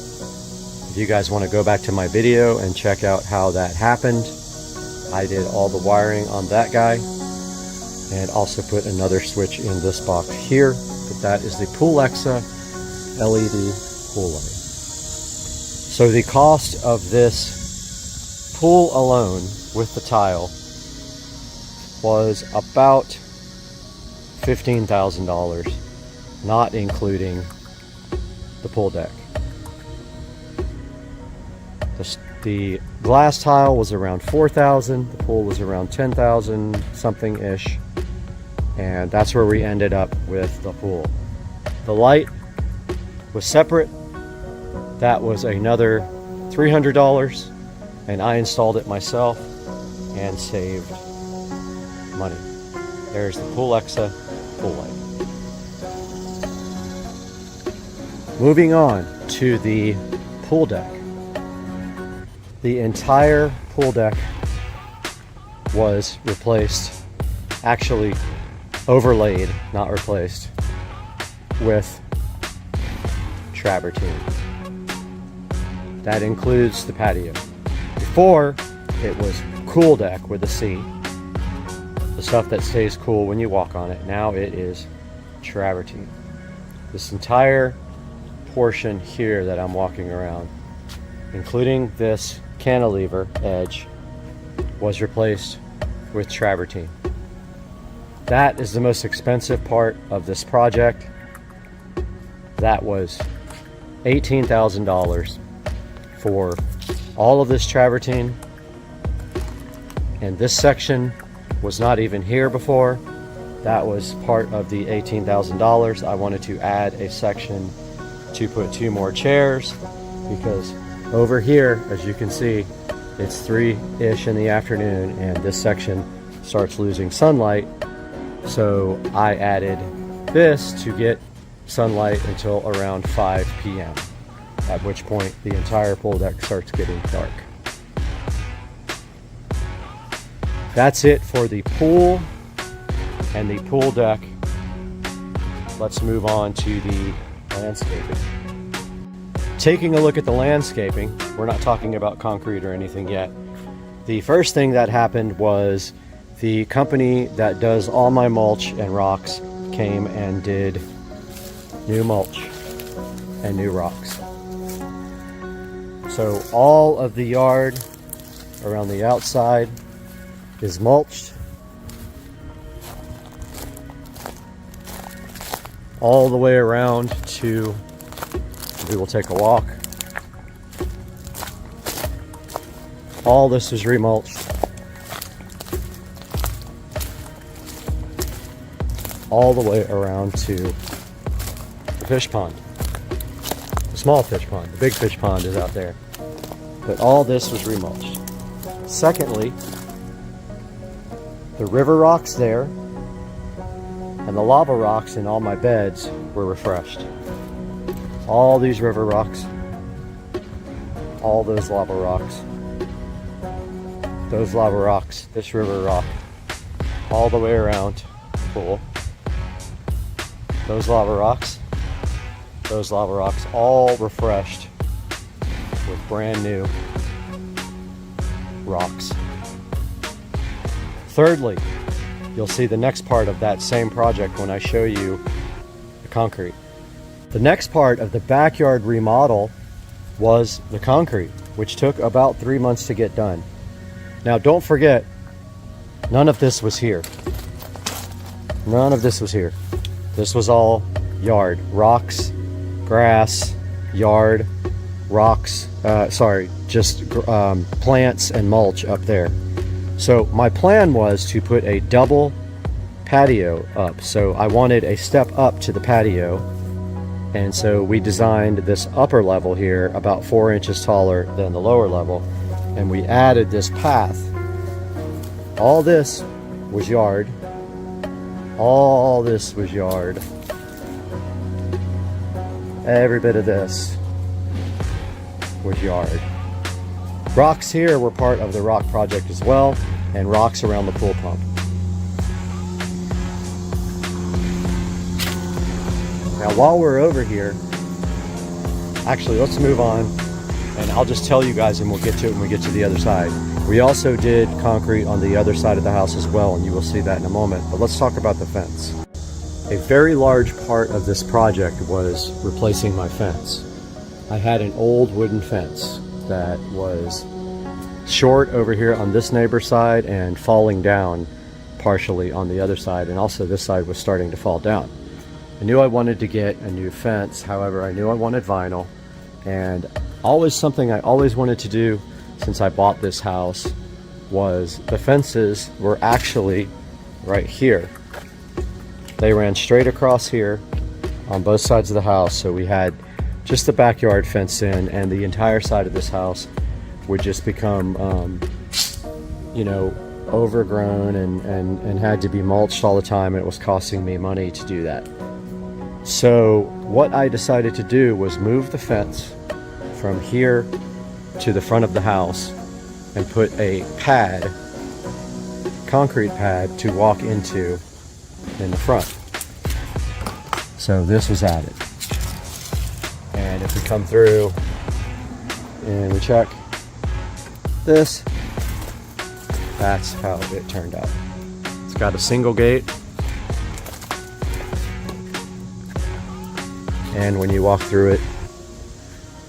If you guys want to go back to my video and check out how that happened, I did all the wiring on that guy and also put another switch in this box here. But that is the Alexa LED pool light. So the cost of this pool alone with the tile was about $15,000, not including the pool deck. The glass tile was around $4,000, the pool was around $10,000 something ish, and that's where we ended up with the pool. The light was separate, that was another $300, and I installed it myself and saved money. There's the Alexa pool light. Moving on to the pool deck. The entire pool deck was replaced, actually overlaid, not replaced, with travertine. That includes the patio. Before, it was cool deck with a C, the stuff that stays cool when you walk on it. Now it is travertine. This entire portion here that I'm walking around, including this cantilever edge, was replaced with travertine. That is the most expensive part of this project. That was $18,000 for all of this travertine, and this section was not even here before. That was part of the $18,000. I wanted to add a section to put 2 more chairs, because over here, as you can see, it's 3-ish in the afternoon and this section starts losing sunlight. So I added this to get sunlight until around 5 p.m. at which point the entire pool deck starts getting dark. That's it for the pool and the pool deck. Let's move on to the landscaping. Taking a look at the landscaping, we're not talking about concrete or anything yet. The first thing that happened was the company that does all my mulch and rocks came and did new mulch and new rocks. So all of the yard around the outside is mulched. All the way around to, we will take a walk. All this is remulched. All the way around to the fish pond. The small fish pond. The big fish pond is out there. But all this was remulched. Secondly, the river rocks there and the lava rocks in all my beds were refreshed. All these river rocks, all those lava rocks, those lava rocks, this river rock, all the way around the pool. Those lava rocks, all refreshed with brand new rocks. Thirdly, you'll see the next part of that same project when I show you the concrete. The next part of the backyard remodel was the concrete, which took about 3 months to get done. Now don't forget, none of this was here. None of this was here. This was all yard, rocks, grass, yard, rocks, plants and mulch up there. So my plan was to put a double patio up. So I wanted a step up to the patio. And so we designed this upper level here about 4 inches taller than the lower level. And we added this path. All this was yard. All this was yard. Every bit of this was yard. Rocks here were part of the rock project as well, and rocks around the pool pump. Now while we're over here, actually let's move on and I'll just tell you guys and we'll get to it when we get to the other side. We also did concrete on the other side of the house as well, and you will see that in a moment, but let's talk about the fence. A very large part of this project was replacing my fence. I had an old wooden fence that was short over here on this neighbor's side and falling down partially on the other side, and also this side was starting to fall down. I knew I wanted to get a new fence, however I knew I wanted vinyl, and something I always wanted to do since I bought this house was the fences were actually right here. They ran straight across here on both sides of the house, so we had just the backyard fenced in, and the entire side of this house would just become, overgrown and had to be mulched all the time, and it was costing me money to do that. So what I decided to do was move the fence from here to the front of the house and put a pad, concrete pad, to walk into in the front. So this was added. And if we come through and we check this, that's how it turned out. It's got a single gate, and when you walk through it,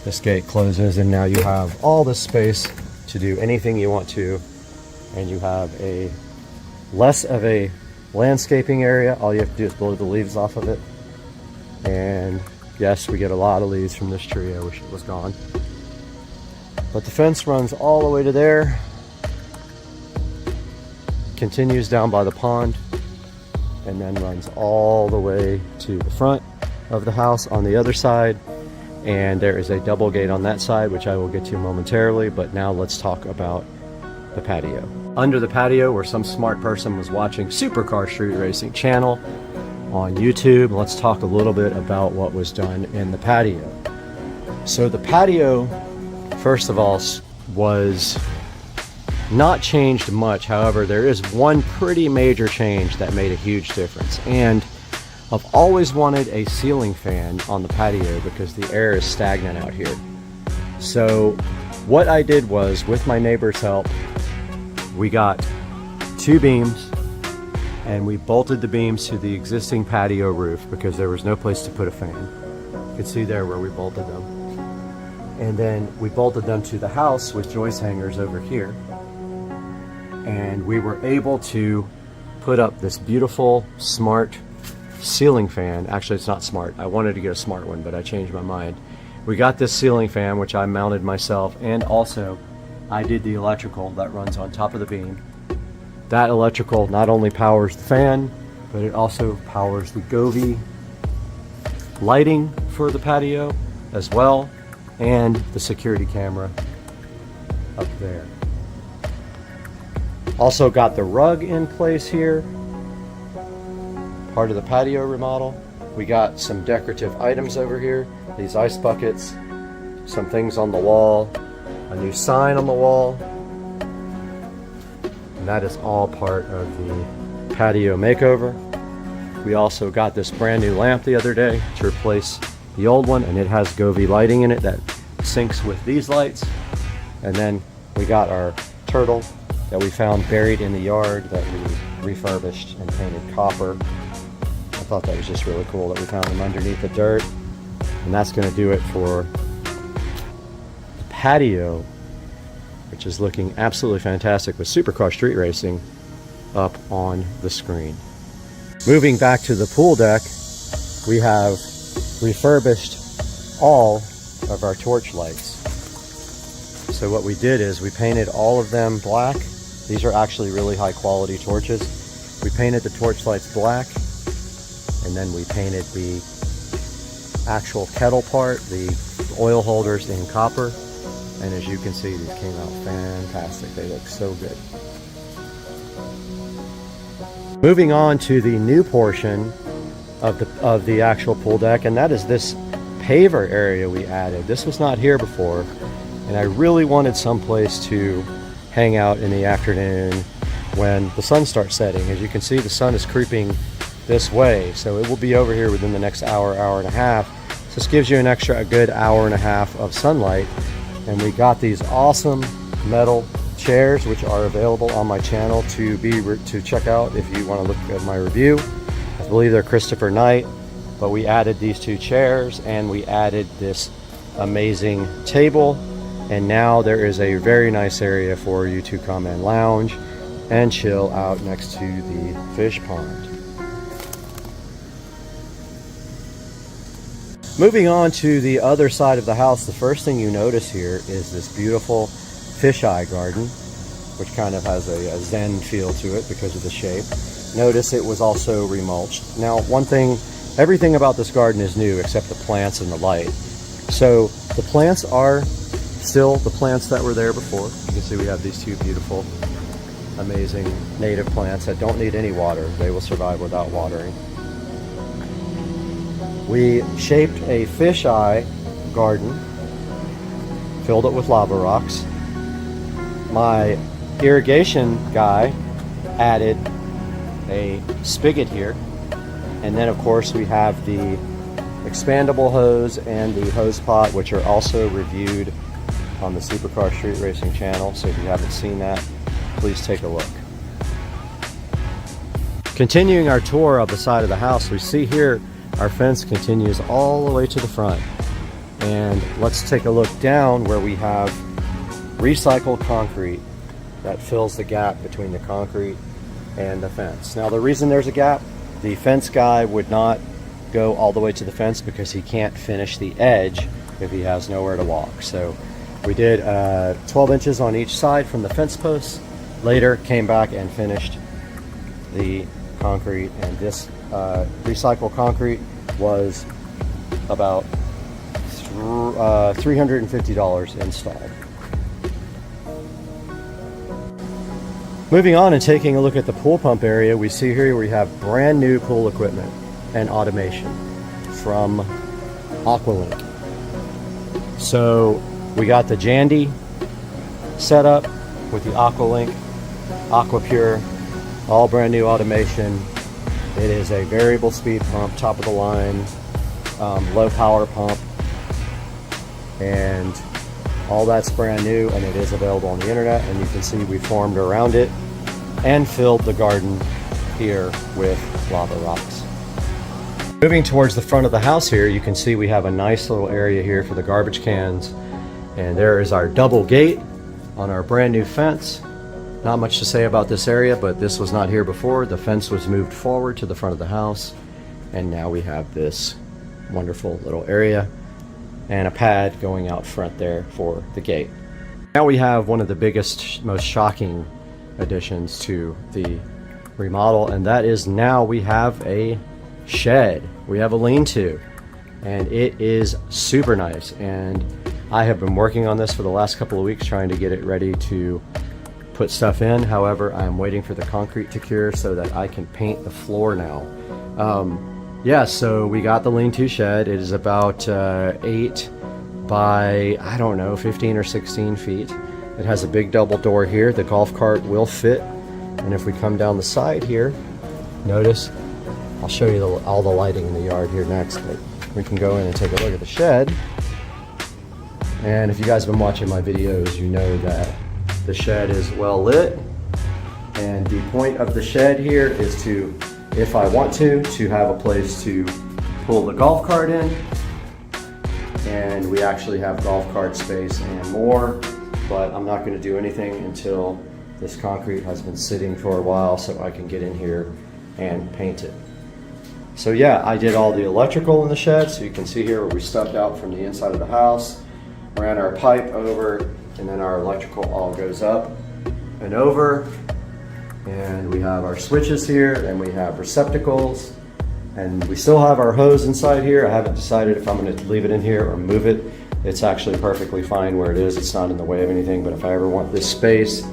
this gate closes, and now you have all this space to do anything you want to, and you have a less of a landscaping area. All you have to do is blow the leaves off of it, and yes, we get a lot of leaves from this tree. I wish it was gone. But the fence runs all the way to there, continues down by the pond, and then runs all the way to the front of the house on the other side. And there is a double gate on that side, which I will get to momentarily, but now let's talk about the patio. Under the patio, where some smart person was watching Supercar Street Racing channel, on YouTube. Let's talk a little bit about what was done in the patio. So the patio, first of all, was not changed much. However, there is one pretty major change that made a huge difference. And I've always wanted a ceiling fan on the patio because the air is stagnant out here. So what I did was, with my neighbor's help, we got 2 beams and we bolted the beams to the existing patio roof because there was no place to put a fan. You can see there where we bolted them. And then we bolted them to the house with joist hangers over here. And we were able to put up this beautiful, smart ceiling fan. Actually, it's not smart. I wanted to get a smart one, but I changed my mind. We got this ceiling fan, which I mounted myself, and also I did the electrical that runs on top of the beam. That electrical not only powers the fan, but it also powers the Govee lighting for the patio as well, and the security camera up there. Also got the rug in place here, part of the patio remodel. We got some decorative items over here, these ice buckets, some things on the wall, a new sign on the wall, and that is all part of the patio makeover. We also got this brand new lamp the other day to replace the old one, and it has Govee lighting in it that syncs with these lights. And then we got our turtle that we found buried in the yard that we refurbished and painted copper. I thought that was just really cool that we found him underneath the dirt. And that's going to do it for the patio, which is looking absolutely fantastic with Supercar Street Racing up on the screen. Moving back to the pool deck, we have refurbished all of our torch lights. So what we did is we painted all of them black. These are actually really high quality torches. We painted the torch lights black, and then we painted the actual kettle part, the oil holders, in copper. And as you can see, these came out fantastic. They look so good. Moving on to the new portion of the actual pool deck, and that is this paver area we added. This was not here before, and I really wanted some place to hang out in the afternoon when the sun starts setting. As you can see, the sun is creeping this way, so it will be over here within the next hour, hour and a half. So this gives you a good hour and a half of sunlight. And we got these awesome metal chairs, which are available on my channel to check out if you want to look at my review. I believe they're Christopher Knight, but we added these 2 chairs and we added this amazing table, and now there is a very nice area for you to come and lounge and chill out next to the fish pond. Moving on to the other side of the house, the first thing you notice here is this beautiful fisheye garden, which kind of has a zen feel to it because of the shape. Notice it was also remulched. Now, one thing, everything about this garden is new except the plants and the light. So the plants are still the plants that were there before. You can see we have these 2 beautiful, amazing native plants that don't need any water. They will survive without watering. We shaped a fisheye garden, filled it with lava rocks. My irrigation guy added a spigot here, and then of course we have the expandable hose and the hose pot, which are also reviewed on the Supercar Street Racing channel. So if you haven't seen that, please take a look. Continuing our tour of the side of the house, we see here our fence continues all the way to the front. And let's take a look down where we have recycled concrete that fills the gap between the concrete and the fence. Now, the reason there's a gap, the fence guy would not go all the way to the fence because he can't finish the edge if he has nowhere to walk. So we did 12 inches on each side from the fence posts. Later came back and finished the concrete, and this recycled concrete was about $350 installed. Moving on and taking a look at the pool pump area, we see here we have brand new pool equipment. and automation from Aqualink. So we got the Jandy set up with the Aqualink, AquaPure, all brand new automation. It is a variable speed pump, top of the line, low power pump, and all that's brand new, and it is available on the internet. And you can see we formed around it and filled the garden here with lava rocks. Moving towards the front of the house here, you can see we have a nice little area here for the garbage cans, and there is our double gate on our brand new fence. Not much to say about this area, but this was not here before. The fence was moved forward to the front of the house, and now we have this wonderful little area and a pad going out front there for the gate. Now we have one of the biggest, most shocking additions to the remodel, and that is now we have a shed. We have a lean-to, and it is super nice. And I have been working on this for the last couple of weeks trying to get it ready to put stuff in. However, I'm waiting for the concrete to cure so that I can paint the floor now. Yeah, so we got the lean-to shed. It is about 8 by, I don't know, 15 or 16 feet. It has a big double door here. The golf cart will fit. And if we come down the side here, notice, I'll show you all the lighting in the yard here next, but we can go in and take a look at the shed. And if you guys have been watching my videos, you know that the shed is well lit. And the point of the shed here is to, if I want to have a place to pull the golf cart in. And we actually have golf cart space and more, but I'm not going to do anything until this concrete has been sitting for a while so I can get in here and paint it. So yeah, I did all the electrical in the shed, so you can see here where we stepped out from the inside of the house, ran our pipe over, and then our electrical all goes up and over. And we have our switches here, and we have receptacles, and we still have our hose inside here. I haven't decided if I'm going to leave it in here or move it. It's actually perfectly fine where it is. It's not in the way of anything, but if I ever want this space,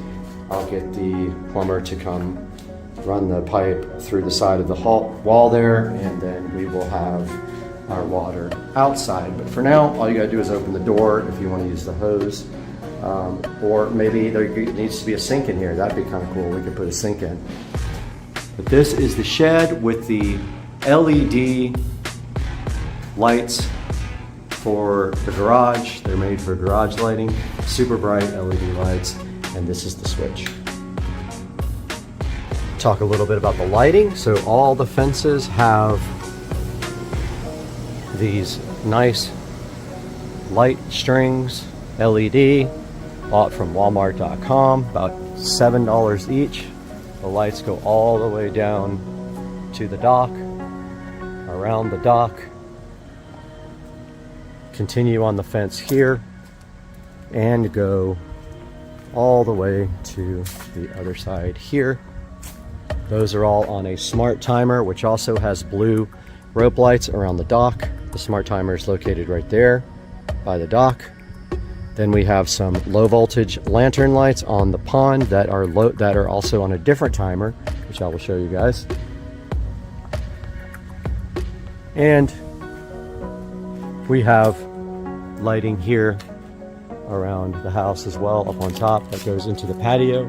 I'll get the plumber to come run the pipe through the side of the wall there, and then we will have our water outside. But for now, all you gotta do is open the door if you want to use the hose. Or maybe there needs to be a sink in here. That'd be kind of cool. We could put a sink in. But this is the shed with the LED lights for the garage. They're made for garage lighting, super bright LED lights, and this is the switch. Talk a little bit about the lighting. So all the fences have these nice light strings, LED, bought from Walmart.com, about $7 each. The lights go all the way down to the dock, around the dock, continue on the fence here, and go all the way to the other side here. Those are all on a smart timer, which also has blue rope lights around the dock. The smart timer is located right there by the dock. Then we have some low voltage lantern lights on the pond that are also on a different timer, which I will show you guys. And we have lighting here around the house as well, up on top, that goes into the patio,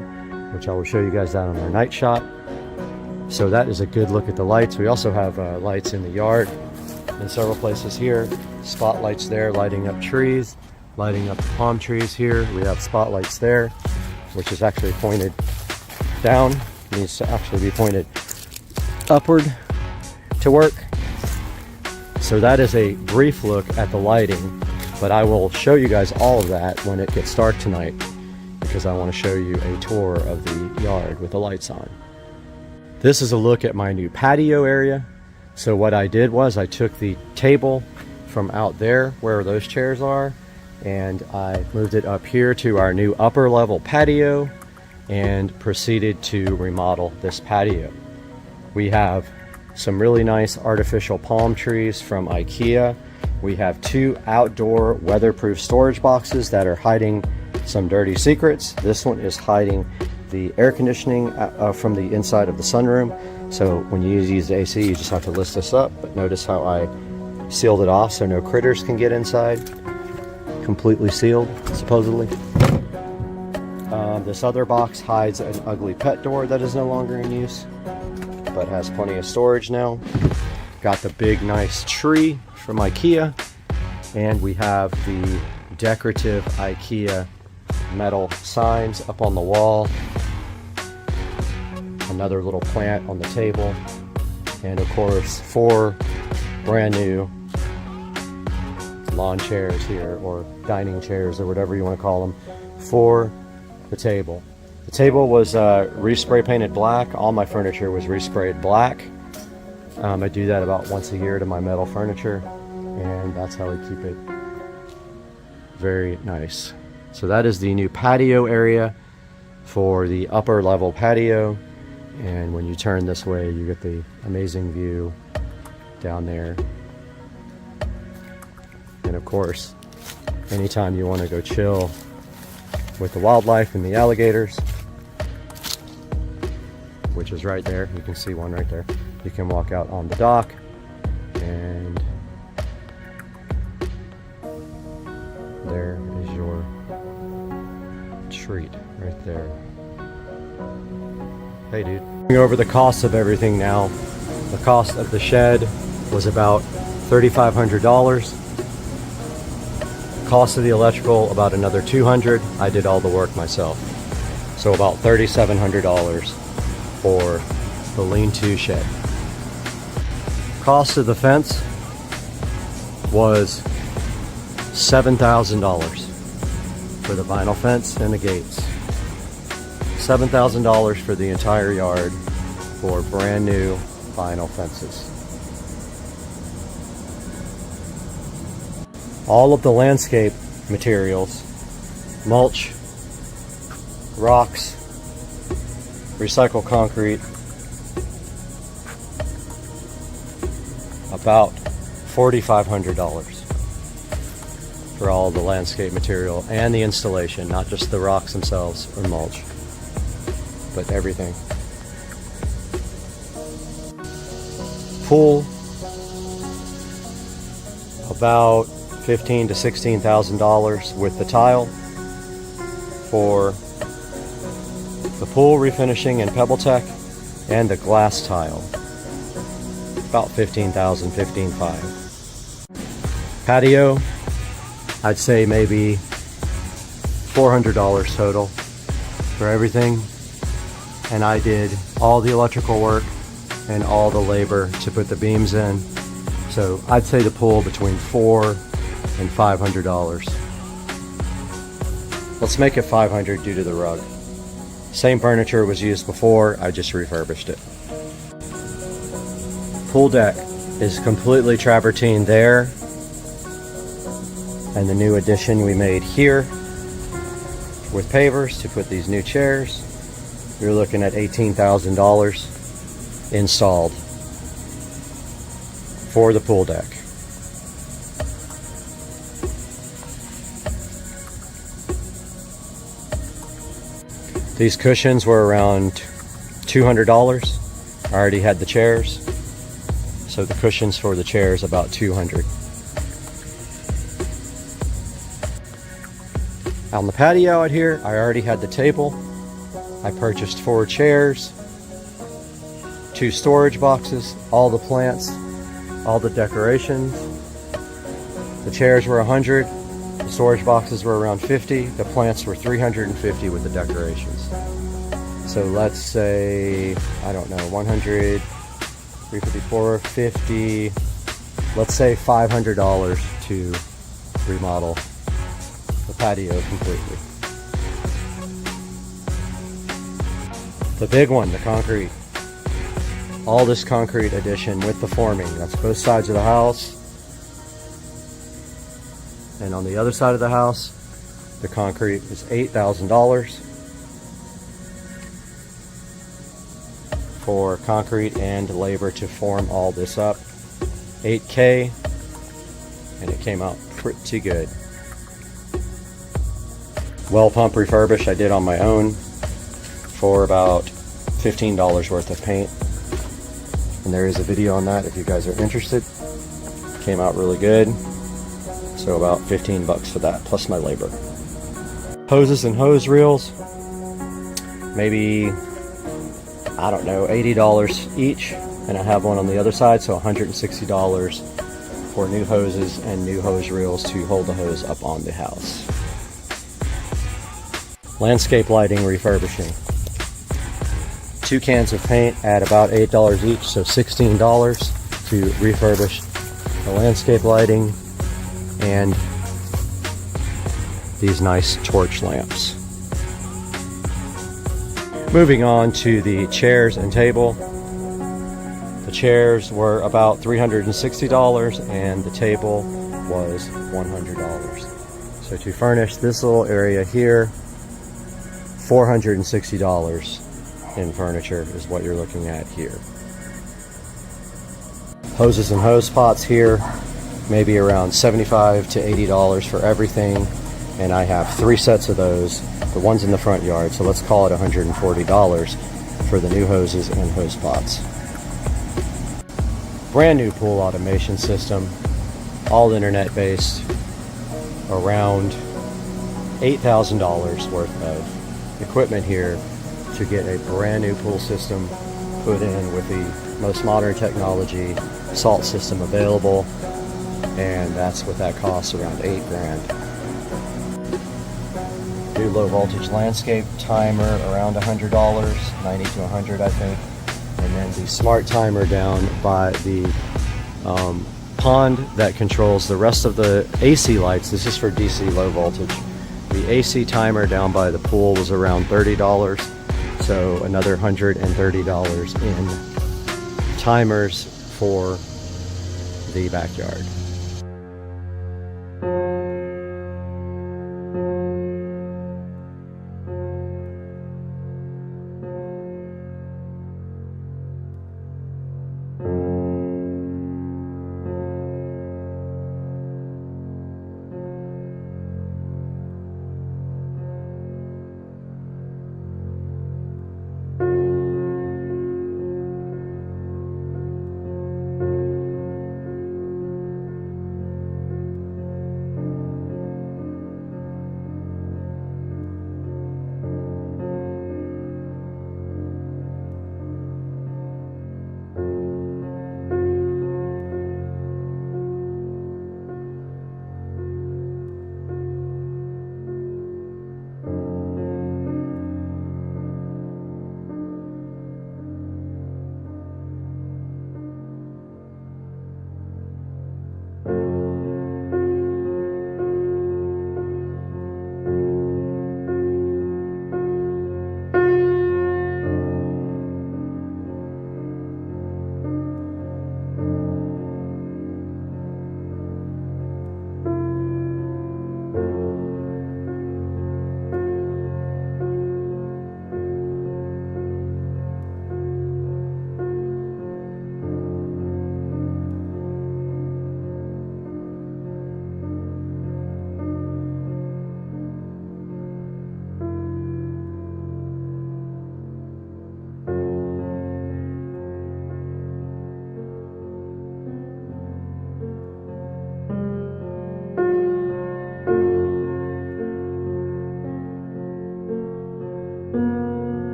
which I will show you guys that on our night shot. So that is a good look at the lights. We also have lights in the yard in several places here. Spotlights there lighting up trees, lighting up the palm trees here. We have spotlights there, which is actually pointed down. It needs to actually be pointed upward to work. So that is a brief look at the lighting, but I will show you guys all of that when it gets dark tonight, because I want to show you a tour of the yard with the lights on. This is a look at my new patio area. So what I did was I took the table from out there where those chairs are, and I moved it up here to our new upper level patio and proceeded to remodel this patio. We have some really nice artificial palm trees from IKEA. We have 2 outdoor weatherproof storage boxes that are hiding some dirty secrets. This one is hiding the air conditioning from the inside of the sunroom. So when you use the AC, you just have to lift this up, but notice how I sealed it off so no critters can get inside. Completely sealed, supposedly. This other box hides an ugly pet door that is no longer in use, but has plenty of storage now. Got the big nice tree from IKEA, and we have the decorative IKEA metal signs up on the wall. Another little plant on the table, and of course 4 brand new lawn chairs here, or dining chairs, or whatever you want to call them, for the table. The table was respray painted black. All my furniture was resprayed black. I do that about once a year to my metal furniture, and that's how we keep it very nice. So that is the new patio area for the upper level patio, and when you turn this way you get the amazing view down there. And of course, anytime you want to go chill with the wildlife and the alligators, which is right there, you can see one right there, you can walk out on the dock, and there is your treat right there. Hey dude. Going over the cost of everything now. The cost of the shed was about $3,500. Cost of the electrical about another $200. I did all the work myself. So about $3,700 for the lean-to shed. Cost of the fence was $7,000 for the vinyl fence and the gates. $7,000 for the entire yard for brand new vinyl fences. All of the landscape materials, mulch, rocks, recycled concrete, about $4,500 for all the landscape material and the installation, not just the rocks themselves or mulch, but everything. Pool, about $15,000 to $16,000 with the tile. For the pool refinishing in PebbleTech and the glass tile, about $15,000, $15,500. Patio, I'd say maybe $400 total for everything, and I did all the electrical work and all the labor to put the beams in. So I'd say the pool between $400 and $500. Let's make it $500 due to the rug. Same furniture was used before, I just refurbished it. Pool deck is completely travertine there, and the new addition we made here with pavers to put these new chairs, you're looking at $18,000 installed for the pool deck. These cushions were around $200. I already had the chairs, so the cushions for the chairs about $200. On the patio out here, I already had the table. I purchased 4 chairs, 2 storage boxes, all the plants, all the decorations. The chairs were $100, the storage boxes were around $50, the plants were $350 with the decorations. So let's say, I don't know, 100, 354, 50, let's say $500 to remodel the patio completely. The big one, the concrete. All this concrete addition with the forming. That's both sides of the house. And on the other side of the house, the concrete is $8,000 for concrete and labor to form all this up. $8K, and it came out pretty good. Well pump refurbish I did on my own for about $15 worth of paint. and there is a video on that if you guys are interested. Came out really good. So about 15 bucks for that, plus my labor. Hoses and hose reels, maybe, I don't know, $80 each. And I have one on the other side, so $160 for new hoses and new hose reels to hold the hose up on the house. Landscape lighting refurbishing. 2 cans of paint at about $8 each, so $16 to refurbish the landscape lighting and these nice torch lamps. Moving on to the chairs and table. The chairs were about $360 and the table was $100. So to furnish this little area here, $460 in furniture is what you're looking at here. Hoses and hose pots here, maybe around $75 to $80 for everything, and I have 3 sets of those, the ones in the front yard, so let's call it $140 for the new hoses and hose pots. Brand new pool automation system, all internet based, around $8,000 worth of equipment here to get a brand new pool system put in with the most modern technology, salt system available, and that's what that costs, around $8 grand. New low voltage landscape timer around $100, 90 to 100 I think, and then the smart timer down by the pond that controls the rest of the AC lights. This is for DC low voltage. The AC timer down by the pool was around $30, so another $130 in timers for the backyard.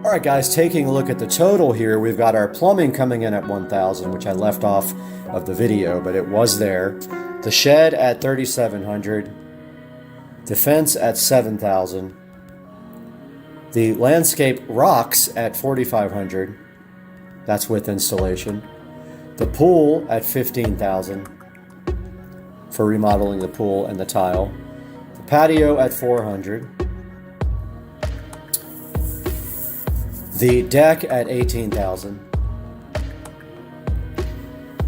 Alright guys, taking a look at the total here, we've got our plumbing coming in at 1,000, which I left off of the video, but it was there. The shed at 3,700. The fence at 7,000. The landscape rocks at 4,500. That's with installation. The pool at 15,000 for remodeling the pool and the tile. The patio at 400. The deck at 18,000.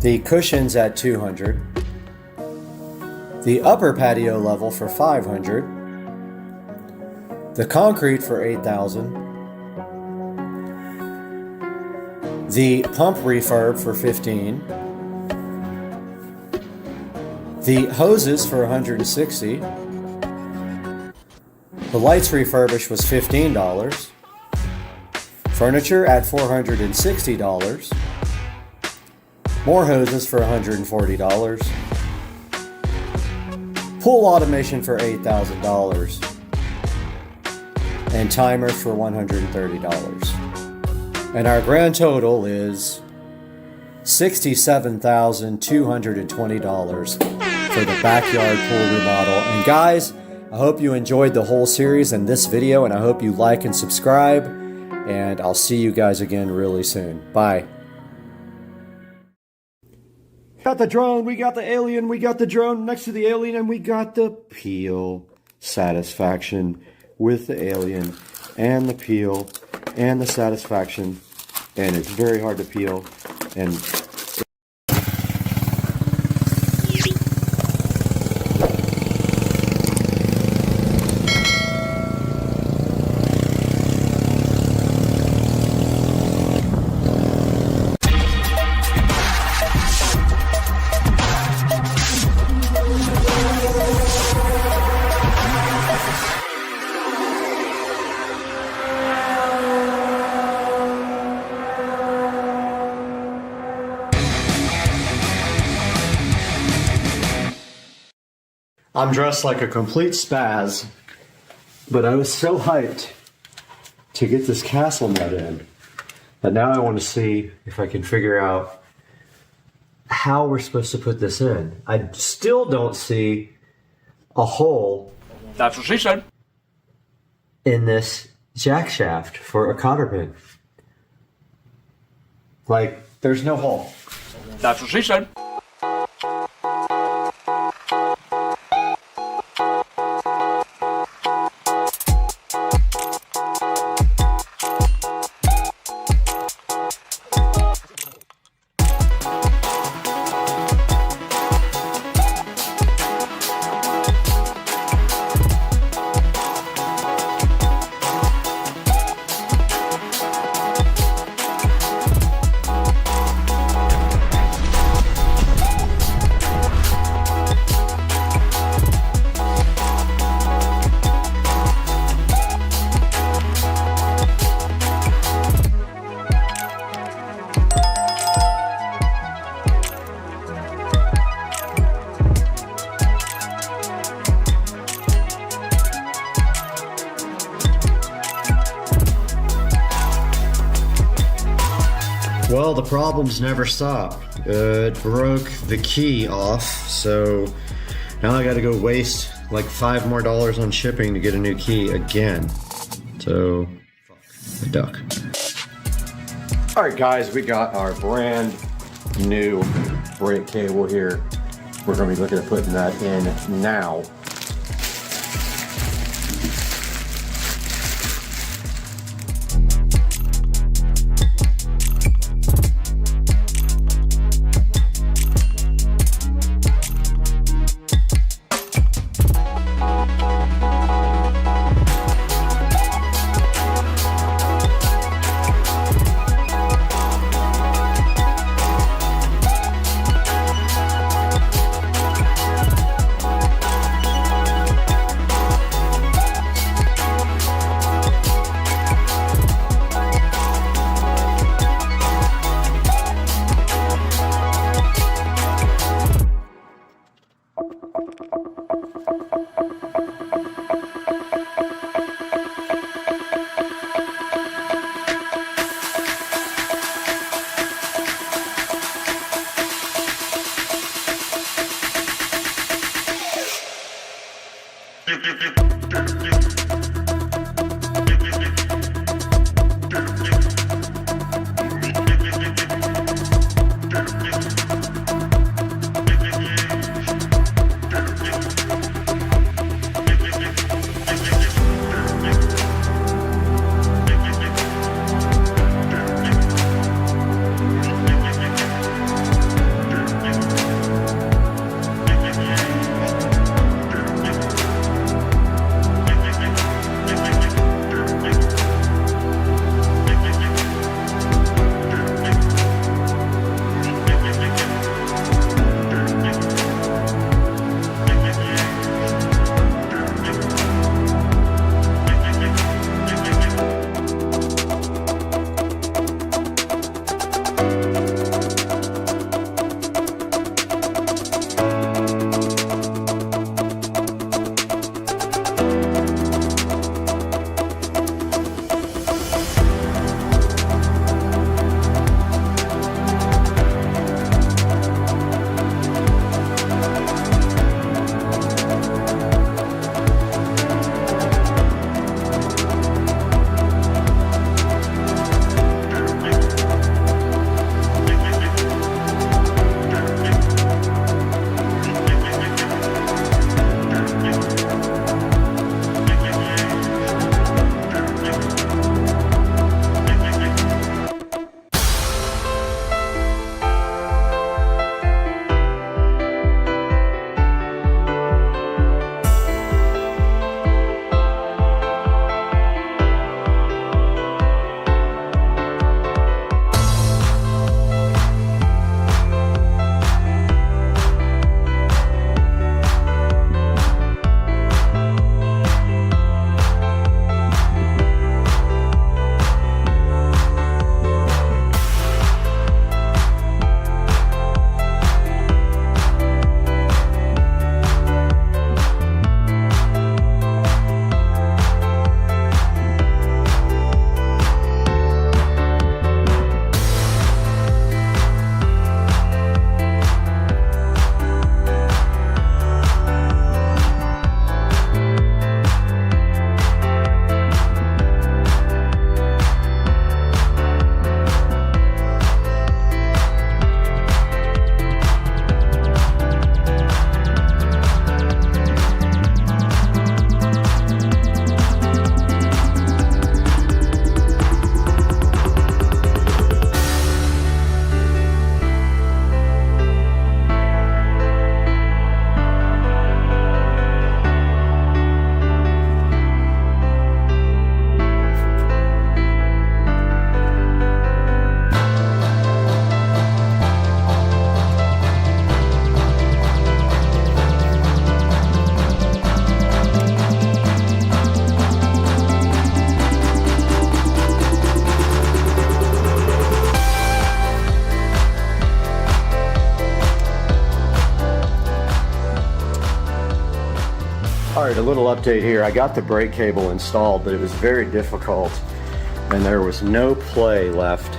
The cushions at 200. The upper patio level for 500. The concrete for 8,000. The pump refurb for 15. The hoses for 160. The The lights refurbished was $15. Furniture at $460. More hoses for $140. Pool automation for $8,000. And timers for $130. And our grand total is $67,220 for the backyard pool remodel. And guys, I hope you enjoyed the whole series and this video, and I hope you like and subscribe, and I'll see you guys again really soon. Bye. Got the drone, we got the alien, we got the drone next to the alien, and we got the peel satisfaction with the alien and the peel and the satisfaction, and it's very hard to peel. And I'm dressed like a complete spaz, but I was so hyped to get this castle nut in that now I want to see if I can figure out how we're supposed to put this in. I still don't see a hole. That's what she said. In this jack shaft for a cotter pin. Like, there's no hole. That's what she said. Well, the problems never stop. It broke the key off, so now I gotta go waste like $5 more on shipping to get a new key again. So, fuck, a duck. Alright guys, we got our brand new brake cable here. We're gonna be looking at putting that in now. Alright, a little update here. I got the brake cable installed, but it was very difficult and there was no play left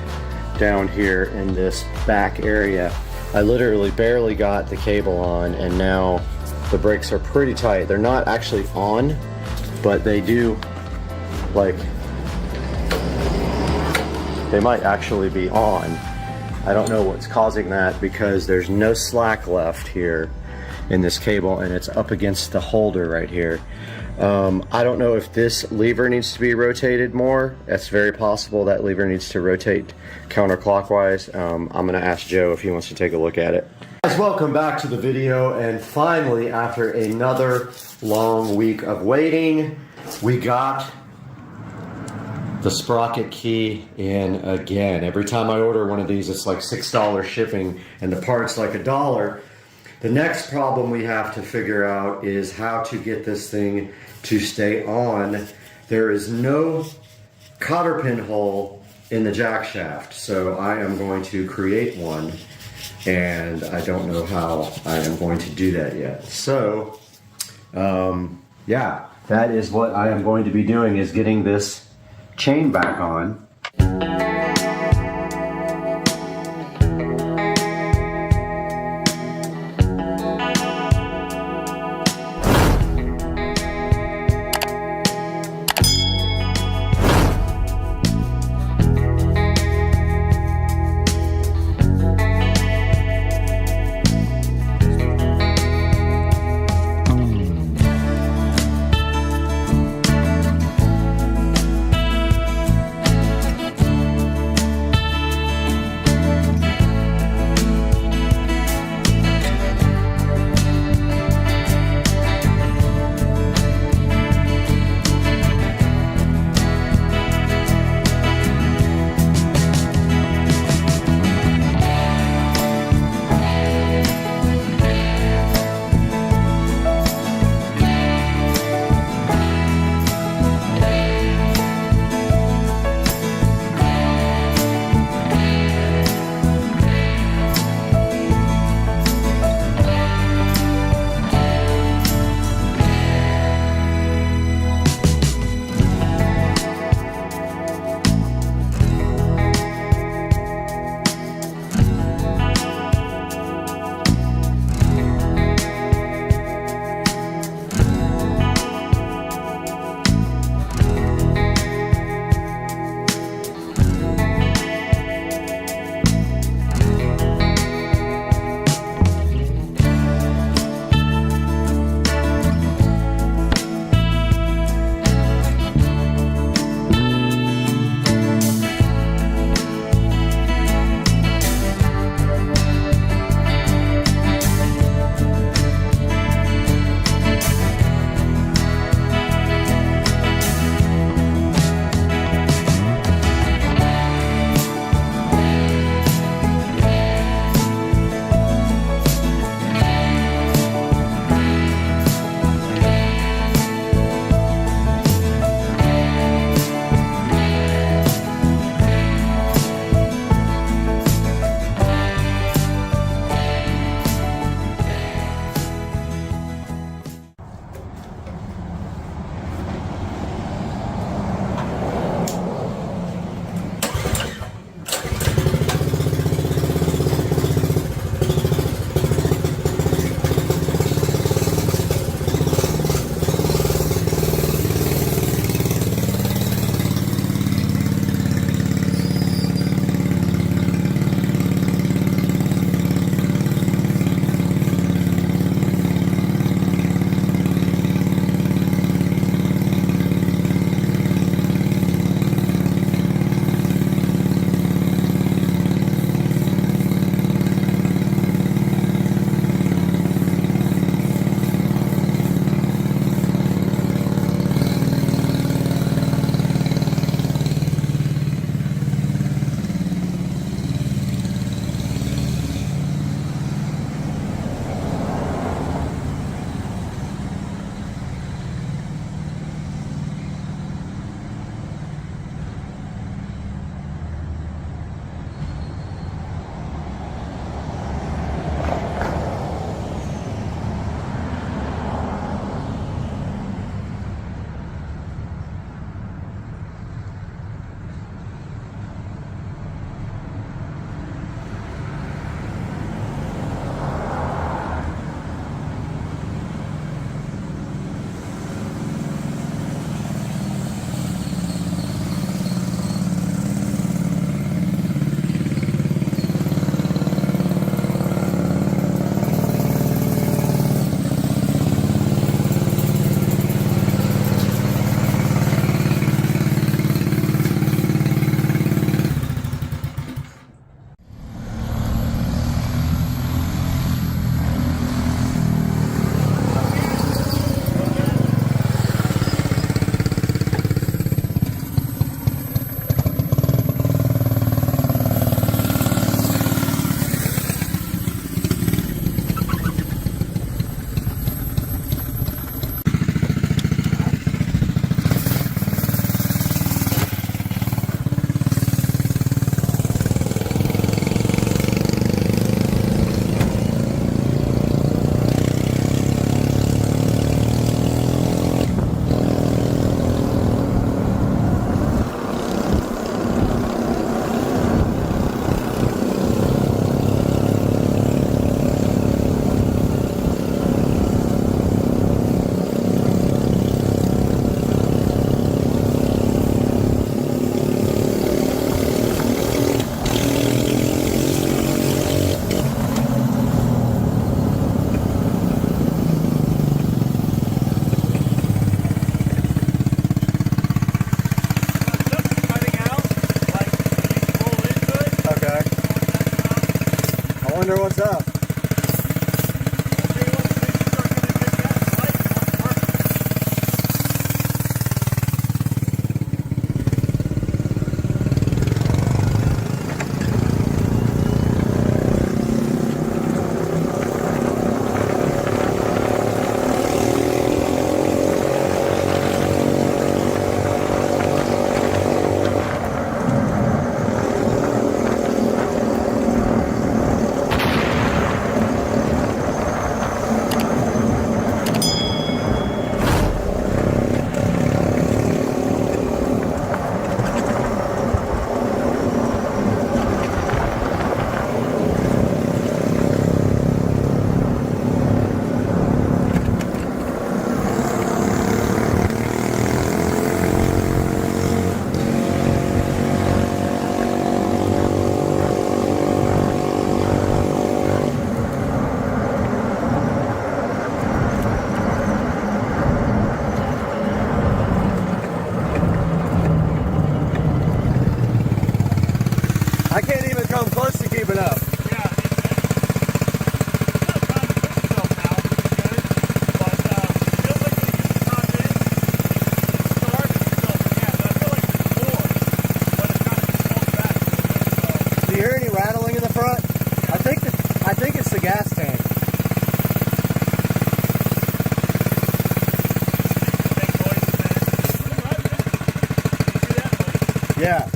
down here in this back area. I literally barely got the cable on and now the brakes are pretty tight. They're not actually on, but they do, like, they might actually be on. I don't know what's causing that because there's no slack left here in this cable and it's up against the holder right here. I don't know if this lever needs to be rotated more. It's very possible that lever needs to rotate counterclockwise. I'm gonna ask Joe if he wants to take a look at it. Guys, welcome back to the video, and finally, after another long week of waiting, we got the sprocket key in again. Every time I order one of these, it's like $6 shipping and the part's like $1. The next problem we have to figure out is how to get this thing to stay on. There is no cotter pin hole in the jack shaft, so I am going to create one, and I don't know how I am going to do that yet. So, yeah, that is what I am going to be doing, is getting this chain back on. Thunder, what's up? I can't even come close to keeping up. Do you hear any rattling in the front? I think it's the gas tank. Yeah.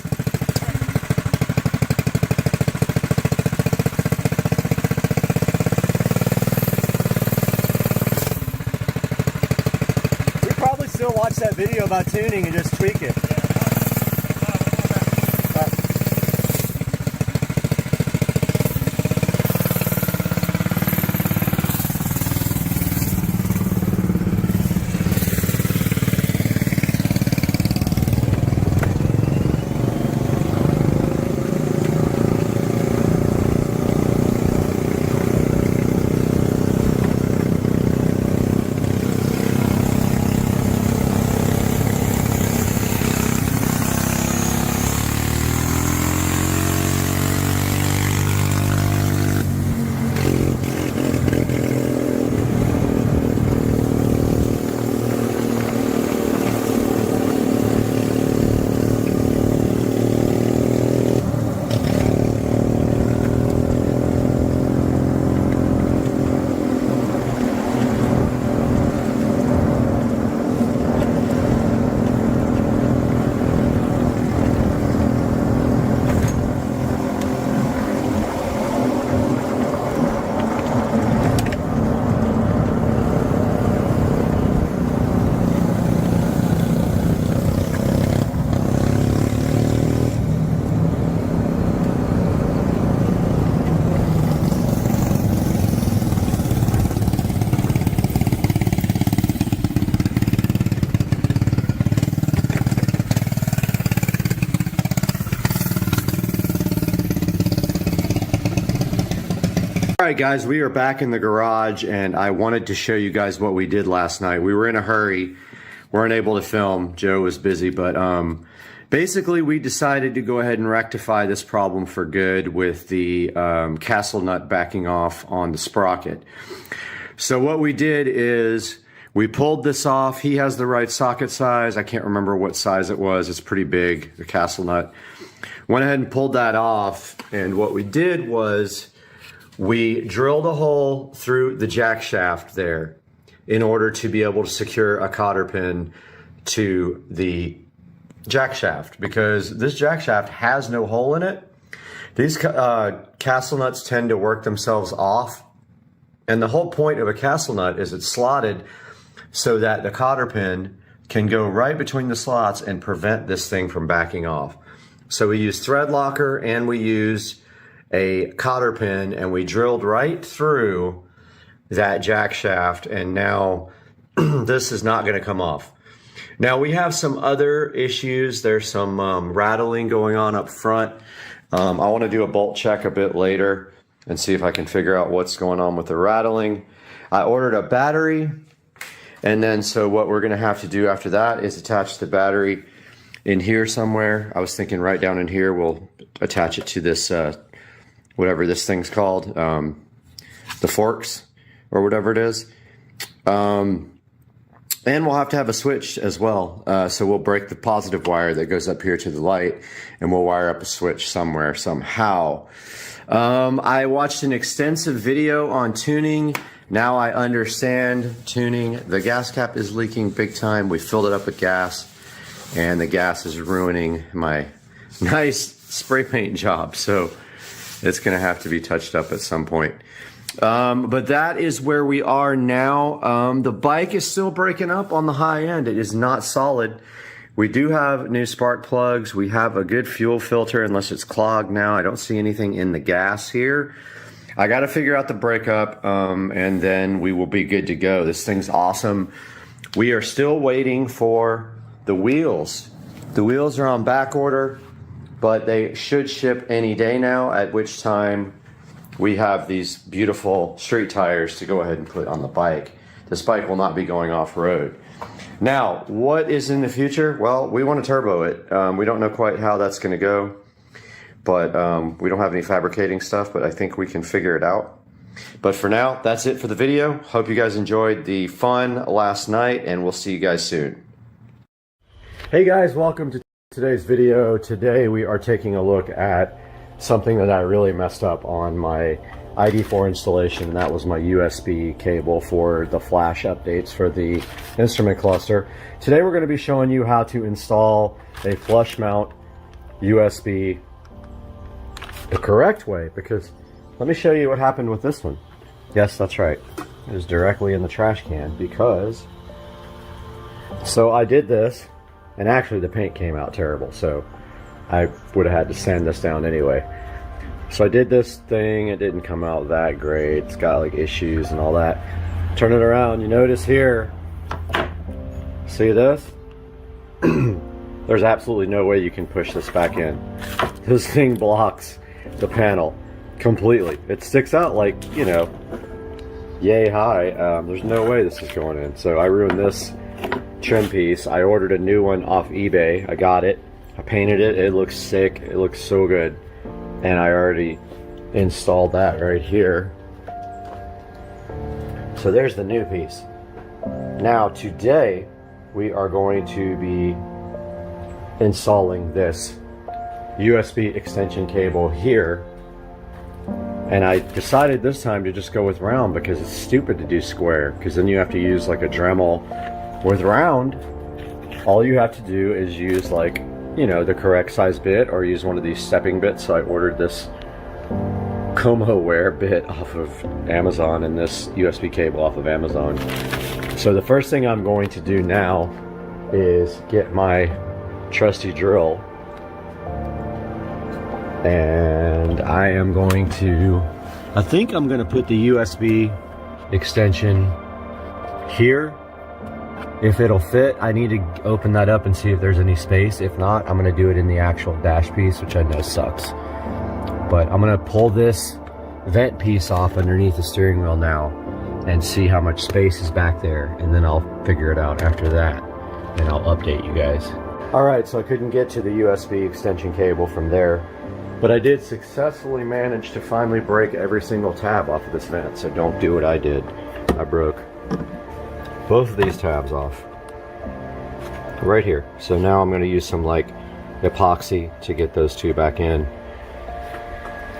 Still watch that video about tuning and just tweak it. All right, guys, we are back in the garage, and I wanted to show you guys what we did last night. We were in a hurry, weren't able to film. Joe was busy, but basically we decided to go ahead and rectify this problem for good with the castle nut backing off on the sprocket. So what we did is we pulled this off. He has the right socket size. I can't remember what size it was. It's pretty big, the castle nut. Went ahead and pulled that off, and what we did was we drilled a hole through the jack shaft there in order to be able to secure a cotter pin to the jack shaft, because this jack shaft has no hole in it. These castle nuts tend to work themselves off, and the whole point of a castle nut is it's slotted so that the cotter pin can go right between the slots and prevent this thing from backing off. So we used thread locker and we used a cotter pin, and we drilled right through that jack shaft, and now this is not going to come off. Now we have some other issues. There's some rattling going on up front. I want to do a bolt check a bit later and see if I can figure out what's going on with the rattling. I ordered a battery, and then so what we're going to have to do after that is attach the battery in here somewhere. I was thinking right down in here we'll attach it to this whatever this thing's called, the forks or whatever it is. And we'll have to have a switch as well. So we'll break the positive wire that goes up here to the light, and we'll wire up a switch somewhere, somehow. I watched an extensive video on tuning. Now I understand tuning. The gas cap is leaking big time. We filled it up with gas, and the gas is ruining my nice spray paint job. So it's gonna have to be touched up at some point. But that is where we are now. The bike is still breaking up on the high end. It is not solid. We do have new spark plugs. We have a good fuel filter, unless it's clogged now. I don't see anything in the gas here. I got to figure out the breakup, and then we will be good to go. This thing's awesome. We are still waiting for the wheels. The wheels are on back order, but they should ship any day now, at which time we have these beautiful street tires to go ahead and put on the bike. This bike will not be going off-road. Now, what is in the future? Well, we want to turbo it. We don't know quite how that's going to go, but we don't have any fabricating stuff, but I think we can figure it out. But for now, that's it for the video. Hope you guys enjoyed the fun last night, and we'll see you guys soon. Hey guys, welcome to today's video. Today we are taking a look at something that I really messed up on my ID4 installation, and that was my USB cable for the flash updates for the instrument cluster. Today we're going to be showing you how to install a flush mount USB the correct way, because let me show you what happened with this one. Yes, that's right. It was directly in the trash can, because so I did this, and actually the paint came out terrible, so I would have had to sand this down anyway. So I did this thing, it didn't come out that great. It's got like issues and all that. Turn it around, you notice here, see this? There's absolutely no way you can push this back in. This thing blocks the panel completely. It sticks out like, you know, yay high. There's no way this is going in. So I ruined this trim piece. I ordered a new one off eBay. I got it. I painted it. It looks sick. It looks so good. And I already installed that right here. So there's the new piece. Now today we are going to be installing this USB extension cable here. And I decided this time to just go with round, because it's stupid to do square, because then you have to use like a Dremel. With round, all you have to do is use, like, you know, the correct size bit, or use one of these stepping bits. So I ordered this ComoWare bit off of Amazon and this USB cable off of Amazon. So the first thing I'm going to do now is get my trusty drill, and I am going to, I think I'm going to put the USB extension here. If it'll fit, I need to open that up and see if there's any space. If not, I'm gonna do it in the actual dash piece, which I know sucks. But I'm gonna pull this vent piece off underneath the steering wheel now and see how much space is back there, and then I'll figure it out after that, and I'll update you guys. All right, so I couldn't get to the USB extension cable from there, but I did successfully manage to finally break every single tab off of this vent, so don't do what I did. I broke both of these tabs off right here. So now I'm going to use some like epoxy to get those two back in.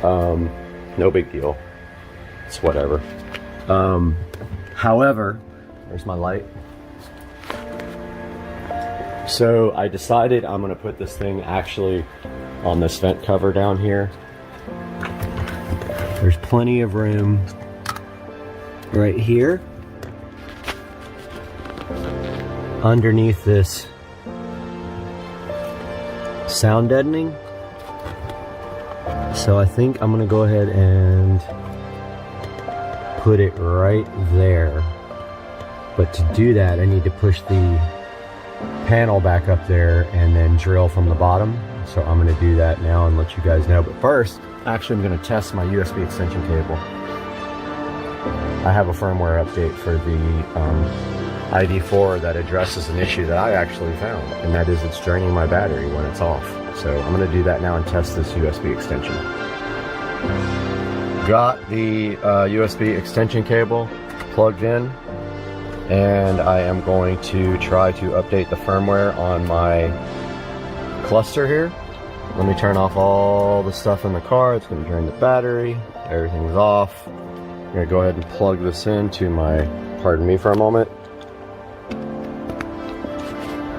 No big deal, it's whatever. However, there's my light. So I decided I'm going to put this thing actually on this vent cover down here. There's plenty of room right here underneath this sound deadening. So I think I'm gonna go ahead and put it right there. But to do that, I need to push the panel back up there and then drill from the bottom. So I'm gonna do that now and let you guys know. But first, actually I'm gonna test my USB extension cable. I have a firmware update for the ID4 that addresses an issue that I actually found, and that is it's draining my battery when it's off. So I'm going to do that now and test this USB extension. Got the USB extension cable plugged in, and I am going to try to update the firmware on my cluster here. Let me turn off all the stuff in the car. It's going to drain the battery. Everything's off. I'm going to go ahead and plug this into my, pardon me for a moment.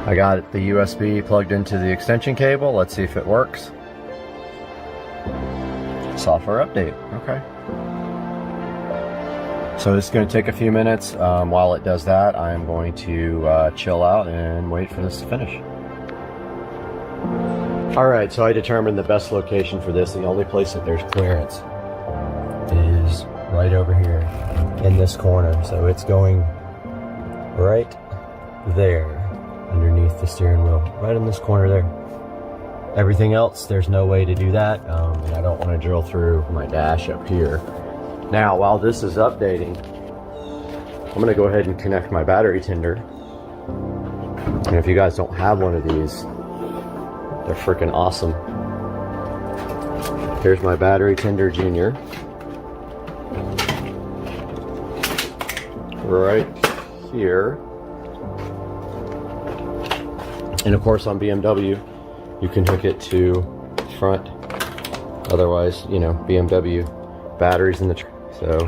I got the USB plugged into the extension cable. Let's see if it works. Software update. Okay. So it's going to take a few minutes. While it does that, I am going to chill out and wait for this to finish. Alright, so I determined the best location for this. The only place that there's clearance is right over here in this corner. So it's going right there underneath the steering wheel. Right in this corner there. Everything else, there's no way to do that. And I don't want to drill through my dash up here. Now, while this is updating, I'm going to go ahead and connect my battery tender. And if you guys don't have one of these, they're freaking awesome. Here's my battery tender junior. Right here. And of course on BMW, you can hook it to front. Otherwise, you know, BMW batteries in the so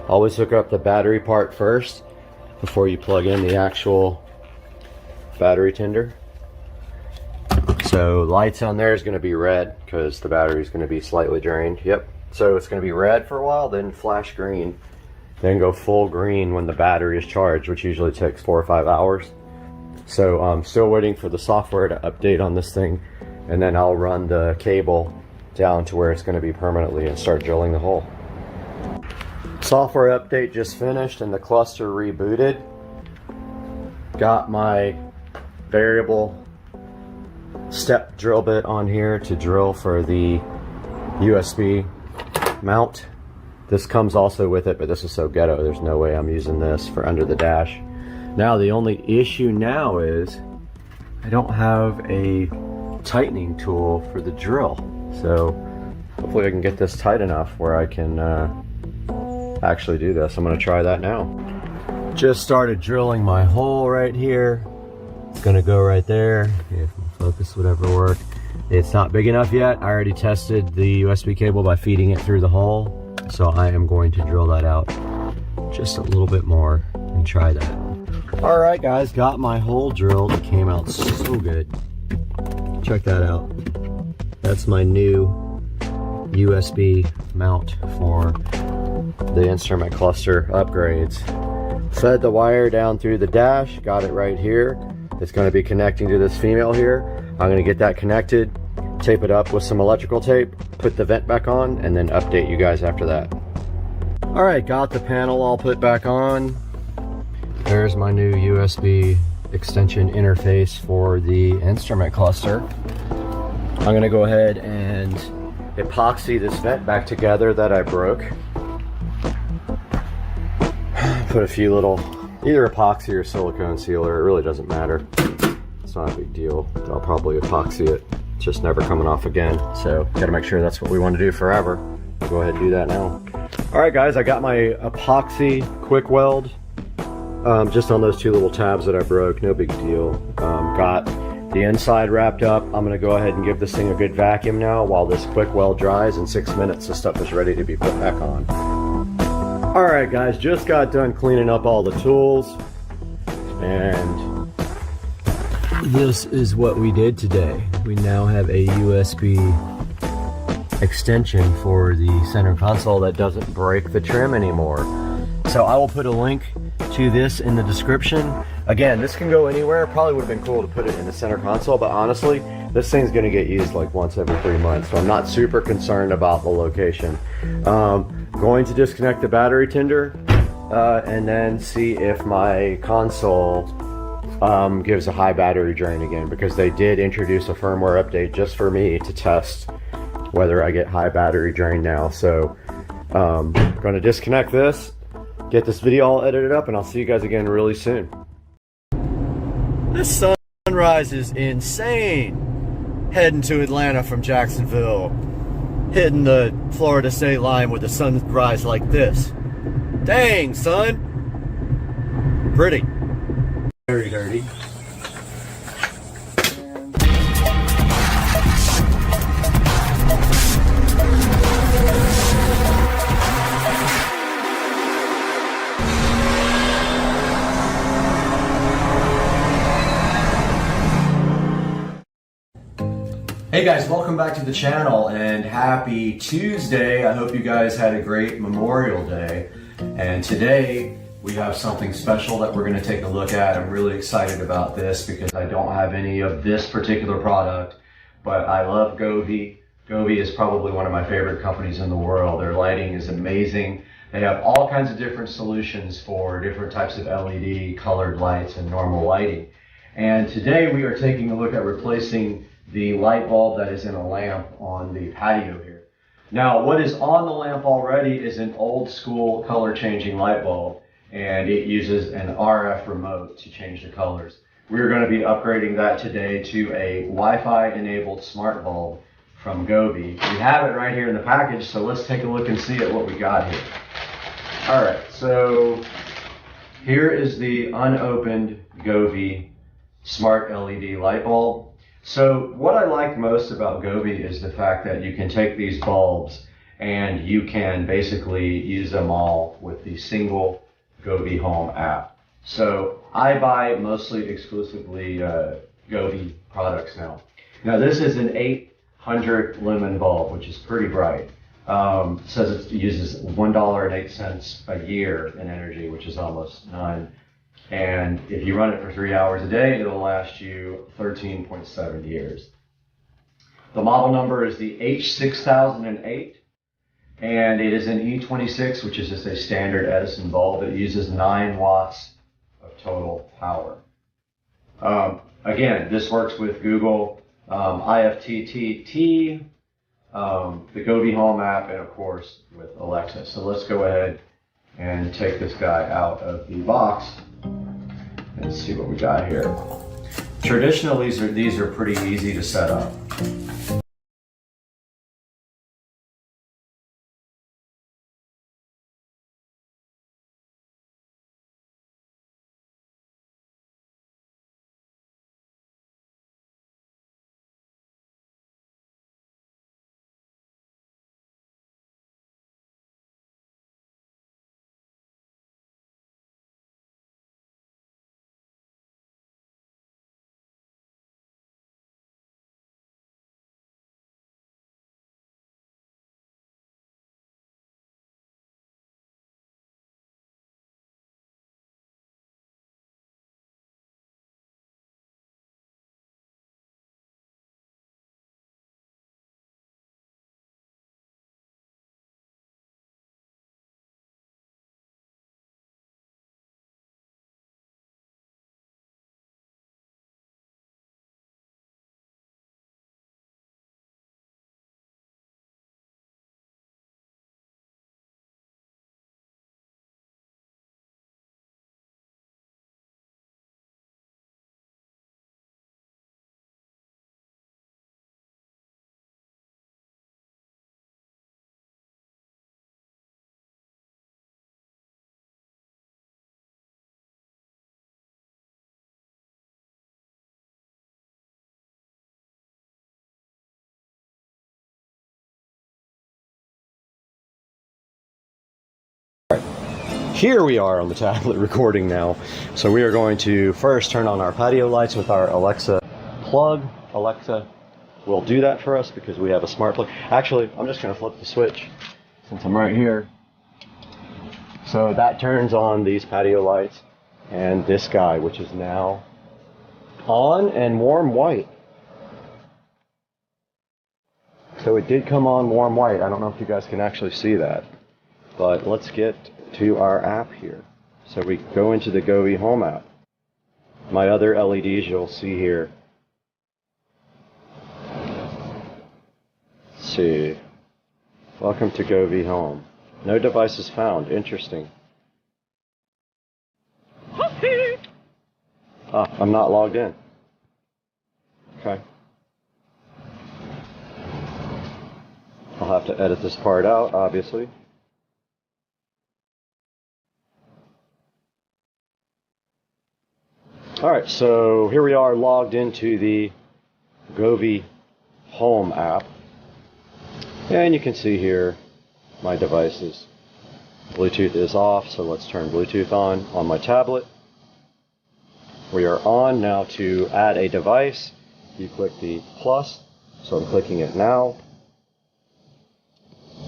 always hook up the battery part first before you plug in the actual battery tender. So lights on there is going to be red because the battery is going to be slightly drained. Yep. So it's going to be red for a while, then flash green, then go full green when the battery is charged, which usually takes 4 or 5 hours. So I'm still waiting for the software to update on this thing, and then I'll run the cable down to where it's going to be permanently and start drilling the hole. Software update just finished and the cluster rebooted. Got my variable step drill bit on here to drill for the USB mount. This comes also with it, but this is so ghetto, there's no way I'm using this for under the dash. Now the only issue now is I don't have a tightening tool for the drill. So hopefully I can get this tight enough where I can actually do this. I'm going to try that now. Just started drilling my hole right here. It's going to go right there. If my focus would ever work. It's not big enough yet. I already tested the USB cable by feeding it through the hole. So I am going to drill that out just a little bit more and try that. Alright guys, got my hole drilled. It came out so good. Check that out. That's my new USB mount for the instrument cluster upgrades. Fed the wire down through the dash, got it right here. It's going to be connecting to this female here. I'm going to get that connected, tape it up with some electrical tape, put the vent back on, and then update you guys after that. Alright, got the panel all put back on. There's my new USB extension interface for the instrument cluster. I'm going to go ahead and epoxy this vent back together that I broke. Put a few little, either epoxy or silicone sealer, it really doesn't matter. It's not a big deal. I'll probably epoxy it. It's just never coming off again. So gotta make sure that's what we want to do forever. I'll go ahead and do that now. Alright guys, I got my epoxy quick weld. Just on those two little tabs that I broke, no big deal. Got the inside wrapped up. I'm going to go ahead and give this thing a good vacuum now while this quick weld dries. In 6 minutes, this stuff is ready to be put back on. Alright guys, just got done cleaning up all the tools. And this is what we did today. We now have a USB extension for the center console that doesn't break the trim anymore. So I will put a link to this in the description. Again, this can go anywhere. Probably would have been cool to put it in the center console, but honestly, this thing's going to get used like once every 3 months, so I'm not super concerned about the location. Going to disconnect the battery tender and then see if my console gives a high battery drain again, because they did introduce a firmware update just for me to test whether I get high battery drain now. So I'm going to disconnect this, get this video all edited up, and I'll see you guys again really soon. This sunrise is insane. Heading to Atlanta from Jacksonville. hitting the Florida state line with the sunrise like this. Dang, son. Pretty. Very dirty. Hey guys, welcome back to the channel and happy Tuesday. I hope you guys had a great Memorial Day. And today we have something special that we're going to take a look at. I'm really excited about this because I don't have any of this particular product, but I love Govee. Govee is probably one of my favorite companies in the world. Their lighting is amazing. They have all kinds of different solutions for different types of LED colored lights and normal lighting. And today we are taking a look at replacing the light bulb that is in a lamp on the patio here. Now, what is on the lamp already is an old school color changing light bulb, and it uses an RF remote to change the colors. We're going to be upgrading that today to a Wi-Fi enabled smart bulb from Govee. We have it right here in the package, so let's take a look and see at what we got here. All right, so here is the unopened Govee smart LED light bulb. So what I like most about Govee is the fact that you can take these bulbs and you can basically use them all with the single Govee Home app. So I buy mostly exclusively Govee products now. Now this is an 800 lumen bulb, which is pretty bright. Says it uses $1.08 a year in energy, which is almost none. And if you run it for 3 hours a day, it'll last you 13.7 years. The model number is the H6008, and it is an E26, which is just a standard Edison bulb. It uses 9 watts of total power. Again, this works with Google, IFTTT, the Govee Home app, and of course with Alexa. So let's go ahead and take this guy out of the box and see what we got here. Traditionally, these are pretty easy to set up. Here we are on the tablet recording now. So we are going to first turn on our patio lights with our Alexa plug. Alexa will do that for us because we have a smart plug. Actually, I'm just going to flip the switch since I'm right here. So that turns on these patio lights and this guy, which is now on and warm white. So it did come on warm white. I don't know if you guys can actually see that, but let's get to our app here. So we go into the Govee Home app. My other LEDs you'll see here. Let's see. Welcome to Govee Home. No devices found. Interesting. I'm not logged in. Okay. I'll have to edit this part out, obviously. Alright, so here we are logged into the Govee Home app. And you can see here my devices. Bluetooth is off, so let's turn Bluetooth on my tablet. We are on now. To add a device, you click the plus, so I'm clicking it now.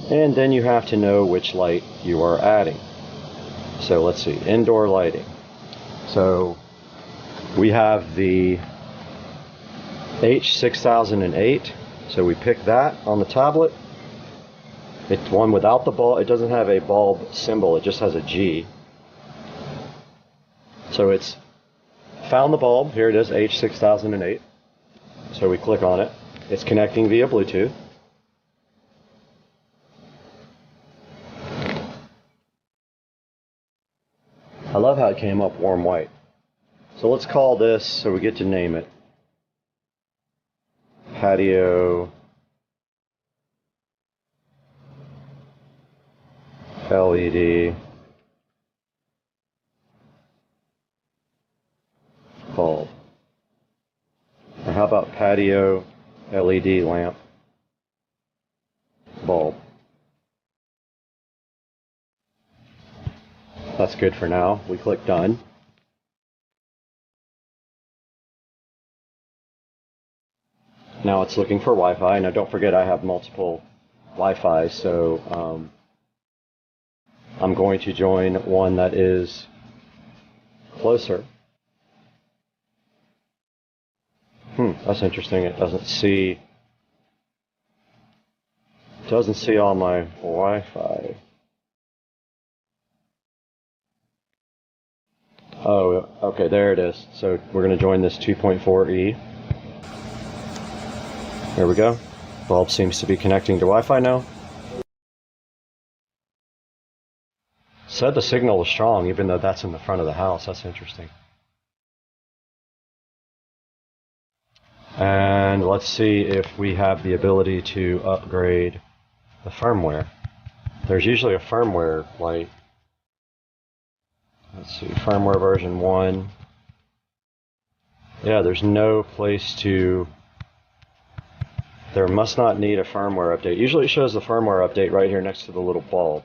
And then you have to know which light you are adding. So let's see, indoor lighting. So we have the H6008, so we pick that on the tablet. It's one without the bulb. It doesn't have a bulb symbol, it just has a G. So it's found the bulb. Here it is, H6008. So we click on it. It's connecting via Bluetooth. I love how it came up warm white. So let's call this, so we get to name it, Patio LED bulb. Or how about patio LED lamp bulb? That's good for now. We click done. Now it's looking for Wi-Fi. Now don't forget I have multiple Wi-Fi, so I'm going to join one that is closer. That's interesting. It doesn't see all my Wi-Fi. Oh, okay, there it is. So we're going to join this 2.4E. There we go. Bulb seems to be connecting to Wi-Fi now. Said the signal is strong, even though that's in the front of the house. That's interesting. And let's see if we have the ability to upgrade the firmware. There's usually a firmware light. Let's see, firmware version 1. Yeah, there's no place to... There must not need a firmware update. Usually it shows the firmware update right here next to the little bulb.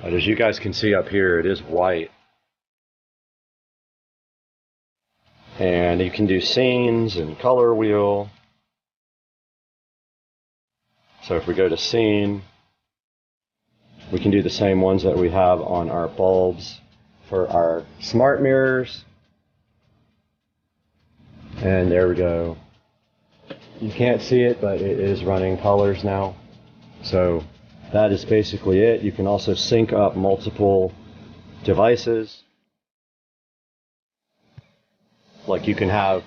But as you guys can see up here, it is white. And you can do scenes and color wheel. So if we go to scene, we can do the same ones that we have on our bulbs for our smart mirrors. And there we go. You can't see it, but it is running colors now. So that is basically it. You can also sync up multiple devices. Like you can have,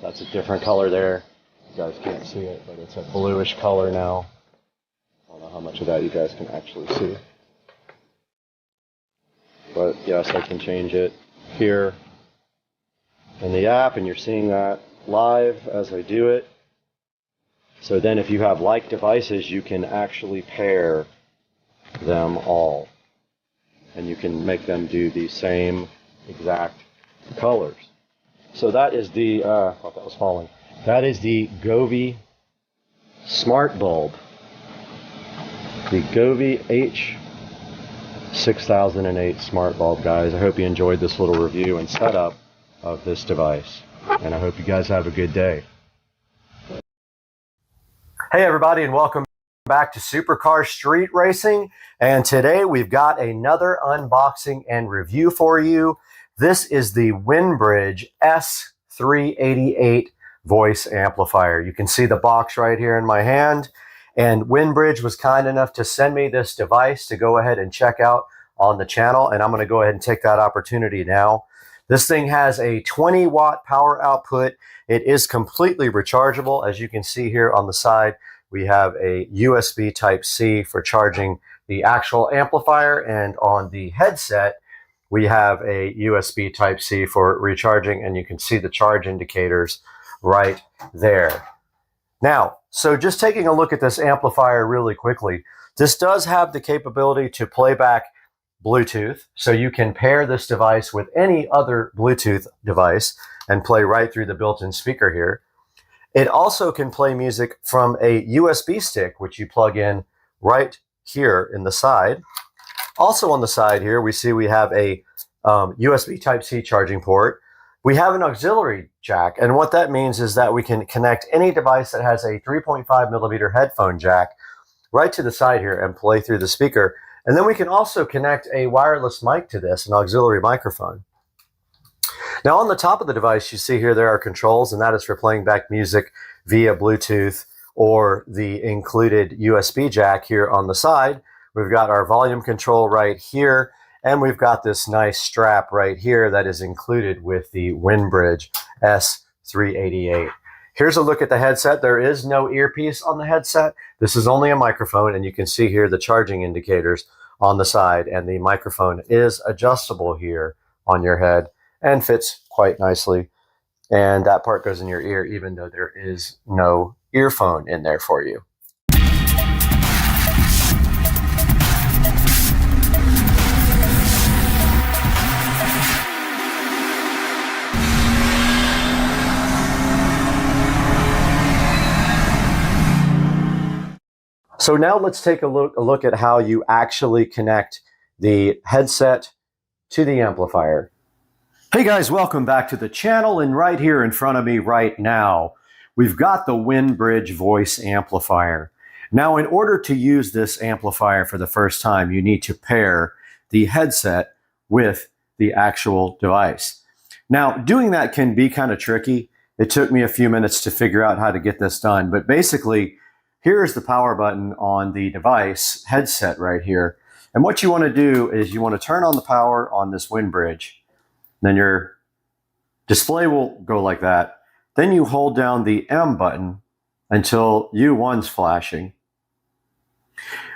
that's a different color there. You guys can't see it, but it's a bluish color now. I don't know how much of that you guys can actually see. But yes, I can change it here in the app, and you're seeing that live as I do it. So then if you have like devices, you can actually pair them all. And you can make them do the same exact colors. So that is the, I thought that was falling. That is the Govee Smart Bulb. The Govee H6008 Smart Bulb, guys. I hope you enjoyed this little review and setup of this device. And I hope you guys have a good day. Hey everybody, and welcome back to Supercar Street Racing. And today we've got another unboxing and review for you. This is the Winbridge S388 voice amplifier. You can see the box right here in my hand. And Winbridge was kind enough to send me this device to go ahead and check out on the channel. And I'm going to go ahead and take that opportunity now. This thing has a 20-watt power output. It is completely rechargeable. As you can see here on the side, we have a USB Type-C for charging the actual amplifier. And on the headset, we have a USB Type-C for recharging. And you can see the charge indicators right there. Now, so just taking a look at this amplifier really quickly, this does have the capability to play back Bluetooth, so you can pair this device with any other Bluetooth device and play right through the built-in speaker here. It also can play music from a USB stick, which you plug in right here in the side. Also on the side here, we see we have a USB Type-C charging port. We have an auxiliary jack, and what that means is that we can connect any device that has a 3.5 millimeter headphone jack right to the side here and play through the speaker. And then we can also connect a wireless mic to this, an auxiliary microphone. Now on the top of the device, you see here there are controls, and that is for playing back music via Bluetooth or the included USB jack here on the side. We've got our volume control right here, and we've got this nice strap right here that is included with the WindBridge S388. Here's a look at the headset. There is no earpiece on the headset. This is only a microphone, and you can see here the charging indicators on the side, and the microphone is adjustable here on your head and fits quite nicely. And that part goes in your ear, even though there is no earphone in there for you. So now let's take a look at how you actually connect the headset to the amplifier. Hey guys, welcome back to the channel, and right here in front of me right now, we've got the WindBridge voice amplifier. Now, in order to use this amplifier for the first time, you need to pair the headset with the actual device. Now, doing that can be kind of tricky. It took me a few minutes to figure out how to get this done, but basically, here is the power button on the device headset right here. And what you want to do is you want to turn on the power on this WindBridge. Then your display will go like that. Then you hold down the M button until U1's flashing.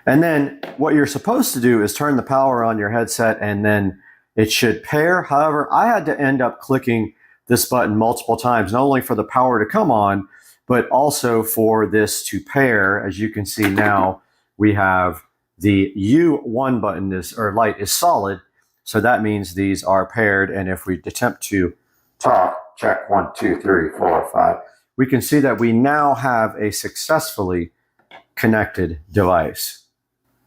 And then what you're supposed to do is turn the power on your headset, and then it should pair. However, I had to end up clicking this button multiple times, not only for the power to come on, but also for this to pair. As you can see now, we have the U1 button light is solid. So that means these are paired. And if we attempt to talk, check 1, 2, 3, 4, 5, we can see that we now have a successfully connected device.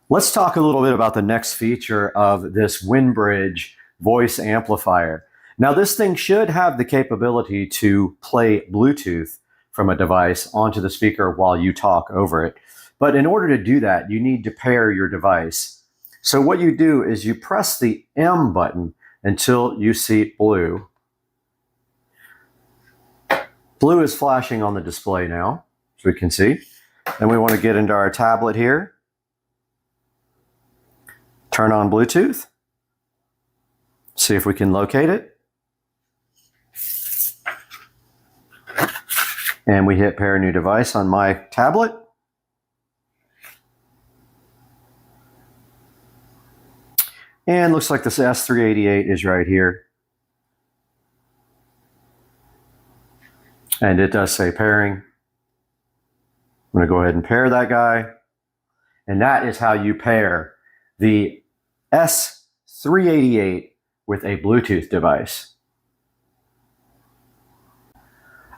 Let's talk a little bit about the next feature of this WindBridge voice amplifier. Now, this thing should have the capability to play Bluetooth from a device onto the speaker while you talk over it. But in order to do that, you need to pair your device. So what you do is you press the M button until you see blue. Blue is flashing on the display now, as we can see. And we want to get into our tablet here. Turn on Bluetooth. See if we can locate it. And we hit pair new device on my tablet. And looks like this S388 is right here. And it does say pairing. I'm going to go ahead and pair that guy. And that is how you pair the S388 with a Bluetooth device.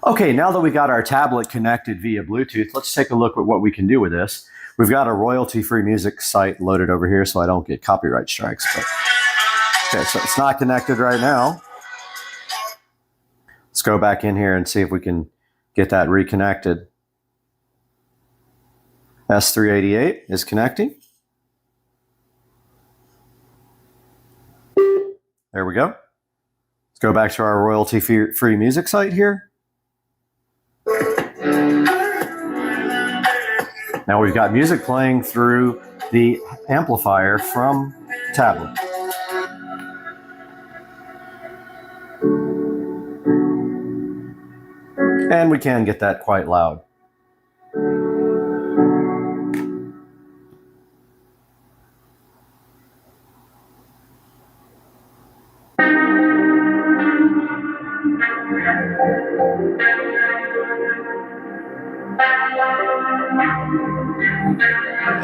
Okay, now that we got our tablet connected via Bluetooth, let's take a look at what we can do with this. We've got a royalty-free music site loaded over here so I don't get copyright strikes. But, okay, so it's not connected right now. Let's go back in here and see if we can get that reconnected. S388 is connecting. There we go. Let's go back to our royalty-free music site here. Now we've got music playing through the amplifier from the tablet. And we can get that quite loud.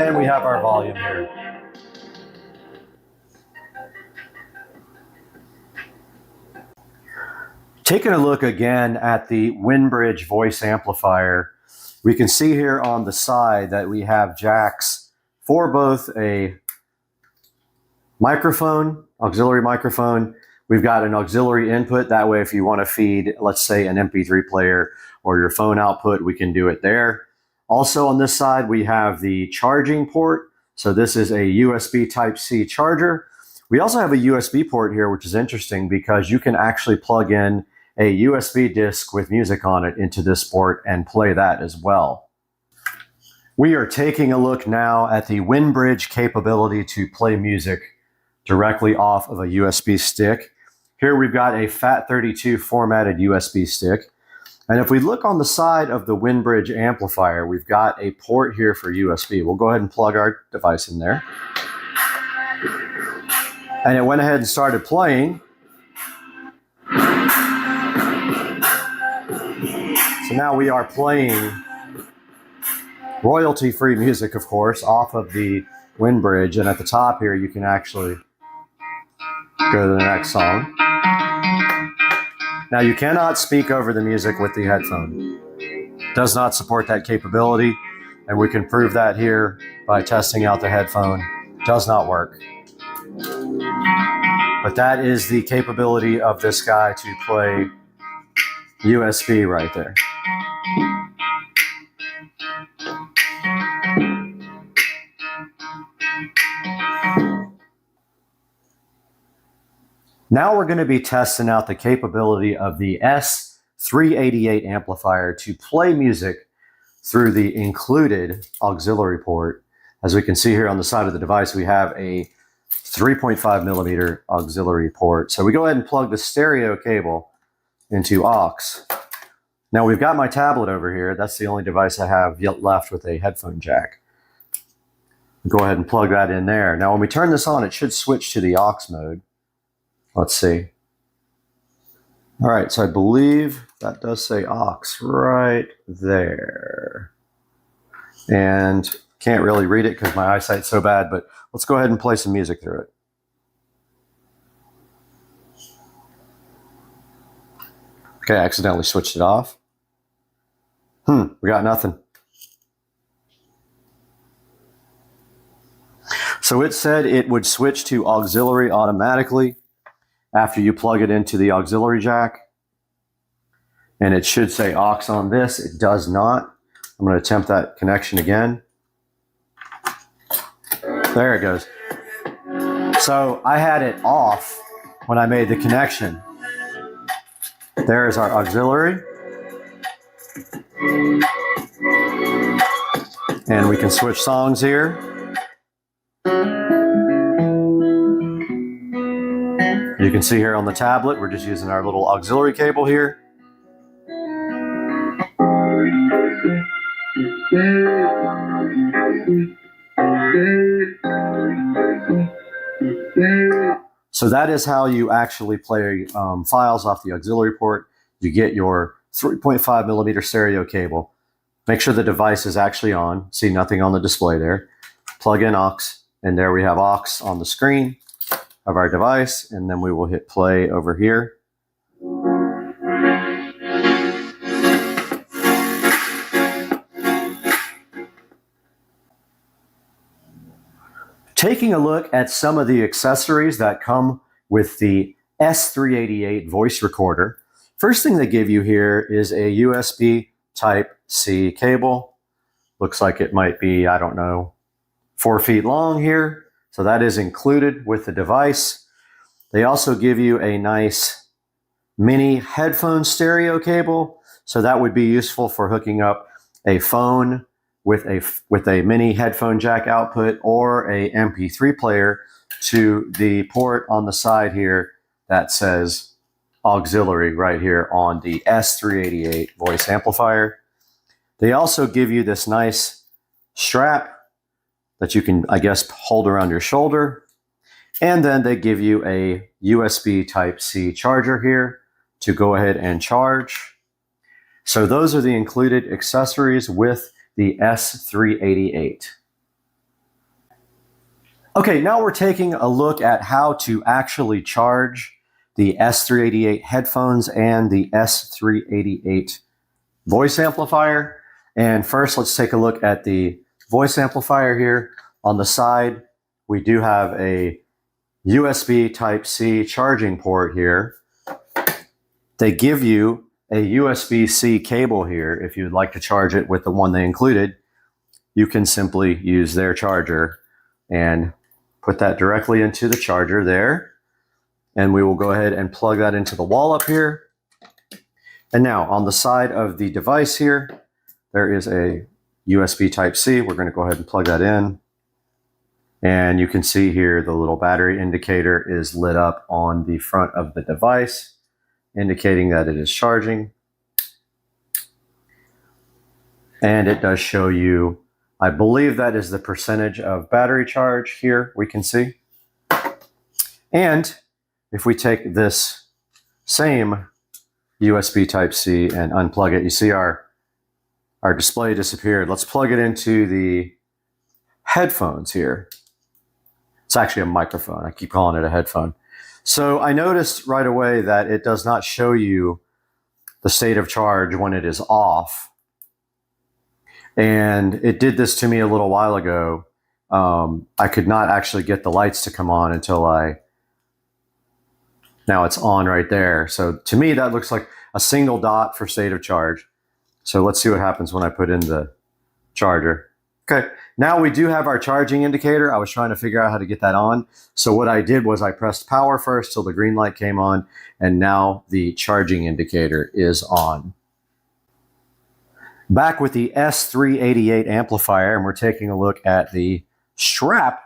And we have our volume here. Taking a look again at the Windbridge voice amplifier, we can see here on the side that we have jacks for both a microphone, auxiliary microphone. We've got an auxiliary input. That way, if you want to feed, let's say, an MP3 player or your phone output, we can do it there. Also on this side, we have the charging port. So this is a USB Type-C charger. We also have a USB port here, which is interesting because you can actually plug in a USB disc with music on it into this port and play that as well. We are taking a look now at the Windbridge capability to play music directly off of a USB stick. Here we've got a FAT32 formatted USB stick. And if we look on the side of the Windbridge amplifier, we've got a port here for USB. We'll go ahead and plug our device in there. And it went ahead and started playing. So now we are playing royalty-free music, of course, off of the Windbridge. And at the top here, you can actually go to the next song. Now, you cannot speak over the music with the headphone. It does not support that capability, and we can prove that here by testing out the headphone. It does not work. But that is the capability of this guy to play USB right there. Now we're going to be testing out the capability of the S388 amplifier to play music through the included auxiliary port. As we can see here on the side of the device, we have a 3.5 millimeter auxiliary port. So we go ahead and plug the stereo cable into aux. Now we've got my tablet over here. That's the only device I have yet left with a headphone jack. Go ahead and plug that in there. Now when we turn this on, it should switch to the aux mode. Let's see. All right, so I believe that does say aux right there. And can't really read it because my eyesight's so bad, but let's go ahead and play some music through it. Okay, I accidentally switched it off. We got nothing. So it said it would switch to auxiliary automatically after you plug it into the auxiliary jack. And it should say aux on this. It does not. I'm going to attempt that connection again. There it goes. So I had it off when I made the connection. There's our auxiliary. And we can switch songs here. You can see here on the tablet, we're just using our little auxiliary cable here. So that is how you actually play files off the auxiliary port. You get your 3.5 millimeter stereo cable. Make sure the device is actually on. See nothing on the display there. Plug in aux, and there we have aux on the screen of our device, and then we will hit play over here. Taking a look at some of the accessories that come with the S388 voice recorder. First thing they give you here is a USB Type-C cable. Looks like it might be, I don't know, 4 feet long here. So that is included with the device. They also give you a nice mini headphone stereo cable. So that would be useful for hooking up a phone with a mini headphone jack output or a MP3 player to the port on the side here that says auxiliary right here on the S388 voice amplifier. They also give you this nice strap that you can, I guess, hold around your shoulder. And then they give you a USB Type-C charger here to go ahead and charge. So those are the included accessories with the S388. Okay, now we're taking a look at how to actually charge the S388 headphones and the S388 voice amplifier. And first, let's take a look at the voice amplifier here. On the side, we do have a USB Type-C charging port here. They give you a USB-C cable here. If you'd like to charge it with the one they included, you can simply use their charger and put that directly into the charger there. And we will go ahead and plug that into the wall up here. And now on the side of the device here, there is a USB Type-C. We're going to go ahead and plug that in. And you can see here the little battery indicator is lit up on the front of the device, indicating that it is charging. And it does show you, I believe that is the percentage of battery charge here, we can see. And if we take this same USB Type-C and unplug it, you see our display disappeared. Let's plug it into the headphones here. It's actually a microphone. I keep calling it a headphone. So I noticed right away that it does not show you the state of charge when it is off. And it did this to me a little while ago. I could not actually get the lights to come on until now it's on right there. So to me, that looks like a single dot for state of charge. So let's see what happens when I put in the charger. Okay, now we do have our charging indicator. I was trying to figure out how to get that on. So what I did was I pressed power first till the green light came on, and now the charging indicator is on. Back with the S388 amplifier, and we're taking a look at the strap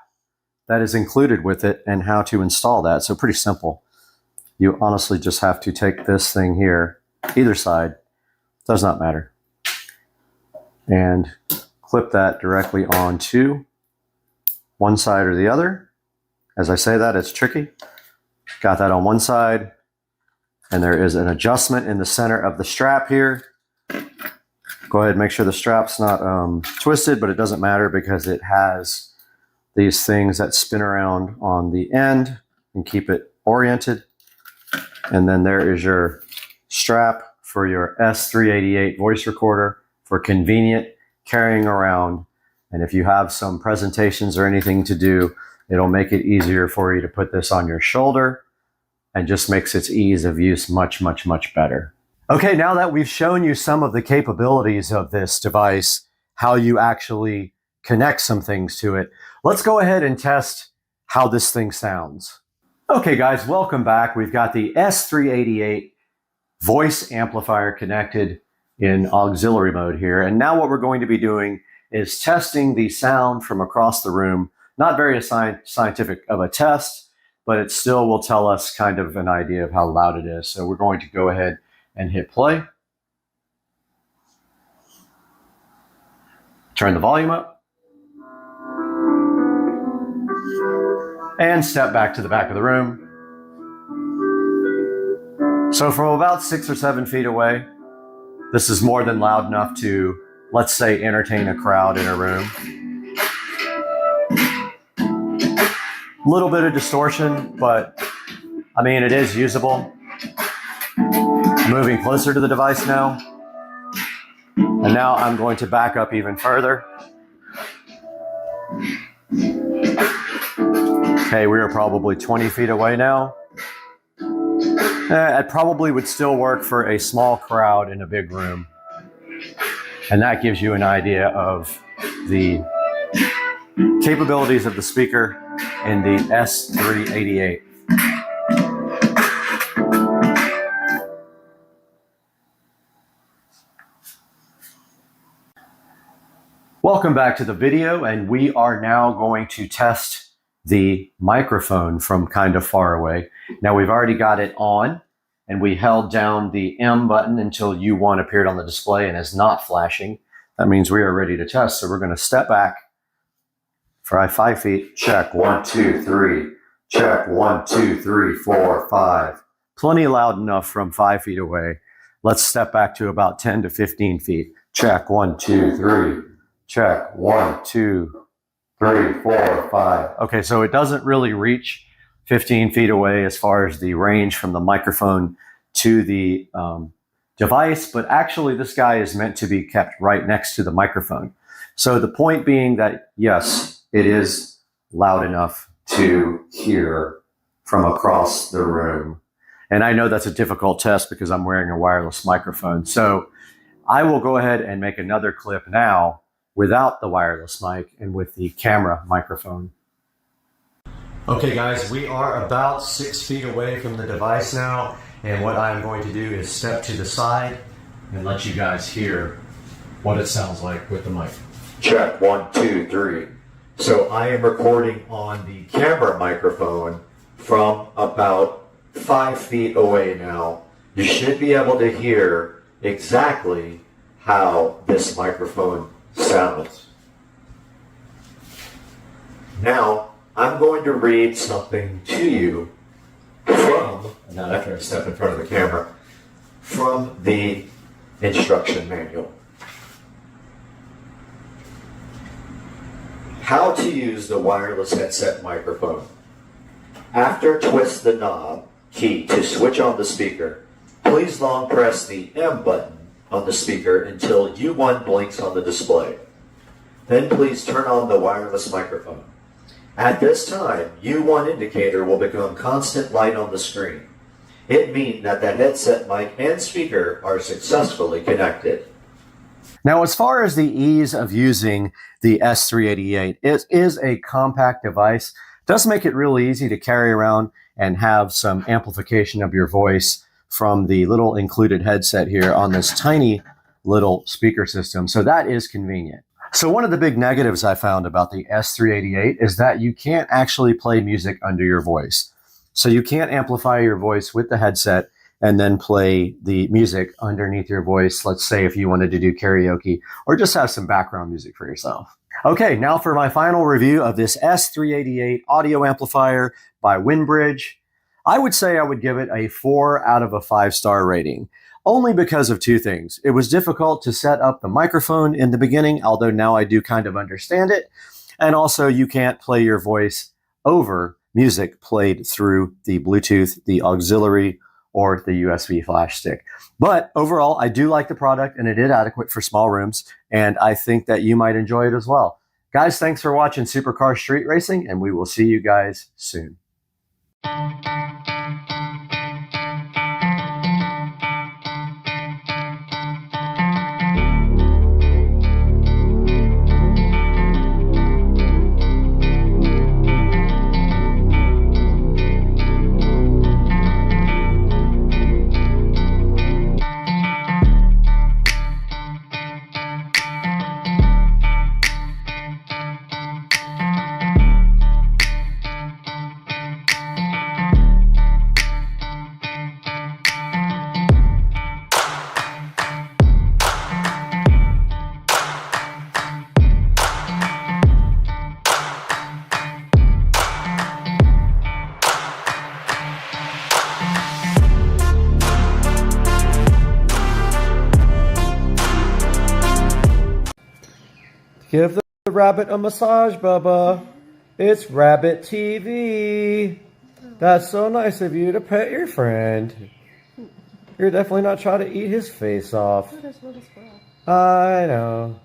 that is included with it and how to install that. So pretty simple. You honestly just have to take this thing here, either side, does not matter, and clip that directly onto one side or the other. As I say that, it's tricky. Got that on one side, and there is an adjustment in the center of the strap here. Go ahead and make sure the strap's not twisted, but it doesn't matter because it has these things that spin around on the end and keep it oriented. And then there is your strap for your S388 voice recorder for convenient carrying around. And if you have some presentations or anything to do, it'll make it easier for you to put this on your shoulder and just makes its ease of use much, much, much better. Okay, now that we've shown you some of the capabilities of this device, how you actually connect some things to it, let's go ahead and test how this thing sounds. Okay guys, welcome back. We've got the S388 voice amplifier connected in auxiliary mode here. And now what we're going to be doing is testing the sound from across the room. Not very scientific of a test, but it still will tell us kind of an idea of how loud it is. So we're going to go ahead and hit play. Turn the volume up. And step back to the back of the room. So from about 6 or 7 feet away, this is more than loud enough to, let's say, entertain a crowd in a room. A little bit of distortion, but I mean, it is usable. Moving closer to the device now. And now I'm going to back up even further. Okay, we are probably 20 feet away now. It probably would still work for a small crowd in a big room. And that gives you an idea of the capabilities of the speaker in the S388. Welcome back to the video, and we are now going to test the microphone from kind of far away. Now we've already got it on, and we held down the M button until U1 appeared on the display and is not flashing. That means we are ready to test. So we're going to step back for 5 feet. Check 1, 2, 3. Check 1, 2, 3, 4, 5. Plenty loud enough from 5 feet away. Let's step back to about 10 to 15 feet. Check 1, 2, 3. Check. 1, 2, 3, 4, 5. Okay, so it doesn't really reach 15 feet away as far as the range from the microphone to the device, but actually this guy is meant to be kept right next to the microphone. So the point being that, yes, it is loud enough to hear from across the room. And I know that's a difficult test because I'm wearing a wireless microphone. So I will go ahead and make another clip now without the wireless mic and with the camera microphone. Okay guys, we are about 6 feet away from the device now. And what I'm going to do is step to the side and let you guys hear what it sounds like with the mic. Check. 1, 2, 3. So I am recording on the camera microphone from about 5 feet away now. You should be able to hear exactly how this microphone sounds. Now, I'm going to read something to you from, not after I step in front of the camera, from the instruction manual. How to use the wireless headset microphone. After twist the knob key to switch on the speaker, please long press the M button on the speaker until U1 blinks on the display. Then please turn on the wireless microphone. At this time, U1 indicator will become constant light on the screen. It means that the headset mic and speaker are successfully connected. Now, as far as the ease of using the S388, it is a compact device. It does make it really easy to carry around and have some amplification of your voice from the little included headset here on this tiny little speaker system. So that is convenient. So one of the big negatives I found about the S388 is that you can't actually play music under your voice. So you can't amplify your voice with the headset and then play the music underneath your voice. Let's say if you wanted to do karaoke or just have some background music for yourself. Okay, now for my final review of this S388 audio amplifier by Winbridge. I would say I would give it a 4 out of a 5-star rating. Only because of two things. It was difficult to set up the microphone in the beginning, although now I do kind of understand it. And also you can't play your voice over music played through the Bluetooth, the auxiliary, or the USB flash stick. But overall, I do like the product and it is adequate for small rooms. And I think that you might enjoy it as well. Guys, thanks for watching Supercar Street Racing and we will see you guys soon. Give the rabbit a massage, Bubba. It's Rabbit TV. That's so nice of you to pet your friend. You're definitely not trying to eat his face off. I know.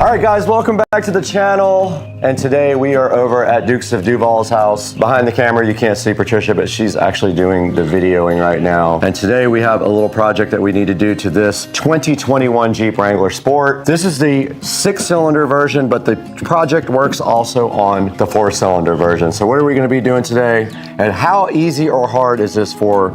Alright guys, welcome back to the channel. And today we are over at Dukes of Duval's house. Behind the camera you can't see Patricia, but she's actually doing the videoing right now. And today we have a little project that we need to do to this 2021 Jeep Wrangler Sport. This is the 6-cylinder version, but the project works also on the 4-cylinder version. So what are we going to be doing today? And how easy or hard is this for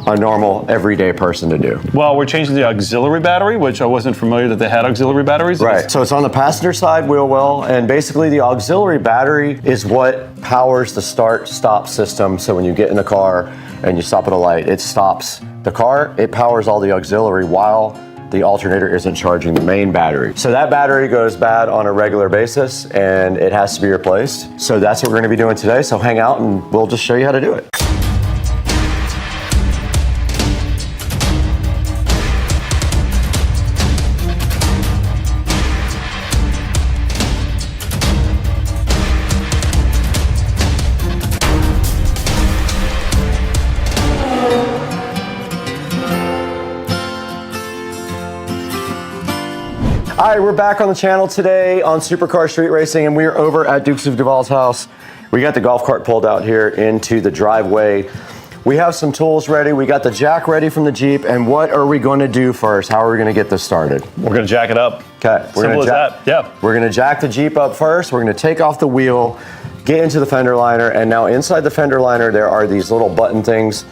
a normal everyday person to do? Well, we're changing the auxiliary battery, which I wasn't familiar that they had auxiliary batteries. Right, so it's on the passenger side wheel well, and basically the auxiliary battery is what powers the start-stop system. So when you get in the car and you stop at a light, it stops the car, it powers all the auxiliary while the alternator isn't charging the main battery. So that battery goes bad on a regular basis and it has to be replaced. So that's what we're gonna be doing today, so hang out and we'll just show you how to do it. Hi, we're back on the channel today on Supercar Street Racing, and we're over at Dukes of Duval's house. We got the golf cart pulled out here into the driveway. We have some tools ready. We got the jack ready from the Jeep, and what are we going to do first? How are we going to get this started? We're going to jack it up. Okay. Simple as that, yeah. We're going to jack the Jeep up first. We're going to take off the wheel, get into the fender liner, and now inside the fender liner there are these little button things,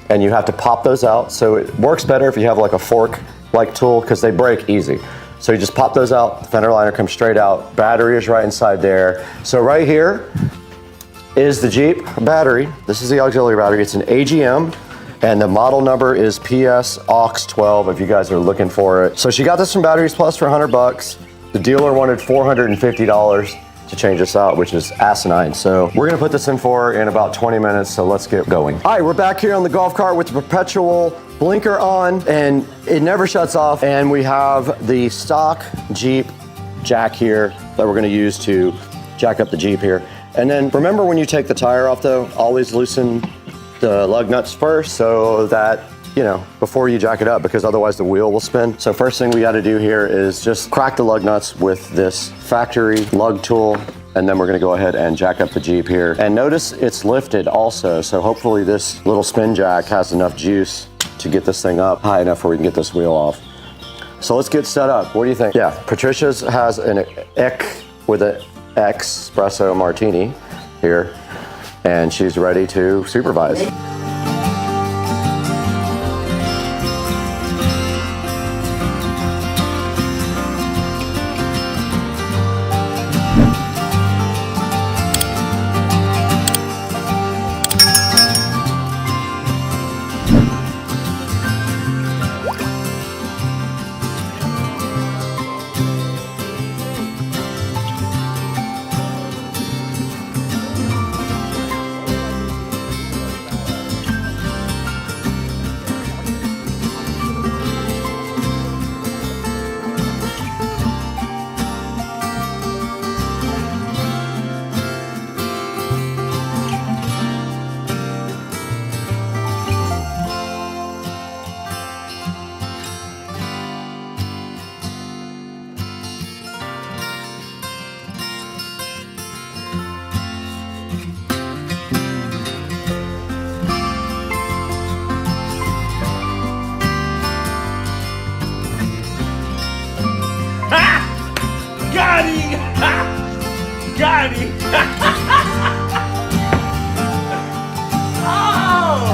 and you have to pop those out. So it works better if you have like a fork-like tool because they break easy. So you just pop those out, the fender liner comes straight out, battery is right inside there. So right here is the Jeep battery. This is the auxiliary battery. It's an AGM, and the model number is PS AUX 12 if you guys are looking for it. So she got this from Batteries Plus for 100 bucks. The dealer wanted $450 to change this out, which is asinine. So we're gonna put this in for her in about 20 minutes, so let's get going. All right, we're back here on the golf cart with the perpetual blinker on, and it never shuts off. And we have the stock Jeep jack here that we're gonna use to jack up the Jeep here. And then remember, when you take the tire off though, always loosen the lug nuts first so that, you know, before you jack it up, because otherwise the wheel will spin. So first thing we got to do here is just crack the lug nuts with this factory lug tool, and then we're going to go ahead and jack up the Jeep here. And notice it's lifted also, so hopefully this little spin jack has enough juice to get this thing up high enough where we can get this wheel off. So let's get set up. What do you think? Yeah, Patricia's has an EC with an espresso martini here, and she's ready to supervise. Got him! Got him! Oh!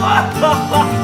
Whoa!